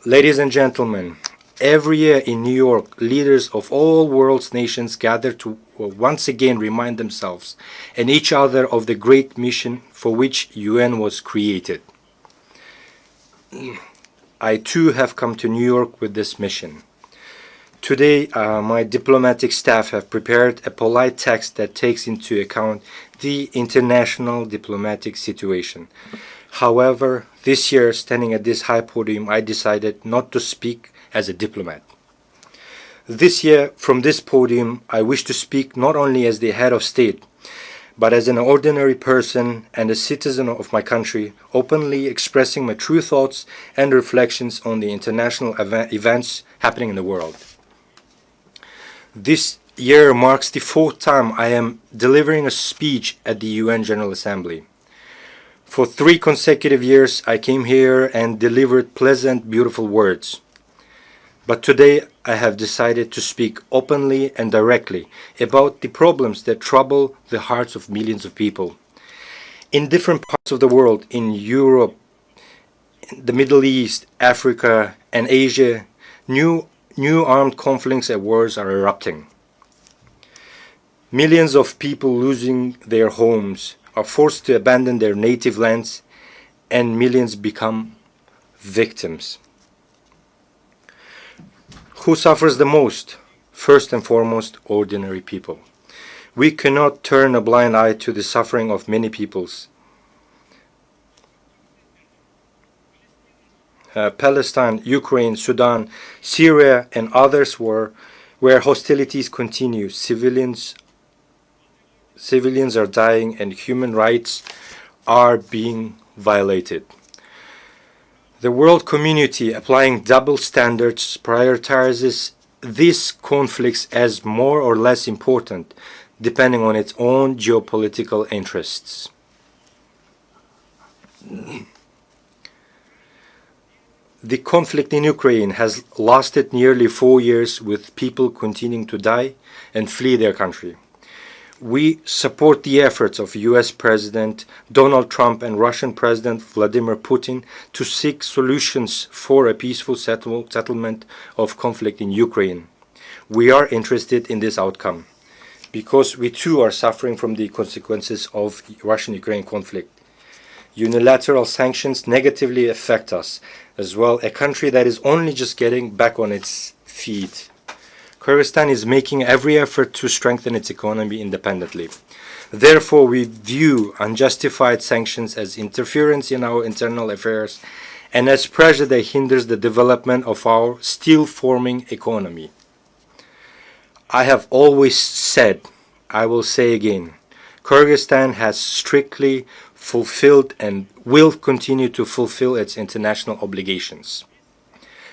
Ladies and gentlemen, every year in New York, leaders of all world's nations gather to once again remind themselves and each other of the great mission for which UN was created. I too have come to New York with this mission. Today, my diplomatic staff have prepared a polite text that takes into account the international diplomatic situation. However, this year, standing at this high podium, I decided not to speak as a diplomat. This year, from this podium, I wish to speak not only as the head of state, but as an ordinary person and a citizen of my country, openly expressing my true thoughts and reflections on the international events happening in the world. This year marks the 4th time I am delivering a speech at the UN General Assembly. For 3 consecutive years, I came here and delivered pleasant, beautiful words. But today, I have decided to speak openly and directly about the problems that trouble the hearts of millions of people. In different parts of the world, in Europe, the Middle East, Africa, and Asia, new armed conflicts and wars are erupting. Millions of people losing their homes are forced to abandon their native lands, and millions become victims. Who suffers the most? First and foremost, ordinary people. We cannot turn a blind eye to the suffering of many peoples. Palestine, Ukraine, Sudan, Syria, and others where hostilities continue. Civilians are dying and human rights are being violated. The world community, applying double standards, prioritizes these conflicts as more or less important, depending on its own geopolitical interests. The conflict in Ukraine has lasted nearly 4 years, with people continuing to die and flee their country. We support the efforts of US President Donald Trump and Russian President Vladimir Putin to seek solutions for a peaceful settlement of conflict in Ukraine. We are interested in this outcome because we too are suffering from the consequences of Russian-Ukraine conflict. Unilateral sanctions negatively affect us as well, a country that is only just getting back on its feet. Kyrgyzstan is making every effort to strengthen its economy independently. Therefore, we view unjustified sanctions as interference in our internal affairs and as pressure that hinders the development of our still-forming economy. I have always said, I will say again, Kyrgyzstan has strictly fulfilled and will continue to fulfill its international obligations.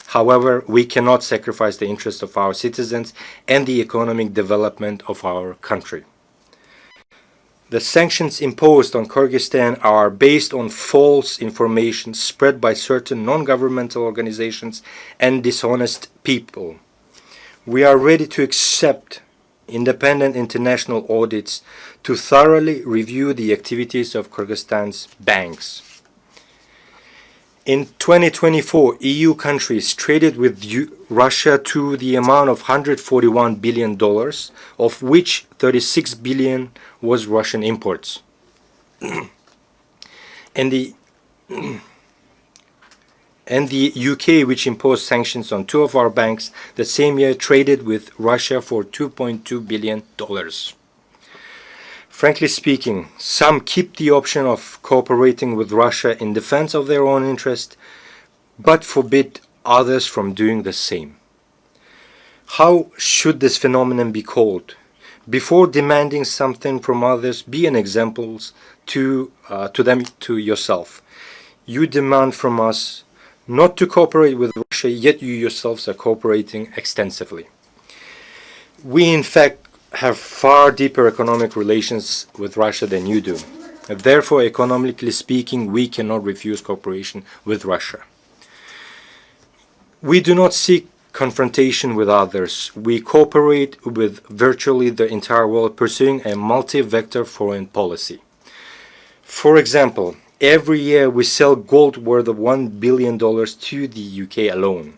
However, we cannot sacrifice the interests of our citizens and the economic development of our country. The sanctions imposed on Kyrgyzstan are based on false information spread by certain non-governmental organizations and dishonest people. We are ready to accept independent international audits to thoroughly review the activities of Kyrgyzstan's banks. In 2024, EU countries traded with Russia to the amount of $141 billion, of which $36 billion was Russian imports. and the UK, which imposed sanctions on 2 of our banks, the same year traded with Russia for $2.2 billion. Frankly speaking, some keep the option of cooperating with Russia in defense of their own interest, but forbid others from doing the same. How should this phenomenon be called? Before demanding something from others, be an example to yourself. You demand from us not to cooperate with Russia, yet you yourselves are cooperating extensively. We, in fact, have far deeper economic relations with Russia than you do. Therefore, economically speaking, we cannot refuse cooperation with Russia. We do not seek confrontation with others. We cooperate with virtually the entire world, pursuing a multi-vector foreign policy. For example, every year we sell gold worth of $1 billion to the UK alone.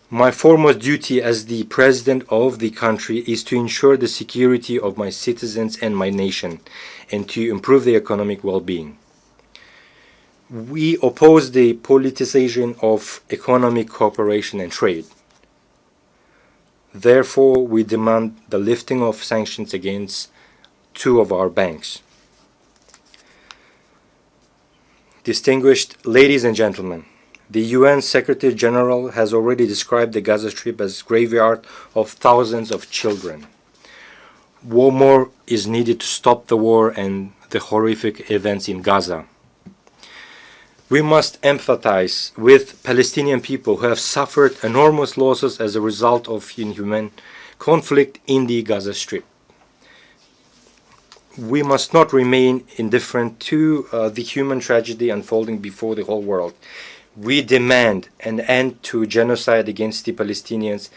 My foremost duty as the president of the country is to ensure the security of my citizens and my nation, and to improve their economic well-being. We oppose the politicization of economic cooperation and trade. Therefore, we demand the lifting of sanctions against 2 of our banks. Distinguished ladies and gentlemen, the UN Secretary General has already described the Gaza Strip as a graveyard of thousands of children. More is needed to stop the war and the horrific events in Gaza. We must empathize with Palestinian people who have suffered enormous losses as a result of inhuman conflict in the Gaza Strip. We must not remain indifferent to the human tragedy unfolding before the whole world. We demand an end to genocide against the Palestinians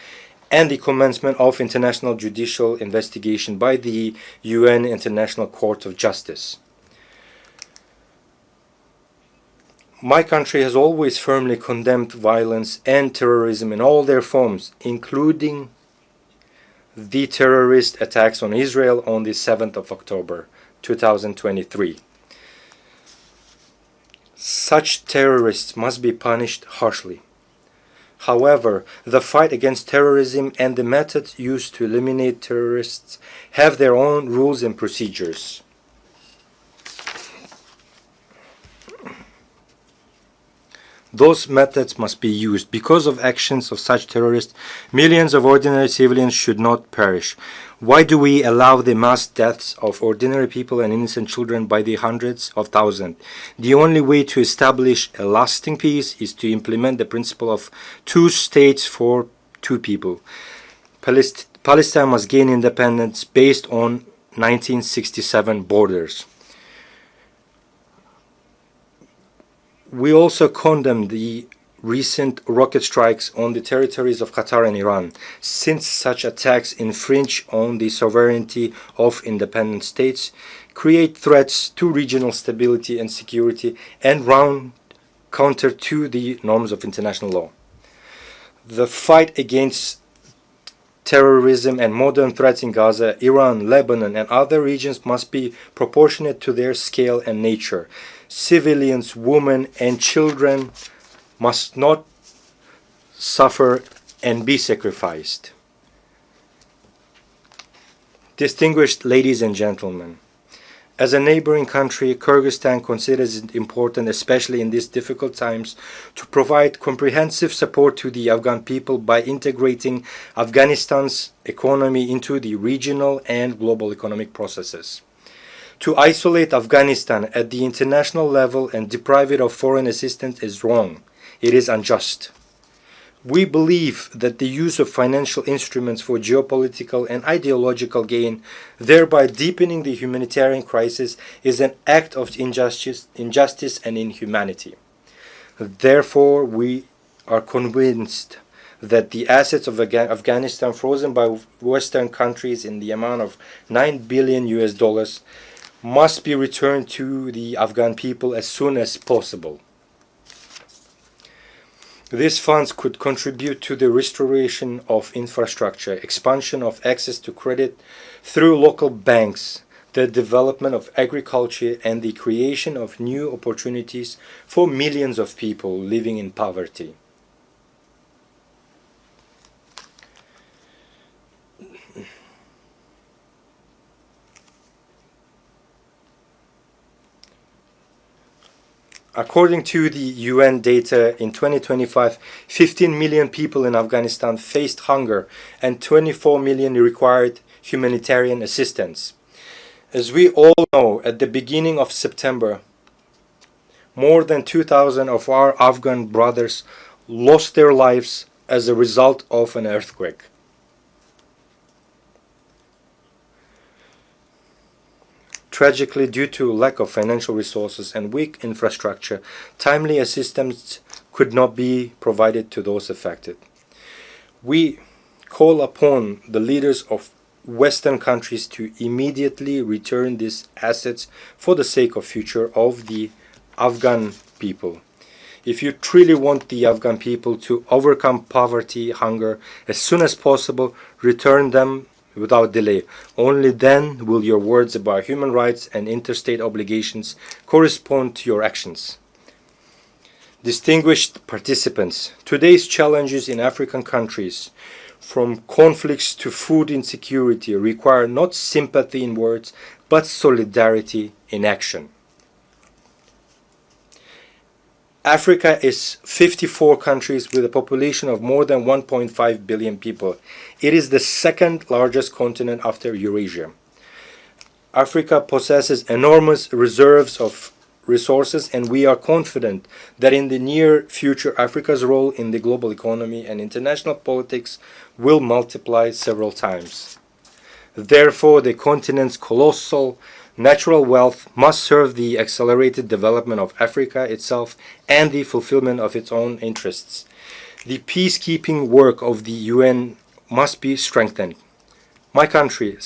and the commencement of international judicial investigation by the UN International Court of Justice. My country has always firmly condemned violence and terrorism in all their forms, including the terrorist attacks on Israel on the 7th of October 2023. Such terrorists must be punished harshly. However, the fight against terrorism and the methods used to eliminate terrorists have their own rules and procedures. Those methods must be used. Because of actions of such terrorists, millions of ordinary civilians should not perish. Why do we allow the mass deaths of ordinary people and innocent children by the hundreds of thousands? The only way to establish a lasting peace is to implement the principle of 2 states for 2 people. Palestine must gain independence based on 1967 borders. We also condemn the recent rocket strikes on the territories of Qatar and Iran, since such attacks infringe on the sovereignty of independent states, create threats to regional stability and security, and run counter to the norms of international law. The fight against terrorism and modern threats in Gaza, Iran, Lebanon, and other regions must be proportionate to their scale and nature. Civilians, women, and children must not suffer and be sacrificed. Distinguished ladies and gentlemen, as a neighboring country, Kyrgyzstan considers it important, especially in these difficult times, to provide comprehensive support to the Afghan people by integrating Afghanistan's economy into the regional and global economic processes. To isolate Afghanistan at the international level and deprive it of foreign assistance is wrong. It is unjust. We believe that the use of financial instruments for geopolitical and ideological gain, thereby deepening the humanitarian crisis, is an act of injustice and inhumanity. Therefore, we are convinced that the assets of Afghanistan frozen by Western countries in the amount of $9 billion must be returned to the Afghan people as soon as possible. These funds could contribute to the restoration of infrastructure, expansion of access to credit through local banks, the development of agriculture, and the creation of new opportunities for millions of people living in poverty. According to the UN data, in 2025, 15 million people in Afghanistan faced hunger and 24 million required humanitarian assistance. As we all know, at the beginning of September, more than 2,000 of our Afghan brothers lost their lives as a result of an earthquake. tragically, due to lack of financial resources and weak infrastructure, timely assistance could not be provided to those affected. We call upon the leaders of Western countries to immediately return these assets for the sake of future of the Afghan people. If you truly want the Afghan people to overcome poverty, hunger, as soon as possible, return them without delay. Only then will your words about human rights and interstate obligations correspond to your actions. Distinguished participants, today's challenges in African countries, from conflicts to food insecurity, require not sympathy in words, but solidarity in action. Africa is 54 countries with a population of more than 1.5 billion people. It is the second largest continent after Eurasia. Africa possesses enormous reserves of resources, and we are confident that in the near future Africa's role in the global economy and international politics will multiply several times. Therefore, the continent's colossal natural wealth must serve the accelerated development of Africa itself and the fulfillment of its own interests. The peacekeeping work of the UN must be strengthened. My country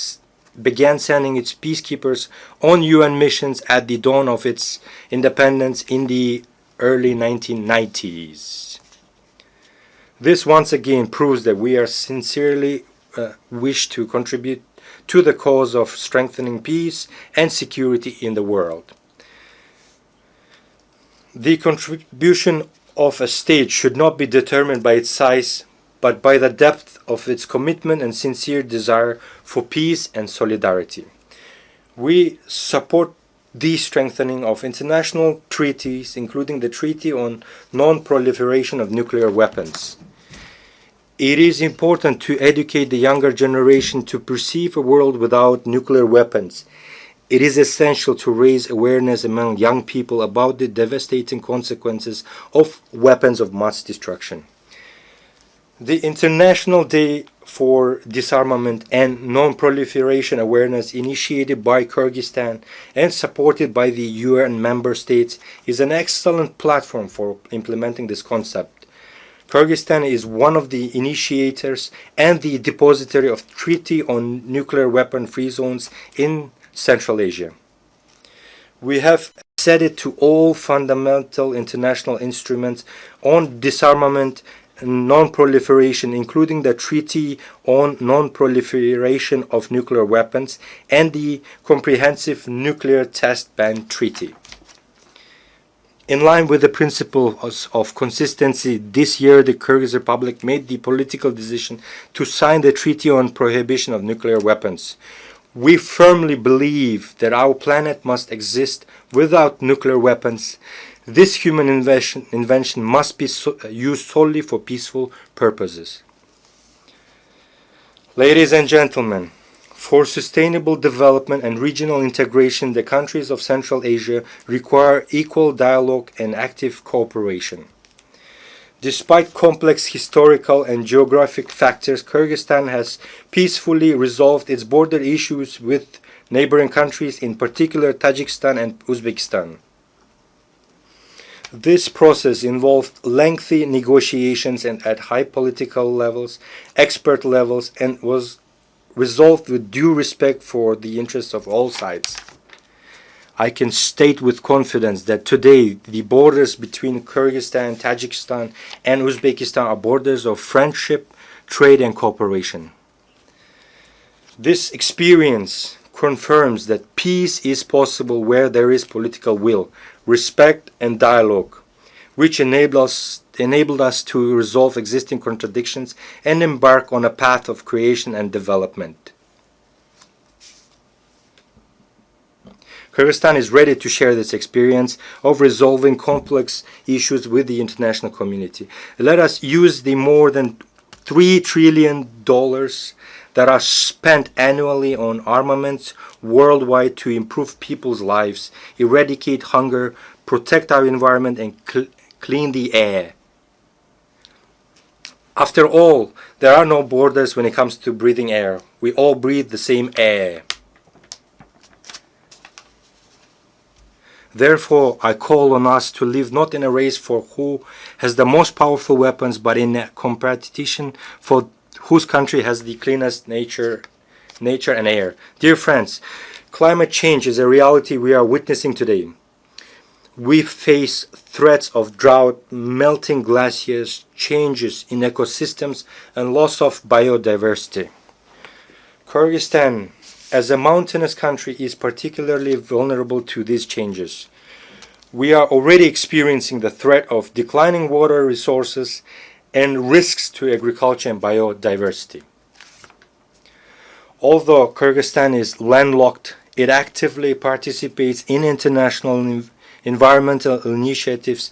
began sending its peacekeepers on UN missions at the dawn of its independence in the early 1990s. This once again proves that we are sincerely wish to contribute to the cause of strengthening peace and security in the world. The contribution of a state should not be determined by its size, but by the depth of its commitment and sincere desire for peace and solidarity. We support the strengthening of international treaties, including the Treaty on Non-Proliferation of Nuclear Weapons. It is important to educate the younger generation to perceive a world without nuclear weapons. It is essential to raise awareness among young people about the devastating consequences of weapons of mass destruction. The International Day for Disarmament and Non-Proliferation Awareness, initiated by Kyrgyzstan and supported by the UN member states, is an excellent platform for implementing this concept. Kyrgyzstan is one of the initiators and the depository of Treaty on Nuclear Weapon-Free Zones in Central Asia. We have acceded to all fundamental international instruments on disarmament and non-proliferation, including the Treaty on Non-Proliferation of Nuclear Weapons and the Comprehensive Nuclear Test Ban Treaty. In line with the principles of consistency, this year the Kyrgyz Republic made the political decision to sign the Treaty on Prohibition of Nuclear Weapons. We firmly believe that our planet must exist without nuclear weapons. This human invention must be used solely for peaceful purposes. Ladies and gentlemen, for sustainable development and regional integration, the countries of Central Asia require equal dialogue and active cooperation. Despite complex historical and geographic factors, Kyrgyzstan has peacefully resolved its border issues with neighboring countries, in particular Tajikistan and Uzbekistan. This process involved lengthy negotiations and at high political levels, expert levels, and was resolved with due respect for the interests of all sides. I can state with confidence that today the borders between Kyrgyzstan, Tajikistan, and Uzbekistan are borders of friendship, trade, and cooperation. This experience confirms that peace is possible where there is political will, respect, and dialogue, which enabled us to resolve existing contradictions and embark on a path of creation and development. Kyrgyzstan is ready to share this experience of resolving complex issues with the international community. Let us use the more than $3 trillion that are spent annually on armaments worldwide to improve people's lives, eradicate hunger, protect our environment, and clean the air. After all, there are no borders when it comes to breathing air. We all breathe the same air. Therefore, I call on us to live not in a race for who has the most powerful weapons, but in a competition for whose country has the cleanest nature and air. Dear friends, climate change is a reality we are witnessing today. We face threats of drought, melting glaciers, changes in ecosystems, and loss of biodiversity. Kyrgyzstan, as a mountainous country, is particularly vulnerable to these changes. We are already experiencing the threat of declining water resources and risks to agriculture and biodiversity. Although Kyrgyzstan is landlocked, it actively participates in international environmental initiatives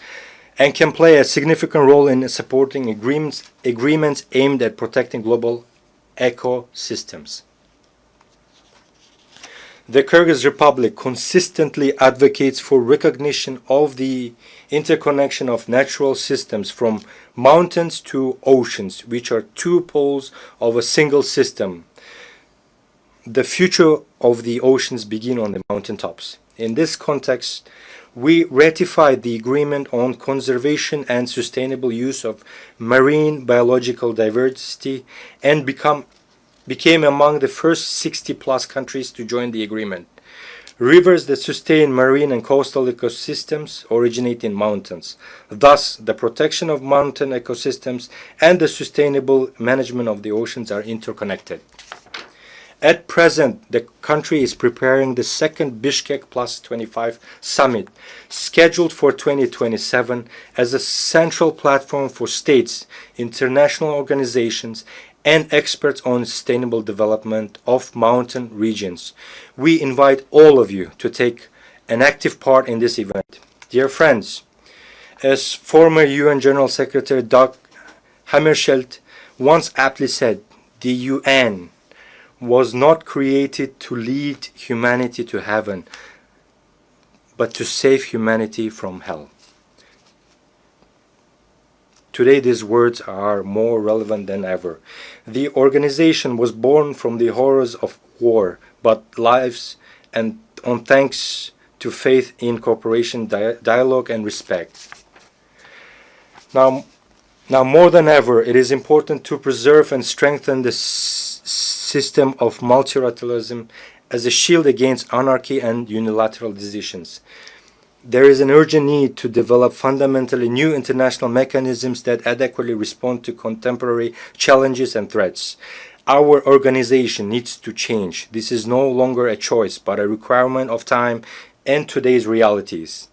and can play a significant role in supporting agreements aimed at protecting global ecosystems. The Kyrgyz Republic consistently advocates for recognition of the interconnection of natural systems from mountains to oceans, which are two poles of a single system. The future of the oceans begin on the mountaintops. In this context, we ratified the agreement on conservation and sustainable use of marine biological diversity and became among the first 60+ countries to join the agreement. Rivers that sustain marine and coastal ecosystems originate in mountains. Thus, the protection of mountain ecosystems and the sustainable management of the oceans are interconnected. At present, the country is preparing the second Bishkek Plus 25 summit, scheduled for 2027, as a central platform for states, international organizations, and experts on sustainable development of mountain regions. We invite all of you to take an active part in this event. Dear friends, as former UN General Secretary Dag Hammarskjöld once aptly said, the UN was not created to lead humanity to heaven, but to save humanity from hell. Today these words are more relevant than ever. The organization was born from the horrors of war, but lives and on thanks to faith in cooperation, dialogue and respect. Now more than ever, it is important to preserve and strengthen the system of multilateralism as a shield against anarchy and unilateral decisions. There is an urgent need to develop fundamentally new international mechanisms that adequately respond to contemporary challenges and threats. Our organization needs to change. This is no longer a choice, but a requirement of time and today's realities.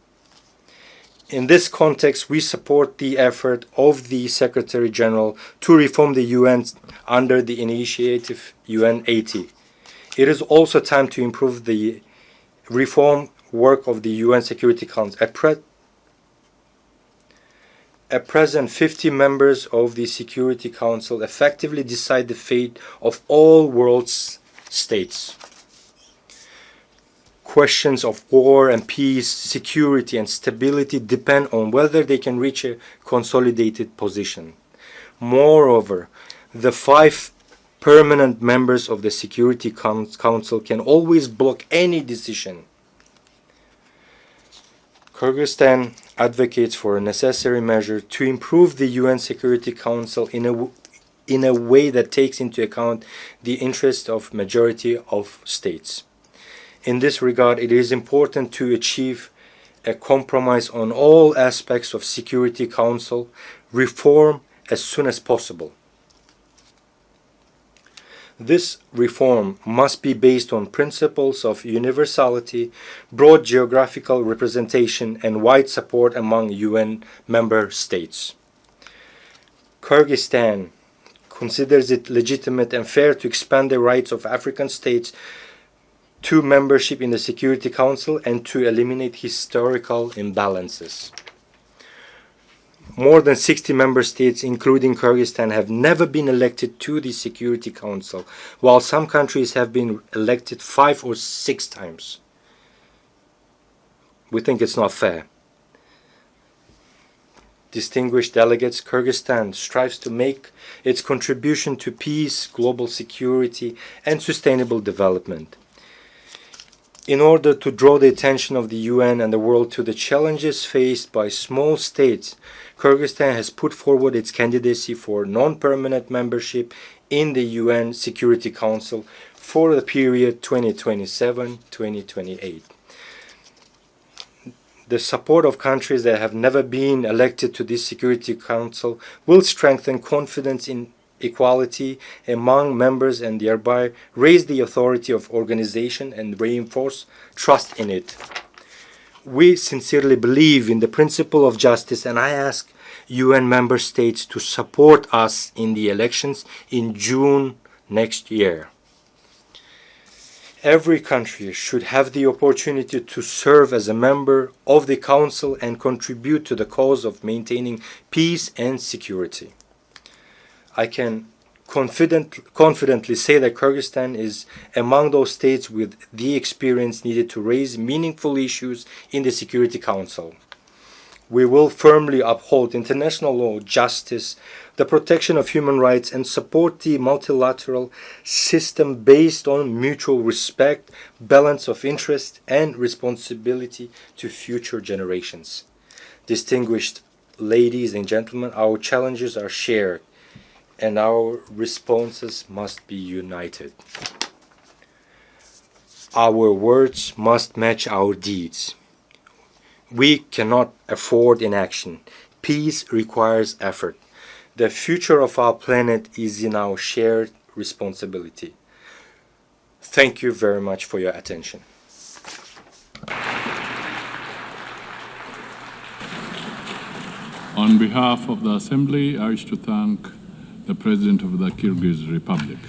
In this context, we support the effort of the Secretary General to reform the UN under the initiative UN80. It is also time to improve the reform work of the UN Security Council. At present, 50 members of the Security Council effectively decide the fate of all world's states. Questions of war and peace, security and stability depend on whether they can reach a consolidated position. Moreover, the 5 permanent members of the Security Council can always block any decision. Kyrgyzstan advocates for a necessary measure to improve the UN Security Council in a way that takes into account the interests of majority of states. In this regard, it is important to achieve a compromise on all aspects of Security Council reform as soon as possible. This reform must be based on principles of universality, broad geographical representation, and wide support among UN member states. Kyrgyzstan considers it legitimate and fair to expand the rights of African states to membership in the Security Council and to eliminate historical imbalances. More than 60 member states, including Kyrgyzstan, have never been elected to the Security Council, while some countries have been elected 5 or 6 times. We think it's not fair. Distinguished delegates, Kyrgyzstan strives to make its contribution to peace, global security, and sustainable development. In order to draw the attention of the UN and the world to the challenges faced by small states, Kyrgyzstan has put forward its candidacy for non-permanent membership in the UN Security Council for the period 2027-2028. The support of countries that have never been elected to this Security Council will strengthen confidence in equality among members and thereby raise the authority of organization and reinforce trust in it. We sincerely believe in the principle of justice, and I ask UN member states to support us in the elections in June next year. Every country should have the opportunity to serve as a member of the Council and contribute to the cause of maintaining peace and security. I can confidently say that Kyrgyzstan is among those states with the experience needed to raise meaningful issues in the Security Council. We will firmly uphold international law, justice, the protection of human rights, and support the multilateral system based on mutual respect, balance of interest, and responsibility to future generations. Distinguished ladies and gentlemen, our challenges are shared, and our responses must be united. Our words must match our deeds. We cannot afford inaction. Peace requires effort. The future of our planet is in our shared responsibility. Thank you very much for your attention. On behalf of the Assembly, I wish to thank the President of the Kyrgyz Republic.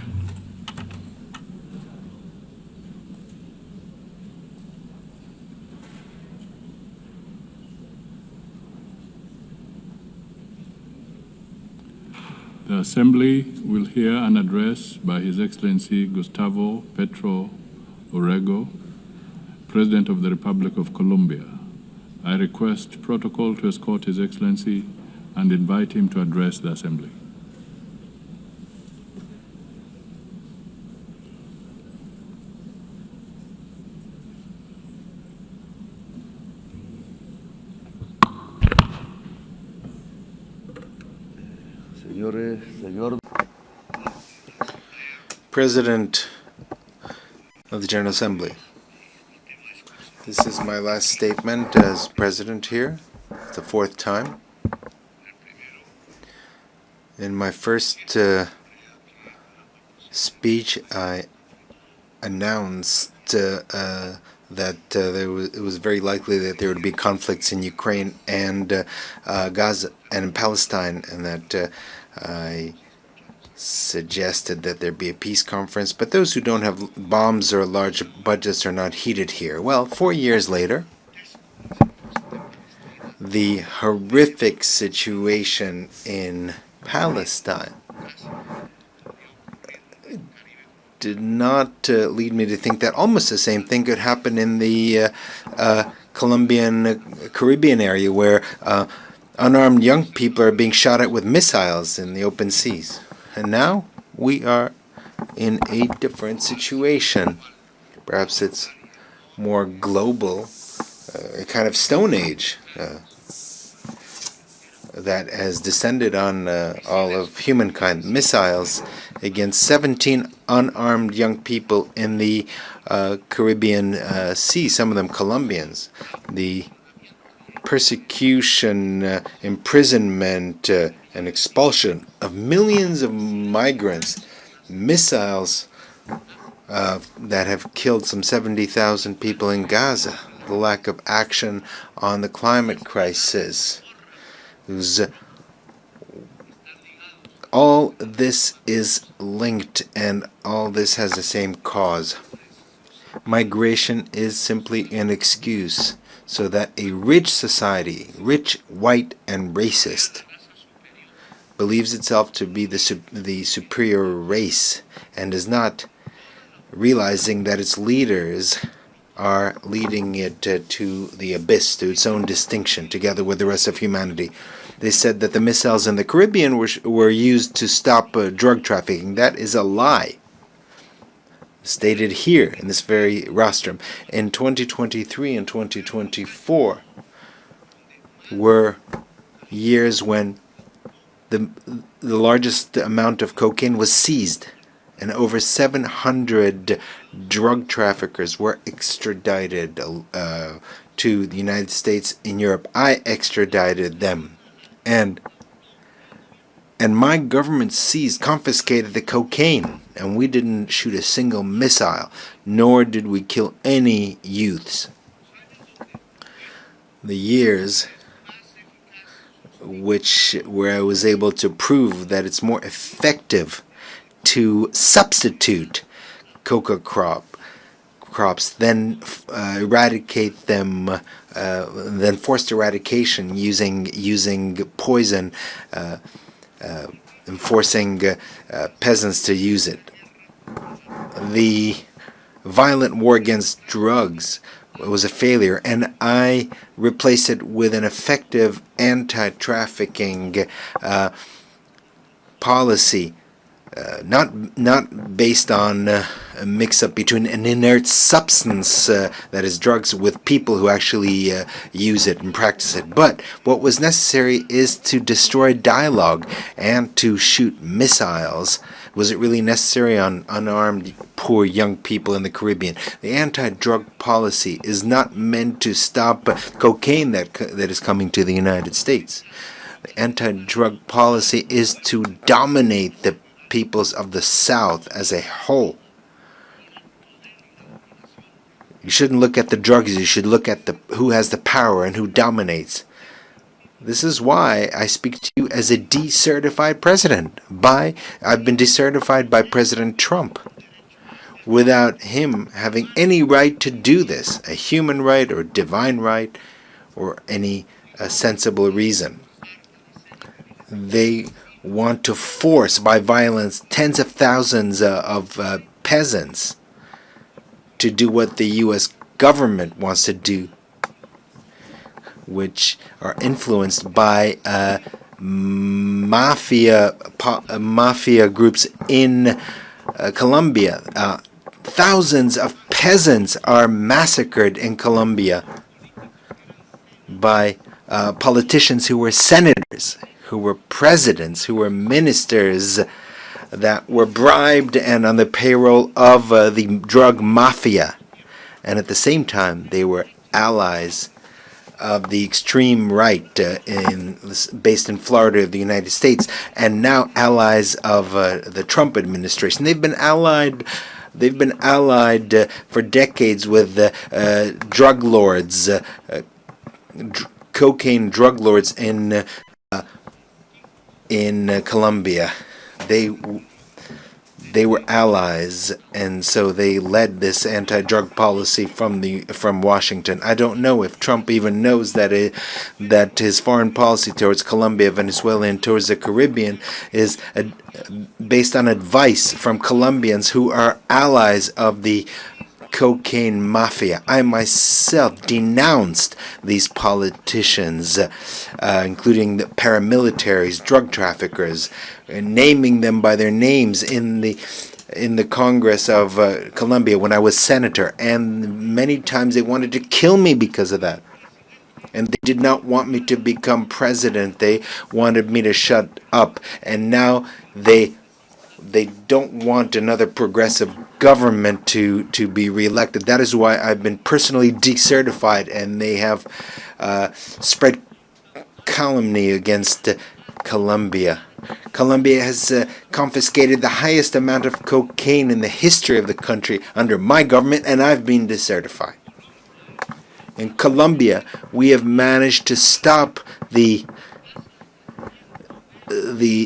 The Assembly will hear an address by His Excellency Gustavo Petro Urrego, President of the Republic of Colombia. I request protocol to escort His Excellency and invite him to address the Assembly. President of the General Assembly, this is my last statement as President here, the fourth time. In my first speech, I announced that it was very likely that there would be conflicts in Ukraine and Gaza and in Palestine, and that I suggested that there be a peace conference, but those who don't have bombs or large budgets are not heated here. Well, 4 years later, the horrific situation in Palestine did not lead me to think that almost the same thing could happen in the Colombian Caribbean area, where unarmed young people are being shot at with missiles in the open seas. And now we are in a different situation. Perhaps it's more global, a kind of Stone Age that has descended on all of humankind. Missiles against 17 unarmed young people in the Caribbean Sea, some of them Colombians. The persecution, imprisonment, and expulsion of millions of migrants, missiles that have killed some 70,000 people in Gaza, the lack of action on the climate crisis. All this is linked, and all this has the same cause. Migration is simply an excuse so that a rich society, rich, white, and racist, believes itself to be the superior race and is not realizing that its leaders are leading it to the abyss, to its own distinction, together with the rest of humanity. They said that the missiles in the Caribbean were used to stop drug trafficking. That is a lie. stated here in this very rostrum. In 2023 and 2024 were years when the largest amount of cocaine was seized, and over 700 drug traffickers were extradited to the United States in Europe. I extradited them, and my government confiscated the cocaine, and we didn't shoot a single missile, nor did we kill any youths. The years where I was able to prove that it's more effective to substitute coca crops than eradicate them, than forced eradication using poison, and forcing peasants to use it. The violent war against drugs was a failure, and I replaced it with an effective anti-trafficking policy, not based on a mix-up between an inert substance, that is drugs, with people who actually use it and practice it. But what was necessary is to destroy dialogue and to shoot missiles. Was it really necessary on unarmed, poor young people in the Caribbean? The anti-drug policy is not meant to stop cocaine that is coming to the United States. The anti-drug policy is to dominate the peoples of the South as a whole. You shouldn't look at the drugs, you should look at who has the power and who dominates. This is why I speak to you as a decertified president. I've been decertified by President Trump, without him having any right to do this, a human right or divine right or any sensible reason. They want to force by violence tens of thousands of peasants to do what the U.S. government wants to do, which are influenced by mafia groups in Colombia. Thousands of peasants are massacred in Colombia by politicians who were senators, who were presidents, who were ministers, that were bribed and on the payroll of the drug mafia. And at the same time, they were allies of the extreme right based in Florida of the United States, and now allies of the Trump administration. They've been allied for decades with drug lords, cocaine drug lords in Colombia. They were allies, and so they led this anti-drug policy from Washington. I don't know if Trump even knows that his foreign policy towards Colombia, Venezuela, and towards the Caribbean is based on advice from Colombians who are allies of the cocaine mafia. I myself denounced these politicians, including the paramilitaries, drug traffickers, naming them by their names in the Congress of Colombia when I was senator, and many times they wanted to kill me because of that. And they did not want me to become president. They wanted me to shut up, and now they don't want another progressive government to be reelected. That is why I've been personally decertified, and they have spread calumny against Colombia. Colombia has confiscated the highest amount of cocaine in the history of the country under my government, and I've been decertified. In Colombia, we have managed to stop the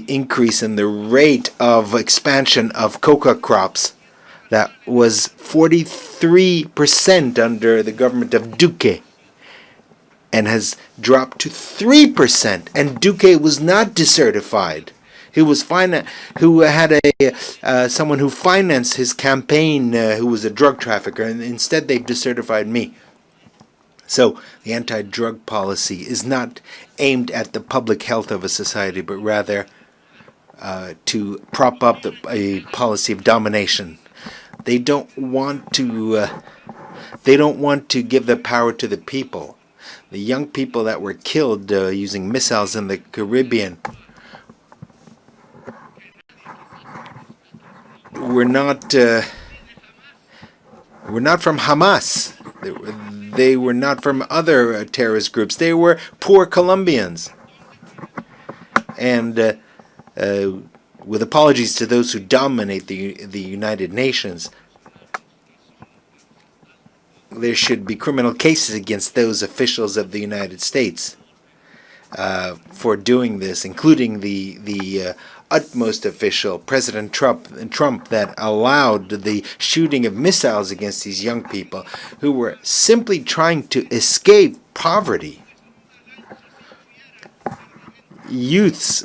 increase in the rate of expansion of coca crops that was 43% under the government of Duque, and has dropped to 3%. And Duque was not decertified. He was who had someone who financed his campaign, who was a drug trafficker, and instead they decertified me. So the anti-drug policy is not aimed at the public health of a society, but rather to prop up a policy of domination. They don't want to. They don't want to give the power to the people. The young people that were killed using missiles in the Caribbean were not from Hamas. They were not from other terrorist groups. They were poor Colombians. And with apologies to those who dominate the United Nations, there should be criminal cases against those officials of the United States for doing this, including the utmost official, President Trump, that allowed the shooting of missiles against these young people who were simply trying to escape poverty. Youths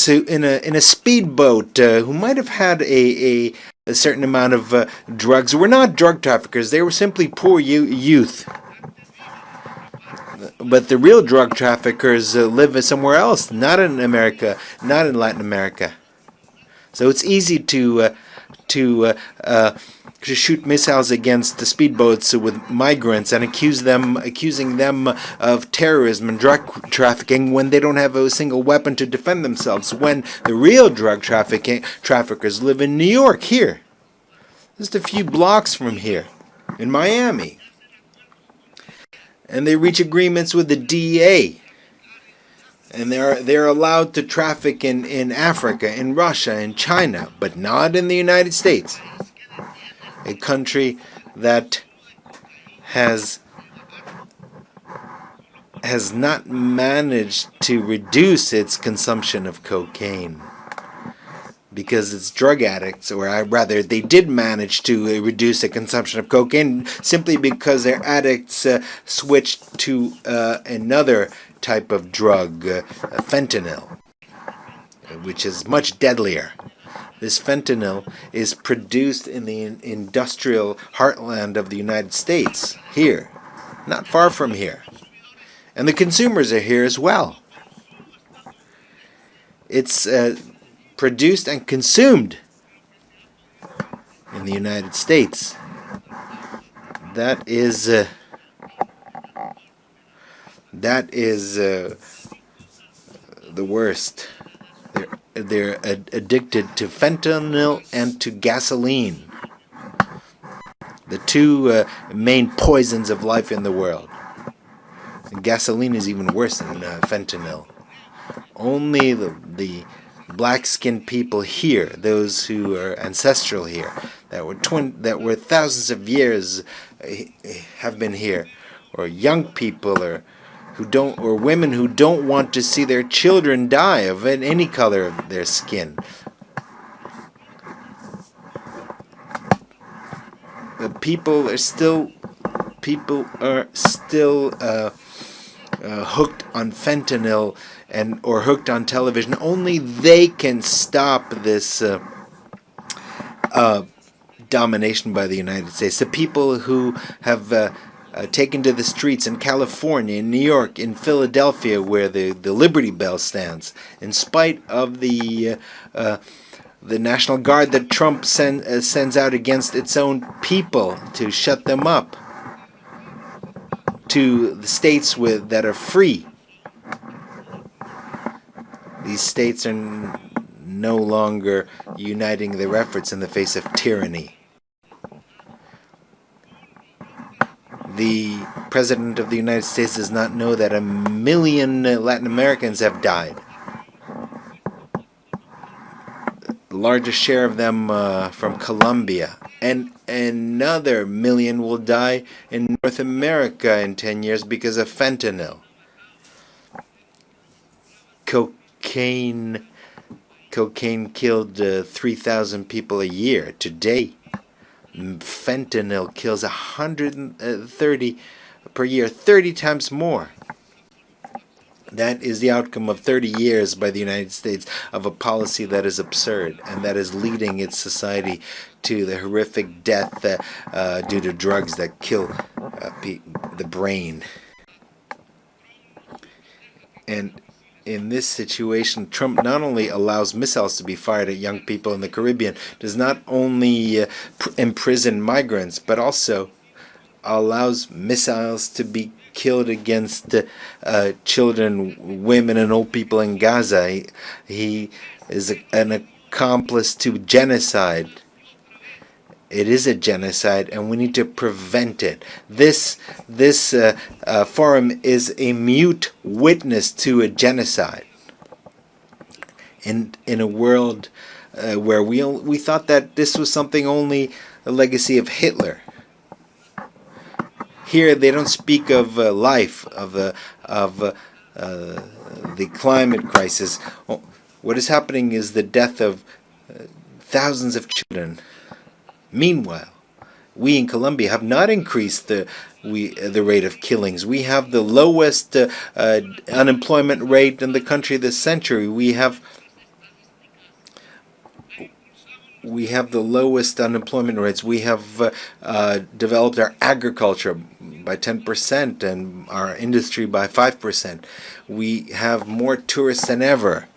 who in a speedboat who might have had a certain amount of drugs were not drug traffickers. They were simply poor youth. But the real drug traffickers live somewhere else, not in America, not in Latin America. So it's easy to shoot missiles against the speedboats with migrants and accusing them of terrorism and drug trafficking when they don't have a single weapon to defend themselves. When the real drug traffickers live in New York, here, just a few blocks from here, in Miami. And they reach agreements with the DEA, and they're allowed to traffic in Africa, in Russia, in China, but not in the United States, a country that has not managed to reduce its consumption of cocaine. Because it's drug addicts, or rather, they did manage to reduce the consumption of cocaine simply because their addicts switched to another type of drug, fentanyl, which is much deadlier. This fentanyl is produced in the industrial heartland of the United States, here, not far from here. And the consumers are here as well. It's produced and consumed in the United States. That is the worst. They're addicted to fentanyl and to gasoline, the two main poisons of life in the world. And gasoline is even worse than fentanyl. Only the black-skinned people here, those who are ancestral here, that were thousands of years have been here, or young people, or women who don't want to see their children die of any color of their skin. People are still hooked on fentanyl or hooked on television. Only they can stop this domination by the United States. The people who have taken to the streets in California, in New York, in Philadelphia, where the Liberty Bell stands, in spite of the National Guard that Trump sends out against its own people to shut them up, to the states that are free. These states are no longer uniting their efforts in the face of tyranny. The President of the United States does not know that 1 million Latin Americans have died. The largest share of them from Colombia. And another 1 million will die in North America in 10 years because of fentanyl. Cocaine killed 3,000 people a year. Today, fentanyl kills 130 per year, 30 times more. That is the outcome of 30 years by the United States of a policy that is absurd and that is leading its society to the horrific death due to drugs that kill the brain. And in this situation, Trump not only allows missiles to be fired at young people in the Caribbean, does not only imprison migrants, but also allows missiles to be killed against children, women, and old people in Gaza. He is an accomplice to genocide. It is a genocide, and we need to prevent it. This forum is a mute witness to a genocide. In a world where we thought that this was something only a legacy of Hitler. Here they don't speak of life, of the climate crisis. What is happening is the death of thousands of children. Meanwhile, we in Colombia have not increased the rate of killings. We have the lowest unemployment rate in the country this century. We have the lowest unemployment rates. We have developed our agriculture by 10% and our industry by 5%. We have more tourists than ever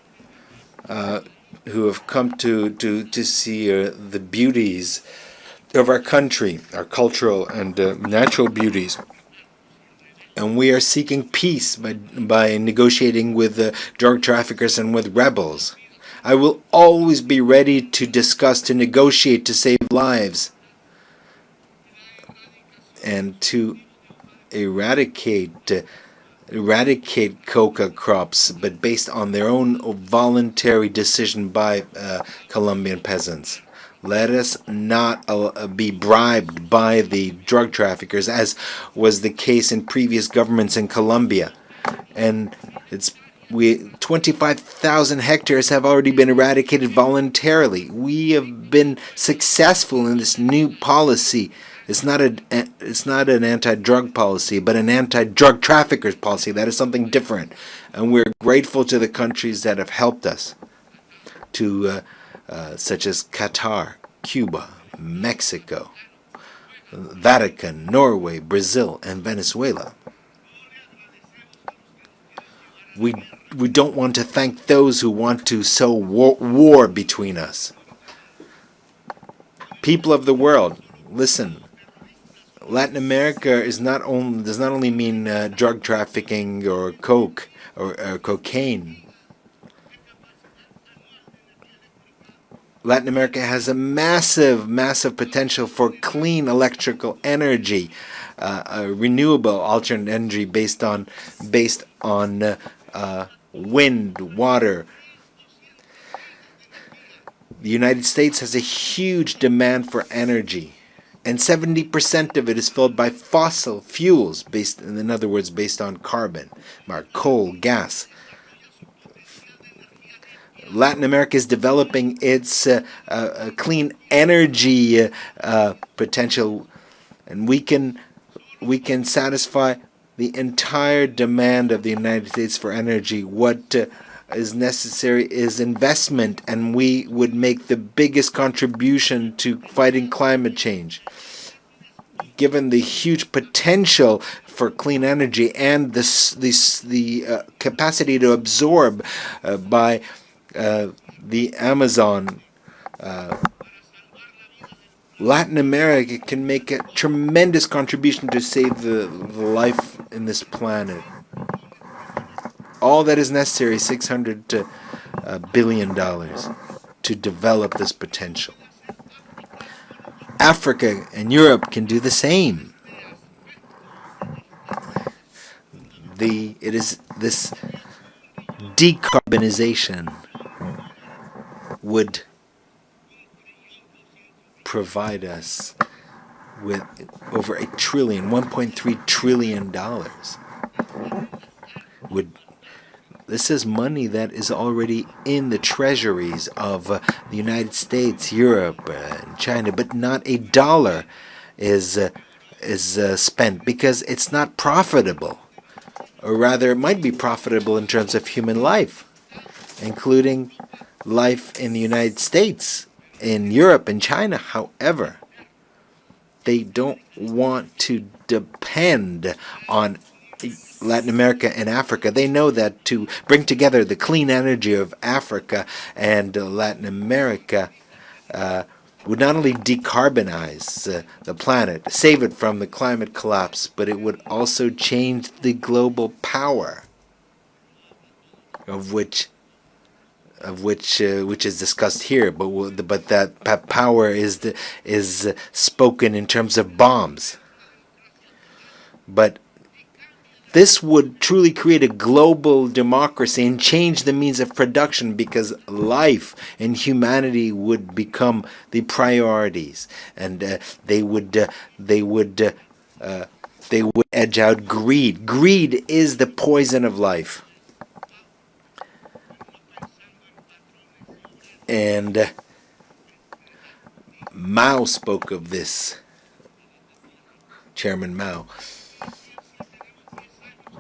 who have come to see the beauties of our country, our cultural and natural beauties. And we are seeking peace by negotiating with drug traffickers and with rebels. I will always be ready to discuss, to negotiate, to save lives, and to eradicate coca crops, but based on their own voluntary decision by Colombian peasants. Let us not be bribed by the drug traffickers, as was the case in previous governments in Colombia. And 25,000 hectares have already been eradicated voluntarily. We have been successful in this new policy. It's not an anti-drug policy, but an anti-drug traffickers policy. That is something different. And we're grateful to the countries that have helped us, such as Qatar, Cuba, Mexico, Vatican, Norway, Brazil, and Venezuela. We don't want to thank those who want to sow war between us. People of the world, listen. Latin America does not only mean drug trafficking or coke or cocaine. Latin America has a massive potential for clean electrical energy, renewable alternate energy based on wind, water. The United States has a huge demand for energy, and 70% of it is filled by fossil fuels, in other words, based on carbon, coal, gas. Latin America is developing its clean energy potential, and we can satisfy the entire demand of the United States for energy. What is necessary is investment, and we would make the biggest contribution to fighting climate change. Given the huge potential for clean energy and the capacity to absorb by the Amazon, Latin America can make a tremendous contribution to save the life in this planet. All that is necessary is $600 billion to develop this potential. Africa and Europe can do the same. It is this decarbonization would provide us with over $1.3 trillion. This is money that is already in the treasuries of the United States, Europe, and China, but not a dollar is spent because it's not profitable. Or rather, it might be profitable in terms of human life, including life in the United States, in Europe, and China. However, they don't want to depend on Latin America and Africa, they know that to bring together the clean energy of Africa and Latin America would not only decarbonize the planet, save it from the climate collapse, but it would also change the global power of which is discussed here, but that power is spoken in terms of bombs. But this would truly create a global democracy and change the means of production, because life and humanity would become the priorities, and they would edge out greed. Greed is the poison of life. And Mao spoke of this, Chairman Mao.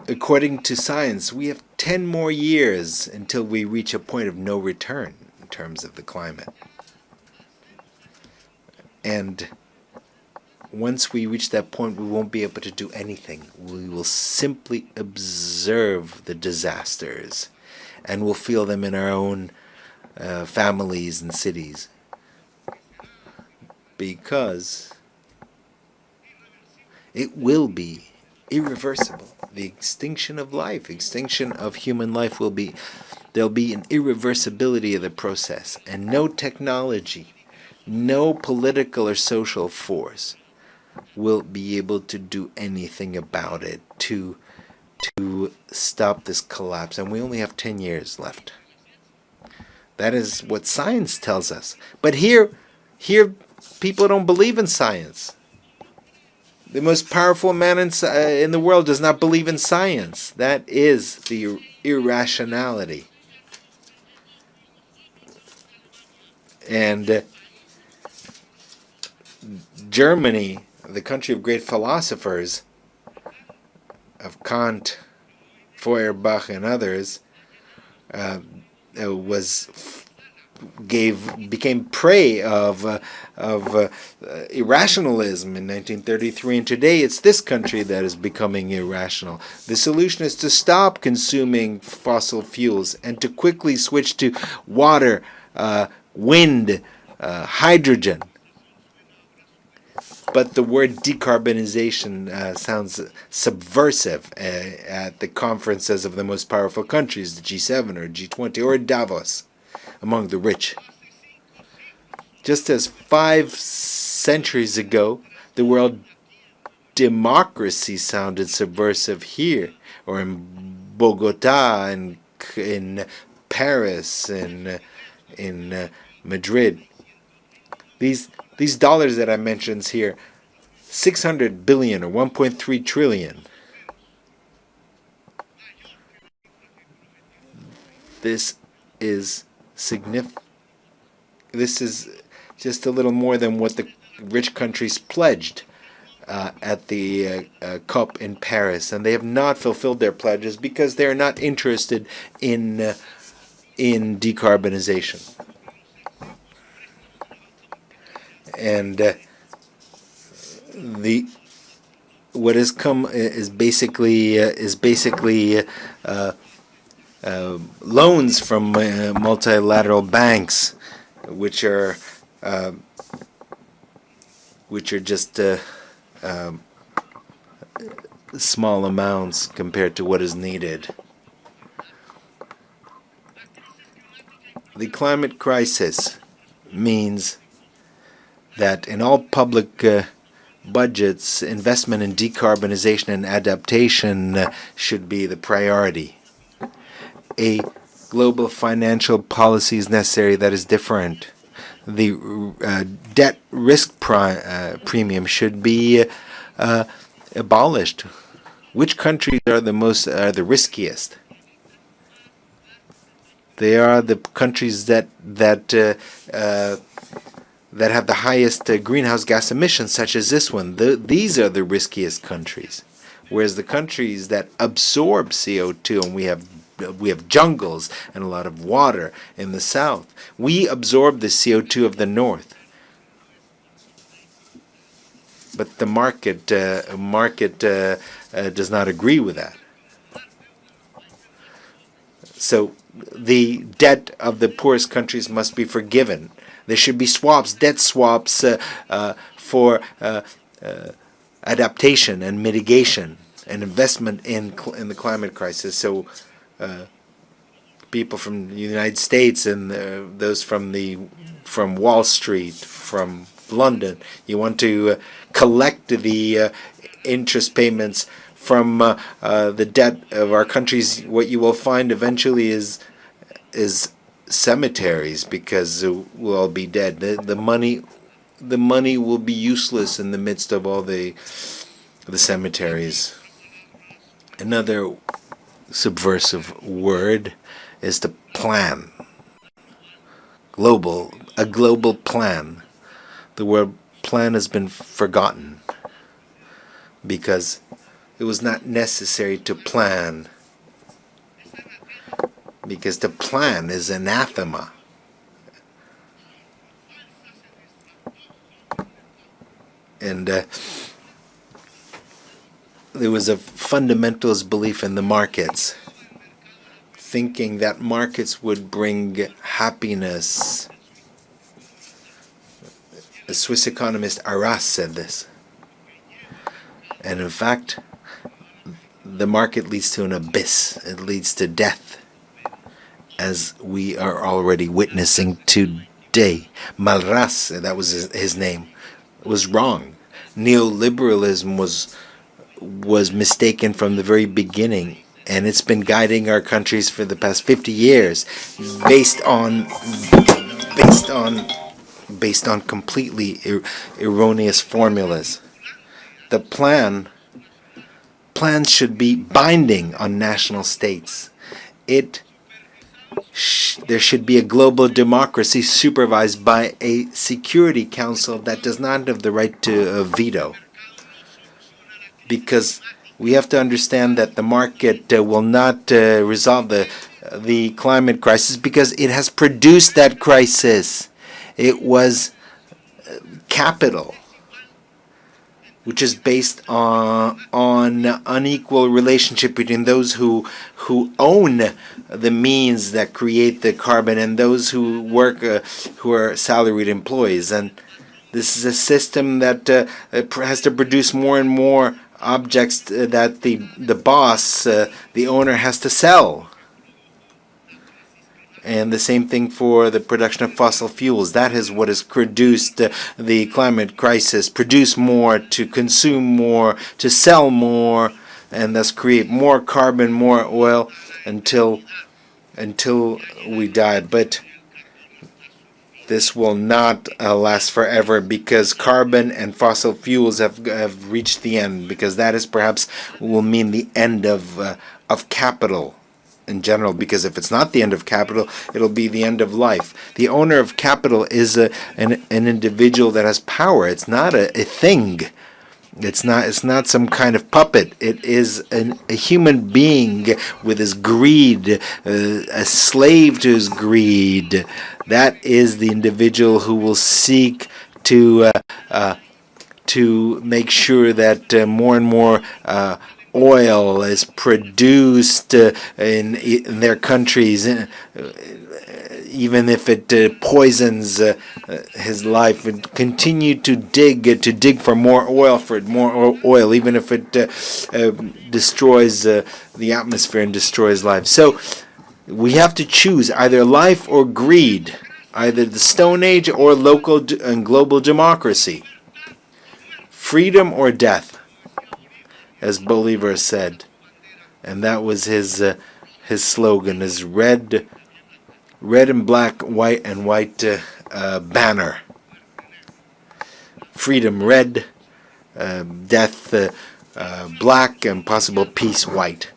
According to science, we have 10 more years until we reach a point of no return in terms of the climate. And once we reach that point, we won't be able to do anything. We will simply observe the disasters, and we'll feel them in our own families and cities, because it will be irreversible. The extinction of life, extinction of human life will be, there'll be an irreversibility of the process, and no technology, no political or social force will be able to do anything about it to stop this collapse. And we only have 10 years left. That is what science tells us. But here people don't believe in science. The most powerful man in the world does not believe in science. That is the irrationality. And Germany, the country of great philosophers, of Kant, Feuerbach, and others, became prey of irrationalism in 1933, and today it's this country that is becoming irrational. The solution is to stop consuming fossil fuels and to quickly switch to water, wind, hydrogen. But the word decarbonization sounds subversive at the conferences of the most powerful countries, the G7 or G20 or Davos, among the rich. Just as 5 centuries ago, the word democracy sounded subversive here, or in Bogota, and in Paris, and in Madrid. These dollars that I mentioned here, 600 billion or 1.3 trillion. This is significant. This is just a little more than what the rich countries pledged at the COP in Paris, and they have not fulfilled their pledges because they are not interested in decarbonization. And what has come is basically loans from multilateral banks, which are just small amounts compared to what is needed. The climate crisis means that in all public budgets, investment in decarbonization and adaptation should be the priority. A global financial policy is necessary that is different. The debt risk premium should be abolished. Which countries are the riskiest? They are the countries that have the highest greenhouse gas emissions, such as this one. These are the riskiest countries. Whereas the countries that absorb CO2, and we have jungles and a lot of water in the south, we absorb the CO2 of the north. But the market does not agree with that. So the debt of the poorest countries must be forgiven. There should be swaps, debt swaps for adaptation and mitigation and investment in the climate crisis. So people from the United States and those from Wall Street, from London, you want to collect the interest payments from the debt of our countries. What you will find eventually is cemeteries, because we'll all be dead. The money will be useless in the midst of all the cemeteries. Another subversive word is to plan. A global plan. The word plan has been forgotten because it was not necessary to plan, because to plan is anathema. And there was a fundamentalist belief in the markets, thinking that markets would bring happiness. The Swiss economist Arras said this. And in fact, the market leads to an abyss. It leads to death, as we are already witnessing today. Malras, that was his name, was wrong. Neoliberalism was mistaken from the very beginning, and it's been guiding our countries for the past 50 years based on completely erroneous formulas. The plans should be binding on national states. There should be a global democracy supervised by a Security Council that does not have the right to veto. Because we have to understand that the market will not resolve the climate crisis, because it has produced that crisis. It was capital, which is based on unequal relationship between those who own the means that create the carbon and those who work, who are salaried employees. And this is a system that has to produce more and more objects that the boss, the owner, has to sell. And the same thing for the production of fossil fuels. That is what has produced the climate crisis. Produce more, to consume more, to sell more, and thus create more carbon, more oil, until we die. But this will not last forever, because carbon and fossil fuels have reached the end, because that is perhaps will mean the end of capital in general, because if it's not the end of capital, it'll be the end of life. The owner of capital is an individual that has power. It's not a thing. It's not some kind of puppet. It is a human being with his greed, a slave to his greed. That is the individual who will seek to make sure that more and more oil is produced in their countries, even if it poisons his life, and continue to dig for more oil, even if it destroys the atmosphere and destroys life. So we have to choose either life or greed, either the Stone Age or local and global democracy, freedom or death, as Bolivar said. And that was his slogan, his red and black, white and white banner. Freedom red, death black, and possible peace white.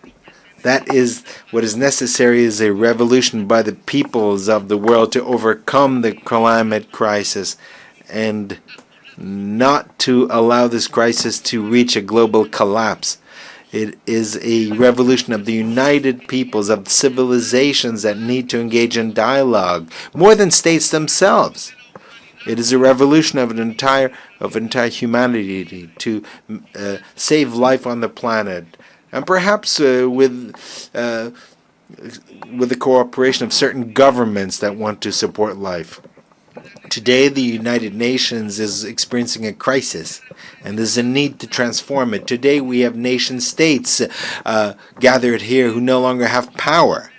That is what is necessary, is a revolution by the peoples of the world to overcome the climate crisis and not to allow this crisis to reach a global collapse. It is a revolution of the united peoples, of civilizations that need to engage in dialogue, more than states themselves. It is a revolution of entire humanity to save life on the planet, and perhaps with the cooperation of certain governments that want to support life. Today, the United Nations is experiencing a crisis, and there's a need to transform it. Today, we have nation states gathered here who no longer have power,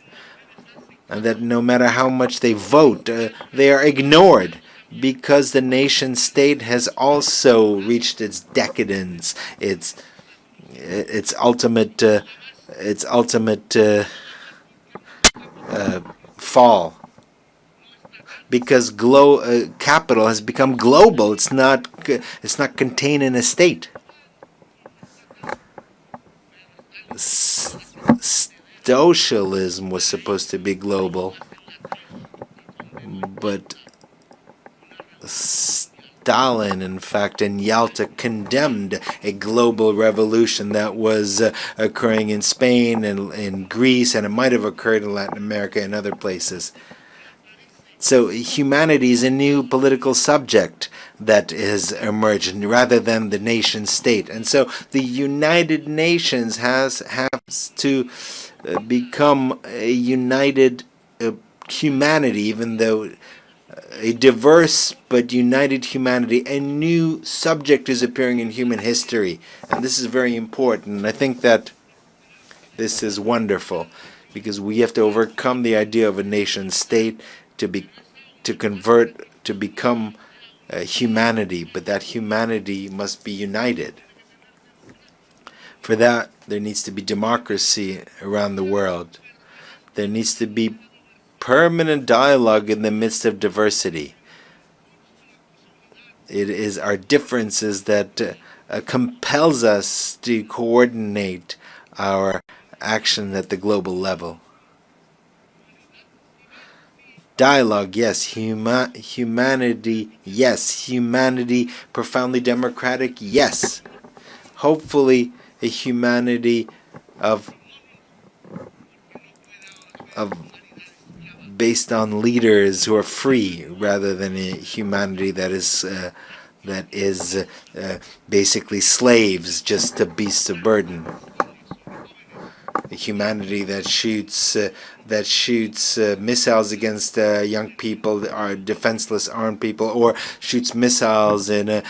and that no matter how much they vote, they are ignored because the nation state has also reached its decadence, its ultimate fall. Because capital has become global. It's not contained in a state. Socialism was supposed to be global, but Stalin, in fact, in Yalta condemned a global revolution that was occurring in Spain and in Greece, and it might have occurred in Latin America and other places. So humanity is a new political subject that has emerged rather than the nation state. And so the United Nations has to become a united humanity, even though a diverse but united humanity. A new subject is appearing in human history, and this is very important. And I think that this is wonderful, because we have to overcome the idea of a nation state to become humanity, but that humanity must be united. For that, there needs to be democracy around the world. There needs to be permanent dialogue in the midst of diversity. It is our differences that compels us to coordinate our action at the global level. Dialogue, yes. Humanity, yes. Humanity profoundly democratic, yes. Hopefully, a humanity based on leaders who are free, rather than a humanity that is basically slaves, just to beasts of burden. A humanity that shoots missiles against young people, or defenseless armed people, or shoots missiles in a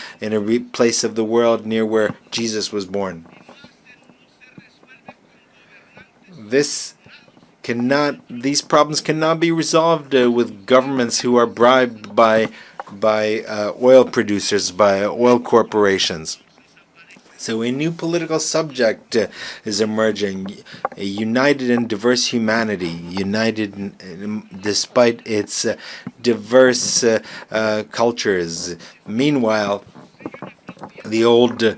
place of the world near where Jesus was born. These problems cannot be resolved with governments who are bribed by oil producers, by oil corporations. So a new political subject is emerging, a united and diverse humanity, united despite its diverse cultures. Meanwhile, the old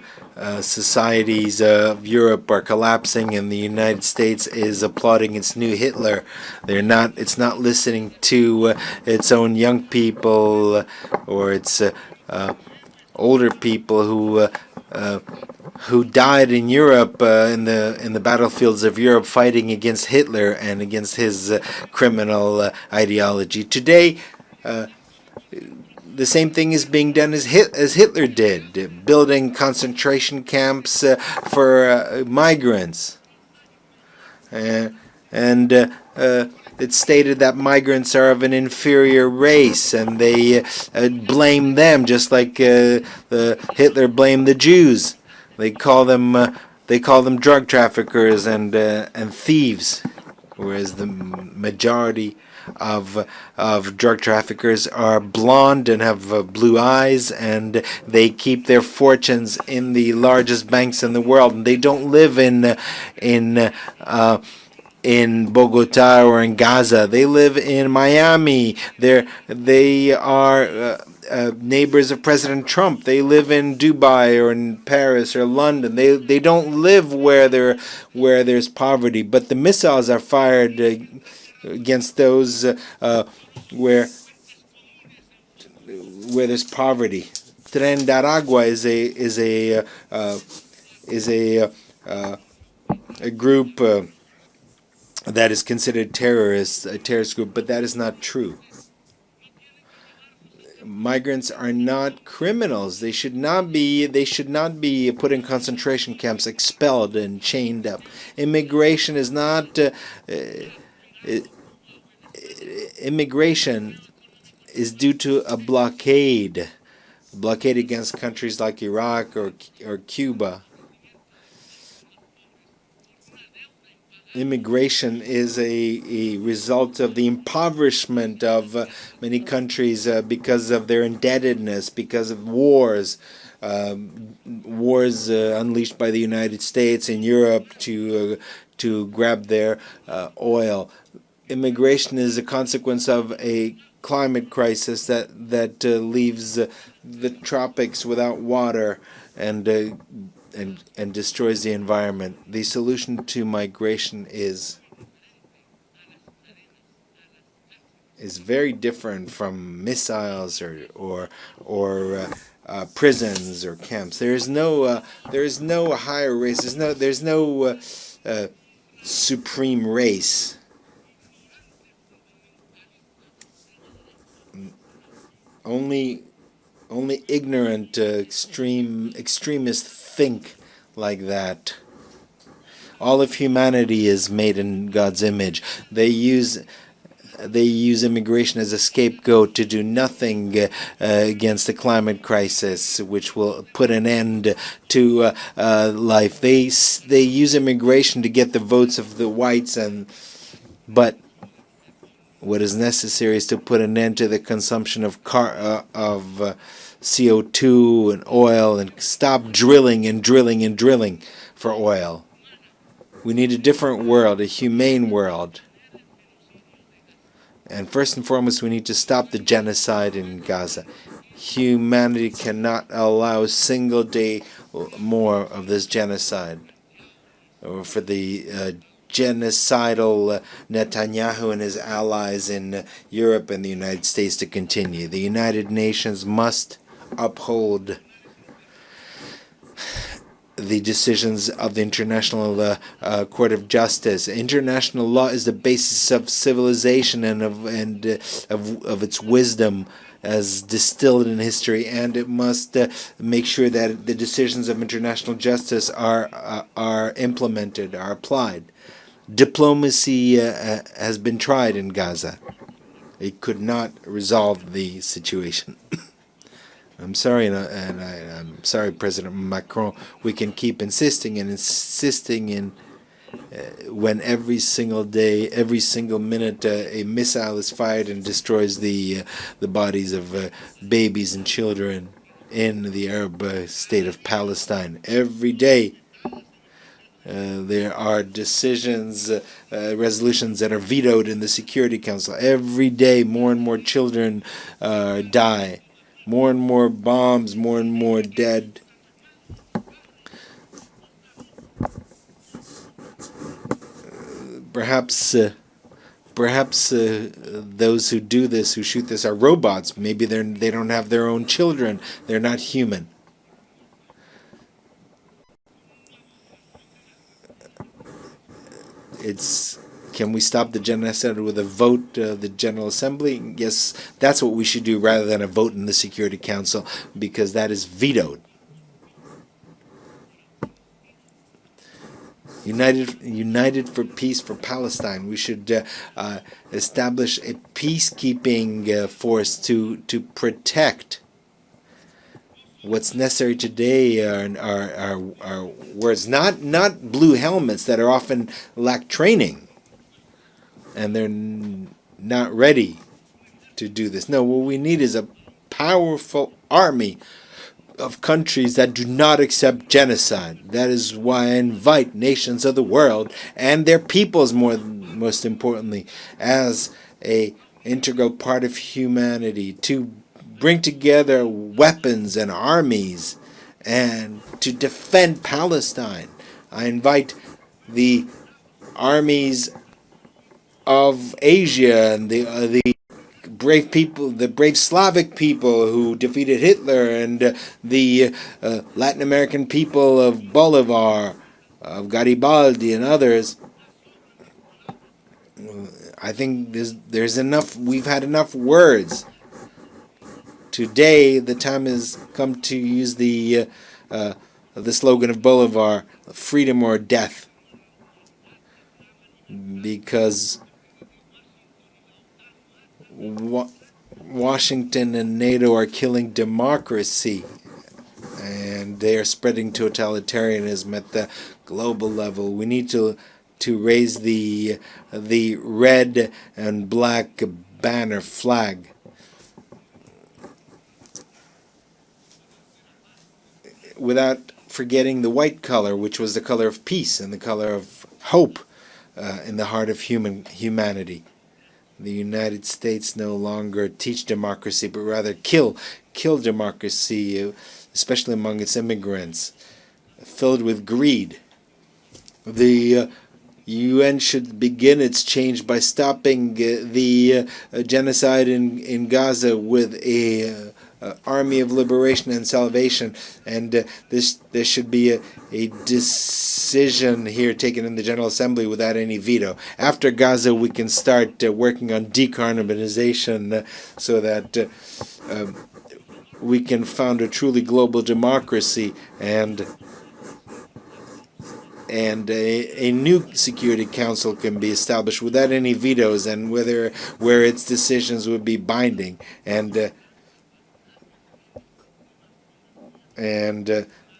societies of Europe are collapsing, and the United States is applauding its new Hitler. It's not listening to its own young people or its older people who died in Europe in the battlefields of Europe, fighting against Hitler and against his criminal ideology. Today, the same thing is being done as Hitler did, building concentration camps for migrants. And it's stated that migrants are of an inferior race, and they blame them, just like Hitler blamed the Jews. They call them drug traffickers and thieves, whereas the majority of drug traffickers are blonde and have blue eyes, and they keep their fortunes in the largest banks in the world, and they don't live in Bogota or in Gaza. They live in Miami. They are neighbors of President Trump. They live in Dubai or in Paris or London. They don't live where there's poverty, but the missiles are fired against those where there's poverty. Tren de Aragua is a group that is considered a terrorist group, but that is not true. migrants are not criminals. They should not be put in concentration camps, expelled and chained up. Immigration is not immigration is due to a blockade against countries like Iraq or Cuba. Immigration is a result of the impoverishment of many countries because of their indebtedness, because of wars, unleashed by the United States and Europe to grab their oil. Immigration is a consequence of a climate crisis that leaves the tropics without water and destroys the environment. The solution to migration is very different from missiles or prisons or camps. There is no higher race. There's no supreme race. Only ignorant extremists think like that. All of humanity is made in God's image. They use immigration as a scapegoat to do nothing against the climate crisis, which will put an end to life. They use immigration to get the votes of the whites, but what is necessary is to put an end to the consumption of CO2 and oil, and stop drilling for oil. We need a different world, a humane world. And first and foremost, we need to stop the genocide in Gaza. Humanity cannot allow a single day more of this genocide, or for the genocidal Netanyahu and his allies in Europe and the United States to continue. The United Nations must uphold the decisions of the International Court of Justice. International law is the basis of civilization and of its wisdom as distilled in history, and it must make sure that the decisions of international justice are implemented, are applied. Diplomacy has been tried in Gaza. It could not resolve the situation. I'm sorry, and I'm sorry, President Macron. We can keep insisting in when every single day, every single minute, a missile is fired and destroys the bodies of babies and children in the Arab state of Palestine. Every day, there are decisions, resolutions that are vetoed in the Security Council. Every day, more and more children die. More and more bombs, more and more dead. Perhaps those who do this, who shoot this, are robots. Maybe they don't have their own children. They're not human. Can we stop the genocide with a vote of the General Assembly? Yes, that's what we should do rather than a vote in the Security Council, because that is vetoed. United for peace for Palestine. We should establish a peacekeeping force to protect. What's necessary today are words, not blue helmets that are often lack training, and they're not ready to do this. No, what we need is a powerful army of countries that do not accept genocide. That is why I invite nations of the world and their peoples, most importantly, as an integral part of humanity, to bring together weapons and armies and to defend Palestine. I invite the armies of Asia and the brave people, the brave Slavic people who defeated Hitler, and the Latin American people of Bolivar, of Garibaldi and others. I think there's enough. We've had enough words Today, the time has come to use the slogan of Bolivar, freedom or death, because Washington and NATO are killing democracy, and they are spreading totalitarianism at the global level. We need to raise the red and black banner flag. Without forgetting the white color, which was the color of peace and the color of hope in the heart of humanity. The United States no longer teach democracy, but rather kill democracy, especially among its immigrants, filled with greed. The UN should begin its change by stopping the genocide in Gaza with a army of liberation and salvation, and there should be a decision here taken in the General Assembly without any veto. After Gaza, we can start working on decarbonization so that we can found a truly global democracy, and a new Security Council can be established without any vetoes, and where its decisions would be binding, and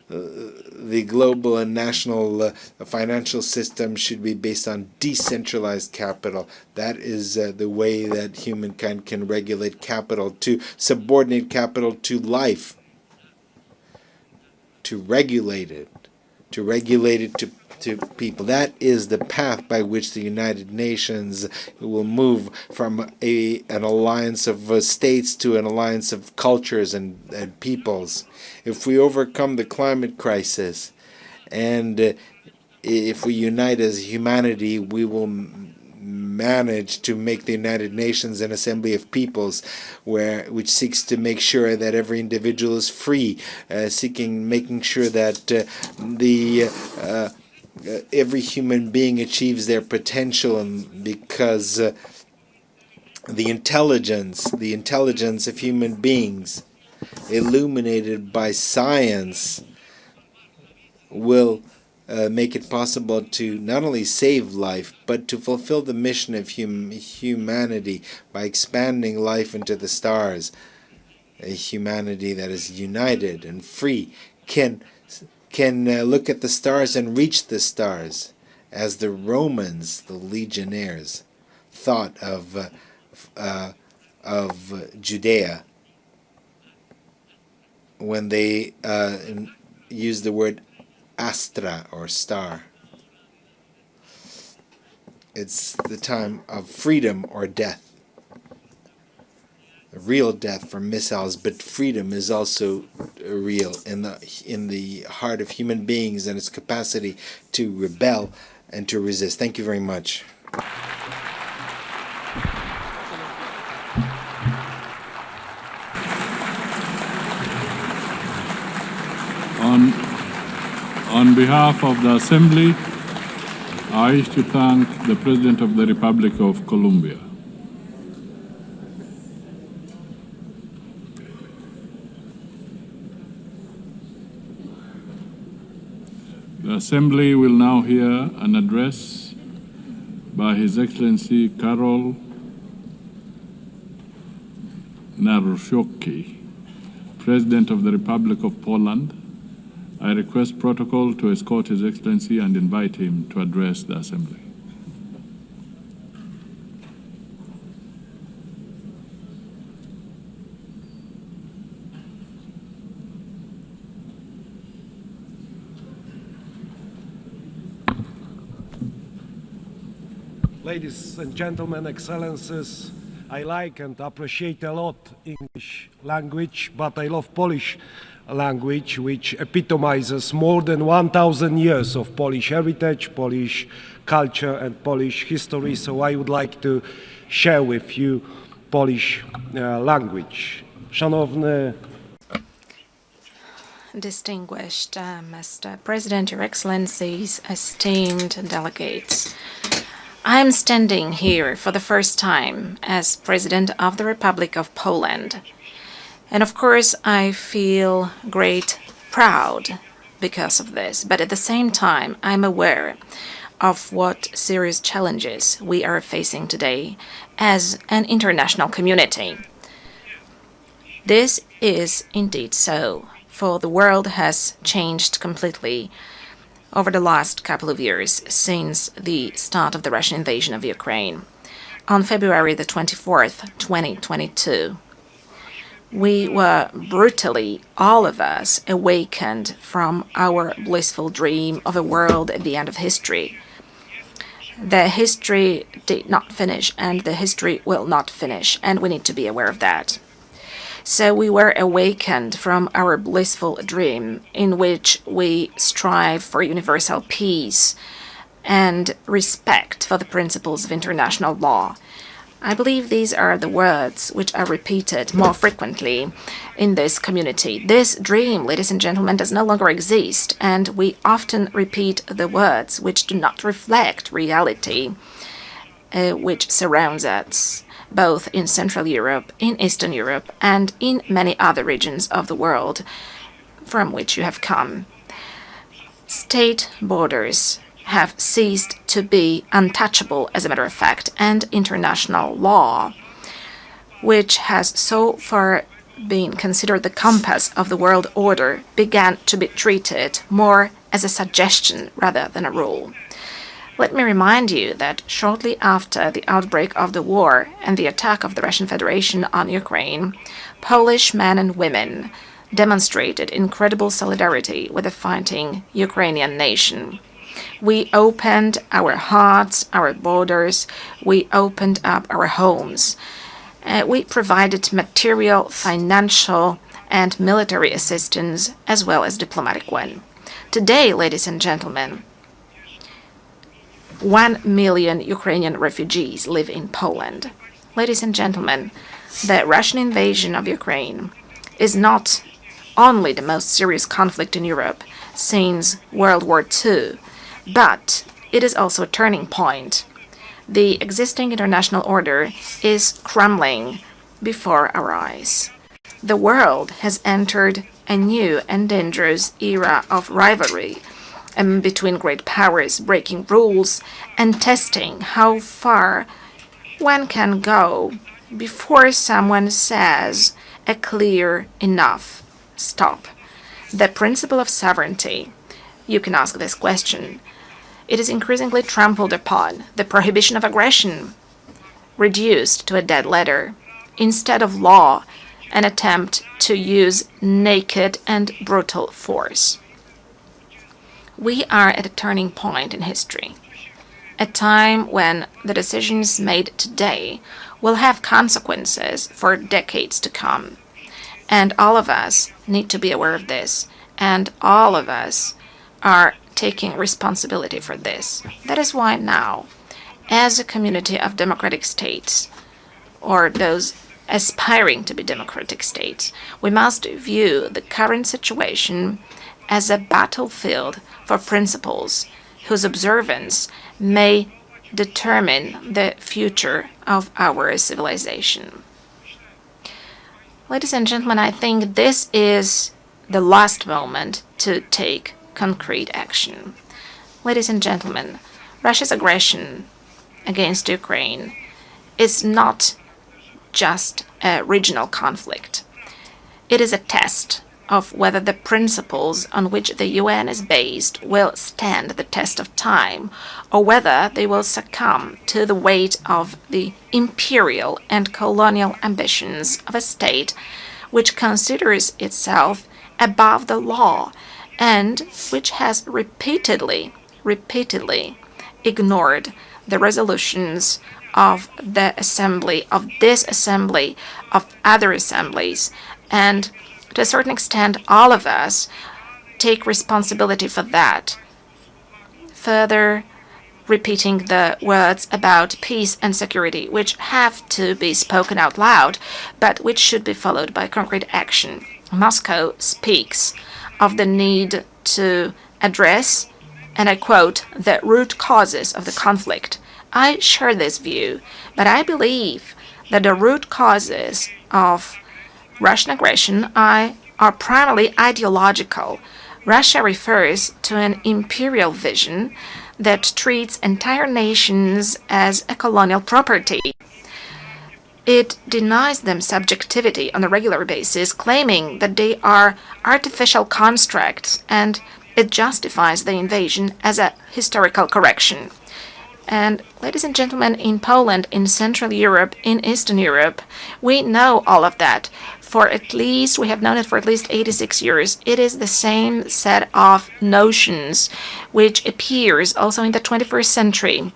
the global and national financial system should be based on decentralized capital. That is the way that humankind can regulate capital, to subordinate capital to life, to regulate it to people. That is the path by which the United Nations will move from an alliance of states to an alliance of cultures and peoples. If we overcome the climate crisis, and if we unite as humanity, we will manage to make the United Nations an assembly of peoples which seeks to make sure that every individual is free, making sure that every human being achieves their potential, and because the intelligence of human beings, illuminated by science, will make it possible to not only save life, but to fulfill the mission of humanity by expanding life into the stars. A humanity that is united and free can look at the stars and reach the stars, as the Romans, the legionnaires, thought of Judea when they used the word astra, or star. It's the time of freedom or death. A real death from missiles, but freedom is also real in the heart of human beings and its capacity to rebel and to resist. Thank you very much. On behalf of the Assembly, I wish to thank the President of the Republic of Colombia. The Assembly will now hear an address by His Excellency Karol Nawrocki, President of the Republic of Poland. I request protocol to escort His Excellency and invite him to address the Assembly. Ladies and gentlemen, excellencies, I like and appreciate a lot English language, but I love Polish language, which epitomizes more than 1,000 years of Polish heritage, Polish culture, and Polish history. So I would like to share with you Polish language. Szanowny Distinguished Mr. President, Your Excellencies, esteemed delegates, I am standing here for the first time as President of the Republic of Poland. And of course, I feel great proud because of this. But at the same time, I'm aware of what serious challenges we are facing today as an international community. This is indeed so, for the world has changed completely over the last couple of years since the start of the Russian invasion of Ukraine. On February the 24th, 2022, we were brutally, all of us, awakened from our blissful dream of a world at the end of history. The history did not finish, and the history will not finish, and we need to be aware of that. So we were awakened from our blissful dream in which we strive for universal peace and respect for the principles of international law. I believe these are the words which are repeated more frequently in this community. This dream, ladies and gentlemen, does no longer exist, and we often repeat the words which do not reflect reality which surrounds us, both in Central Europe, in Eastern Europe, and in many other regions of the world from which you have come. State borders have ceased to be untouchable, as a matter of fact, and international law, which has so far been considered the compass of the world order, began to be treated more as a suggestion rather than a rule. Let me remind you that shortly after the outbreak of the war and the attack of the Russian Federation on Ukraine, Polish men and women demonstrated incredible solidarity with the fighting Ukrainian nation. We opened our hearts, our borders, we opened up our homes. We provided material, financial, and military assistance, as well as diplomatic one. Today, ladies and gentlemen, 1 million Ukrainian refugees live in Poland. Ladies and gentlemen, the Russian invasion of Ukraine is not only the most serious conflict in Europe since World War II, but it is also a turning point. The existing international order is crumbling before our eyes. The world has entered a new and dangerous era of rivalry between great powers, breaking rules and testing how far one can go before someone says a clear enough stop. The principle of sovereignty, you can ask this question. It is increasingly trampled upon, the prohibition of aggression reduced to a dead letter. Instead of law, an attempt to use naked and brutal force. We are at a turning point in history, a time when the decisions made today will have consequences for decades to come. And all of us need to be aware of this, and all of us are taking responsibility for this. That is why now, as a community of democratic states, or those aspiring to be democratic states, we must view the current situation as a battlefield for principles whose observance may determine the future of our civilization. Ladies and gentlemen, I think this is the last moment to take concrete action. Ladies and gentlemen, Russia's aggression against Ukraine is not just a regional conflict. It is a test of whether the principles on which the UN is based will stand the test of time, or whether they will succumb to the weight of the imperial and colonial ambitions of a state which considers itself above the law and which has repeatedly ignored the resolutions of the assembly, of this assembly, of other assemblies, and to a certain extent, all of us take responsibility for that. Further, repeating the words about peace and security, which have to be spoken out loud, but which should be followed by concrete action. Moscow speaks of the need to address, and I quote, the root causes of the conflict. I share this view, but I believe that the root causes of Russian aggression are primarily ideological. Russia refers to an imperial vision that treats entire nations as a colonial property. It denies them subjectivity on a regular basis, claiming that they are artificial constructs, and it justifies the invasion as a historical correction. And ladies and gentlemen, in Poland, in Central Europe, in Eastern Europe, we know all of that. We have known it for at least 86 years. It is the same set of notions which appears also in the 21st century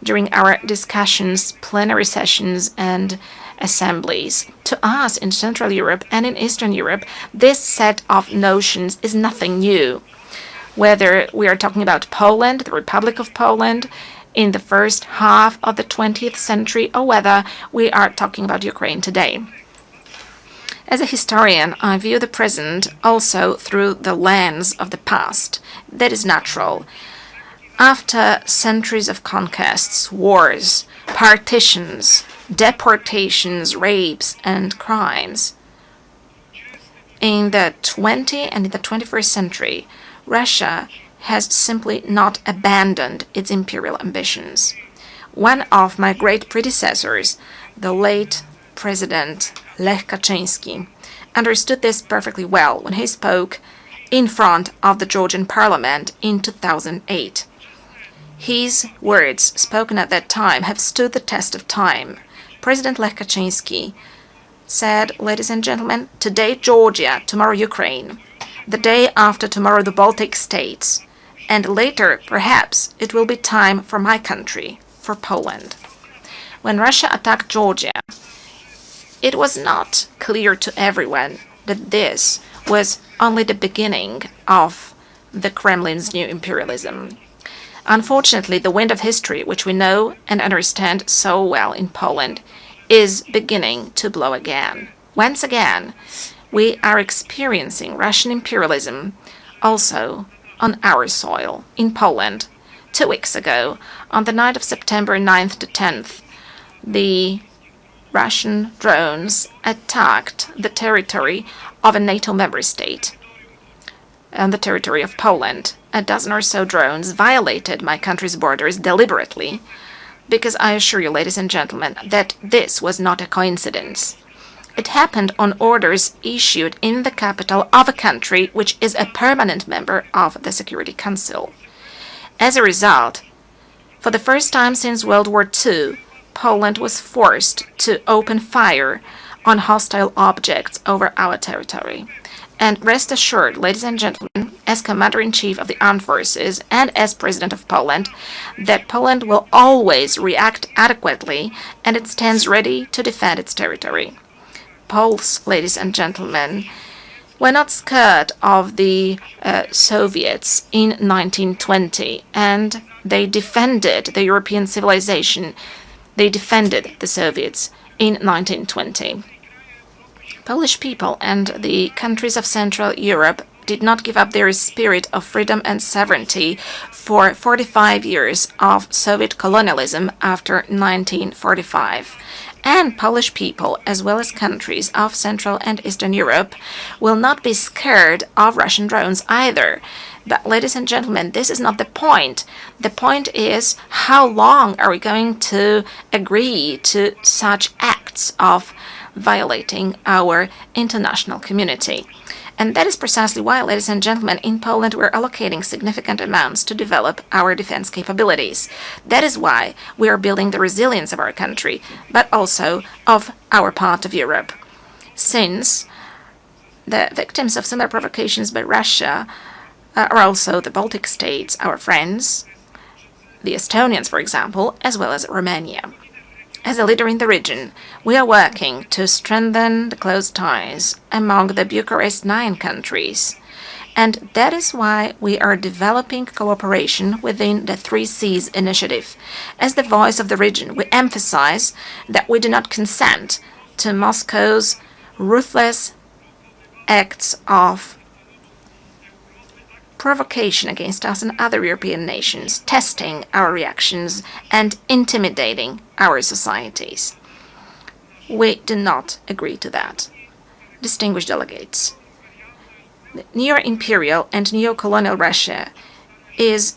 during our discussions, plenary sessions, and assemblies. To us in Central Europe and in Eastern Europe, this set of notions is nothing new. Whether we are talking about Poland, the Republic of Poland, in the first half of the 20th century, or whether we are talking about Ukraine today. As a historian, I view the present also through the lens of the past. That is natural. After centuries of conquests, wars, partitions, deportations, rapes, and crimes, in the 20th and in the 21st century, Russia has simply not abandoned its imperial ambitions. One of my great predecessors, the late President Lech Kaczynski, understood this perfectly well when he spoke in front of the Georgian parliament in 2008. His words, spoken at that time, have stood the test of time. President Lech Kaczynski said, ladies and gentlemen, today Georgia, tomorrow Ukraine, the day after tomorrow the Baltic states, and later, perhaps, it will be time for my country, for Poland. When Russia attacked Georgia, it was not clear to everyone that this was only the beginning of the Kremlin's new imperialism. Unfortunately, the wind of history, which we know and understand so well in Poland, is beginning to blow again. Once again, we are experiencing Russian imperialism also on our soil, in Poland. 2 weeks ago, on the night of September 9th to 10th, the Russian drones attacked the territory of a NATO member state, on the territory of Poland. A dozen or so drones violated my country's borders deliberately, because I assure you, ladies and gentlemen, that this was not a coincidence. It happened on orders issued in the capital of a country which is a permanent member of the Security Council. As a result, for the first time since World War II, Poland was forced to open fire on hostile objects over our territory. And rest assured, ladies and gentlemen, as Commander-in-Chief of the Armed Forces and as President of Poland, that Poland will always react adequately and it stands ready to defend its territory. Poles, ladies and gentlemen, were not scared of the Soviets in 1920, and they defended the European civilization. They defended the Soviets in 1920. Polish people and the countries of Central Europe did not give up their spirit of freedom and sovereignty for 45 years of Soviet colonialism after 1945. And Polish people, as well as countries of Central and Eastern Europe, will not be scared of Russian drones either. But, ladies and gentlemen, this is not the point. The point is, how long are we going to agree to such acts of violating our international community? And that is precisely why, ladies and gentlemen, in Poland we're allocating significant amounts to develop our defense capabilities. That is why we are building the resilience of our country, but also of our part of Europe. Since the victims of similar provocations by Russia are also the Baltic states, our friends, the Estonians, for example, as well as Romania. As a leader in the region, we are working to strengthen the close ties among the Bucharest 9 countries. And that is why we are developing cooperation within the 3 Seas initiative. As the voice of the region, we emphasize that we do not consent to Moscow's ruthless acts of provocation against us and other European nations, testing our reactions and intimidating our societies. We do not agree to that. distinguished delegates, neo-imperial and neo-colonial Russia is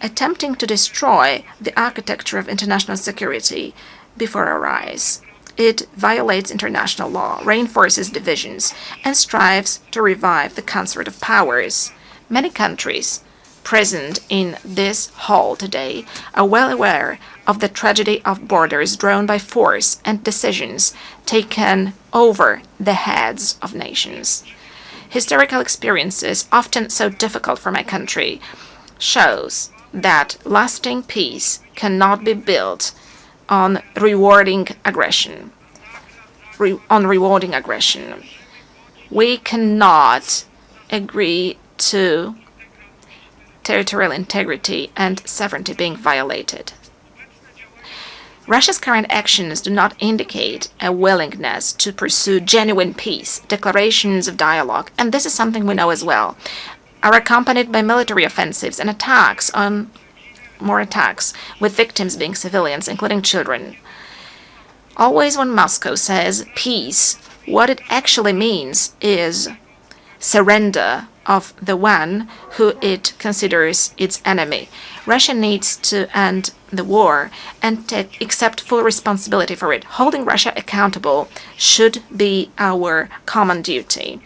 attempting to destroy the architecture of international security before our eyes. It violates international law, reinforces divisions, and strives to revive the concert of powers. Many countries present in this hall today are well aware of the tragedy of borders drawn by force and decisions taken over the heads of nations. Historical experiences, often so difficult for my country, shows that lasting peace cannot be built on rewarding aggression. We cannot agree to territorial integrity and sovereignty being violated. Russia's current actions do not indicate a willingness to pursue genuine peace, declarations of dialogue, and this is something we know as well, are accompanied by military offensives and more attacks, with victims being civilians, including children. Always when Moscow says peace, what it actually means is surrender of the one who it considers its enemy. Russia needs to end the war and accept full responsibility for it. Holding Russia accountable should be our common duty.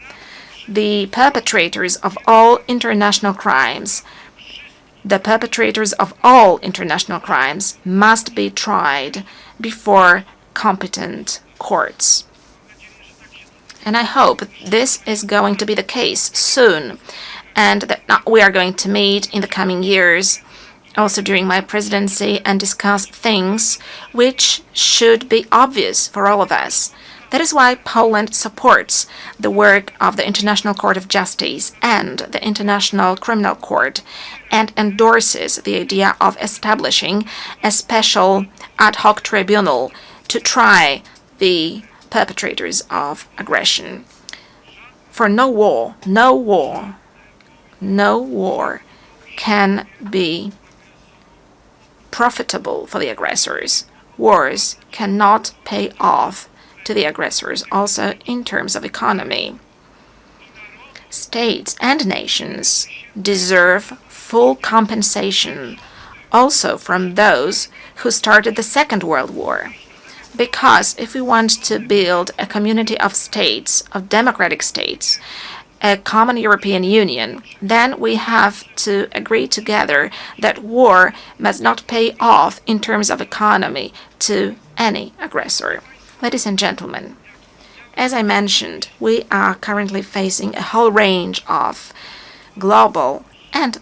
The perpetrators of all international crimes must be tried before competent courts. And I hope this is going to be the case soon, and that we are going to meet in the coming years, also during my presidency, and discuss things which should be obvious for all of us. That is why Poland supports the work of the International Court of Justice and the International Criminal Court, and endorses the idea of establishing a special ad hoc tribunal to try the perpetrators of aggression. For no war can be profitable for the aggressors. Wars cannot pay off to the aggressors, also in terms of economy. States and nations deserve full compensation also from those who started the Second World War. Because if we want to build a community of states, of democratic states, a common European Union, then we have to agree together that war must not pay off in terms of economy to any aggressor. Ladies and gentlemen, as I mentioned, we are currently facing a whole range of global and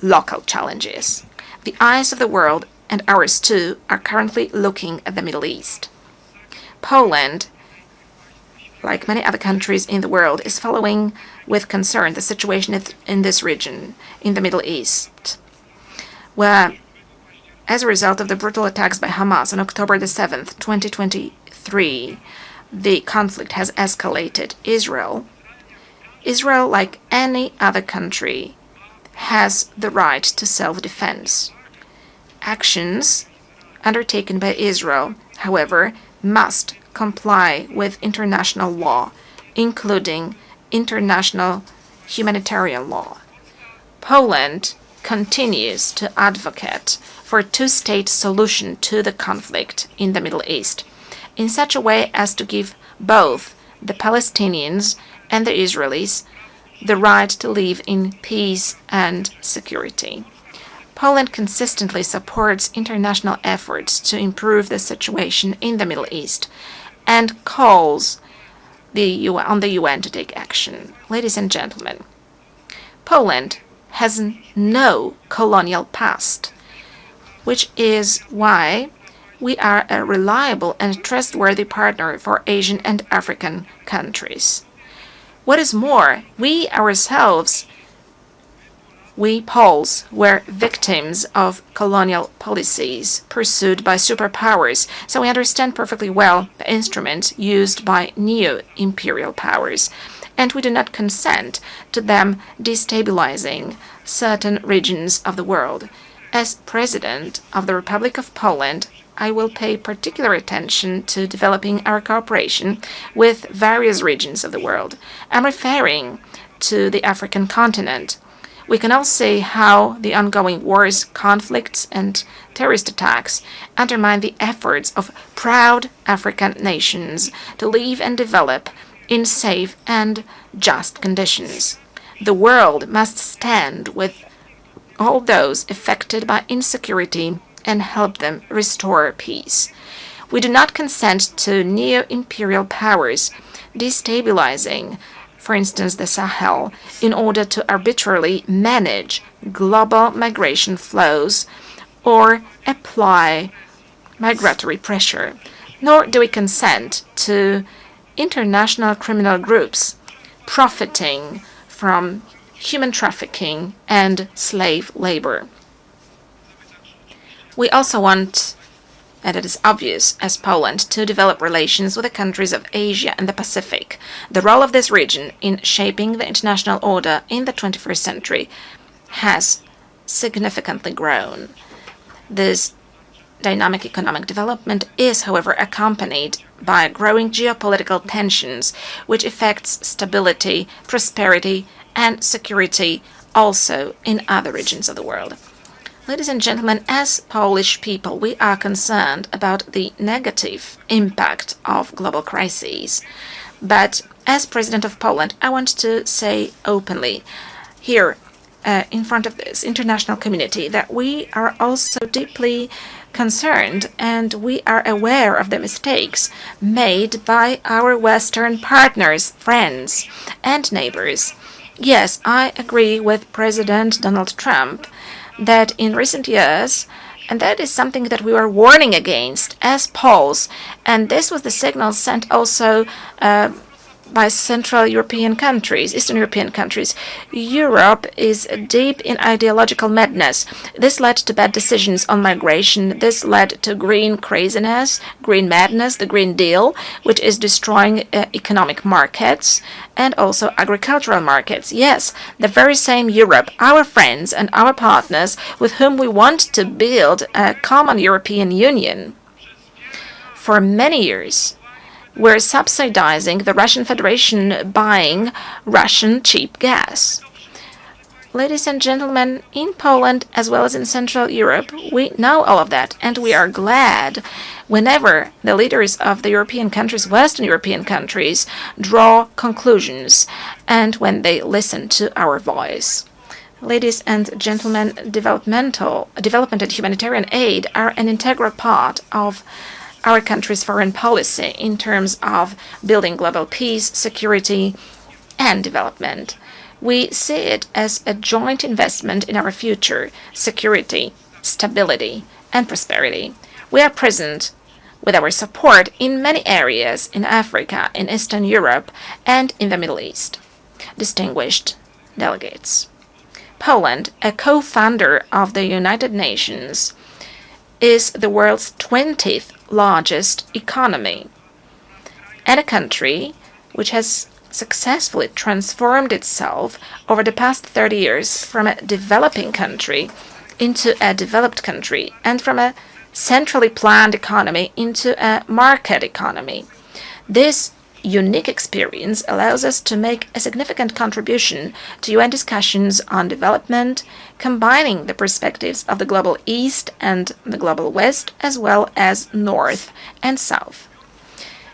local challenges. The eyes of the world, and ours too, are currently looking at the Middle East. Poland, like many other countries in the world, is following with concern the situation in this region, in the Middle East, where, as a result of the brutal attacks by Hamas on October the 7th, 2023, the conflict has escalated. Israel, like any other country, has the right to self-defense. Actions undertaken by Israel, however, must comply with international law, including international humanitarian law. Poland continues to advocate for a two-state solution to the conflict in the Middle East, in such a way as to give both the Palestinians and the Israelis the right to live in peace and security. Poland consistently supports international efforts to improve the situation in the Middle East and calls on the UN to take action. Ladies and gentlemen, Poland has no colonial past, which is why we are a reliable and trustworthy partner for Asian and African countries. What is more, we ourselves, we Poles, were victims of colonial policies pursued by superpowers, so we understand perfectly well the instruments used by neo-imperial powers, and we do not consent to them destabilizing certain regions of the world. As President of the Republic of Poland, I will pay particular attention to developing our cooperation with various regions of the world. I'm referring to the African continent. We can all see how the ongoing wars, conflicts, and terrorist attacks undermine the efforts of proud African nations to live and develop in safe and just conditions. The world must stand with all those affected by insecurity and help them restore peace. We do not consent to neo-imperial powers destabilizing, for instance, the Sahel, in order to arbitrarily manage global migration flows or apply migratory pressure. Nor do we consent to international criminal groups profiting from human trafficking and slave labor. We also want, and it is obvious as Poland, to develop relations with the countries of Asia and the Pacific. The role of this region in shaping the international order in the 21st century has significantly grown. This dynamic economic development is, however, accompanied by growing geopolitical tensions, which affects stability, prosperity, and security also in other regions of the world. Ladies and gentlemen, as Polish people, we are concerned about the negative impact of global crises. But as President of Poland, I want to say openly here in front of this international community that we are also deeply concerned and we are aware of the mistakes made by our Western partners, friends, and neighbors. Yes, I agree with President Donald Trump that in recent years, and that is something that we were warning against as Poles, and this was the signal sent also by Central European countries, Eastern European countries. Europe is deep in ideological madness. This led to bad decisions on migration. This led to green craziness, green madness, the Green Deal, which is destroying economic markets and also agricultural markets. Yes, the very same Europe, our friends and our partners with whom we want to build a common European Union. For many years, we're subsidizing the Russian Federation buying Russian cheap gas. Ladies and gentlemen, in Poland as well as in Central Europe, we know all of that, and we are glad whenever the leaders of the European countries, Western European countries, draw conclusions and when they listen to our voice. Ladies and gentlemen, development and humanitarian aid are an integral part of our country's foreign policy in terms of building global peace, security, and development. We see it as a joint investment in our future, security, stability, and prosperity. We are present with our support in many areas in Africa, in Eastern Europe, and in the Middle East. Distinguished delegates, Poland, a co-founder of the United Nations, is the world's 20th largest economy, and a country which has successfully transformed itself over the past 30 years from a developing country into a developed country and from a centrally planned economy into a market economy. This unique experience allows us to make a significant contribution to UN discussions on development, combining the perspectives of the global East and the global West, as well as North and South.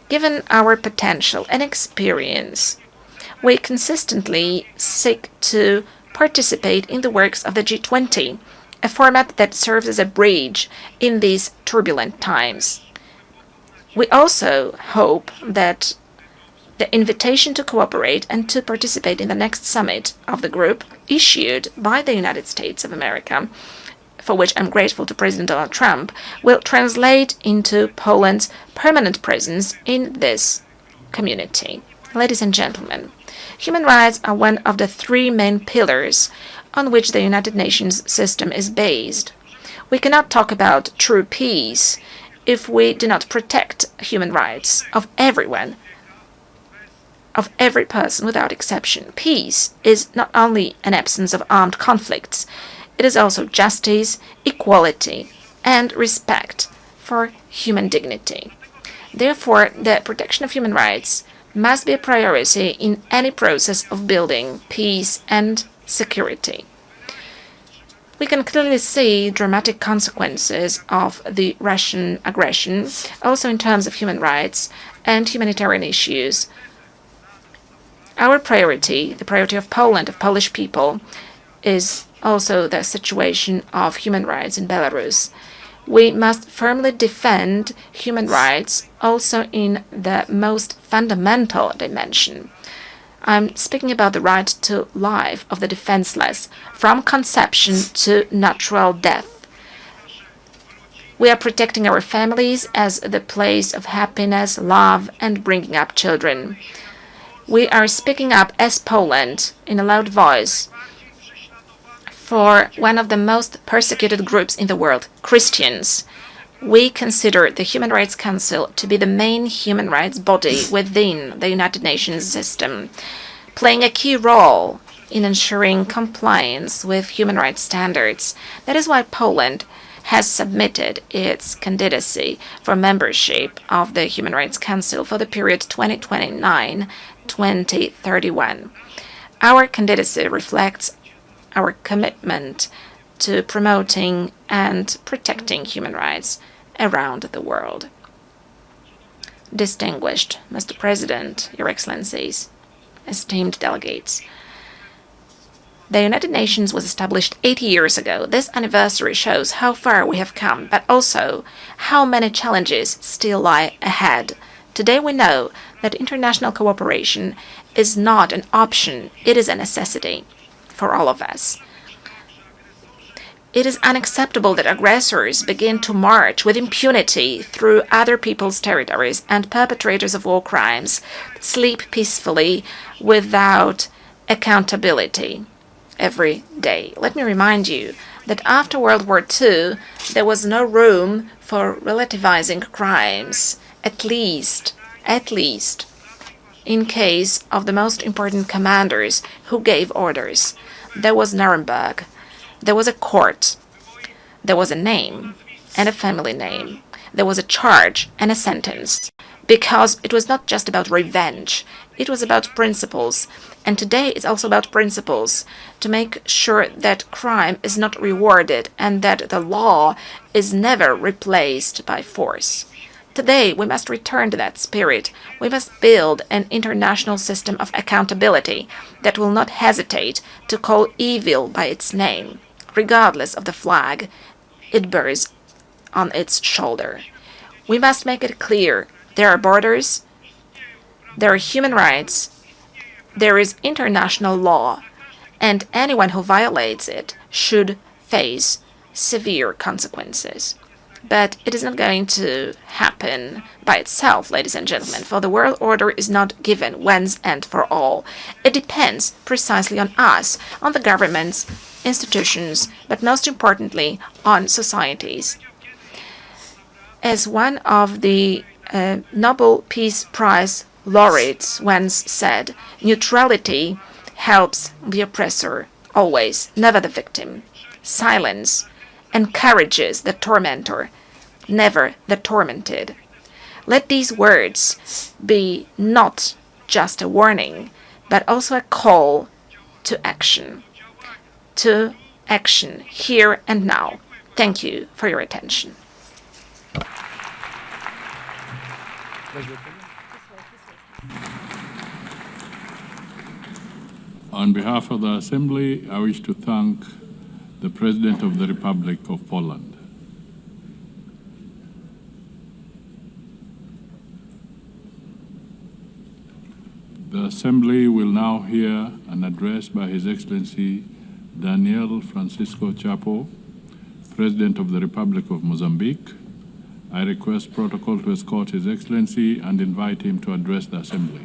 Given our potential and experience, we consistently seek to participate in the works of the G20, a format that serves as a bridge in these turbulent times. We also hope that the invitation to cooperate and to participate in the next summit of the group issued by the United States of America, for which I'm grateful to President Donald Trump, will translate into Poland's permanent presence in this community. Ladies and gentlemen, human rights are one of the three main pillars on which the United Nations system is based. We cannot talk about true peace if we do not protect human rights of everyone, of every person without exception. Peace is not only an absence of armed conflicts, it is also justice, equality, and respect for human dignity. Therefore, the protection of human rights must be a priority in any process of building peace and security. We can clearly see dramatic consequences of the Russian aggression, also in terms of human rights and humanitarian issues. Our priority, the priority of Poland, of Polish people, is also the situation of human rights in Belarus. We must firmly defend human rights also in the most fundamental dimension. I'm speaking about the right to life of the defenseless, from conception to natural death. We are protecting our families as the place of happiness, love, and bringing up children. We are speaking up as Poland in a loud voice for one of the most persecuted groups in the world, Christians. We consider the Human Rights Council to be the main human rights body within the United Nations system, playing a key role in ensuring compliance with human rights standards. That is why Poland has submitted its candidacy for membership of the Human Rights Council for the period 2029-2031. Our candidacy reflects our commitment to promoting and protecting human rights around the world. Distinguished Mr. President, Your Excellencies, esteemed delegates, the United Nations was established 80 years ago. This anniversary shows how far we have come, but also how many challenges still lie ahead. Today we know that international cooperation is not an option, it is a necessity for all of us. It is unacceptable that aggressors begin to march with impunity through other people's territories and perpetrators of war crimes sleep peacefully without accountability every day. Let me remind you that after World War II, there was no room for relativizing crimes, at least in case of the most important commanders who gave orders. There was Nuremberg. There was a court, there was a name and a family name, there was a charge and a sentence, because it was not just about revenge, it was about principles. And today it's also about principles, to make sure that crime is not rewarded and that the law is never replaced by force. Today, we must return to that spirit. We must build an international system of accountability that will not hesitate to call evil by its name, regardless of the flag it bears on its shoulder. We must make it clear there are borders, there are human rights, there is international law, and anyone who violates it should face severe consequences. But it is not going to happen by itself, ladies and gentlemen, for the world order is not given once and for all. It depends precisely on us, on the governments, institutions, but most importantly, on societies. As one of the Nobel Peace Prize laureates once said, neutrality helps the oppressor always, never the victim. Silence encourages the tormentor, never the tormented. Let these words be not just a warning, but also a call to action here and now. Thank you for your attention. On behalf of the Assembly, I wish to thank the President of the Republic of Poland. The Assembly will now hear an address by His Excellency Daniel Francisco Chapo, President of the Republic of Mozambique. I request protocol to escort His Excellency and invite him to address the Assembly.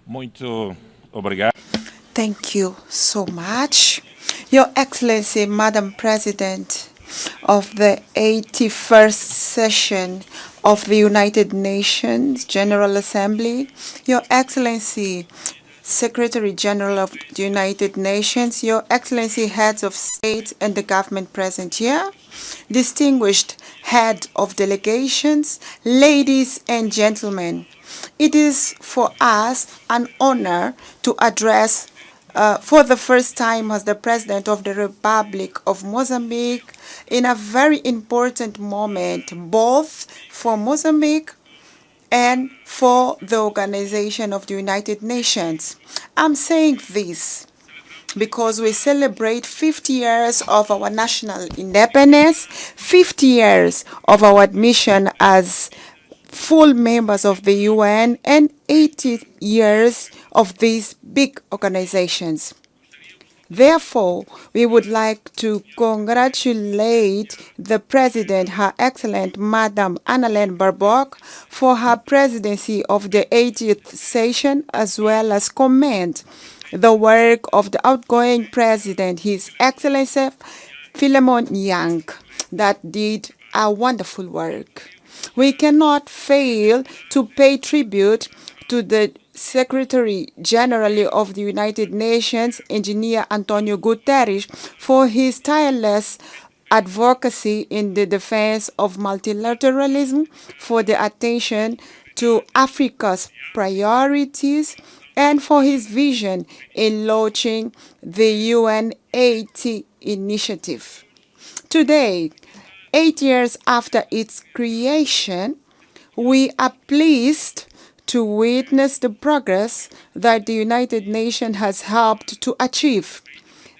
Muito obrigado. Thank you so much. Your Excellency, Madam President of the 81st session of the United Nations General Assembly, Your Excellency, Secretary General of the United Nations, Your Excellency, heads of state and the government present here, distinguished head of delegations, ladies and gentlemen, it is for us an honor to address for the first time as the President of the Republic of Mozambique in a very important moment, both for Mozambique and for the Organization of the United Nations. I'm saying this because we celebrate 50 years of our national independence, 50 years of our admission as full members of the UN, and 80 years of these big organizations. Therefore, we would like to congratulate the President, Her Excellent Madam Annalene Baerbock, for her presidency of the 80th session, as well as commend the work of the outgoing President, His Excellency Philemon Yang, that did a wonderful work. We cannot fail to pay tribute to the Secretary General of the United Nations, Engineer Antonio Guterres, for his tireless advocacy in the defense of multilateralism, for the attention to Africa's priorities, and for his vision in launching the UN 80 initiative. Today, 8 years after its creation, we are pleased to witness the progress that the United Nations has helped to achieve.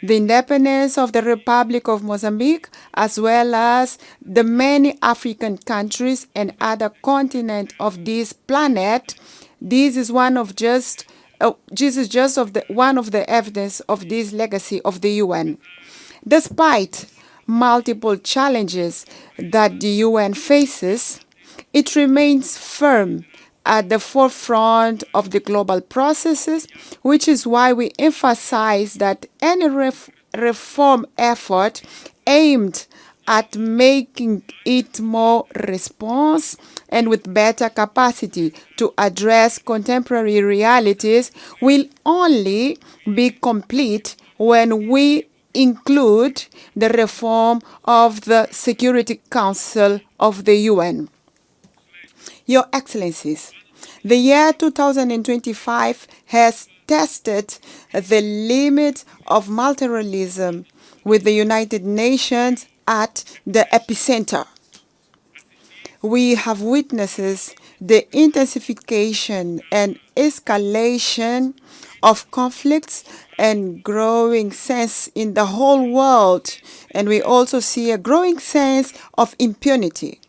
The independence of the Republic of Mozambique, as well as the many African countries and other continents of this planet, this is one of the evidence of this legacy of the UN. Despite multiple challenges that the UN faces, it remains firm at the forefront of the global processes, which is why we emphasize that any reform effort aimed at making it more responsive and with better capacity to address contemporary realities will only be complete when we include the reform of the Security Council of the UN. Your Excellencies, the year 2025 has tested the limit of multilateralism with the United Nations at the epicenter. We have witnessed the intensification and escalation of conflicts and growing sense in the whole world, and we also see a growing sense of impunity.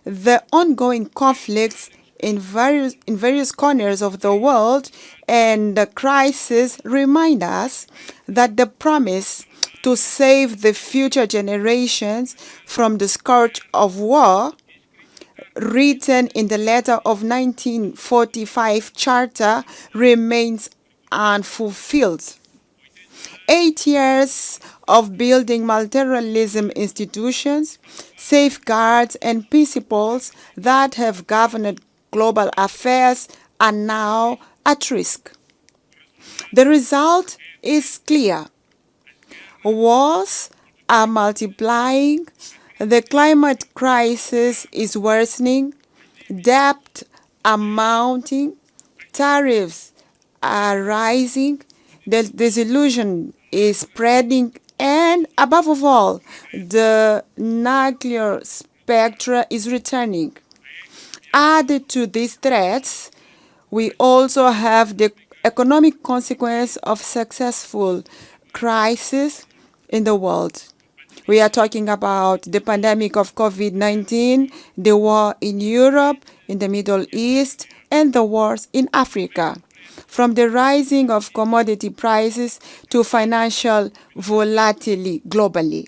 The ongoing conflicts in various corners of the world and the crisis remind us that the promise to save the future generations from the scourge of war, written in the letter of 1945 Charter, remains unfulfilled. 8 years of building multilateralism institutions, safeguards, and principles that have governed global affairs are now at risk. The result is clear. Wars are multiplying, the climate crisis is worsening, debt are mounting, tariffs are rising, the disillusion is spreading, and above all, the nuclear spectra is returning. Added to these threats, we also have the economic consequence of successful crisis in the world. We are talking about the pandemic of COVID-19, the war in Europe, in the Middle East, and the wars in Africa. From the rising of commodity prices to financial volatility globally.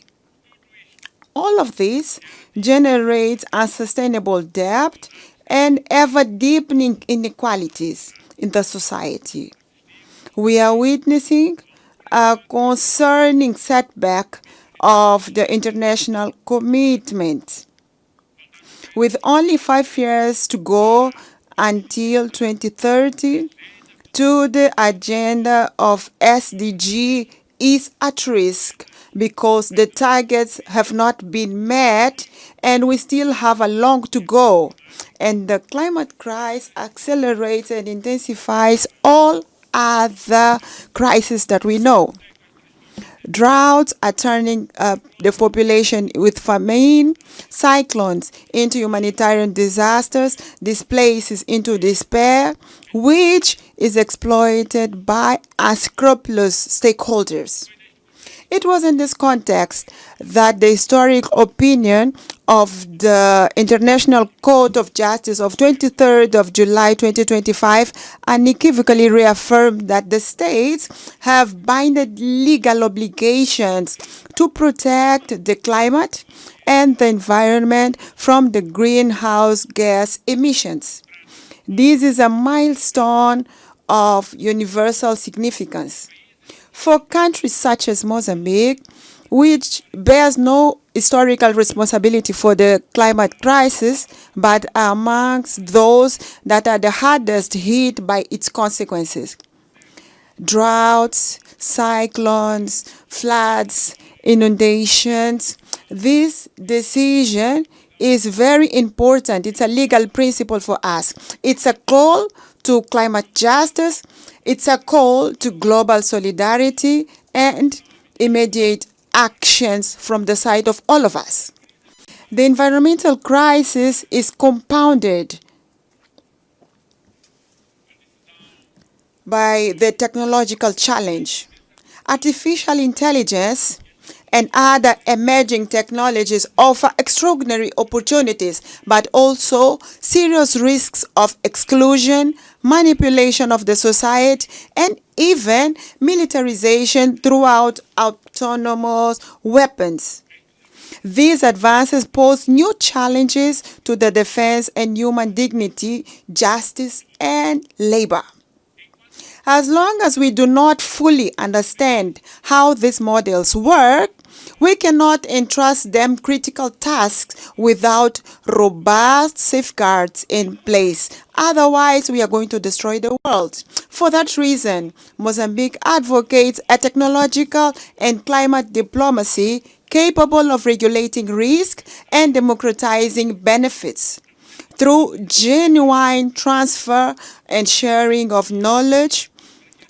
All of this generates unsustainable debt and ever-deepening inequalities in the society. We are witnessing a concerning setback of the international commitment. with only 5 years to go until 2030, to the agenda of SDG is at risk because the targets have not been met and we still have a long to go. And the climate crisis accelerates and intensifies all other crises that we know. Droughts are turning up the population with famine, cyclones into humanitarian disasters, displaces into despair, which is exploited by unscrupulous stakeholders. It was in this context that the historic opinion of the International Court of Justice of 23rd of July 2025 unequivocally reaffirmed that the states have binding legal obligations to protect the climate and the environment from the greenhouse gas emissions. This is a milestone of universal significance. For countries such as Mozambique, which bears no historical responsibility for the climate crisis, but are amongst those that are the hardest hit by its consequences. Droughts, cyclones, floods, inundations. This decision is very important. It's a legal principle for us. It's a call to climate justice. It's a call to global solidarity and immediate actions from the side of all of us. The environmental crisis is compounded by the technological challenge. Artificial intelligence and other emerging technologies offer extraordinary opportunities, but also serious risks of exclusion, manipulation of the society, and even militarization throughout autonomous weapons. These advances pose new challenges to the defense and human dignity, justice, and labor. As long as we do not fully understand how these models work, we cannot entrust them critical tasks without robust safeguards in place. Otherwise, we are going to destroy the world. For that reason, Mozambique advocates a technological and climate diplomacy capable of regulating risk and democratizing benefits through genuine transfer and sharing of knowledge,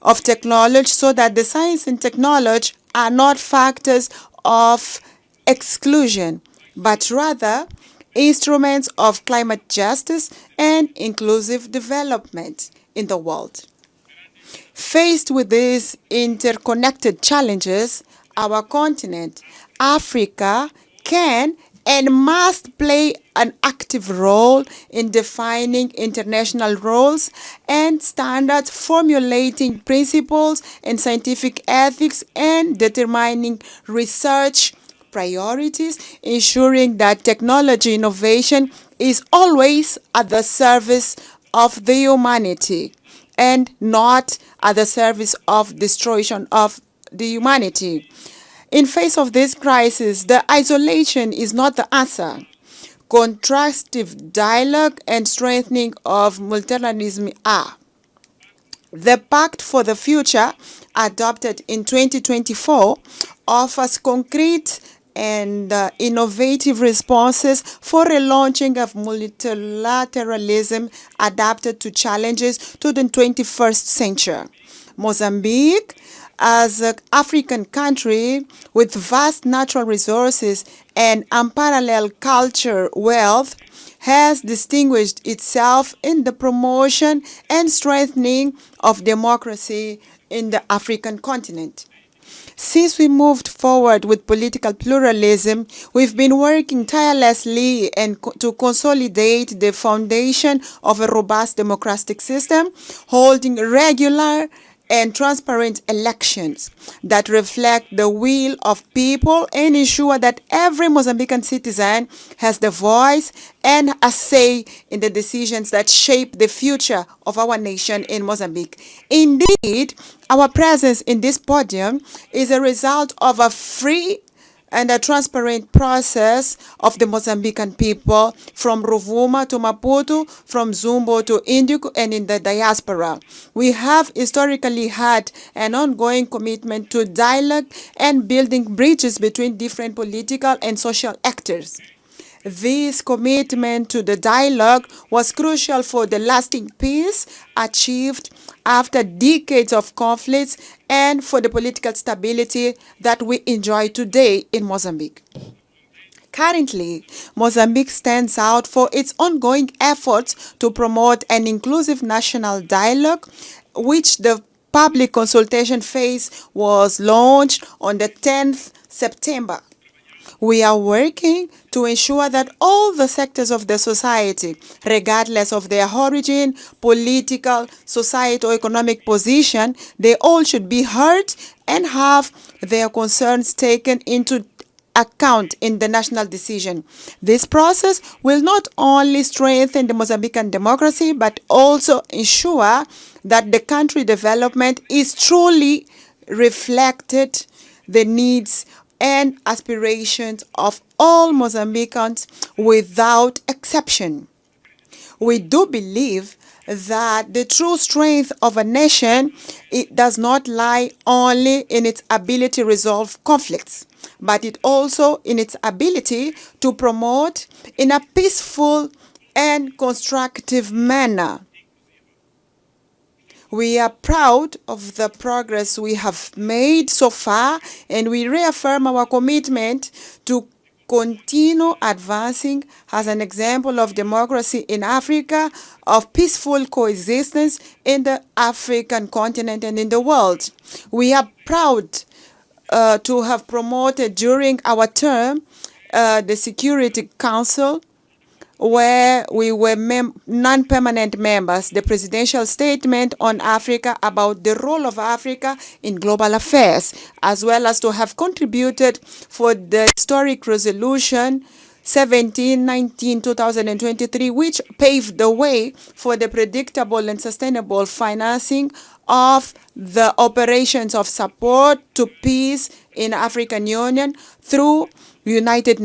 of technology, so that the science and technology are not factors of exclusion, but rather instruments of climate justice and inclusive development in the world. Faced with these interconnected challenges, our continent, Africa, can and must play an active role in defining international rules and standards, formulating principles and scientific ethics, and determining research priorities, ensuring that technology innovation is always at the service of the humanity and not at the service of destruction of the humanity. In face of this crisis, the isolation is not the answer. Constructive dialogue and strengthening of multilateralism are. The Pact for the Future, adopted in 2024, offers concrete and innovative responses for a launching of multilateralism adapted to challenges to the 21st century. Mozambique, as an African country with vast natural resources and unparalleled cultural wealth, has distinguished itself in the promotion and strengthening of democracy in the African continent. Since we moved forward with political pluralism, we've been working tirelessly to consolidate the foundation of a robust democratic system, holding regular and transparent elections that reflect the will of people and ensure that every Mozambican citizen has the voice and a say in the decisions that shape the future of our nation in Mozambique. Indeed, our presence in this podium is a result of a free and a transparent process of the Mozambican people from Rovuma to Maputo, from Zumbo to Indico, and in the diaspora. We have historically had an ongoing commitment to dialogue and building bridges between different political and social actors. This commitment to the dialogue was crucial for the lasting peace achieved after decades of conflicts and for the political stability that we enjoy today in Mozambique. Currently, Mozambique stands out for its ongoing efforts to promote an inclusive national dialogue, which the public consultation phase was launched on the 10th September. We are working to ensure that all the sectors of the society, regardless of their origin, political, societal, or economic position, they all should be heard and have their concerns taken into account in the national decision. This process will not only strengthen the Mozambican democracy, but also ensure that the country development is truly reflected the needs and aspirations of all Mozambicans without exception. We do believe that the true strength of a nation, it does not lie only in its ability to resolve conflicts, but it also in its ability to promote in a peaceful and constructive manner. We are proud of the progress we have made so far, and we reaffirm our commitment to continue advancing as an example of democracy in Africa, of peaceful coexistence in the African continent and in the world. We are proud to have promoted during our term the Security Council, where we were non-permanent members, the presidential statement on Africa about the role of Africa in global affairs, as well as to have contributed for the historic resolution 1719-2023, which paved the way for the predictable and sustainable financing of the operations of support to peace in African Union through United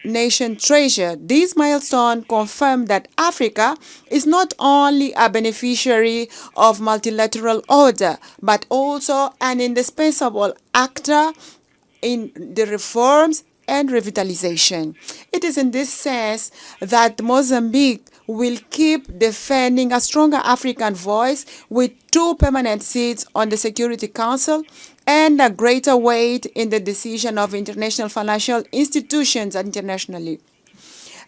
Nation Treasure. This milestone confirmed that Africa is not only a beneficiary of multilateral order, but also an indispensable actor in the reforms and revitalization. It is in this sense that Mozambique will keep defending a stronger African voice with 2 permanent seats on the Security Council and a greater weight in the decision of international financial institutions internationally.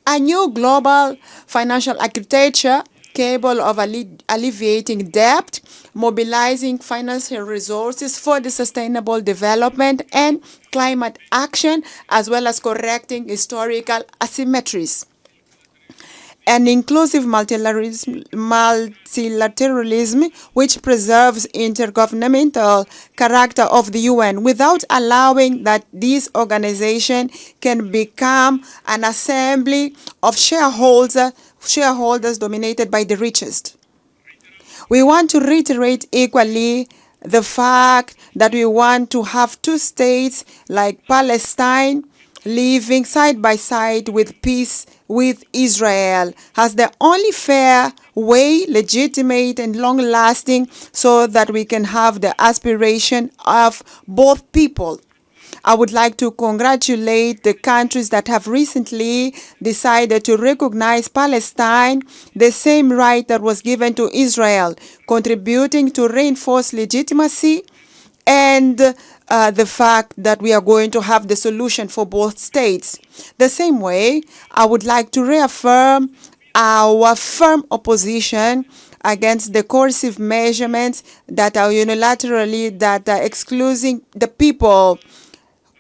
A new global financial architecture capable of alleviating debt, mobilizing financial resources for the sustainable development and climate action, as well as correcting historical asymmetries. An inclusive multilateralism which preserves intergovernmental character of the UN without allowing that this organization can become an assembly of shareholders dominated by the richest. We want to reiterate equally the fact that we want to have 2 states like Palestine living side by side with peace with Israel as the only fair way, legitimate and long-lasting, so that we can have the aspiration of both people. I would like to congratulate the countries that have recently decided to recognize Palestine, the same right that was given to Israel, contributing to reinforce legitimacy and the fact that we are going to have the solution for both states. The same way, I would like to reaffirm our firm opposition against the coercive measurements that are unilaterally excluding the people,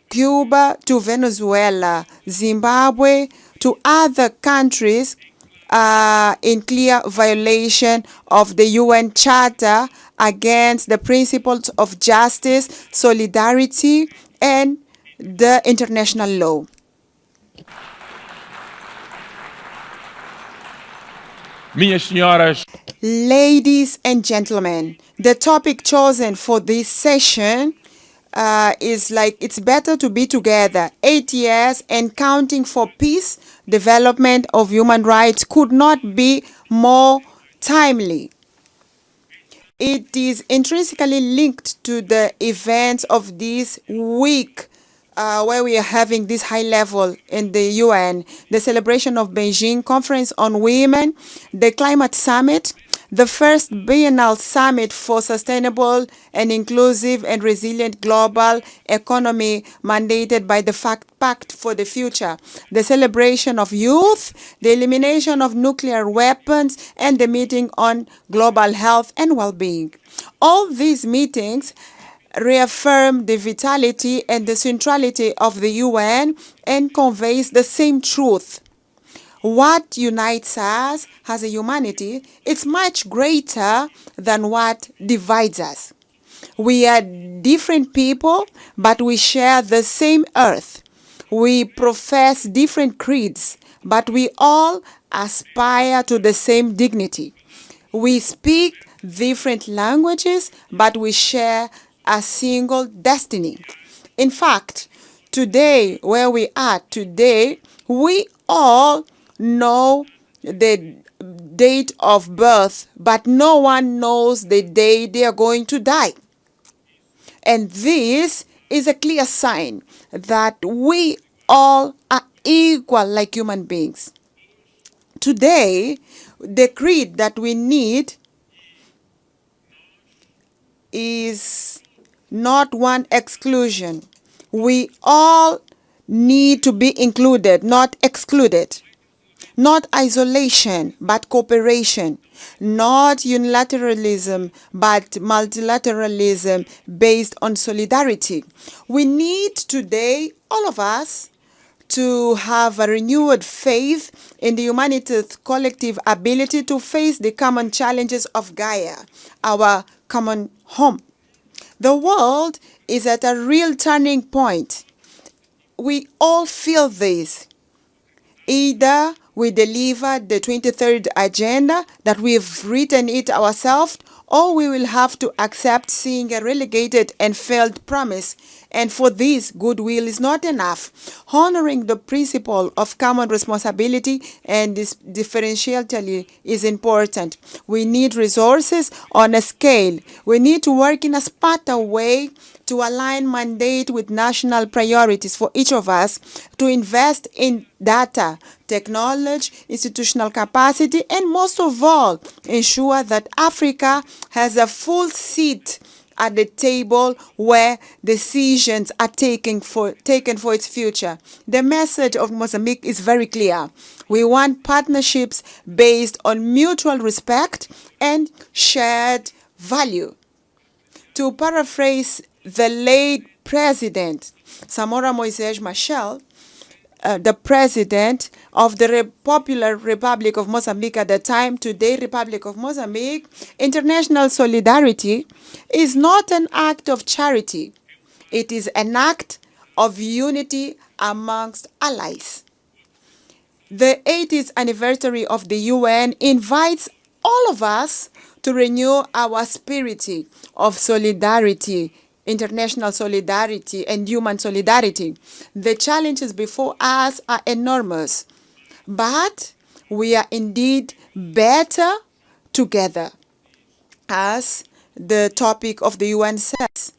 Cuba to Venezuela, Zimbabwe to other countries in clear violation of the UN Charter against the principles of justice, solidarity, and the international law. Ladies and gentlemen, the topic chosen for this session is like it's better to be together. 8 years and counting for peace, development of human rights could not be more timely. It is intrinsically linked to the events of this week, where we are having this high level in the UN, the celebration of Beijing Conference on Women, the Climate Summit, the first biennial summit for sustainable and inclusive and resilient global economy mandated by the Pact for the Future, the celebration of youth, the elimination of nuclear weapons, and the meeting on global health and well-being. All these meetings reaffirm the vitality and the centrality of the UN and conveys the same truth. What unites us as a humanity is much greater than what divides us. We are different people, but we share the same earth. We profess different creeds, but we all aspire to the same dignity. We speak different languages, but we share a single destiny. In fact, today, where we are today, we all know the date of birth, but no one knows the day they are going to die. And this is a clear sign that we all are equal like human beings. Today, the creed that we need is not one exclusion. We all need to be included, not excluded. Not isolation, but cooperation. Not unilateralism, but multilateralism based on solidarity. We need today, all of us, to have a renewed faith in the humanity's collective ability to face the common challenges of Gaia, our common home. The world is at a real turning point. We all feel this. Either we deliver the 23rd agenda that we've written it ourselves, or we will have to accept seeing a relegated and failed promise. And for this, goodwill is not enough. Honoring the principle of common responsibility and this differentiality is important. We need resources on a scale. We need to work in a smarter way to align mandate with national priorities for each of us, to invest in data, technology, institutional capacity, and most of all, ensure that Africa has a full seat at the table where decisions are taken for its future. The message of Mozambique is very clear. We want partnerships based on mutual respect and shared value. To paraphrase the late President Samora Moises Machel, the president of the Popular Republic of Mozambique at the time, today Republic of Mozambique, international solidarity is not an act of charity. It is an act of unity amongst allies. The 80th anniversary of the UN invites all of us to renew our spirit of solidarity, international solidarity, and human solidarity. The challenges before us are enormous, but we are indeed better together, as the topic of the UN says.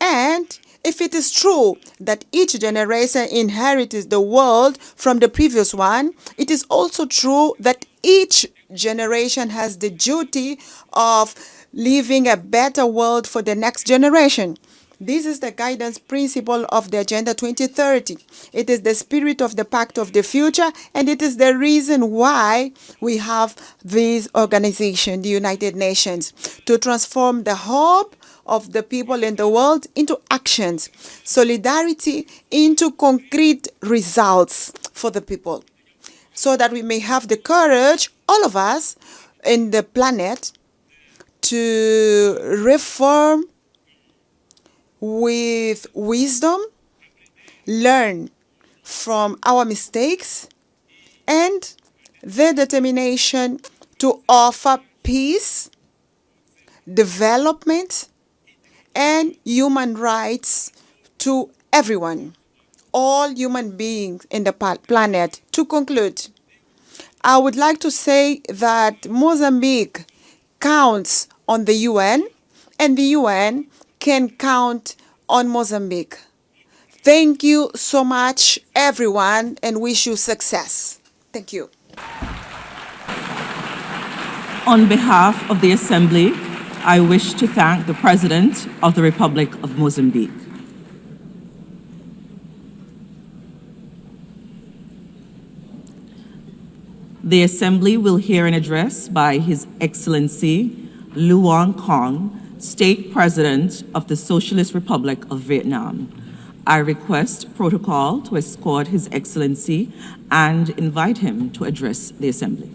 And if it is true that each generation inherits the world from the previous one, it is also true that each generation has the duty of leaving a better world for the next generation. This is the guidance principle of the Agenda 2030. It is the spirit of the Pact of the Future, and it is the reason why we have this organization, the United Nations, to transform the hope of the people in the world into actions, solidarity into concrete results for the people, so that we may have the courage, all of us in the planet, to reform with wisdom, learn from our mistakes, and the determination to offer peace, development, and human rights to everyone, all human beings in the planet. To conclude, I would like to say that Mozambique counts on the UN, and the UN can count on Mozambique. Thank you so much, everyone, and wish you success. Thank you. On behalf of the Assembly, I wish to thank the President of the Republic of Mozambique. The Assembly will hear an address by His Excellency Luong Kong, State President of the Socialist Republic of Vietnam. I request protocol to escort His Excellency and invite him to address the Assembly.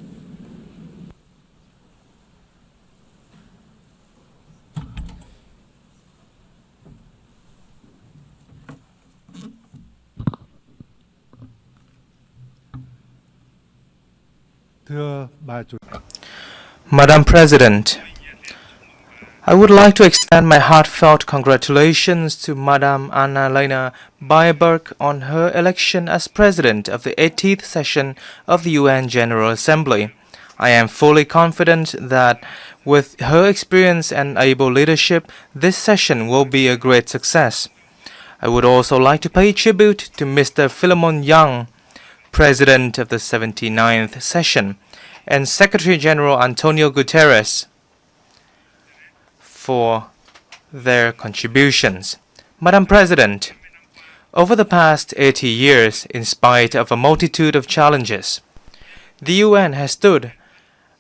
Madam President, I would like to extend my heartfelt congratulations to Madam Annalena Baerbock on her election as President of the 80th session of the UN General Assembly. I am fully confident that with her experience and able leadership, this session will be a great success. I would also like to pay tribute to Mr. Philemon Young, President of the 79th session, and Secretary General Antonio Guterres for their contributions. Madam President, over the past 80 years, in spite of a multitude of challenges, the UN has stood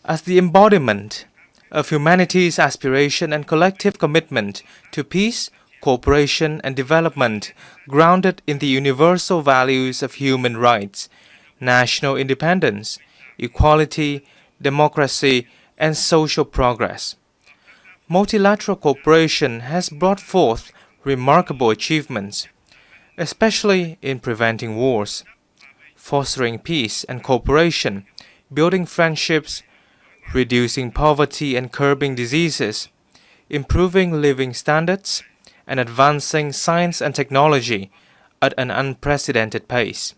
as the embodiment of humanity's aspiration and collective commitment to peace, cooperation, and development grounded in the universal values of human rights, national independence, equality, democracy, and social progress. Multilateral cooperation has brought forth remarkable achievements, especially in preventing wars, fostering peace and cooperation, building friendships, reducing poverty and curbing diseases, improving living standards, and advancing science and technology at an unprecedented pace.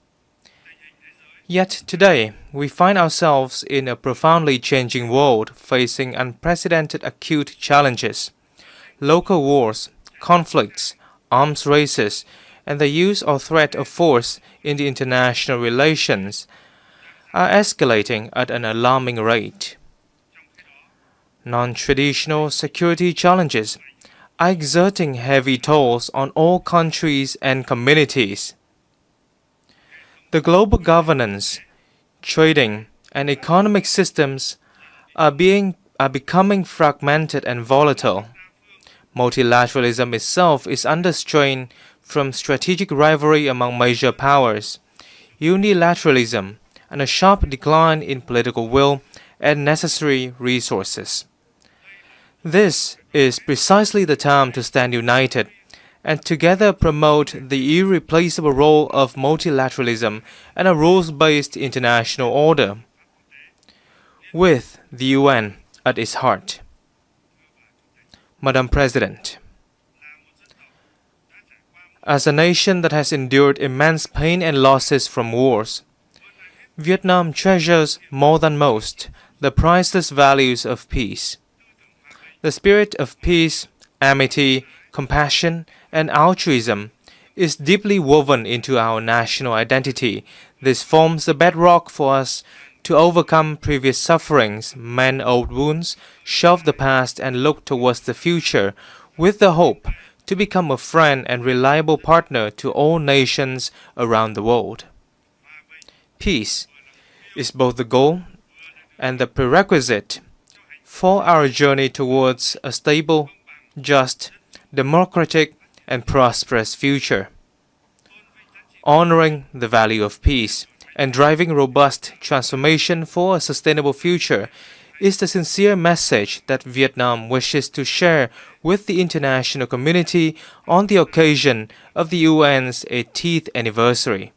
Yet today, we find ourselves in a profoundly changing world facing unprecedented acute challenges. Local wars, conflicts, arms races, and the use or threat of force in the international relations are escalating at an alarming rate. Non-traditional security challenges are exerting heavy tolls on all countries and communities. The global governance, trading, and economic systems are becoming fragmented and volatile. Multilateralism itself is under strain from strategic rivalry among major powers, unilateralism, and a sharp decline in political will and necessary resources. This is precisely the time to stand united and together promote the irreplaceable role of multilateralism and a rules-based international order, with the UN at its heart. Madam President, as a nation that has endured immense pain and losses from wars, Vietnam treasures more than most the priceless values of peace. The spirit of peace, amity, compassion, and altruism is deeply woven into our national identity. This forms the bedrock for us to overcome previous sufferings, mend old wounds, shelve the past, and look towards the future with the hope to become a friend and reliable partner to all nations around the world. Peace is both the goal and the prerequisite for our journey towards a stable, just, democratic, and prosperous future. Honoring the value of peace and driving robust transformation for a sustainable future is the sincere message that Vietnam wishes to share with the international community on the occasion of the UN's 80th anniversary.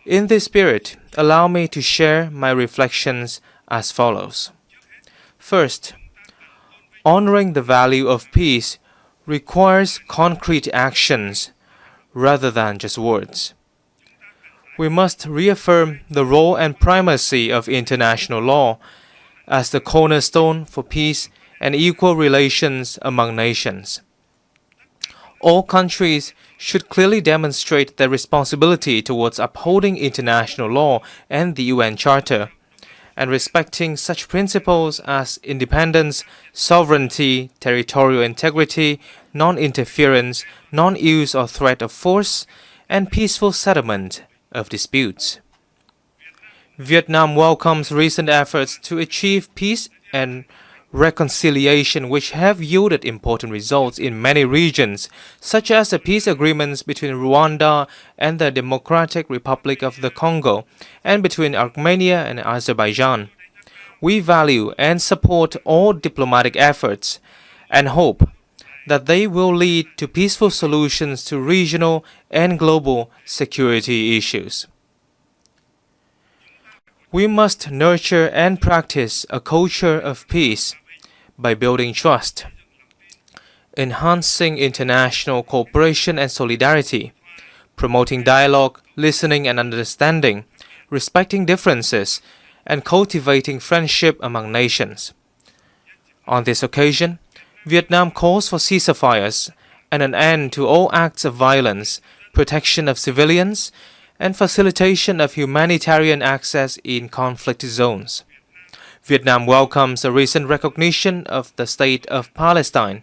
In this spirit, allow me to share my reflections as follows. First, honoring the value of peace requires concrete actions rather than just words. We must reaffirm the role and primacy of international law as the cornerstone for peace and equal relations among nations. All countries should clearly demonstrate their responsibility towards upholding international law and the UN Charter, and respecting such principles as independence, sovereignty, territorial integrity, non-interference, non-use or threat of force, and peaceful settlement of disputes. Vietnam welcomes recent efforts to achieve peace and reconciliation which have yielded important results in many regions, such as the peace agreements between Rwanda and the Democratic Republic of the Congo, and between Armenia and Azerbaijan. We value and support all diplomatic efforts and hope that they will lead to peaceful solutions to regional and global security issues. We must nurture and practice a culture of peace by building trust, enhancing international cooperation and solidarity, promoting dialogue, listening and understanding, respecting differences, and cultivating friendship among nations. On this occasion, Vietnam calls for ceasefires and an end to all acts of violence, protection of civilians, and facilitation of humanitarian access in conflict zones. Vietnam welcomes the recent recognition of the State of Palestine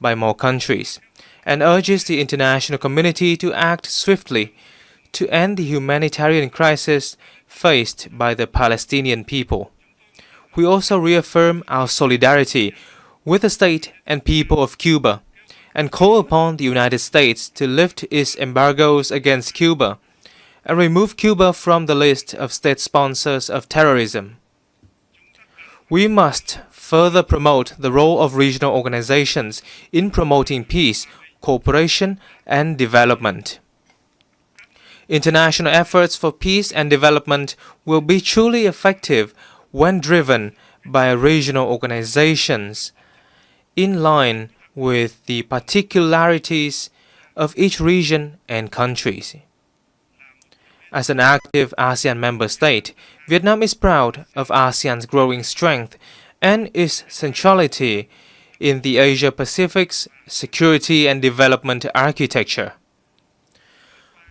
by more countries and urges the international community to act swiftly to end the humanitarian crisis faced by the Palestinian people. We also reaffirm our solidarity with the state and people of Cuba and call upon the United States to lift its embargoes against Cuba and remove Cuba from the list of state sponsors of terrorism. We must further promote the role of regional organizations in promoting peace, cooperation, and development. International efforts for peace and development will be truly effective when driven by regional organizations in line with the particularities of each region and countries. As an active ASEAN member state, Vietnam is proud of ASEAN's growing strength and its centrality in the Asia-Pacific's security and development architecture.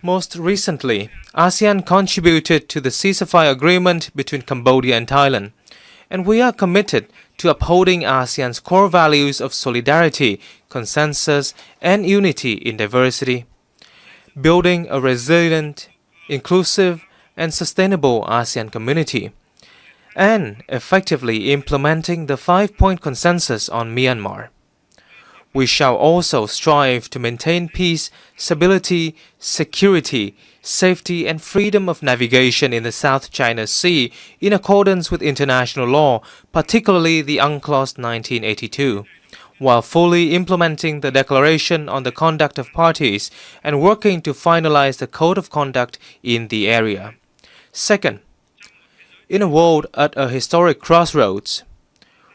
Most recently, ASEAN contributed to the ceasefire agreement between Cambodia and Thailand, and we are committed to upholding ASEAN's core values of solidarity, consensus, and unity in diversity, building a resilient, inclusive, and sustainable ASEAN community, and effectively implementing the 5-point consensus on Myanmar. We shall also strive to maintain peace, stability, security, safety, and freedom of navigation in the South China Sea in accordance with international law, particularly the UNCLOS 1982, while fully implementing the Declaration on the Conduct of Parties and working to finalize the Code of Conduct in the area. Second, in a world at a historic crossroads,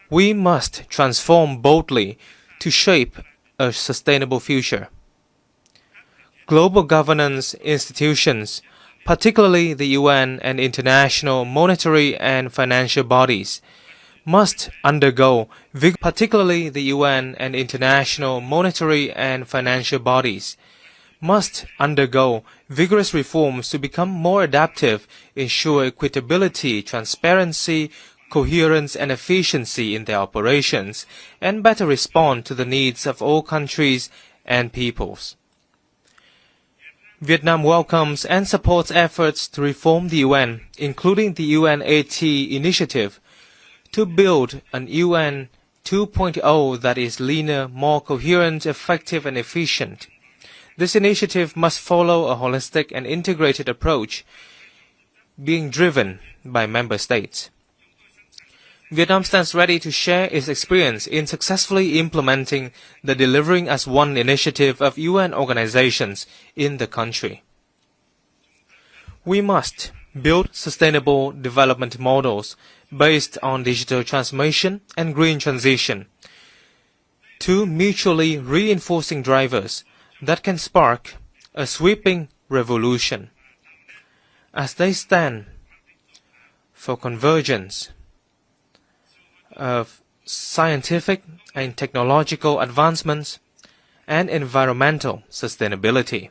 we must transform boldly to shape a sustainable future. Global governance institutions, particularly the UN and international monetary and financial bodies, must undergo vigorous reforms to become more adaptive, ensure equitability, transparency, coherence and efficiency in their operations, and better respond to the needs of all countries and peoples. Vietnam welcomes and supports efforts to reform the UN, including the UNAT initiative, to build an UN 2.0 that is leaner, more coherent, effective, and efficient. This initiative must follow a holistic and integrated approach, being driven by member states. Vietnam stands ready to share its experience in successfully implementing the Delivering as One initiative of UN organizations in the country. We must build sustainable development models based on digital transformation and green transition two mutually reinforcing drivers that can spark a sweeping revolution. As they stand for convergence of scientific and technological advancements and environmental sustainability.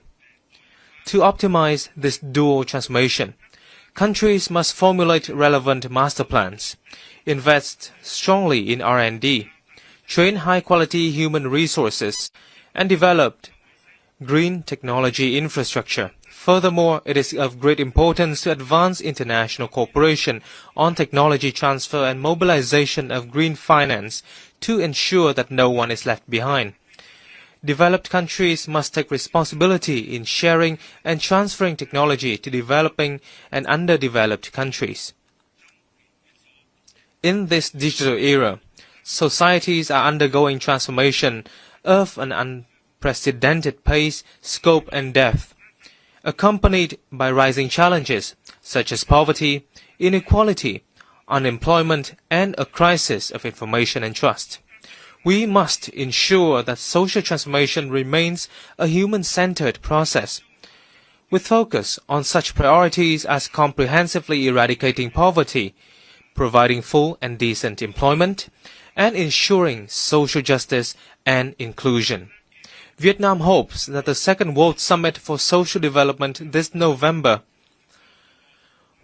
To optimize this dual transformation, countries must formulate relevant master plans, invest strongly in R&D, train high-quality human resources, and develop green technology infrastructure. Furthermore, it is of great importance to advance international cooperation on technology transfer and mobilization of green finance to ensure that no one is left behind. Developed countries must take responsibility in sharing and transferring technology to developing and underdeveloped countries. In this digital era, societies are undergoing transformation of an unprecedented pace, scope, and depth, accompanied by rising challenges such as poverty, inequality, unemployment, and a crisis of information and trust. We must ensure that social transformation remains a human-centered process, with focus on such priorities as comprehensively eradicating poverty, providing full and decent employment, and ensuring social justice and inclusion. Vietnam hopes that the Second World Summit for Social Development this November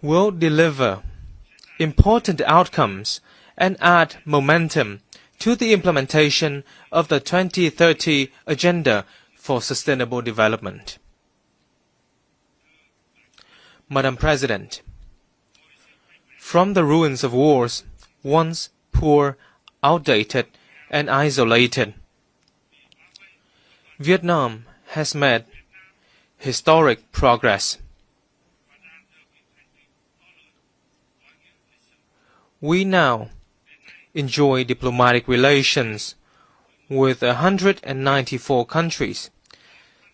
will deliver important outcomes and add momentum to the implementation of the 2030 Agenda for Sustainable Development. Madam President, from the ruins of wars, once poor, outdated, and isolated, Vietnam has made historic progress. We now enjoy diplomatic relations with 194 countries,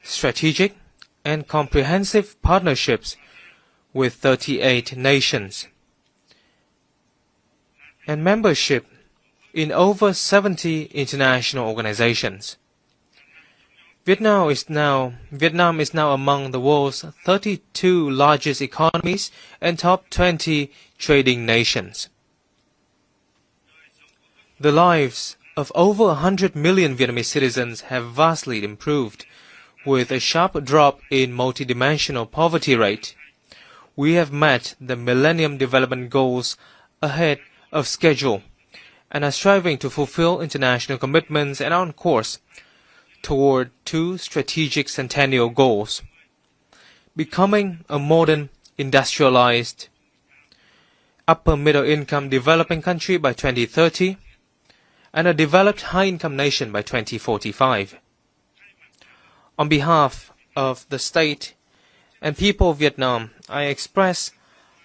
strategic and comprehensive partnerships with 38 nations, and membership in over 70 international organizations. Vietnam is now among the world's 32 largest economies and top 20 trading nations. The lives of over 100 million Vietnamese citizens have vastly improved, with a sharp drop in multidimensional poverty rate. We have met the Millennium Development Goals ahead of schedule and are striving to fulfill international commitments and are on course toward two strategic centennial goals: becoming a modern, industrialized, upper-middle-income developing country by 2030, and a developed high-income nation by 2045. On behalf of the state and people of Vietnam, I express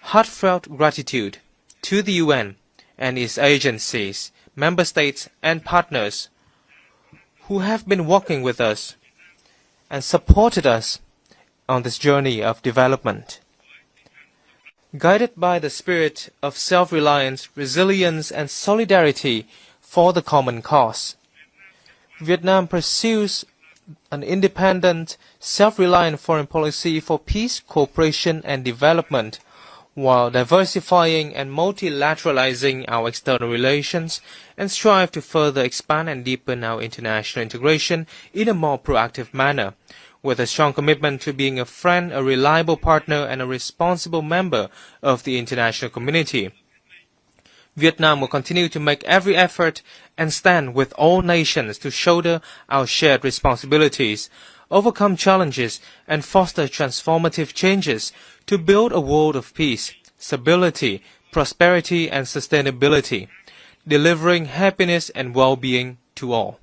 heartfelt gratitude to the UN and its agencies, member states, and partners who have been working with us and supported us on this journey of development. Guided by the spirit of self-reliance, resilience, and solidarity for the common cause, Vietnam pursues an independent, self-reliant foreign policy for peace, cooperation, and development, while diversifying and multilateralizing our external relations, and strive to further expand and deepen our international integration in a more proactive manner, with a strong commitment to being a friend, a reliable partner, and a responsible member of the international community. Vietnam will continue to make every effort and stand with all nations to shoulder our shared responsibilities, overcome challenges, and foster transformative changes to build a world of peace, stability, prosperity, and sustainability, delivering happiness and well-being to all.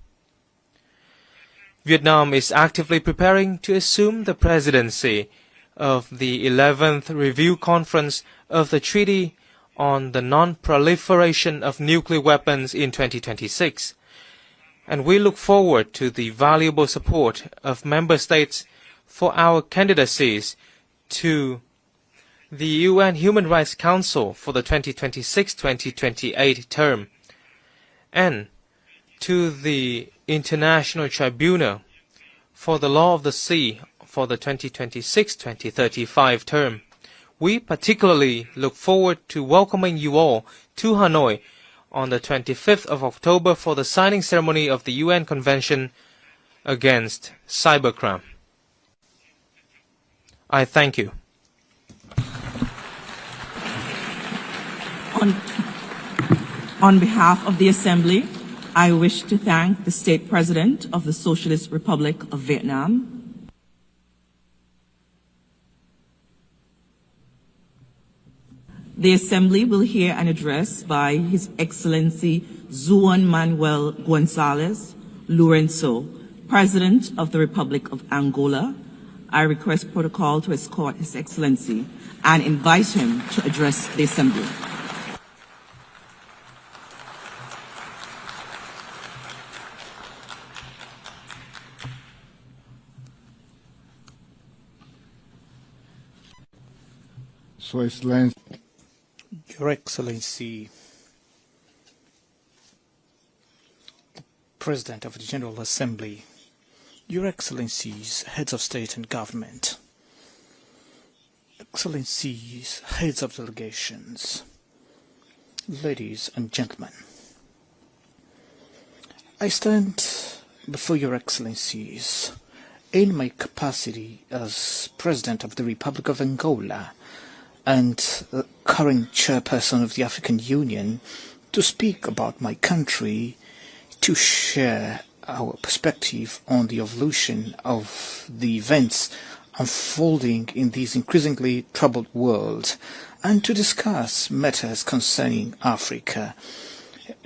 Vietnam is actively preparing to assume the presidency of the 11th Review Conference of the Treaty on the Non-Proliferation of Nuclear Weapons in 2026, and we look forward to the valuable support of member states for our candidacies to the UN Human Rights Council for the 2026-2028 term, and to the International Tribunal for the Law of the Sea for the 2026-2035 term. We particularly look forward to welcoming you all to Hanoi on the 25th of October for the signing ceremony of the UN Convention against Cybercrime. I thank you. On behalf of the Assembly, I wish to thank the State President of the Socialist Republic of Vietnam, The Assembly will hear an address by His Excellency Juan Manuel Gonzalez Lourenço, President of the Republic of Angola. I request protocol to escort His Excellency and invite him to address the Assembly. So, Excellency. Your Excellency, the President of the General Assembly, Your Excellencies, Heads of State and Government, Excellencies, Heads of Delegations, Ladies and Gentlemen, I stand before Your Excellencies in my capacity as President of the Republic of Angola and current chairperson of the African Union to speak about my country, to share our perspective on the evolution of the events unfolding in this increasingly troubled world, and to discuss matters concerning Africa,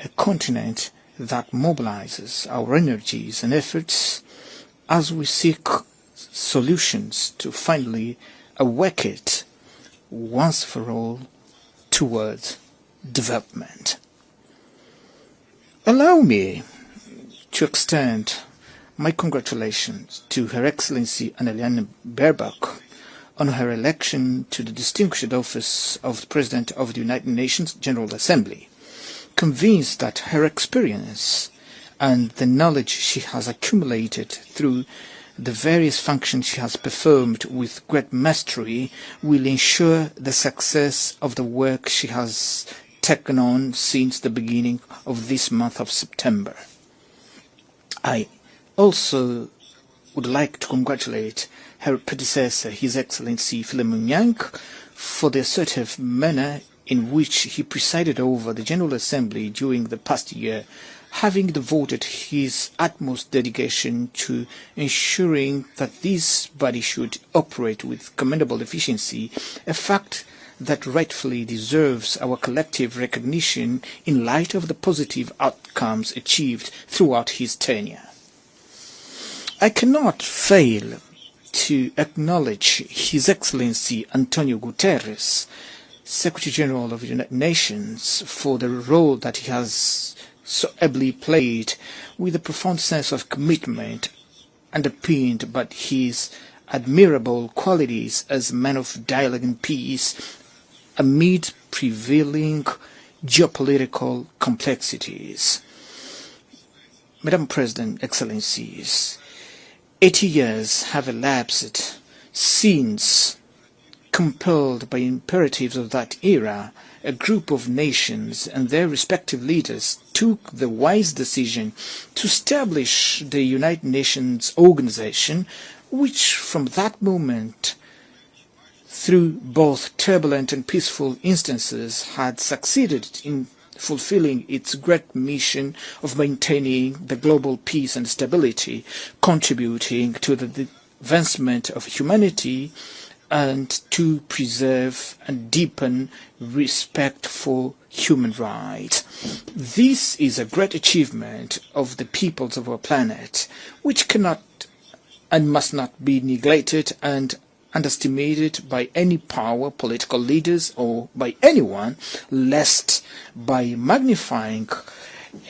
a continent that mobilizes our energies and efforts as we seek solutions to finally awake it once for all towards development. Allow me to extend my congratulations to Her Excellency Anneliane Baerbock on her election to the distinguished office of the President of the United Nations General Assembly, convinced that her experience and the knowledge she has accumulated through the various functions she has performed with great mastery will ensure the success of the work she has taken on since the beginning of this month of September. I also would like to congratulate her predecessor, His Excellency Philemon Yang, for the assertive manner in which he presided over the General Assembly during the past year, having devoted his utmost dedication to ensuring that this body should operate with commendable efficiency, a fact that rightfully deserves our collective recognition in light of the positive outcomes achieved throughout his tenure. I cannot fail to acknowledge His Excellency Antonio Guterres, Secretary General of the United Nations, for the role that he has so ably played with a profound sense of commitment underpinned by his admirable qualities as a man of dialogue and peace amid prevailing geopolitical complexities. Madam President, Excellencies, 80 years have elapsed since, compelled by imperatives of that era, a group of nations and their respective leaders took the wise decision to establish the United Nations organization, which from that moment, through both turbulent and peaceful instances, had succeeded in fulfilling its great mission of maintaining the global peace and stability, contributing to the advancement of humanity and to preserve and deepen respect for human rights. This is a great achievement of the peoples of our planet, which cannot and must not be neglected and underestimated by any power, political leaders, or by anyone, lest by magnifying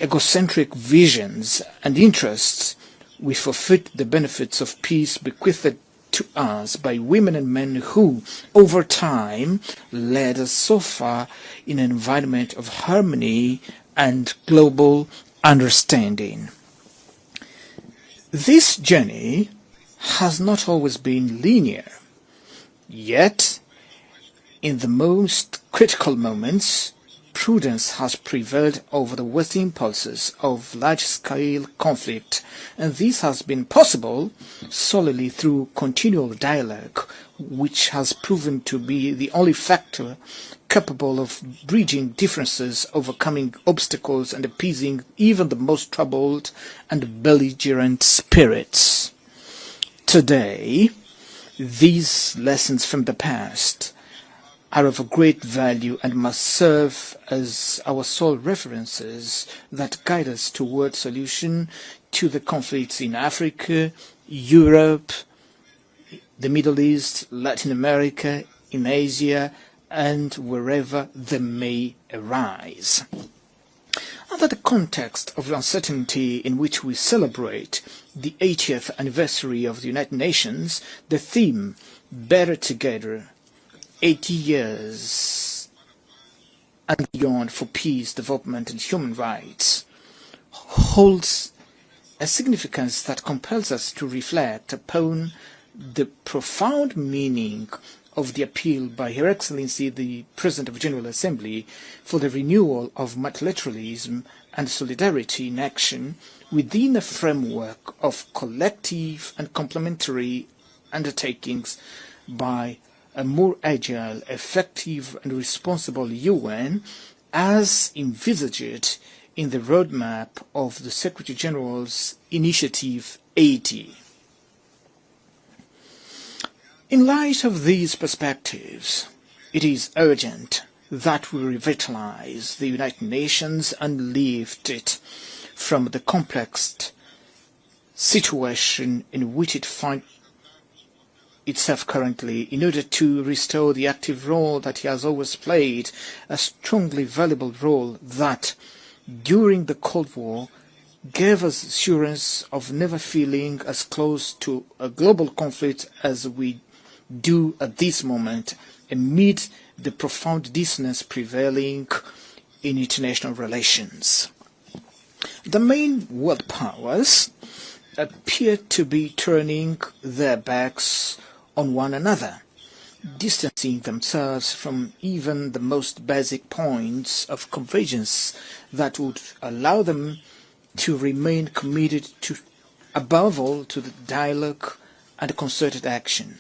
egocentric visions and interests, we forfeit the benefits of peace bequeathed to us by women and men who, over time, led us so far in an environment of harmony and global understanding. This journey has not always been linear, yet in the most critical moments, prudence has prevailed over the Western impulses of large-scale conflict, and this has been possible solely through continual dialogue, which has proven to be the only factor capable of bridging differences, overcoming obstacles, and appeasing even the most troubled and belligerent spirits. Today, these lessons from the past are of great value and must serve as our sole references that guide us toward solution to the conflicts in Africa, Europe, the Middle East, Latin America, in Asia, and wherever they may arise. Under the context of uncertainty in which we celebrate the 80th anniversary of the United Nations, the theme, Better Together, 80 years and beyond for peace, development, and human rights, holds a significance that compels us to reflect upon the profound meaning of the appeal by Her Excellency the President of the General Assembly for the renewal of multilateralism and solidarity in action within a framework of collective and complementary undertakings by a more agile, effective, and responsible UN, as envisaged in the roadmap of the Secretary General's Initiative 80. In light of these perspectives, it is urgent that we revitalize the United Nations and lift it from the complex situation in which it finds itself currently, in order to restore the active role that he has always played, a strongly valuable role that, during the Cold War, gave us assurance of never feeling as close to a global conflict as we do at this moment, amid the profound dissonance prevailing in international relations. The main world powers appear to be turning their backs on one another, distancing themselves from even the most basic points of convergence that would allow them to remain committed to, above all, to the dialogue and concerted action.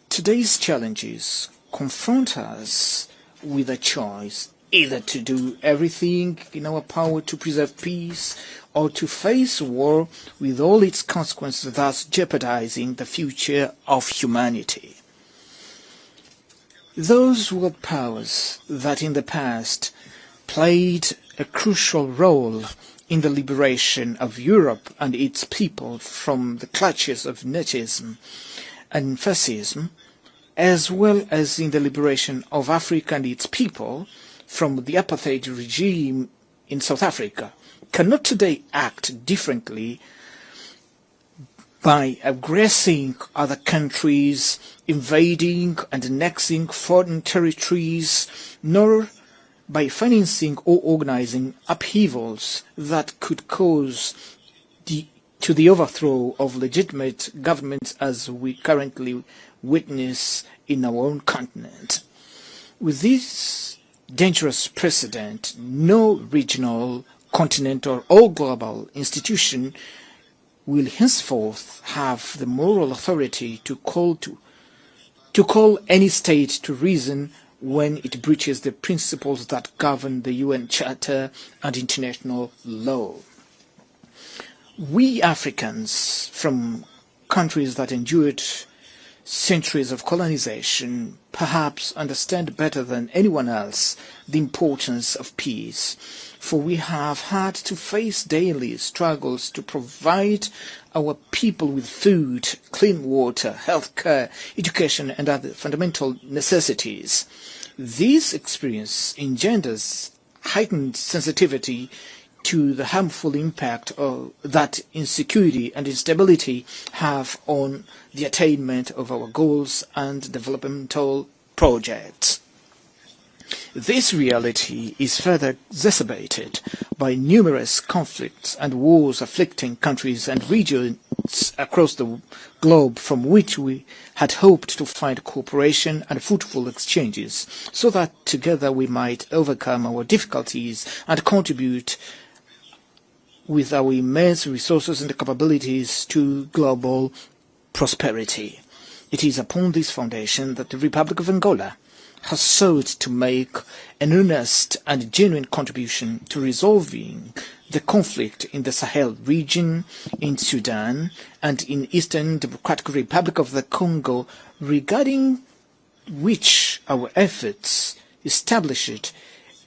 Today's challenges confront us with a choice, either to do everything in our power to preserve peace, or to face war with all its consequences, thus jeopardizing the future of humanity. Those world powers that in the past played a crucial role in the liberation of Europe and its people from the clutches of Nazism and fascism, as well as in the liberation of Africa and its people from the apartheid regime in South Africa, cannot today act differently by aggressing other countries, invading and annexing foreign territories, nor by financing or organizing upheavals that could cause the overthrow of legitimate governments as we currently witness in our own continent. With this dangerous precedent, no regional, continental, or global institution will henceforth have the moral authority to call any state to reason when it breaches the principles that govern the UN Charter and international law. We Africans, from countries that endured centuries of colonization, perhaps understand better than anyone else the importance of peace, for we have had to face daily struggles to provide our people with food, clean water, health care, education, and other fundamental necessities. This experience engenders heightened sensitivity to the harmful impact that insecurity and instability have on the attainment of our goals and developmental projects. This reality is further exacerbated by numerous conflicts and wars afflicting countries and regions across the globe from which we had hoped to find cooperation and fruitful exchanges, so that together we might overcome our difficulties and contribute with our immense resources and capabilities to global prosperity. It is upon this foundation that the Republic of Angola has sought to make an earnest and genuine contribution to resolving the conflict in the Sahel region, in Sudan, and in Eastern Democratic Republic of the Congo, regarding which our efforts established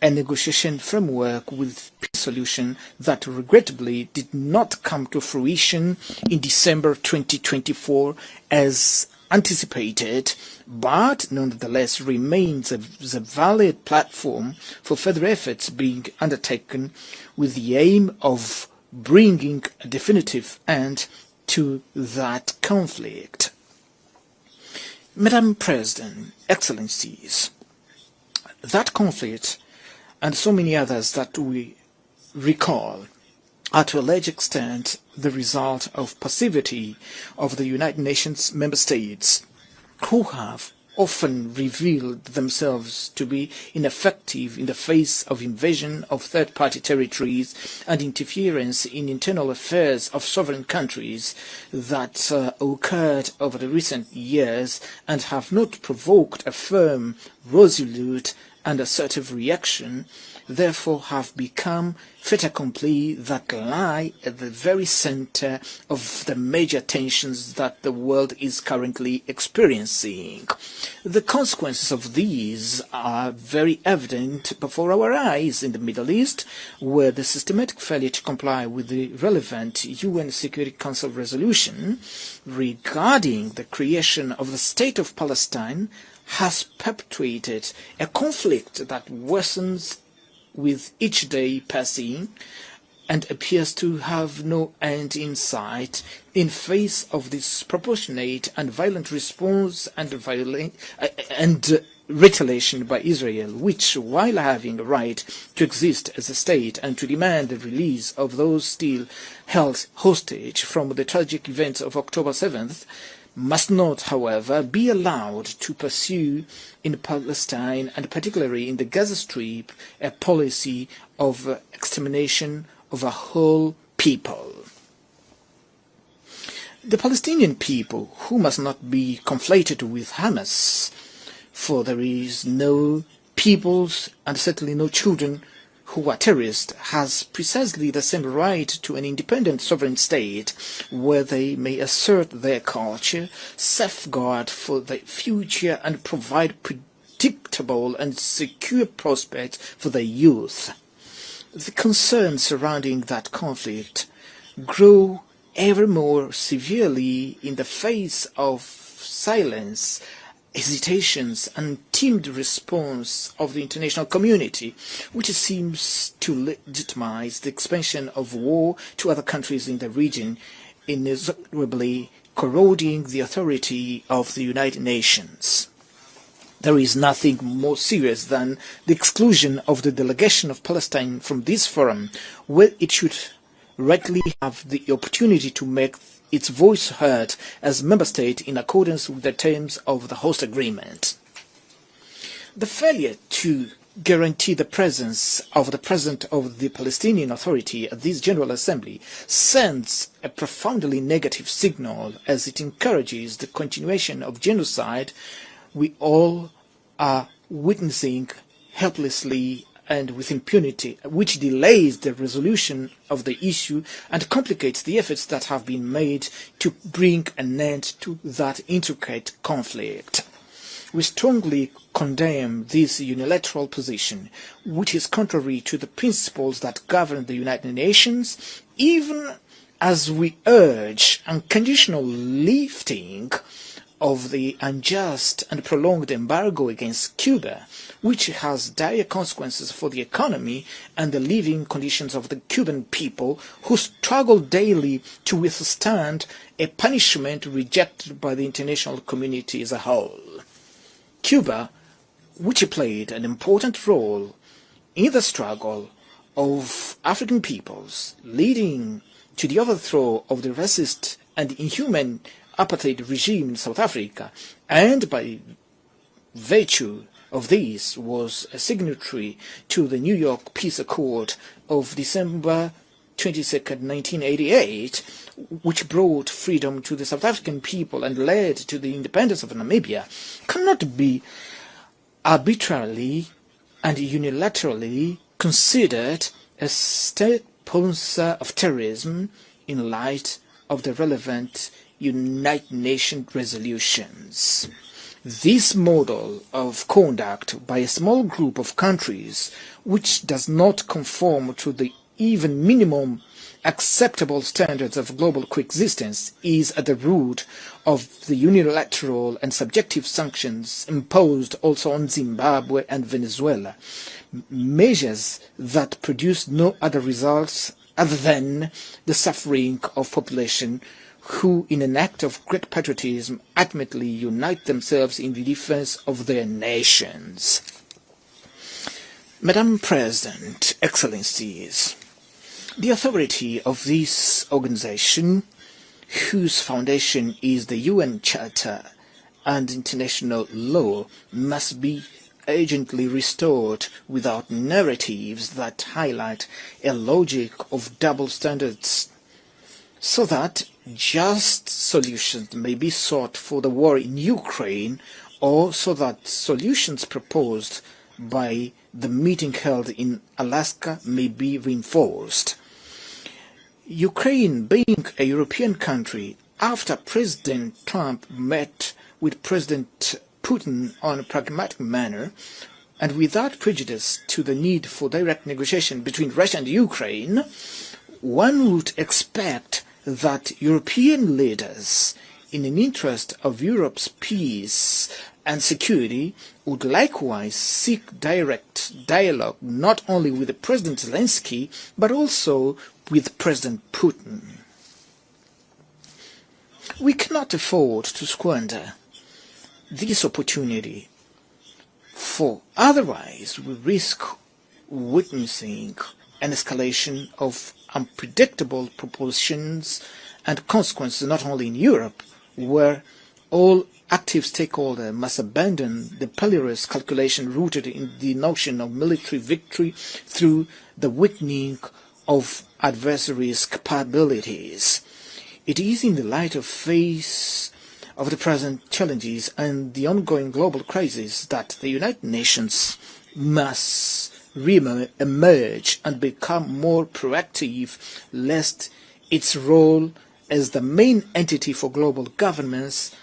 a negotiation framework with peace solution that regrettably did not come to fruition in December 2024 as anticipated, but nonetheless remains a valid platform for further efforts being undertaken with the aim of bringing a definitive end to that conflict. Madam President, Excellencies, that conflict and so many others that we recall are to a large extent the result of passivity of the United Nations member states, who have often revealed themselves to be ineffective in the face of invasion of third-party territories and interference in internal affairs of sovereign countries that occurred over the recent years and have not provoked a firm, resolute and assertive reaction, therefore have become fait accompli that lie at the very center of the major tensions that the world is currently experiencing. The consequences of these are very evident before our eyes in the Middle East, where the systematic failure to comply with the relevant UN Security Council resolution regarding the creation of the State of Palestine has perpetuated a conflict that worsens with each day passing and appears to have no end in sight in face of this disproportionate and violent response and retaliation by Israel, which, while having a right to exist as a state and to demand the release of those still held hostage from the tragic events of October 7th, must not, however, be allowed to pursue in Palestine, and particularly in the Gaza Strip, a policy of extermination of a whole people. The Palestinian people, who must not be conflated with Hamas, for there is no peoples and certainly no children who are terrorists, has precisely the same right to an independent sovereign state where they may assert their culture, safeguard for their future and provide predictable and secure prospects for their youth. The concerns surrounding that conflict grow ever more severely in the face of silence, hesitations and timid response of the international community, which seems to legitimize the expansion of war to other countries in the region, inexorably corroding the authority of the United Nations. There is nothing more serious than the exclusion of the delegation of Palestine from this forum, where it should rightly have the opportunity to make its voice heard as member state in accordance with the terms of the host agreement. The failure to guarantee the presence of the President of the Palestinian Authority at this General Assembly sends a profoundly negative signal as it encourages the continuation of genocide we all are witnessing helplessly and with impunity, which delays the resolution of the issue and complicates the efforts that have been made to bring an end to that intricate conflict. We strongly condemn this unilateral position, which is contrary to the principles that govern the United Nations, even as we urge unconditional lifting of the unjust and prolonged embargo against Cuba, which has dire consequences for the economy and the living conditions of the Cuban people, who struggle daily to withstand a punishment rejected by the international community as a whole. Cuba which played an important role in the struggle of African peoples, leading to the overthrow of the racist and inhuman apartheid regime in South Africa, and by virtue of this was a signatory to the New York Peace Accord of December 22nd, 1988, which brought freedom to the South African people and led to the independence of Namibia, cannot be arbitrarily and unilaterally considered a state sponsor of terrorism in light of the relevant United Nations resolutions. This model of conduct by a small group of countries, which does not conform to the even minimum acceptable standards of global coexistence, is at the root of the unilateral and subjective sanctions imposed also on Zimbabwe and Venezuela, measures that produce no other results other than the suffering of population who, in an act of great patriotism, ultimately unite themselves in the defense of their nations. Madam President, Excellencies, the authority of this organization, whose foundation is the UN Charter and international law, must be urgently restored without narratives that highlight a logic of double standards, so that just solutions may be sought for the war in Ukraine, or so that solutions proposed by the meeting held in Alaska may be reinforced. Ukraine, being a European country, after President Trump met with President Putin on a pragmatic manner, and without prejudice to the need for direct negotiation between Russia and Ukraine, one would expect that European leaders, in an interest of Europe's peace and security, would likewise seek direct dialogue not only with President Zelensky, but also with President Putin. We cannot afford to squander this opportunity, for otherwise we risk witnessing an escalation of unpredictable proportions and consequences not only in Europe, where all active stakeholders must abandon the perilous calculation rooted in the notion of military victory through the weakening of adversaries' capabilities. It is in the light of the present challenges and the ongoing global crisis that the United Nations must re-emerge and become more proactive, lest its role as the main entity for global governance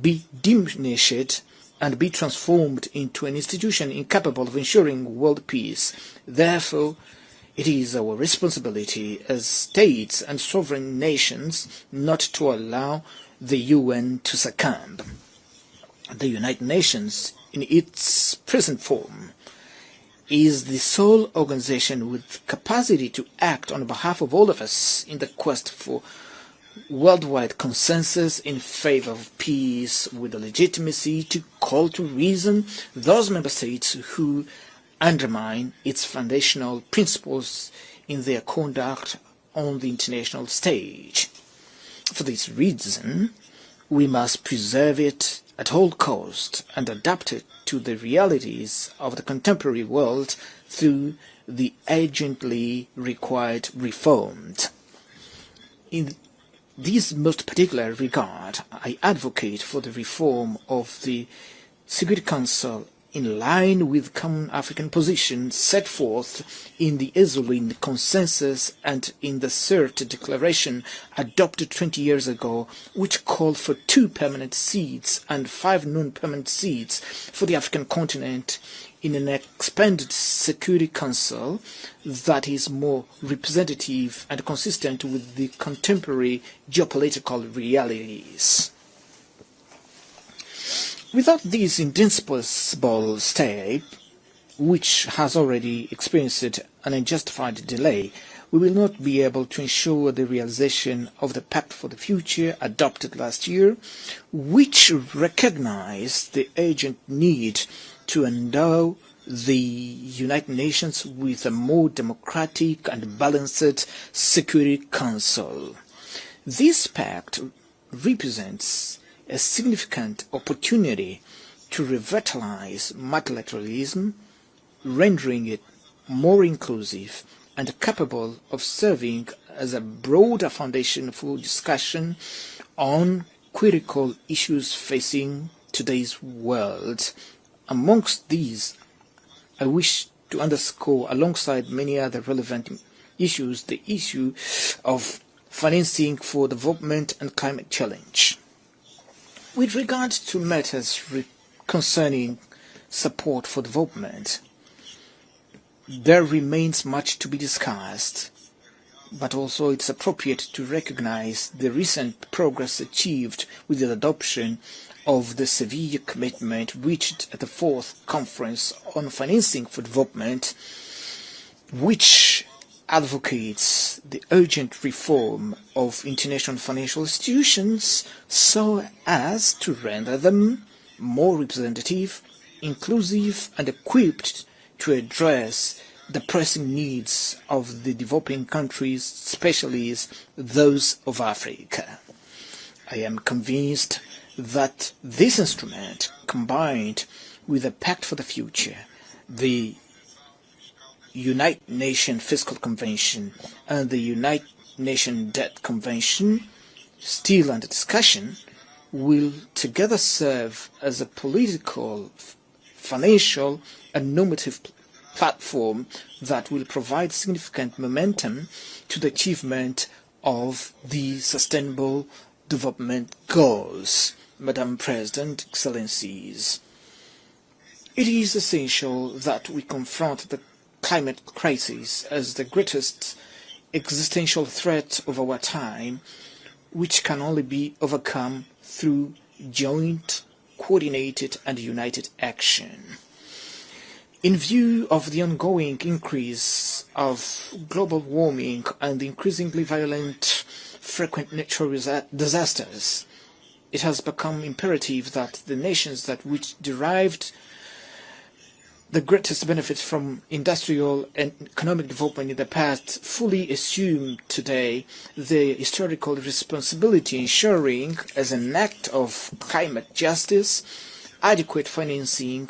be diminished and be transformed into an institution incapable of ensuring world peace. Therefore, it is our responsibility as states and sovereign nations not to allow the UN to succumb. The United Nations, in its present form, is the sole organization with capacity to act on behalf of all of us in the quest for worldwide consensus in favor of peace, with the legitimacy to call to reason those member states who undermine its foundational principles in their conduct on the international stage. For this reason, we must preserve it at all cost and adapt it to the realities of the contemporary world through the urgently required reforms. In this most particular regard, I advocate for the reform of the Security Council in line with common African positions set forth in the Esalen Consensus and in the CERT Declaration adopted 20 years ago, which called for 2 permanent seats and 5 non-permanent seats for the African continent in an expanded Security Council that is more representative and consistent with the contemporary geopolitical realities. Without this indispensable step, which has already experienced an unjustified delay, we will not be able to ensure the realization of the Pact for the Future adopted last year, which recognized the urgent need to endow the United Nations with a more democratic and balanced Security Council. This pact represents a significant opportunity to revitalize multilateralism, rendering it more inclusive and capable of serving as a broader foundation for discussion on critical issues facing today's world. Amongst these, I wish to underscore, alongside many other relevant issues, the issue of financing for development and climate challenge. With regard to matters concerning support for development, there remains much to be discussed, but also it's appropriate to recognize the recent progress achieved with the adoption of the Seville commitment reached at the 4th Conference on Financing for Development, which advocates the urgent reform of international financial institutions so as to render them more representative, inclusive, and equipped to address the pressing needs of the developing countries, especially those of Africa. I am convinced that this instrument, combined with the Pact for the Future, the United Nations Fiscal Convention, and the United Nations Debt Convention, still under discussion, will together serve as a political, financial, and normative platform that will provide significant momentum to the achievement of the Sustainable Development Goals. Madam President, Excellencies, it is essential that we confront the climate crisis as the greatest existential threat of our time, which can only be overcome through joint, coordinated, and united action. In view of the ongoing increase of global warming and the increasingly violent, frequent natural disasters, it has become imperative that the nations which derived the greatest benefits from industrial and economic development in the past fully assume today their historical responsibility, ensuring, as an act of climate justice, adequate financing,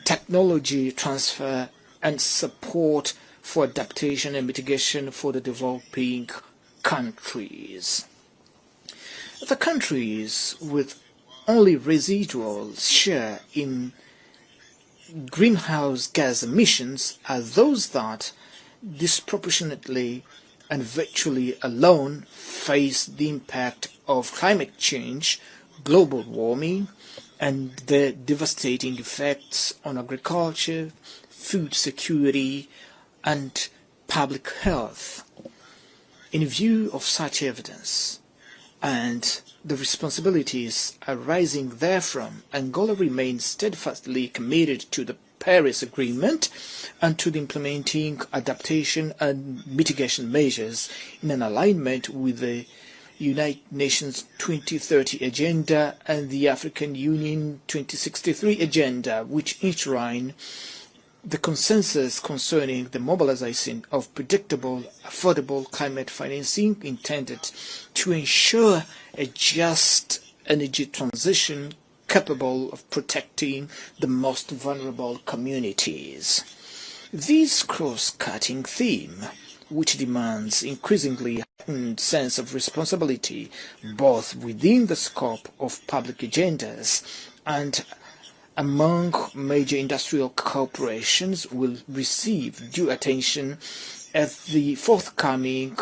technology transfer, and support for adaptation and mitigation for the developing countries. The countries with only residual share in greenhouse gas emissions are those that disproportionately and virtually alone face the impact of climate change, global warming, and their devastating effects on agriculture, food security, and public health. In view of such evidence and the responsibilities arising therefrom, Angola remains steadfastly committed to the Paris Agreement and to the implementing adaptation and mitigation measures in an alignment with the United Nations 2030 Agenda and the African Union 2063 Agenda, which enshrine the consensus concerning the mobilization of predictable, affordable climate financing intended to ensure a just energy transition capable of protecting the most vulnerable communities. This cross-cutting theme, which demands increasingly heightened sense of responsibility both within the scope of public agendas and among major industrial corporations, will receive due attention at the forthcoming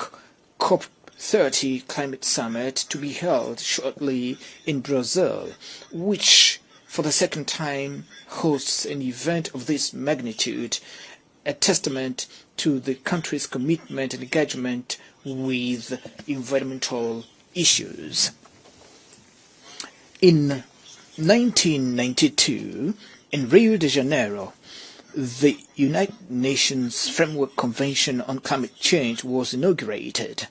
COP30 Climate Summit to be held shortly in Brazil, which for the second time hosts an event of this magnitude, a testament to the country's commitment and engagement with environmental issues. In 1992, in Rio de Janeiro, the United Nations Framework Convention on Climate Change was inaugurated,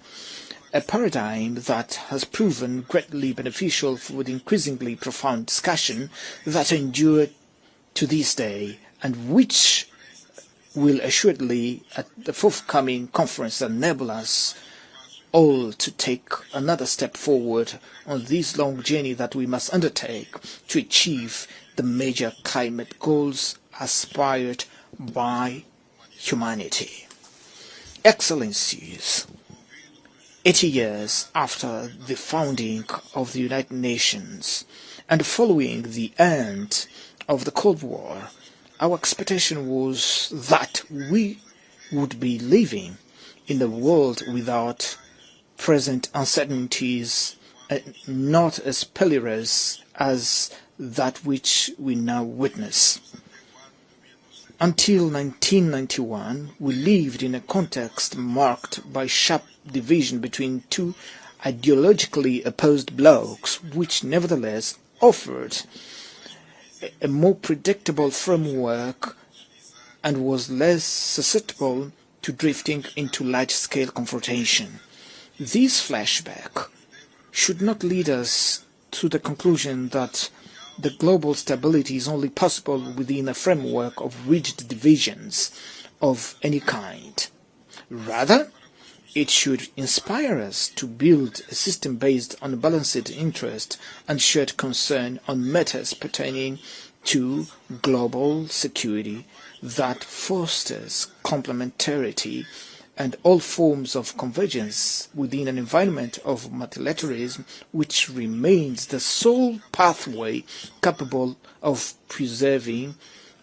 a paradigm that has proven greatly beneficial for the increasingly profound discussion that endured to this day and which will assuredly at the forthcoming conference enable us all to take another step forward on this long journey that we must undertake to achieve the major climate goals aspired by humanity. Excellencies, 80 years after the founding of the United Nations and following the end of the Cold War, our expectation was that we would be living in a world without present uncertainties and not as perilous as that which we now witness. Until 1991, we lived in a context marked by sharp division between two ideologically opposed blocs, which nevertheless offered a more predictable framework and was less susceptible to drifting into large-scale confrontation. This flashback should not lead us to the conclusion that the global stability is only possible within a framework of rigid divisions of any kind. Rather, it should inspire us to build a system based on balanced interest and shared concern on matters pertaining to global security that fosters complementarity and all forms of convergence within an environment of multilateralism which remains the sole pathway capable of preserving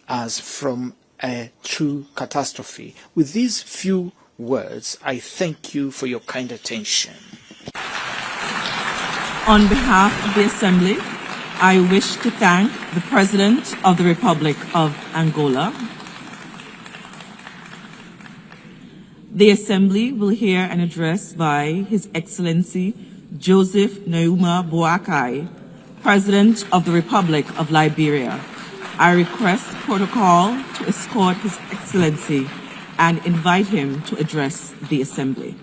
us from a true catastrophe. With these few words, I thank you for your kind attention. On behalf of the Assembly, I wish to thank the President of the Republic of Angola. The Assembly will hear an address by His Excellency Joseph Neuma Boakai, President of the Republic of Liberia. I request protocol to escort His Excellency and invite him to address the Assembly.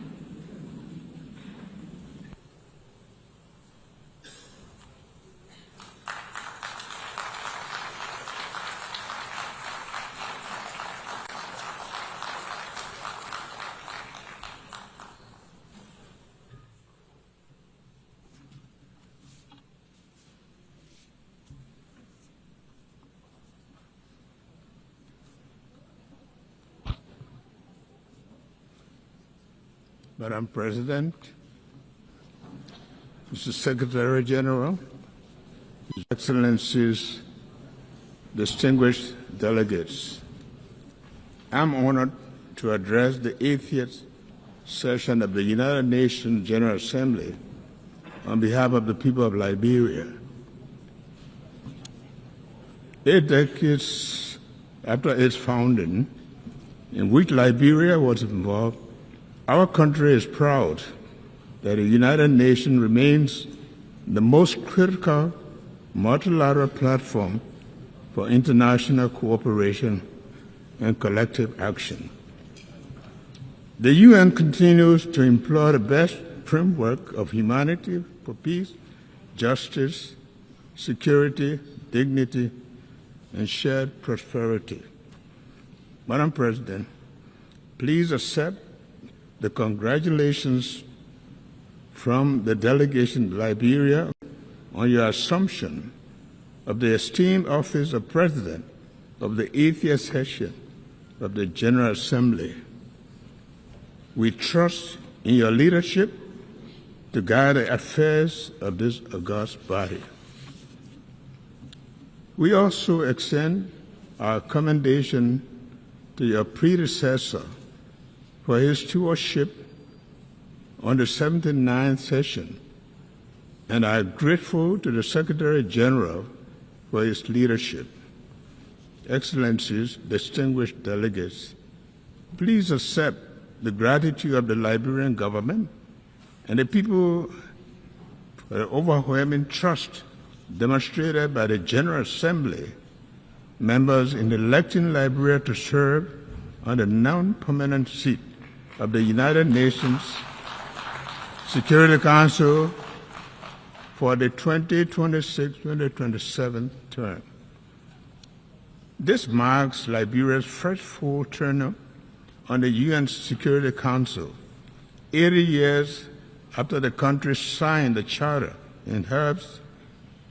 Madam President, Mr. Secretary General, His Excellencies, distinguished delegates, I'm honored to address the 80th session of the United Nations General Assembly on behalf of the people of Liberia. 8 decades after its founding, in which Liberia was involved, our country is proud that the United Nations remains the most critical multilateral platform for international cooperation and collective action. The UN continues to employ the best framework of humanity for peace, justice, security, dignity, and shared prosperity. Madam President, please accept the congratulations from the delegation to Liberia on your assumption of the esteemed office of President of the 80th session of the General Assembly. We trust in your leadership to guide the affairs of this august body. We also extend our commendation to your predecessor for his stewardship on the 79th session, and I am grateful to the Secretary General for his leadership. Excellencies, distinguished delegates, please accept the gratitude of the Liberian government and the people for the overwhelming trust demonstrated by the General Assembly members in electing Liberia to serve on the non-permanent seat of the United Nations Security Council for the 2026-2027 term. This marks Liberia's first full term on the UN Security Council, 80 years after the country signed the charter in Herbst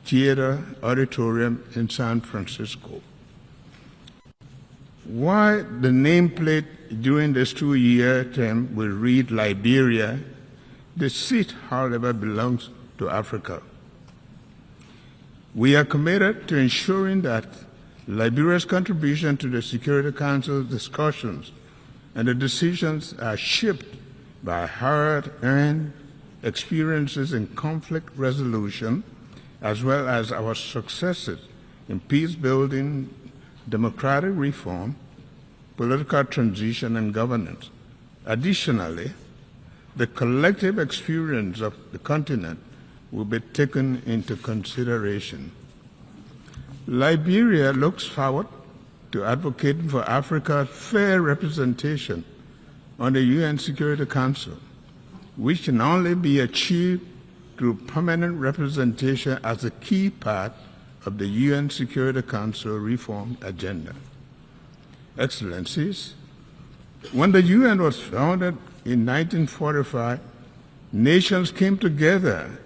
Theater Auditorium in San Francisco. While the nameplate during this 2-year term will read Liberia, the seat, however, belongs to Africa. We are committed to ensuring that Liberia's contribution to the Security Council's discussions and the decisions are shaped by hard-earned experiences in conflict resolution, as well as our successes in peace-building, democratic reform, political transition, and governance. Additionally, the collective experience of the continent will be taken into consideration. Liberia looks forward to advocating for Africa's fair representation on the UN Security Council, which can only be achieved through permanent representation as a key part of the UN Security Council reform agenda. Excellencies, when the UN was founded in 1945, nations came together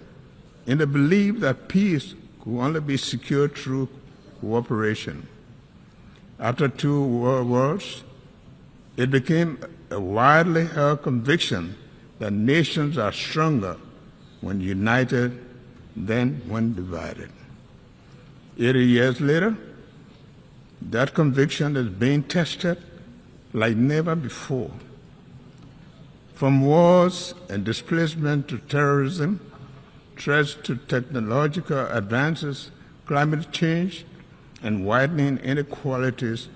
in the belief that peace could only be secured through cooperation. After 2 world wars, it became a widely held conviction that nations are stronger when united than when divided. 80 years later, that conviction is being tested like never before. From wars and displacement to terrorism, threats to technological advances, climate change, and widening inequalities,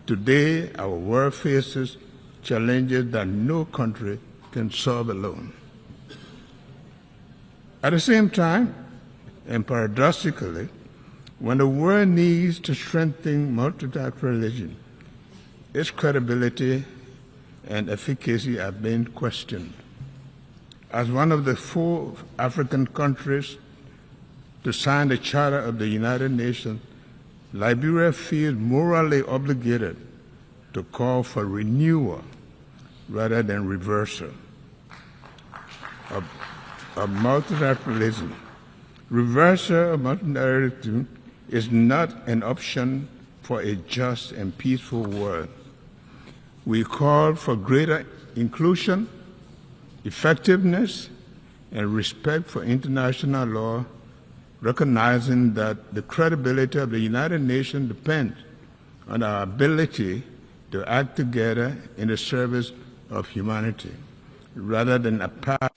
today our world faces challenges that no country can solve alone. At the same time, and paradoxically, when the world needs to strengthen multilateralism, its credibility and efficacy are being questioned. As one of the 4 African countries to sign the Charter of the United Nations, Liberia feels morally obligated to call for renewal rather than reversal of multilateralism. Reversal of multilateralism is not an option for a just and peaceful world. We call for greater inclusion, effectiveness, and respect for international law, recognizing that the credibility of the United Nations depends on our ability to act together in the service of humanity, rather than apart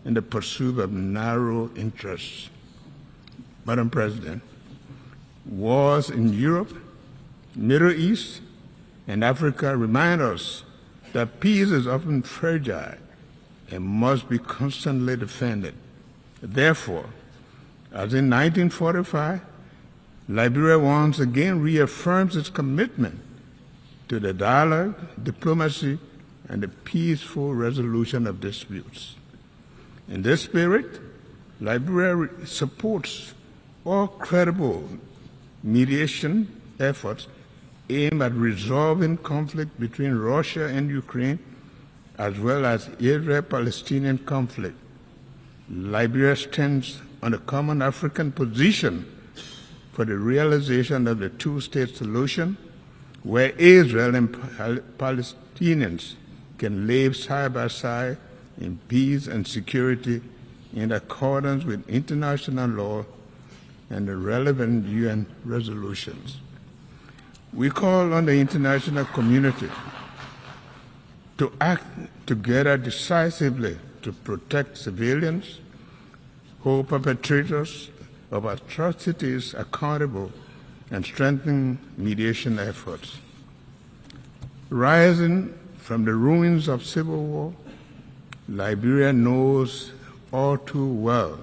in the pursuit of narrow interests. Madam President, wars in Europe, Middle East, and Africa remind us that peace is often fragile and must be constantly defended. Therefore, as in 1945, Liberia once again reaffirms its commitment to the dialogue, diplomacy, and the peaceful resolution of disputes. In this spirit, Liberia supports all credible mediation efforts aimed at resolving conflict between Russia and Ukraine, as well as Israel-Palestinian conflict. Liberia stands on a common African position for the realization of the 2-state solution, where Israel and Palestinians can live side by side in peace and security in accordance with international law and the relevant UN resolutions. We call on the international community to act together decisively to protect civilians, hold perpetrators of atrocities accountable, and strengthen mediation efforts. Rising from the ruins of civil war, Liberia knows all too well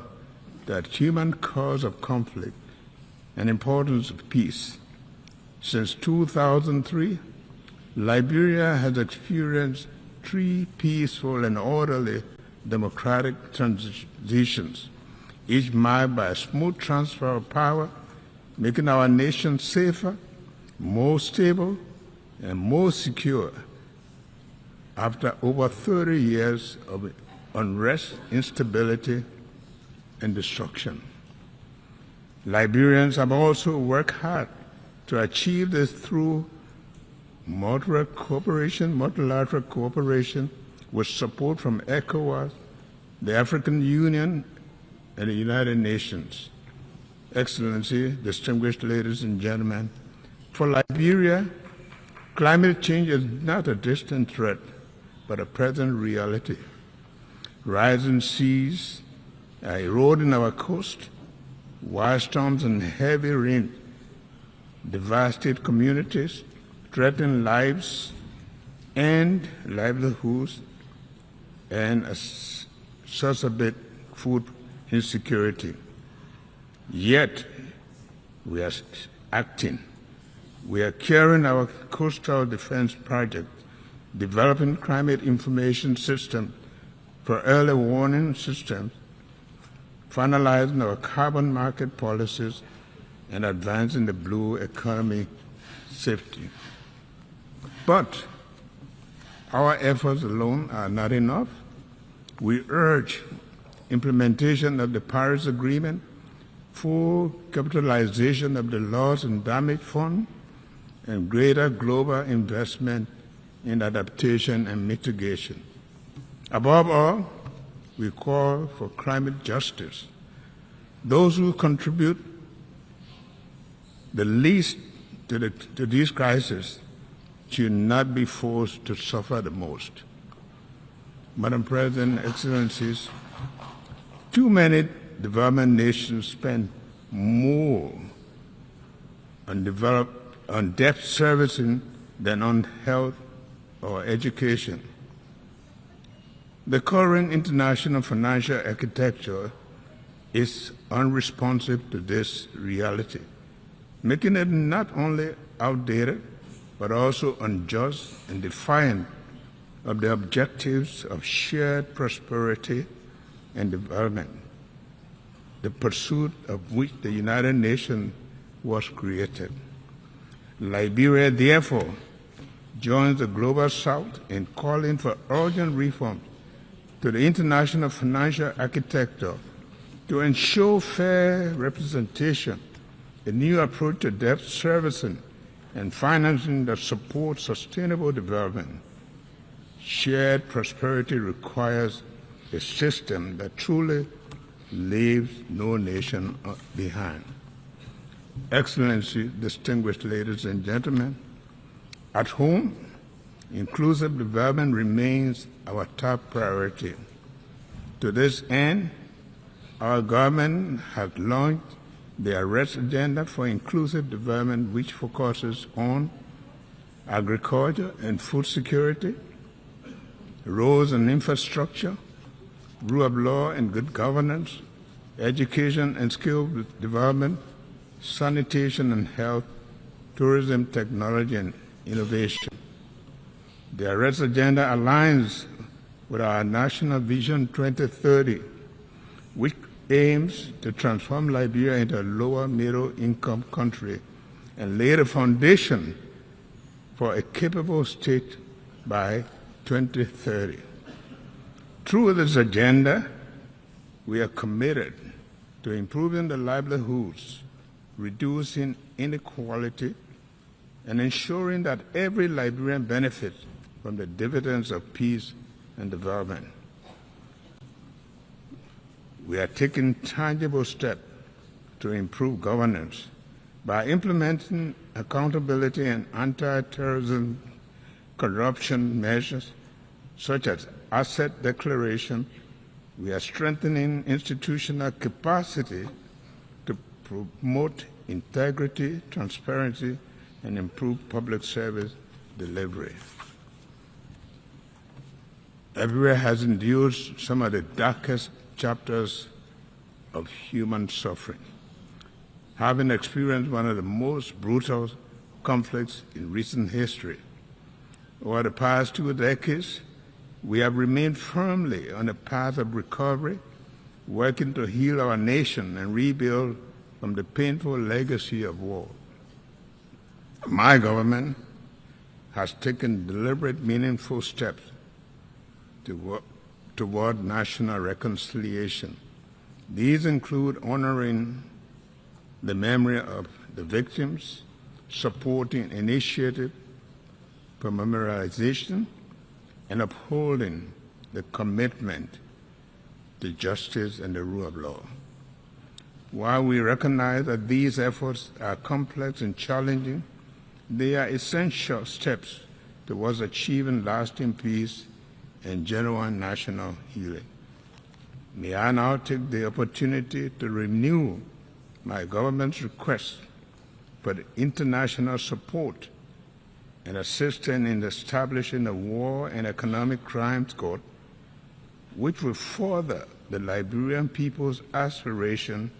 that human cause of conflict and importance of peace. Since 2003, Liberia has experienced 3 peaceful and orderly democratic transitions, each marked by a smooth transfer of power, making our nation safer, more stable, and more secure after over 30 years of unrest, instability, and destruction. Liberians have also worked hard to achieve this through multilateral cooperation with support from ECOWAS, the African Union, and the United Nations. Excellency, distinguished ladies and gentlemen, for Liberia, climate change is not a distant threat, but a present reality. Rising seas are eroding our coast, wildstorms and heavy rain devastate communities, threaten lives and livelihoods, and exacerbate food insecurity. Yet, we are acting. We are carrying our coastal defense project, developing climate information system for early warning systems, finalizing our carbon market policies, and advancing the blue economy safety. But our efforts alone are not enough. We urge implementation of the Paris Agreement, full capitalization of the loss and damage fund, and greater global investment in adaptation and mitigation. Above all, we call for climate justice. Those who contribute the least to these crises should not be forced to suffer the most. Madam President, Excellencies, too many development nations spend more on debt servicing than on health or education. The current international financial architecture is unresponsive to this reality, making it not only outdated, but also unjust and defiant of the objectives of shared prosperity and development, the pursuit of which the United Nations was created. Liberia, therefore, joins the Global South in calling for urgent reforms to the international financial architecture to ensure fair representation, a new approach to debt servicing, and financing that supports sustainable development. Shared prosperity requires a system that truly leaves no nation behind. Excellency, distinguished ladies and gentlemen, at home, inclusive development remains our top priority. To this end, our government has launched the Arrest Agenda for Inclusive Development, which focuses on agriculture and food security, roads and infrastructure, rule of law and good governance, education and skill development, sanitation and health, tourism, technology, and innovation. The Arrest Agenda aligns with our National Vision 2030, which aims to transform Liberia into a lower middle-income country and lay the foundation for a capable state by 2030. Through this agenda, we are committed to improving the livelihoods, reducing inequality, and ensuring that every Liberian benefits from the dividends of peace and development. We are taking tangible steps to improve governance by implementing accountability and anti-terrorism corruption measures such as asset declaration. We are strengthening institutional capacity to promote integrity, transparency, and improve public service delivery. Liberia has endured some of the darkest chapters of human suffering, having experienced one of the most brutal conflicts in recent history. Over the past 2 decades, we have remained firmly on the path of recovery, working to heal our nation and rebuild from the painful legacy of war. My government has taken deliberate, meaningful steps toward national reconciliation. These include honoring the memory of the victims, supporting initiative for memorialization, and upholding the commitment to justice and the rule of law. While we recognize that these efforts are complex and challenging, they are essential steps towards achieving lasting peace and genuine national healing. May I now take the opportunity to renew my government's request for the international support and assistance in establishing a War and Economic Crimes Court, which will further the Liberian people's aspiration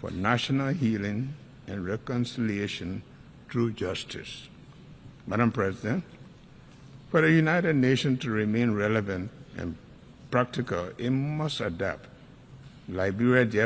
for national healing and reconciliation through justice. Madam President, for the United Nations to remain relevant and practical, it must adapt. Liberia